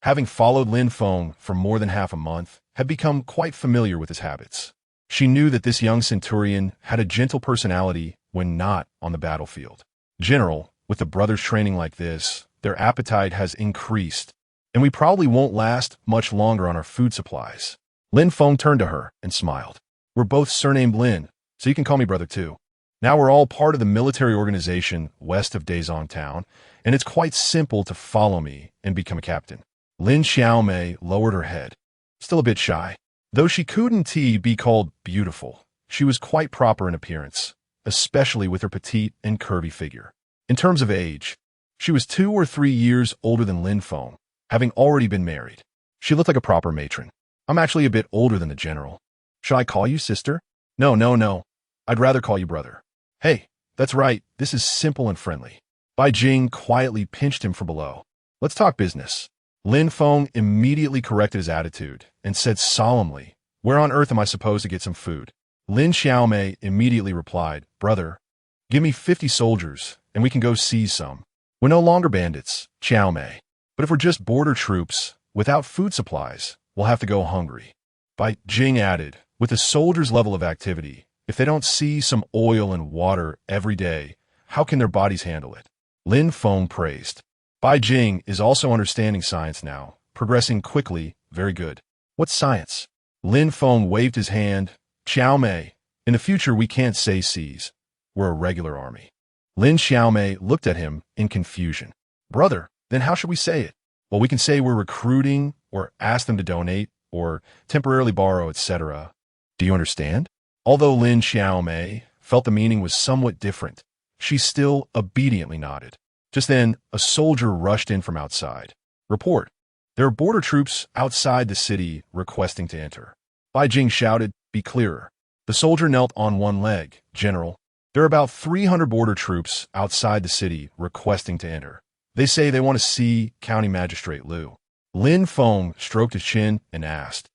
having followed Lin Feng for more than half a month, had become quite familiar with his habits. She knew that this young centurion had a gentle personality when not on the battlefield. General, with the brothers training like this, their appetite has increased, and we probably won't last much longer on our food supplies. Lin Feng turned to her and smiled. We're both surnamed Lin, so you can call me brother too. Now we're all part of the military organization west of Daezong Town, and it's quite simple to follow me and become a captain. Lin Xiaomei lowered her head, still a bit shy. Though she couldn't be called beautiful, she was quite proper in appearance, especially with her petite and curvy figure. In terms of age, she was 2 or 3 years older than Lin Feng, having already been married. She looked like a proper matron. I'm actually a bit older than the general. Should I call you sister? No. I'd rather call you brother. Hey, that's right, this is simple and friendly. Bai Jing quietly pinched him from below. Let's talk business. Lin Feng immediately corrected his attitude and said solemnly, where on earth am I supposed to get some food? Lin Xiaomei immediately replied, brother, give me 50 soldiers and we can go seize some. We're no longer bandits, Xiaomei. But if we're just border troops, without food supplies, we'll have to go hungry. Bai Jing added, with a soldier's level of activity, if they don't see some oil and water every day, how can their bodies handle it? Lin Feng praised. Bai Jing is also understanding science now, progressing quickly, very good. What's science? Lin Feng waved his hand. Xiaomei, in the future we can't say seize. We're a regular army. Lin Xiaomei looked at him in confusion. Brother, then how should we say it? Well, we can say we're recruiting, or ask them to donate, or temporarily borrow, etc. Do you understand? Although Lin Xiaomei felt the meaning was somewhat different, she still obediently nodded. Just then, a soldier rushed in from outside. Report. There are border troops outside the city requesting to enter. Bai Jing shouted, be clearer. The soldier knelt on one leg. General, there are about 300 border troops outside the city requesting to enter. They say they want to see County Magistrate Liu. Lin Feng stroked his chin and asked,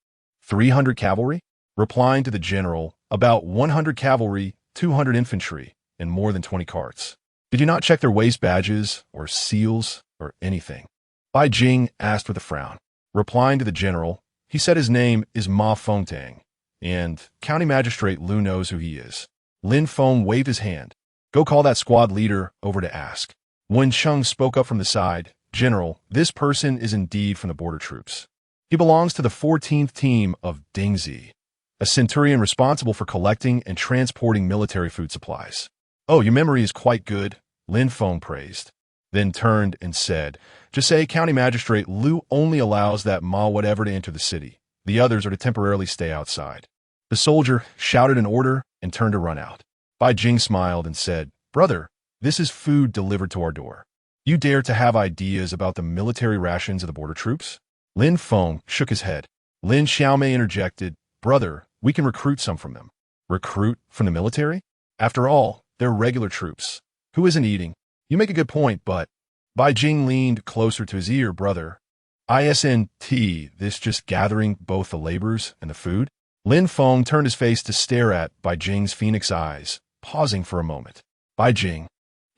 300 cavalry? Replying to the general, about 100 cavalry, 200 infantry, and more than 20 carts. Did you not check their waist badges, or seals, or anything? Bai Jing asked with a frown. Replying to the general, he said his name is Ma Fengtang, and County Magistrate Liu knows who he is. Lin Feng waved his hand. Go call that squad leader over to ask. Wen Cheng spoke up from the side. General, this person is indeed from the border troops. He belongs to the 14th team of Dingzi, a centurion responsible for collecting and transporting military food supplies. Oh, your memory is quite good, Lin Feng praised, then turned and said, just say County Magistrate Liu only allows that Ma whatever to enter the city. The others are to temporarily stay outside. The soldier shouted an order and turned to run out. Bai Jing smiled and said, brother, this is food delivered to our door. You dare to have ideas about the military rations of the border troops? Lin Feng shook his head. Lin Xiaomei interjected, "Brother, we can recruit some from them." Recruit from the military? After all, they're regular troops. Who isn't eating? You make a good point, but... Bai Jing leaned closer to his ear. "Brother, isn't this just gathering both the labors and the food?" Lin Feng turned his face to stare at Bai Jing's phoenix eyes, pausing for a moment. "Bai Jing,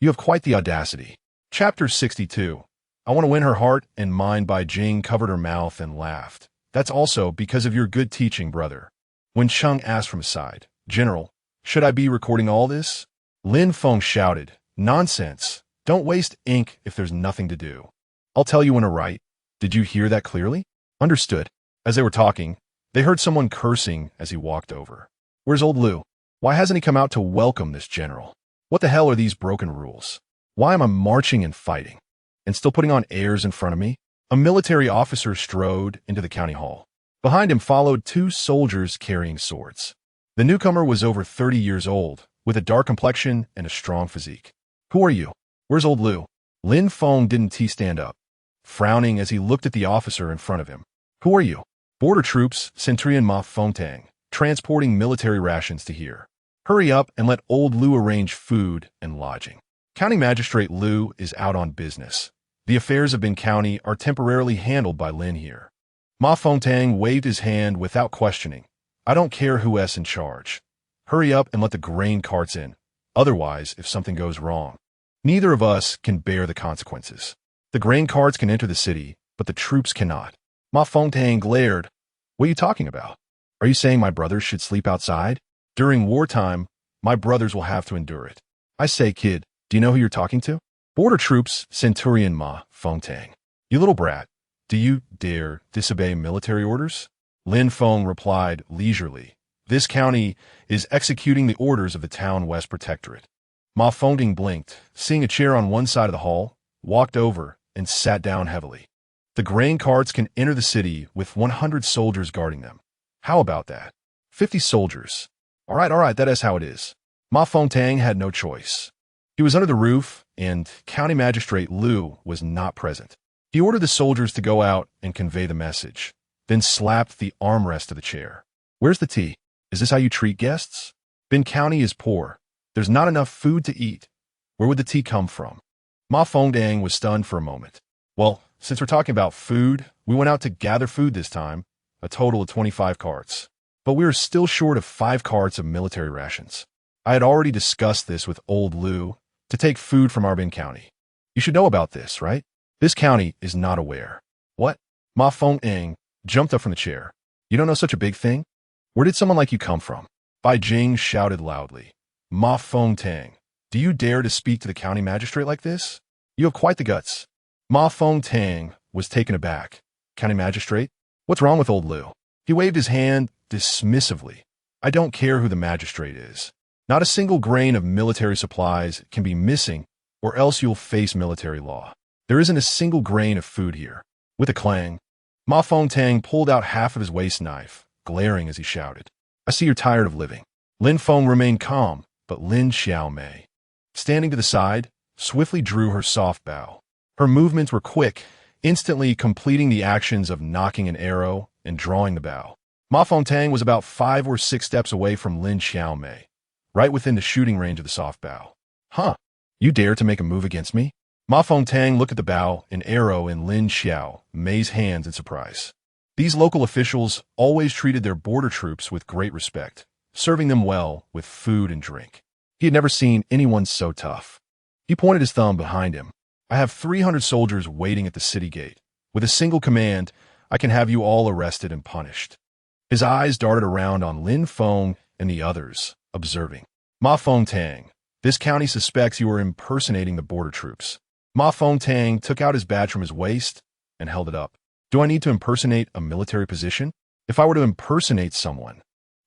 you have quite the audacity." Chapter 62. "I want to win her heart and mind." Bai Jing covered her mouth and laughed. "That's also because of your good teaching, brother." When Cheng asked from his side, "General, should I be recording all this?" Lin Feng shouted, "Nonsense. Don't waste ink if there's nothing to do. I'll tell you when to write. Did you hear that clearly?" "Understood." As they were talking, they heard someone cursing as he walked over. "Where's old Liu? Why hasn't he come out to welcome this general? What the hell are these broken rules? Why am I marching and fighting? And still putting on airs in front of me?" A military officer strode into the county hall. Behind him followed two soldiers carrying swords. The newcomer was over 30 years old, with a dark complexion and a strong physique. "Who are you? Where's old Liu?" Lin Feng didn't stand up, frowning as he looked at the officer in front of him. "Who are you?" "Border troops, Centurion Ma Fengtang, transporting military rations to here. Hurry up and let old Liu arrange food and lodging. County Magistrate Liu is out on business. The affairs of Bin County are temporarily handled by Lin here." Ma Fengtang waved his hand without questioning. "I don't care who's in charge. Hurry up and let the grain carts in. Otherwise, if something goes wrong, neither of us can bear the consequences. The grain carts can enter the city, but the troops cannot." Ma Fengtang glared. "What are you talking about? Are you saying my brothers should sleep outside? During wartime, my brothers will have to endure it. I say, kid, do you know who you're talking to?" "Border troops, Centurion Ma Fengtang." "You little brat, do you dare disobey military orders?" Lin Feng replied leisurely. "This county is executing the orders of the Town West Protectorate." Ma Fengtang blinked, seeing a chair on one side of the hall, walked over, and sat down heavily. "The grain carts can enter the city with 100 soldiers guarding them. How about that? 50 soldiers. All right, that is how it is." Ma Fengtang had no choice. He was under the roof, and County Magistrate Liu was not present. He ordered the soldiers to go out and convey the message, then slapped the armrest of the chair. "Where's the tea? Is this how you treat guests? Bin County is poor. There's not enough food to eat. Where would the tea come from?" Ma Fengtang was stunned for a moment. "Well, since we're talking about food, we went out to gather food this time, a total of 25 carts. But we are still short of 5 carts of military rations. I had already discussed this with old Liu to take food from our Bin County. You should know about this, right? This county is not aware." "What?" Ma Fengtang jumped up from the chair. "You don't know such a big thing? Where did someone like you come from?" Bai Jing shouted loudly. "Ma Fengtang, do you dare to speak to the county magistrate like this? You have quite the guts." Ma Fengtang was taken aback. "County magistrate? What's wrong with old Liu?" He waved his hand dismissively. "I don't care who the magistrate is. Not a single grain of military supplies can be missing, or else you'll face military law. There isn't a single grain of food here." With a clang, Ma Fengtang pulled out half of his waist knife, glaring as he shouted, "I see you're tired of living." Lin Feng remained calm, but Lin Xiaomei, standing to the side, swiftly drew her soft bow. Her movements were quick, instantly completing the actions of knocking an arrow and drawing the bow. Ma Fengtang was about 5 or 6 steps away from Lin Xiaomei, right within the shooting range of the soft bow. "Huh? You dare to make a move against me?" Ma Fengtang looked at the bow and arrow in Lin Xiaomei's hands in surprise. These local officials always treated their border troops with great respect, serving them well with food and drink. He had never seen anyone so tough. He pointed his thumb behind him. "I have 300 soldiers waiting at the city gate. With a single command, I can have you all arrested and punished." His eyes darted around on Lin Feng and the others, observing. "Ma Fengtang, this county suspects you are impersonating the border troops." Ma Fengtang took out his badge from his waist and held it up. "Do I need to impersonate a military position? If I were to impersonate someone,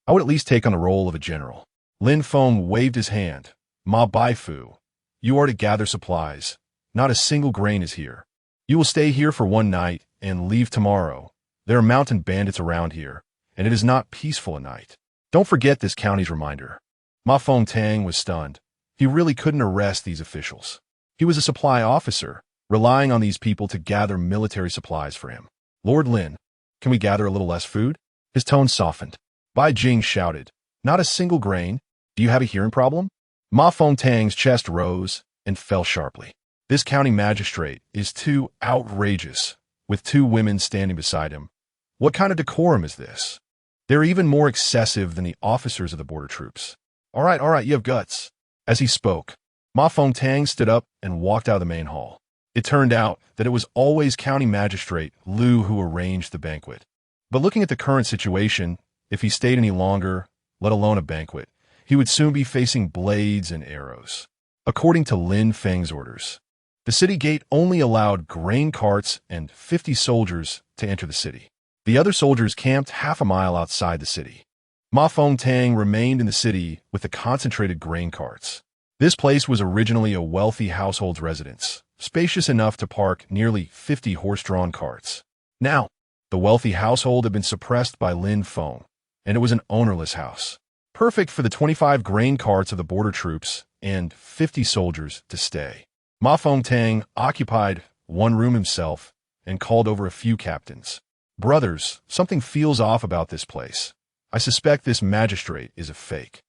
I would at least take on the role of a general." Lin Feng waved his hand. "Ma Baifu, you are to gather supplies. Not a single grain is here. You will stay here for 1 night and leave tomorrow. There are mountain bandits around here, and it is not peaceful at night. Don't forget this county's reminder." Ma Fengtang was stunned. He really couldn't arrest these officials. He was a supply officer, relying on these people to gather military supplies for him. Lord Lin, can we gather a little less food? His tone softened. Bai Jing shouted, not a single grain. Do you have a hearing problem? Ma Fengtang's chest rose and fell sharply. This county magistrate is too outrageous, with two women standing beside him. What kind of decorum is this? They're even more excessive than the officers of the border troops. All right, you have guts. As he spoke, Ma Fengtang stood up and walked out of the main hall. It turned out that it was always County Magistrate Liu who arranged the banquet. But looking at the current situation, if he stayed any longer, let alone a banquet, he would soon be facing blades and arrows. According to Lin Feng's orders, the city gate only allowed grain carts and 50 soldiers to enter the city. The other soldiers camped half a mile outside the city. Ma Fengtang remained in the city with the concentrated grain carts. This place was originally a wealthy household's residence, spacious enough to park nearly 50 horse-drawn carts. Now, the wealthy household had been suppressed by Lin Feng, and it was an ownerless house, perfect for the 25 grain carts of the border troops and 50 soldiers to stay. Ma Fengtang occupied one room himself and called over a few captains. Brothers, something feels off about this place. I suspect this magistrate is a fake.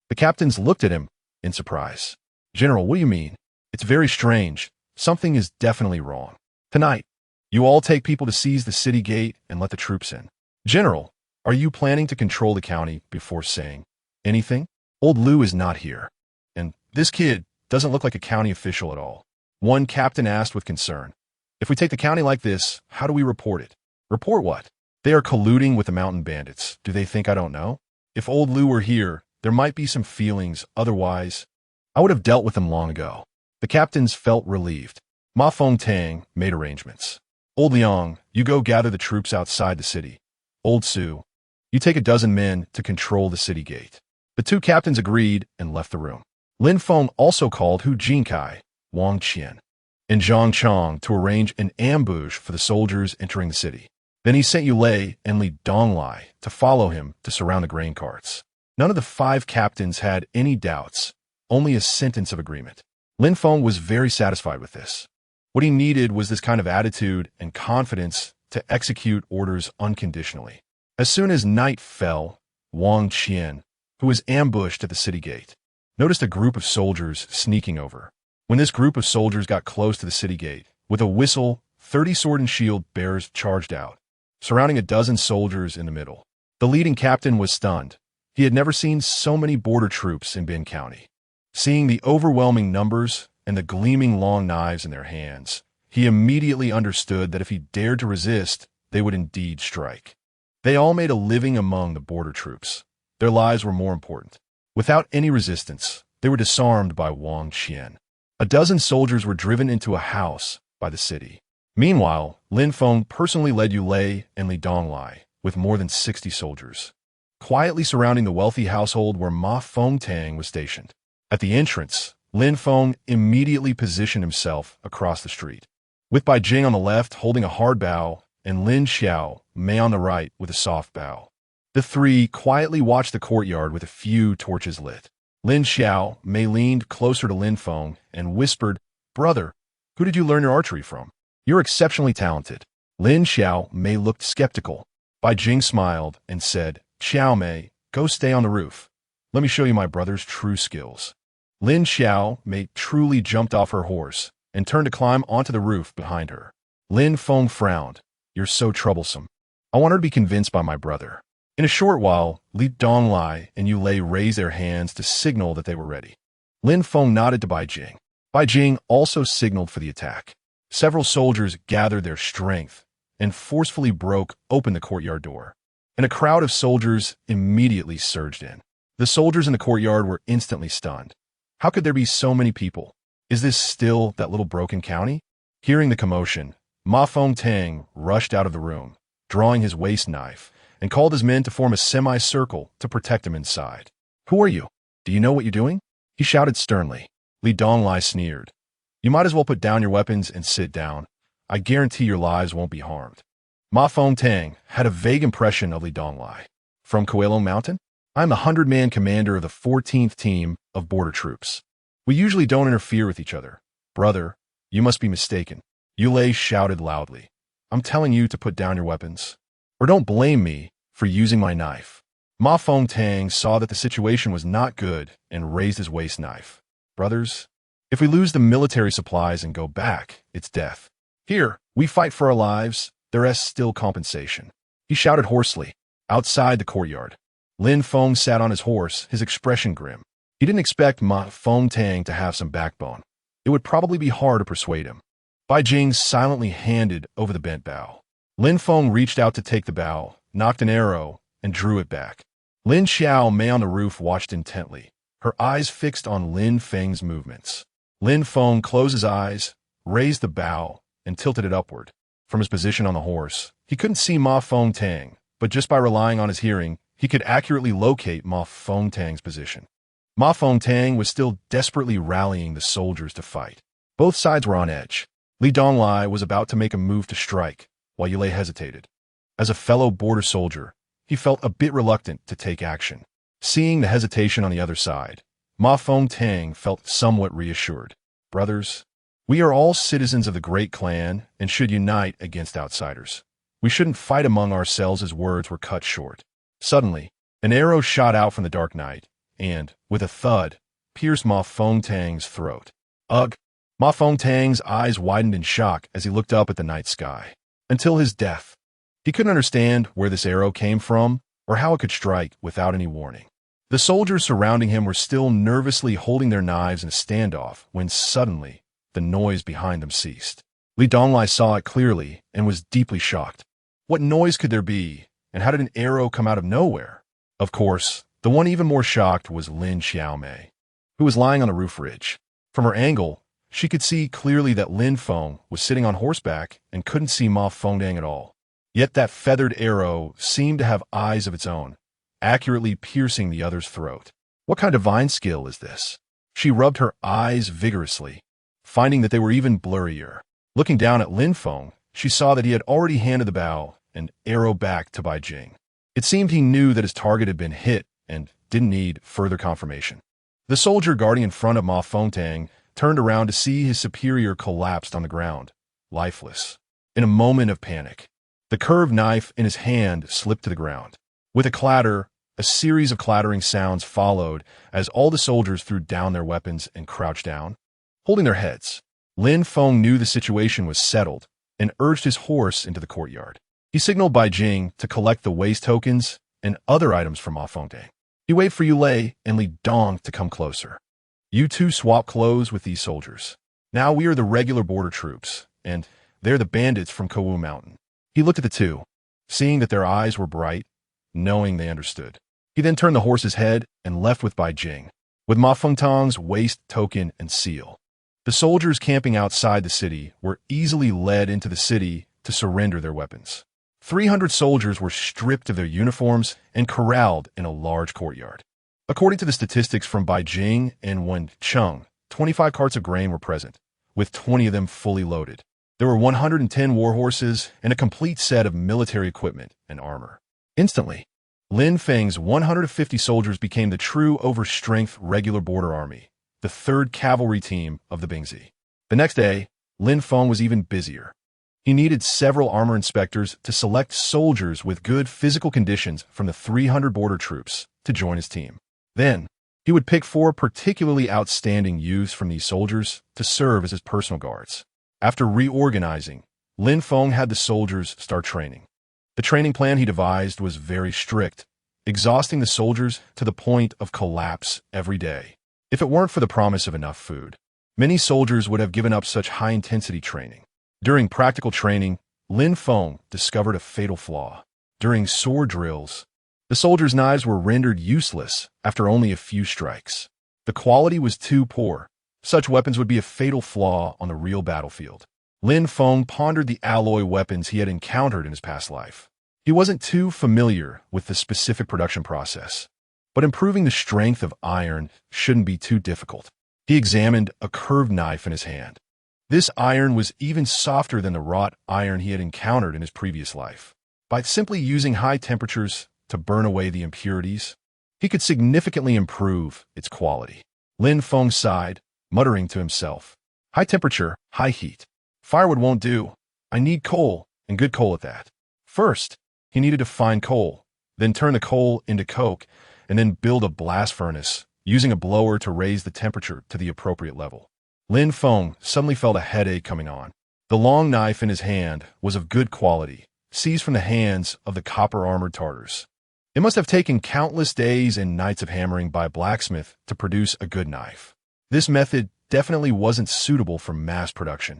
The captains looked at him in surprise. General, what do you mean? It's very strange. Something is definitely wrong. Tonight, you all take people to seize the city gate and let the troops in. General, are you planning to control the county before saying anything? Old Liu is not here. And this kid doesn't look like a county official at all. One captain asked with concern. If we take the county like this, how do we report it? Report what? They are colluding with the mountain bandits. Do they think I don't know? If old Liu were here, there might be some feelings. Otherwise, I would have dealt with them long ago. The captains felt relieved. Ma Fengtang made arrangements. Old Liang, you go gather the troops outside the city. Old Su, you take a dozen men to control the city gate. The two captains agreed and left the room. Lin Feng also called Hu Jinkai, Wang Qian, and Zhang Chong to arrange an ambush for the soldiers entering the city. Then he sent Yulei and Li Donglai to follow him to surround the grain carts. None of the 5 captains had any doubts, only a sentence of agreement. Lin Feng was very satisfied with this. What he needed was this kind of attitude and confidence to execute orders unconditionally. As soon as night fell, Wang Qian, who was ambushed at the city gate, noticed a group of soldiers sneaking over. When this group of soldiers got close to the city gate, with a whistle, 30 sword and shield bearers charged out, surrounding a dozen soldiers in the middle. The leading captain was stunned. He had never seen so many border troops in Bin County. Seeing the overwhelming numbers and the gleaming long knives in their hands, he immediately understood that if he dared to resist, they would indeed strike. They all made a living among the border troops. Their lives were more important. Without any resistance, they were disarmed by Wang Qian. A dozen soldiers were driven into a house by the city. Meanwhile, Lin Feng personally led Yulei and Li Donglai with more than 60 soldiers, quietly surrounding the wealthy household where Ma Fengtang was stationed. At the entrance, Lin Feng immediately positioned himself across the street, with Bai Jing on the left holding a hard bow and Lin Xiao Mei on the right with a soft bow. The three quietly watched the courtyard with a few torches lit. Lin Xiao Mei leaned closer to Lin Feng and whispered, "Brother, who did you learn your archery from? You're exceptionally talented." Lin Xiao Mei looked skeptical. Bai Jing smiled and said, "Xiao Mei, go stay on the roof. Let me show you my brother's true skills." Lin Xiao Mei truly jumped off her horse and turned to climb onto the roof behind her. Lin Feng frowned. "You're so troublesome. I want her to be convinced by my brother." In a short while, Li Donglai and Yulei raised their hands to signal that they were ready. Lin Feng nodded to Bai Jing. Bai Jing also signaled for the attack. Several soldiers gathered their strength and forcefully broke open the courtyard door, and a crowd of soldiers immediately surged in. The soldiers in the courtyard were instantly stunned. How could there be so many people? Is this still that little broken county? Hearing the commotion, Ma Fengtang rushed out of the room, drawing his waist knife, and called his men to form a semicircle to protect him inside. "Who are you? Do you know what you're doing?" he shouted sternly. Li Donglai sneered. "You might as well put down your weapons and sit down. I guarantee your lives won't be harmed." Ma Fengtang had a vague impression of Li Donglai. "From Coelho Mountain? I'm a 100-man commander of the 14th team of border troops. We usually don't interfere with each other." "Brother, you must be mistaken." Yulei shouted loudly. I'm telling you to put down your weapons. Or don't blame me for using my knife. Ma Fengtang saw that the situation was not good and raised his waist knife. Brothers, if we lose the military supplies and go back, it's death. Here, we fight for our lives, there is still compensation. He shouted hoarsely. Outside the courtyard, Lin Feng sat on his horse, his expression grim. He didn't expect Ma Fengtang to have some backbone. It would probably be hard to persuade him. Bai Jing silently handed over the bent bow. Lin Feng reached out to take the bow, knocked an arrow, and drew it back. Lin Xiao Mei on the roof watched intently, her eyes fixed on Lin Feng's movements. Lin Feng closed his eyes, raised the bow, and tilted it upward. From his position on the horse, he couldn't see Ma Fengtang, but just by relying on his hearing, he could accurately locate Ma Fengtang's position. Ma Fengtang was still desperately rallying the soldiers to fight. Both sides were on edge. Li Donglai was about to make a move to strike, while Yulei hesitated. As a fellow border soldier, he felt a bit reluctant to take action. Seeing the hesitation on the other side, Ma Fengtang felt somewhat reassured. Brothers, we are all citizens of the great clan and should unite against outsiders. We shouldn't fight among ourselves. His words were cut short. Suddenly, an arrow shot out from the dark night and, with a thud, pierced Ma Fengtang's throat. Ugh! Ma Fengtang's eyes widened in shock as he looked up at the night sky. Until his death, he couldn't understand where this arrow came from or how it could strike without any warning. The soldiers surrounding him were still nervously holding their knives in a standoff when suddenly the noise behind them ceased. Li Donglai saw it clearly and was deeply shocked. What noise could there be, and how did an arrow come out of nowhere? Of course, the one even more shocked was Lin Xiaomei, who was lying on a roof ridge. From her angle, she could see clearly that Lin Feng was sitting on horseback and couldn't see Ma Fengtang at all. Yet that feathered arrow seemed to have eyes of its own, accurately piercing the other's throat. What kind of divine skill is this? She rubbed her eyes vigorously, finding that they were even blurrier. Looking down at Lin Feng, she saw that he had already handed the bow and arrow back to Bai Jing. It seemed he knew that his target had been hit and didn't need further confirmation. The soldier guarding in front of Ma Fengtang turned around to see his superior collapsed on the ground, lifeless. In a moment of panic, the curved knife in his hand slipped to the ground. With a clatter, a series of clattering sounds followed as all the soldiers threw down their weapons and crouched down. Holding their heads, Lin Feng knew the situation was settled and urged his horse into the courtyard. He signaled Bai Jing to collect the waste tokens and other items from Ma Fengtang. He waited for Yulei and Li Dong to come closer. You two swap clothes with these soldiers. Now we are the regular border troops, and they're the bandits from Kowu Mountain. He looked at the two, seeing that their eyes were bright, knowing they understood. He then turned the horse's head and left with Bai Jing, with Ma Fengtang's waist token and seal. The soldiers camping outside the city were easily led into the city to surrender their weapons. 300 soldiers were stripped of their uniforms and corralled in a large courtyard. According to the statistics from Bai Jing and Wen Cheng, 25 carts of grain were present, with 20 of them fully loaded. There were 110 war horses and a complete set of military equipment and armor. Instantly, Lin Feng's 150 soldiers became the true overstrength regular border army, the 3rd cavalry team of the Bingzi. The next day, Lin Feng was even busier. He needed several armor inspectors to select soldiers with good physical conditions from the 300 border troops to join his team. Then, he would pick 4 particularly outstanding youths from these soldiers to serve as his personal guards. After reorganizing, Lin Feng had the soldiers start training. The training plan he devised was very strict, exhausting the soldiers to the point of collapse every day. If it weren't for the promise of enough food, many soldiers would have given up such high-intensity training. During practical training, Lin Feng discovered a fatal flaw. During sword drills, the soldiers' knives were rendered useless after only a few strikes. The quality was too poor. Such weapons would be a fatal flaw on the real battlefield. Lin Feng pondered the alloy weapons he had encountered in his past life. He wasn't too familiar with the specific production process, but improving the strength of iron shouldn't be too difficult. He examined a curved knife in his hand. This iron was even softer than the wrought iron he had encountered in his previous life. By simply using high temperatures to burn away the impurities, he could significantly improve its quality. Lin Feng sighed, muttering to himself, "High temperature, high heat. Firewood won't do. I need coal and good coal at that. First, he needed to find coal, then turn the coal into coke, and then build a blast furnace, using a blower to raise the temperature to the appropriate level. Lin Feng suddenly felt a headache coming on. The long knife in his hand was of good quality, seized from the hands of the copper-armored Tartars. It must have taken countless days and nights of hammering by a blacksmith to produce a good knife. This method definitely wasn't suitable for mass production.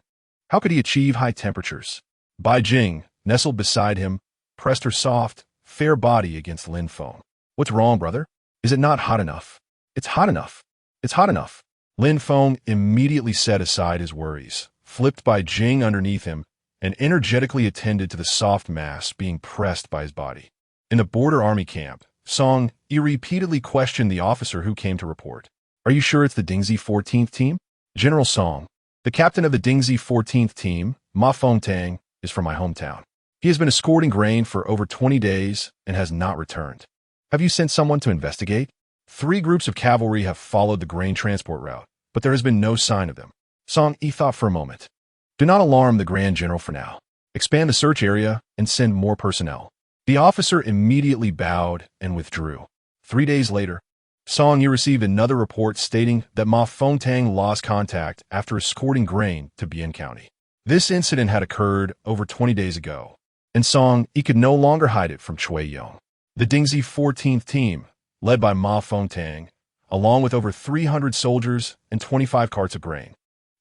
How could he achieve high temperatures? Bai Jing, nestled beside him, pressed her soft, fair body against Lin Feng. What's wrong, brother? Is it not hot enough? It's hot enough. It's hot enough. Lin Feng immediately set aside his worries, flipped Bai Jing underneath him, and energetically attended to the soft mass being pressed by his body. In the border army camp, Song Yi repeatedly questioned the officer who came to report. Are you sure it's the Dingzi 14th team? General Song, the captain of the Dingzi 14th team, Ma Fengtang, is from my hometown. He has been escorting grain for over 20 days and has not returned. Have you sent someone to investigate? 3 groups of cavalry have followed the grain transport route, but there has been no sign of them. Song Yi thought for a moment. Do not alarm the Grand General for now. Expand the search area and send more personnel. The officer immediately bowed and withdrew. 3 days later, Song Yi received another report stating that Ma Fengtang lost contact after escorting grain to Bian County. This incident had occurred over 20 days ago, and Song Yi could no longer hide it from Cui Yong. The Dingzi 14th team, led by Ma Fengtang, along with over 300 soldiers and 25 carts of grain,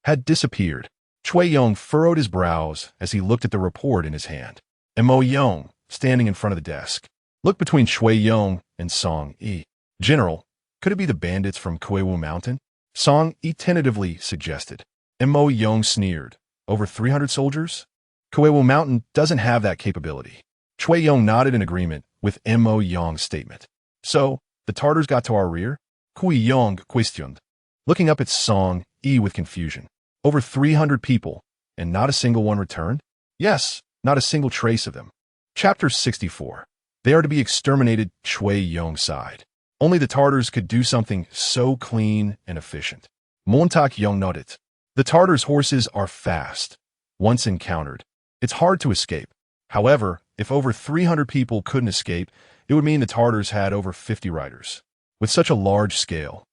had disappeared. Cui Yong furrowed his brows as he looked at the report in his hand. And Mo Yong, standing in front of the desk, looked between Cui Yong and Song Yi. General, could it be the bandits from Kuewu Mountain? Song Yi tentatively suggested. And Mo Yong sneered. Over 300 soldiers? Kuewu Mountain doesn't have that capability. Cui Yong nodded in agreement with Mo Yong's statement. So, the Tartars got to our rear? Cui Yong questioned, looking up at Song Yi with confusion. Over 300 people, and not a single one returned? Yes, not a single trace of them. Chapter 64. They are to be exterminated, Cui Yong sighed. Only the Tartars could do something so clean and efficient. Montak Yong nodded. The Tartars' horses are fast. Once encountered, it's hard to escape. However, if over 300 people couldn't escape, it would mean the Tartars had over 50 riders. With such a large scale,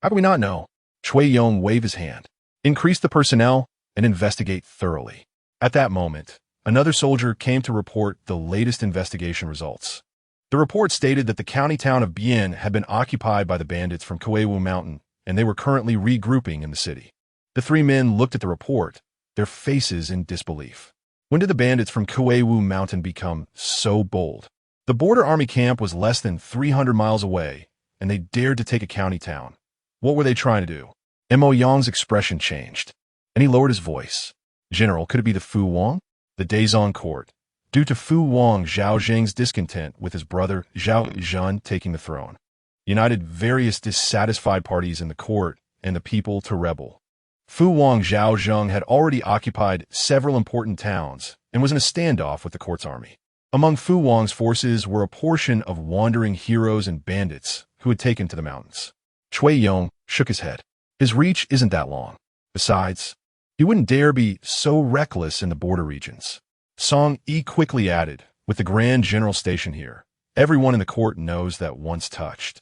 how can we not know? Cui Yong waved his hand. Increase the personnel and investigate thoroughly. At that moment, another soldier came to report the latest investigation results. The report stated that the county town of Bian had been occupied by the bandits from Kuewu Mountain, and they were currently regrouping in the city. The 3 men looked at the report, their faces in disbelief. When did the bandits from Kuewu Mountain become so bold? The border army camp was less than 300 miles away, and they dared to take a county town. What were they trying to do? Mo Yong's expression changed, and he lowered his voice. General, could it be the Fu Wang? The Daizong court. Due to Fu Wang Zhao Zheng's discontent with his brother Zhao Zheng taking the throne, united various dissatisfied parties in the court and the people to rebel. Fu Wang Zhao Zheng had already occupied several important towns and was in a standoff with the court's army. Among Fu Wang's forces were a portion of wandering heroes and bandits who had taken to the mountains. Cui Yong shook his head. His reach isn't that long. Besides, he wouldn't dare be so reckless in the border regions. Song Yi quickly added, with the Grand General station here, everyone in the court knows that once touched,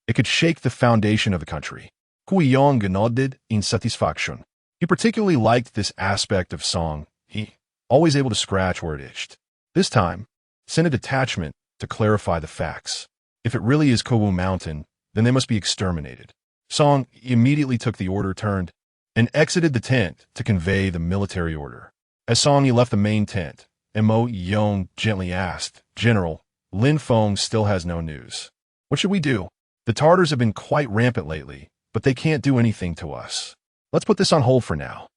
it could shake the foundation of the country. Cui Yong nodded in satisfaction. He particularly liked this aspect of Song Yi, always able to scratch where it itched. This time, send a detachment to clarify the facts. If it really is Kuewu Mountain, then they must be exterminated. Song immediately took the order, turned, and exited the tent to convey the military order. As Song Yi left the main tent, Mo Yong gently asked, General, Lin Feng still has no news. What should we do? The Tartars have been quite rampant lately, but they can't do anything to us. Let's put this on hold for now.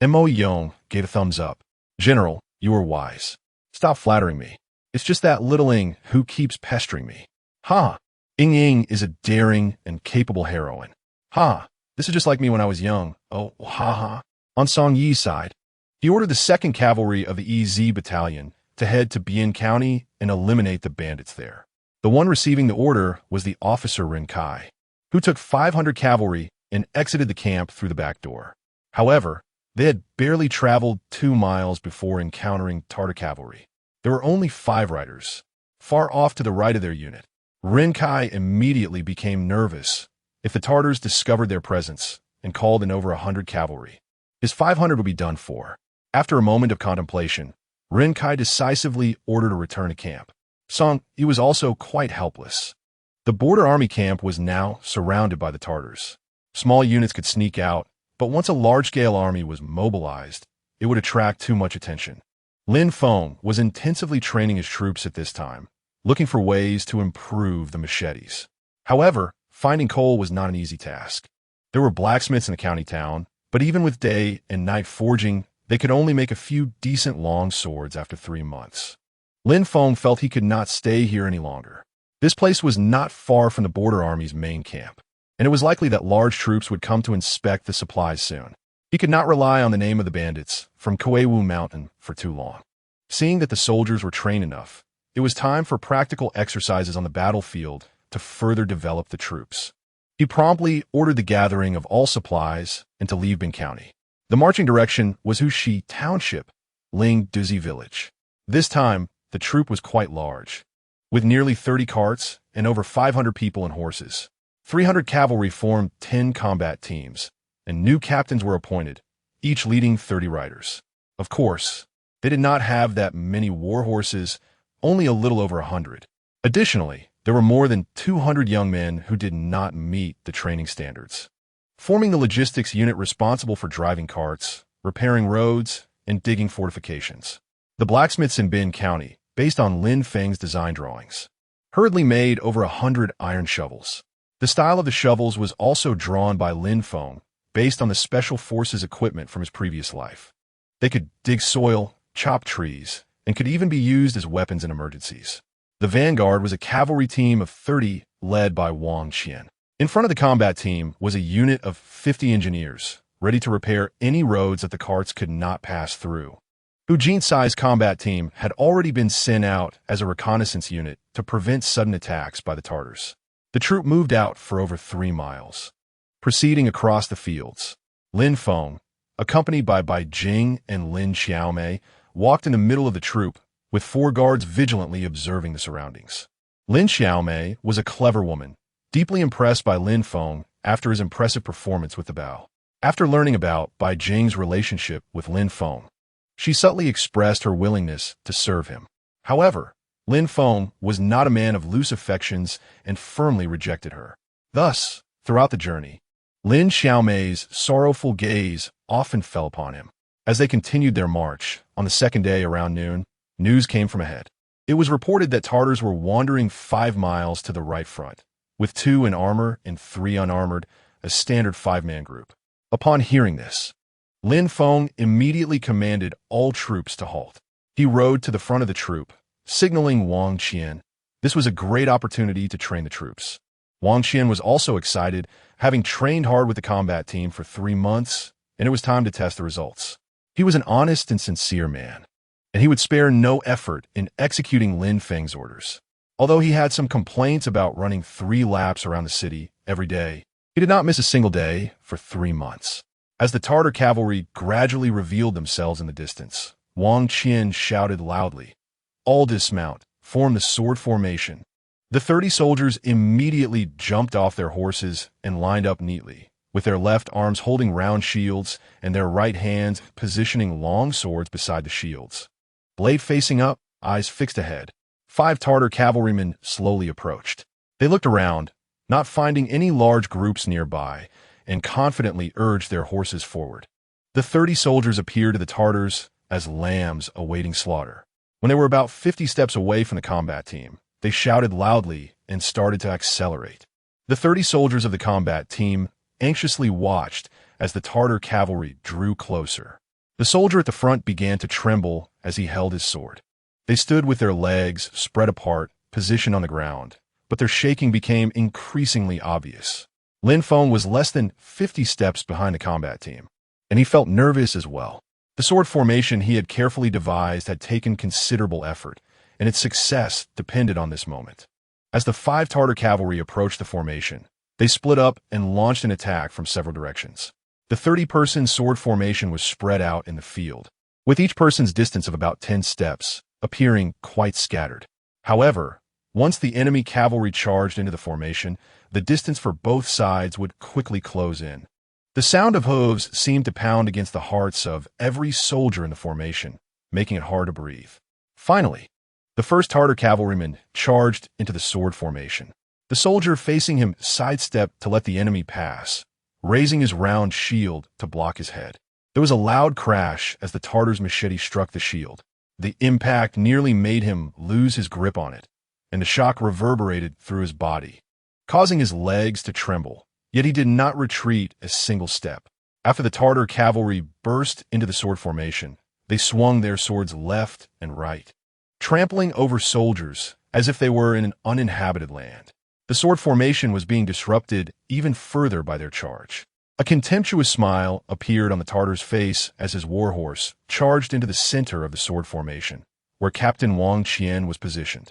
Mo Yong gave a thumbs up. General, you are wise. Stop flattering me. It's just that little Ing who keeps pestering me. Ha! Ing Ying is a daring and capable heroine. Ha! This is just like me when I was young. Oh, ha ha. On Song Yi's side, he ordered the 2nd Cavalry of the EZ Battalion to head to Bian County and eliminate the bandits there. The one receiving the order was the officer Ren Kai, who took 500 cavalry and exited the camp through the back door. However, They had barely traveled 2 miles before encountering Tartar cavalry. There were only 5 riders. Far off to the right of their unit, Ren Kai immediately became nervous. If the Tartars discovered their presence and called in over 100 cavalry, his 500 would be done for. After a moment of contemplation, Ren Kai decisively ordered a return to camp. He was also quite helpless. The border army camp was now surrounded by the Tartars. Small units could sneak out, but once a large-scale army was mobilized, it would attract too much attention. Lin Feng was intensively training his troops at this time, looking for ways to improve the machetes. However, finding coal was not an easy task. There were blacksmiths in the county town, but even with day and night forging, they could only make a few decent long swords after 3 months. Lin Feng felt he could not stay here any longer. This place was not far from the border army's main camp, and it was likely that large troops would come to inspect the supplies soon. He could not rely on the name of the bandits from Kuewu Mountain for too long. Seeing that the soldiers were trained enough, it was time for practical exercises on the battlefield to further develop the troops. He promptly ordered the gathering of all supplies and to leave Bin County. The marching direction was Huxipu Township, Ling Douzi Village. This time, the troop was quite large, with nearly 30 carts and over 500 people and horses. 300 cavalry formed 10 combat teams, and new captains were appointed, each leading 30 riders. Of course, they did not have that many war horses, only a little over 100. Additionally, there were more than 200 young men who did not meet the training standards, forming the logistics unit responsible for driving carts, repairing roads, and digging fortifications. The blacksmiths in Bin County, based on Lin Feng's design drawings, hurriedly made over 100 iron shovels. The style of the shovels was also drawn by Lin Feng, based on the special forces equipment from his previous life. They could dig soil, chop trees, and could even be used as weapons in emergencies. The vanguard was a cavalry team of 30 led by Wang Qian. In front of the combat team was a unit of 50 engineers, ready to repair any roads that the carts could not pass through. Hu Jin's combat team had already been sent out as a reconnaissance unit to prevent sudden attacks by the Tartars. The troop moved out for over 3 miles. Proceeding across the fields, Lin Feng, accompanied by Bai Jing and Lin Xiaomei, walked in the middle of the troop, with 4 guards vigilantly observing the surroundings. Lin Xiaomei was a clever woman, deeply impressed by Lin Feng after his impressive performance with the bow. After learning about Bai Jing's relationship with Lin Feng, she subtly expressed her willingness to serve him. However, Lin Feng was not a man of loose affections and firmly rejected her. Thus, throughout the journey, Lin Xiaomei's sorrowful gaze often fell upon him. As they continued their march, on the second day around noon, news came from ahead. It was reported that Tartars were wandering 5 miles to the right front, with 2 in armor and 3 unarmored, a standard 5-man group. Upon hearing this, Lin Feng immediately commanded all troops to halt. He rode to the front of the troop, signaling Wang Qian. This was a great opportunity to train the troops. Wang Qian was also excited, having trained hard with the combat team for 3 months, and it was time to test the results. He was an honest and sincere man, and he would spare no effort in executing Lin Feng's orders. Although he had some complaints about running 3 laps around the city every day, he did not miss a single day for 3 months. As the Tartar cavalry gradually revealed themselves in the distance, Wang Qian shouted loudly, "All dismount, form the sword formation." The 30 soldiers immediately jumped off their horses and lined up neatly, with their left arms holding round shields and their right hands positioning long swords beside the shields. Blade facing up, eyes fixed ahead, 5 Tartar cavalrymen slowly approached. They looked around, not finding any large groups nearby, and confidently urged their horses forward. The 30 soldiers appeared to the Tartars as lambs awaiting slaughter. When they were about 50 steps away from the combat team, they shouted loudly and started to accelerate. The 30 soldiers of the combat team anxiously watched as the Tartar cavalry drew closer. The soldier at the front began to tremble as he held his sword. They stood with their legs spread apart, positioned on the ground, but their shaking became increasingly obvious. Lin Feng was less than 50 steps behind the combat team, and he felt nervous as well. The sword formation he had carefully devised had taken considerable effort, and its success depended on this moment. As the 5 Tartar cavalry approached the formation, they split up and launched an attack from several directions. The 30-person sword formation was spread out in the field, with each person's distance of about 10 steps, appearing quite scattered. However, once the enemy cavalry charged into the formation, the distance for both sides would quickly close in. The sound of hooves seemed to pound against the hearts of every soldier in the formation, making it hard to breathe. Finally, the first Tartar cavalryman charged into the sword formation. The soldier facing him sidestepped to let the enemy pass, raising his round shield to block his head. There was a loud crash as the Tartar's machete struck the shield. The impact nearly made him lose his grip on it, and the shock reverberated through his body, causing his legs to tremble. Yet he did not retreat a single step. After the Tartar cavalry burst into the sword formation, they swung their swords left and right, trampling over soldiers as if they were in an uninhabited land. The sword formation was being disrupted even further by their charge. A contemptuous smile appeared on the Tartar's face as his warhorse charged into the center of the sword formation, where Captain Wang Qian was positioned.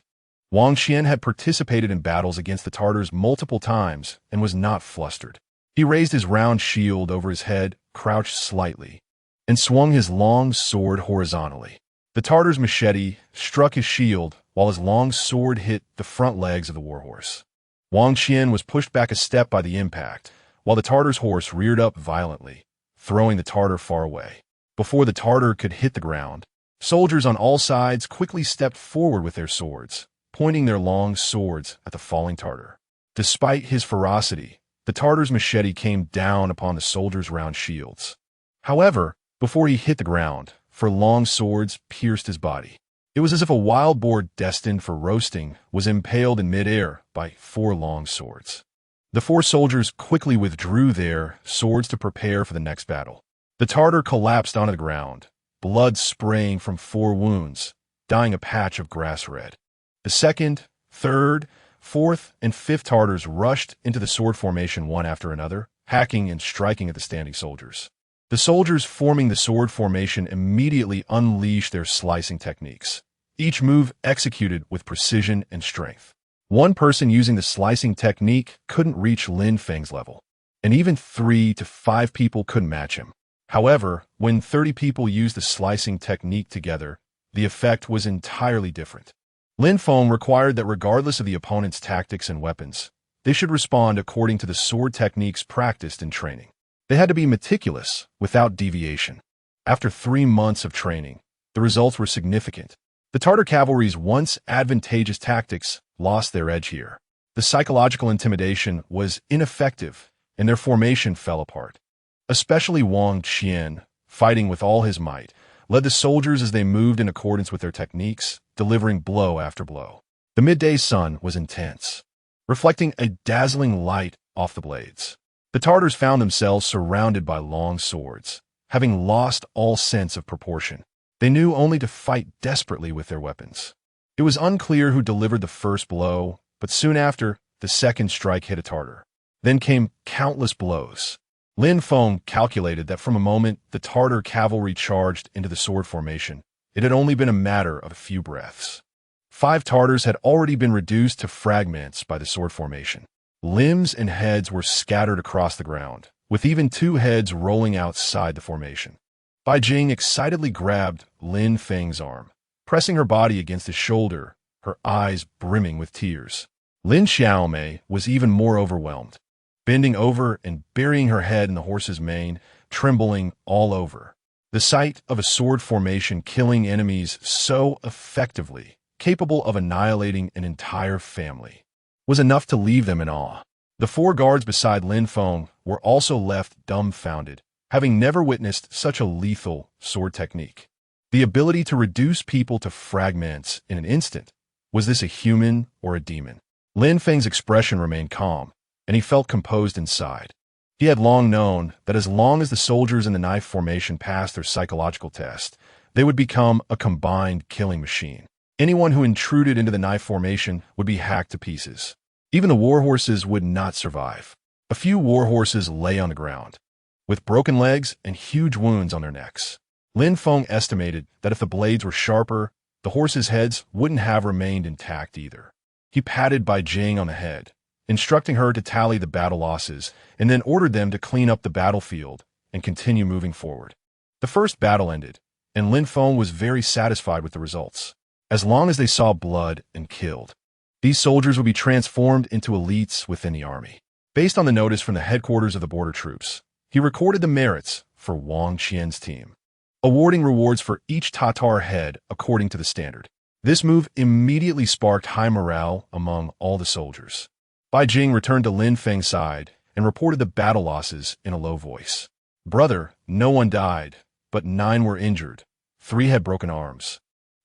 Wang Qian had participated in battles against the Tartars multiple times and was not flustered. He raised his round shield over his head, crouched slightly, and swung his long sword horizontally. The Tartar's machete struck his shield while his long sword hit the front legs of the warhorse. Wang Qian was pushed back a step by the impact, while the Tartar's horse reared up violently, throwing the Tartar far away. Before the Tartar could hit the ground, soldiers on all sides quickly stepped forward with their swords, pointing their long swords at the falling Tartar. Despite his ferocity, the Tartar's machete came down upon the soldiers' round shields. However, before he hit the ground, four long swords pierced his body. It was as if a wild boar destined for roasting was impaled in midair by 4 long swords. The 4 soldiers quickly withdrew their swords to prepare for the next battle. The Tartar collapsed onto the ground, blood spraying from 4 wounds, dyeing a patch of grass red. The 2nd, 3rd, 4th, and 5th Tartars rushed into the sword formation one after another, hacking and striking at the standing soldiers. The soldiers forming the sword formation immediately unleashed their slicing techniques, each move executed with precision and strength. One person using the slicing technique couldn't reach Lin Feng's level, and even 3 to 5 people couldn't match him. However, when 30 people used the slicing technique together, the effect was entirely different. Lin Feng required that regardless of the opponent's tactics and weapons, they should respond according to the sword techniques practiced in training. They had to be meticulous, without deviation. After 3 months of training, the results were significant. The Tartar cavalry's once advantageous tactics lost their edge here. The psychological intimidation was ineffective, and their formation fell apart. Especially Wang Qian, fighting with all his might, led the soldiers as they moved in accordance with their techniques, delivering blow after blow. The midday sun was intense, reflecting a dazzling light off the blades. The Tartars found themselves surrounded by long swords, having lost all sense of proportion. They knew only to fight desperately with their weapons. It was unclear who delivered the first blow, but soon after, the second strike hit a Tartar. Then came countless blows. Lin Feng calculated that from a moment the Tartar cavalry charged into the sword formation, it had only been a matter of a few breaths. 5 Tartars had already been reduced to fragments by the sword formation. Limbs and heads were scattered across the ground, with even 2 heads rolling outside the formation. Bai Jing excitedly grabbed Lin Feng's arm, pressing her body against his shoulder, her eyes brimming with tears. Lin Xiaomei was even more overwhelmed, bending over and burying her head in the horse's mane, trembling all over. The sight of a sword formation killing enemies so effectively, capable of annihilating an entire family, was enough to leave them in awe. The 4 guards beside Lin Feng were also left dumbfounded, having never witnessed such a lethal sword technique. The ability to reduce people to fragments in an instant. Was this a human or a demon? Lin Feng's expression remained calm, and he felt composed inside. He had long known that as long as the soldiers in the knife formation passed their psychological test, they would become a combined killing machine. Anyone who intruded into the knife formation would be hacked to pieces. Even the warhorses would not survive. A few warhorses lay on the ground, with broken legs and huge wounds on their necks. Lin Feng estimated that if the blades were sharper, the horses' heads wouldn't have remained intact either. He patted Bai Jing on the head, instructing her to tally the battle losses, and then ordered them to clean up the battlefield and continue moving forward. The first battle ended, and Lin Feng was very satisfied with the results. As long as they saw blood and killed, these soldiers would be transformed into elites within the army. Based on the notice from the headquarters of the border troops, he recorded the merits for Wang Qian's team, awarding rewards for each Tatar head according to the standard. This move immediately sparked high morale among all the soldiers. Bai Jing returned to Lin Feng's side and reported the battle losses in a low voice. "Brother, no one died, but 9 were injured. 3 had broken arms.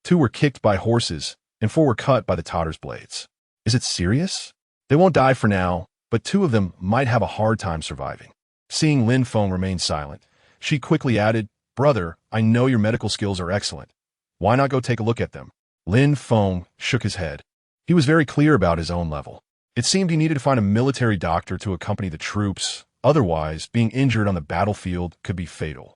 2 were kicked by horses, and 4 were cut by the Tatars' blades. Is it serious? They won't die for now, but 2 of them might have a hard time surviving." Seeing Lin Feng remain silent, she quickly added, "Brother, I know your medical skills are excellent. Why not go take a look at them?" Lin Feng shook his head. He was very clear about his own level. It seemed he needed to find a military doctor to accompany the troops, otherwise being injured on the battlefield could be fatal.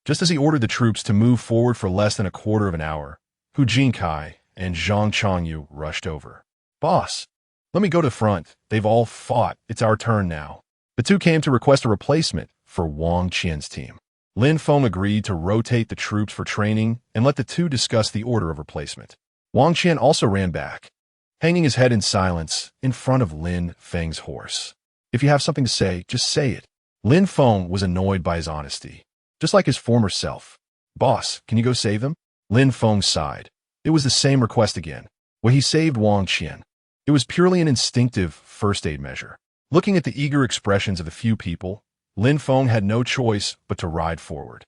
Just as he ordered the troops to move forward for less than a quarter of an hour, Hu Jinkai and Zhang Chongyu rushed over. "Boss, let me go to the front. They've all fought. It's our turn now." The two came to request a replacement for Wang Qian's team. Lin Feng agreed to rotate the troops for training and let the two discuss the order of replacement. Wang Qian also ran back, hanging his head in silence in front of Lin Feng's horse. "If you have something to say, just say it." Lin Feng was annoyed by his honesty, just like his former self. "Boss, can you go save them?" Lin Feng sighed. It was the same request again. Well, he saved Wang Qian. It was purely an instinctive first aid measure. Looking at the eager expressions of the few people, Lin Feng had no choice but to ride forward.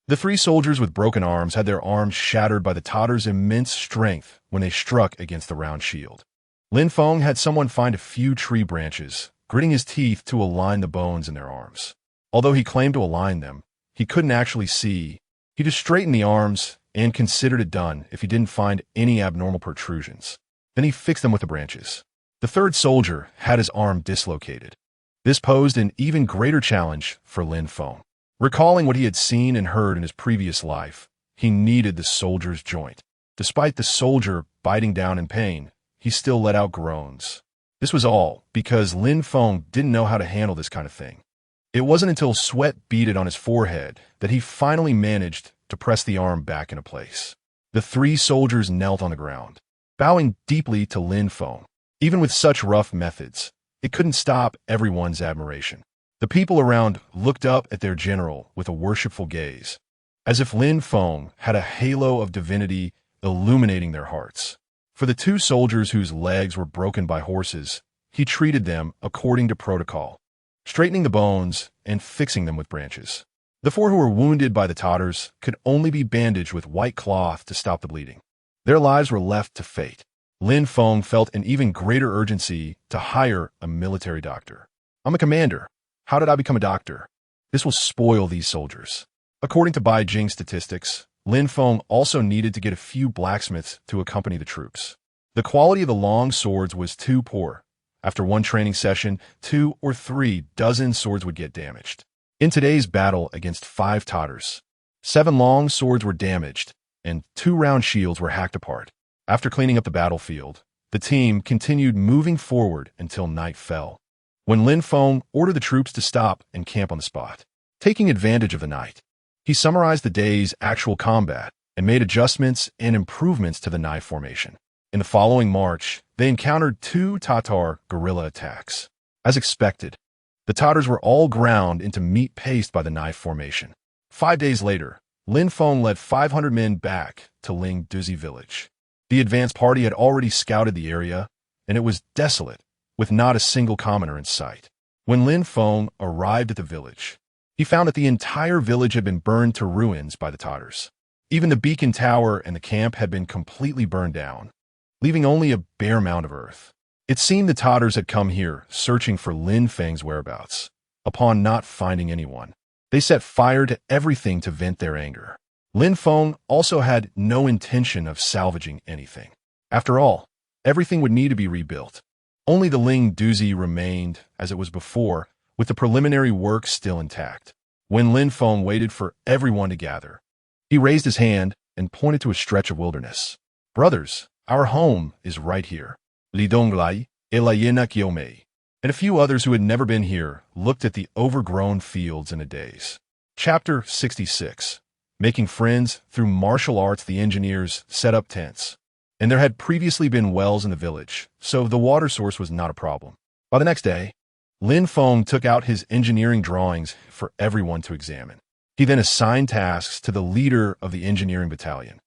The 3 soldiers with broken arms had their arms shattered by the Tatars' immense strength when they struck against the round shield. Lin Feng had someone find a few tree branches, gritting his teeth to align the bones in their arms. Although he claimed to align them, he couldn't actually see. He just straightened the arms and considered it done if he didn't find any abnormal protrusions. Then he fixed them with the branches. The 3rd soldier had his arm dislocated. This posed an even greater challenge for Lin Feng. Recalling what he had seen and heard in his previous life, he needed the soldier's joint. Despite the soldier biting down in pain, he still let out groans. This was all because Lin Feng didn't know how to handle this kind of thing. It wasn't until sweat beaded on his forehead that he finally managed to press the arm back into place. The 3 soldiers knelt on the ground, bowing deeply to Lin Feng. Even with such rough methods, it couldn't stop everyone's admiration. The people around looked up at their general with a worshipful gaze, as if Lin Feng had a halo of divinity illuminating their hearts. For the 2 soldiers whose legs were broken by horses, he treated them according to protocol, straightening the bones and fixing them with branches. The 4 who were wounded by the Tatars could only be bandaged with white cloth to stop the bleeding. Their lives were left to fate. Lin Feng felt an even greater urgency to hire a military doctor. "I'm a commander. How did I become a doctor? This will spoil these soldiers." According to Bai Jing's statistics, Lin Feng also needed to get a few blacksmiths to accompany the troops. The quality of the long swords was too poor. After one training session, 2 or 3 dozen swords would get damaged. In today's battle against 5 Tatars, 7 long swords were damaged, and 2 round shields were hacked apart. After cleaning up the battlefield, the team continued moving forward until night fell, when Lin Feng ordered the troops to stop and camp on the spot. Taking advantage of the night, he summarized the day's actual combat and made adjustments and improvements to the knife formation. In the following march, they encountered 2 Tatar guerrilla attacks. As expected, the Tatars were all ground into meat paste by the knife formation. 5 days later, Lin Feng led 500 men back to Ling Douzi Village. The advance party had already scouted the area, and it was desolate, with not a single commoner in sight. When Lin Feng arrived at the village, he found that the entire village had been burned to ruins by the Tatars. Even the beacon tower and the camp had been completely burned down, leaving only a bare mound of earth. It seemed the Tatars had come here searching for Lin Feng's whereabouts. Upon not finding anyone, they set fire to everything to vent their anger. Lin Feng also had no intention of salvaging anything. After all, everything would need to be rebuilt. Only the Ling Douzi remained as it was before, with the preliminary work still intact. When Lin Feng waited for everyone to gather, he raised his hand and pointed to a stretch of wilderness. "Brothers, our home is right here." Li Donglai, Elayena Kyomei, and a few others who had never been here looked at the overgrown fields in a daze. Chapter 66. Making friends through martial arts. The engineers set up tents, and there had previously been wells in the village, so the water source was not a problem. By the next day, Lin Feng took out his engineering drawings for everyone to examine. He then assigned tasks to the leader of the engineering battalion,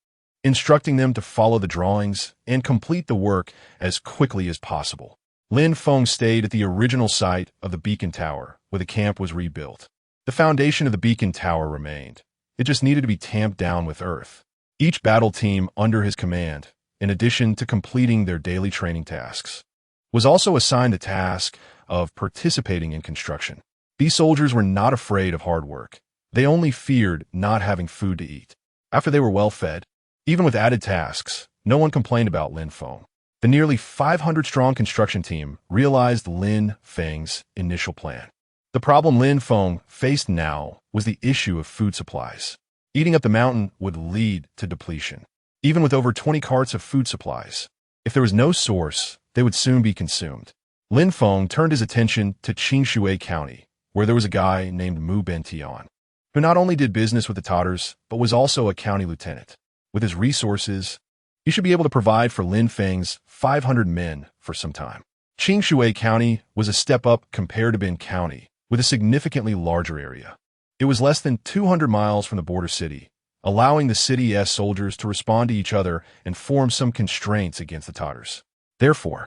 instructing them to follow the drawings and complete the work as quickly as possible. Lin Feng stayed at the original site of the beacon tower, where the camp was rebuilt. The foundation of the beacon tower remained. It just needed to be tamped down with earth. Each battle team under his command, in addition to completing their daily training tasks, was also assigned the task of participating in construction. These soldiers were not afraid of hard work. They only feared not having food to eat. After they were well fed, even with added tasks, no one complained about Lin Feng. The nearly 500-strong construction team realized Lin Feng's initial plan. The problem Lin Feng faced now was the issue of food supplies. Eating up the mountain would lead to depletion. Even with over 20 carts of food supplies, if there was no source, they would soon be consumed. Lin Feng turned his attention to Qingshui County, where there was a guy named Mu Bentian, who not only did business with the Tatars, but was also a county lieutenant. With his resources, he should be able to provide for Lin Feng's 500 men for some time. Qingshui County was a step up compared to Bin County, with a significantly larger area. It was less than 200 miles from the border city, allowing the city's soldiers to respond to each other and form some constraints against the Tatars. Therefore,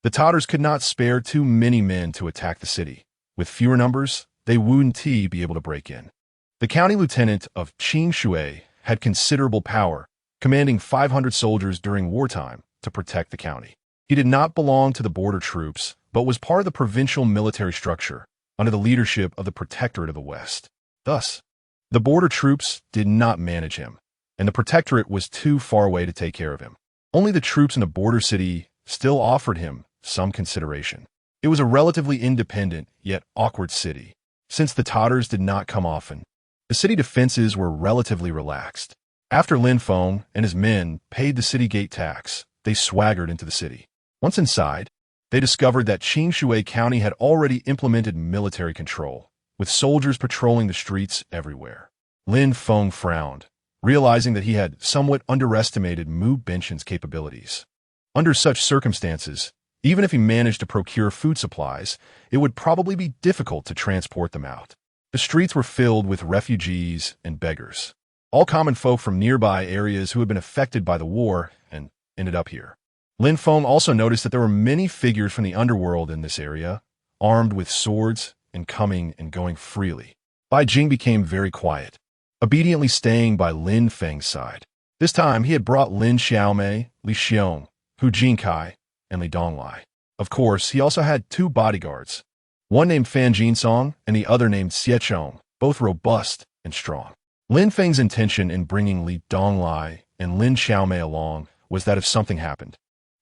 the Tatars could not spare too many men to attack the city. With fewer numbers, they wouldn't be able to break in. The county lieutenant of Qingshui had considerable power, commanding 500 soldiers during wartime to protect the county. He did not belong to the border troops, but was part of the provincial military structure, under the leadership of the Protectorate of the West. Thus, the border troops did not manage him, and the Protectorate was too far away to take care of him. Only the troops in the border city still offered him some consideration. It was a relatively independent, yet awkward city. Since the Tatars did not come often, the city defenses were relatively relaxed. After Lin Feng and his men paid the city gate tax, they swaggered into the city. Once inside, they discovered that Qingshui County had already implemented military control, with soldiers patrolling the streets everywhere. Lin Feng frowned, realizing that he had somewhat underestimated Mu Bentian's capabilities. Under such circumstances, even if he managed to procure food supplies, it would probably be difficult to transport them out. The streets were filled with refugees and beggars, all common folk from nearby areas who had been affected by the war and ended up here. Lin Feng also noticed that there were many figures from the underworld in this area, armed with swords and coming and going freely. Bai Jing became very quiet, obediently staying by Lin Feng's side. This time he had brought Lin Xiaomei, Li Xiong, Hu Jinkai, and Li Donglai. Of course, he also had two bodyguards, one named Fan Jinsong and the other named Xiechong, both robust and strong. Lin Feng's intention in bringing Li Donglai and Lin Xiaomei along was that if something happened,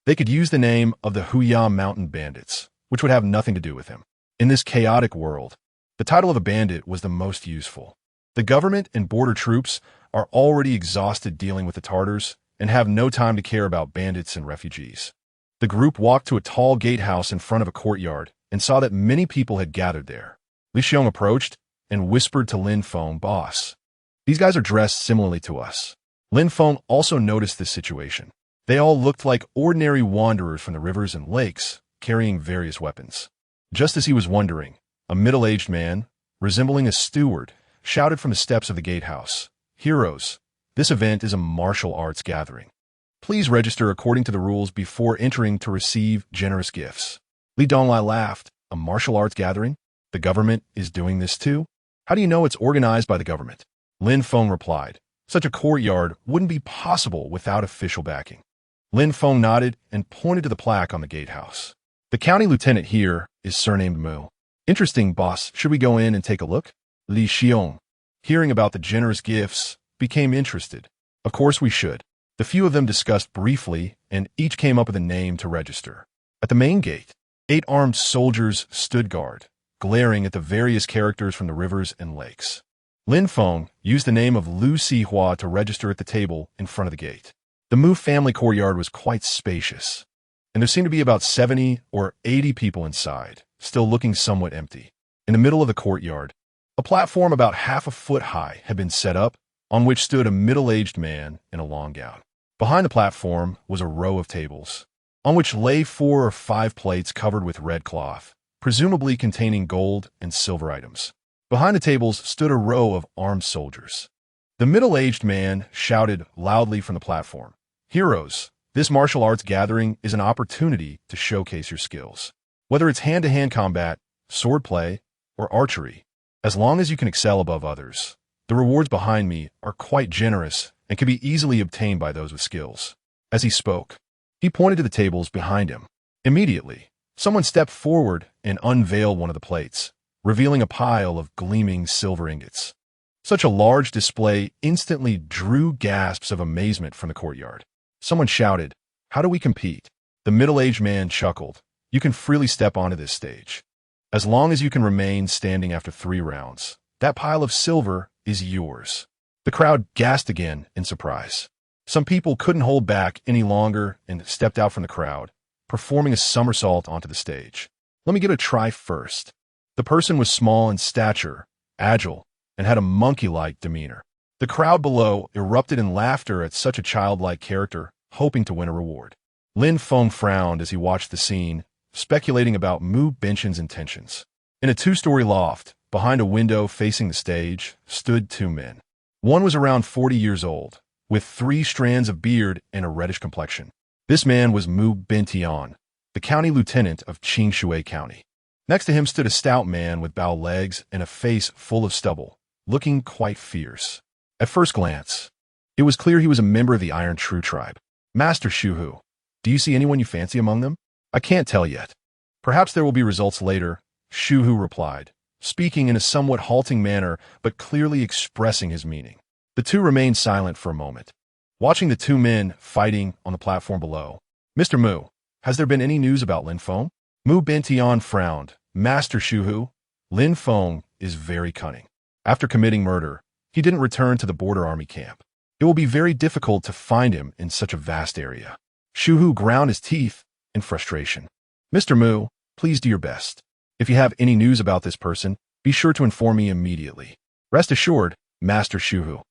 they could use the name of the Huya Mountain Bandits, which would have nothing to do with him. In this chaotic world, the title of a bandit was the most useful. The government and border troops are already exhausted dealing with the Tatars and have no time to care about bandits and refugees. The group walked to a tall gatehouse in front of a courtyard and saw that many people had gathered there. Li Xiong approached and whispered to Lin Feng, "Boss, these guys are dressed similarly to us." Lin Feng also noticed this situation. They all looked like ordinary wanderers from the rivers and lakes, carrying various weapons. Just as he was wondering, a middle-aged man, resembling a steward, shouted from the steps of the gatehouse, "Heroes, this event is a martial arts gathering. Please register according to the rules before entering to receive generous gifts." Li Donglai laughed. "A martial arts gathering? The government is doing this too? How do you know it's organized by the government?" Lin Feng replied, "Such a courtyard wouldn't be possible without official backing." Lin Feng nodded and pointed to the plaque on the gatehouse. "The county lieutenant here is surnamed Mu." "Interesting, boss. Should we go in and take a look?" Li Xiong, hearing about the generous gifts, became interested. "Of course we should." The few of them discussed briefly, and each came up with a name to register. At the main gate, 8 armed soldiers stood guard, glaring at the various characters from the rivers and lakes. Lin Feng used the name of Lu Sihua to register at the table in front of the gate. The Mu family courtyard was quite spacious, and there seemed to be about 70 or 80 people inside, still looking somewhat empty. In the middle of the courtyard, a A platform about half a foot high had been set up, on which stood a middle-aged man in a long gown. Behind the platform was a row of tables, on which lay 4 or 5 plates covered with red cloth, presumably containing gold and silver items. Behind the tables stood a row of armed soldiers. The middle-aged man shouted loudly from the platform, "Heroes, this martial arts gathering is an opportunity to showcase your skills. Whether it's hand-to-hand combat, swordplay, or archery, as long as you can excel above others, the rewards behind me are quite generous and can be easily obtained by those with skills." As he spoke, he pointed to the tables behind him. Immediately, someone stepped forward and unveiled one of the plates, revealing a pile of gleaming silver ingots. Such a large display instantly drew gasps of amazement from the courtyard. Someone shouted, "How do we compete?" The middle-aged man chuckled, "You can freely step onto this stage. As long as you can remain standing after 3 rounds, that pile of silver is yours." The crowd gasped again in surprise. Some people couldn't hold back any longer and stepped out from the crowd, performing a somersault onto the stage. "Let me get a try first." The person was small in stature, agile, and had a monkey-like demeanor. The crowd below erupted in laughter at such a childlike character, hoping to win a reward. Lin Feng frowned as he watched the scene, speculating about Mu Benchen's intentions. In a 2-story loft, behind a window facing the stage, stood 2 men. One was around 40 years old, with 3 strands of beard and a reddish complexion. This man was Mu Bentian, the county lieutenant of Qingshui County. Next to him stood a stout man with bow legs and a face full of stubble, looking quite fierce. At first glance, it was clear he was a member of the Iron True tribe. "Master Shuhu, do you see anyone you fancy among them?" "I can't tell yet. Perhaps there will be results later," Shuhu replied, speaking in a somewhat halting manner but clearly expressing his meaning. The 2 remained silent for a moment, watching the 2 men fighting on the platform below. "Mr. Mu, has there been any news about Lin Feng?" Mu Bentian frowned. "Master Shuhu, Lin Feng is very cunning. After committing murder, he didn't return to the border army camp. It will be very difficult to find him in such a vast area." Shuhu ground his teeth in frustration. "Mr. Mu, please do your best. If you have any news about this person, be sure to inform me immediately." "Rest assured, Master Shuhu.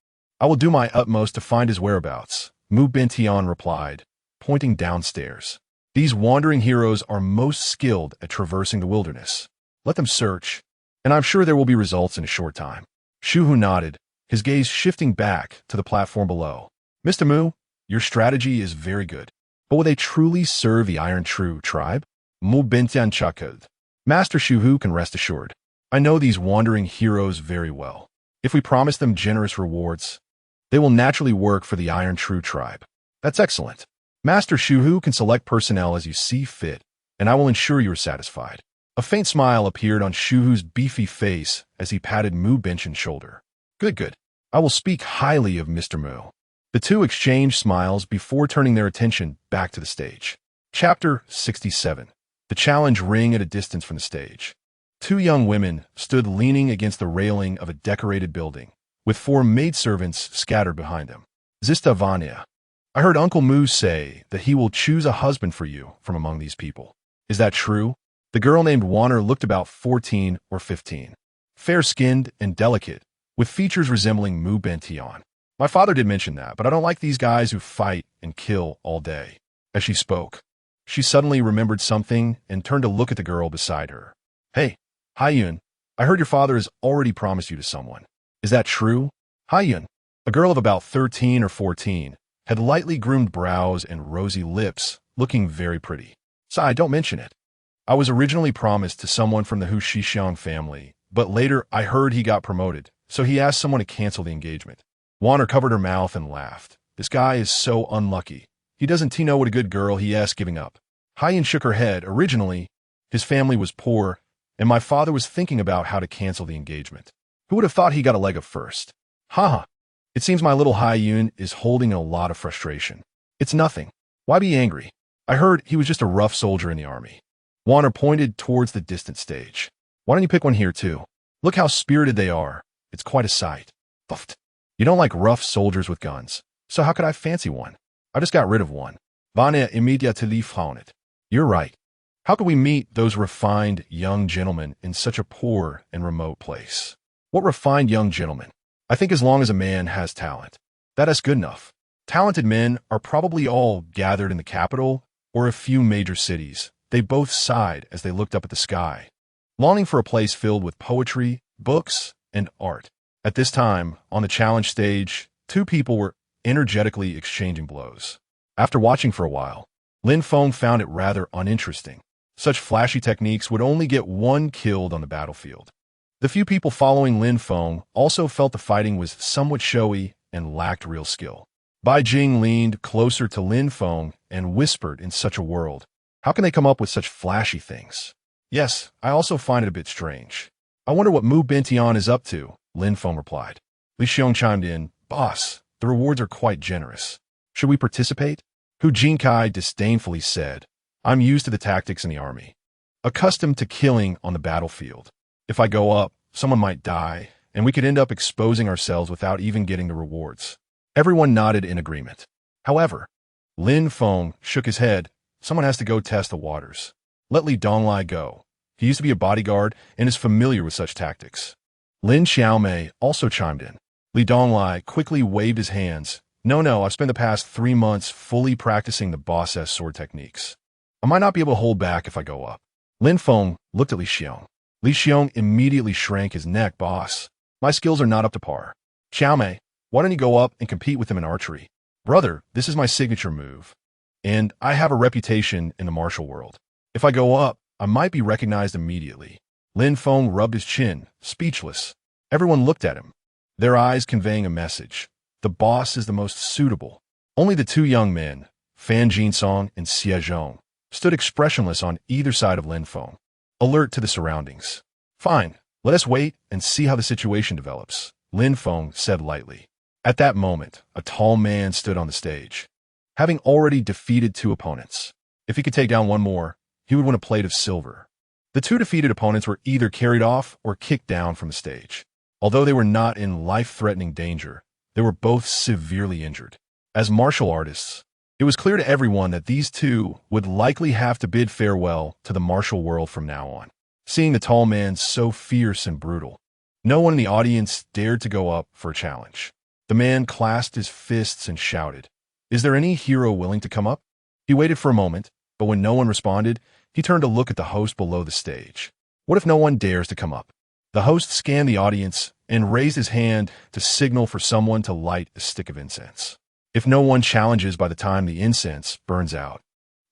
I will do my utmost to find his whereabouts," Mu Bentian replied, pointing downstairs. "These wandering heroes are most skilled at traversing the wilderness. Let them search, and I'm sure there will be results in a short time." Shuhu nodded, his gaze shifting back to the platform below. "Mr. Mu, your strategy is very good. But will they truly serve the Iron True tribe?" Mu Bentian chuckled. "Master Shuhu can rest assured. I know these wandering heroes very well. If we promise them generous rewards, they will naturally work for the Iron True tribe." "That's excellent. Master Shuhu can select personnel as you see fit, and I will ensure you are satisfied." A faint smile appeared on Shuhu's beefy face as he patted Mu Benchen's shoulder. Good. I will speak highly of Mr. Mu." The 2 exchanged smiles before turning their attention back to the stage. Chapter 67. The challenge ring at a distance from the stage. 2 young women stood leaning against the railing of a decorated building, with 4 maidservants scattered behind them. "Zista Vanya, I heard Uncle Mu say that he will choose a husband for you from among these people. Is that true?" The girl named Warner looked about 14 or 15, fair-skinned and delicate, with features resembling Mu Bentian. "My father did mention that, but I don't like these guys who fight and kill all day." As she spoke, she suddenly remembered something and turned to look at the girl beside her. "Hey, Haiyun, I heard your father has already promised you to someone. Is that true?" Haiyun, a girl of about 13 or 14, had lightly groomed brows and rosy lips, looking very pretty. "Sai, don't mention it. I was originally promised to someone from the Huxipu family, but later I heard he got promoted, so he asked someone to cancel the engagement." Warner covered her mouth and laughed. "This guy is so unlucky. He doesn't know what a good girl he is giving up." Haiyun shook her head. "Originally, his family was poor, and my father was thinking about how to cancel the engagement. Who would have thought he got a leg up first? Haha. It seems my little Haiyun is holding a lot of frustration." "It's nothing. Why be angry? I heard he was just a rough soldier in the army." Warner pointed towards the distant stage. "Why don't you pick one here, too? Look how spirited they are. It's quite a sight." "Buffed. You don't like rough soldiers with guns, so how could I fancy one? I just got rid of one." Vanya immediately frowned. "You're right. How could we meet those refined young gentlemen in such a poor and remote place?" What refined young gentleman. I think as long as a man has talent, that is good enough. Talented men are probably all gathered in the capital or a few major cities. They both sighed as they looked up at the sky, longing for a place filled with poetry, books, and art. At this time, on the challenge stage, two people were energetically exchanging blows. After watching for a while, Lin Feng found it rather uninteresting. Such flashy techniques would only get one killed on the battlefield. The few people following Lin Feng also felt the fighting was somewhat showy and lacked real skill. Bai Jing leaned closer to Lin Feng and whispered, in such a world, how can they come up with such flashy things? Yes, I also find it a bit strange. I wonder what Mu Bintian is up to, Lin Feng replied. Li Xiong chimed in, boss, the rewards are quite generous. Should we participate? Hu Jinkai disdainfully said, I'm used to the tactics in the army, accustomed to killing on the battlefield. If I go up, someone might die, and we could end up exposing ourselves without even getting the rewards. Everyone nodded in agreement. However, Lin Feng shook his head. Someone has to go test the waters. Let Li Donglai go. He used to be a bodyguard and is familiar with such tactics. Lin Xiaomei also chimed in. Li Donglai quickly waved his hands. No, I've spent the past 3 months fully practicing the boss's sword techniques. I might not be able to hold back if I go up. Lin Feng looked at Li Xiong. Li Xiong immediately shrank his neck. Boss, my skills are not up to par. Xiaomei, why don't you go up and compete with him in archery? Brother, this is my signature move, and I have a reputation in the martial world. If I go up, I might be recognized immediately. Lin Feng rubbed his chin, speechless. Everyone looked at him, their eyes conveying a message. The boss is the most suitable. Only the two young men, Fan Jinsong and Xie Zhong, stood expressionless on either side of Lin Feng, alert to the surroundings. Fine, let us wait and see how the situation develops, Lin Feng said lightly. At that moment, a tall man stood on the stage, having already defeated 2 opponents. If he could take down one more, he would win a plate of silver. The 2 defeated opponents were either carried off or kicked down from the stage. Although they were not in life-threatening danger, they were both severely injured. As martial artists, it was clear to everyone that these two would likely have to bid farewell to the martial world from now on. Seeing the tall man so fierce and brutal, no one in the audience dared to go up for a challenge. The man clasped his fists and shouted, Is there any hero willing to come up? He waited for a moment, but when no one responded, he turned to look at the host below the stage. What if no one dares to come up? The host scanned the audience and raised his hand to signal for someone to light a stick of incense. If no one challenges by the time the incense burns out,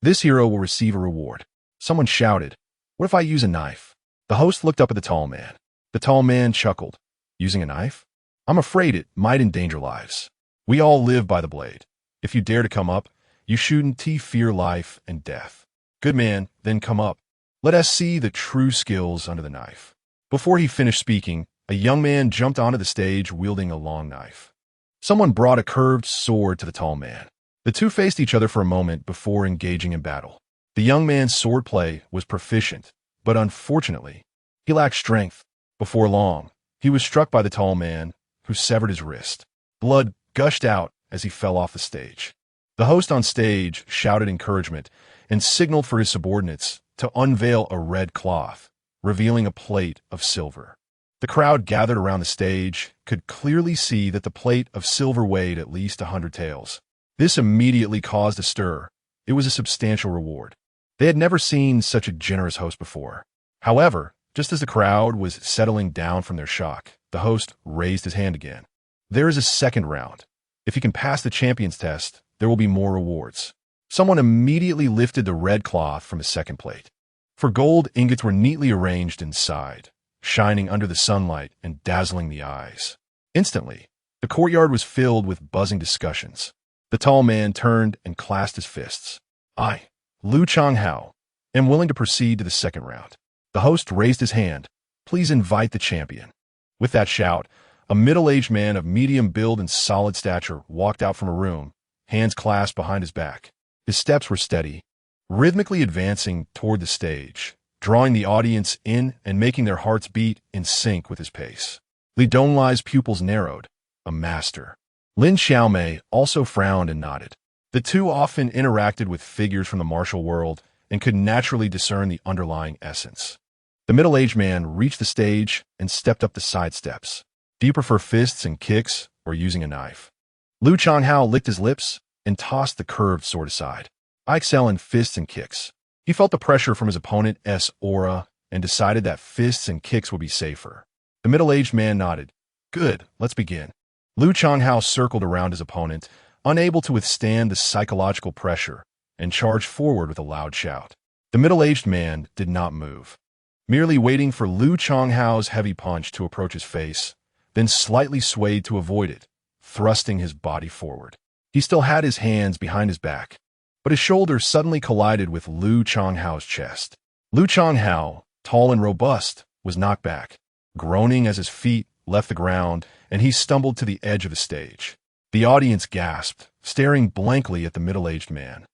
this hero will receive a reward. Someone shouted, What if I use a knife? The host looked up at the tall man. The tall man chuckled. Using a knife? I'm afraid it might endanger lives. We all live by the blade. If you dare to come up, you shouldn't fear life and death. Good man, then come up. Let us see the true skills under the knife. Before he finished speaking, a young man jumped onto the stage wielding a long knife. Someone brought a curved sword to the tall man. The two faced each other for a moment before engaging in battle. The young man's swordplay was proficient, but unfortunately, he lacked strength. Before long, he was struck by the tall man, who severed his wrist. Blood gushed out as he fell off the stage. The host on stage shouted encouragement and signaled for his subordinates to unveil a red cloth, revealing a plate of silver. The crowd gathered around the stage could clearly see that the plate of silver weighed at least 100 taels. This immediately caused a stir. It was a substantial reward. They had never seen such a generous host before. However, just as the crowd was settling down from their shock, the host raised his hand again. There is a second round. If you can pass the champion's test, there will be more rewards. Someone immediately lifted the red cloth from his second plate. For gold ingots were neatly arranged inside, shining under the sunlight and dazzling the eyes. Instantly, the courtyard was filled with buzzing discussions. The tall man turned and clasped his fists. I, Lu Changhao, am willing to proceed to the second round. The host raised his hand. Please invite the champion. With that shout, a middle-aged man of medium build and solid stature walked out from a room, hands clasped behind his back. His steps were steady, rhythmically advancing toward the stage, drawing the audience in and making their hearts beat in sync with his pace. Li Donglai's pupils narrowed. A master. Lin Xiaomei also frowned and nodded. The two often interacted with figures from the martial world and could naturally discern the underlying essence. The middle-aged man reached the stage and stepped up the side steps. Do you prefer fists and kicks or using a knife? Lu Changhao licked his lips and tossed the curved sword aside. I excel in fists and kicks. He felt the pressure from his opponent's aura and decided that fists and kicks would be safer. The middle-aged man nodded. Good, let's begin. Lu Changhao circled around his opponent, unable to withstand the psychological pressure, and charged forward with a loud shout. The middle-aged man did not move, merely waiting for Lu Changhao's heavy punch to approach his face, then slightly swayed to avoid it, thrusting his body forward. He still had his hands behind his back, but his shoulders suddenly collided with Lu Changhao's chest. Lu Changhao, tall and robust, was knocked back, groaning as his feet left the ground and he stumbled to the edge of the stage. The audience gasped, staring blankly at the middle-aged man,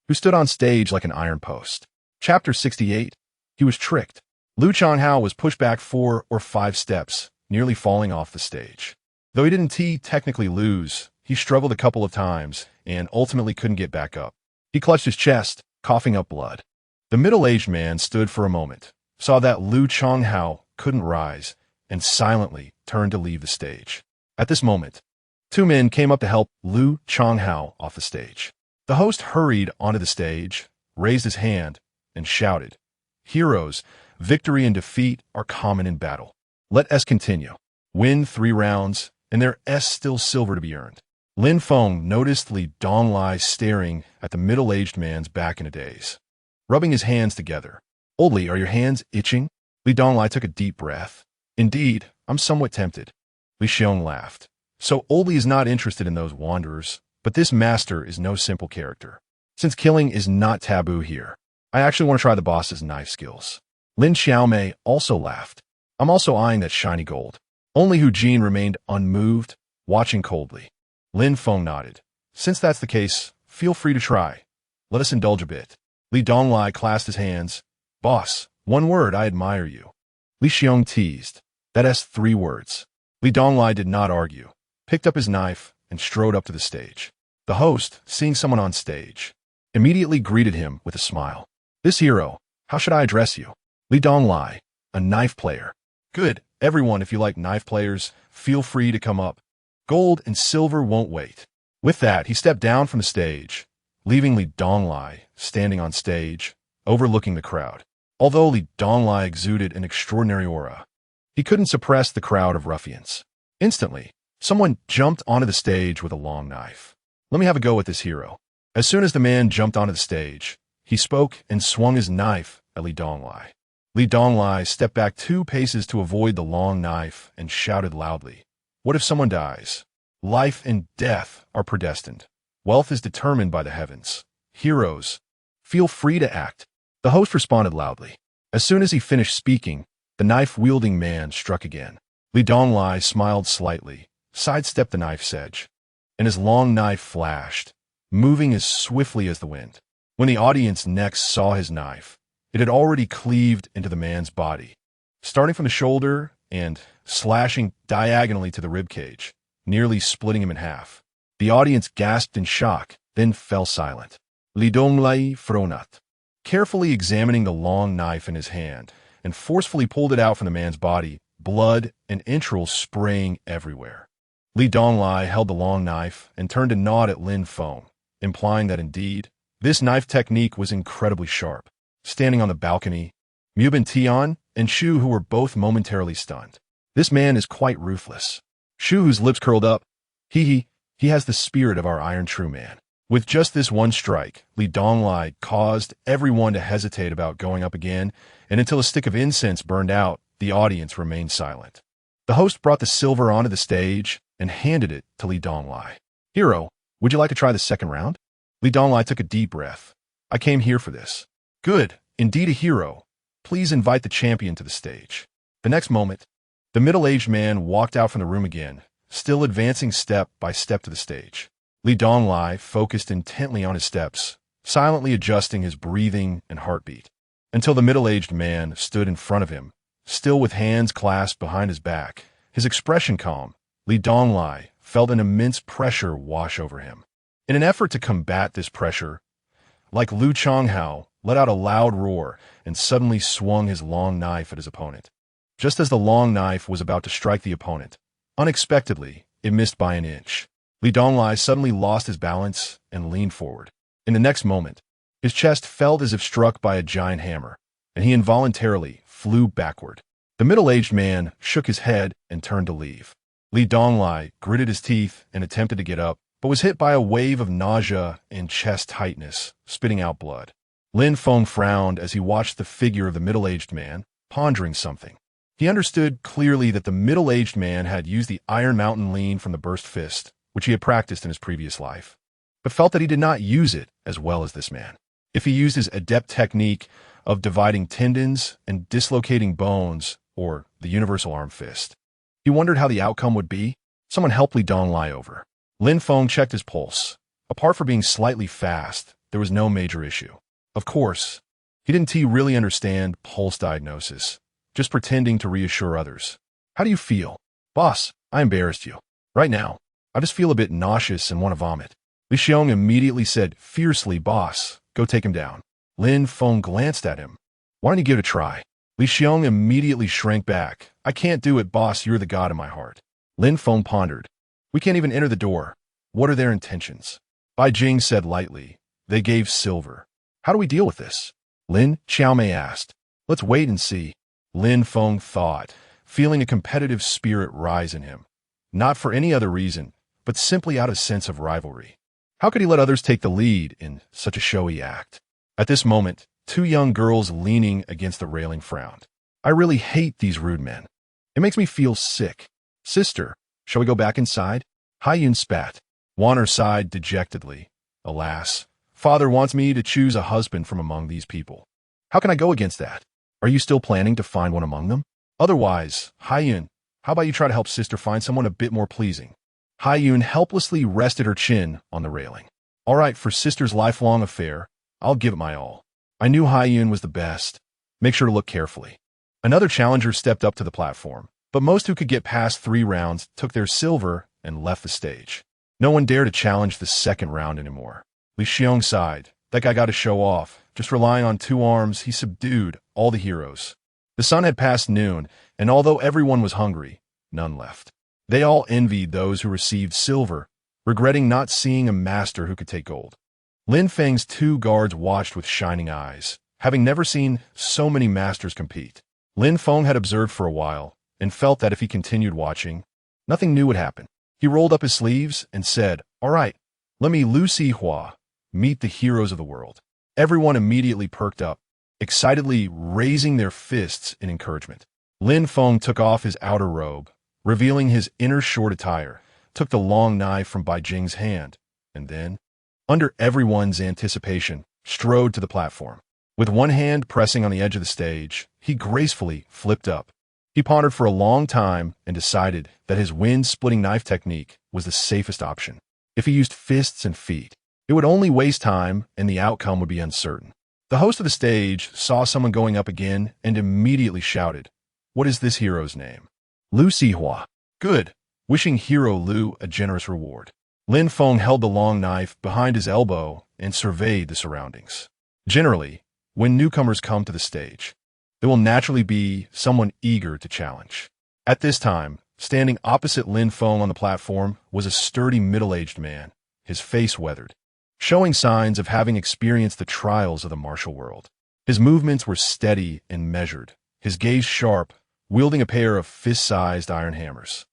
who stood on stage like an iron post. Chapter 68. He was tricked. Lu Changhao was pushed back 4 or 5 steps, nearly falling off the stage. Though he didn't technically lose, he struggled a couple of times and ultimately couldn't get back up. He clutched his chest, coughing up blood. The middle-aged man stood for a moment, saw that Lu Changhao couldn't rise, and silently turned to leave the stage. At this moment, 2 men came up to help Lu Changhao off the stage. The host hurried onto the stage, raised his hand, and shouted, "Heroes, victory and defeat are common in battle. Let us continue. Win 3 rounds, and there is still silver to be earned." Lin Feng noticed Li Donglai staring at the middle-aged man's back in a daze, rubbing his hands together. "Old Li, are your hands itching?" Li Donglai took a deep breath. "Indeed, I'm somewhat tempted." Li Xiong laughed. "So Old Li is not interested in those wanderers, but this master is no simple character. Since killing is not taboo here, I actually want to try the boss's knife skills." Lin Xiaomei also laughed. "I'm also eyeing that shiny gold." Only Hu Jin remained unmoved, watching coldly. Lin Feng nodded. "Since that's the case, feel free to try. Let us indulge a bit." Li Donglai clasped his hands. "Boss, 1 word, I admire you." Li Xiong teased. "That is 3 words." Li Donglai did not argue, picked up his knife, and strode up to the stage. The host, seeing someone on stage, immediately greeted him with a smile. "This hero, how should I address you?" Li Donglai, a knife player. "Good, everyone, if you like knife players, feel free to come up. Gold and silver won't wait." With that, he stepped down from the stage, leaving Li Donglai standing on stage, overlooking the crowd. Although Li Donglai exuded an extraordinary aura, he couldn't suppress the crowd of ruffians. Instantly, someone jumped onto the stage with a long knife. "Let me have a go at this hero." As soon as the man jumped onto the stage, he spoke and swung his knife at Li Donglai. Li Donglai stepped back 2 paces to avoid the long knife and shouted loudly, "What if someone dies? Life and death are predestined. Wealth is determined by the heavens. Heroes, feel free to act." The host responded loudly. As soon as he finished speaking, the knife-wielding man struck again. Li Donglai smiled slightly, sidestepped the knife's edge, and his long knife flashed, moving as swiftly as the wind. When the audience next saw his knife, it had already cleaved into the man's body, starting from the shoulder and slashing diagonally to the ribcage, nearly splitting him in half. The audience gasped in shock, then fell silent. Li Donglai fronat, carefully examining the long knife in his hand, and forcefully pulled it out from the man's body, blood and entrails spraying everywhere. Li Donglai held the long knife and turned to nod at Lin Feng, implying that indeed, this knife technique was incredibly sharp. Standing on the balcony, Mubin Tian and Shu, who were both momentarily stunned. "This man is quite ruthless." Shu, whose lips curled up, he has the spirit of our Iron True Man. With just this one strike, Li Donglai caused everyone to hesitate about going up again, and until a stick of incense burned out, the audience remained silent. The host brought the silver onto the stage and handed it to Li Donglai. "Hero, would you like to try the second round?" Li Donglai took a deep breath. "I came here for this." "Good, indeed a hero. Please invite the champion to the stage." The next moment, the middle-aged man walked out from the room again, still advancing step by step to the stage. Li Donglai focused intently on his steps, silently adjusting his breathing and heartbeat, until the middle-aged man stood in front of him, still with hands clasped behind his back, his expression calm. Li Donglai felt an immense pressure wash over him. In an effort to combat this pressure, like Lu Changhao, let out a loud roar, and suddenly swung his long knife at his opponent. Just as the long knife was about to strike the opponent, unexpectedly, it missed by an inch. Li Donglai suddenly lost his balance and leaned forward. In the next moment, his chest felt as if struck by a giant hammer, and he involuntarily flew backward. The middle-aged man shook his head and turned to leave. Li Donglai gritted his teeth and attempted to get up, but was hit by a wave of nausea and chest tightness, spitting out blood. Lin Feng frowned as he watched the figure of the middle-aged man, pondering something. He understood clearly that the middle-aged man had used the Iron Mountain lean from the burst fist, which he had practiced in his previous life, but felt that he did not use it as well as this man. If he used his adept technique of dividing tendons and dislocating bones, or the universal arm fist, he wondered how the outcome would be. Someone helped Li Donglai over. Lin Feng checked his pulse. Apart from being slightly fast, there was no major issue. Of course, he didn't really understand pulse diagnosis, just pretending to reassure others. How do you feel? Boss, I embarrassed you. Right now, I just feel a bit nauseous and want to vomit. Li Xiong immediately said fiercely, Boss, go take him down. Lin Feng glanced at him. Why don't you give it a try? Li Xiong immediately shrank back. I can't do it, boss, you're the god in my heart. Lin Feng pondered. We can't even enter the door. What are their intentions? Bai Jing said lightly. They gave silver. How do we deal with this? Lin Xiaomei asked. Let's wait and see. Lin Feng thought, feeling a competitive spirit rise in him. Not for any other reason, but simply out of sense of rivalry. How could he let others take the lead in such a showy act? At this moment, two young girls leaning against the railing frowned. I really hate these rude men. It makes me feel sick. Sister, shall we go back inside? Haiyun spat. Wanner sighed dejectedly. Alas, father wants me to choose a husband from among these people. How can I go against that? Are you still planning to find one among them? Otherwise, Haiyun, how about you try to help sister find someone a bit more pleasing? Haiyun helplessly rested her chin on the railing. All right, for sister's lifelong affair, I'll give it my all. I knew Haiyun was the best. Make sure to look carefully. Another challenger stepped up to the platform, but most who could get past 3 rounds took their silver and left the stage. No one dared to challenge the second round anymore. Li Xiong sighed. That guy got to show off. Just relying on 2 arms, he subdued all the heroes. The sun had passed noon, and although everyone was hungry, none left. They all envied those who received silver, regretting not seeing a master who could take gold. Lin Feng's 2 guards watched with shining eyes, having never seen so many masters compete. Lin Feng had observed for a while, and felt that if he continued watching, nothing new would happen. He rolled up his sleeves and said, All right, let me Lu Xihua meet the heroes of the world. Everyone immediately perked up, excitedly raising their fists in encouragement. Lin Feng took off his outer robe, revealing his inner short attire, took the long knife from Bai Jing's hand, and then, under everyone's anticipation, strode to the platform. With one hand pressing on the edge of the stage, he gracefully flipped up. He pondered for a long time and decided that his wind-splitting knife technique was the safest option. If he used fists and feet, it would only waste time and the outcome would be uncertain. The host of the stage saw someone going up again and immediately shouted, What is this hero's name? Lu Xihua. Good. Wishing Hero Lu a generous reward. Lin Feng held the long knife behind his elbow and surveyed the surroundings. Generally, when newcomers come to the stage, there will naturally be someone eager to challenge. At this time, standing opposite Lin Feng on the platform was a sturdy middle-aged man, his face weathered, showing signs of having experienced the trials of the martial world. His movements were steady and measured, his gaze sharp, wielding a pair of fist-sized iron hammers.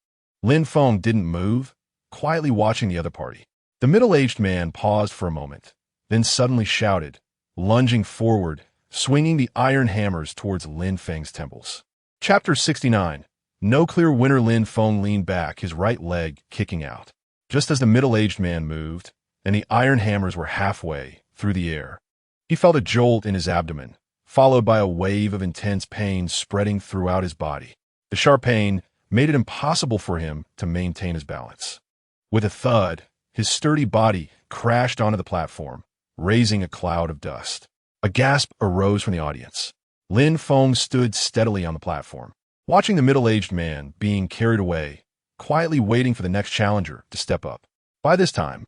Lin Feng didn't move, quietly watching the other party. The middle-aged man paused for a moment, then suddenly shouted, lunging forward, swinging the iron hammers towards Lin Feng's temples. Chapter 69. No clear winner. Lin Feng leaned back, his right leg kicking out. Just as the middle-aged man moved, and the iron hammers were halfway through the air, he felt a jolt in his abdomen, followed by a wave of intense pain spreading throughout his body. The sharp pain made it impossible for him to maintain his balance. With a thud, his sturdy body crashed onto the platform, raising a cloud of dust. A gasp arose from the audience. Lin Feng stood steadily on the platform, watching the middle-aged man being carried away, quietly waiting for the next challenger to step up. By this time,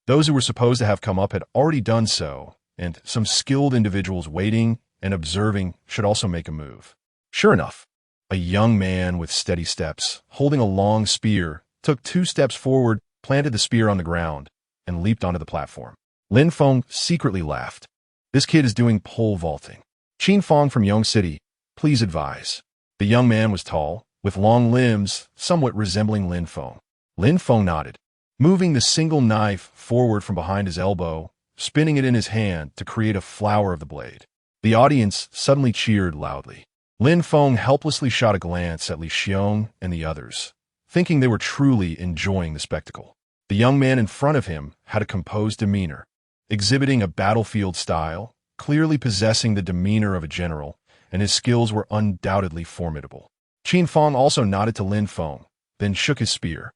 those who were supposed to have come up had already done so, and some skilled individuals waiting and observing should also make a move. Sure enough, a young man with steady steps, holding a long spear, took 2 steps forward, planted the spear on the ground, and leaped onto the platform. Lin Feng secretly laughed. This kid is doing pole vaulting. Qin Fong from Yong City, please advise. The young man was tall, with long limbs, somewhat resembling Lin Feng. Lin Feng nodded, moving the single knife forward from behind his elbow, spinning it in his hand to create a flower of the blade. The audience suddenly cheered loudly. Lin Feng helplessly shot a glance at Li Xiong and the others, thinking they were truly enjoying the spectacle. The young man in front of him had a composed demeanor, exhibiting a battlefield style, clearly possessing the demeanor of a general, and his skills were undoubtedly formidable. Qin Fong also nodded to Lin Feng, then shook his spear,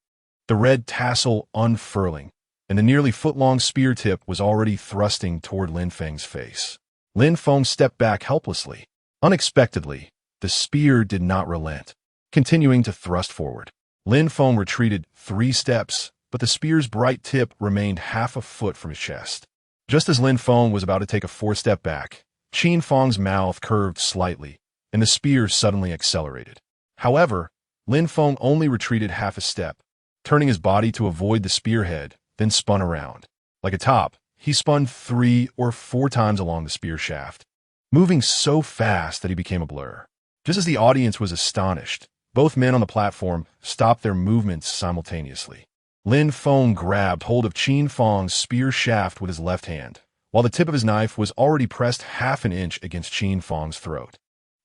the red tassel unfurling, and the nearly foot-long spear tip was already thrusting toward Lin Feng's face. Lin Feng stepped back helplessly. Unexpectedly, the spear did not relent, continuing to thrust forward. Lin Feng retreated 3 steps, but the spear's bright tip remained half a foot from his chest. Just as Lin Feng was about to take a 4-step back, Qin Fong's mouth curved slightly, and the spear suddenly accelerated. However, Lin Feng only retreated half a step, turning his body to avoid the spearhead, then spun around. Like a top, he spun 3 or 4 times along the spear shaft, moving so fast that he became a blur. Just as the audience was astonished, both men on the platform stopped their movements simultaneously. Lin Feng grabbed hold of Qin Fong's spear shaft with his left hand, while the tip of his knife was already pressed half an inch against Qin Fong's throat.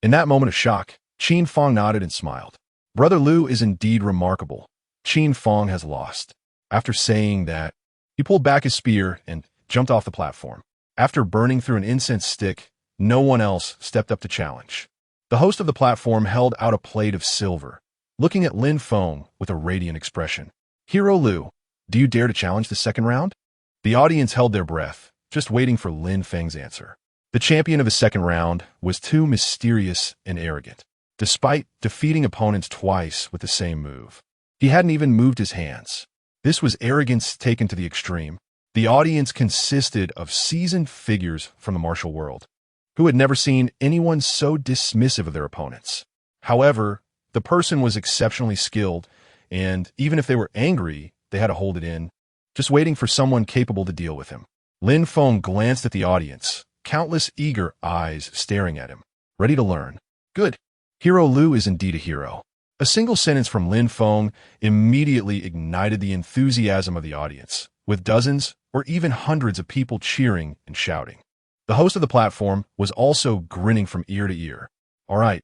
In that moment of shock, Qin Fong nodded and smiled. Brother Liu is indeed remarkable. Qin Fong has lost. After saying that, he pulled back his spear and jumped off the platform. After burning through an incense stick, no one else stepped up to challenge. The host of the platform held out a plate of silver, looking at Lin Feng with a radiant expression. Hero Liu, do you dare to challenge the second round? The audience held their breath, just waiting for Lin Feng's answer. The champion of the second round was too mysterious and arrogant, despite defeating opponents twice with the same move. He hadn't even moved his hands. This was arrogance taken to the extreme. The audience consisted of seasoned figures from the martial world, who had never seen anyone so dismissive of their opponents. However, the person was exceptionally skilled, and even if they were angry, they had to hold it in, just waiting for someone capable to deal with him. Lin Feng glanced at the audience, countless eager eyes staring at him, ready to learn. Good. Hero Liu is indeed a hero. A single sentence from Lin Feng immediately ignited the enthusiasm of the audience, with dozens or even hundreds of people cheering and shouting. The host of the platform was also grinning from ear to ear. All right,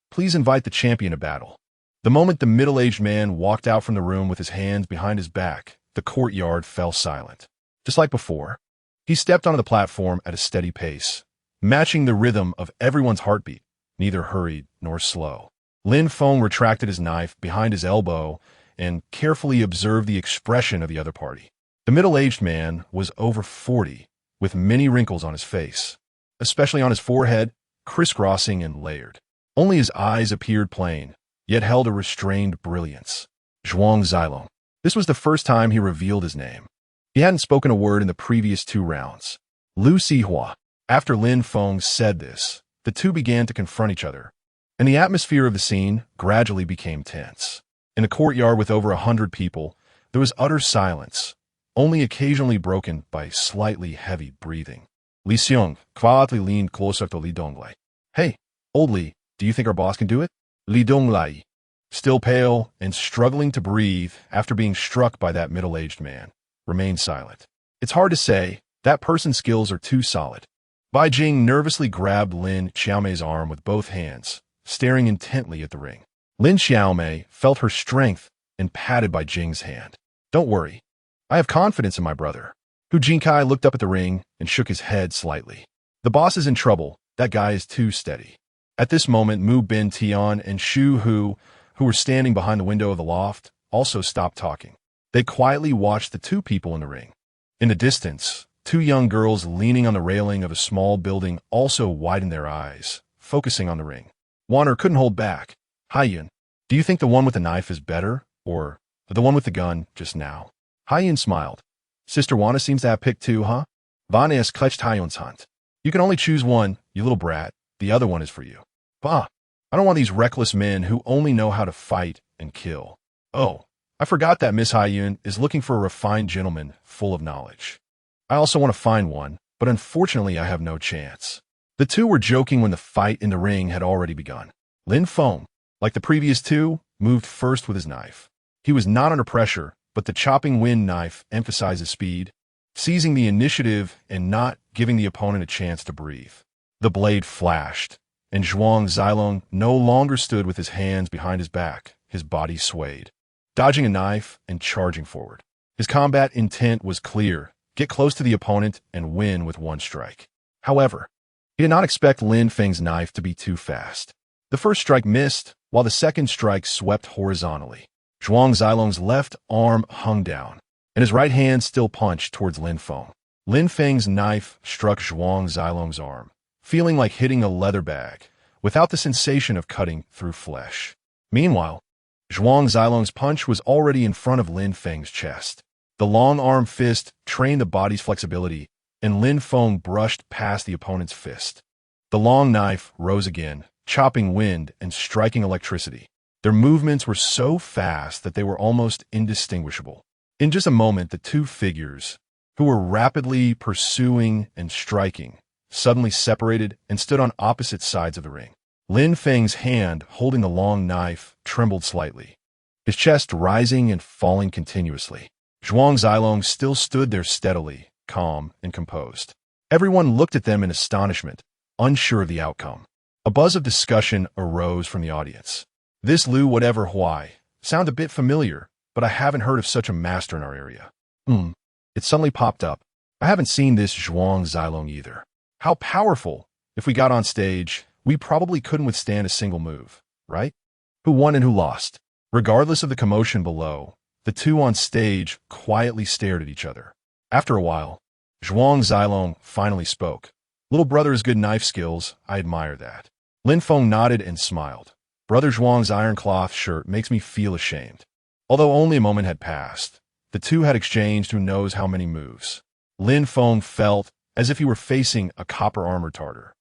please invite the champion to battle. The moment the middle-aged man walked out from the room with his hands behind his back, the courtyard fell silent. Just like before, he stepped onto the platform at a steady pace, matching the rhythm of everyone's heartbeat, neither hurried nor slow. Lin Feng retracted his knife behind his elbow and carefully observed the expression of the other party. The middle-aged man was over 40, with many wrinkles on his face, especially on his forehead, crisscrossing and layered. Only his eyes appeared plain, yet held a restrained brilliance. Zhuang Zilong. This was the first time he revealed his name. He hadn't spoken a word in the previous 2 rounds. Liu Sihua. After Lin Feng said this, the two began to confront each other, and the atmosphere of the scene gradually became tense. In a courtyard with over 100 people, there was utter silence, only occasionally broken by slightly heavy breathing. Li Xiong quietly leaned closer to Li Donglai. Hey, old Li, do you think our boss can do it? Li Donglai, still pale and struggling to breathe after being struck by that middle-aged man, remained silent. It's hard to say. That person's skills are too solid. Bai Jing nervously grabbed Lin Xiaomei's arm with both hands, staring intently at the ring. Lin Xiaomei felt her strength and patted Bai Jing's hand. Don't worry. I have confidence in my brother. Hu Jinkai looked up at the ring and shook his head slightly. The boss is in trouble. That guy is too steady. At this moment, Mu Bin Tian and Shu Hu, who were standing behind the window of the loft, also stopped talking. They quietly watched the 2 people in the ring. In the distance, 2 young girls leaning on the railing of a small building also widened their eyes, focusing on the ring. Wanner couldn't hold back. Haiyan, do you think the one with the knife is better, or the one with the gun just now? Haiyan smiled. Sister Wanna seems to have picked 2, huh? Wann es klecht Hunt. You can only choose one, you little brat. The other one is for you. Bah! I don't want these reckless men who only know how to fight and kill. Oh, I forgot that Miss Haiyun is looking for a refined gentleman full of knowledge. I also want to find one, but unfortunately I have no chance. The two were joking when the fight in the ring had already begun. Lin Feng, like the previous two, moved first with his knife. He was not under pressure, but the chopping wind knife emphasizes speed, seizing the initiative and not giving the opponent a chance to breathe. The blade flashed, and Zhao Zheng no longer stood with his hands behind his back. His body swayed, dodging a knife and charging forward. His combat intent was clear: get close to the opponent and win with one strike. However, he did not expect Lin Feng's knife to be too fast. The first strike missed, while the second strike swept horizontally. Zhao Zheng's left arm hung down, and his right hand still punched towards Lin Feng. Lin Feng's knife struck Zhao Zheng's arm, feeling like hitting a leather bag, without the sensation of cutting through flesh. Meanwhile, Zhao Zheng's punch was already in front of Lin Feng's chest. The long-arm fist trained the body's flexibility, and Lin Feng brushed past the opponent's fist. The long knife rose again, chopping wind and striking electricity. Their movements were so fast that they were almost indistinguishable. In just a moment, the two figures, who were rapidly pursuing and striking, suddenly separated and stood on opposite sides of the ring. Lin Feng's hand, holding the long knife, trembled slightly, his chest rising and falling continuously. Zhao Zheng still stood there steadily, calm and composed. Everyone looked at them in astonishment, unsure of the outcome. A buzz of discussion arose from the audience. This Liu whatever Huai sound a bit familiar, but I haven't heard of such a master in our area. It suddenly popped up. I haven't seen this Zhao Zheng either. How powerful! If we got on stage, we probably couldn't withstand a single move, right? Who won and who lost? Regardless of the commotion below, the two on stage quietly stared at each other. After a while, Zhao Zheng finally spoke. Little brother has good knife skills. I admire that. Lin Feng nodded and smiled. Brother Zhuang's iron cloth shirt makes me feel ashamed. Although only a moment had passed, the two had exchanged who knows how many moves. Lin Feng felt as if he were facing a copper-armored Tartar.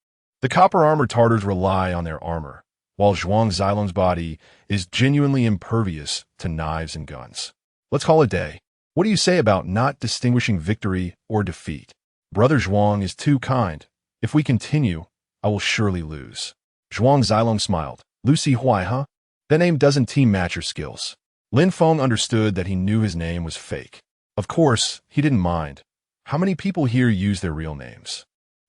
The copper-armored Tartars rely on their armor, while Zhao Zheng's body is genuinely impervious to knives and guns. Let's call it a day. What do you say about not distinguishing victory or defeat? Brother Zhuang is too kind. If we continue, I will surely lose. Zhao Zheng smiled. Lucy Huai, huh? That name doesn't team match your skills. Lin Feng understood that he knew his name was fake. Of course, he didn't mind. How many people here use their real names?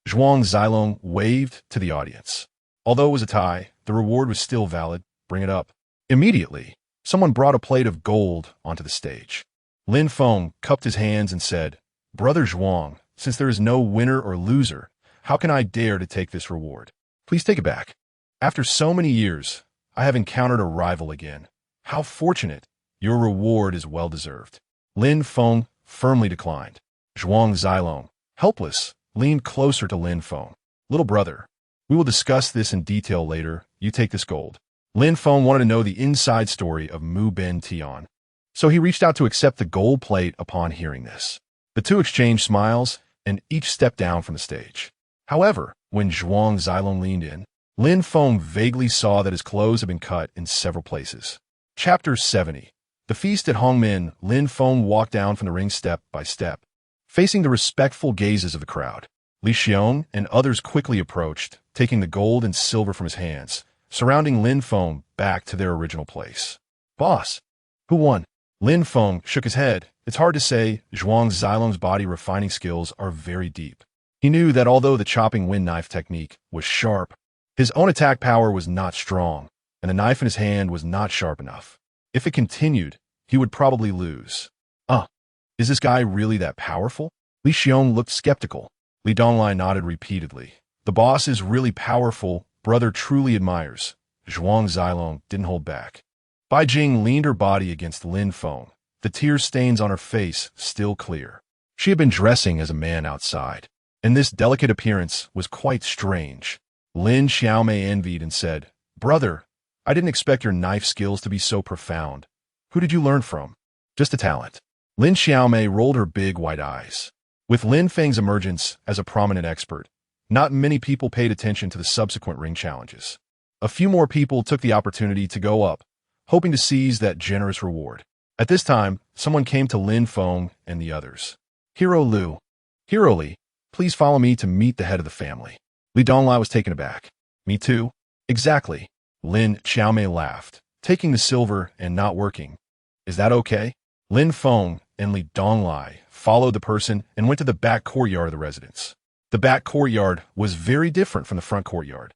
Zhao Zheng waved to the audience. Although it was a tie, the reward was still valid. Bring it up. Immediately, someone brought a plate of gold onto the stage. Lin Feng cupped his hands and said, Brother Zhuang, since there is no winner or loser, how can I dare to take this reward? Please take it back. After so many years, I have encountered a rival again. How fortunate. Your reward is well-deserved. Lin Feng firmly declined. Zhao Zheng, helpless, leaned closer to Lin Feng. Little brother, we will discuss this in detail later. You take this gold. Lin Feng wanted to know the inside story of Mu Ben Tian, so he reached out to accept the gold plate upon hearing this. The two exchanged smiles, and each stepped down from the stage. However, when Zhao Zheng leaned in, Lin Feng vaguely saw that his clothes had been cut in several places. Chapter 70. The feast at Hongmen. Lin Feng walked down from the ring step by step, facing the respectful gazes of the crowd. Li Xiong and others quickly approached, taking the gold and silver from his hands, surrounding Lin Feng back to their original place. Boss, who won? Lin Feng shook his head. It's hard to say. Zhao Zheng's body refining skills are very deep. He knew that although the chopping wind knife technique was sharp, his own attack power was not strong, and the knife in his hand was not sharp enough. If it continued, he would probably lose. Is this guy really that powerful? Li Xiong looked skeptical. Li Donglai nodded repeatedly. The boss is really powerful. Brother truly admires. Zhao Zheng didn't hold back. Bai Jing leaned her body against Lin Feng, the tear stains on her face still clear. She had been dressing as a man outside, and this delicate appearance was quite strange. Lin Xiaomei envied and said, Brother, I didn't expect your knife skills to be so profound. Who did you learn from? Just a talent. Lin Xiaomei rolled her big white eyes. With Lin Feng's emergence as a prominent expert, not many people paid attention to the subsequent ring challenges. A few more people took the opportunity to go up, hoping to seize that generous reward. At this time, someone came to Lin Feng and the others. Hero Lu. Hero Li, please follow me to meet the head of the family. Li Donglai was taken aback. Me too. Exactly. Lin Xiaomei laughed, taking the silver and not working. Is that okay? Lin Feng and Li Donglai followed the person and went to the back courtyard of the residence. The back courtyard was very different from the front courtyard.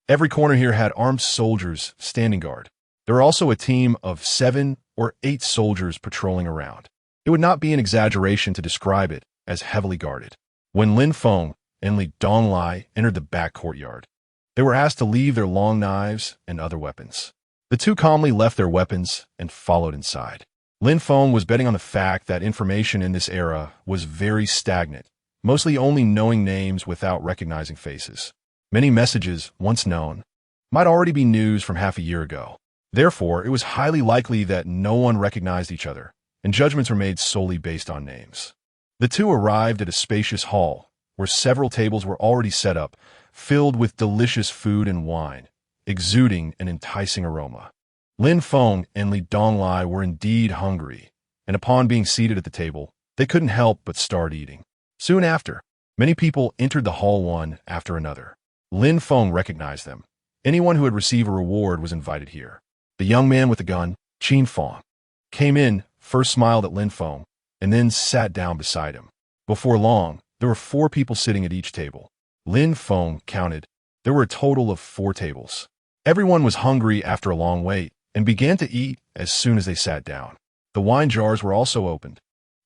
Every corner here had armed soldiers standing guard. There were also a team of 7 or 8 soldiers patrolling around. It would not be an exaggeration to describe it as heavily guarded. When Lin Feng and Li Donglai entered the back courtyard, they were asked to leave their long knives and other weapons. The two calmly left their weapons and followed inside. Lin Feng was betting on the fact that information in this era was very stagnant, mostly only knowing names without recognizing faces. Many messages, once known, might already be news from half a year ago. Therefore, it was highly likely that no one recognized each other, and judgments were made solely based on names. The two arrived at a spacious hall, where several tables were already set up, filled with delicious food and wine, exuding an enticing aroma. Lin Feng and Li Donglai were indeed hungry, and upon being seated at the table, they couldn't help but start eating. Soon after, many people entered the hall one after another. Lin Feng recognized them. Anyone who had received a reward was invited here. The young man with the gun, Qin Feng, came in, first smiled at Lin Feng, and then sat down beside him. Before long, there were 4 people sitting at each table. Lin Feng counted. There were a total of 4 tables. Everyone was hungry after a long wait and began to eat as soon as they sat down. The wine jars were also opened,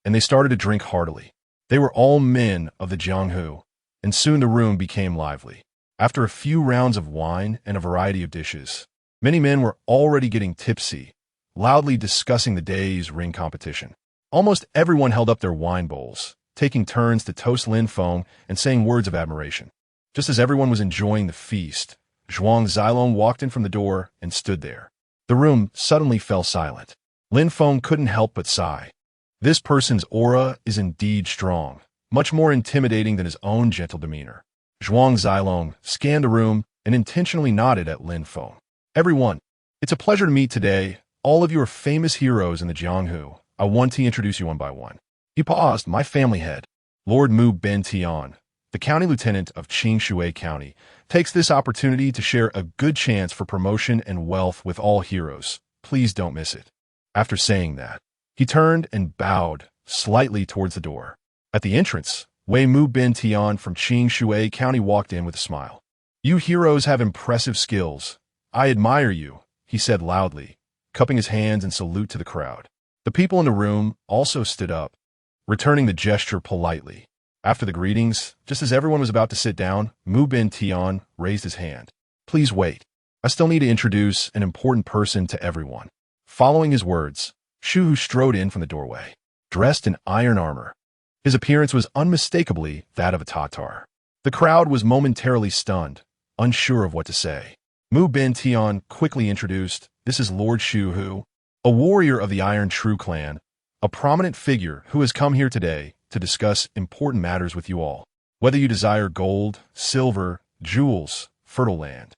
and they started to drink heartily. They were all men of the Jianghu, and soon the room became lively. After a few rounds of wine and a variety of dishes, many men were already getting tipsy, loudly discussing the day's ring competition. Almost everyone held up their wine bowls, taking turns to toast Lin Feng and saying words of admiration. Just as everyone was enjoying the feast, Zhuang Zilong walked in from the door and stood there. The room suddenly fell silent. Lin Feng couldn't help but sigh. This person's aura is indeed strong, much more intimidating than his own gentle demeanor. Zhuang Zilong scanned the room and intentionally nodded at Lin Feng. Everyone, it's a pleasure to meet today. All of you are famous heroes in the Jianghu. I want to introduce you one by one. He paused. My family head, Lord Mu Ben Tian, the county lieutenant of Qingshui County, takes this opportunity to share a good chance for promotion and wealth with all heroes. Please don't miss it. After saying that, he turned and bowed slightly towards the door. At the entrance, Wei Mu Ben Tian from Qingshui County walked in with a smile. You heroes have impressive skills. I admire you, he said loudly, cupping his hands in salute to the crowd. The people in the room also stood up, returning the gesture politely. After the greetings, just as everyone was about to sit down, Mu Ben Tian raised his hand. Please wait. I still need to introduce an important person to everyone. Following his words, Shu Hu strode in from the doorway, dressed in iron armor. His appearance was unmistakably that of a Tatar. The crowd was momentarily stunned, unsure of what to say. Mu Ben Tian quickly introduced, this is Lord Shu Hu, a warrior of the Iron True clan, a prominent figure who has come here today to discuss important matters with you all. Whether you desire gold, silver, jewels, fertile land,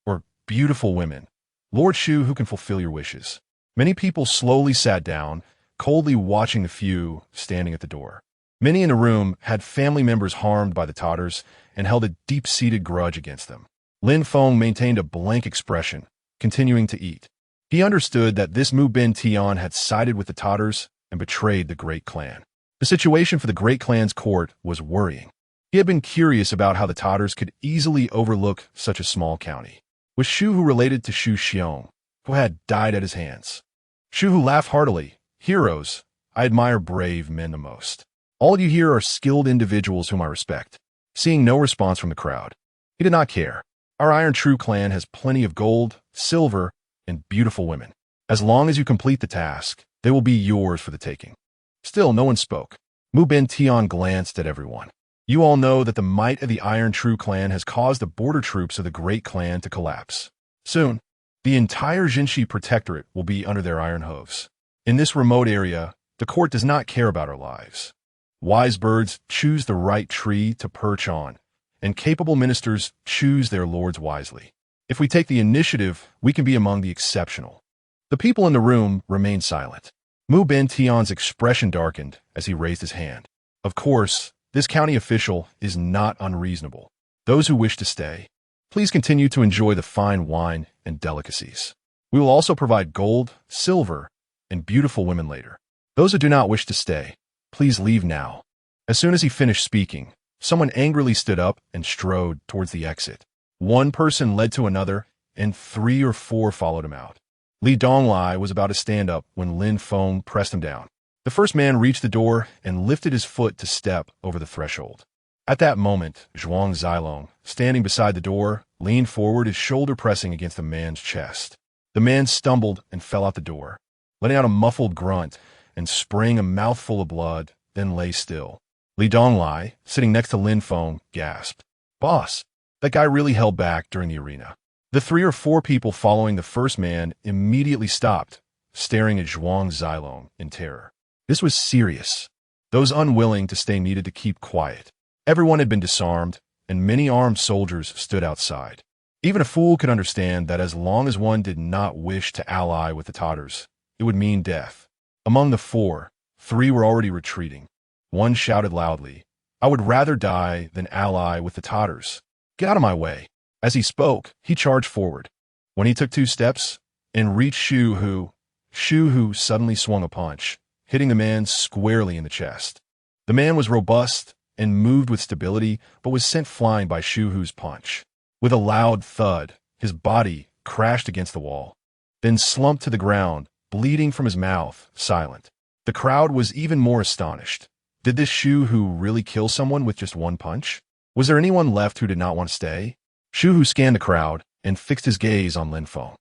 or beautiful women, Lord Shu Hu can fulfill your wishes. Many people slowly sat down, coldly watching the few standing at the door. Many in the room had family members harmed by the Tatars and held a deep-seated grudge against them. Lin Feng maintained a blank expression, continuing to eat. He understood that this Mu Ben Tian had sided with the Tatars and betrayed the Great Clan. The situation for the Great Clan's court was worrying. He had been curious about how the Tatars could easily overlook such a small county. Was Shu Hu related to Shu Xiong, who had died at his hands? Shu Hu laughed heartily. Heroes, I admire brave men the most. All you here are skilled individuals whom I respect. Seeing no response from the crowd, he did not care. Our Iron True clan has plenty of gold, silver, and beautiful women. As long as you complete the task, they will be yours for the taking. Still, no one spoke. Mu Ben Tian glanced at everyone. You all know that the might of the Iron True clan has caused the border troops of the Great Clan to collapse. Soon, the entire Jinshi Protectorate will be under their iron hooves. In this remote area, the court does not care about our lives. Wise birds choose the right tree to perch on, and capable ministers choose their lords wisely. If we take the initiative, we can be among the exceptional. The people in the room remained silent. Mu Ben Tian's expression darkened as he raised his hand. Of course, this county official is not unreasonable. Those who wish to stay, please continue to enjoy the fine wine and delicacies. We will also provide gold, silver, and beautiful women later. Those who do not wish to stay, please leave now. As soon as he finished speaking, someone angrily stood up and strode towards the exit. One person led to another, and 3 or 4 followed him out. Li Donglai was about to stand up when Lin Feng pressed him down. The first man reached the door and lifted his foot to step over the threshold. At that moment, Zhao Zheng, standing beside the door, leaned forward, his shoulder pressing against the man's chest. The man stumbled and fell out the door, letting out a muffled grunt and spraying a mouthful of blood, then lay still. Li Donglai, sitting next to Lin Feng, gasped. "Boss, that guy really held back during the arena." The 3 or 4 people following the first man immediately stopped, staring at Zhao Zheng in terror. This was serious. Those unwilling to stay needed to keep quiet. Everyone had been disarmed, and many armed soldiers stood outside. Even a fool could understand that as long as one did not wish to ally with the Tatars, it would mean death. Among the 4, 3 were already retreating. One shouted loudly, "I would rather die than ally with the Tatars. Get out of my way." As he spoke, he charged forward. When he took 2 steps and reached Shu Hu suddenly swung a punch, hitting the man squarely in the chest. The man was robust and moved with stability, but was sent flying by Shu Hu's punch. With a loud thud, his body crashed against the wall, then slumped to the ground, bleeding from his mouth, silent. The crowd was even more astonished. Did this Shu Hu really kill someone with just 1 punch? Was there anyone left who did not want to stay? Shu Hu scanned the crowd and fixed his gaze on Lin Feng.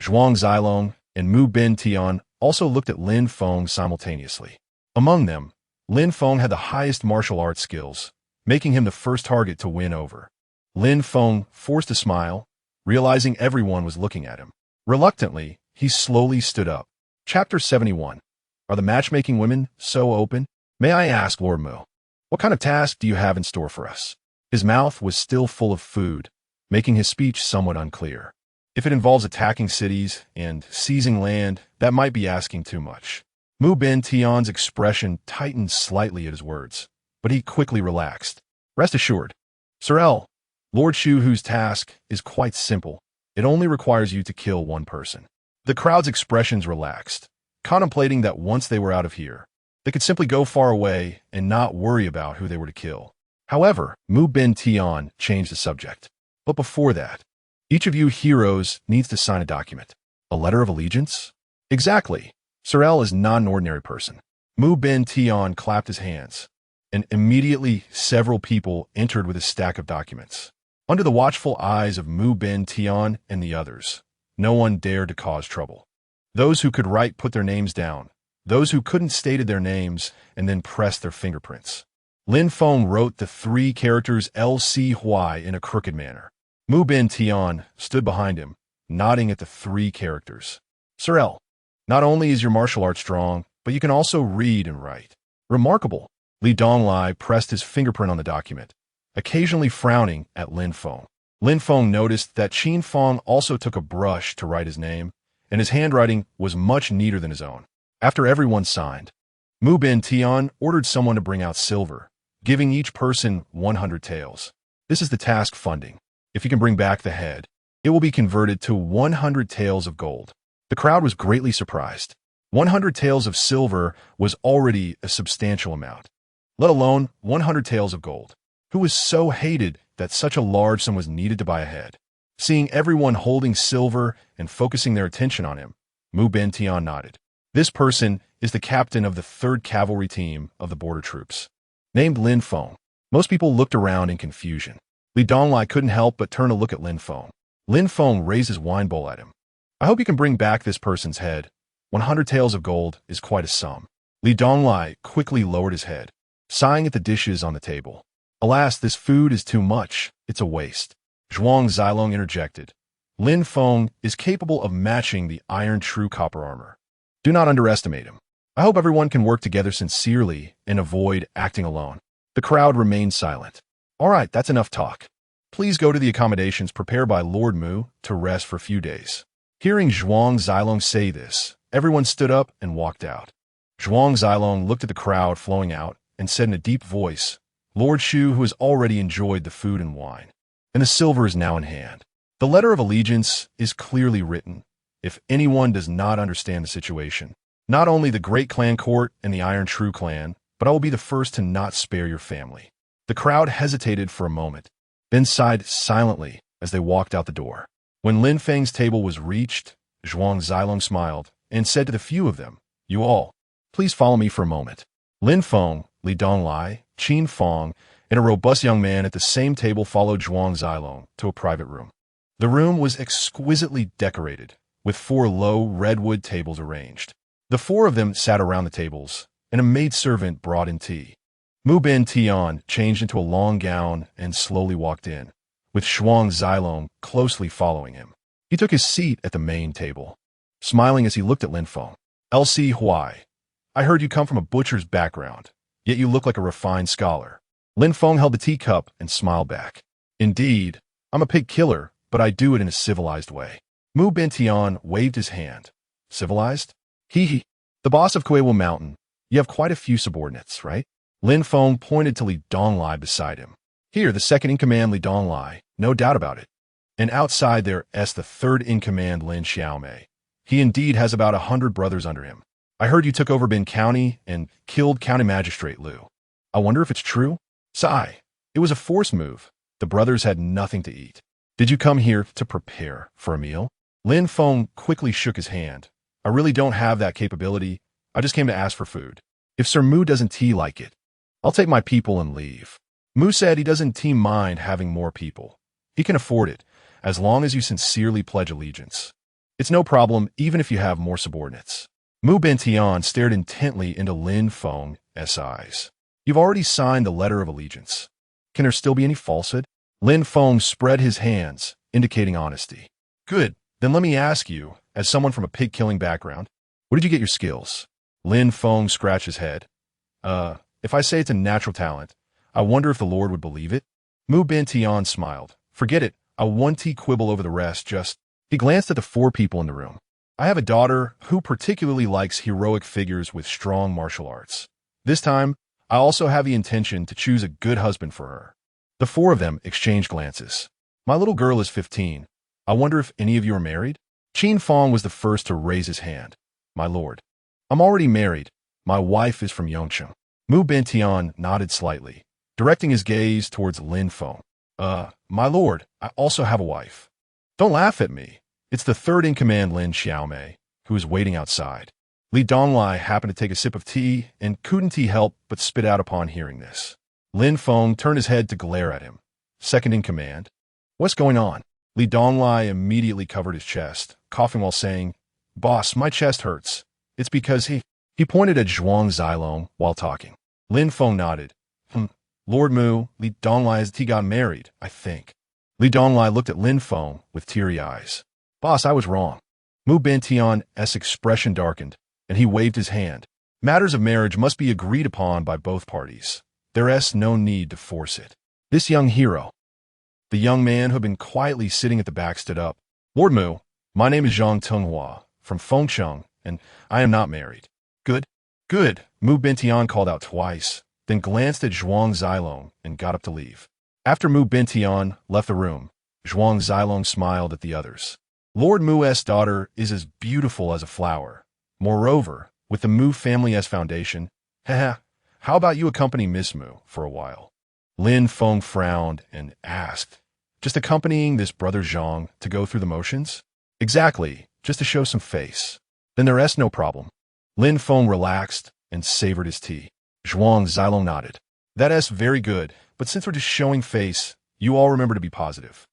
Zhao Zheng and Mu Ben Tian also looked at Lin Feng simultaneously. Among them, Lin Feng had the highest martial arts skills, making him the first target to win over. Lin Feng forced a smile, realizing everyone was looking at him. Reluctantly, he slowly stood up. Chapter 71. Are the matchmaking women so open? May I ask, Lord Mu, what kind of task do you have in store for us? His mouth was still full of food, making his speech somewhat unclear. If it involves attacking cities and seizing land, that might be asking too much. Mu Ben Tian's expression tightened slightly at his words, but he quickly relaxed. Rest assured, Sorel, Lord Shu Hu's task is quite simple. It only requires you to kill 1 person. The crowd's expressions relaxed, contemplating that once they were out of here, they could simply go far away and not worry about who they were to kill. However, Mu Ben Tian changed the subject. But before that, each of you heroes needs to sign a document. A letter of allegiance? Exactly. Sorel is not an ordinary person. Mu Ben Tian clapped his hands, and immediately several people entered with a stack of documents. Under the watchful eyes of Mu Ben Tian and the others, no one dared to cause trouble. Those who could write put their names down. Those who couldn't stated their names and then pressed their fingerprints. Lin Feng wrote the 3 characters LCY in a crooked manner. Mu Ben Tian stood behind him, nodding at the 3 characters. Sorel, not only is your martial art strong, but you can also read and write. Remarkable. Li Donglai pressed his fingerprint on the document, occasionally frowning at Lin Feng. Lin Feng noticed that Qin Feng also took a brush to write his name, and his handwriting was much neater than his own. After everyone signed, Mu Ben Tian ordered someone to bring out silver, giving each person 100 taels. This is the task funding. If you can bring back the head, it will be converted to 100 taels of gold. The crowd was greatly surprised. 100 taels of silver was already a substantial amount, let alone 100 taels of gold. Who was so hated that such a large sum was needed to buy a head? Seeing everyone holding silver and focusing their attention on him, Mu Ben Tian nodded. This person is the captain of the 3rd Cavalry Team of the border troops, named Lin Feng. Most people looked around in confusion. Li Donglai couldn't help but turn to look at Lin Feng. Lin Feng raised his wine bowl at him. I hope you can bring back this person's head. 100 taels of gold is quite a sum. Li Donglai quickly lowered his head, sighing at the dishes on the table. Alas, this food is too much. It's a waste. Zhao Zheng interjected. Lin Feng is capable of matching the iron true copper armor. Do not underestimate him. I hope everyone can work together sincerely and avoid acting alone. The crowd remained silent. All right, that's enough talk. Please go to the accommodations prepared by Lord Mu to rest for a few days. Hearing Zhuang Zilong say this, everyone stood up and walked out. Zhuang Zilong looked at the crowd flowing out and said in a deep voice, Lord Shu, who has already enjoyed the food and wine, and the silver is now in hand. The letter of allegiance is clearly written. If anyone does not understand the situation, not only the Great Clan Court and the Iron True Clan, but I will be the first to not spare your family. The crowd hesitated for a moment, then sighed silently as they walked out the door. When Lin Feng's table was reached, Zhuang Zilong smiled and said to the few of them, You all, please follow me for a moment. Lin Feng, Li Donglai, Qin Fong, and a robust young man at the same table followed Zhuang Zilong to a private room. The room was exquisitely decorated, with 4 low redwood tables arranged. The 4 of them sat around the tables, and a maidservant brought in tea. Mu Ben Tian changed into a long gown and slowly walked in, with Zhuang Zilong closely following him. He took his seat at the main table, smiling as he looked at Lin Feng. LC Huai, I heard you come from a butcher's background, yet you look like a refined scholar. Lin Feng held the teacup and smiled back. Indeed, I'm a pig killer, but I do it in a civilized way. Mu Ben Tian waved his hand. Civilized? Hee. The boss of Kuewu Mountain. You have quite a few subordinates, right? Lin Feng pointed to Li Donglai beside him. Here, the second-in-command Li Donglai, no doubt about it. And outside there is the third-in-command Lin Xiaomei. He indeed has about 100 brothers under him. I heard you took over Bin County and killed County Magistrate Liu. I wonder if it's true? Sigh. It was a forced move. The brothers had nothing to eat. Did you come here to prepare for a meal? Lin Feng quickly shook his hand. I really don't have that capability. I just came to ask for food. If Sir Mu doesn't like it, I'll take my people and leave. Mu said he doesn't mind having more people. He can afford it, as long as you sincerely pledge allegiance. It's no problem, even if you have more subordinates. Mu Ben Tian stared intently into Lin Feng's eyes. You've already signed the letter of allegiance. Can there still be any falsehood? Lin Feng spread his hands, indicating honesty. Good, then let me ask you, as someone from a pig-killing background, where did you get your skills? Lin Feng scratched his head. If I say it's a natural talent, I wonder if the Lord would believe it? Mu Ben Tian smiled. Forget it, I won't quibble over the rest, just... He glanced at the 4 people in the room. I have a daughter who particularly likes heroic figures with strong martial arts. This time, I also have the intention to choose a good husband for her. The 4 of them exchanged glances. My little girl is 15. I wonder if any of you are married? Qin Fong was the first to raise his hand. My lord. I'm already married. My wife is from Yongcheng. Mu Ben Tian nodded slightly, directing his gaze towards Lin Feng. My lord, I also have a wife. Don't laugh at me. It's the third-in-command Lin Xiaomei, who is waiting outside. Li Donglai happened to take a sip of tea and couldn't help but spit out upon hearing this. Lin Feng turned his head to glare at him. Second-in-command? What's going on? Li Donglai immediately covered his chest, coughing while saying, Boss, my chest hurts. It's because he pointed at Zhuang Zilong while talking. Lin Feng nodded. Lord Mu, Li Donglai has got married, I think. Li Donglai looked at Lin Feng with teary eyes. Boss, I was wrong. Mu Ben Tian's expression darkened, and he waved his hand. Matters of marriage must be agreed upon by both parties. There is no need to force it. This young hero. The young man who had been quietly sitting at the back stood up. Lord Mu, my name is Zhang Tenghua, from Fengcheng, and I am not married. Good. Good. Mu Ben Tian called out twice, then glanced at Zhuang Zilong and got up to leave. After Mu Ben Tian left the room, Zhuang Zilong smiled at the others. Lord Mu's daughter is as beautiful as a flower. Moreover, with the Mu family as foundation, how about you accompany Miss Mu for a while? Lin Feng frowned and asked, just accompanying this brother Zhang to go through the motions? Exactly, just to show some face. Then there is no problem. Lin Feng relaxed and savored his tea. Zhuang Zilong nodded. That is very good, but since we're just showing face, you all remember to be positive.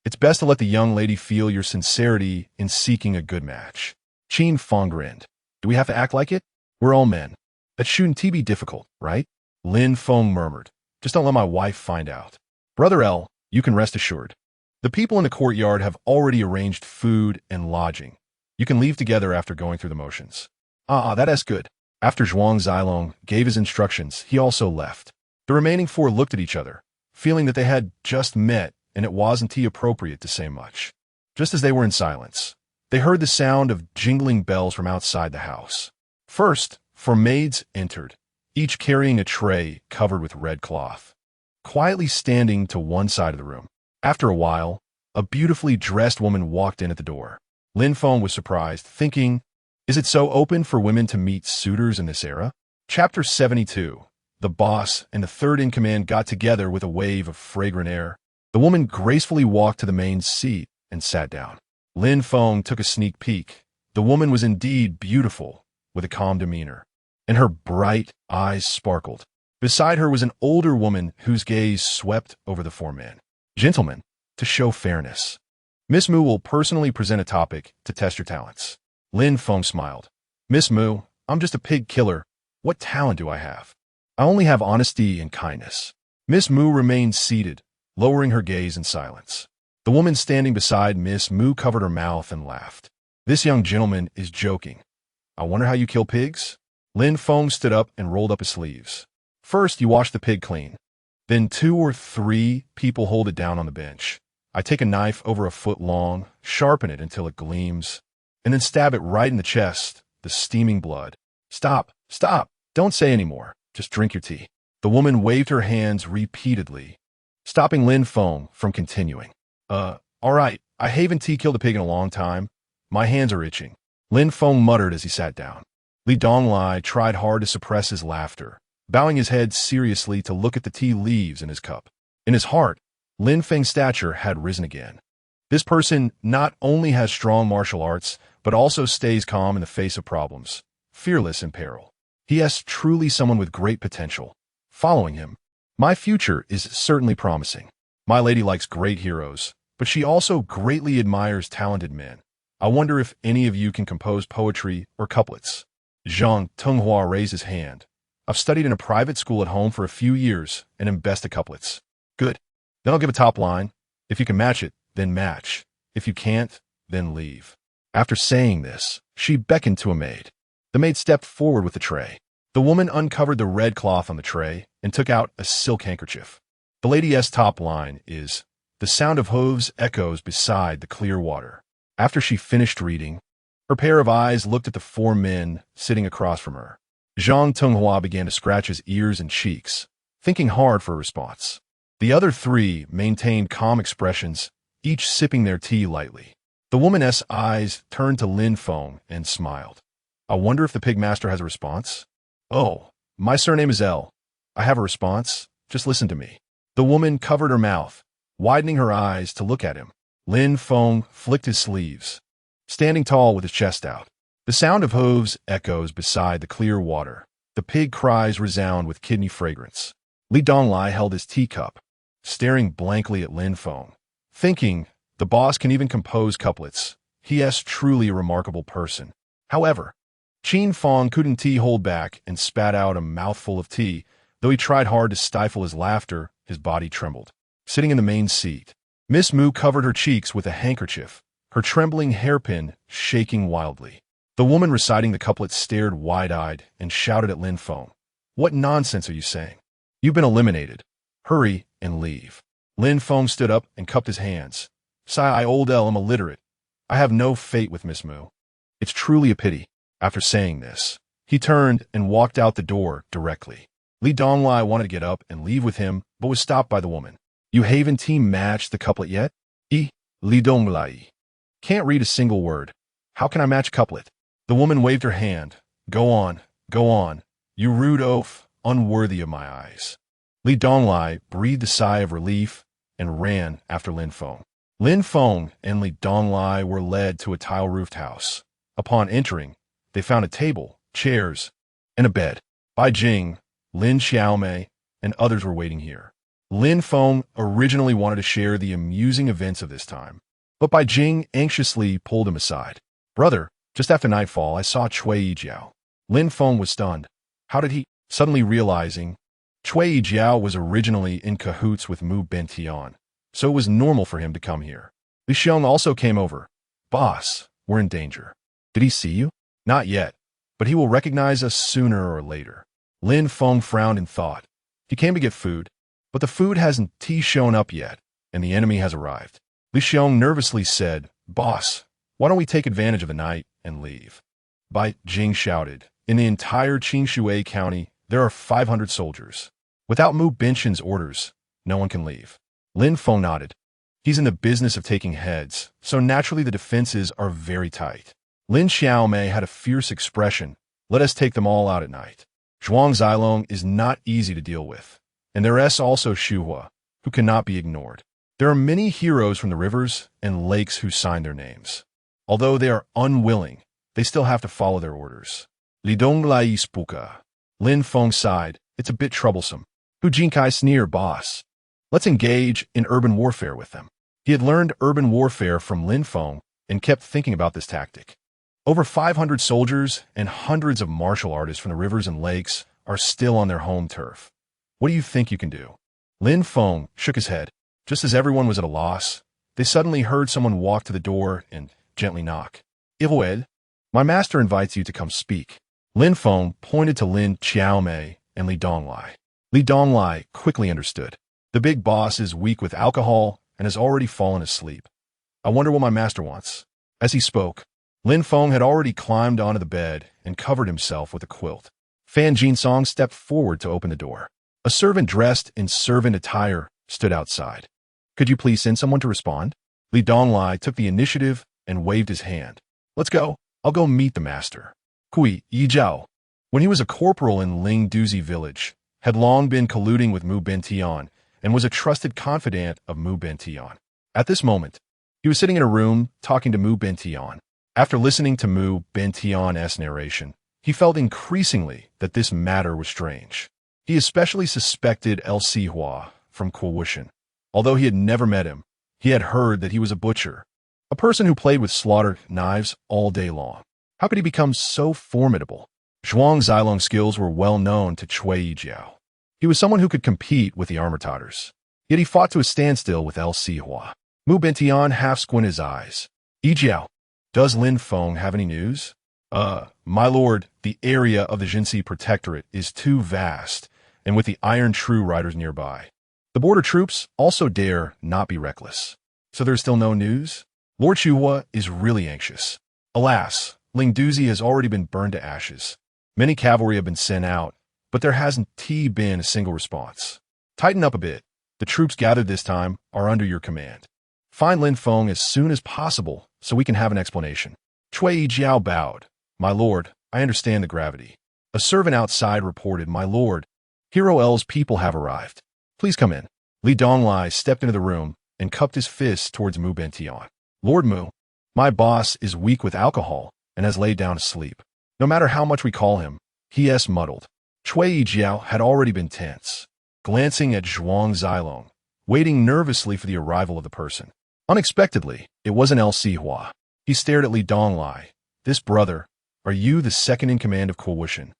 It's best to let the young lady feel your sincerity in seeking a good match. Qin Feng grinned. Do we have to act like it? We're all men. That shouldn't be difficult, right? Lin Feng murmured. Just don't let my wife find out. Brother L, you can rest assured. The people in the courtyard have already arranged food and lodging. You can leave together after going through the motions. That is good. After Zhuang Zilong gave his instructions, he also left. The remaining four looked at each other, feeling that they had just met and it wasn't appropriate to say much. Just as they were in silence, they heard the sound of jingling bells from outside the house. First, four maids entered, each carrying a tray covered with red cloth, quietly standing to one side of the room. After a while, a beautifully dressed woman walked in at the door. Lin Feng was surprised, thinking, is it so open for women to meet suitors in this era? Chapter 72. The boss and the third-in-command got together with a wave of fragrant air. The woman gracefully walked to the main seat and sat down. Lin Feng took a sneak peek. The woman was indeed beautiful, with a calm demeanor, and her bright eyes sparkled. Beside her was an older woman whose gaze swept over the four men. Gentlemen, to show fairness, Miss Mu will personally present a topic to test your talents. Lin Feng smiled. Miss Mu, I'm just a pig killer. What talent do I have? I only have honesty and kindness. Miss Mu remained seated, lowering her gaze in silence. The woman standing beside Miss Mu covered her mouth and laughed. This young gentleman is joking. I wonder how you kill pigs? Lin Feng stood up and rolled up his sleeves. First, you wash the pig clean. Then 2 or 3 people hold it down on the bench. I take a knife over a foot long, sharpen it until it gleams, and then stab it right in the chest, the steaming blood. Stop, stop, don't say any more. Just drink your tea. The woman waved her hands repeatedly, stopping Lin Feng from continuing. All right, I haven't killed a pig in a long time. My hands are itching. Lin Feng muttered as he sat down. Li Donglai tried hard to suppress his laughter, bowing his head seriously to look at the tea leaves in his cup. In his heart, Lin Feng's stature had risen again. This person not only has strong martial arts, but also stays calm in the face of problems, fearless in peril. He is truly someone with great potential. Following him, my future is certainly promising. My lady likes great heroes, but she also greatly admires talented men. I wonder if any of you can compose poetry or couplets. Zhang Tenghua raised his hand. I've studied in a private school at home for a few years and am best at couplets. Good. Then I'll give a top line. If you can match it, then match. If you can't, then leave. After saying this, she beckoned to a maid. The maid stepped forward with the tray. The woman uncovered the red cloth on the tray and took out a silk handkerchief. The lady's top line is, the sound of hooves echoes beside the clear water. After she finished reading, her pair of eyes looked at the 4 men sitting across from her. Zhang Tenghua began to scratch his ears and cheeks, thinking hard for a response. The other 3 maintained calm expressions, each sipping their tea lightly. The woman's eyes turned to Lin Feng and smiled. I wonder if the pigmaster has a response? Oh, my surname is L. I have a response. Just listen to me. The woman covered her mouth, widening her eyes to look at him. Lin Feng flicked his sleeves, standing tall with his chest out. The sound of hooves echoes beside the clear water. The pig cries resound with kidney fragrance. Li Donglai held his teacup, staring blankly at Lin Feng, thinking, the boss can even compose couplets. He is truly a remarkable person. However, Qin Feng couldn't hold back and spat out a mouthful of tea. Though he tried hard to stifle his laughter, his body trembled. Sitting in the main seat, Miss Mu covered her cheeks with a handkerchief, her trembling hairpin shaking wildly. The woman reciting the couplets stared wide-eyed and shouted at Lin Feng. What nonsense are you saying? You've been eliminated. Hurry and leave. Lin Feng stood up and cupped his hands. I old L am illiterate. I have no fate with Miss Mu. It's truly a pity. After saying this, he turned and walked out the door directly. Li Donglai wanted to get up and leave with him, but was stopped by the woman. You haven't matched the couplet yet? Li Donglai. Can't read a single word. How can I match a couplet? The woman waved her hand. Go on, you rude oaf, unworthy of my eyes. Li Donglai breathed a sigh of relief and ran after Lin Feng. Lin Feng and Li Donglai were led to a tile-roofed house. Upon entering, they found a table, chairs, and a bed. Bai Jing, Lin Xiaomei, and others were waiting here. Lin Feng originally wanted to share the amusing events of this time, but Bai Jing anxiously pulled him aside. Brother, just after nightfall, I saw Cui Jiao. Lin Feng was stunned. How did he? Suddenly realizing, Cui Jiao was originally in cahoots with Mu Bentian, so it was normal for him to come here. Li Xiong also came over. Boss, we're in danger. Did he see you? Not yet, but but he will recognize us sooner or later. Lin Feng frowned in thought. He came to get food, but the food hasn't shown up yet, and the enemy has arrived. Li Xiong nervously said, "Boss, why don't we take advantage of the night and leave?" Bai Jing shouted, "In the entire Qingshui County, there are 500 soldiers. Without Mu Binchen's orders, no one can leave." Lin Feng nodded. He's in the business of taking heads, so naturally the defenses are very tight. Lin Xiaomei had a fierce expression. "Let us take them all out at night." Zhuang Zilong is not easy to deal with, and there is also Shuhua, who cannot be ignored. There are many heroes from the rivers and lakes who sign their names. Although they are unwilling, they still have to follow their orders. Li Dong Lai Spuka. Lin Feng sighed. "It's a bit troublesome." Hu Jinkai sneered, "Boss, let's engage in urban warfare with them." He had learned urban warfare from Lin Feng and kept thinking about this tactic. Over 500 soldiers and hundreds of martial artists from the rivers and lakes are still on their home turf. What do you think you can do? Lin Feng shook his head. Just as everyone was at a loss, they suddenly heard someone walk to the door and gently knock. "Iroel, my master invites you to come speak." Lin Feng pointed to Lin Xiaomei and Li Donglai. Li Donglai quickly understood. The big boss is weak with alcohol and has already fallen asleep. "I wonder what my master wants." As he spoke, Lin Feng had already climbed onto the bed and covered himself with a quilt. Fan Jinsong stepped forward to open the door. A servant dressed in servant attire stood outside. "Could you please send someone to respond?" Li Donglai took the initiative and waved his hand. "Let's go. I'll go meet the master." Kui Yizhao, when he was a corporal in Ling Douzi Village, had long been colluding with Mu Bentian and was a trusted confidant of Mu Bentian. At this moment, he was sitting in a room talking to Mu Bentian. After listening to Mu Bentian's narration, he felt increasingly that this matter was strange. He especially suspected El Sihua from Kuowushan. Although he had never met him, he had heard that he was a butcher, a person who played with slaughter knives all day long. How could he become so formidable? Zhuang Zilong's skills were well known to Cui Yijiao. He was someone who could compete with the armor-totters. Yet he fought to a standstill with El Sihua. Mu Bentian half squinted his eyes. "Yijiao, does Lin Feng have any news?" My lord, the area of the Jinxi Protectorate is too vast, and with the Iron True Riders nearby. The border troops also dare not be reckless. So there's still no news? Lord Shuhua is really anxious. Alas, Ling Douzi has already been burned to ashes. Many cavalry have been sent out, but there hasn't been a single response. Tighten up a bit. The troops gathered this time are under your command. Find Lin Feng as soon as possible so we can have an explanation. Cui Jiao bowed. "My lord, I understand the gravity." A servant outside reported, "My lord, Hero L's people have arrived. Please come in." Li Donglai stepped into the room and cupped his fist towards Mu Bentian. "Lord Mu, my boss is weak with alcohol and has laid down to sleep. No matter how much we call him, he is muddled." Cui Jiao had already been tense, glancing at Zhuang Zilong, waiting nervously for the arrival of the person. Unexpectedly, it wasn't El Sihua. He stared at Li Donglai. "This brother, are you the second in command of Kuowushan?"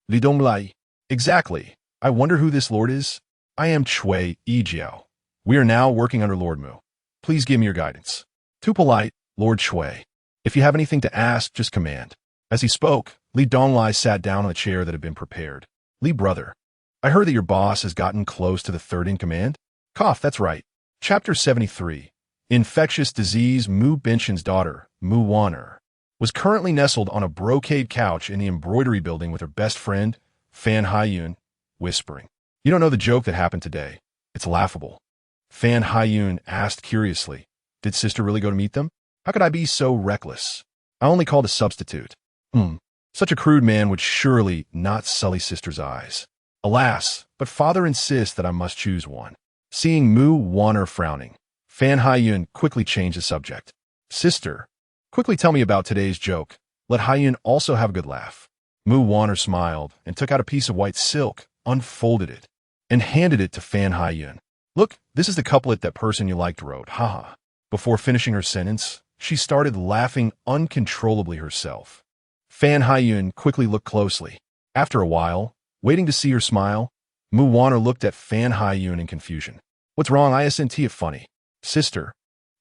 Li Donglai. "Exactly. I wonder who this lord is." "I am Cui Yijiao. We are now working under Lord Mu. Please give me your guidance." "Too polite, Lord Cui. If you have anything to ask, just command." As he spoke, Li Donglai sat down on a chair that had been prepared. "Li brother, I heard that your boss has gotten close to the third in command?" "Cough, that's right." Chapter 73. Infectious disease. Mu Binchen's daughter, Mu Wanner, was currently nestled on a brocade couch in the embroidery building with her best friend, Fan Haiyun, whispering. "You don't know the joke that happened today. It's laughable." Fan Haiyun asked curiously, "Did sister really go to meet them? How could I be so reckless? I only called a substitute." Such a crude man would surely not sully sister's eyes. "Alas, but father insists that I must choose one." Seeing Mu Wanner frowning, Fan Haiyun quickly changed the subject. "Sister, quickly tell me about today's joke. Let Haiyun also have a good laugh." Mu Wanner smiled and took out a piece of white silk, unfolded it, and handed it to Fan Haiyun. "Look, this is the couplet that person you liked wrote, haha." Before finishing her sentence, she started laughing uncontrollably herself. Fan Haiyun quickly looked closely. After a while, waiting to see her smile, Mu Wanner looked at Fan Haiyun in confusion. "What's wrong? Isn't it funny?" "Sister,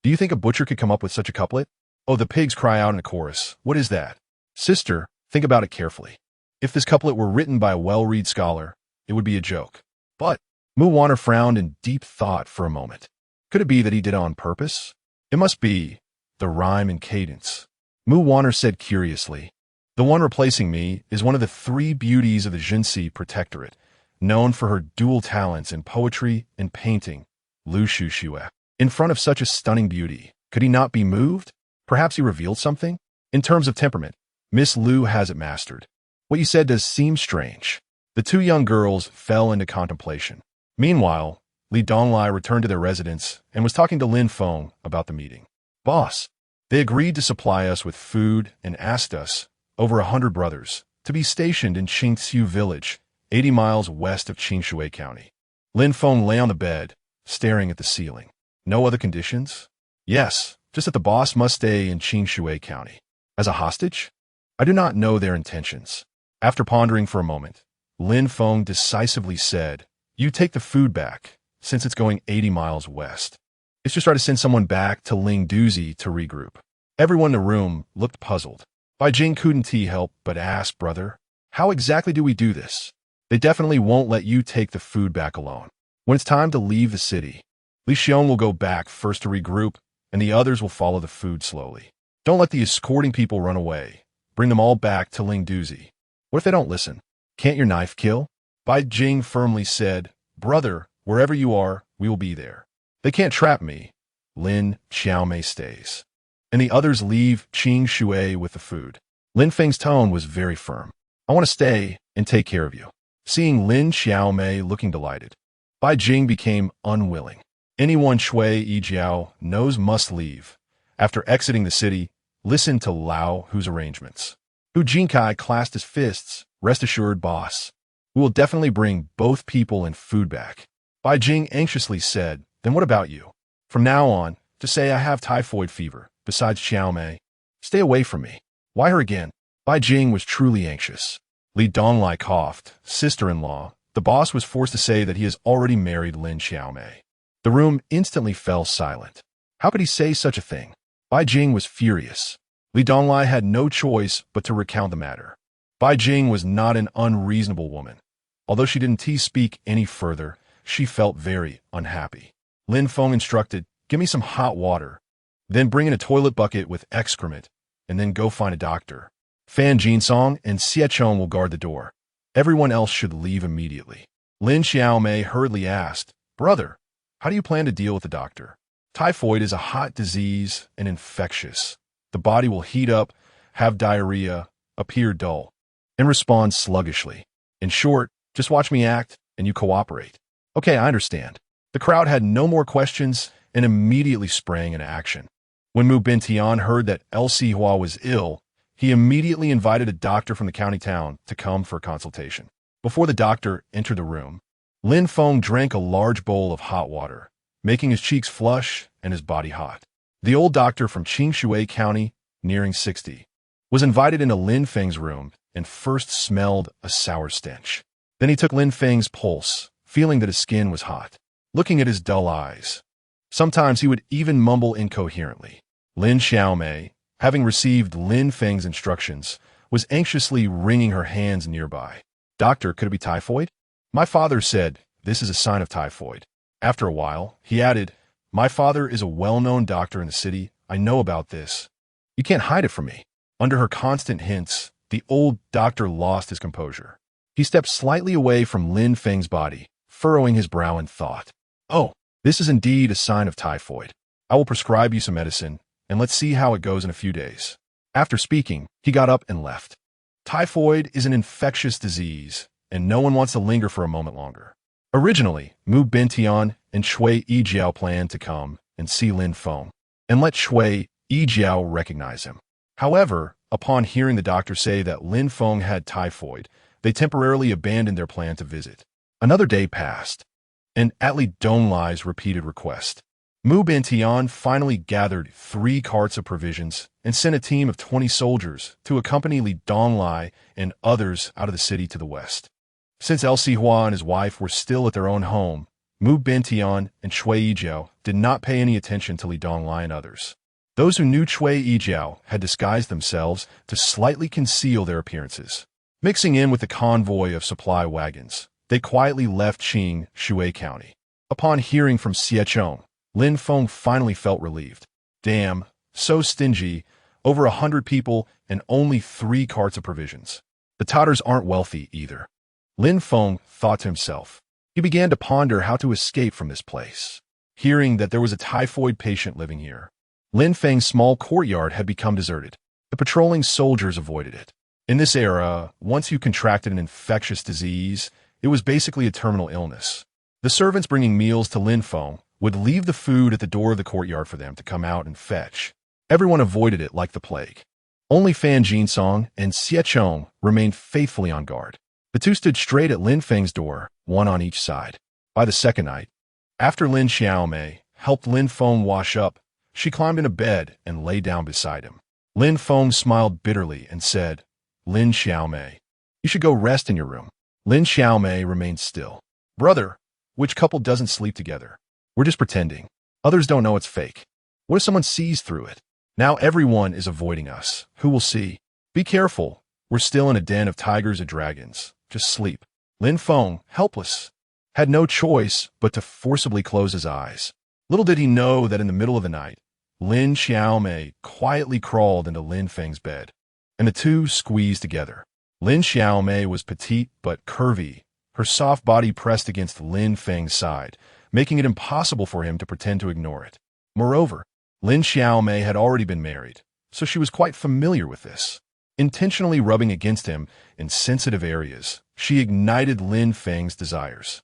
do you think a butcher could come up with such a couplet?" "Oh, the pigs cry out in a chorus. What is that?" "Sister, Think about it carefully. If this couplet were written by a well-read scholar, it would be a joke. But Mu Wanner frowned in deep thought for a moment. Could it be that he did it on purpose? It must be the rhyme and cadence. Mu Wanner said curiously, "The one replacing me is one of the three beauties of the Jinsi Protectorate, known for her dual talents in poetry and painting, Lu Shuxue. In front of such a stunning beauty, could he not be moved? Perhaps he revealed something? In terms of temperament, Miss Lu has it mastered. What you said does seem strange." The two young girls fell into contemplation. Meanwhile, Li Donglai returned to their residence and was talking to Lin Feng about the meeting. "Boss, they agreed to supply us with food and asked us, over 100 brothers, to be stationed in Huxipu Village, 80 miles west of Qingshui County." Lin Feng lay on the bed, staring at the ceiling. "No other conditions?" "Yes, just that the boss must stay in Qingshui County." "As a hostage?" "I do not know their intentions." After pondering for a moment, Lin Feng decisively said, "You take the food back, since it's going 80 miles west. It's just try to send someone back to Ling Douzi to regroup." Everyone in the room looked puzzled. Bai Jing couldn't he help but ask, "Brother, how exactly do we do this?" "They definitely won't let you take the food back alone. When it's time to leave the city, Li Xiong will go back first to regroup, and the others will follow the food slowly. Don't let the escorting people run away. Bring them all back to Ling Douzi. What if they don't listen? Can't your knife kill?" Bai Jing firmly said, "Brother, wherever you are, we will be there. They can't trap me. Lin Xiaomei stays. And the others leave Qing Shui with the food." Lin Feng's tone was very firm. "I want to stay and take care of you." Seeing Lin Xiaomei looking delighted, Bai Jing became unwilling. Anyone Shui Yijiao knows must leave. After exiting the city, listen to Lao Hu's arrangements. Hu Jinkai clasped his fists. "Rest assured, boss. We will definitely bring both people and food back." Bai Jing anxiously said, "Then what about you? From now on, just say I have typhoid fever, besides Xiaomei. Stay away from me." "Why her again?" Bai Jing was truly anxious. Li Donglai coughed. "Sister-in-law." The boss was forced to say that he has already married Lin Xiaomei. The room instantly fell silent. How could he say such a thing? Bai Jing was furious. Li Donglai had no choice but to recount the matter. Bai Jing was not an unreasonable woman. Although she didn't speak any further, she felt very unhappy. Lin Feng instructed, "Give me some hot water. Then bring in a toilet bucket with excrement, and then go find a doctor. Fan Jinsong and Xiechong will guard the door. Everyone else should leave immediately." Lin Xiaomei hurriedly asked, "Brother, how do you plan to deal with the doctor?" "Typhoid is a hot disease and infectious. The body will heat up, have diarrhea, appear dull, and respond sluggishly. In short, just watch me act, and you cooperate." "Okay, I understand." The crowd had no more questions and immediately sprang into action. When Mu Bintian heard that Elsie Hua was ill, he immediately invited a doctor from the county town to come for a consultation. Before the doctor entered the room, Lin Feng drank a large bowl of hot water, making his cheeks flush and his body hot. The old doctor from Qingshui County, nearing 60, was invited into Lin Feng's room and first smelled a sour stench. Then he took Lin Feng's pulse, feeling that his skin was hot, looking at his dull eyes. Sometimes he would even mumble incoherently. Lin Xiaomei, having received Lin Feng's instructions, was anxiously wringing her hands nearby. "Doctor, could it be typhoid?" "My father said this is a sign of typhoid." After a while, he added, "My father is a well-known doctor in the city. I know about this. You can't hide it from me." Under her constant hints, the old doctor lost his composure. He stepped slightly away from Lin Feng's body, furrowing his brow in thought. "Oh, this is indeed a sign of typhoid. I will prescribe you some medicine, and let's see how it goes in a few days." After speaking, he got up and left. Typhoid is an infectious disease, and no one wants to linger for a moment longer. Originally, Mu Bintian and Shui Yijiao planned to come and see Lin Feng, and let Shui Yijiao recognize him. However, upon hearing the doctor say that Lin Feng had typhoid, they temporarily abandoned their plan to visit. Another day passed, and at Li Donglai's repeated request, Mu Bintian finally gathered 3 carts of provisions and sent a team of 20 soldiers to accompany Li Donglai and others out of the city to the west. Since Elsie Hua and his wife were still at their own home, Mu Bintian and Shui Yijiao did not pay any attention to Li Donglai and others. Those who knew Cui Yijiao had disguised themselves to slightly conceal their appearances. Mixing in with the convoy of supply wagons, they quietly left Qing, Shui County. Upon hearing from Xiechong, Lin Feng finally felt relieved. Damn, so stingy, over 100 people and only 3 carts of provisions. The Tatars aren't wealthy either. Lin Feng thought to himself. He began to ponder how to escape from this place. Hearing that there was a typhoid patient living here, Lin Feng's small courtyard had become deserted. The patrolling soldiers avoided it. In this era, once you contracted an infectious disease, it was basically a terminal illness. The servants bringing meals to Lin Feng would leave the food at the door of the courtyard for them to come out and fetch. Everyone avoided it like the plague. Only Fan Jinsong and Xiechong remained faithfully on guard. The two stood straight at Lin Feng's door, one on each side. By the second night, after Lin Xiaomei helped Lin Feng wash up, she climbed in a bed and lay down beside him. Lin Feng smiled bitterly and said, "Lin Xiaomei, you should go rest in your room." Lin Xiaomei remained still. "Brother, which couple doesn't sleep together? We're just pretending. Others don't know it's fake. What if someone sees through it? Now everyone is avoiding us. Who will see? Be careful. We're still in a den of tigers and dragons. Just sleep." Lin Feng, helpless, had no choice but to forcibly close his eyes. Little did he know that in the middle of the night, Lin Xiaomei quietly crawled into Lin Feng's bed, and the two squeezed together. Lin Xiaomei was petite but curvy, her soft body pressed against Lin Feng's side, making it impossible for him to pretend to ignore it. Moreover, Lin Xiaomei had already been married, so she was quite familiar with this. Intentionally rubbing against him in sensitive areas, she ignited Lin Feng's desires.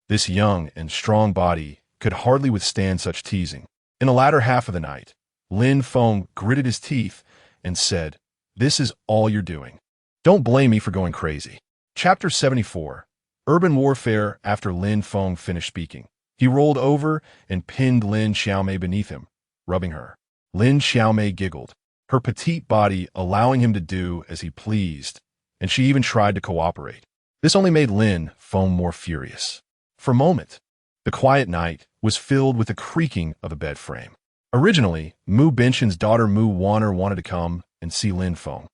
This young and strong body could hardly withstand such teasing. In the latter half of the night, Lin Feng gritted his teeth and said, "This is all you're doing. Don't blame me for going crazy." Chapter 74. Urban Warfare. After Lin Feng finished speaking, he rolled over and pinned Lin Xiaomei beneath him, rubbing her. Lin Xiaomei giggled, her petite body allowing him to do as he pleased, and she even tried to cooperate. This only made Lin Feng more furious. For a moment, the quiet night was filled with the creaking of the bed frame. Originally, Mu Benshin's daughter Mu Wanner wanted to come and see Lin Feng,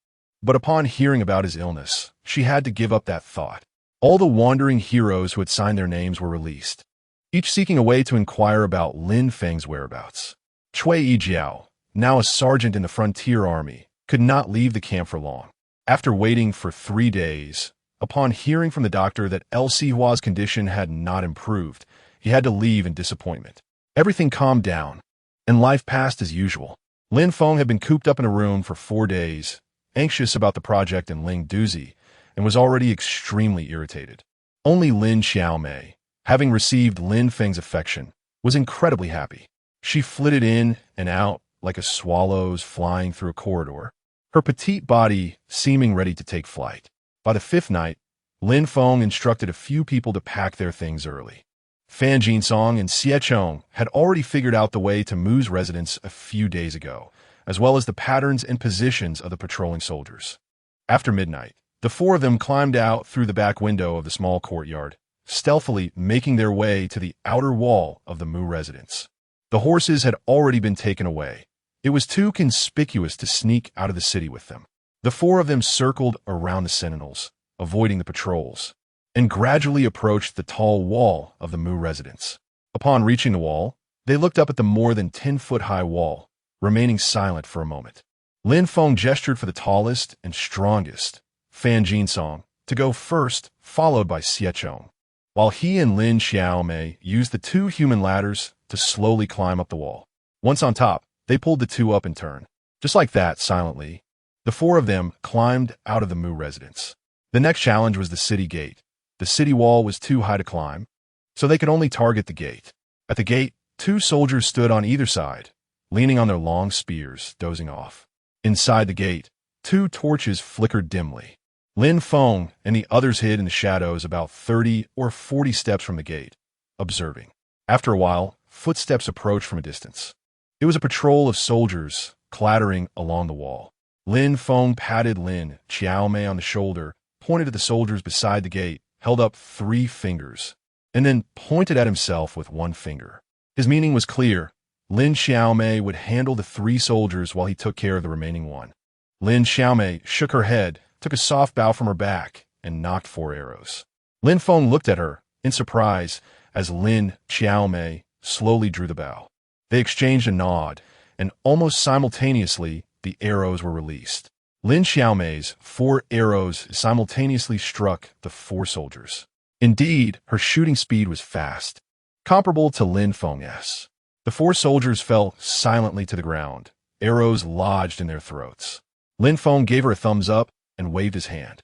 but upon hearing about his illness, she had to give up that thought. All the wandering heroes who had signed their names were released, each seeking a way to inquire about Lin Feng's whereabouts. Cui Yijiao, now a sergeant in the frontier army, could not leave the camp for long. After waiting for 3 days, upon hearing from the doctor that El Sihua's condition had not improved, he had to leave in disappointment. Everything calmed down, and life passed as usual. Lin Feng had been cooped up in a room for 4 days, anxious about the project in Ling Douzi, and was already extremely irritated. Only Lin Xiaomei, having received Lin Feng's affection, was incredibly happy. She flitted in and out like a swallow's flying through a corridor, her petite body seeming ready to take flight. By the 5th night, Lin Feng instructed a few people to pack their things early. Fan Jinsong and Xiechong had already figured out the way to Mu's residence a few days ago, as well as the patterns and positions of the patrolling soldiers. After midnight, the 4 of them climbed out through the back window of the small courtyard, stealthily making their way to the outer wall of the Mu residence. The horses had already been taken away. It was too conspicuous to sneak out of the city with them. The 4 of them circled around the sentinels, avoiding the patrols, and gradually approached the tall wall of the Mu residence. Upon reaching the wall, they looked up at the more than 10-foot-high wall, remaining silent for a moment. Lin Feng gestured for the tallest and strongest, Fan Jinsong, to go first, followed by Xiechong, while he and Lin Xiaomei used the 2 human ladders to slowly climb up the wall. Once on top, they pulled the 2 up in turn. Just like that, silently, the 4 of them climbed out of the Mu residence. The next challenge was the city gate. The city wall was too high to climb, so they could only target the gate. At the gate, 2 soldiers stood on either side, leaning on their long spears, dozing off. Inside the gate, 2 torches flickered dimly. Lin Feng and the others hid in the shadows about 30 or 40 steps from the gate, observing. After a while, footsteps approached from a distance. It was a patrol of soldiers clattering along the wall. Lin Feng patted Lin Xiaomei on the shoulder, pointed at the soldiers beside the gate, held up 3 fingers, and then pointed at himself with 1 finger. His meaning was clear. Lin Xiaomei would handle the 3 soldiers while he took care of the remaining one. Lin Xiaomei shook her head, took a soft bow from her back, and knocked 4 arrows. Lin Feng looked at her in surprise as Lin Xiaomei slowly drew the bow. They exchanged a nod, and almost simultaneously, the arrows were released. Lin Xiaomei's 4 arrows simultaneously struck the 4 soldiers. Indeed, her shooting speed was fast, comparable to Lin Feng's. The 4 soldiers fell silently to the ground, arrows lodged in their throats. Lin Feng gave her a thumbs up and waved his hand.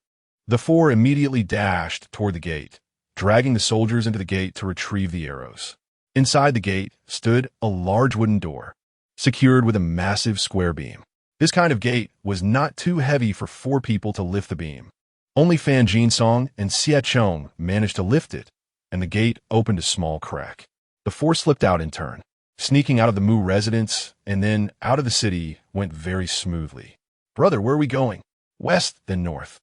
The 4 immediately dashed toward the gate, dragging the soldiers into the gate to retrieve the arrows. Inside the gate stood a large wooden door, secured with a massive square beam. This kind of gate was not too heavy for 4 people to lift the beam. Only Fan Jinsong and Xie Chong managed to lift it, and the gate opened a small crack. The 4 slipped out in turn. Sneaking out of the Mu residence and then out of the city went very smoothly. Brother, where are we going? West, then north.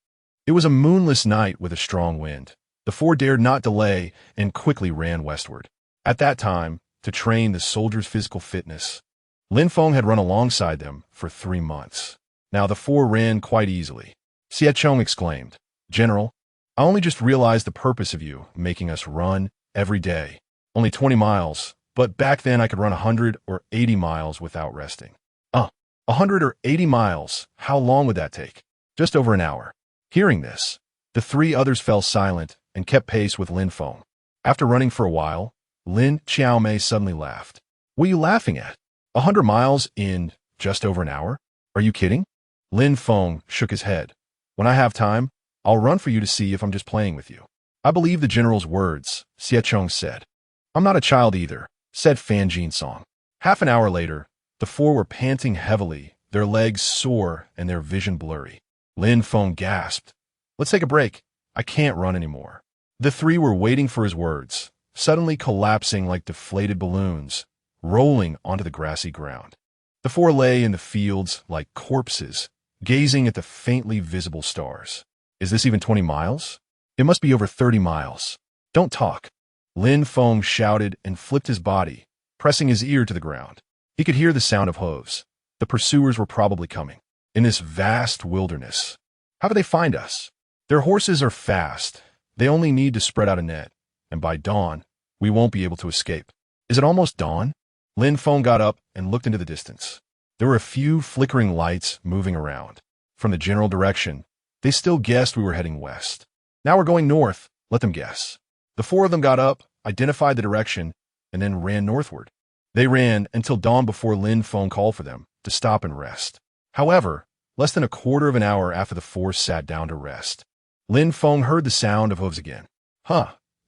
It was a moonless night with a strong wind. The 4 dared not delay and quickly ran westward. At that time, to train the soldiers' physical fitness, Lin Feng had run alongside them for 3 months. Now the 4 ran quite easily. Xie Chong exclaimed, General, I only just realized the purpose of you making us run every day. Only 20 miles. But back then I could run 100 or 80 miles without resting. 100 or 80 miles, how long would that take? Just over an hour. Hearing this, the 3 others fell silent and kept pace with Lin Feng. After running for a while, Lin Xiaomei suddenly laughed. What are you laughing at? 100 miles in just over an hour? Are you kidding? Lin Feng shook his head. When I have time, I'll run for you to see if I'm just playing with you. I believe the general's words, Xie Chong said. I'm not a child either, said Fan Jinsong. Half an hour later, the 4 were panting heavily, their legs sore and their vision blurry. Lin Feng gasped. Let's take a break. I can't run anymore. The 3 were waiting for his words, suddenly collapsing like deflated balloons, rolling onto the grassy ground. The 4 lay in the fields like corpses, gazing at the faintly visible stars. Is this even 20 miles? It must be over 30 miles. Don't talk. Lin Feng shouted and flipped his body, pressing his ear to the ground. He could hear the sound of hooves. The pursuers were probably coming. In this vast wilderness. How do they find us? Their horses are fast. They only need to spread out a net, and by dawn, we won't be able to escape. Is it almost dawn? Lin Feng got up and looked into the distance. There were a few flickering lights moving around. From the general direction, they still guessed we were heading west. Now we're going north. Let them guess. The 4 of them got up, identified the direction, and then ran northward. They ran until dawn before Lin Feng called for them to stop and rest. However, less than a quarter of an hour after the 4 sat down to rest, Lin Feng heard the sound of hooves again.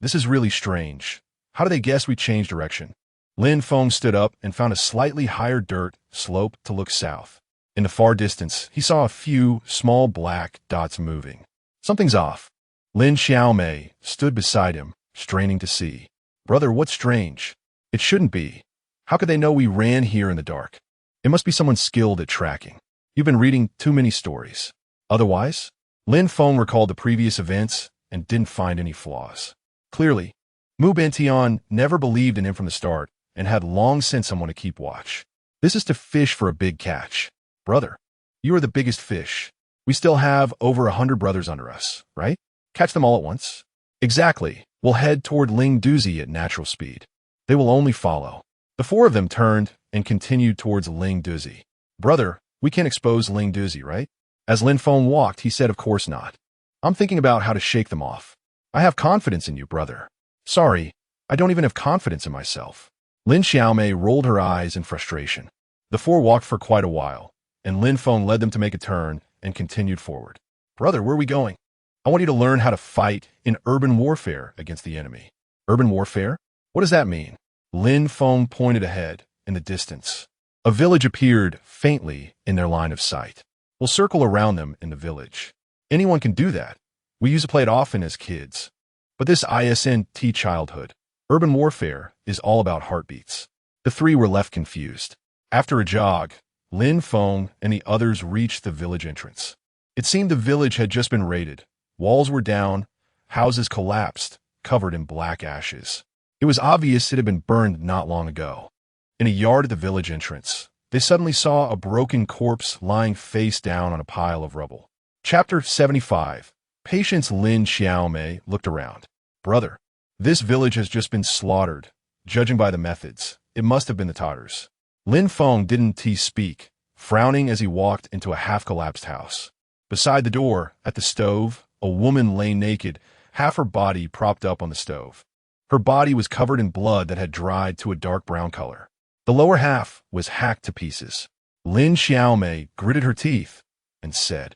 This is really strange. How do they guess we changed direction? Lin Feng stood up and found a slightly higher dirt slope to look south. In the far distance, he saw a few small black dots moving. Something's off. Lin Xiaomei stood beside him, straining to see. Brother, what's strange? It shouldn't be. How could they know we ran here in the dark? It must be someone skilled at tracking. You've been reading too many stories. Otherwise, Lin Feng recalled the previous events and didn't find any flaws. Clearly, Mu Bentian never believed in him from the start and had long sent someone to keep watch. This is to fish for a big catch. Brother, you are the biggest fish. We still have over 100 brothers under us, right? Catch them all at once? Exactly. We'll head toward Ling Douzi at natural speed. They will only follow. The 4 of them turned and continued towards Ling Douzi. Brother, we can't expose Ling Douzi, right? As Lin Feng walked, he said, of course not. I'm thinking about how to shake them off. I have confidence in you, brother. Sorry, I don't even have confidence in myself. Lin Xiaomei rolled her eyes in frustration. The 4 walked for quite a while, and Lin Feng led them to make a turn and continued forward. Brother, where are we going? I want you to learn how to fight in urban warfare against the enemy. Urban warfare? What does that mean? Lin Feng pointed ahead in the distance. A village appeared faintly in their line of sight. We'll circle around them in the village. Anyone can do that. We used to play it often as kids. But this isn't childhood. Urban warfare is all about heartbeats. The 3 were left confused. After a jog, Lin Feng and the others reached the village entrance. It seemed the village had just been raided. Walls were down, houses collapsed, covered in black ashes. It was obvious it had been burned not long ago. In a yard at the village entrance, they suddenly saw a broken corpse lying face down on a pile of rubble. Chapter 75. Patience. Lin Xiaomei looked around. Brother, this village has just been slaughtered. Judging by the methods, it must have been the Tatars. Lin Feng didn't speak, frowning as he walked into a half-collapsed house. Beside the door, at the stove, a woman lay naked, half her body propped up on the stove. Her body was covered in blood that had dried to a dark brown color. The lower half was hacked to pieces. Lin Xiaomei gritted her teeth and said,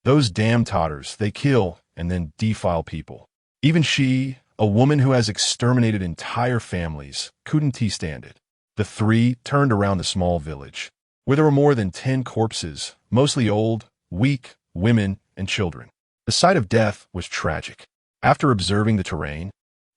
"Those damn Tatars, they kill and then defile people." Even she, a woman who has exterminated entire families, couldn't stand it. The three turned around the small village, where there were more than 10 corpses, mostly old, weak, women, and children. The sight of death was tragic. After observing the terrain,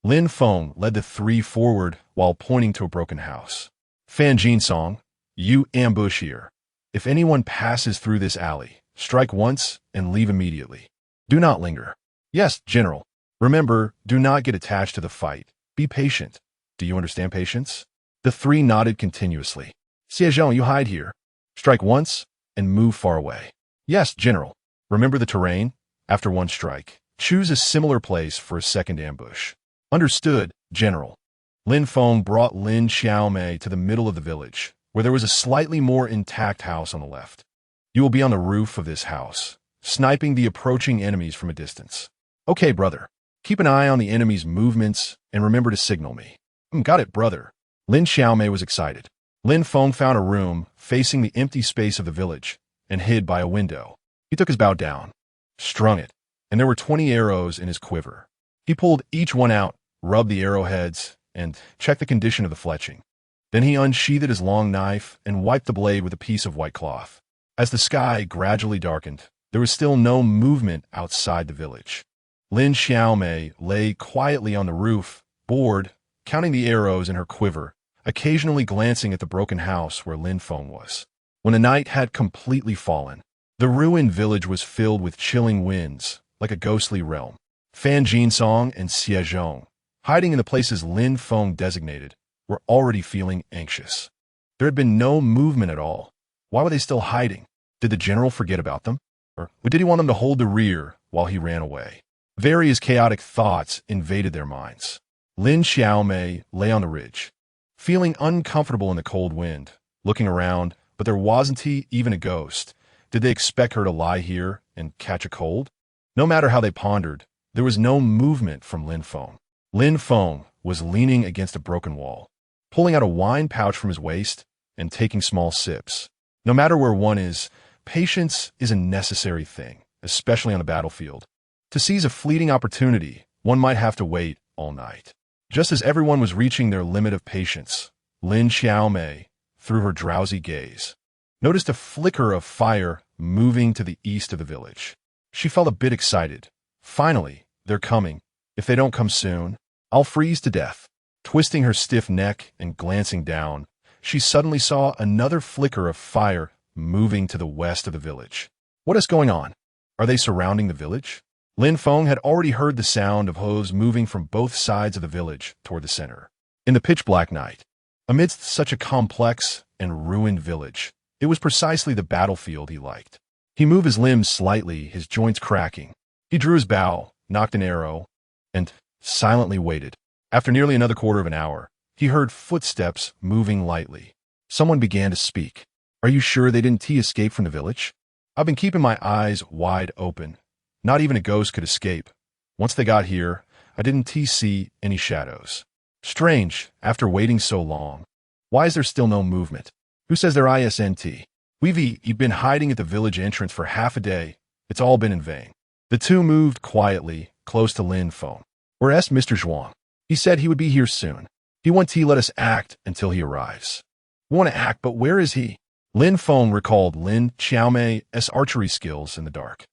Lin Feng led the three forward while pointing to a broken house. Fan Jinsong, you ambush here. If anyone passes through this alley, strike once and leave immediately. Do not linger. Yes, General. Remember, do not get attached to the fight. Be patient. Do you understand patience? The three nodded continuously. Tie Zhen, you hide here. Strike once and move far away. Yes, General. Remember the terrain? After one strike, choose a similar place for a second ambush. Understood, General. Lin Feng brought Lin Xiaomei to the middle of the village, where there was a slightly more intact house on the left. You will be on the roof of this house, sniping the approaching enemies from a distance. Okay, brother. Keep an eye on the enemy's movements and remember to signal me. Got it, brother. Lin Xiaomei was excited. Lin Feng found a room facing the empty space of the village and hid by a window. He took his bow down, strung it, and there were 20 arrows in his quiver. He pulled each one out, rubbed the arrowheads, and checked the condition of the fletching. Then he unsheathed his long knife and wiped the blade with a piece of white cloth. As the sky gradually darkened, there was still no movement outside the village. Lin Xiaomei lay quietly on the roof, bored, counting the arrows in her quiver, occasionally glancing at the broken house where Lin Feng was. When the night had completely fallen, the ruined village was filled with chilling winds, like a ghostly realm. Fan Jinsong and Tie Zhen, hiding in the places Lin Feng designated, were already feeling anxious. There had been no movement at all. Why were they still hiding? Did the general forget about them? Or did he want them to hold the rear while he ran away? Various chaotic thoughts invaded their minds. Lin Xiaomei lay on the ridge, feeling uncomfortable in the cold wind, looking around, but there wasn't even a ghost. Did they expect her to lie here and catch a cold? No matter how they pondered, there was no movement from Lin Feng. Lin Feng was leaning against a broken wall, pulling out a wine pouch from his waist and taking small sips. No matter where one is, patience is a necessary thing, especially on the battlefield. To seize a fleeting opportunity, one might have to wait all night. Just as everyone was reaching their limit of patience, Lin Xiaomei, through her drowsy gaze, noticed a flicker of fire moving to the east of the village. She felt a bit excited. Finally, they're coming. If they don't come soon, I'll freeze to death. Twisting her stiff neck and glancing down, she suddenly saw another flicker of fire moving to the west of the village. What is going on? Are they surrounding the village? Lin Feng had already heard the sound of hooves moving from both sides of the village toward the center. In the pitch-black night, amidst such a complex and ruined village, it was precisely the battlefield he liked. He moved his limbs slightly, his joints cracking. He drew his bow, knocked an arrow, and silently waited. After nearly another quarter of an hour, he heard footsteps moving lightly. Someone began to speak. Are you sure they didn't escape from the village? I've been keeping my eyes wide open. Not even a ghost could escape. Once they got here, I didn't see any shadows. Strange, after waiting so long. Why is there still no movement? Who says there isn't? We've been hiding at the village entrance for half a day. It's all been in vain. The two moved quietly, close to Lin Feng. Where's Mr. Zhuang? He said he would be here soon. He wants to let us act until he arrives. We want to act, but where is he? Lin Feng recalled Lin Xiaomei's archery skills in the dark.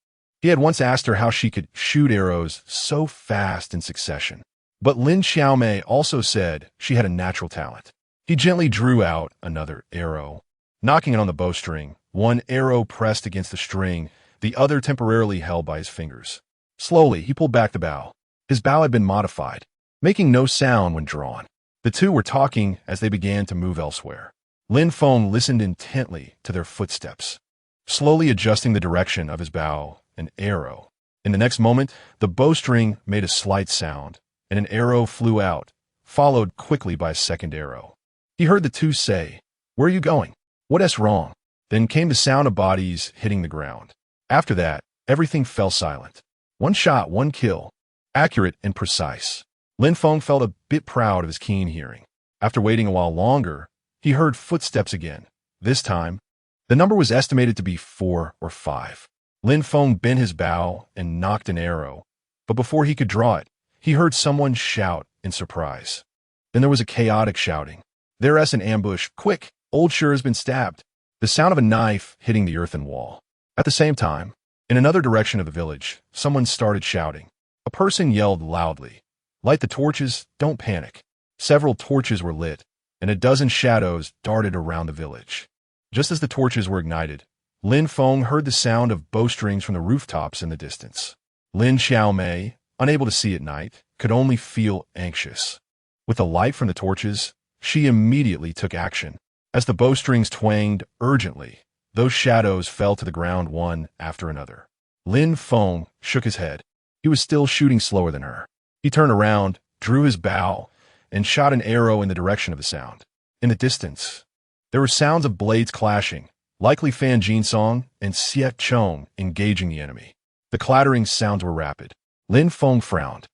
He had once asked her how she could shoot arrows so fast in succession. But Lin Xiaomei also said she had a natural talent. He gently drew out another arrow, knocking it on the bowstring, one arrow pressed against the string, the other temporarily held by his fingers. Slowly, he pulled back the bow. His bow had been modified, making no sound when drawn. The two were talking as they began to move elsewhere. Lin Feng listened intently to their footsteps, slowly adjusting the direction of his bow and arrow. In the next moment, the bowstring made a slight sound, and an arrow flew out, followed quickly by a second arrow. He heard the two say, "Where are you going? What's wrong?" Then came the sound of bodies hitting the ground. After that, everything fell silent. One shot, one kill. Accurate and precise. Lin Feng felt a bit proud of his keen hearing. After waiting a while longer, he heard footsteps again. This time, the number was estimated to be 4 or 5. Lin Feng bent his bow and knocked an arrow, but before he could draw it, he heard someone shout in surprise. Then there was a chaotic shouting. "There's an ambush! Quick! Old Sure has been stabbed!" The sound of a knife hitting the earthen wall. At the same time, in another direction of the village, someone started shouting. A person yelled loudly, "Light the torches, don't panic." Several torches were lit, and a dozen shadows darted around the village. Just as the torches were ignited, Lin Feng heard the sound of bowstrings from the rooftops in the distance. Lin Xiaomei, unable to see at night, could only feel anxious. With the light from the torches, she immediately took action. As the bowstrings twanged urgently, those shadows fell to the ground one after another. Lin Feng shook his head. He was still shooting slower than her. He turned around, drew his bow, and shot an arrow in the direction of the sound. In the distance, there were sounds of blades clashing, likely Fan Jinsong and Xie Chong engaging the enemy. The clattering sounds were rapid. Lin Feng frowned.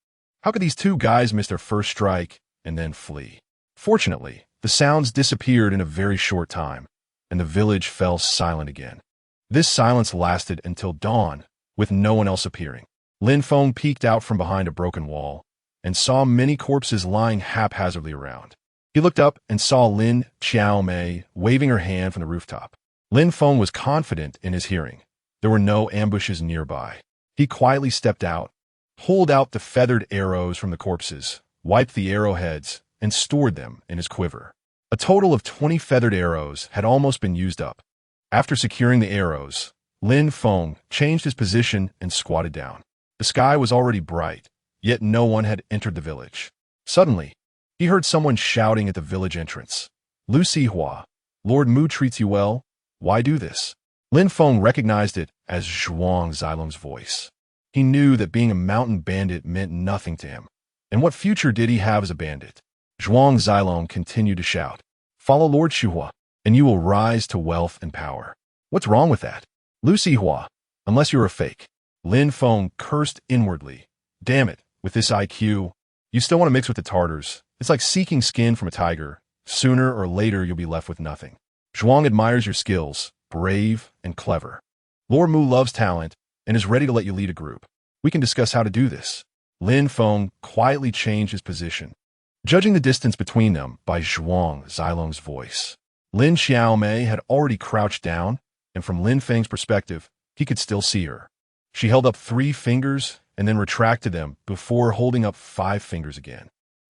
How could these two guys miss their first strike and then flee? Fortunately, the sounds disappeared in a very short time, and the village fell silent again. This silence lasted until dawn, with no one else appearing. Lin Feng peeked out from behind a broken wall and saw many corpses lying haphazardly around. He looked up and saw Lin Xiaomei waving her hand from the rooftop. Lin Feng was confident in his hearing. There were no ambushes nearby. He quietly stepped out, pulled out the feathered arrows from the corpses, wiped the arrowheads, and stored them in his quiver. A total of 20 feathered arrows had almost been used up. After securing the arrows, Lin Feng changed his position and squatted down. The sky was already bright, yet no one had entered the village. Suddenly, he heard someone shouting at the village entrance. "Lu Sihua, Lord Mu treats you well. Why do this?" Lin Feng recognized it as Zhuang Zilong's voice. He knew that being a mountain bandit meant nothing to him. And what future did he have as a bandit? Zhuang Zilong continued to shout, "Follow Lord Shuhua, and you will rise to wealth and power." What's wrong with that? Lu Sihua, unless you're a fake. Lin Feng cursed inwardly. Damn it, with this IQ, you still want to mix with the Tartars. It's like seeking skin from a tiger. Sooner or later, you'll be left with nothing. Zhuang admires your skills, brave and clever. Lord Mu loves talent and is ready to let you lead a group. We can discuss how to do this. Lin Feng quietly changed his position, judging the distance between them by Zhuang Zilong's voice. Lin Xiaomei had already crouched down, and from Lin Feng's perspective, he could still see her. She held up 3 fingers and then retracted them before holding up 5 fingers again.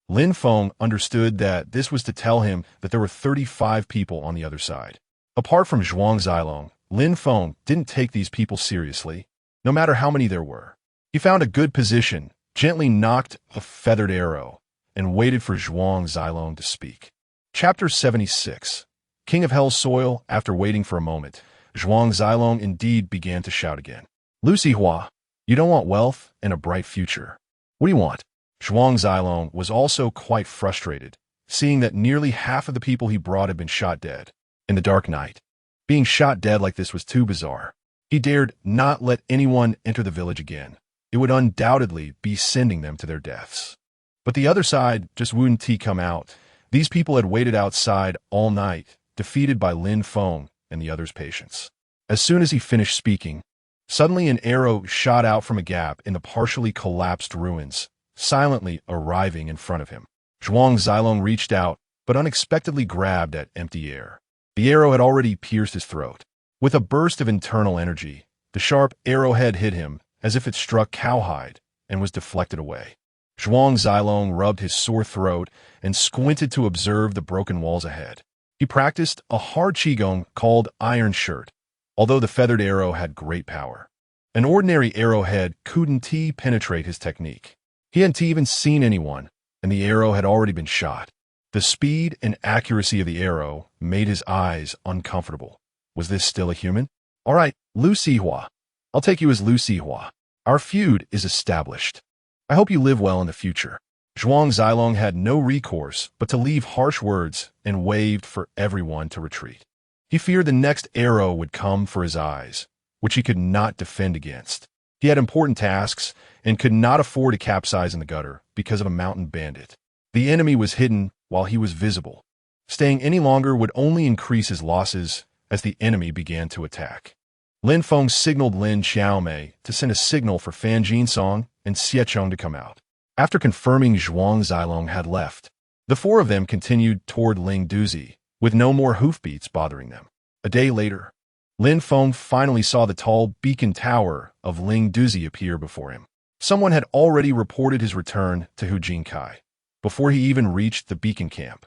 Lin Feng understood that this was to tell him that there were 35 people on the other side. Apart from Zhuang Zilong, Lin Feng didn't take these people seriously, no matter how many there were. He found a good position, gently knocked a feathered arrow, and waited for Zhuang Zilong to speak. Chapter 76. King of Hell's Soil. After waiting for a moment, Zhuang Zilong indeed began to shout again. "Lu Sihua, you don't want wealth and a bright future. What do you want?" Zhuang Zilong was also quite frustrated, seeing that nearly half of the people he brought had been shot dead. In the dark night, being shot dead like this was too bizarre. He dared not let anyone enter the village again. It would undoubtedly be sending them to their deaths. But the other side just wouldn't come out. These people had waited outside all night, defeated by Lin Feng and the others' patience. As soon as he finished speaking, suddenly an arrow shot out from a gap in the partially collapsed ruins, silently arriving in front of him. Zhuang Zilong reached out, but unexpectedly grabbed at empty air. The arrow had already pierced his throat. With a burst of internal energy, the sharp arrowhead hit him as if it struck cowhide and was deflected away. Zhuang Zilong rubbed his sore throat and squinted to observe the broken walls ahead. He practiced a hard qigong called Iron Shirt, although the feathered arrow had great power. An ordinary arrowhead couldn't penetrate his technique. He hadn't even seen anyone, and the arrow had already been shot. The speed and accuracy of the arrow made his eyes uncomfortable. Was this still a human? All right, Lu Sihua. I'll take you as Lu Sihua. Our feud is established. I hope you live well in the future. Zhuang Zilong had no recourse but to leave harsh words and waved for everyone to retreat. He feared the next arrow would come for his eyes, which he could not defend against. He had important tasks and could not afford to capsize in the gutter because of a mountain bandit. The enemy was hidden while he was visible. Staying any longer would only increase his losses as the enemy began to attack. Lin Feng signaled Lin Xiaomei to send a signal for Fan Jinsong and Xiecheng to come out. After confirming Zhuang Zilong had left, the four of them continued toward Ling Douzi, with no more hoofbeats bothering them. A day later, Lin Feng finally saw the tall beacon tower of Ling Douzi appear before him. Someone had already reported his return to Hujinkai before he even reached the beacon camp.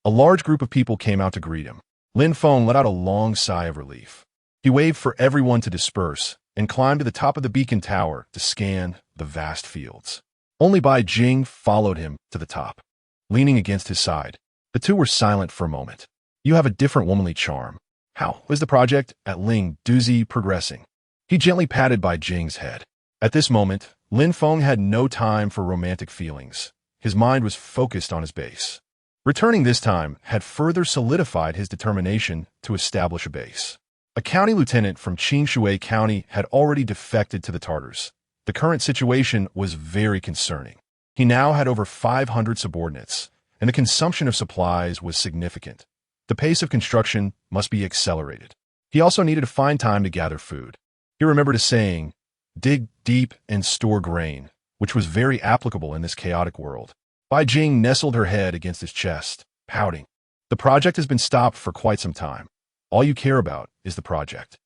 A large group of people came out to greet him. Lin Feng let out a long sigh of relief. He waved for everyone to disperse and climbed to the top of the beacon tower to scan the vast fields. Only Bai Jing followed him to the top. Leaning against his side, the two were silent for a moment. You have a different womanly charm. How is the project at Ling Douzi progressing? He gently patted Bai Jing's head. At this moment, Lin Feng had no time for romantic feelings. His mind was focused on his base. Returning this time had further solidified his determination to establish a base. A county lieutenant from Qingshui County had already defected to the Tartars. The current situation was very concerning. He now had over 500 subordinates, and the consumption of supplies was significant. The pace of construction must be accelerated. He also needed to find time to gather food. He remembered a saying, dig deep and store grain, which was very applicable in this chaotic world. Bai Jing nestled her head against his chest, pouting. The project has been stopped for quite some time. All you care about is the project.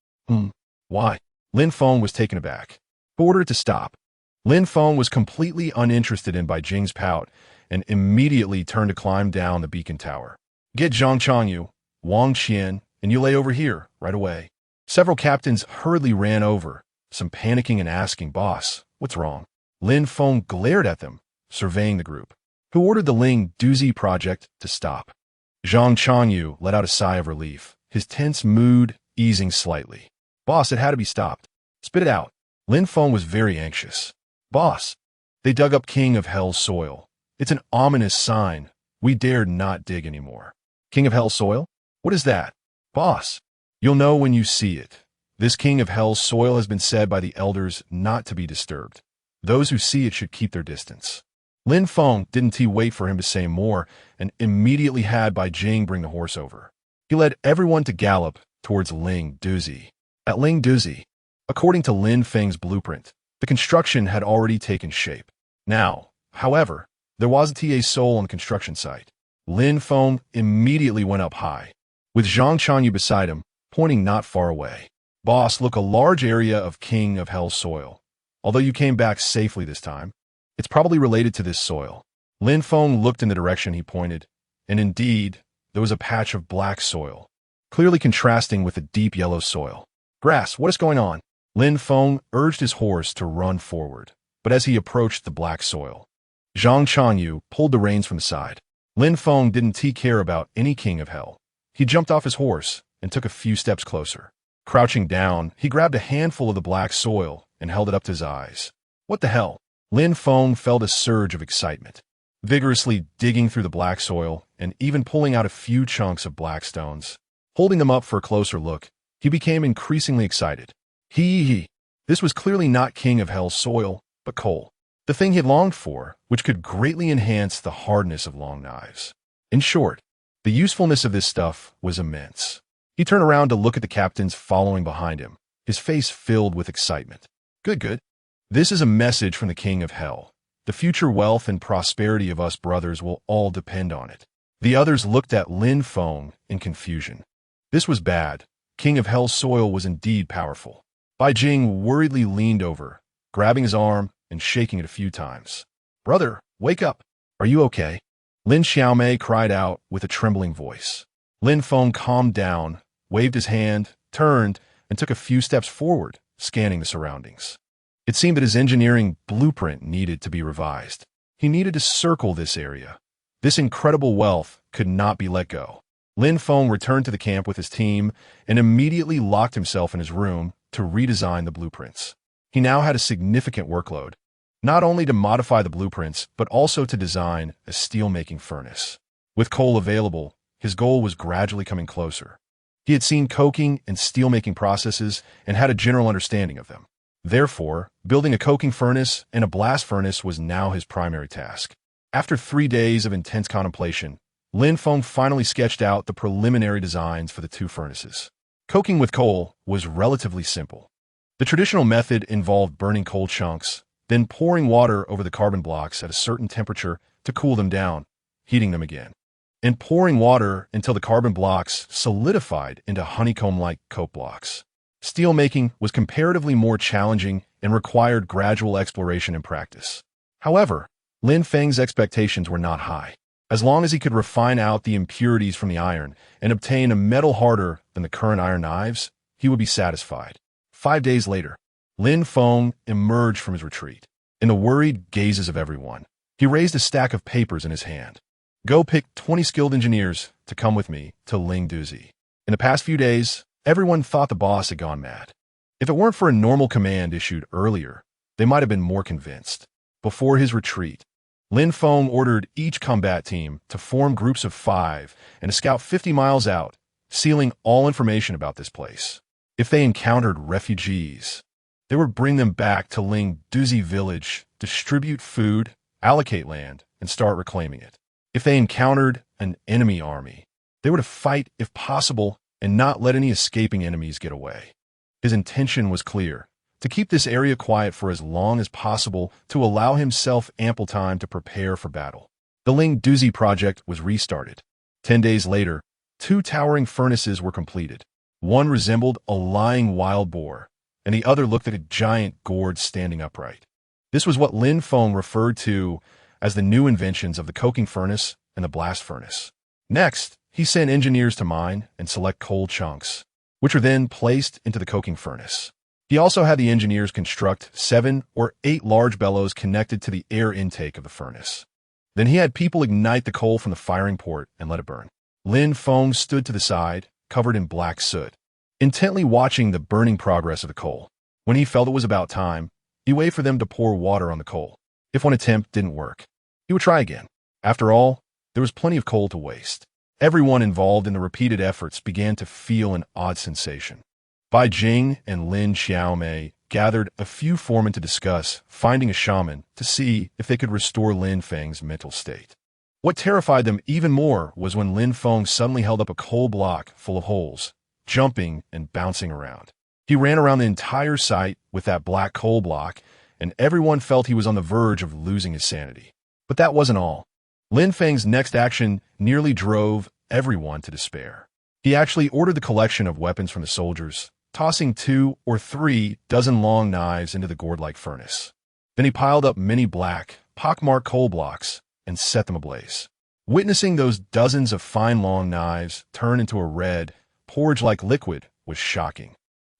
Why? Lin Feng was taken aback. Who ordered it to stop? Lin Feng was completely uninterested in Bai Jing's pout and immediately turned to climb down the beacon tower. Get Zhang Changyu, Wang Qian, and you lay over here right away. Several captains hurriedly ran over, some panicking and asking, Boss, what's wrong? Lin Feng glared at them, surveying the group. Who ordered the Ling Douzi project to stop? Zhang Changyu let out a sigh of relief, his tense mood easing slightly. Boss, it had to be stopped. Spit it out. Lin Feng was very anxious. Boss, they dug up King of Hell's soil. It's an ominous sign. We dared not dig anymore. King of Hell's soil? What is that? Boss, you'll know when you see it. This King of Hell's soil has been said by the elders not to be disturbed. Those who see it should keep their distance. Lin Feng didn't wait for him to say more and immediately had Bai Jing bring the horse over. He led everyone to gallop towards Ling Douzi. At Ling Douzi, according to Lin Feng's blueprint, the construction had already taken shape. Now, however, there wasn't a soul on the construction site. Lin Feng immediately went up high, with Zhang Changyu beside him, pointing not far away. Boss, look, a large area of King of Hell's soil. Although you came back safely this time, it's probably related to this soil. Lin Feng looked in the direction he pointed, and indeed, there was a patch of black soil, clearly contrasting with the deep yellow soil. Grass, what is going on? Lin Feng urged his horse to run forward, but as he approached the black soil, Zhang Changyu pulled the reins from the side. Lin Feng didn't care about any King of Hell. He jumped off his horse and took a few steps closer. Crouching down, he grabbed a handful of the black soil and held it up to his eyes. What the hell? Lin Feng felt a surge of excitement, vigorously digging through the black soil and even pulling out a few chunks of black stones. Holding them up for a closer look, he became increasingly excited. This was clearly not King of Hell's soil, but coal. The thing he had longed for, which could greatly enhance the hardness of long knives. In short, the usefulness of this stuff was immense. He turned around to look at the captains following behind him, his face filled with excitement. Good. This is a message from the King of Hell. The future wealth and prosperity of us brothers will all depend on it. The others looked at Lin Feng in confusion. This was bad. King of Hell's soil was indeed powerful. Bai Jing worriedly leaned over, grabbing his arm and shaking it a few times. Brother, wake up. Are you okay? Lin Xiaomei cried out with a trembling voice. Lin Feng calmed down, waved his hand, turned, and took a few steps forward, scanning the surroundings. It seemed that his engineering blueprint needed to be revised. He needed to circle this area. This incredible wealth could not be let go. Lin Feng returned to the camp with his team and immediately locked himself in his room to redesign the blueprints. He now had a significant workload, not only to modify the blueprints, but also to design a steel-making furnace. With coal available, his goal was gradually coming closer. He had seen coking and steel-making processes and had a general understanding of them. Therefore, building a coking furnace and a blast furnace was now his primary task. After 3 days of intense contemplation, Lin Feng finally sketched out the preliminary designs for the 2 furnaces. Coking with coal was relatively simple. The traditional method involved burning coal chunks, then pouring water over the carbon blocks at a certain temperature to cool them down, heating them again, and pouring water until the carbon blocks solidified into honeycomb-like coke blocks. Steel making was comparatively more challenging and required gradual exploration and practice. However, Lin Feng's expectations were not high. As long as he could refine out the impurities from the iron and obtain a metal harder than the current iron knives, he would be satisfied. 5 days later, Lin Feng emerged from his retreat. In the worried gazes of everyone, he raised a stack of papers in his hand. Go pick 20 skilled engineers to come with me to Ling Douzi. In the past few days, everyone thought the boss had gone mad. If it weren't for a normal command issued earlier, they might have been more convinced. Before his retreat, Lin Feng ordered each combat team to form groups of 5 and to scout 50 miles out, sealing all information about this place. If they encountered refugees, they would bring them back to Ling Douzi Village, distribute food, allocate land, and start reclaiming it. If they encountered an enemy army, they were to fight if possible and not let any escaping enemies get away. His intention was clear: to keep this area quiet for as long as possible to allow himself ample time to prepare for battle. The Ling Douzi project was restarted. 10 days later, 2 towering furnaces were completed. One resembled a lying wild boar, and the other looked like a giant gourd standing upright. This was what Lin Feng referred to as the new inventions of the coking furnace and the blast furnace. Next, he sent engineers to mine and select coal chunks, which were then placed into the coking furnace. He also had the engineers construct 7 or 8 large bellows connected to the air intake of the furnace. Then he had people ignite the coal from the firing port and let it burn. Lin Feng stood to the side, covered in black soot, intently watching the burning progress of the coal. When he felt it was about time, he waited for them to pour water on the coal. If one attempt didn't work, he would try again. After all, there was plenty of coal to waste. Everyone involved in the repeated efforts began to feel an odd sensation. Bai Jing and Lin Xiaomei gathered a few foremen to discuss finding a shaman to see if they could restore Lin Feng's mental state. What terrified them even more was when Lin Feng suddenly held up a coal block full of holes, jumping and bouncing around. He ran around the entire site with that black coal block, and everyone felt he was on the verge of losing his sanity. But that wasn't all. Lin Feng's next action nearly drove everyone to despair. He actually ordered the collection of weapons from the soldiers, tossing 2 or 3 dozen long knives into the gourd-like furnace. Then he piled up many black, pockmarked coal blocks and set them ablaze. Witnessing those dozens of fine long knives turn into a red, porridge-like liquid was shocking.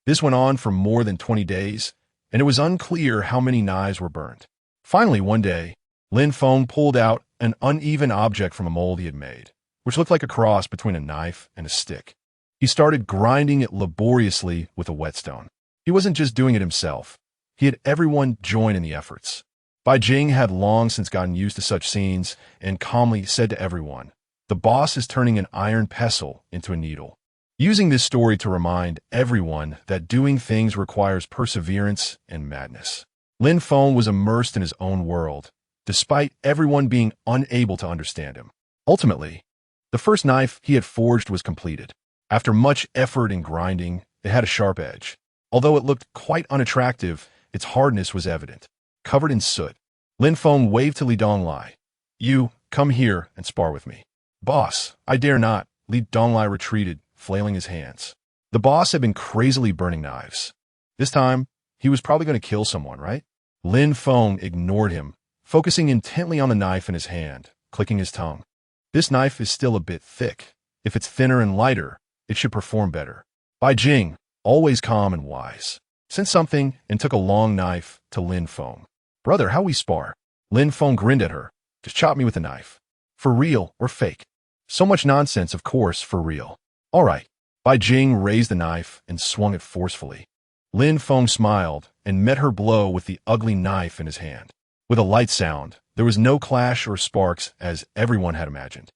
This went on for more than 20 days, and it was unclear how many knives were burned. Finally, one day, Lin Feng pulled out an uneven object from a mold he had made, which looked like a cross between a knife and a stick. He started grinding it laboriously with a whetstone. He wasn't just doing it himself. He had everyone join in the efforts. Bai Jing had long since gotten used to such scenes and calmly said to everyone, "The boss is turning an iron pestle into a needle," using this story to remind everyone that doing things requires perseverance and madness. Lin Feng was immersed in his own world, despite everyone being unable to understand him. Ultimately, the first knife he had forged was completed. After much effort and grinding, it had a sharp edge. Although it looked quite unattractive, its hardness was evident. Covered in soot, Lin Feng waved to Li Donglai. "You, come here and spar with me." "Boss, I dare not." Li Donglai retreated, flailing his hands. The boss had been crazily burning knives. This time, he was probably going to kill someone, right? Lin Feng ignored him, focusing intently on the knife in his hand, clicking his tongue. "This knife is still a bit thick. If it's thinner and lighter, it should perform better." Bai Jing, always calm and wise, sent something and took a long knife to Lin Feng. "Brother, how we spar?" Lin Feng grinned at her. "Just chop me with a knife." For real or fake? So much nonsense, of course, for real. All right. Bai Jing raised the knife and swung it forcefully. Lin Feng smiled and met her blow with the ugly knife in his hand. With a light sound, there was no clash or sparks as everyone had imagined.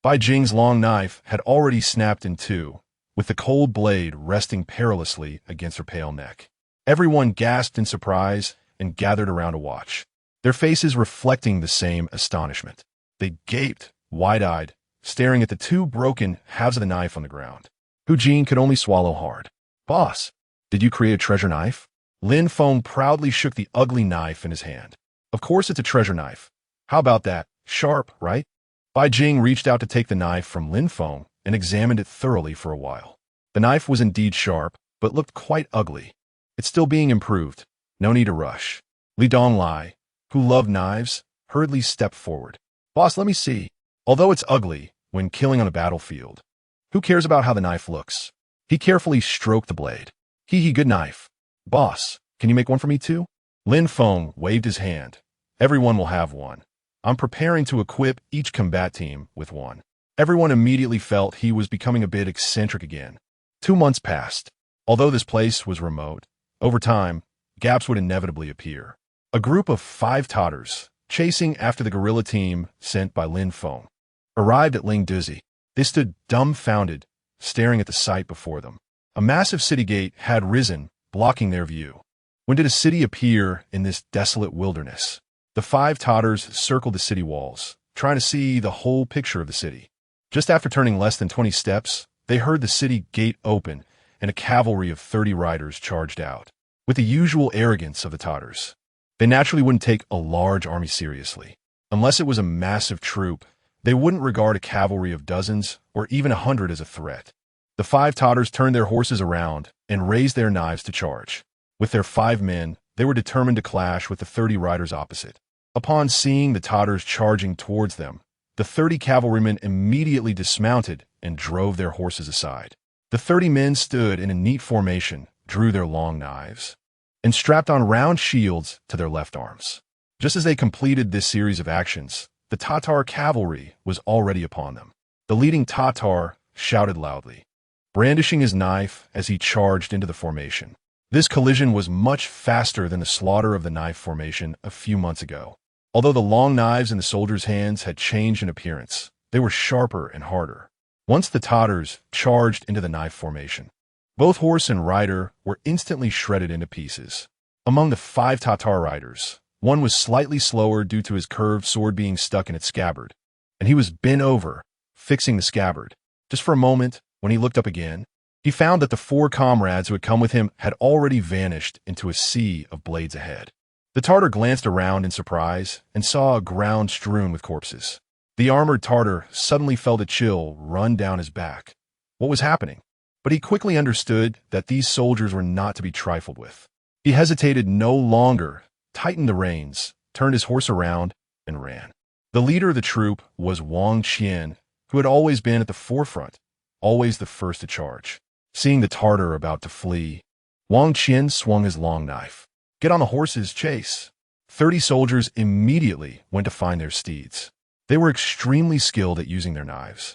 Bai Jing's long knife had already snapped in two, with the cold blade resting perilously against her pale neck. Everyone gasped in surprise and gathered around to watch, their faces reflecting the same astonishment. They gaped, wide-eyed, staring at the two broken halves of the knife on the ground. Hu Jin could only swallow hard. Boss, did you create a treasure knife? Lin Feng proudly shook the ugly knife in his hand. Of course it's a treasure knife. How about that? Sharp, right? Bai Jing reached out to take the knife from Lin Feng and examined it thoroughly for a while. The knife was indeed sharp, but looked quite ugly. It's still being improved. No need to rush. Li Donglai, who loved knives, hurriedly stepped forward. Boss, let me see. Although it's ugly when killing on a battlefield, who cares about how the knife looks? He carefully stroked the blade. Hee, good knife. Boss, can you make one for me too? Lin Feng waved his hand. Everyone will have one. I'm preparing to equip each combat team with one. Everyone immediately felt he was becoming a bit eccentric again. 2 months passed. Although this place was remote, over time, gaps would inevitably appear. A group of 5 totters, chasing after the guerrilla team sent by Lin Feng, arrived at Ling Douzi. They stood dumbfounded, staring at the sight before them. A massive city gate had risen, blocking their view. When did a city appear in this desolate wilderness? The 5 totters circled the city walls, trying to see the whole picture of the city. Just after turning less than 20 steps, they heard the city gate open, and a cavalry of 30 riders charged out. With the usual arrogance of the totters, they naturally wouldn't take a large army seriously. Unless it was a massive troop, they wouldn't regard a cavalry of dozens or even 100 as a threat. The 5 totters turned their horses around and raised their knives to charge. With their 5 men, they were determined to clash with the 30 riders opposite. Upon seeing the totters charging towards them, the 30 cavalrymen immediately dismounted and drove their horses aside. The 30 men stood in a neat formation, drew their long knives, and strapped on round shields to their left arms. Just as they completed this series of actions, the Tatar cavalry was already upon them. The leading Tatar shouted loudly, brandishing his knife as he charged into the formation. This collision was much faster than the slaughter of the knife formation a few months ago. Although the long knives in the soldiers' hands had changed in appearance, they were sharper and harder. Once the Tatars charged into the knife formation, both horse and rider were instantly shredded into pieces. Among the 5 Tatar riders, one was slightly slower due to his curved sword being stuck in its scabbard, and he was bent over, fixing the scabbard. Just for a moment, when he looked up again, he found that the 4 comrades who had come with him had already vanished into a sea of blades ahead. The Tartar glanced around in surprise and saw a ground strewn with corpses. The armored Tartar suddenly felt a chill run down his back. What was happening? But he quickly understood that these soldiers were not to be trifled with. He hesitated no longer, tightened the reins, turned his horse around, and ran. The leader of the troop was Wang Qian, who had always been at the forefront, always the first to charge. Seeing the Tartar about to flee, Wang Qian swung his long knife. Get on the horses, chase. 30 soldiers immediately went to find their steeds. They were extremely skilled at using their knives.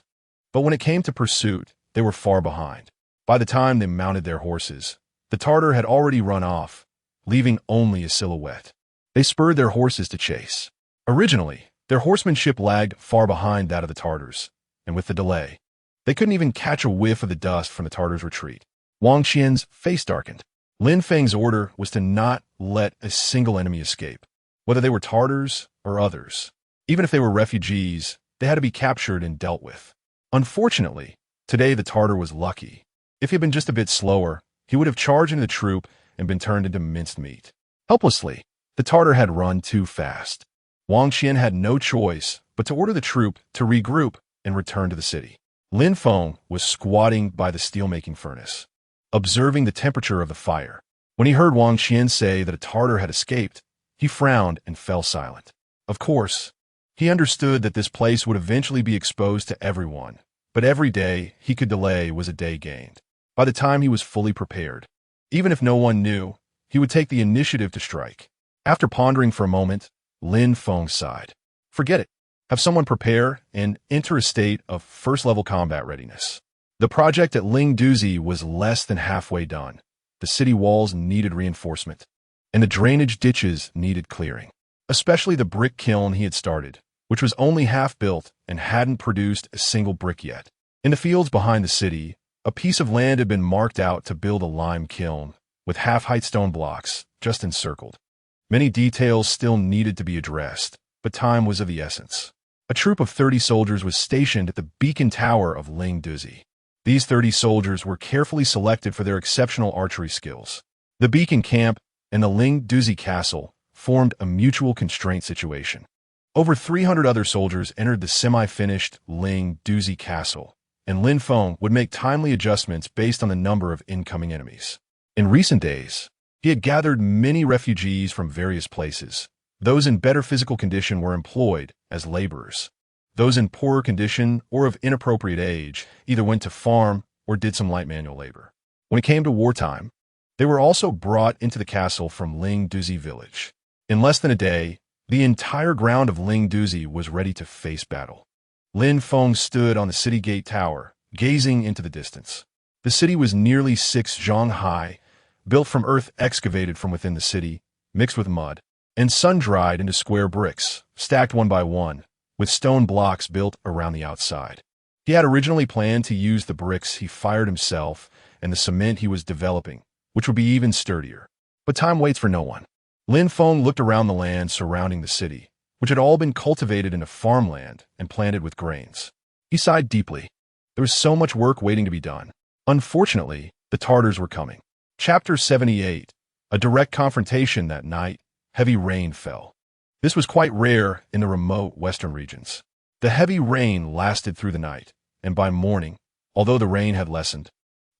But when it came to pursuit, they were far behind. By the time they mounted their horses, the Tartar had already run off, leaving only a silhouette. They spurred their horses to chase. Originally, their horsemanship lagged far behind that of the Tartars, and with the delay, they couldn't even catch a whiff of the dust from the Tartars' retreat. Wang Qian's face darkened. Lin Feng's order was to not let a single enemy escape, whether they were Tartars or others. Even if they were refugees, they had to be captured and dealt with. Unfortunately, today the Tartar was lucky. If he had been just a bit slower, he would have charged into the troop and been turned into minced meat. Helplessly, the Tartar had run too fast. Wang Qian had no choice but to order the troop to regroup and return to the city. Lin Feng was squatting by the steelmaking furnace, observing the temperature of the fire. When he heard Wang Qian say that a Tartar had escaped, he frowned and fell silent. Of course, he understood that this place would eventually be exposed to everyone, but every day he could delay was a day gained. By the time he was fully prepared, even if no one knew, he would take the initiative to strike. After pondering for a moment, Lin Feng sighed. Forget it. have someone prepare and enter a state of first-level combat readiness. The project at Ling Douzi was less than halfway done. The city walls needed reinforcement, and the drainage ditches needed clearing, especially the brick kiln he had started, which was only half built and hadn't produced a single brick yet. In the fields behind the city, a piece of land had been marked out to build a lime kiln, with half-height stone blocks just encircled. Many details still needed to be addressed, but time was of the essence. A troop of 30 soldiers was stationed at the beacon tower of Ling Douzi. These 30 soldiers were carefully selected for their exceptional archery skills. The beacon camp and the Ling Douzi castle formed a mutual constraint situation. Over 300 other soldiers entered the semi-finished Ling Douzi castle, and Lin Feng would make timely adjustments based on the number of incoming enemies. In recent days, he had gathered many refugees from various places. Those in better physical condition were employed as laborers. Those in poorer condition or of inappropriate age either went to farm or did some light manual labor. When it came to wartime, they were also brought into the castle from Ling Douzi Village. In less than a day, the entire ground of Ling Douzi was ready to face battle. Lin Feng stood on the city gate tower, gazing into the distance. The city was nearly 6 zhang high, built from earth excavated from within the city, mixed with mud, and sun-dried into square bricks, stacked one by one, with stone blocks built around the outside. He had originally planned to use the bricks he fired himself and the cement he was developing, which would be even sturdier. But time waits for no one. Lin Feng looked around the land surrounding the city, which had all been cultivated into farmland and planted with grains. He sighed deeply. There was so much work waiting to be done. Unfortunately, the Tartars were coming. Chapter 78. A direct confrontation that night. Heavy rain fell. This was quite rare in the remote western regions. The heavy rain lasted through the night, and by morning, although the rain had lessened,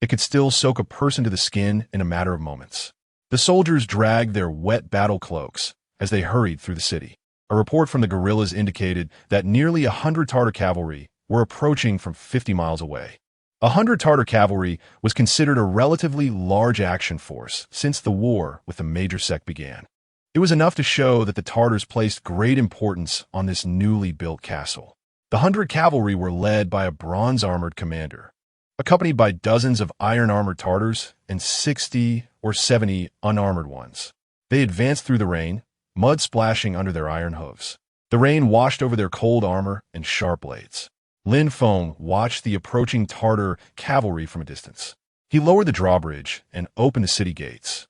it could still soak a person to the skin in a matter of moments. The soldiers dragged their wet battle cloaks as they hurried through the city. A report from the guerrillas indicated that nearly 100 Tartar cavalry were approaching from 50 miles away. 100 Tartar cavalry was considered a relatively large action force since the war with the major sect began. It was enough to show that the Tartars placed great importance on this newly built castle. The 100 cavalry were led by a bronze-armored commander, accompanied by dozens of iron-armored Tartars and 60 or 70 unarmored ones. They advanced through the rain, mud splashing under their iron hooves. The rain washed over their cold armor and sharp blades. Lin Feng watched the approaching Tartar cavalry from a distance. He lowered the drawbridge and opened the city gates,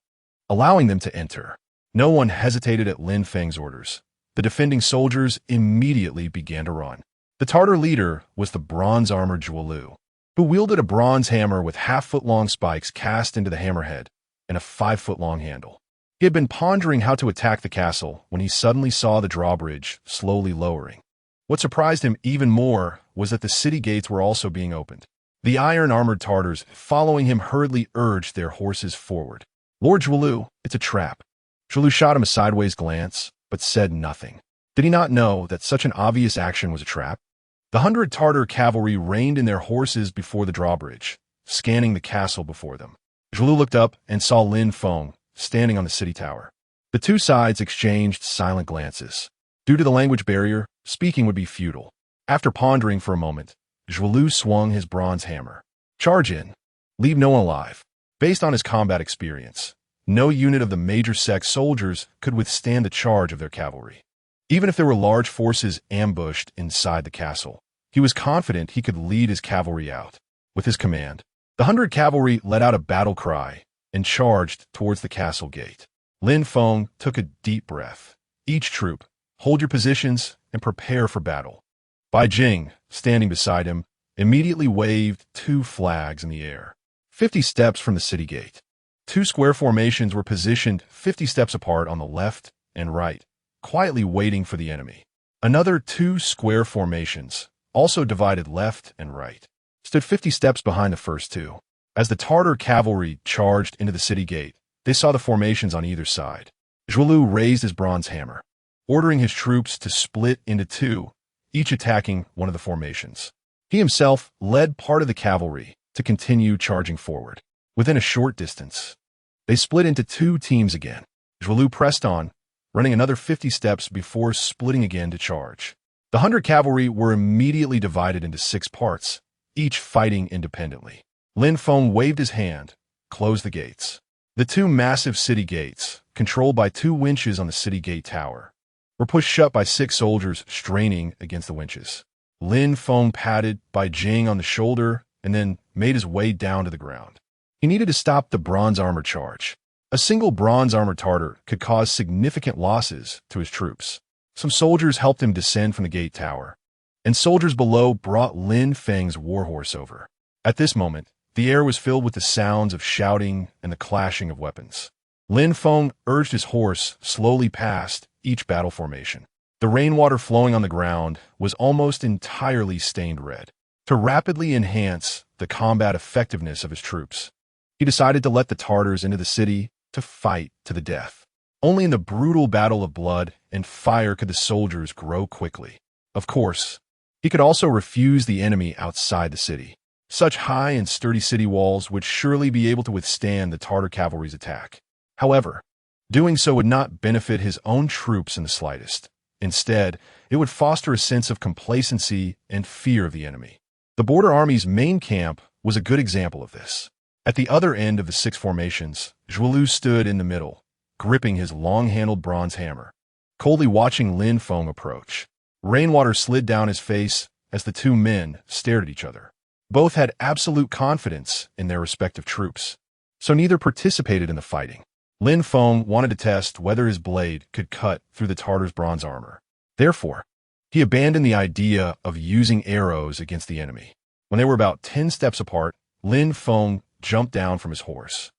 allowing them to enter. No one hesitated at Lin Feng's orders. The defending soldiers immediately began to run. The Tartar leader was the bronze-armored Zhao Zheng, who wielded a bronze hammer with half-foot-long spikes cast into the hammerhead and a 5-foot-long handle. He had been pondering how to attack the castle when he suddenly saw the drawbridge slowly lowering. What surprised him even more was that the city gates were also being opened. The iron-armored Tartars following him hurriedly urged their horses forward. "Lord Zhao Zheng, it's a trap." Zhao Zheng shot him a sideways glance, but said nothing. Did he not know that such an obvious action was a trap? The 100 Tartar cavalry reined in their horses before the drawbridge, scanning the castle before them. Zhao Zheng looked up and saw Lin Feng standing on the city tower. The two sides exchanged silent glances. Due to the language barrier, speaking would be futile. After pondering for a moment, Zhao Zheng swung his bronze hammer. "Charge in. Leave no one alive." Based on his combat experience, no unit of the major sect soldiers could withstand the charge of their cavalry. Even if there were large forces ambushed inside the castle, he was confident he could lead his cavalry out. With his command, the 100 cavalry let out a battle cry and charged towards the castle gate. Lin Feng took a deep breath. Each troop, hold your positions and prepare for battle. Bai Jing, standing beside him, immediately waved 2 flags in the air, 50 steps from the city gate. 2 square formations were positioned 50 steps apart on the left and right, quietly waiting for the enemy. Another 2 square formations, also divided left and right, stood 50 steps behind the first 2. As the Tartar cavalry charged into the city gate, they saw the formations on either side. Zhao Zheng raised his bronze hammer, ordering his troops to split into 2, each attacking one of the formations. He himself led part of the cavalry to continue charging forward. Within a short distance, they split into 2 teams again. Zhao Zheng pressed on, running another 50 steps before splitting again to charge. The 100 cavalry were immediately divided into 6 parts, each fighting independently. Lin Feng waved his hand, closed the gates. The 2 massive city gates, controlled by 2 winches on the city gate tower, were pushed shut by 6 soldiers straining against the winches. Lin Feng patted Bai Jing on the shoulder and then made his way down to the ground. He needed to stop the bronze armor charge. A single bronze armor Tartar could cause significant losses to his troops. Some soldiers helped him descend from the gate tower, and soldiers below brought Lin Feng's warhorse over. At this moment, the air was filled with the sounds of shouting and the clashing of weapons. Lin Feng urged his horse slowly past each battle formation. The rainwater flowing on the ground was almost entirely stained red. To rapidly enhance the combat effectiveness of his troops, he decided to let the Tartars into the city to fight to the death. Only in the brutal battle of blood and fire could the soldiers grow quickly. Of course, he could also refuse the enemy outside the city. Such high and sturdy city walls would surely be able to withstand the Tartar cavalry's attack. However, doing so would not benefit his own troops in the slightest. Instead, it would foster a sense of complacency and fear of the enemy. The border army's main camp was a good example of this. At the other end of the 6 formations, Zhao Zheng stood in the middle, gripping his long-handled bronze hammer, coldly watching Lin Feng approach. Rainwater slid down his face as the 2 men stared at each other. Both had absolute confidence in their respective troops, so neither participated in the fighting. Lin Feng wanted to test whether his blade could cut through the Tartars' bronze armor. Therefore, he abandoned the idea of using arrows against the enemy. When they were about 10 steps apart, Lin Feng jumped down from his horse.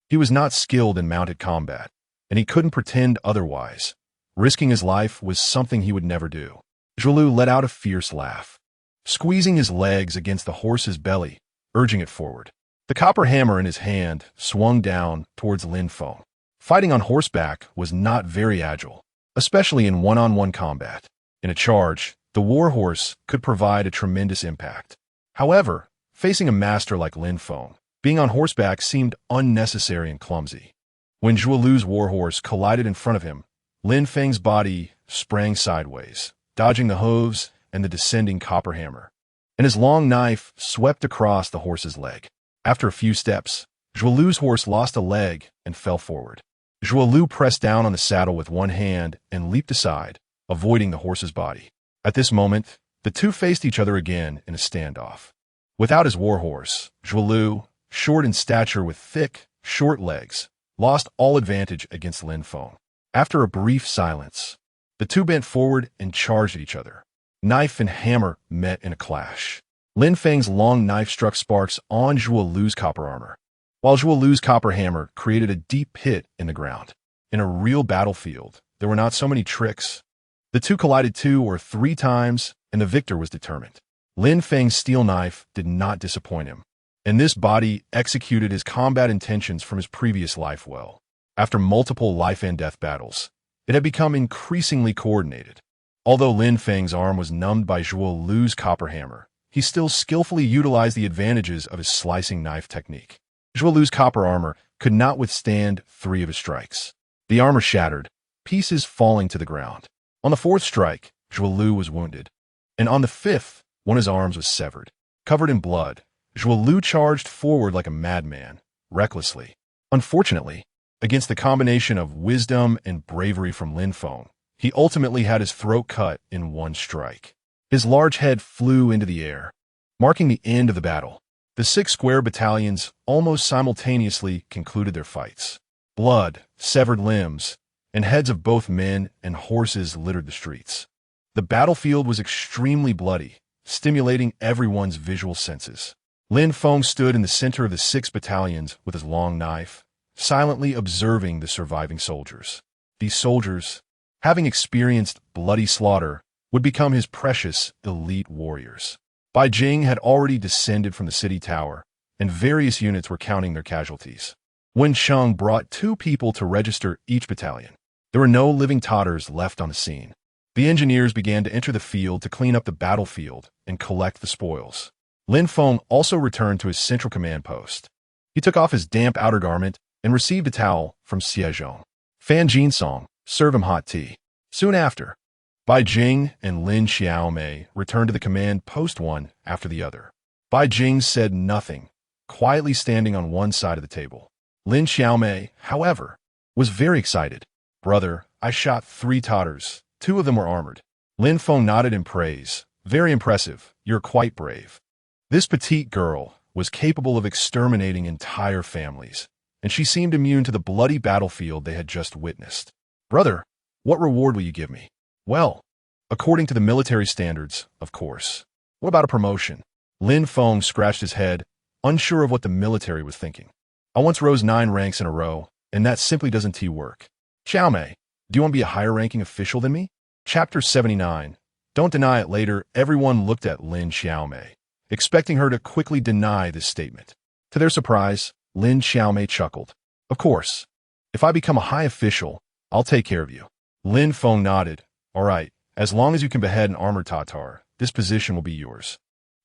He was not skilled in mounted combat, and he couldn't pretend otherwise. Risking his life was something he would never do. Zhao Zheng let out a fierce laugh, squeezing his legs against the horse's belly, urging it forward. The copper hammer in his hand swung down towards Lin Feng. Fighting on horseback was not very agile, especially in one-on-one combat. In a charge, the warhorse could provide a tremendous impact. However, facing a master like Lin Feng, being on horseback seemed unnecessary and clumsy. When Zhao Zheng's warhorse collided in front of him, Lin Feng's body sprang sideways, dodging the hooves and the descending copper hammer, and his long knife swept across the horse's leg. After a few steps, Zhao Zheng's horse lost a leg and fell forward. Zhao Zheng pressed down on the saddle with one hand and leaped aside, avoiding the horse's body. At this moment, the 2 faced each other again in a standoff. Without his warhorse, Zhao Zheng, short in stature with thick, short legs, lost all advantage against Lin Feng. After a brief silence, the 2 bent forward and charged at each other. Knife and hammer met in a clash. Lin Feng's long knife struck sparks on Zhao Zheng's copper armor, while Zhao Zheng's copper hammer created a deep pit in the ground. In a real battlefield, there were not so many tricks. The 2 collided 2 or 3 times, and the victor was determined. Lin Feng's steel knife did not disappoint him, and this body executed his combat intentions from his previous life well. After multiple life-and-death battles, it had become increasingly coordinated. Although Lin Feng's arm was numbed by Zhao Zheng's copper hammer, he still skillfully utilized the advantages of his slicing knife technique. Zhao Zheng's copper armor could not withstand 3 of his strikes. The armor shattered, pieces falling to the ground. On the 4th strike, Zhao Zheng was wounded, and on the 5th, one of his arms was severed. Covered in blood, Zhao Zheng charged forward like a madman, recklessly. Unfortunately, against the combination of wisdom and bravery from Lin Feng, he ultimately had his throat cut in 1 strike. His large head flew into the air, marking the end of the battle. The 6 square battalions almost simultaneously concluded their fights. Blood, severed limbs, and heads of both men and horses littered the streets. The battlefield was extremely bloody, stimulating everyone's visual senses. Lin Feng stood in the center of the 6 battalions with his long knife, silently observing the surviving soldiers. These soldiers, having experienced bloody slaughter, would become his precious elite warriors. Bai Jing had already descended from the city tower, and various units were counting their casualties. Wen Cheng brought 2 people to register each battalion. There were no living Tatars left on the scene. The engineers began to enter the field to clean up the battlefield and collect the spoils. Lin Feng also returned to his central command post. He took off his damp outer garment and received a towel from Xie Zhong. Fan Jinsong, serve him hot tea. Soon after, Bai Jing and Lin Xiaomei returned to the command post one after the other. Bai Jing said nothing, quietly standing on one side of the table. Lin Xiaomei, however, was very excited. Brother, I shot 3 Tatars. 2 of them were armored. Lin Feng nodded in praise. Very impressive. You're quite brave. This petite girl was capable of exterminating entire families, and she seemed immune to the bloody battlefield they had just witnessed. Brother, what reward will you give me? Well, according to the military standards, of course. What about a promotion? Lin Feng scratched his head, unsure of what the military was thinking. I once rose 9 ranks in a row, and that simply doesn't work. Xiaomei, do you want to be a higher-ranking official than me? Chapter 79. Don't deny it later. Everyone looked at Lin Xiaomei, expecting her to quickly deny this statement. To their surprise, Lin Xiaomei chuckled. Of course. If I become a high official, I'll take care of you. Lin Feng nodded. All right, as long as you can behead an armored Tatar, this position will be yours.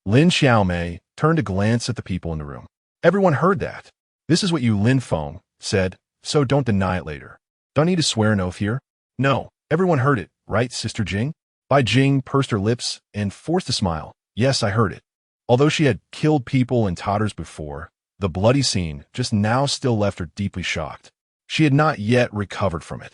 Lin Xiaomei turned to glance at the people in the room. Everyone heard that. This is what you, Lin Feng, said, so don't deny it later. Do I need to swear an oath here? No, everyone heard it, right, Sister Jing? Bai Jing pursed her lips and forced a smile. Yes, I heard it. Although she had killed people and Tatars before, the bloody scene just now still left her deeply shocked. She had not yet recovered from it.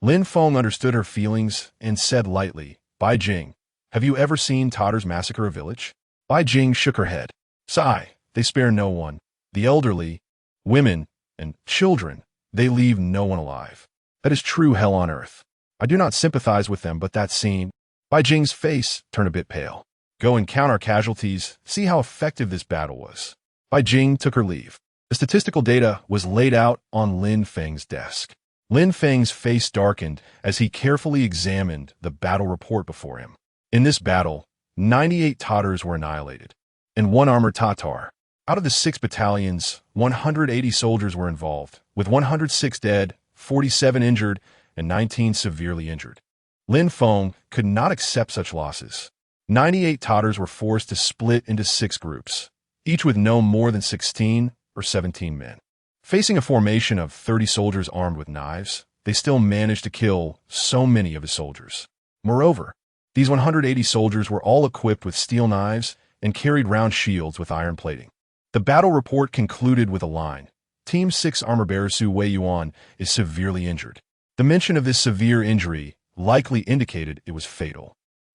Lin Feng understood her feelings and said lightly, Bai Jing, have you ever seen Tatars massacre a village? Bai Jing shook her head. Sigh, they spare no one. The elderly, women, and children, they leave no one alive. That is true hell on earth. I do not sympathize with them, but that scene. Bai Jing's face turned a bit pale. Go and count our casualties, see how effective this battle was. Bai Jing took her leave. The statistical data was laid out on Lin Feng's desk. Lin Feng's face darkened as he carefully examined the battle report before him. In this battle, 98 Tatars were annihilated, and 1 armored Tatar. Out of the 6 battalions, 180 soldiers were involved, with 106 dead, 47 injured, and 19 severely injured. Lin Feng could not accept such losses. 98 Tatars were forced to split into 6 groups, each with no more than 16 or 17 men. Facing a formation of 30 soldiers armed with knives, they still managed to kill so many of his soldiers. Moreover, these 180 soldiers were all equipped with steel knives and carried round shields with iron plating. The battle report concluded with a line. Team 6 armor-bearer Su Weiyuan is severely injured. The mention of this severe injury likely indicated it was fatal.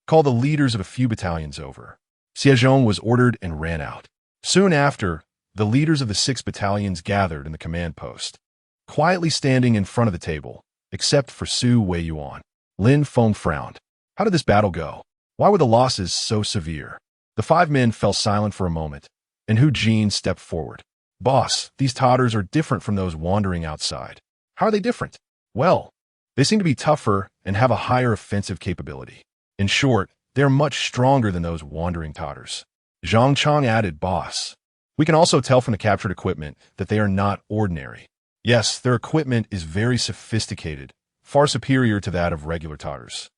Call the leaders of a few battalions over. Tie Zhen was ordered and ran out. Soon after, the leaders of the 6 battalions gathered in the command post, quietly standing in front of the table, except for Su Weiyuan. Lin Feng frowned. How did this battle go? Why were the losses so severe? The 5 men fell silent for a moment, and Hu Jin stepped forward. Boss, these Tatars are different from those wandering outside. How are they different? Well, they seem to be tougher and have a higher offensive capability. In short, they are much stronger than those wandering Tatars. Zhang Chang added, Boss, we can also tell from the captured equipment that they are not ordinary. Yes, their equipment is very sophisticated, far superior to that of regular Tatars.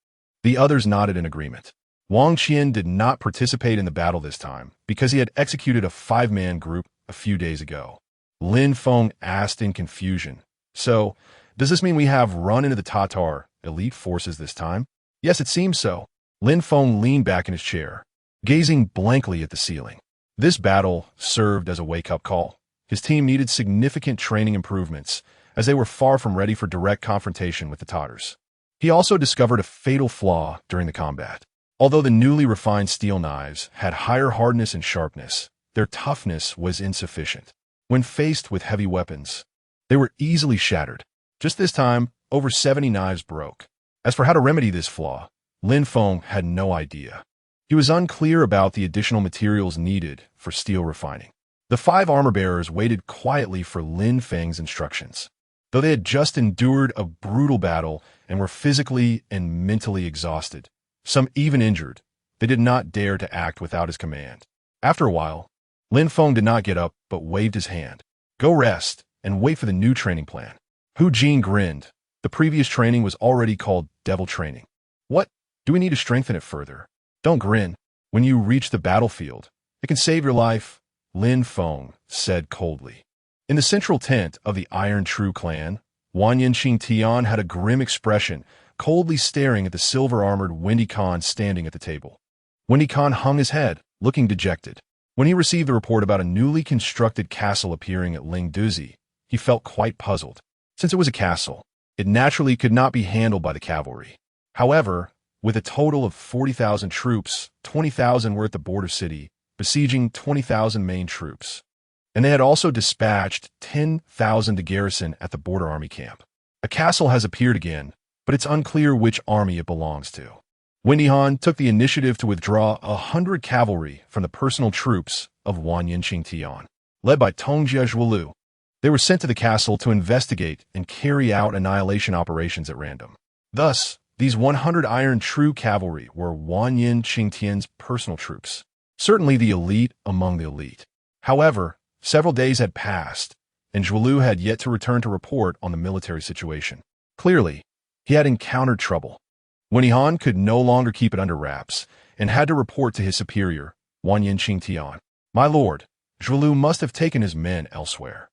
The others nodded in agreement. Wang Qian did not participate in the battle this time because he had executed a 5-man group a few days ago. Lin Feng asked in confusion, So, does this mean we have run into the Tatar elite forces this time? Yes, it seems so. Lin Feng leaned back in his chair, gazing blankly at the ceiling. This battle served as a wake-up call. His team needed significant training improvements, as they were far from ready for direct confrontation with the Tatars. He also discovered a fatal flaw during the combat. Although the newly refined steel knives had higher hardness and sharpness, their toughness was insufficient. When faced with heavy weapons, they were easily shattered. Just this time, over 70 knives broke. As for how to remedy this flaw, Lin Feng had no idea. He was unclear about the additional materials needed for steel refining. The 5 armor-bearers waited quietly for Lin Feng's instructions. Though they had just endured a brutal battle and were physically and mentally exhausted, some even injured, they did not dare to act without his command. After a while, Lin Feng did not get up but waved his hand. Go rest and wait for the new training plan. Hu Jin grinned. The previous training was already called devil training. What? Do we need to strengthen it further? Don't grin. When you reach the battlefield, it can save your life, Lin Feng said coldly. In the central tent of the Iron True clan, Wanyan Qing Tian had a grim expression coldly staring at the silver-armored Wendy Khan standing at the table. Wendy Khan hung his head, looking dejected. When he received the report about a newly constructed castle appearing at Ling Douzi, he felt quite puzzled. Since it was a castle, it naturally could not be handled by the cavalry. However, with a total of 40,000 troops, 20,000 were at the border city, besieging 20,000 main troops. And they had also dispatched 10,000 to garrison at the border army camp. A castle has appeared again, but it's unclear which army it belongs to. Wendy Han took the initiative to withdraw 100 cavalry from the personal troops of Wanyan Qingtian, led by Tongjia Zhuolu. They were sent to the castle to investigate and carry out annihilation operations at random. Thus, these 100 Iron True cavalry were Wanyan Qingtian's personal troops, certainly the elite among the elite. However, several days had passed, and Zhuolu had yet to return to report on the military situation. Clearly, he had encountered trouble. Wendy Han could no longer keep it under wraps and had to report to his superior, Wanyan Qingtian. "My lord, Zhuolu must have taken his men elsewhere.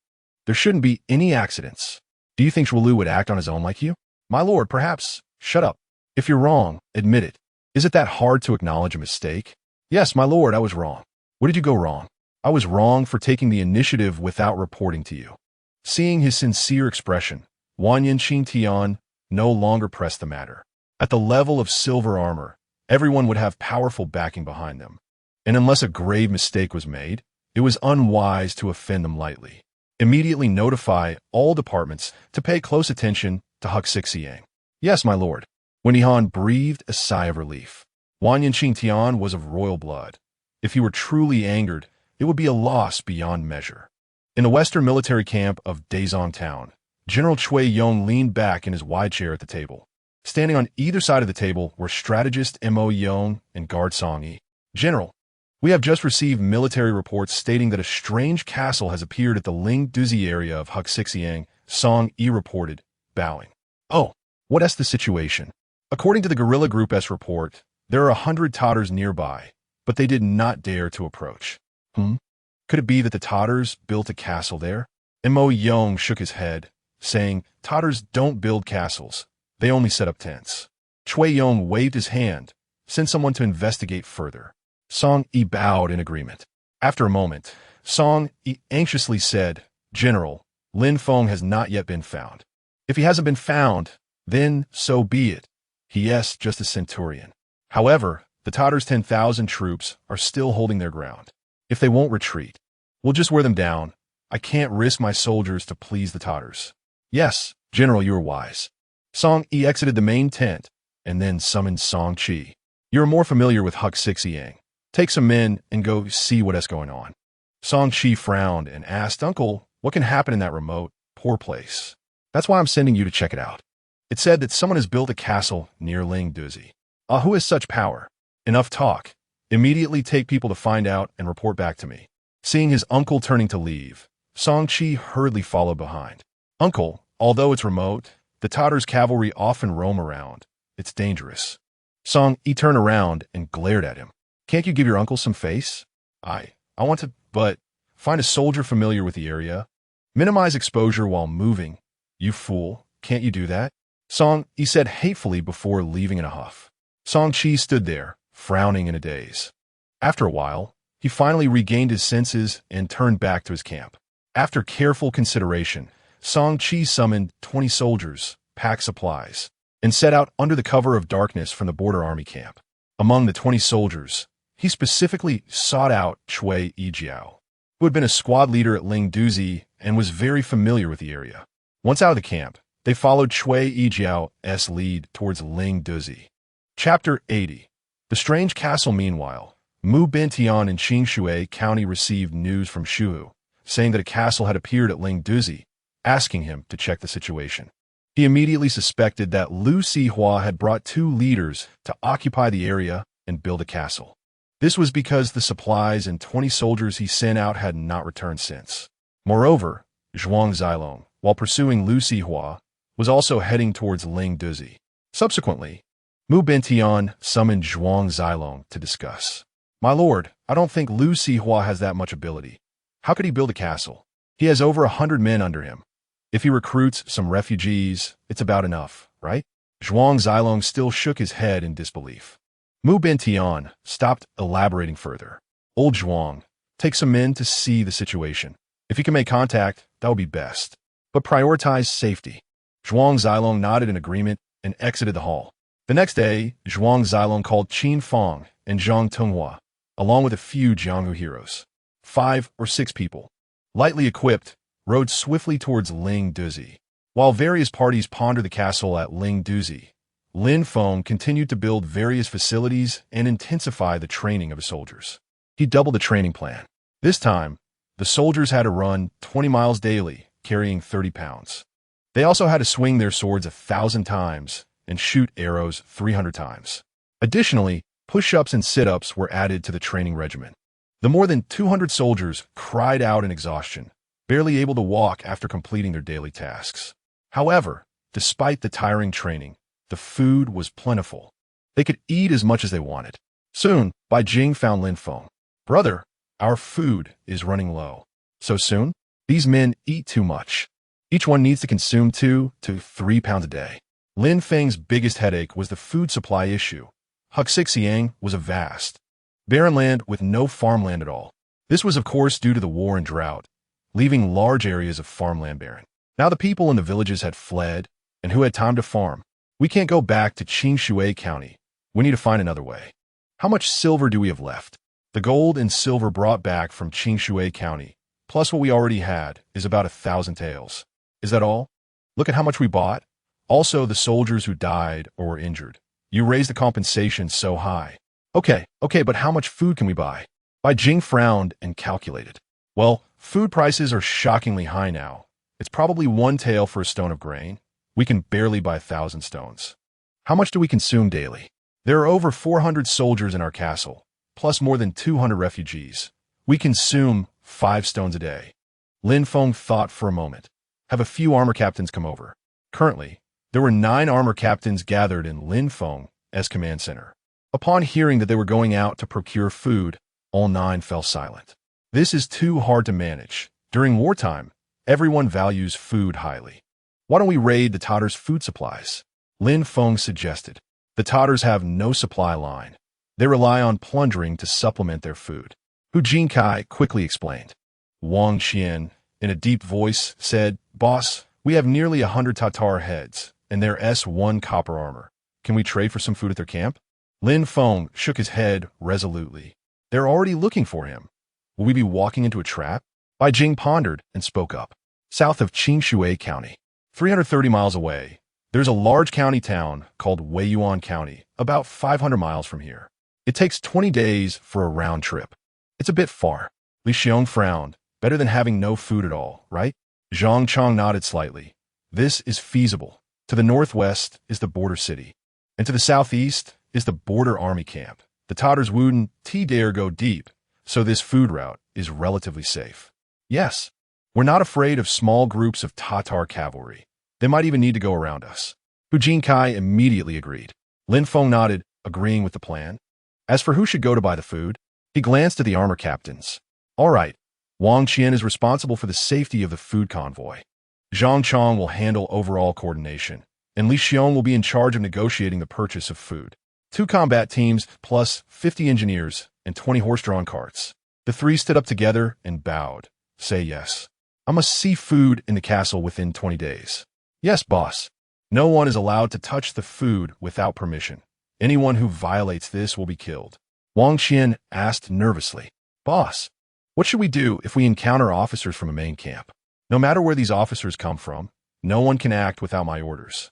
There shouldn't be any accidents. Do you think Zhuolu would act on his own like you?" "My lord, perhaps." "Shut up. If you're wrong, admit it. Is it that hard to acknowledge a mistake?" "Yes, my lord, I was wrong." "What did you go wrong?" "I was wrong for taking the initiative without reporting to you." Seeing his sincere expression, Wanyan Qingtian no longer pressed the matter. At the level of silver armor, everyone would have powerful backing behind them. And unless a grave mistake was made, it was unwise to offend them lightly. Immediately notify all departments to pay close attention to Huxipu. "Yes, my lord." Wendy Han breathed a sigh of relief. Wanyan Qingtian was of royal blood. If he were truly angered, it would be a loss beyond measure. In the western military camp of Daezong Town, General Cui Yong leaned back in his wide chair at the table. Standing on either side of the table were strategist Mo Yong and guard Song Yi. "General, we have just received military reports stating that a strange castle has appeared at the Ling Douzi area of Huxipu," Song Yi reported, bowing. "Oh, what is the situation?" "According to the guerrilla group S report, there are 100 Tatars nearby, but they did not dare to approach." Could it be that the Tatars built a castle there? Mo Yong shook his head, saying, "Tatars don't build castles. They only set up tents." Cui Yong waved his hand, sent someone to investigate further. Song Yi bowed in agreement. After a moment, Song Yi anxiously said, "General, Lin Feng has not yet been found. If he hasn't been found, then so be it. He is just a centurion. However, the Tatars' 10,000 troops are still holding their ground. If they won't retreat, we'll just wear them down. I can't risk my soldiers to please the Tatars." "Yes, General, you are wise." Song Yi exited the main tent and then summoned Song Qi. "You're more familiar with Huxipu. Take some men and go see what is going on." Song Qi frowned and asked, "Uncle, what can happen in that remote, poor place?" "That's why I'm sending you to check it out. It said that someone has built a castle near Ling Douzi." Who has such power?" "Enough talk. Immediately take people to find out and report back to me." Seeing his uncle turning to leave, Song Qi hurriedly followed behind. "Uncle, although it's remote, the Tatars' cavalry often roam around. It's dangerous." Song Yi turned around and glared at him. "Can't you give your uncle some face?" I want to, but find a soldier familiar with the area. Minimize exposure while moving. You fool, can't you do that?" Song Yi said hatefully before leaving in a huff. Song Qi stood there, frowning in a daze. After a while, he finally regained his senses and turned back to his camp. After careful consideration, Song Qi summoned 20 soldiers, packed supplies, and set out under the cover of darkness from the border army camp. Among the 20 soldiers, he specifically sought out Cui Yijiao, who had been a squad leader at Ling Douzi and was very familiar with the area. Once out of the camp, they followed Cui Yijiao's lead towards Ling Douzi. Chapter 80. The strange castle. Meanwhile, Mu Bentian in Qingshui County received news from Shuhu, saying that a castle had appeared at Ling Douzi, asking him to check the situation. He immediately suspected that Lu Sihua had brought 2 leaders to occupy the area and build a castle. This was because the supplies and 20 soldiers he sent out had not returned since. Moreover, Zhuang Zilong, while pursuing Lu Sihua, was also heading towards Ling Douzi. Subsequently, Mu Bentian summoned Zhuang Zilong to discuss. "My lord, I don't think Lu Sihua has that much ability. How could he build a castle? He has over 100 men under him. If he recruits some refugees, it's about enough, right?" Zhuang Zilong still shook his head in disbelief. Mu Bintian stopped elaborating further. Old Zhuang, take some men to see the situation. If you can make contact, that would be best. But prioritize safety. Zhuang Zilong nodded in agreement and exited the hall. The next day, Zhuang Zilong called Qin Feng and Zhang Tenghua, along with a few Jianghu heroes. 5 or 6 people, lightly equipped, rode swiftly towards Ling Douzi. While various parties pondered the castle at Ling Douzi, Lin Feng continued to build various facilities and intensify the training of his soldiers. He doubled the training plan. This time, the soldiers had to run 20 miles daily, carrying 30 pounds. They also had to swing their swords 1,000 times and shoot arrows 300 times. Additionally, push-ups and sit-ups were added to the training regimen. The more than 200 soldiers cried out in exhaustion, barely able to walk after completing their daily tasks. However, despite the tiring training, the food was plentiful. They could eat as much as they wanted. Soon, Bai Jing found Lin Feng. "Brother, our food is running low." "So soon? These men eat too much. Each one needs to consume 2 to 3 pounds a day." Lin Feng's biggest headache was the food supply issue. Huxipu was a vast, barren land with no farmland at all. This was of course due to the war and drought, leaving large areas of farmland barren. Now the people in the villages had fled, and who had time to farm? "We can't go back to Qingshui County. We need to find another way. How much silver do we have left?" The gold and silver brought back from Qingshui County, plus what we already had, is about 1,000 taels. "Is that all? Look at how much we bought. Also the soldiers who died or were injured. You raised the compensation so high." Okay, but how much food can we buy?" Bai Jing frowned and calculated. "Well, food prices are shockingly high now. It's probably 1 tael for a stone of grain. We can barely buy 1,000 stones. How much do we consume daily? There are over 400 soldiers in our castle, plus more than 200 refugees. We consume 5 stones a day." Lin Feng thought for a moment. "Have a few armor captains come over." Currently, there were 9 armor captains gathered in Lin Feng as command center. Upon hearing that they were going out to procure food, all 9 fell silent. This is too hard to manage. During wartime, everyone values food highly. "Why don't we raid the Tatars' food supplies?" Lin Feng suggested. "The Tatars have no supply line. They rely on plundering to supplement their food." Hu Jinkai quickly explained. Wang Xian, in a deep voice, said, "Boss, we have nearly 100 Tatar heads, and their S1 copper armor. Can we trade for some food at their camp?" Lin Feng shook his head resolutely. "They're already looking for him. Will we be walking into a trap?" Bai Jing pondered and spoke up. "South of Qingshui County, 330 miles away, there's a large county town called Weiyuan County, about 500 miles from here. It takes 20 days for a round trip. It's a bit far." Li Xiong frowned. "Better than having no food at all, right?" Zhang Chong nodded slightly. "This is feasible. To the northwest is the border city, and to the southeast is the border army camp. The Tatars wouldn't dare go deep, so this food route is relatively safe. Yes, we're not afraid of small groups of Tatar cavalry. They might even need to go around us." Hu Jinkai immediately agreed. Lin Feng nodded, agreeing with the plan. As for who should go to buy the food, he glanced at the armor captains. "All right, Wang Qian is responsible for the safety of the food convoy. Zhang Chong will handle overall coordination, and Li Xiong will be in charge of negotiating the purchase of food. 2 combat teams plus 50 engineers and 20 horse-drawn carts." The 3 stood up together and bowed. "Say yes. I must see food in the castle within 20 days. "Yes, boss. No one is allowed to touch the food without permission. Anyone who violates this will be killed." Wang Qian asked nervously, "Boss, what should we do if we encounter officers from a main camp? No matter where these officers come from, no one can act without my orders."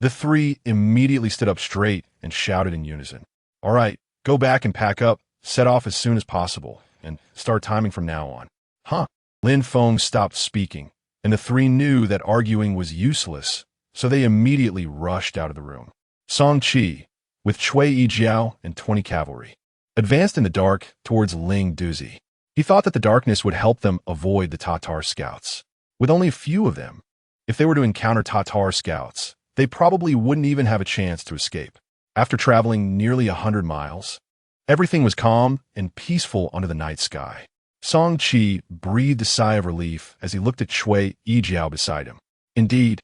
The 3 immediately stood up straight and shouted in unison. "All right, go back and pack up, set off as soon as possible, and start timing from now on." "Huh?" Lin Feng stopped speaking, and the 3 knew that arguing was useless, so they immediately rushed out of the room. Song Qi, with Cui Yijiao and 20 cavalry, advanced in the dark towards Ling Douzi. He thought that the darkness would help them avoid the Tatar scouts. With only a few of them, if they were to encounter Tatar scouts, they probably wouldn't even have a chance to escape. After traveling nearly 100 miles, everything was calm and peaceful under the night sky. Song Qi breathed a sigh of relief as he looked at Cui Yijiao beside him. Indeed,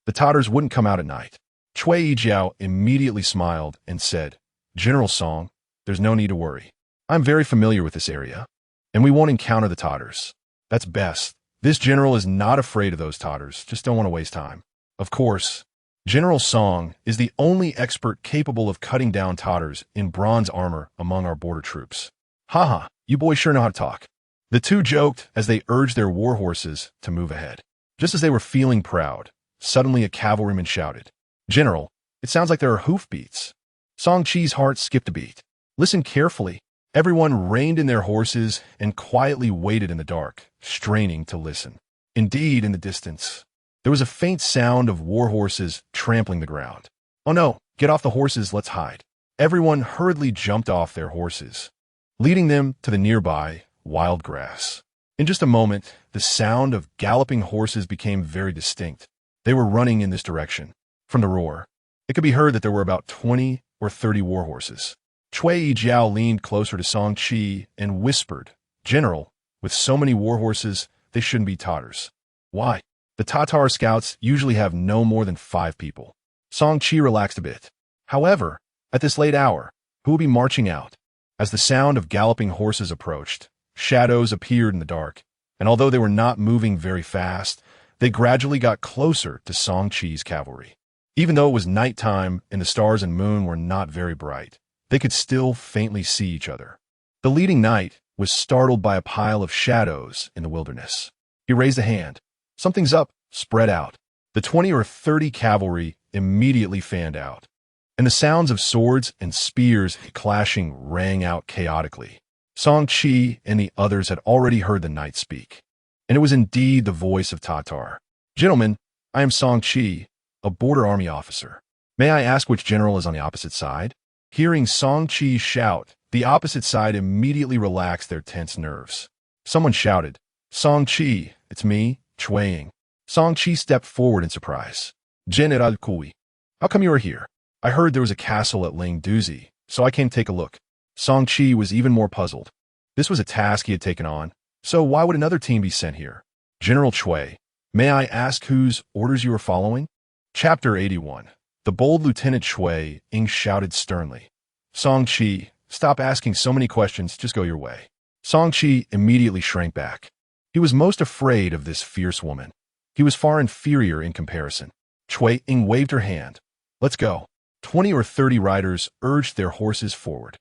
the Tatars wouldn't come out at night. Cui Yijiao immediately smiled and said, General Song, there's no need to worry. I'm very familiar with this area, and we won't encounter the Tatters. That's best. This general is not afraid of those Tatters, just don't want to waste time. Of course, General Song is the only expert capable of cutting down Tatters in bronze armor among our border troops. Haha, you boys sure know how to talk. The two joked as they urged their war horses to move ahead. Just as they were feeling proud, suddenly a cavalryman shouted, General, it sounds like there are hoofbeats. Song Chi's heart skipped a beat. Listen carefully. Everyone reined in their horses and quietly waited in the dark, straining to listen. Indeed, in the distance, there was a faint sound of war horses trampling the ground. Oh no, get off the horses, let's hide. Everyone hurriedly jumped off their horses, leading them to the nearby wild grass. In just a moment, the sound of galloping horses became very distinct. They were running in this direction. From the roar, it could be heard that there were about 20 or 30 war horses. Cui Yijiao leaned closer to Song Chi and whispered, General, with so many war horses, they shouldn't be Tatars. Why? The Tatar scouts usually have no more than 5 people. Song Chi relaxed a bit. However, at this late hour, who will be marching out? As the sound of galloping horses approached, shadows appeared in the dark, and although they were not moving very fast, they gradually got closer to Song Chi's cavalry. Even though it was nighttime and the stars and moon were not very bright, they could still faintly see each other. The leading knight was startled by a pile of shadows in the wilderness. He raised a hand. Something's up, spread out. The 20 or 30 cavalry immediately fanned out, and the sounds of swords and spears clashing rang out chaotically. Song Chi and the others had already heard the knight speak, and it was indeed the voice of Tatar. Gentlemen, I am Song Chi, a border army officer. May I ask which general is on the opposite side? Hearing Song Chi shout, the opposite side immediately relaxed their tense nerves. Someone shouted, Song Chi, it's me, Chuang. Song Chi stepped forward in surprise. General Kui, how come you are here? I heard there was a castle at Ling Douzi, so I came to take a look. Song Chi was even more puzzled. This was a task he had taken on, so why would another team be sent here? General Cui, may I ask whose orders you are following? Chapter 81. The bold Lieutenant Cui Ying shouted sternly. Song Chi, stop asking so many questions, just go your way. Song Chi immediately shrank back. He was most afraid of this fierce woman. He was far inferior in comparison. Cui Ying waved her hand. Let's go. 20 or 30 riders urged their horses forward.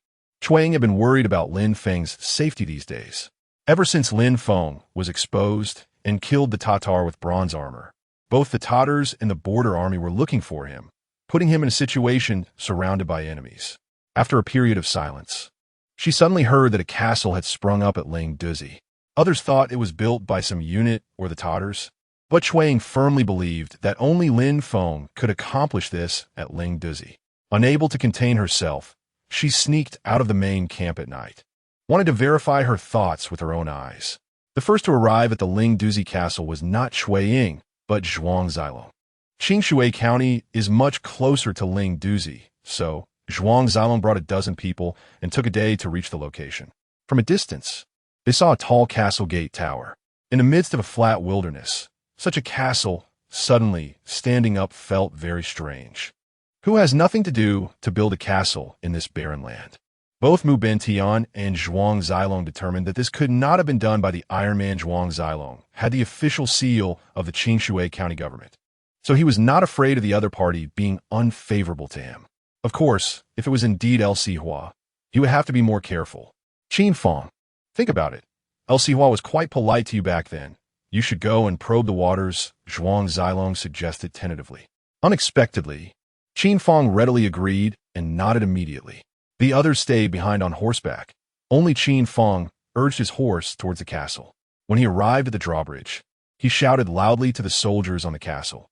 Cui Ying had been worried about Lin Feng's safety these days. Ever since Lin Feng was exposed and killed the Tatar with bronze armor, both the Tatars and the border army were looking for him, putting him in a situation surrounded by enemies. After a period of silence, she suddenly heard that a castle had sprung up at Ling Douzi. Others thought it was built by some unit or the Tatars, but Cui Ying firmly believed that only Lin Feng could accomplish this at Ling Douzi. Unable to contain herself, she sneaked out of the main camp at night, wanted to verify her thoughts with her own eyes. The first to arrive at the Ling Douzi castle was not Cui Ying, but Zhuang Zilong. Qingshui County is much closer to Ling Douzi, so Zhuang Zilong brought a dozen people and took a day to reach the location. From a distance, they saw a tall castle gate tower. In the midst of a flat wilderness, such a castle, suddenly standing up, felt very strange. Who has nothing to do to build a castle in this barren land? Both Mu Bentian and Zhuang Zilong determined that this could not have been done by the Iron Man. Zhuang Zilong had the official seal of the Qingshui County government, so he was not afraid of the other party being unfavorable to him. Of course, if it was indeed El Sihua, he would have to be more careful. Qin Feng, think about it. El Sihua was quite polite to you back then. You should go and probe the waters, Zhuang Zilong suggested tentatively. Unexpectedly, Qin Feng readily agreed and nodded immediately. The others stayed behind on horseback. Only Qin Feng urged his horse towards the castle. When he arrived at the drawbridge, he shouted loudly to the soldiers on the castle,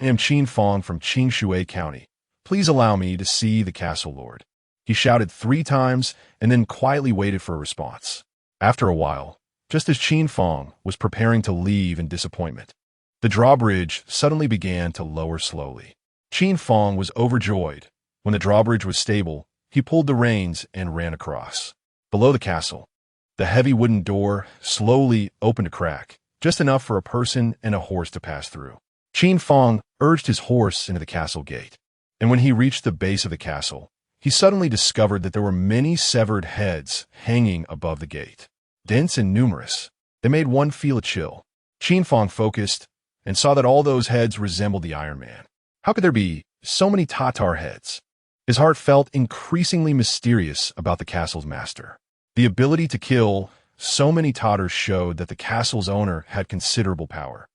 I am Qin Feng from Qingshui County. Please allow me to see the castle lord. He shouted 3 times and then quietly waited for a response. After a while, just as Qin Feng was preparing to leave in disappointment, the drawbridge suddenly began to lower slowly. Qin Feng was overjoyed. When the drawbridge was stable, he pulled the reins and ran across. Below the castle, the heavy wooden door slowly opened a crack, just enough for a person and a horse to pass through. Qin Feng urged his horse into the castle gate. And when he reached the base of the castle, he suddenly discovered that there were many severed heads hanging above the gate. Dense and numerous, they made one feel a chill. Qin Feng focused and saw that all those heads resembled the Iron Man. How could there be so many Tatar heads? His heart felt increasingly mysterious about the castle's master. The ability to kill so many Tatars showed that the castle's owner had considerable power.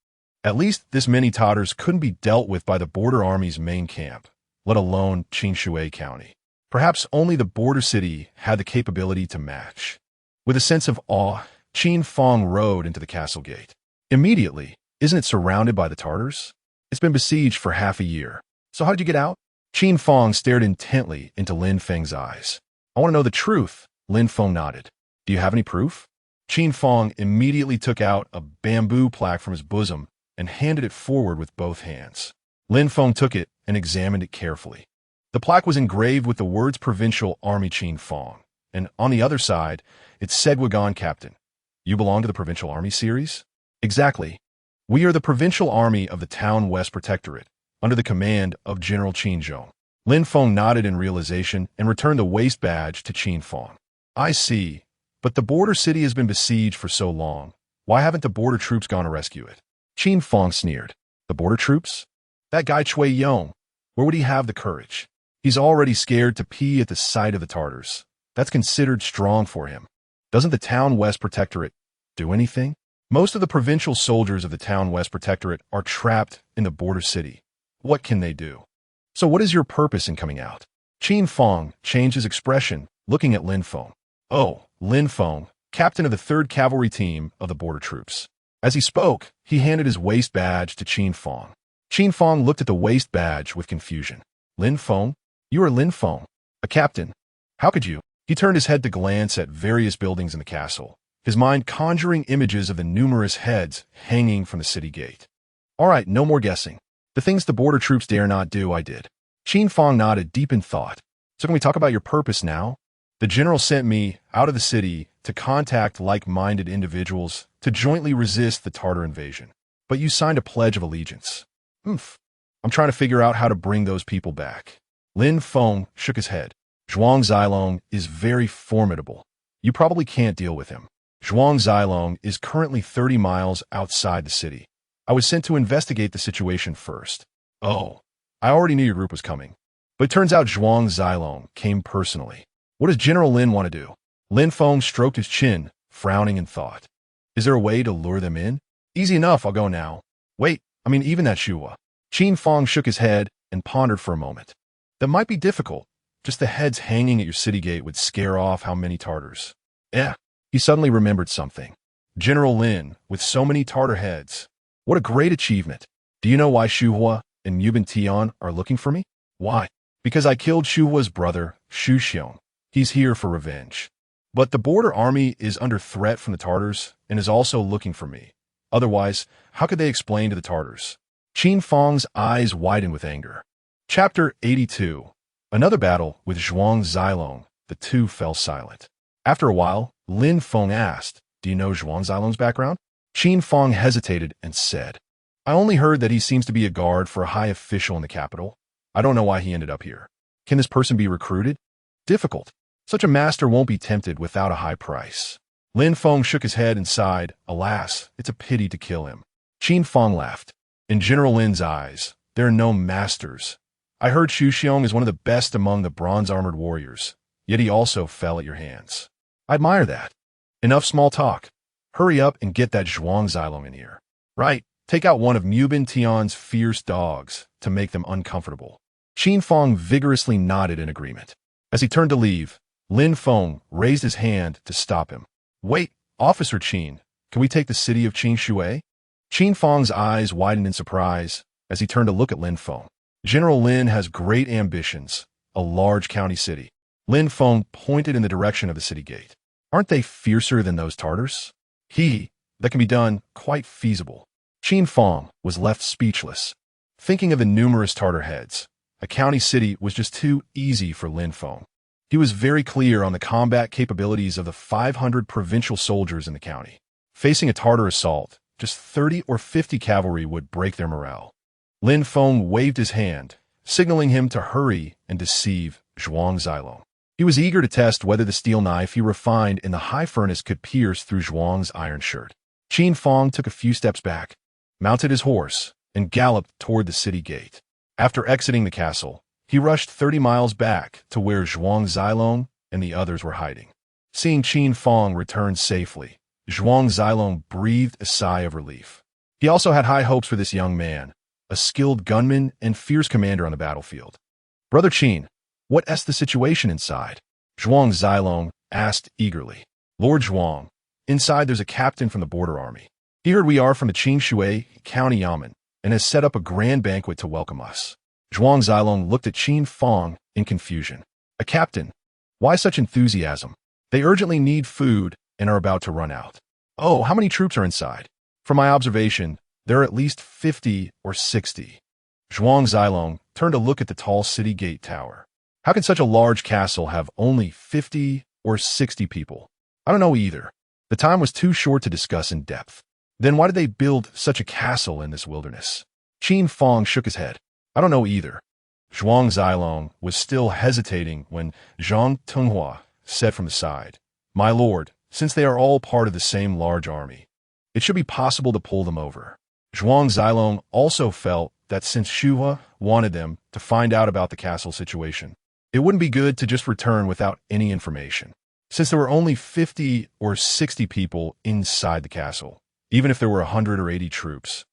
At least this many Tatars couldn't be dealt with by the border army's main camp, let alone Qingshui County. Perhaps only the border city had the capability to match. With a sense of awe, Qin Feng rode into the castle gate. Immediately, isn't it surrounded by the Tatars? It's been besieged for half a year. So how did you get out? Qin Feng stared intently into Lin Feng's eyes. I want to know the truth. Lin Feng nodded. Do you have any proof? Qin Feng immediately took out a bamboo plaque from his bosom and handed it forward with both hands. Lin Feng took it and examined it carefully. The plaque was engraved with the words Provincial Army Qin Feng, and on the other side, it said Wagon Captain. You belong to the Provincial Army series? Exactly. We are the Provincial Army of the Town West Protectorate, under the command of General Qin Zheng. Lin Feng nodded in realization and returned the waist badge to Qin Feng. I see, but the border city has been besieged for so long. Why haven't the border troops gone to rescue it? Qin Feng sneered. The border troops? That guy Cui Yong, where would he have the courage? He's already scared to pee at the sight of the Tatars. That's considered strong for him. Doesn't the Town West Protectorate do anything? Most of the provincial soldiers of the Town West Protectorate are trapped in the border city. What can they do? So what is your purpose in coming out? Qin Feng changed his expression, looking at Lin Feng. Oh, Lin Feng, captain of the 3rd Cavalry Team of the border troops. As he spoke, he handed his waist badge to Qin Feng. Qin Feng looked at the waist badge with confusion. Lin Feng? You are Lin Feng, a captain. How could you? He turned his head to glance at various buildings in the castle, his mind conjuring images of the numerous heads hanging from the city gate. All right, no more guessing. The things the border troops dare not do, I did. Qin Feng nodded deep in thought. So can we talk about your purpose now? The general sent me out of the city to contact like-minded individuals to jointly resist the Tatar invasion. But you signed a pledge of allegiance. I'm trying to figure out how to bring those people back. Lin Feng shook his head. Zhuang Zilong is very formidable. You probably can't deal with him. Zhuang Zilong is currently 30 miles outside the city. I was sent to investigate the situation first. Oh, I already knew your group was coming. But it turns out Zhuang Zilong came personally. What does General Lin want to do? Lin Feng stroked his chin, frowning in thought. Is there a way to lure them in? Easy enough, I'll go now. Wait, even that Shua. Qin Feng shook his head and pondered for a moment. That might be difficult. Just the heads hanging at your city gate would scare off how many Tatars. He suddenly remembered something. General Lin, with so many Tatar heads. What a great achievement. Do you know why Shuhua and Mubin Tian are looking for me? Why? Because I killed Shuhua's brother, Shu Xiong. He's here for revenge. But the border army is under threat from the Tatars and is also looking for me. Otherwise, how could they explain to the Tatars? Qin Feng's eyes widened with anger. Chapter 82. Another battle with Zhuang Zilong. The two fell silent. After a while, Lin Feng asked, Do you know Zhuang Zilong's background? Qin Feng hesitated and said, I only heard that he seems to be a guard for a high official in the capital. I don't know why he ended up here. Can this person be recruited? Difficult. Such a master won't be tempted without a high price. Lin Feng shook his head and sighed, Alas, it's a pity to kill him. Qin Feng laughed. In General Lin's eyes, there are no masters. I heard Shu Xiong is one of the best among the bronze-armored warriors, yet he also fell at your hands. I admire that. Enough small talk. Hurry up and get that Zhuang Zilong in here. Right, take out one of Mubin Tian's fierce dogs to make them uncomfortable. Qin Feng vigorously nodded in agreement. As he turned to leave, Lin Feng raised his hand to stop him. Wait, Officer Qin, can we take the city of Qingshui? Qin Feng's eyes widened in surprise as he turned to look at Lin Feng. General Lin has great ambitions, a large county city. Lin Feng pointed in the direction of the city gate. Aren't they fiercer than those Tatars? That can be done, quite feasible. Qin Feng was left speechless. Thinking of the numerous Tatar heads, a county city was just too easy for Lin Feng. He was very clear on the combat capabilities of the 500 provincial soldiers in the county. Facing a Tatar assault, just 30 or 50 cavalry would break their morale. Lin Feng waved his hand, signaling him to hurry and deceive Zhuang Zilong. He was eager to test whether the steel knife he refined in the high furnace could pierce through Zhuang's iron shirt. Qin Feng took a few steps back, mounted his horse, and galloped toward the city gate. After exiting the castle, he rushed 30 miles back to where Zhuang Zilong and the others were hiding. Seeing Qin Feng return safely, Zhuang Zilong breathed a sigh of relief. He also had high hopes for this young man, a skilled gunman and fierce commander on the battlefield. "Brother Qin, what's the situation inside?" Zhuang Zilong asked eagerly. "Lord Zhuang, inside there's a captain from the border army. He heard we are from the Qingshui County Yamen and has set up a grand banquet to welcome us." Zhuang Zilong looked at Qin Feng in confusion. "A captain? Why such enthusiasm? They urgently need food and are about to run out." "Oh, how many troops are inside?" "From my observation, there are at least 50 or 60. Zhuang Zilong turned to look at the tall city gate tower. "How can such a large castle have only 50 or 60 people?" "I don't know either. The time was too short to discuss in depth." "Then why did they build such a castle in this wilderness?" Qin Feng shook his head. "I don't know either." Zhuang Zilong was still hesitating when Zhang Tenghua said from the side, "My lord, since they are all part of the same large army, it should be possible to pull them over." Zhuang Zilong also felt that since Shuhua wanted them to find out about the castle situation, it wouldn't be good to just return without any information. Since there were only 50 or 60 people inside the castle, even if there were 100 or 80 troops,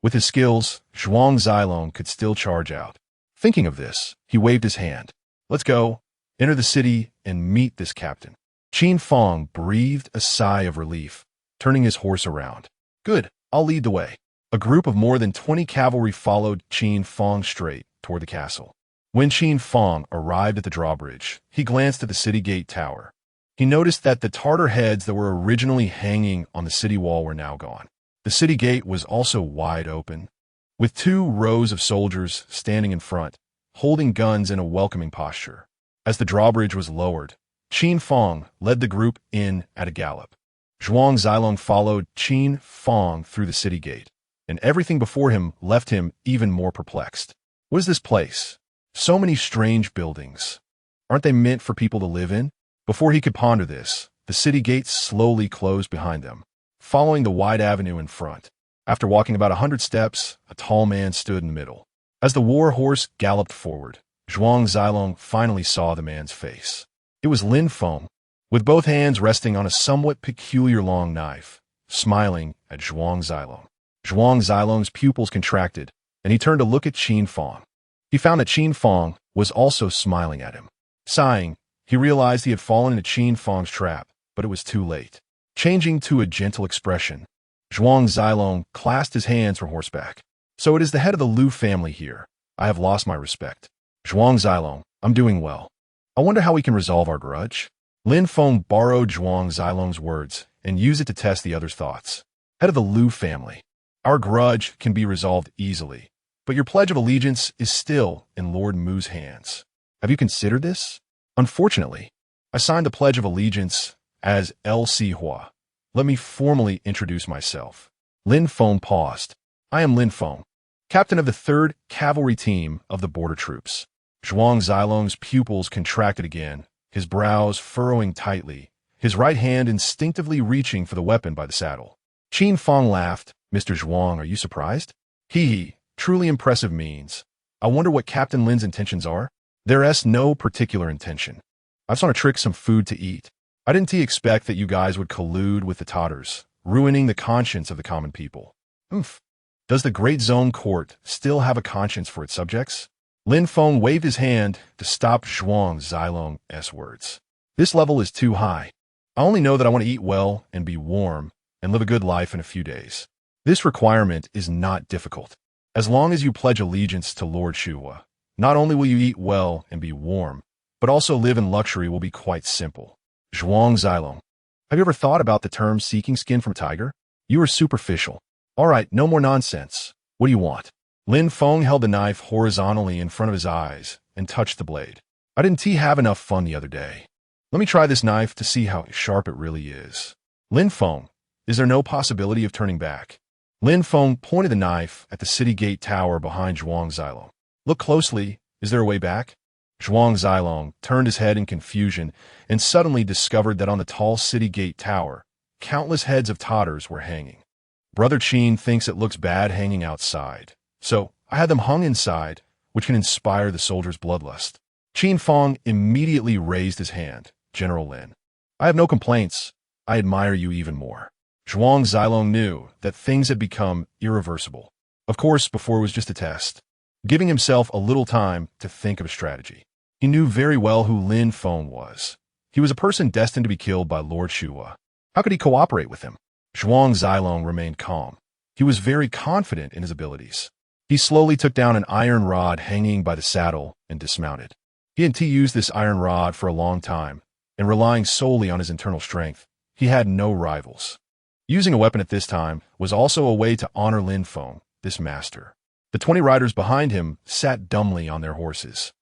with his skills, Zhuang Zilong could still charge out. Thinking of this, he waved his hand. "Let's go, enter the city, and meet this captain." Qin Feng breathed a sigh of relief, turning his horse around. "Good, I'll lead the way." A group of more than 20 cavalry followed Qin Feng straight toward the castle. When Qin Feng arrived at the drawbridge, he glanced at the city gate tower. He noticed that the Tartar heads that were originally hanging on the city wall were now gone. The city gate was also wide open, with 2 rows of soldiers standing in front, holding guns in a welcoming posture. As the drawbridge was lowered, Qin Feng led the group in at a gallop. Zhuang Zilong followed Qin Feng through the city gate, and everything before him left him even more perplexed. What is this place? So many strange buildings. Aren't they meant for people to live in? Before he could ponder this, the city gates slowly closed behind them, following the wide avenue in front. After walking about 100 steps, a tall man stood in the middle. As the war horse galloped forward, Zhuang Zilong finally saw the man's face. It was Lin Feng, with both hands resting on a somewhat peculiar long knife, smiling at Zhuang Zilong. Zhuang Zilong's pupils contracted, and he turned to look at Qin Feng. He found that Qin Feng was also smiling at him. Sighing, he realized he had fallen into Qin Feng's trap, but it was too late. Changing to a gentle expression, Zhuang Zilong clasped his hands from horseback. "So it is the head of the Liu family here. I have lost my respect. Zhuang Zilong, I'm doing well. I wonder how we can resolve our grudge." Lin Feng borrowed Zhuang Zilong's words and used it to test the other's thoughts. "Head of the Liu family. Our grudge can be resolved easily, but your pledge of allegiance is still in Lord Mu's hands. Have you considered this?" "Unfortunately, I signed the pledge of allegiance as L.C. Hua. Let me formally introduce myself." Lin Feng paused. "I am Lin Feng, captain of the 3rd Cavalry Team of the border troops." Zhuang Zilong's pupils contracted again, his brows furrowing tightly, his right hand instinctively reaching for the weapon by the saddle. Qin Feng laughed. "Mr. Zhuang, are you surprised?" "Hee, truly impressive means. I wonder what Captain Lin's intentions are." "There's no particular intention. I just want to trick some food to eat. I didn't expect that you guys would collude with the Tatars, ruining the conscience of the common people." "Oomph. Does the Great Zone Court still have a conscience for its subjects?" Lin Feng waved his hand to stop Zhuang Zilong's words. "This level is too high. I only know that I want to eat well and be warm and live a good life in a few days. This requirement is not difficult. As long as you pledge allegiance to Lord Shuhua, not only will you eat well and be warm, but also live in luxury will be quite simple." Zhuang Zilong, have you ever thought about the term seeking skin from a tiger? You are superficial. All right, no more nonsense. What do you want? Lin Feng held the knife horizontally in front of his eyes and touched the blade. "I didn't have enough fun the other day. Let me try this knife to see how sharp it really is." "Lin Feng, is there no possibility of turning back?" Lin Feng pointed the knife at the city gate tower behind Zhuang Zilong. "Look closely Is there a way back? Zhuang Zilong turned his head in confusion and suddenly discovered that on the tall city gate tower, countless heads of totters were hanging. Brother Qin thinks it looks bad hanging outside, so I had them hung inside, which can inspire the soldiers' bloodlust. Qin Feng immediately raised his hand. General Lin, I have no complaints. I admire you even more. Zhuang Zilong knew that things had become irreversible. Of course, before it was just a test. Giving himself a little time to think of a strategy. He knew very well who Lin Feng was. He was a person destined to be killed by Lord Shua. How could he cooperate with him? Zhuang Zilong remained calm. He was very confident in his abilities. He slowly took down an iron rod hanging by the saddle and dismounted. He had used this iron rod for a long time, and relying solely on his internal strength, he had no rivals. Using a weapon at this time was also a way to honor Lin Feng, this master. The 20 riders behind him sat dumbly on their horses,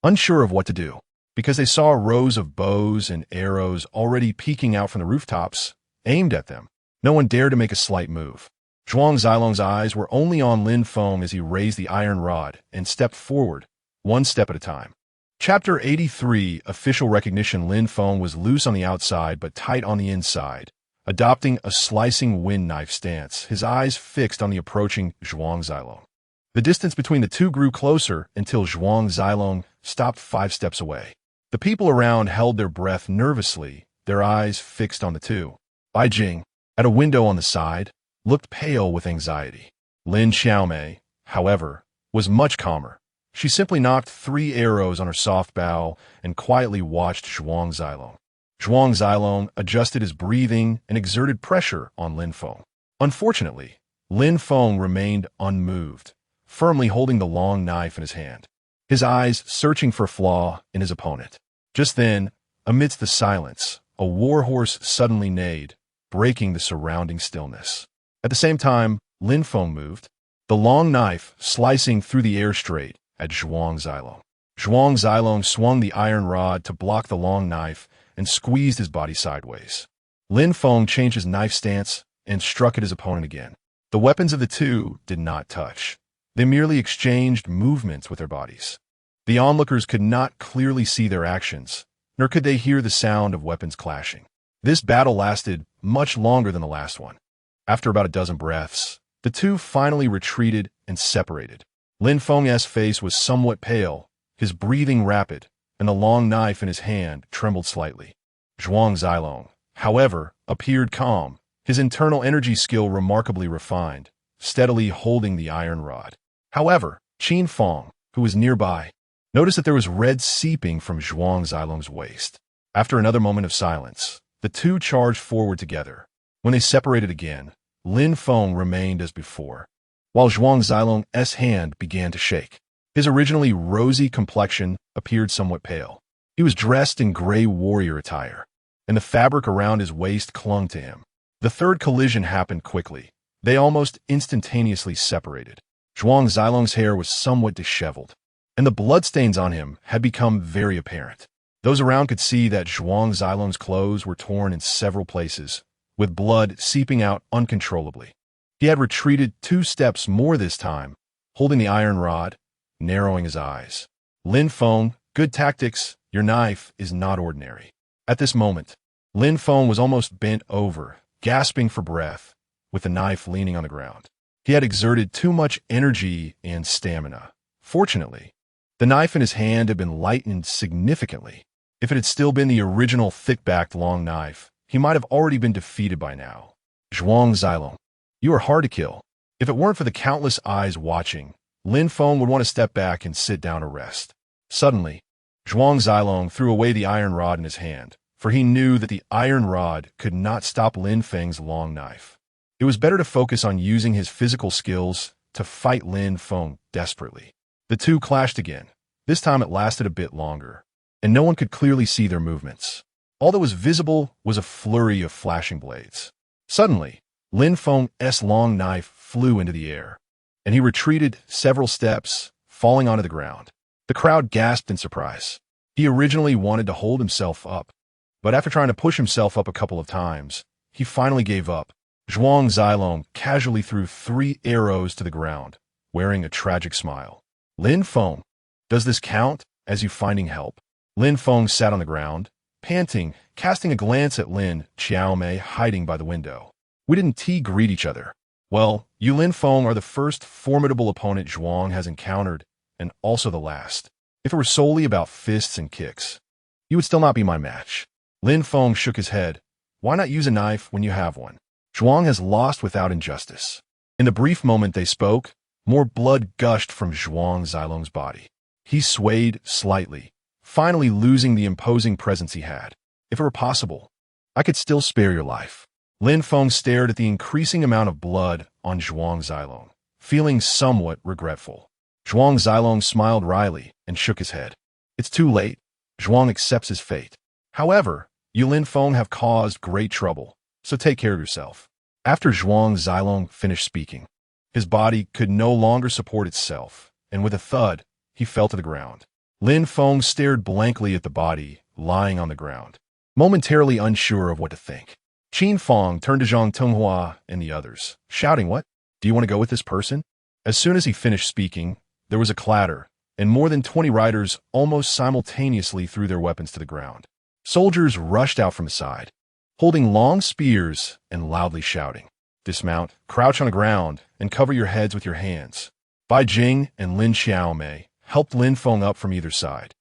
unsure of what to do, because they saw rows of bows and arrows already peeking out from the rooftops, aimed at them. No one dared to make a slight move. Zhuang Zilong's eyes were only on Lin Feng as he raised the iron rod and stepped forward, one step at a time. Chapter 83, Official Recognition. Lin Feng was loose on the outside but tight on the inside, adopting a slicing wind knife stance, his eyes fixed on the approaching Zhuang Zilong. The distance between the two grew closer until Zhuang Zilong stopped 5 steps away. The people around held their breath nervously, their eyes fixed on the two. Tie Zhen, at a window on the side, looked pale with anxiety. Lin Xiaomei, however, was much calmer. She simply knocked 3 arrows on her soft bow and quietly watched Zhuang Zilong. Zhuang Zilong adjusted his breathing and exerted pressure on Lin Feng. Unfortunately, Lin Feng remained unmoved, firmly holding the long knife in his hand, his eyes searching for a flaw in his opponent. Just then, amidst the silence, a war horse suddenly neighed, breaking the surrounding stillness. At the same time, Lin Feng moved, the long knife slicing through the air straight at Zhuang Zilong. Zhuang Zilong swung the iron rod to block the long knife and squeezed his body sideways. Lin Feng changed his knife stance and struck at his opponent again. The weapons of the two did not touch. They merely exchanged movements with their bodies. The onlookers could not clearly see their actions, nor could they hear the sound of weapons clashing. This battle lasted much longer than the last one. After about a dozen breaths, the two finally retreated and separated. Lin Feng's face was somewhat pale, his breathing rapid, and the long knife in his hand trembled slightly. Zhuang Zilong, however, appeared calm, his internal energy skill remarkably refined, steadily holding the iron rod. However, Qin Feng, who was nearby, noticed that there was red seeping from Zhuang Zilong's waist. After another moment of silence, the two charged forward together. When they separated again, Lin Feng remained as before, while Zhuang Zilong's hand began to shake. His originally rosy complexion appeared somewhat pale. He was dressed in gray warrior attire, and the fabric around his waist clung to him. The third collision happened quickly. They almost instantaneously separated. Zhuang Zilong's hair was somewhat disheveled, and the bloodstains on him had become very apparent. Those around could see that Zhuang Zilong's clothes were torn in several places, with blood seeping out uncontrollably. He had retreated 2 steps more this time, holding the iron rod, narrowing his eyes. Lin Feng, good tactics, your knife is not ordinary. At this moment, Lin Feng was almost bent over, gasping for breath, with the knife leaning on the ground. He had exerted too much energy and stamina. Fortunately, the knife in his hand had been lightened significantly. If it had still been the original thick-backed long knife, he might have already been defeated by now. Zhuang Zilong, you are hard to kill. If it weren't for the countless eyes watching, Lin Feng would want to step back and sit down to rest. Suddenly, Zhuang Zilong threw away the iron rod in his hand, for he knew that the iron rod could not stop Lin Feng's long knife. It was better to focus on using his physical skills to fight Lin Feng desperately. The two clashed again. This time it lasted a bit longer, and no one could clearly see their movements. All that was visible was a flurry of flashing blades. Suddenly, Lin Feng's long knife flew into the air, and he retreated several steps, falling onto the ground. The crowd gasped in surprise. He originally wanted to hold himself up, but after trying to push himself up a couple of times, he finally gave up. Zhuang Zilong casually threw 3 arrows to the ground, wearing a tragic smile. Lin Feng, Does this count as you finding help? Lin Feng sat on the ground, panting, casting a glance at Lin Xiaomei hiding by the window. We didn't greet each other. Well, you Lin Feng are the first formidable opponent Zhuang has encountered, and also the last. If it were solely about fists and kicks, you would still not be my match. Lin Feng shook his head. Why not use a knife when you have one? Zhuang has lost without injustice. In the brief moment they spoke, more blood gushed from Zhuang Zilong's body. He swayed slightly, finally losing the imposing presence he had. If it were possible, I could still spare your life. Lin Feng stared at the increasing amount of blood on Zhuang Zilong, feeling somewhat regretful. Zhuang Zilong smiled wryly and shook his head. It's too late. Zhuang accepts his fate. However, you Lin Feng have caused great trouble, so take care of yourself. After Zhuang Zilong finished speaking, his body could no longer support itself, and with a thud, he fell to the ground. Lin Feng stared blankly at the body lying on the ground, momentarily unsure of what to think. Qin Feng turned to Zhang Tenghua and the others, shouting, "What? Do you want to go with this person?" As soon as he finished speaking, there was a clatter, and more than 20 riders almost simultaneously threw their weapons to the ground. Soldiers rushed out from the side, holding long spears and loudly shouting, "Dismount, crouch on the ground, and cover your heads with your hands." Bai Jing and Lin Xiaomei helped Lin Feng up from either side,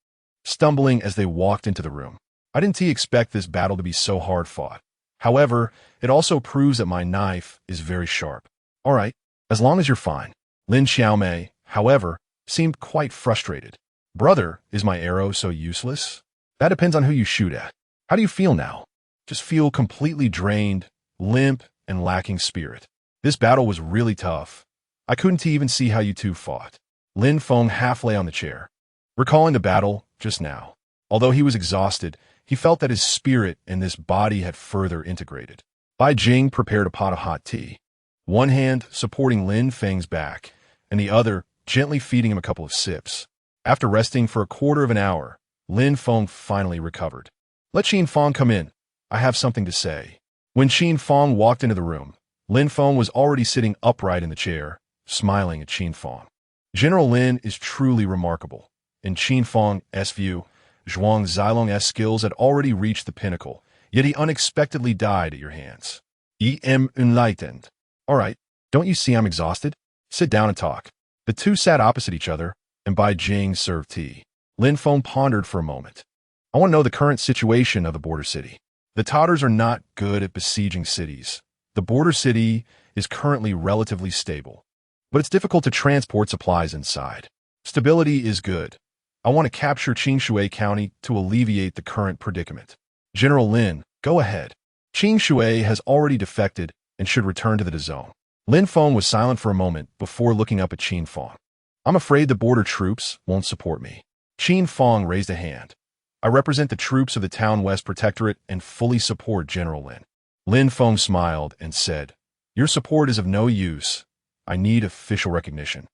stumbling as they walked into the room. I didn't expect this battle to be so hard fought. However, it also proves that my knife is very sharp. All right, as long as you're fine. Lin Xiaomei, however, seemed quite frustrated. Brother, is my arrow so useless? That depends on who you shoot at. How do you feel now? Just feel completely drained, limp, and lacking spirit. This battle was really tough. I couldn't even see how you two fought. Lin Feng half lay on the chair, recalling the battle just now. Although he was exhausted, he felt that his spirit and this body had further integrated. Bai Jing prepared a pot of hot tea, one hand supporting Lin Feng's back, and the other gently feeding him a couple of sips. After resting for a quarter of an hour, Lin Feng finally recovered. Let Qin Feng come in. I have something to say. When Qin Feng walked into the room, Lin Feng was already sitting upright in the chair, smiling at Qin Feng. General Lin is truly remarkable. In Qin Feng's view, Zhuang Zilong's skills had already reached the pinnacle, yet he unexpectedly died at your hands. Em enlightened. All right, don't you see I'm exhausted? Sit down and talk. The two sat opposite each other, and Bai Jing served tea. Lin Feng pondered for a moment. I want to know the current situation of the border city. The Tatars are not good at besieging cities. The border city is currently relatively stable, but it's difficult to transport supplies inside. Stability is good. I want to capture Qingshui County to alleviate the current predicament. General Lin, go ahead. Qingshui has already defected and should return to the zone. Lin Feng was silent for a moment before looking up at Qin Feng. I'm afraid the border troops won't support me. Qin Feng raised a hand. I represent the troops of the Town West Protectorate and fully support General Lin. Lin Feng smiled and said, your support is of no use. I need official recognition.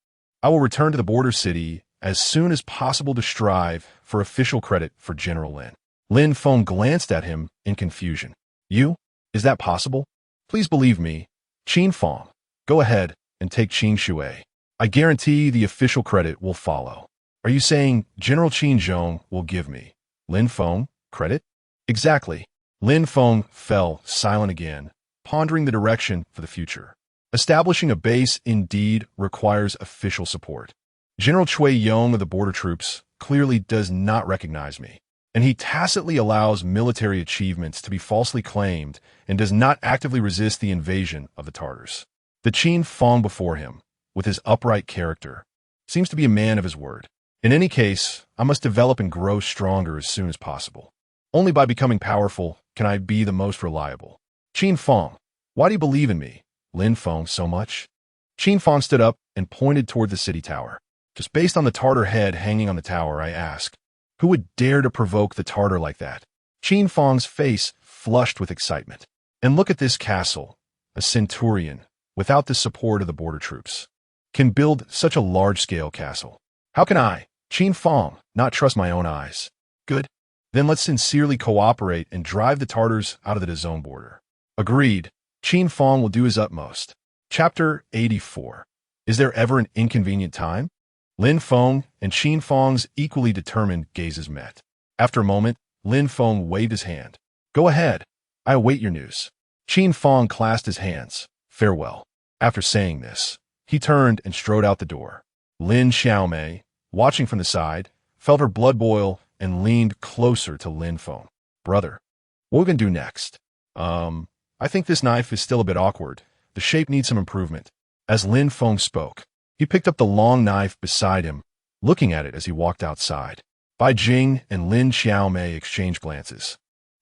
I will return to the border city as soon as possible to strive for official credit for General Lin. Lin Feng glanced at him in confusion. You? Is that possible? Please believe me. Qin Feng, go ahead and take Qingshui. I guarantee the official credit will follow. Are you saying General Qin Zhong will give me, Lin Feng, credit? Exactly. Lin Feng fell silent again, pondering the direction for the future. Establishing a base indeed requires official support. General Cui Yong of the border troops clearly does not recognize me, and he tacitly allows military achievements to be falsely claimed and does not actively resist the invasion of the Tartars. The Qin Feng before him, with his upright character, seems to be a man of his word. In any case, I must develop and grow stronger as soon as possible. Only by becoming powerful can I be the most reliable. Qin Feng, why do you believe in me, Lin Feng, so much? Qin Feng stood up and pointed toward the city tower. Just based on the Tartar head hanging on the tower, I ask, who would dare to provoke the Tartar like that? Qin Feng's face flushed with excitement. And look at this castle. A centurion, without the support of the border troops, can build such a large-scale castle. How can I, Qin Feng, not trust my own eyes? Good. Then let's sincerely cooperate and drive the Tartars out of the zone border. Agreed. Qin Feng will do his utmost. Chapter 84. Is there ever an inconvenient time? Lin Feng and Qin Feng's equally determined gazes met. After a moment, Lin Feng waved his hand. Go ahead. I await your news. Qin Feng clasped his hands. Farewell. After saying this, he turned and strode out the door. Lin Xiaomei, watching from the side, felt her blood boil and leaned closer to Lin Feng. Brother, what are we going to do next? I think this knife is still a bit awkward. The shape needs some improvement. As Lin Feng spoke, he picked up the long knife beside him, looking at it as he walked outside. Bai Jing and Lin Xiaomei exchanged glances.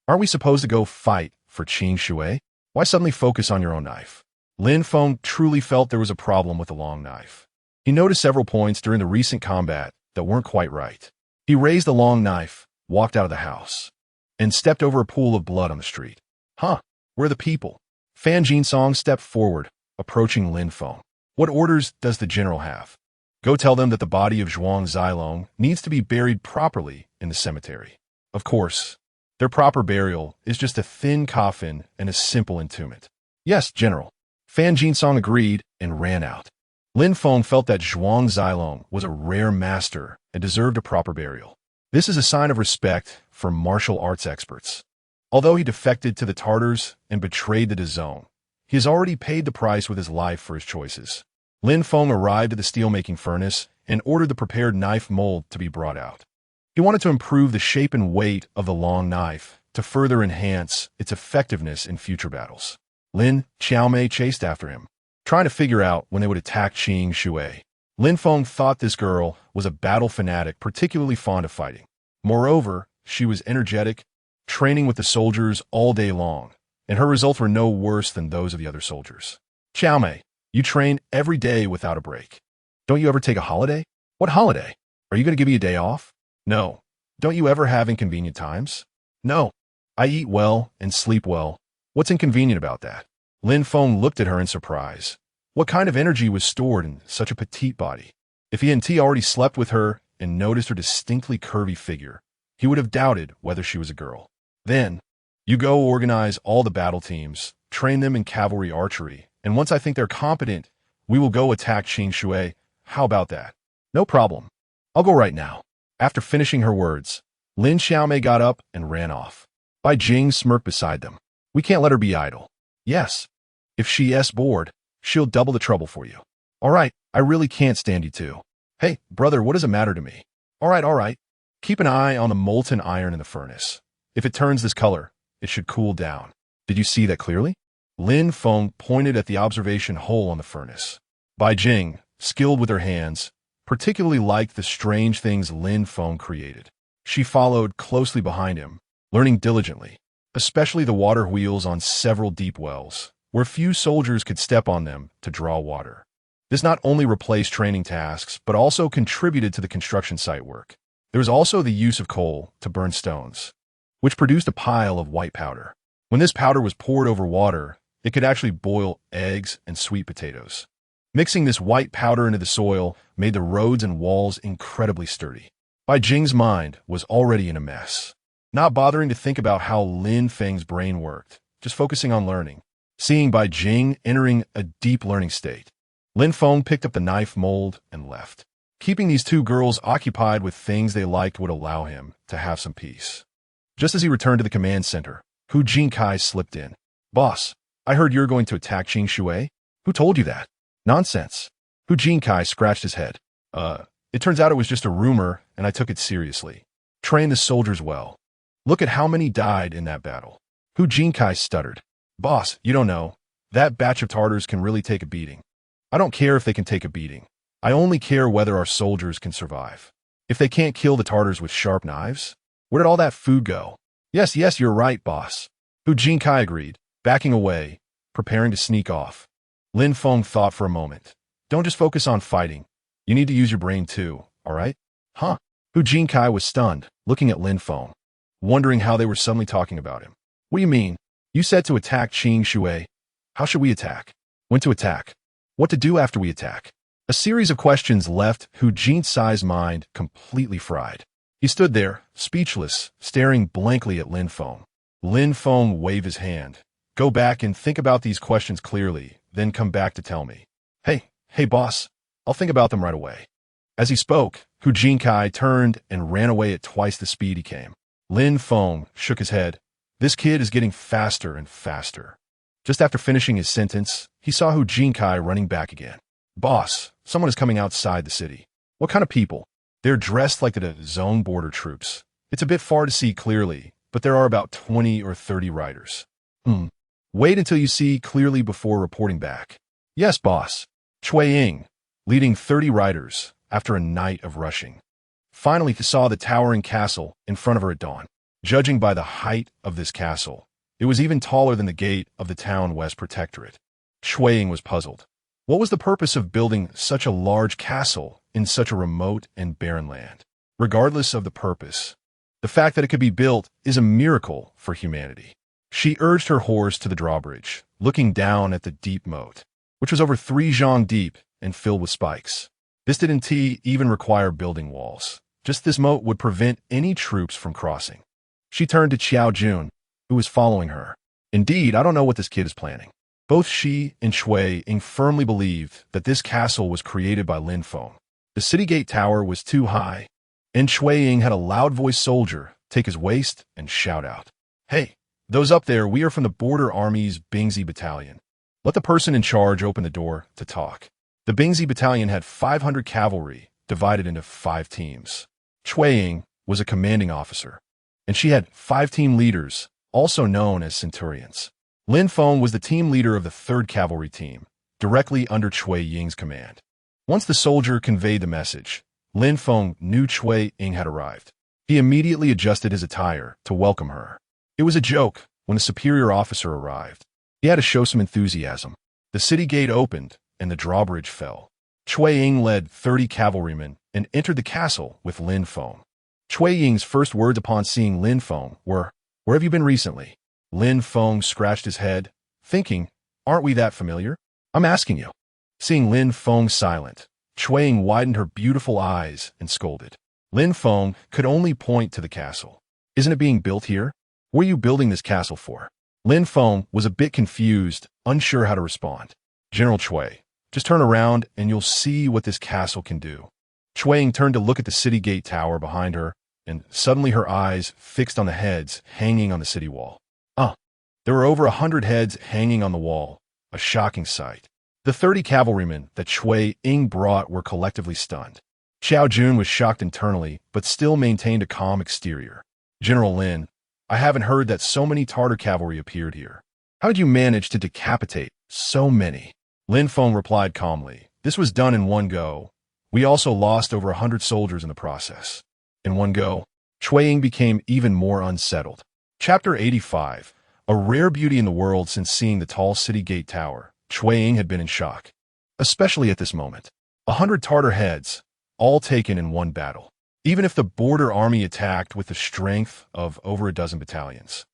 Aren't we supposed to go fight for Qing Shui? Why suddenly focus on your own knife? Lin Feng truly felt there was a problem with the long knife. He noticed several points during the recent combat that weren't quite right. He raised the long knife, walked out of the house, and stepped over a pool of blood on the street. Huh, where are the people? Fan Jinsong stepped forward, approaching Lin Feng. What orders does the general have? Go tell them that the body of Zhuang Zilong needs to be buried properly in the cemetery. Of course, their proper burial is just a thin coffin and a simple entombment. Yes, General. Fan Jinsong agreed and ran out. Lin Feng felt that Zhuang Zilong was a rare master and deserved a proper burial. This is a sign of respect for martial arts experts. Although he defected to the Tartars and betrayed the DEADLIEST, he has already paid the price with his life for his choices. Lin Feng arrived at the steelmaking furnace and ordered the prepared knife mold to be brought out. He wanted to improve the shape and weight of the long knife to further enhance its effectiveness in future battles. Lin Xiaomei chased after him, trying to figure out when they would attack Qing Shui. Lin Feng thought this girl was a battle fanatic particularly fond of fighting. Moreover, she was energetic, training with the soldiers all day long, and her results were no worse than those of the other soldiers. Xiaomei, you train every day without a break. Don't you ever take a holiday? What holiday? Are you going to give me a day off? No. Don't you ever have inconvenient times? No. I eat well and sleep well. What's inconvenient about that? Lin Feng looked at her in surprise. What kind of energy was stored in such a petite body? If he hadn't already slept with her and noticed her distinctly curvy figure, he would have doubted whether she was a girl. Then, you go organize all the battle teams, train them in cavalry archery, and once I think they're competent, we will go attack Qing Shui. How about that? No problem. I'll go right now. After finishing her words, Lin Xiaomei got up and ran off. Bai Jing smirked beside them. We can't let her be idle. Yes. If she's bored, she'll double the trouble for you. All right, I really can't stand you two. Hey, brother, what does it matter to me? All right. Keep an eye on the molten iron in the furnace. If it turns this color, it should cool down. Did you see that clearly? Lin Feng pointed at the observation hole on the furnace. Bai Jing, skilled with her hands, particularly liked the strange things Lin Feng created. She followed closely behind him, learning diligently, especially the water wheels on several deep wells, where few soldiers could step on them to draw water. This not only replaced training tasks, but also contributed to the construction site work. There was also the use of coal to burn stones, which produced a pile of white powder. When this powder was poured over water, it could actually boil eggs and sweet potatoes. Mixing this white powder into the soil made the roads and walls incredibly sturdy. Bai Jing's mind was already in a mess, not bothering to think about how Lin Feng's brain worked, just focusing on learning. Seeing Bai Jing entering a deep learning state, Lin Feng picked up the knife mold and left. Keeping these two girls occupied with things they liked would allow him to have some peace. Just as he returned to the command center, Hu Jinkai slipped in. Boss, I heard you're going to attack Qing Shui. Who told you that? Nonsense. Hu Jinkai scratched his head. It turns out it was just a rumor, and I took it seriously. Train the soldiers well. Look at how many died in that battle. Hu Jinkai stuttered. Boss, you don't know. That batch of Tartars can really take a beating. I don't care if they can take a beating. I only care whether our soldiers can survive. If they can't kill the Tartars with sharp knives, where did all that food go? Yes, you're right, boss. Hu Jinkai agreed, backing away, preparing to sneak off. Lin Feng thought for a moment. Don't just focus on fighting. You need to use your brain too, all right? Huh? Hu Jinkai was stunned, looking at Lin Feng, wondering how they were suddenly talking about him. What do you mean? You said to attack Qing Shui. How should we attack? When to attack? What to do after we attack? A series of questions left Hu Jinkai's mind completely fried. He stood there, speechless, staring blankly at Lin Feng. Lin Feng waved his hand. Go back and think about these questions clearly, then come back to tell me. Hey, boss, I'll think about them right away. As he spoke, Hu Jinkai turned and ran away at twice the speed he came. Lin Feng shook his head. This kid is getting faster and faster. Just after finishing his sentence, he saw Hu Jinkai running back again. Boss, someone is coming outside the city. What kind of people? They're dressed like the zone border troops. It's a bit far to see clearly, but there are about 20 or 30 riders. Wait until you see clearly before reporting back. Yes, boss. Chui Ying, leading 30 riders after a night of rushing. Finally, he saw the towering castle in front of her at dawn. Judging by the height of this castle, it was even taller than the gate of the town West Protectorate. Chui Ying was puzzled. What was the purpose of building such a large castle in such a remote and barren land? Regardless of the purpose, the fact that it could be built is a miracle for humanity. She urged her horse to the drawbridge, looking down at the deep moat, which was over 3 zhang deep and filled with spikes. This didn't even require building walls. Just this moat would prevent any troops from crossing. She turned to Zhao Zheng, who was following her. Indeed, I don't know what this kid is planning. Both she and Chui Ying firmly believed that this castle was created by Lin Feng. The city gate tower was too high, and Chui Ying had a loud-voiced soldier take his waist and shout out, "Hey, those up there, we are from the Border Army's Bingzi Battalion. Let the person in charge open the door to talk." The Bingzi Battalion had 500 cavalry divided into 5 teams. Chui Ying was a commanding officer, and she had 5 team leaders, also known as centurions. Lin Feng was the team leader of the 3rd Cavalry Team, directly under Chui Ying's command. Once the soldier conveyed the message, Lin Feng knew Chui Ying had arrived. He immediately adjusted his attire to welcome her. It was a joke when a superior officer arrived. He had to show some enthusiasm. The city gate opened, and the drawbridge fell. Chui Ying led 30 cavalrymen and entered the castle with Lin Feng. Chui Ying's first words upon seeing Lin Feng were, "Where have you been recently?" Lin Feng scratched his head, thinking, "Aren't we that familiar? I'm asking you." Seeing Lin Feng silent, Chui Ying widened her beautiful eyes and scolded. Lin Feng could only point to the castle. "Isn't it being built here? What are you building this castle for?" Lin Feng was a bit confused, unsure how to respond. "General Chui, just turn around and you'll see what this castle can do." Chui Ying turned to look at the city gate tower behind her, and suddenly her eyes fixed on the heads hanging on the city wall. There were over 100 heads hanging on the wall, a shocking sight. The 30 cavalrymen that Chui Ying brought were collectively stunned. Zhao Zheng was shocked internally, but still maintained a calm exterior. "General Lin, I haven't heard that so many Tartar cavalry appeared here. How did you manage to decapitate so many?" Lin Feng replied calmly, "This was done in one go. We also lost over 100 soldiers in the process." In one go, Chui Ying became even more unsettled. Chapter 85. A rare beauty in the world. Since seeing the tall city gate tower, Chui Ying had been in shock, especially at this moment. 100 Tartar heads, all taken in one battle. Even if the border army attacked with the strength of over a dozen battalions,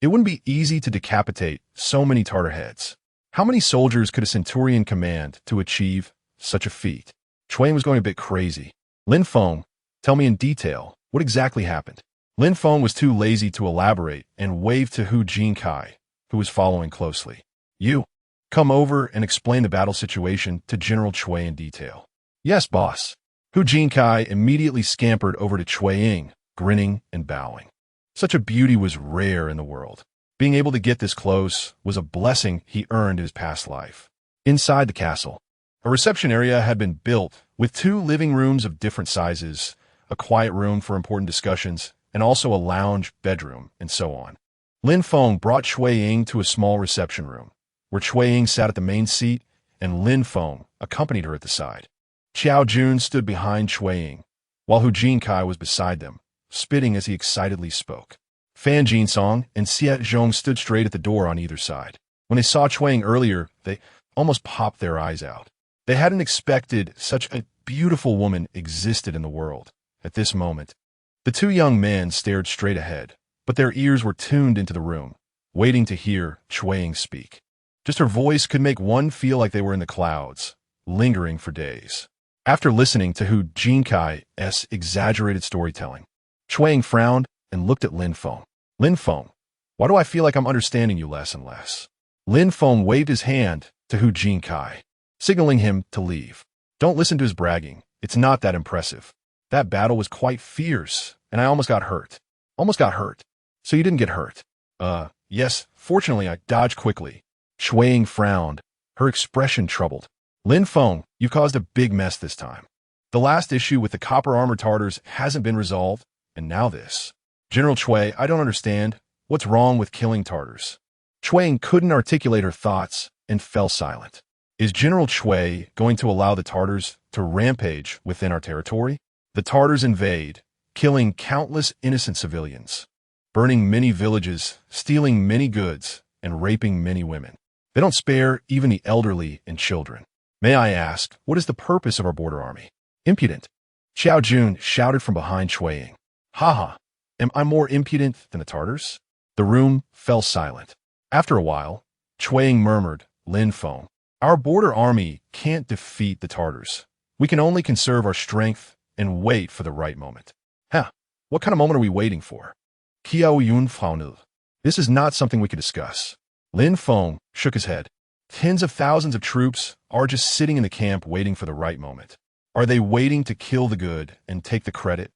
it wouldn't be easy to decapitate so many Tartar heads. How many soldiers could a centurion command to achieve such a feat? Chui Ying was going a bit crazy. "Lin Feng, tell me in detail what exactly happened." Lin Feng was too lazy to elaborate and waved to Hu Jinkai, who was following closely. "You, come over and explain the battle situation to General Chui in detail." "Yes, boss." Hu Jinkai immediately scampered over to Chui Ying, grinning and bowing. Such a beauty was rare in the world. Being able to get this close was a blessing he earned in his past life. Inside the castle, a reception area had been built with 2 living rooms of different sizes, a quiet room for important discussions, and also a lounge, bedroom, and so on. Lin Feng brought Chui Ying to a small reception room, where Chui Ying sat at the main seat, and Lin Feng accompanied her at the side. Zhao Zheng stood behind Chui Ying, while Hu Jinkai was beside them, spitting as he excitedly spoke. Fan Jinsong and Xie Zhong stood straight at the door on either side. When they saw Chui Ying earlier, they almost popped their eyes out. They hadn't expected such a beautiful woman existed in the world. At this moment, the 2 young men stared straight ahead, but their ears were tuned into the room, waiting to hear Chui Ying speak. Just her voice could make one feel like they were in the clouds, lingering for days. After listening to Hu Jinkai's exaggerated storytelling, Chui Ying frowned and looked at Lin Feng. "Lin Feng, why do I feel like I'm understanding you less and less?" Lin Feng waved his hand to Hu Jinkai, signaling him to leave. "Don't listen to his bragging. It's not that impressive. That battle was quite fierce, and I almost got hurt. Almost got hurt. So you didn't get hurt? Yes, fortunately I dodged quickly. Shuiying frowned, her expression troubled. Lin Feng, you caused a big mess this time. The last issue with the copper armor Tartars hasn't been resolved, and now this. General Chui, I don't understand. What's wrong with killing Tartars? Shuiying couldn't articulate her thoughts and fell silent. Is General Chui going to allow the Tartars to rampage within our territory? The Tartars invade, killing countless innocent civilians, burning many villages, stealing many goods, and raping many women. They don't spare even the elderly and children. May I ask, what is the purpose of our border army? Impudent. Zhao Zheng shouted from behind Shuiying. Haha, am I more impudent than the Tartars? The room fell silent. After a while, Shuiying murmured, Lin Feng, our border army can't defeat the Tartars. We can only conserve our strength and wait for the right moment. What kind of moment are we waiting for? Kiao Yun Faunil. This is not something we could discuss. Lin Feng shook his head. Tens of thousands of troops are just sitting in the camp waiting for the right moment. Are they waiting to kill the good and take the credit?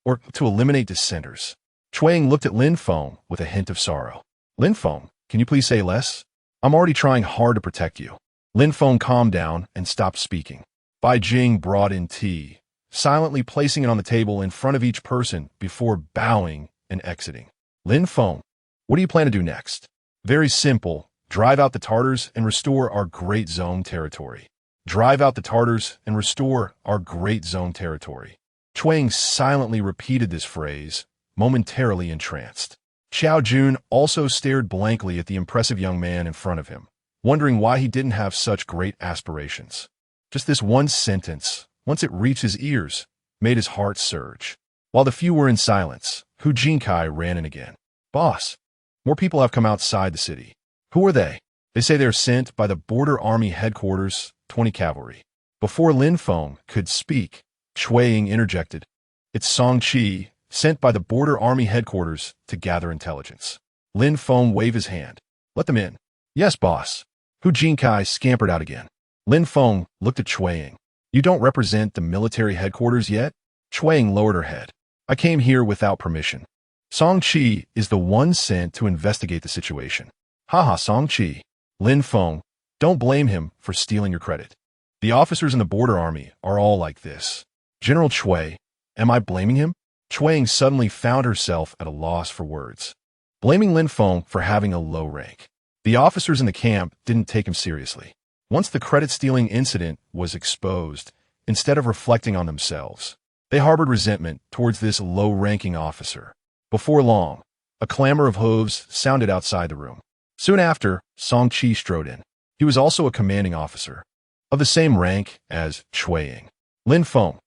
Or to eliminate dissenters? Shuiying looked at Lin Feng with a hint of sorrow. Lin Feng, can you please say less? I'm already trying hard to protect you. Lin Feng calmed down and stopped speaking. Bai Jing brought in tea, silently placing it on the table in front of each person before bowing and exiting. Lin Feng, what do you plan to do next? Very simple. Drive out the Tartars and restore our Great Zone territory. Drive out the Tartars and restore our Great Zone territory. Shuiying silently repeated this phrase, momentarily entranced. Zhao Zheng also stared blankly at the impressive young man in front of him, wondering why he didn't have such great aspirations. Just this one sentence, once it reached his ears, made his heart surge. While the few were in silence, Hu Jinkai ran in again. Boss, more people have come outside the city. Who are they? They say they're sent by the Border Army Headquarters, 20 Cavalry. Before Lin Feng could speak, Shuiying interjected. It's Song Qi, sent by the Border Army Headquarters to gather intelligence. Lin Feng waved his hand. Let them in. Yes, boss. Hu Jinkai scampered out again. Lin Feng looked at Shuiying. You don't represent the military headquarters yet? Shuiying lowered her head. I came here without permission. Song Qi is the one sent to investigate the situation. Haha, Song Qi. Lin Feng, don't blame him for stealing your credit. The officers in the border army are all like this. General Chui, am I blaming him? Shuiying suddenly found herself at a loss for words. Blaming Lin Feng for having a low rank. The officers in the camp didn't take him seriously. Once the credit-stealing incident was exposed, instead of reflecting on themselves, they harbored resentment towards this low-ranking officer. Before long, a clamor of hooves sounded outside the room. Soon after, Song Qi strode in. He was also a commanding officer, of the same rank as Shuiying. Lin Feng,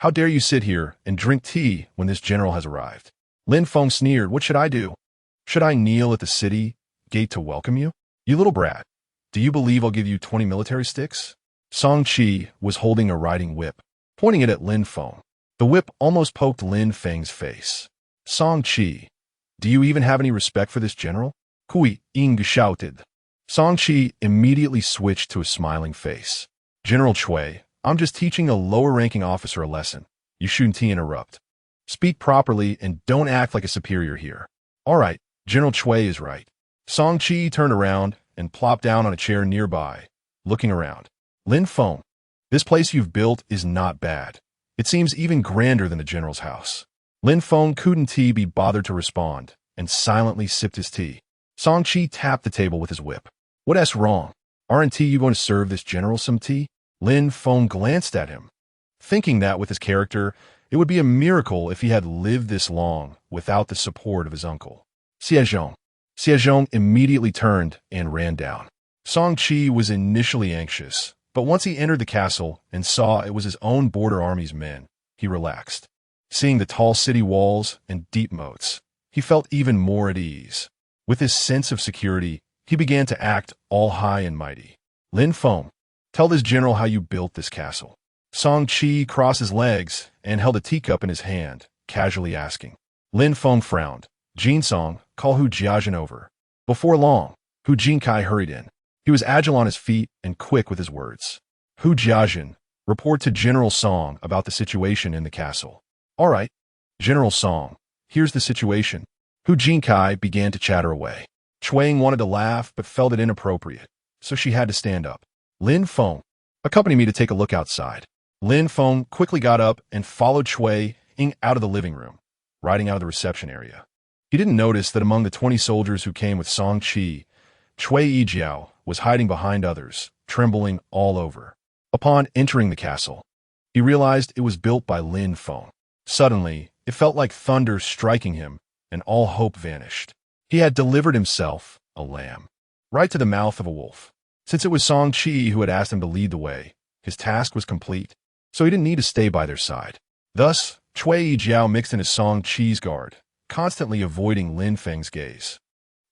how dare you sit here and drink tea when this general has arrived? Lin Feng sneered, what should I do? Should I kneel at the city gate to welcome you? You little brat, do you believe I'll give you 20 military sticks? Song Qi was holding a riding whip, pointing it at Lin Feng. The whip almost poked Lin Feng's face. Song Qi, do you even have any respect for this general? Kui Ying shouted. Song Qi immediately switched to a smiling face. General Chui, I'm just teaching a lower-ranking officer a lesson. You shouldn't interrupt. Speak properly and don't act like a superior here. All right, General Chui is right. Song Qi turned around and plopped down on a chair nearby, looking around. Lin Feng, this place you've built is not bad. It seems even grander than the general's house. Lin Feng couldn't be bothered to respond, and silently sipped his tea. Song Qi tapped the table with his whip. What's wrong? Aren't you going to serve this general some tea? Lin Feng glanced at him, thinking that with his character, it would be a miracle if he had lived this long without the support of his uncle. Xie Zheng immediately turned and ran down. Song Qi was initially anxious, but once he entered the castle and saw it was his own border army's men, he relaxed. Seeing the tall city walls and deep moats, he felt even more at ease. With his sense of security, he began to act all high and mighty. Lin Feng, tell this general how you built this castle. Song Qi crossed his legs and held a teacup in his hand, casually asking. Lin Feng frowned. Jin Song, call Hu Jiazhen over. Before long, Hu Jinkai hurried in. He was agile on his feet and quick with his words. Hu Jiazhen, Report to General Song about the situation in the castle. All right, General Song, here's the situation. Hu Jinkai began to chatter away. Cui Ying wanted to laugh but felt it inappropriate, so she had to stand up. Lin Feng, accompany me to take a look outside. Lin Feng quickly got up and followed Cui Ying out of the living room, riding out of the reception area. He didn't notice that among the 20 soldiers who came with Song Qi, Cui Yijiao was hiding behind others, trembling all over. Upon entering the castle, he realized it was built by Lin Feng. Suddenly, it felt like thunder striking him, and all hope vanished. He had delivered himself, a lamb, right to the mouth of a wolf. Since it was Song Qi who had asked him to lead the way, his task was complete, so he didn't need to stay by their side. Thus, Cui Yijiao mixed in his Song Qi's guard, constantly avoiding Lin Feng's gaze.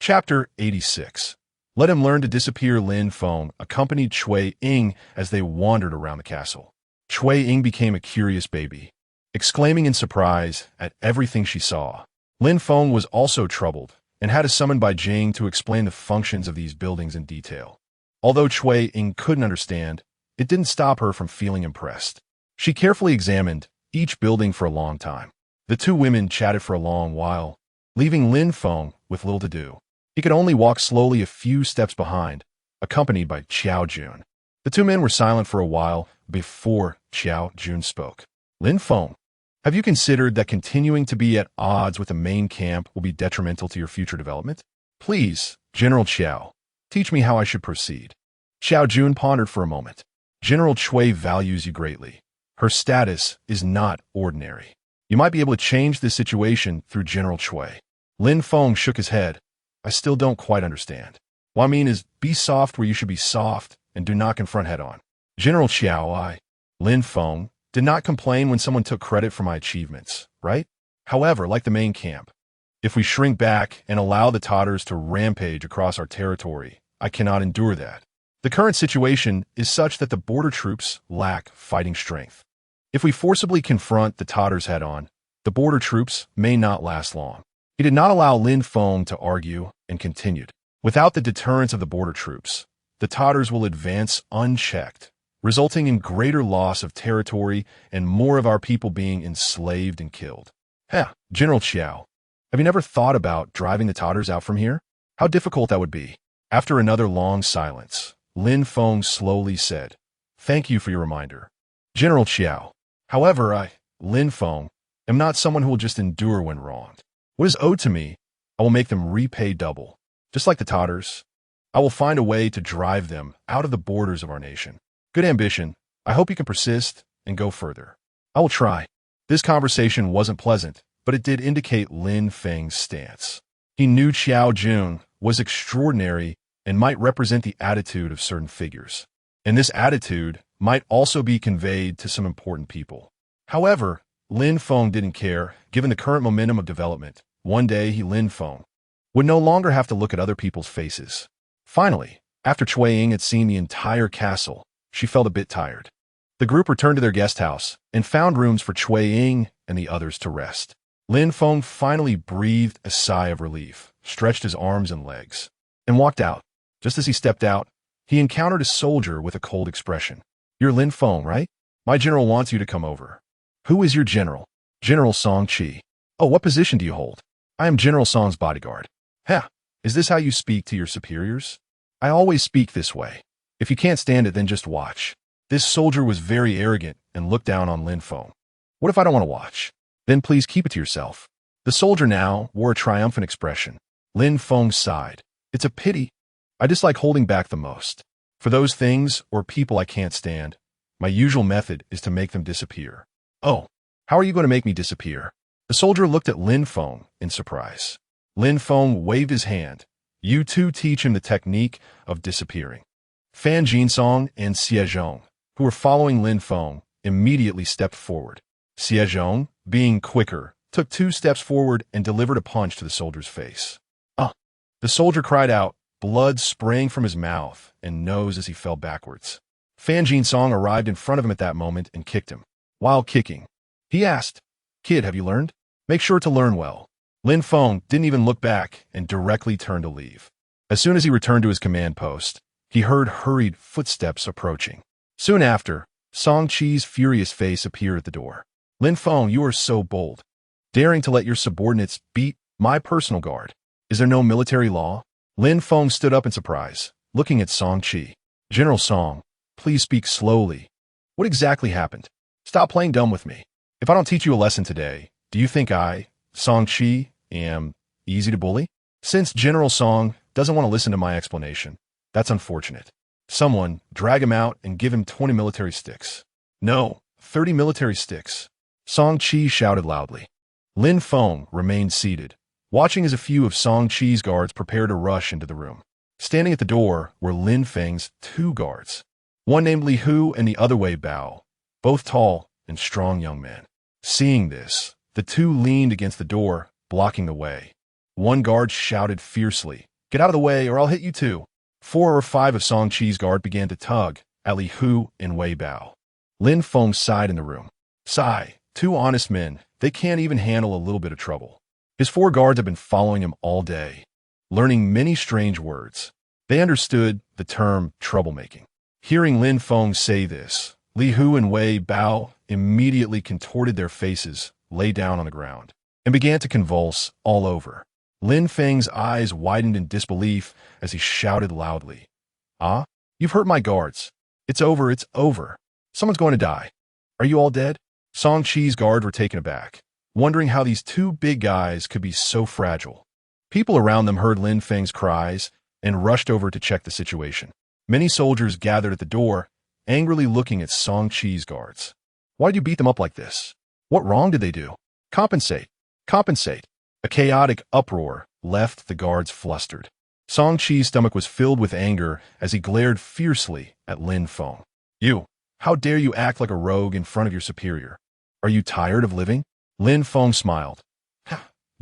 Chapter 86. Let him learn to disappear. Lin Feng accompanied Cui Ying as they wandered around the castle. Cui Ying became a curious baby, exclaiming in surprise at everything she saw. Lin Feng was also troubled and had a summon by Jing to explain the functions of these buildings in detail. Although Cui Ying couldn't understand, it didn't stop her from feeling impressed. She carefully examined each building for a long time. The two women chatted for a long while, leaving Lin Feng with little to do. He could only walk slowly a few steps behind, accompanied by Zhao Zheng. The two men were silent for a while before Zhao Zheng spoke. Lin Feng, have you considered that continuing to be at odds with the main camp will be detrimental to your future development? Please, General Zhao, teach me how I should proceed. Zhao Zheng pondered for a moment. General Cui values you greatly. Her status is not ordinary. You might be able to change this situation through General Cui. Lin Feng shook his head. I still don't quite understand. What I mean is, be soft where you should be soft and do not confront head-on. General Xiao, Lin Feng, did not complain when someone took credit for my achievements, right? However, like the main camp, if we shrink back and allow the Tatars to rampage across our territory, I cannot endure that. The current situation is such that the border troops lack fighting strength. If we forcibly confront the Tatars head-on, the border troops may not last long. He did not allow Lin Feng to argue and continued. Without the deterrence of the border troops, the Tatars will advance unchecked, resulting in greater loss of territory and more of our people being enslaved and killed. General Xiao, have you never thought about driving the Tatars out from here? How difficult that would be. After another long silence, Lin Feng slowly said, Thank you for your reminder. General Xiao, however, Lin Feng, am not someone who will just endure when wronged. What is owed to me, I will make them repay double. Just like the Tatars, I will find a way to drive them out of the borders of our nation. Good ambition. I hope you can persist and go further. I will try. This conversation wasn't pleasant, but it did indicate Lin Feng's stance. He knew Zhao Zheng was extraordinary and might represent the attitude of certain figures. And this attitude might also be conveyed to some important people. However, Lin Feng didn't care, given the current momentum of development. One day, Lin Feng, would no longer have to look at other people's faces. Finally, after Cui Ying had seen the entire castle, she felt a bit tired. The group returned to their guest house and found rooms for Cui Ying and the others to rest. Lin Feng finally breathed a sigh of relief, stretched his arms and legs, and walked out. Just as he stepped out, he encountered a soldier with a cold expression. You're Lin Feng, right? My general wants you to come over. Who is your general? General Song Qi. Oh, what position do you hold? I am General Song's bodyguard. Is this how you speak to your superiors? I always speak this way. If you can't stand it, then just watch. This soldier was very arrogant and looked down on Lin Feng. What if I don't want to watch? Then please keep it to yourself. The soldier now wore a triumphant expression. Lin Feng sighed. It's a pity. I dislike holding back the most. For those things or people I can't stand, my usual method is to make them disappear. Oh, how are you going to make me disappear? The soldier looked at Lin Feng in surprise. Lin Feng waved his hand. You two teach him the technique of disappearing. Fan Jinsong and Xie Zhong, who were following Lin Feng, immediately stepped forward. Xie Zhong, being quicker, took 2 steps forward and delivered a punch to the soldier's face. The soldier cried out, blood spraying from his mouth and nose as he fell backwards. Fan Jinsong arrived in front of him at that moment and kicked him. While kicking, he asked, Kid, have you learned? Make sure to learn well. Lin Feng didn't even look back and directly turned to leave. As soon as he returned to his command post, he heard hurried footsteps approaching. Soon after, Song Qi's furious face appeared at the door. Lin Feng, you are so bold, daring to let your subordinates beat my personal guard. Is there no military law? Lin Feng stood up in surprise, looking at Song Qi. General Song, please speak slowly. What exactly happened? Stop playing dumb with me. If I don't teach you a lesson today, do you think I, Song Qi, am easy to bully? Since General Song doesn't want to listen to my explanation, that's unfortunate. Someone drag him out and give him 20 military sticks. No, 30 military sticks. Song Qi shouted loudly. Lin Feng remained seated, watching as a few of Song Qi's guards prepared to rush into the room. Standing at the door were Lin Feng's 2 guards, one named Li Hu and the other Wei Bao, both tall and strong young men. Seeing this, the 2 leaned against the door, blocking the way. One guard shouted fiercely, "Get out of the way or I'll hit you too." 4 or 5 of Song Qi's guard began to tug at Li Hu and Wei Bao. Lin Feng sighed in the room. Sigh, 2 honest men, they can't even handle a little bit of trouble. His 4 guards have been following him all day, learning many strange words. They understood the term troublemaking. Hearing Lin Feng say this, Li Hu and Wei Bao immediately contorted their faces, lay down on the ground, and began to convulse all over. Lin Feng's eyes widened in disbelief as he shouted loudly, "Ah, you've hurt my guards. It's over, it's over. Someone's going to die. Are you all dead?" Song Qi's guards were taken aback, wondering how these 2 big guys could be so fragile. People around them heard Lin Feng's cries and rushed over to check the situation. Many soldiers gathered at the door, angrily looking at Song Qi's guards. "Why'd you beat them up like this? What wrong did they do? Compensate! Compensate!" A chaotic uproar left the guards flustered. Song Qi's stomach was filled with anger as he glared fiercely at Lin Feng. "You! How dare you act like a rogue in front of your superior? Are you tired of living?" Lin Feng smiled.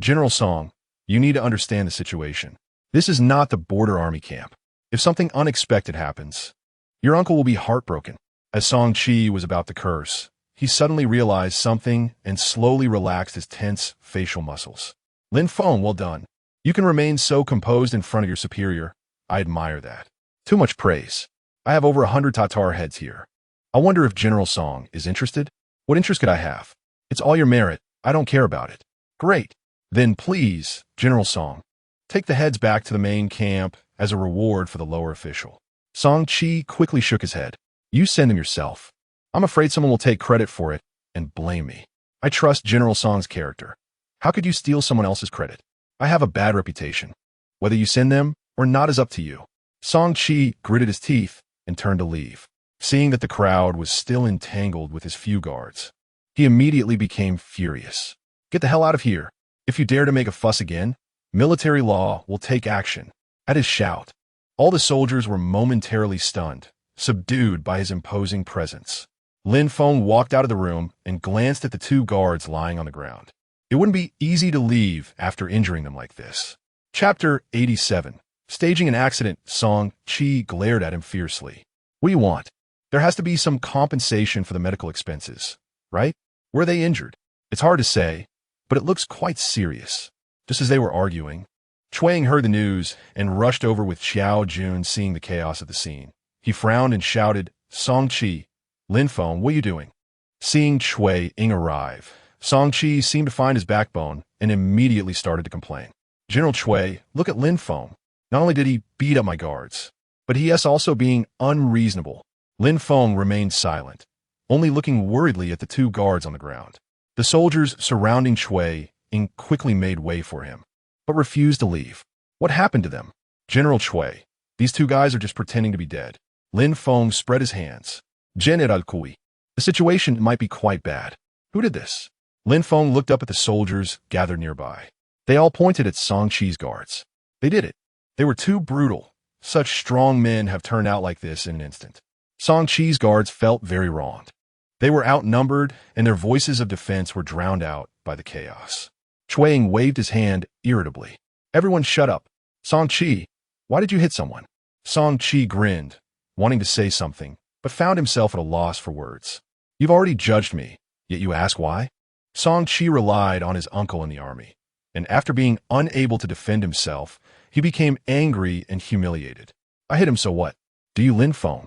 "General Song, you need to understand the situation. This is not the border army camp. If something unexpected happens, your uncle will be heartbroken." As Song Qi was about to curse, he suddenly realized something and slowly relaxed his tense facial muscles. "Lin Feng, well done. You can remain so composed in front of your superior. I admire that. Too much praise. I have over 100 Tatar heads here. I wonder if General Song is interested? What interest could I have? It's all your merit. I don't care about it." "Great. Then please, General Song, take the heads back to the main camp as a reward for the lower official." Song Qi quickly shook his head. "You send them yourself. I'm afraid someone will take credit for it and blame me. I trust General Song's character. How could you steal someone else's credit? I have a bad reputation. Whether you send them or not is up to you." Song Qi gritted his teeth and turned to leave. Seeing that the crowd was still entangled with his few guards, he immediately became furious. "Get the hell out of here. If you dare to make a fuss again, military law will take action." At his shout, all the soldiers were momentarily stunned, subdued by his imposing presence. Lin Feng walked out of the room and glanced at the 2 guards lying on the ground. It wouldn't be easy to leave after injuring them like this. Chapter 87. Staging an accident. Song Qi glared at him fiercely. "What do you want? There has to be some compensation for the medical expenses, right? Were they injured?" "It's hard to say, but it looks quite serious." Just as they were arguing, Chuang heard the news and rushed over with Zhao Zheng. Seeing the chaos of the scene, he frowned and shouted, "Song Qi, Lin Feng, what are you doing?" Seeing Chuang arrive, Song Qi seemed to find his backbone and immediately started to complain. "General Chuang, look at Lin Feng. Not only did he beat up my guards, but he is also being unreasonable." Lin Feng remained silent, only looking worriedly at the 2 guards on the ground. The soldiers surrounding Chuang quickly made way for him, but refused to leave. "What happened to them?" "General Chuang, these 2 guys are just pretending to be dead." Lin Feng spread his hands. "General Kui, the situation might be quite bad. Who did this?" Lin Feng looked up at the soldiers gathered nearby. They all pointed at Song Qi's guards. "They did it. They were too brutal. Such strong men have turned out like this in an instant." Song Qi's guards felt very wronged. They were outnumbered, and their voices of defense were drowned out by the chaos. Chuang waved his hand irritably. "Everyone shut up. Song Qi, why did you hit someone?" Song Qi grinned, wanting to say something, but found himself at a loss for words. "You've already judged me, yet you ask why?" Song Qi relied on his uncle in the army, and after being unable to defend himself, he became angry and humiliated. "I hit him, so what? Do you, Lin Feng,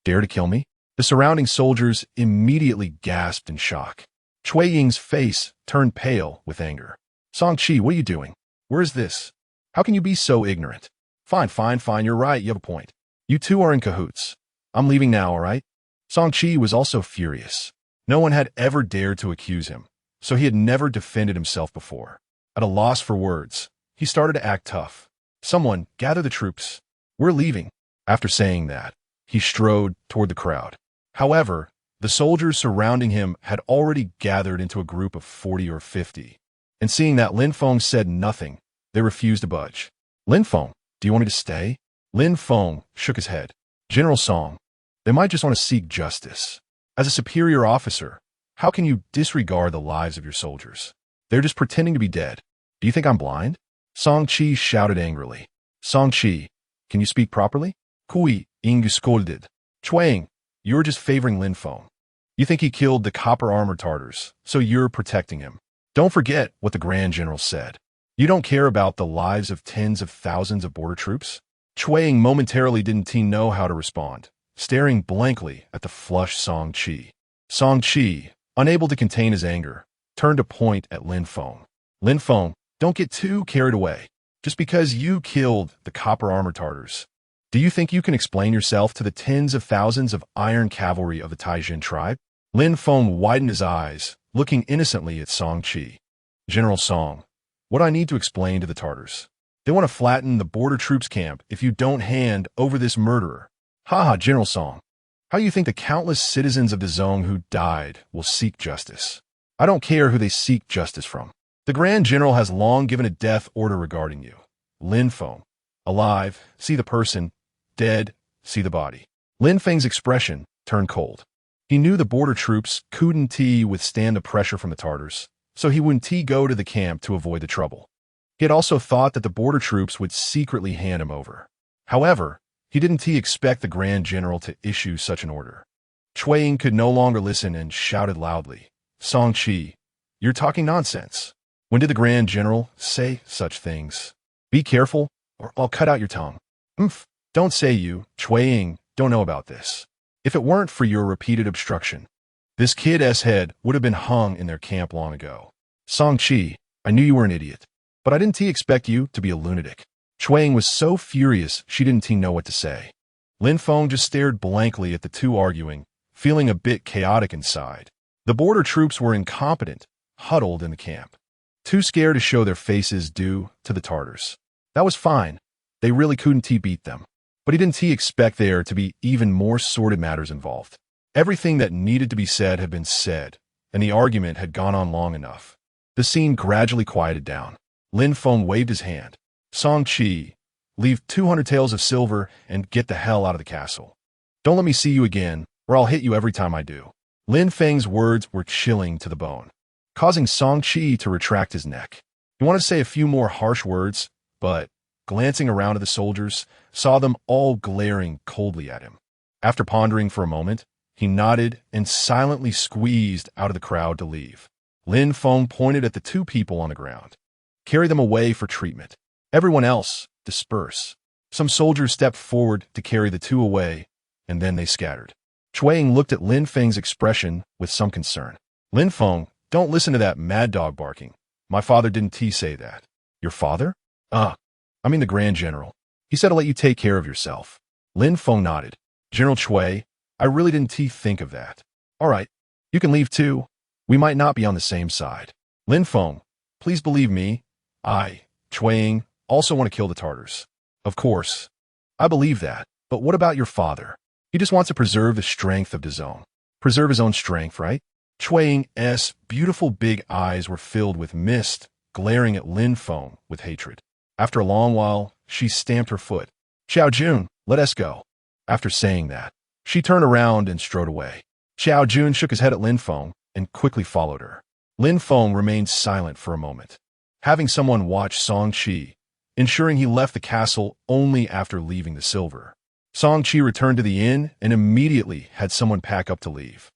dare to kill me?" The surrounding soldiers immediately gasped in shock. Cui Ying's face turned pale with anger. Song Qi, what are you doing? Where is this? How can you be so ignorant? Fine, you're right, you have a point. You two are in cahoots. I'm leaving now, all right? Song Qi was also furious. No one had ever dared to accuse him, so he had never defended himself before. At a loss for words, he started to act tough. Someone, gather the troops. We're leaving. After saying that, he strode toward the crowd. However, the soldiers surrounding him had already gathered into a group of 40 or 50. And seeing that Lin Feng said nothing, they refused to budge. Lin Feng, do you want me to stay? Lin Feng shook his head. General Song, they might just want to seek justice. As a superior officer, how can you disregard the lives of your soldiers? They're just pretending to be dead. Do you think I'm blind? Song Qi shouted angrily. Song Qi, can you speak properly? Kui Ying scolded. Chuang, you're just favoring Lin Feng. You think he killed the copper-armored Tartars, so you're protecting him. Don't forget what the Grand General said. You don't care about the lives of tens of thousands of border troops? Chuang momentarily didn't know how to respond, staring blankly at the flushed Song Qi. Song Qi, unable to contain his anger, turned to point at Lin Feng. Lin Feng, don't get too carried away. Just because you killed the copper-armored Tartars, do you think you can explain yourself to the tens of thousands of iron cavalry of the Tie Zhen tribe? Lin Feng widened his eyes, looking innocently at Song Qi. General Song, what do I need to explain to the Tartars? They want to flatten the border troops camp if you don't hand over this murderer. Haha, General Song. How do you think the countless citizens of the zone who died will seek justice? I don't care who they seek justice from. The Grand General has long given a death order regarding you. Lin Feng, alive, see the person. Dead, see the body. Lin Feng's expression turned cold. He knew the border troops couldn't withstand the pressure from the Tartars, so he wouldn't go to the camp to avoid the trouble. He had also thought that the border troops would secretly hand him over. However, he didn't expect the Grand General to issue such an order. Cui Ying could no longer listen and shouted loudly. Song Qi, you're talking nonsense. When did the Grand General say such things? Be careful, or I'll cut out your tongue. Don't say you, Cui Ying, don't know about this. If it weren't for your repeated obstruction, this kid's head would have been hung in their camp long ago. Song Qi, I knew you were an idiot, but I didn't expect you to be a lunatic. Cui Ying was so furious she didn't know what to say. Lin Feng just stared blankly at the two arguing, feeling a bit chaotic inside. The border troops were incompetent, huddled in the camp, too scared to show their faces due to the Tartars. That was fine. They really couldn't beat them. But he didn't expect there to be even more sordid matters involved. Everything that needed to be said had been said, and the argument had gone on long enough. The scene gradually quieted down. Lin Feng waved his hand. Song Qi, leave 200 taels of silver and get the hell out of the castle. Don't let me see you again, or I'll hit you every time I do. Lin Feng's words were chilling to the bone, causing Song Qi to retract his neck. He wanted to say a few more harsh words, but glancing around at the soldiers, saw them all glaring coldly at him. After pondering for a moment, he nodded and silently squeezed out of the crowd to leave. Lin Feng pointed at the two people on the ground. Carry them away for treatment. Everyone else, disperse. Some soldiers stepped forward to carry the two away, and then they scattered. Cui Ying looked at Lin Feng's expression with some concern. Lin Feng, don't listen to that mad dog barking. My father didn't say that. Your father? I mean the Grand General. He said to let you take care of yourself. Lin Feng nodded. General Cui, I really didn't think of that. All right, you can leave too. We might not be on the same side. Lin Feng, please believe me. I, Cui Ying, also want to kill the Tartars. Of course. I believe that, but what about your father? He just wants to preserve the strength of the zone. Preserve his own strength, right? Cui Ying's beautiful big eyes were filled with mist, glaring at Lin Feng with hatred. After a long while, she stamped her foot. Zhao Zheng, let us go. After saying that, she turned around and strode away. Zhao Zheng shook his head at Lin Feng and quickly followed her. Lin Feng remained silent for a moment, having someone watch Song Qi, ensuring he left the castle only after leaving the silver. Song Qi returned to the inn and immediately had someone pack up to leave.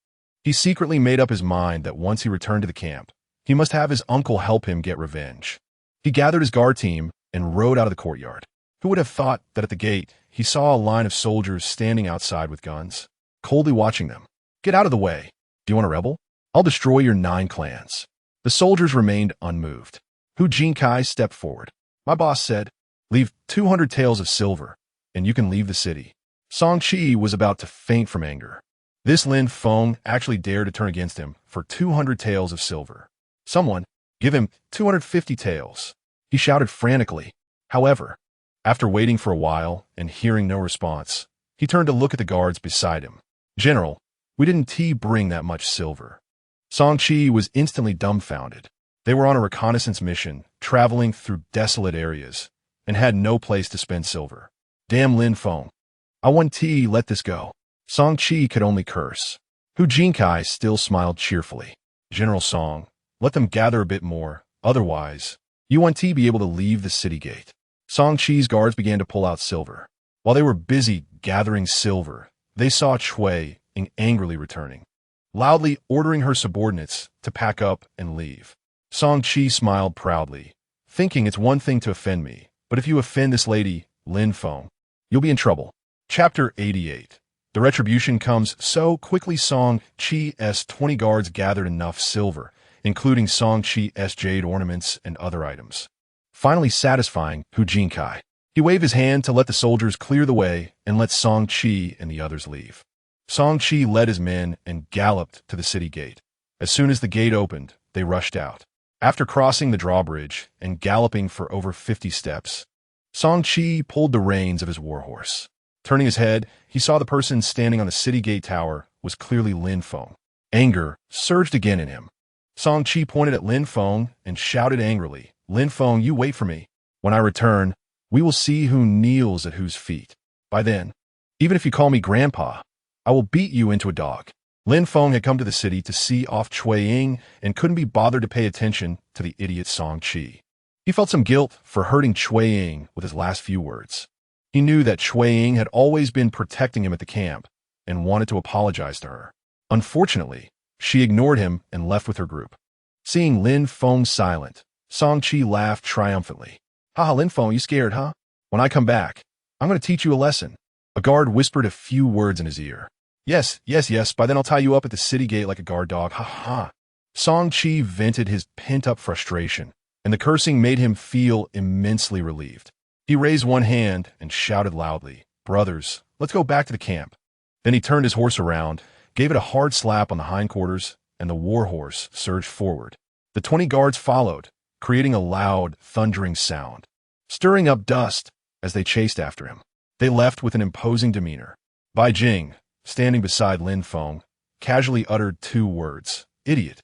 He secretly made up his mind that once he returned to the camp, he must have his uncle help him get revenge. He gathered his guard team and rode out of the courtyard. Who would have thought that at the gate he saw a line of soldiers standing outside with guns? coldly watching them. "Get out of the way. Do you want a rebel? I'll destroy your 9 clans." The soldiers remained unmoved. Hu Jinkai stepped forward. "My boss said, leave 200 taels of silver, and you can leave the city." Song Qi was about to faint from anger. This Lin Feng actually dared to turn against him for 200 taels of silver. "Someone, give him 250 taels." He shouted frantically. However, after waiting for a while and hearing no response, he turned to look at the guards beside him. "General, we didn't bring that much silver." Song Qi was instantly dumbfounded. They were on a reconnaissance mission, traveling through desolate areas, and had no place to spend silver. "Damn Lin Feng. I want to let this go." Song Qi could only curse. Hu Jinkai still smiled cheerfully. "General Song, let them gather a bit more, otherwise, you want to be able to leave the city gate." Song Qi's guards began to pull out silver. While they were busy gathering silver, they saw Chui angrily returning, loudly ordering her subordinates to pack up and leave. Song Qi smiled proudly, thinking, "It's one thing to offend me, but if you offend this lady, Lin Feng, you'll be in trouble." Chapter 88. The retribution comes so quickly. Song Qi's 20 guards gathered enough silver, including Song Qi's jade ornaments and other items, finally satisfying Hu Jinkai. He waved his hand to let the soldiers clear the way and let Song Qi and the others leave. Song Qi led his men and galloped to the city gate. As soon as the gate opened, they rushed out. After crossing the drawbridge and galloping for over 50 steps, Song Qi pulled the reins of his warhorse. Turning his head, he saw the person standing on the city gate tower was clearly Lin Feng. Anger surged again in him. Song Qi pointed at Lin Feng and shouted angrily, "Lin Feng, you wait for me. When I return, we will see who kneels at whose feet. By then, even if you call me grandpa, I will beat you into a dog." Lin Feng had come to the city to see off Chui Ying and couldn't be bothered to pay attention to the idiot Song Qi. He felt some guilt for hurting Chui Ying with his last few words. He knew that Chui Ying had always been protecting him at the camp and wanted to apologize to her. Unfortunately, she ignored him and left with her group. Seeing Lin Feng silent, Song Qi laughed triumphantly. "Haha, Lin Feng, you scared, huh? When I come back, I'm going to teach you a lesson." A guard whispered a few words in his ear. Yes, by then I'll tie you up at the city gate like a guard dog, ha ha." Song Qi vented his pent-up frustration, and the cursing made him feel immensely relieved. He raised one hand and shouted loudly, "Brothers, let's go back to the camp." Then he turned his horse around, gave it a hard slap on the hindquarters, and the warhorse surged forward. The 20 guards followed, creating a loud, thundering sound, stirring up dust as they chased after him. They left with an imposing demeanor. Bai Jing, standing beside Lin Feng, casually uttered 2 words, "Idiot."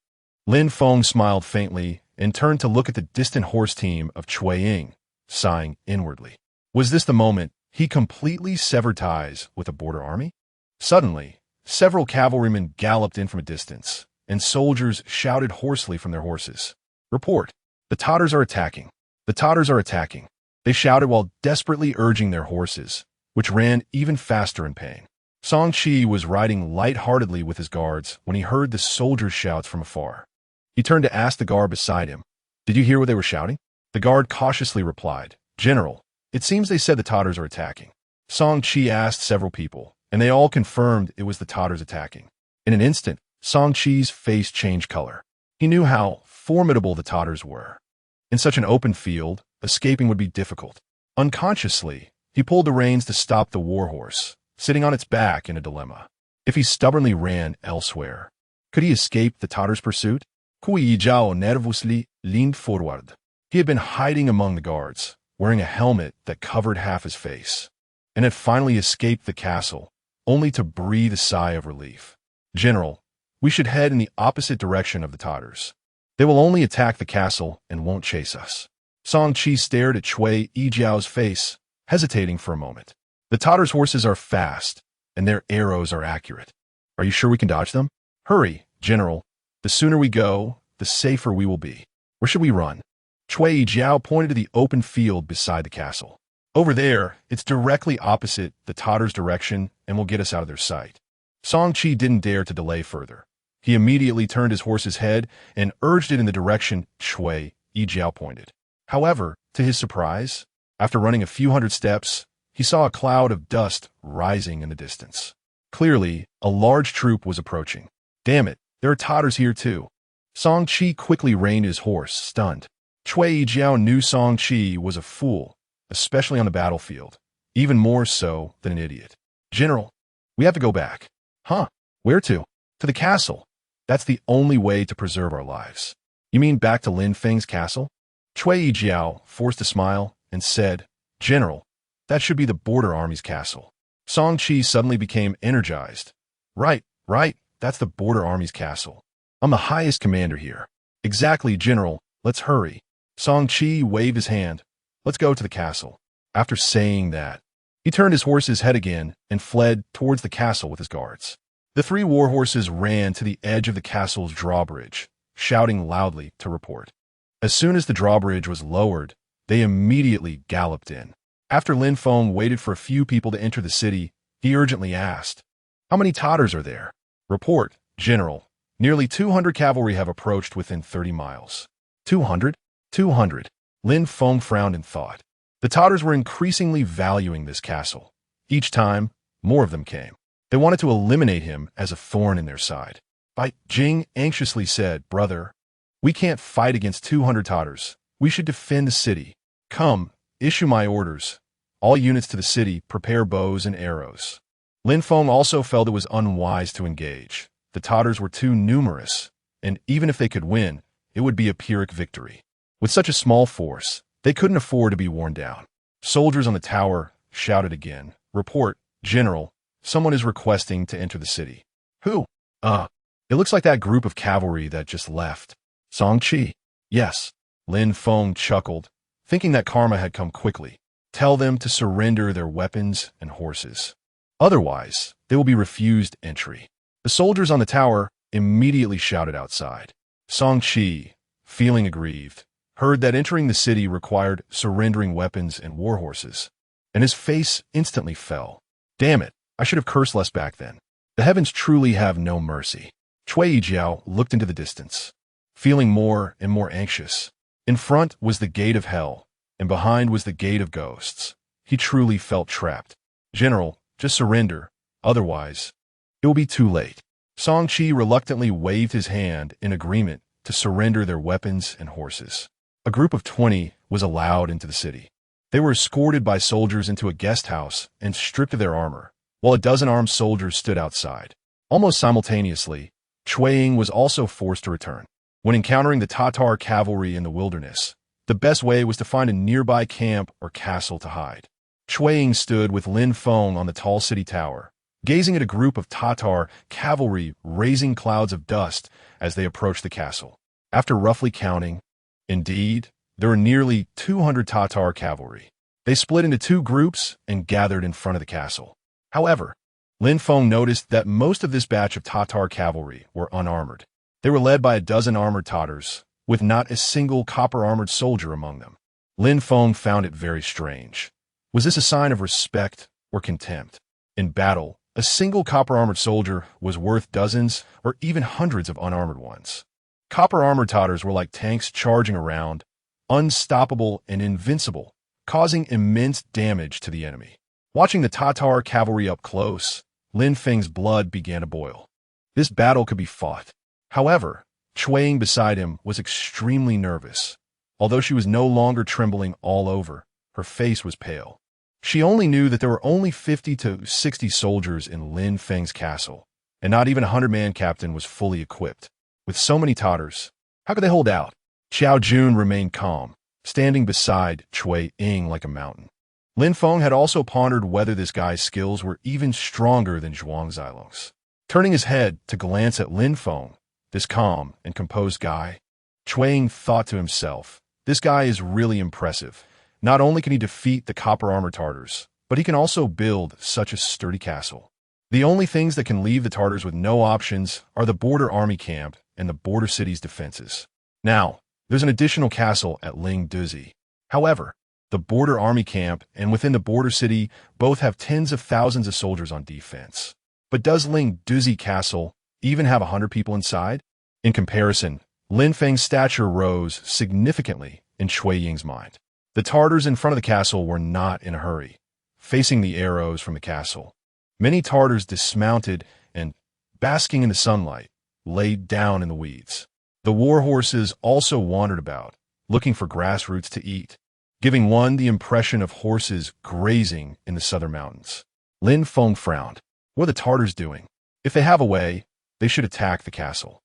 Lin Feng smiled faintly and turned to look at the distant horse team of Chui Ying, sighing inwardly. Was this the moment he completely severed ties with a border army? Suddenly, several cavalrymen galloped in from a distance, and soldiers shouted hoarsely from their horses. "Report! The Tatars are attacking! The Tatars are attacking!" They shouted while desperately urging their horses, which ran even faster in pain. Song Qi was riding light-heartedly with his guards when he heard the soldiers' shouts from afar. He turned to ask the guard beside him, "Did you hear what they were shouting?" The guard cautiously replied, "General, it seems they said the Tatars are attacking." Song Qi asked several people, and they all confirmed it was the Tatars attacking. In an instant, Song Qi's face changed color. He knew how formidable the Tatars were. In such an open field, escaping would be difficult. Unconsciously, he pulled the reins to stop the warhorse, sitting on its back in a dilemma. If he stubbornly ran elsewhere, could he escape the Tatars' pursuit? Kui Zhao nervously leaned forward. He had been hiding among the guards, wearing a helmet that covered half his face, and had finally escaped the castle, only to breathe a sigh of relief. "General, we should head in the opposite direction of the Tatars. They will only attack the castle and won't chase us." Song Qi stared at Chui Yijiao's face, hesitating for a moment. "The Tatars' horses are fast, and their arrows are accurate. Are you sure we can dodge them? Hurry, General. The sooner we go, the safer we will be. Where should we run?" Chui Yijiao pointed to the open field beside the castle. "Over there, it's directly opposite the Tatars' direction and will get us out of their sight." Song Qi didn't dare to delay further. He immediately turned his horse's head and urged it in the direction Chui Yijiao pointed. However, to his surprise, after running a few hundred steps, he saw a cloud of dust rising in the distance. Clearly, a large troop was approaching. Damn it, there are Tatars here too. Song Qi quickly reined his horse, stunned. Cui Jiao knew Song Qi was a fool, especially on the battlefield, even more so than an idiot. General, we have to go back. Huh? Where to? To the castle. That's the only way to preserve our lives. You mean back to Lin Feng's castle? Cui Jiao forced a smile and said, General, that should be the border army's castle. Song Qi suddenly became energized. Right, that's the border army's castle. I'm the highest commander here. Exactly, General, let's hurry. Song Qi waved his hand. Let's go to the castle. After saying that, he turned his horse's head again and fled towards the castle with his guards. The 3 war horses ran to the edge of the castle's drawbridge, shouting loudly to report. As soon as the drawbridge was lowered, they immediately galloped in. After Lin Feng waited for a few people to enter the city, he urgently asked, How many Tatars are there? Report, General. Nearly 200 cavalry have approached within 30 miles. 200? 200. Lin Feng frowned in thought. The Tatars were increasingly valuing this castle. Each time, more of them came. They wanted to eliminate him as a thorn in their side. Bai Jing anxiously said, Brother, we can't fight against 200 Tatars. We should defend the city. Come, issue my orders. All units to the city, prepare bows and arrows. Lin Feng also felt it was unwise to engage. The Tatars were too numerous, and even if they could win, it would be a Pyrrhic victory. With such a small force, they couldn't afford to be worn down. Soldiers on the tower shouted again, Report, General, someone is requesting to enter the city. Who? It looks like that group of cavalry that just left. Song Qi. Yes. Lin Feng chuckled, thinking that karma had come quickly. Tell them to surrender their weapons and horses. Otherwise, they will be refused entry. The soldiers on the tower immediately shouted outside. Song Qi, feeling aggrieved, heard that entering the city required surrendering weapons and war horses, and his face instantly fell. Damn it, I should have cursed less back then. The heavens truly have no mercy. Cui Jiao looked into the distance, feeling more and more anxious. In front was the gate of hell, and behind was the gate of ghosts. He truly felt trapped. General, just surrender, otherwise, it will be too late. Song Qi reluctantly waved his hand in agreement to surrender their weapons and horses. A group of 20 was allowed into the city. They were escorted by soldiers into a guest house and stripped of their armor, while a dozen armed soldiers stood outside. Almost simultaneously, Cui was also forced to return. When encountering the Tatar cavalry in the wilderness, the best way was to find a nearby camp or castle to hide. Cui stood with Lin Feng on the tall city tower, gazing at a group of Tatar cavalry raising clouds of dust as they approached the castle. After roughly counting, indeed, there were nearly 200 Tatar cavalry. They split into 2 groups and gathered in front of the castle. However, Lin Feng noticed that most of this batch of Tatar cavalry were unarmored. They were led by a dozen armored Tatars, with not a single copper-armored soldier among them. Lin Feng found it very strange. Was this a sign of respect or contempt? In battle, a single copper-armored soldier was worth dozens or even hundreds of unarmored ones. Copper-armored Tatars were like tanks charging around, unstoppable and invincible, causing immense damage to the enemy. Watching the Tatar cavalry up close, Lin Feng's blood began to boil. This battle could be fought. However, Cui beside him was extremely nervous. Although she was no longer trembling all over, her face was pale. She only knew that there were only 50 to 60 soldiers in Lin Feng's castle, and not even a 100-man captain was fully equipped. With so many Tatars, how could they hold out? Zhao Zheng remained calm, standing beside Cui like a mountain. Lin Feng had also pondered whether this guy's skills were even stronger than Zhuang Zilong's. Turning his head to glance at Lin Feng, this calm and composed guy, Cui thought to himself, this guy is really impressive. Not only can he defeat the copper-armored Tatars, but he can also build such a sturdy castle. The only things that can leave the Tatars with no options are the border army camp and the border city's defenses. Now, there's an additional castle at Ling Douzi. However, the border army camp and within the border city both have tens of thousands of soldiers on defense. But does Ling Douzi Castle even have 100 people inside? In comparison, Lin Feng's stature rose significantly in Cui Ying's mind. The Tatars in front of the castle were not in a hurry, facing the arrows from the castle. Many Tartars dismounted and, basking in the sunlight, laid down in the weeds. The war horses also wandered about, looking for grass roots to eat, giving one the impression of horses grazing in the southern mountains. Lin Feng frowned. What are the Tartars doing? If they have a way, they should attack the castle.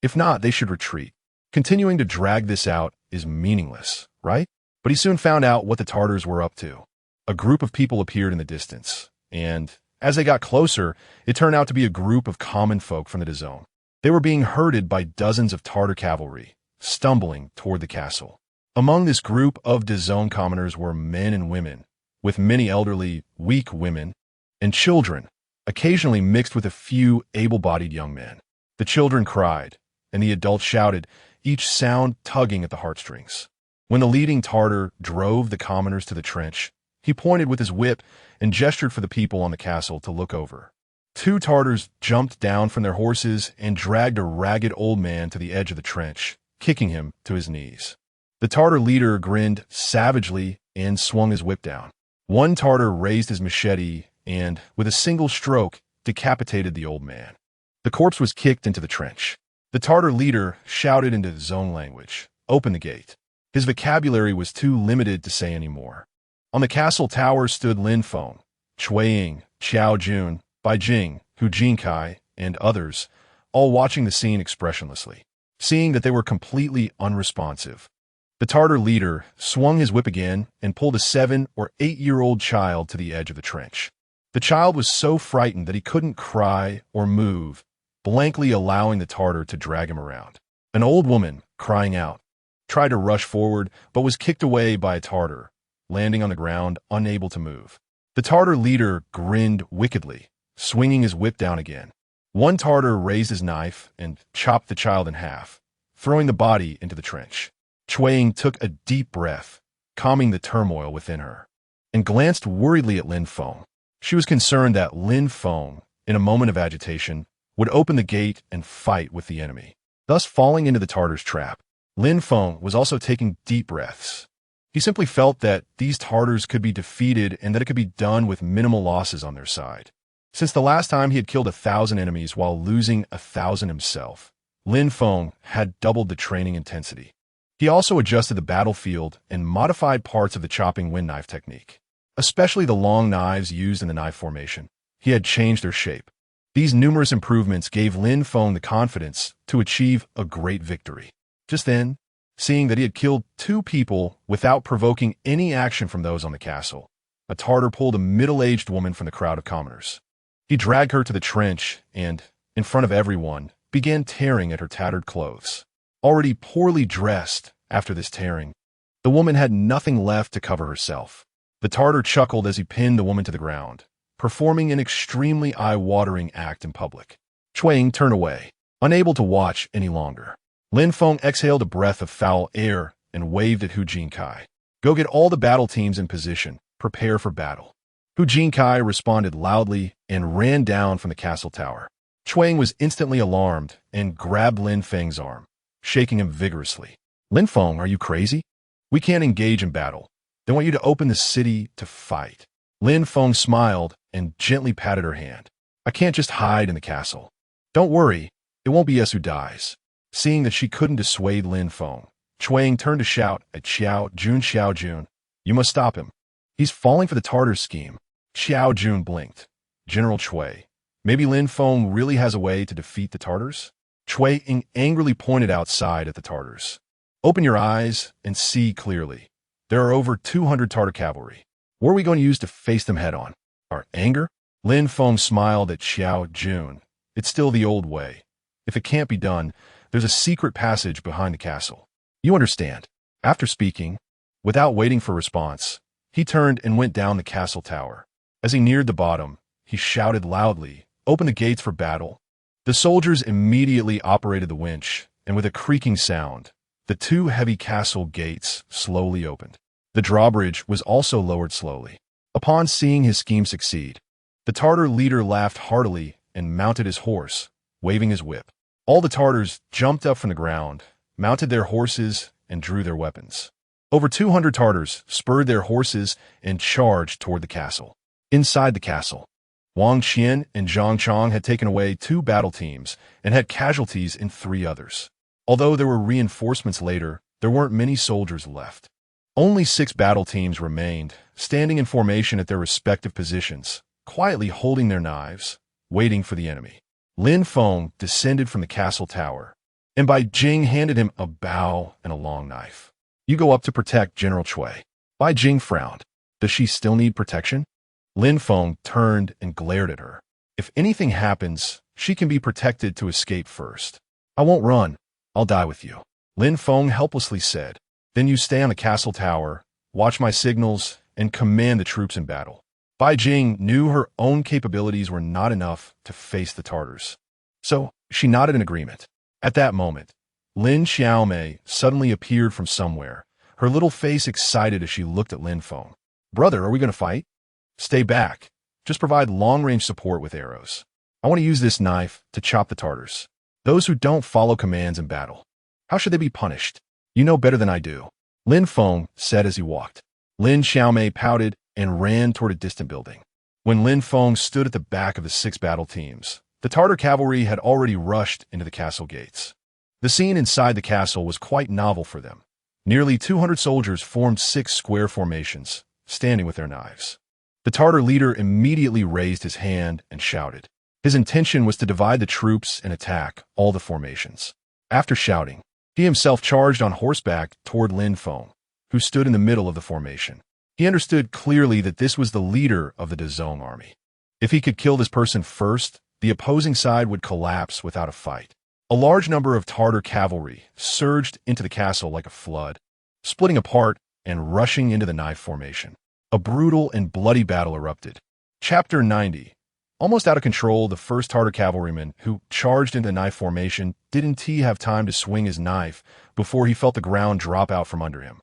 If not, they should retreat. Continuing to drag this out is meaningless, right? But he soon found out what the Tartars were up to. A group of people appeared in the distance, and as they got closer, it turned out to be a group of common folk from the zone. They were being herded by dozens of Tartar cavalry, stumbling toward the castle. Among this group of zone commoners were men and women, with many elderly, weak women, and children, occasionally mixed with a few able-bodied young men. The children cried, and the adults shouted, each sound tugging at the heartstrings. When the leading Tartar drove the commoners to the trench, he pointed with his whip and gestured for the people on the castle to look over. 2 Tartars jumped down from their horses and dragged a ragged old man to the edge of the trench, kicking him to his knees. The Tartar leader grinned savagely and swung his whip down. 1 Tartar raised his machete and, with a single stroke, decapitated the old man. The corpse was kicked into the trench. The Tartar leader shouted into zone language, "Open the gate." His vocabulary was too limited to say any more. On the castle tower stood Lin Feng, Chuaying, Zhao Zheng, Bai Jing, Hu Jinkai, and others, all watching the scene expressionlessly, seeing that they were completely unresponsive. The Tartar leader swung his whip again and pulled a 7- or 8-year-old child to the edge of the trench. The child was so frightened that he couldn't cry or move, blankly allowing the Tartar to drag him around. An old woman, crying out, tried to rush forward but was kicked away by a Tartar, landing on the ground, unable to move. The Tartar leader grinned wickedly, swinging his whip down again. 1 Tartar raised his knife and chopped the child in half, throwing the body into the trench. Chuaying took a deep breath, calming the turmoil within her, and glanced worriedly at Lin Feng. She was concerned that Lin Feng, in a moment of agitation, would open the gate and fight with the enemy, thus falling into the Tartars' trap. Lin Feng was also taking deep breaths. He simply felt that these Tartars could be defeated and that it could be done with minimal losses on their side. Since the last time he had killed 1,000 enemies while losing 1,000 himself, Lin Feng had doubled the training intensity. He also adjusted the battlefield and modified parts of the chopping wind knife technique, especially the long knives used in the knife formation. He had changed their shape. These numerous improvements gave Lin Feng the confidence to achieve a great victory. Just then, seeing that he had killed 2 people without provoking any action from those on the castle, a Tartar pulled a middle-aged woman from the crowd of commoners. He dragged her to the trench and, in front of everyone, began tearing at her tattered clothes. Already poorly dressed after this tearing, the woman had nothing left to cover herself. The Tartar chuckled as he pinned the woman to the ground, performing an extremely eye-watering act in public. Chuaying turned away, unable to watch any longer. Lin Feng exhaled a breath of foul air and waved at Hu Jinkai. "Go get all the battle teams in position. Prepare for battle." Hu Jinkai responded loudly and ran down from the castle tower. Chuaying was instantly alarmed and grabbed Lin Feng's arm, shaking him vigorously. "Lin Feng, are you crazy? We can't engage in battle. They want you to open the city to fight." Lin Feng smiled and gently patted her hand. "I can't just hide in the castle. Don't worry, it won't be us who dies." Seeing that she couldn't dissuade Lin Feng, Chuaying turned to shout at Zhao Zheng, "You must stop him. He's falling for the Tartar scheme." Zhao Zheng blinked. "General Cui, maybe Lin Feng really has a way to defeat the Tartars?" Chuaying angrily pointed outside at the Tartars. "Open your eyes and see clearly. There are over 200 Tartar cavalry. What are we going to use to face them head-on? Our anger?" Lin Feng smiled at Zhao Zheng. "It's still the old way. If it can't be done, there's a secret passage behind the castle. You understand." After speaking, without waiting for response, he turned and went down the castle tower. As he neared the bottom, he shouted loudly, "Open the gates for battle." The soldiers immediately operated the winch, and with a creaking sound, the 2 heavy castle gates slowly opened. The drawbridge was also lowered slowly. Upon seeing his scheme succeed, the Tartar leader laughed heartily and mounted his horse, waving his whip. All the Tartars jumped up from the ground, mounted their horses, and drew their weapons. Over 200 Tartars spurred their horses and charged toward the castle. Inside the castle, Wang Qian and Zhang Chong had taken away 2 battle teams and had casualties in 3 others. Although there were reinforcements later, there weren't many soldiers left. Only 6 battle teams remained, standing in formation at their respective positions, quietly holding their knives, waiting for the enemy. Lin Feng descended from the castle tower, and Bai Jing handed him a bow and a long knife. You go up to protect General Cui. Bai Jing frowned. Does she still need protection? Lin Feng turned and glared at her. If anything happens, she can be protected to escape first. I won't run. I'll die with you. Lin Feng helplessly said. Then you stay on the castle tower, watch my signals, and command the troops in battle. Bai Jing knew her own capabilities were not enough to face the Tartars. So she nodded in agreement. At that moment, Lin Xiaomei suddenly appeared from somewhere, her little face excited as she looked at Lin Feng. Brother, are we going to fight? Stay back. Just provide long-range support with arrows. I want to use this knife to chop the Tartars. Those who don't follow commands in battle. How should they be punished? You know better than I do. Lin Feng said as he walked. Lin Xiaomei pouted and ran toward a distant building. When Lin Feng stood at the back of the 6 battle teams, the Tartar cavalry had already rushed into the castle gates. The scene inside the castle was quite novel for them. Nearly 200 soldiers formed 6 square formations, standing with their knives. The Tartar leader immediately raised his hand and shouted. His intention was to divide the troops and attack all the formations. After shouting, he himself charged on horseback toward Lin Feng, who stood in the middle of the formation. He understood clearly that this was the leader of the Dezong army. If he could kill this person first, the opposing side would collapse without a fight. A large number of Tartar cavalry surged into the castle like a flood, splitting apart and rushing into the knife formation. A brutal and bloody battle erupted. Chapter 90. Almost out of control, the first Tartar cavalryman, who charged into the knife formation, didn't have time to swing his knife before he felt the ground drop out from under him.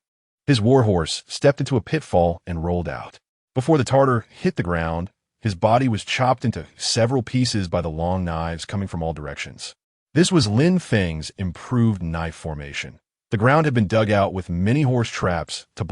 His warhorse stepped into a pitfall and rolled out. Before the Tartar hit the ground, his body was chopped into several pieces by the long knives coming from all directions. This was Lin Feng's improved knife formation. The ground had been dug out with many horse traps to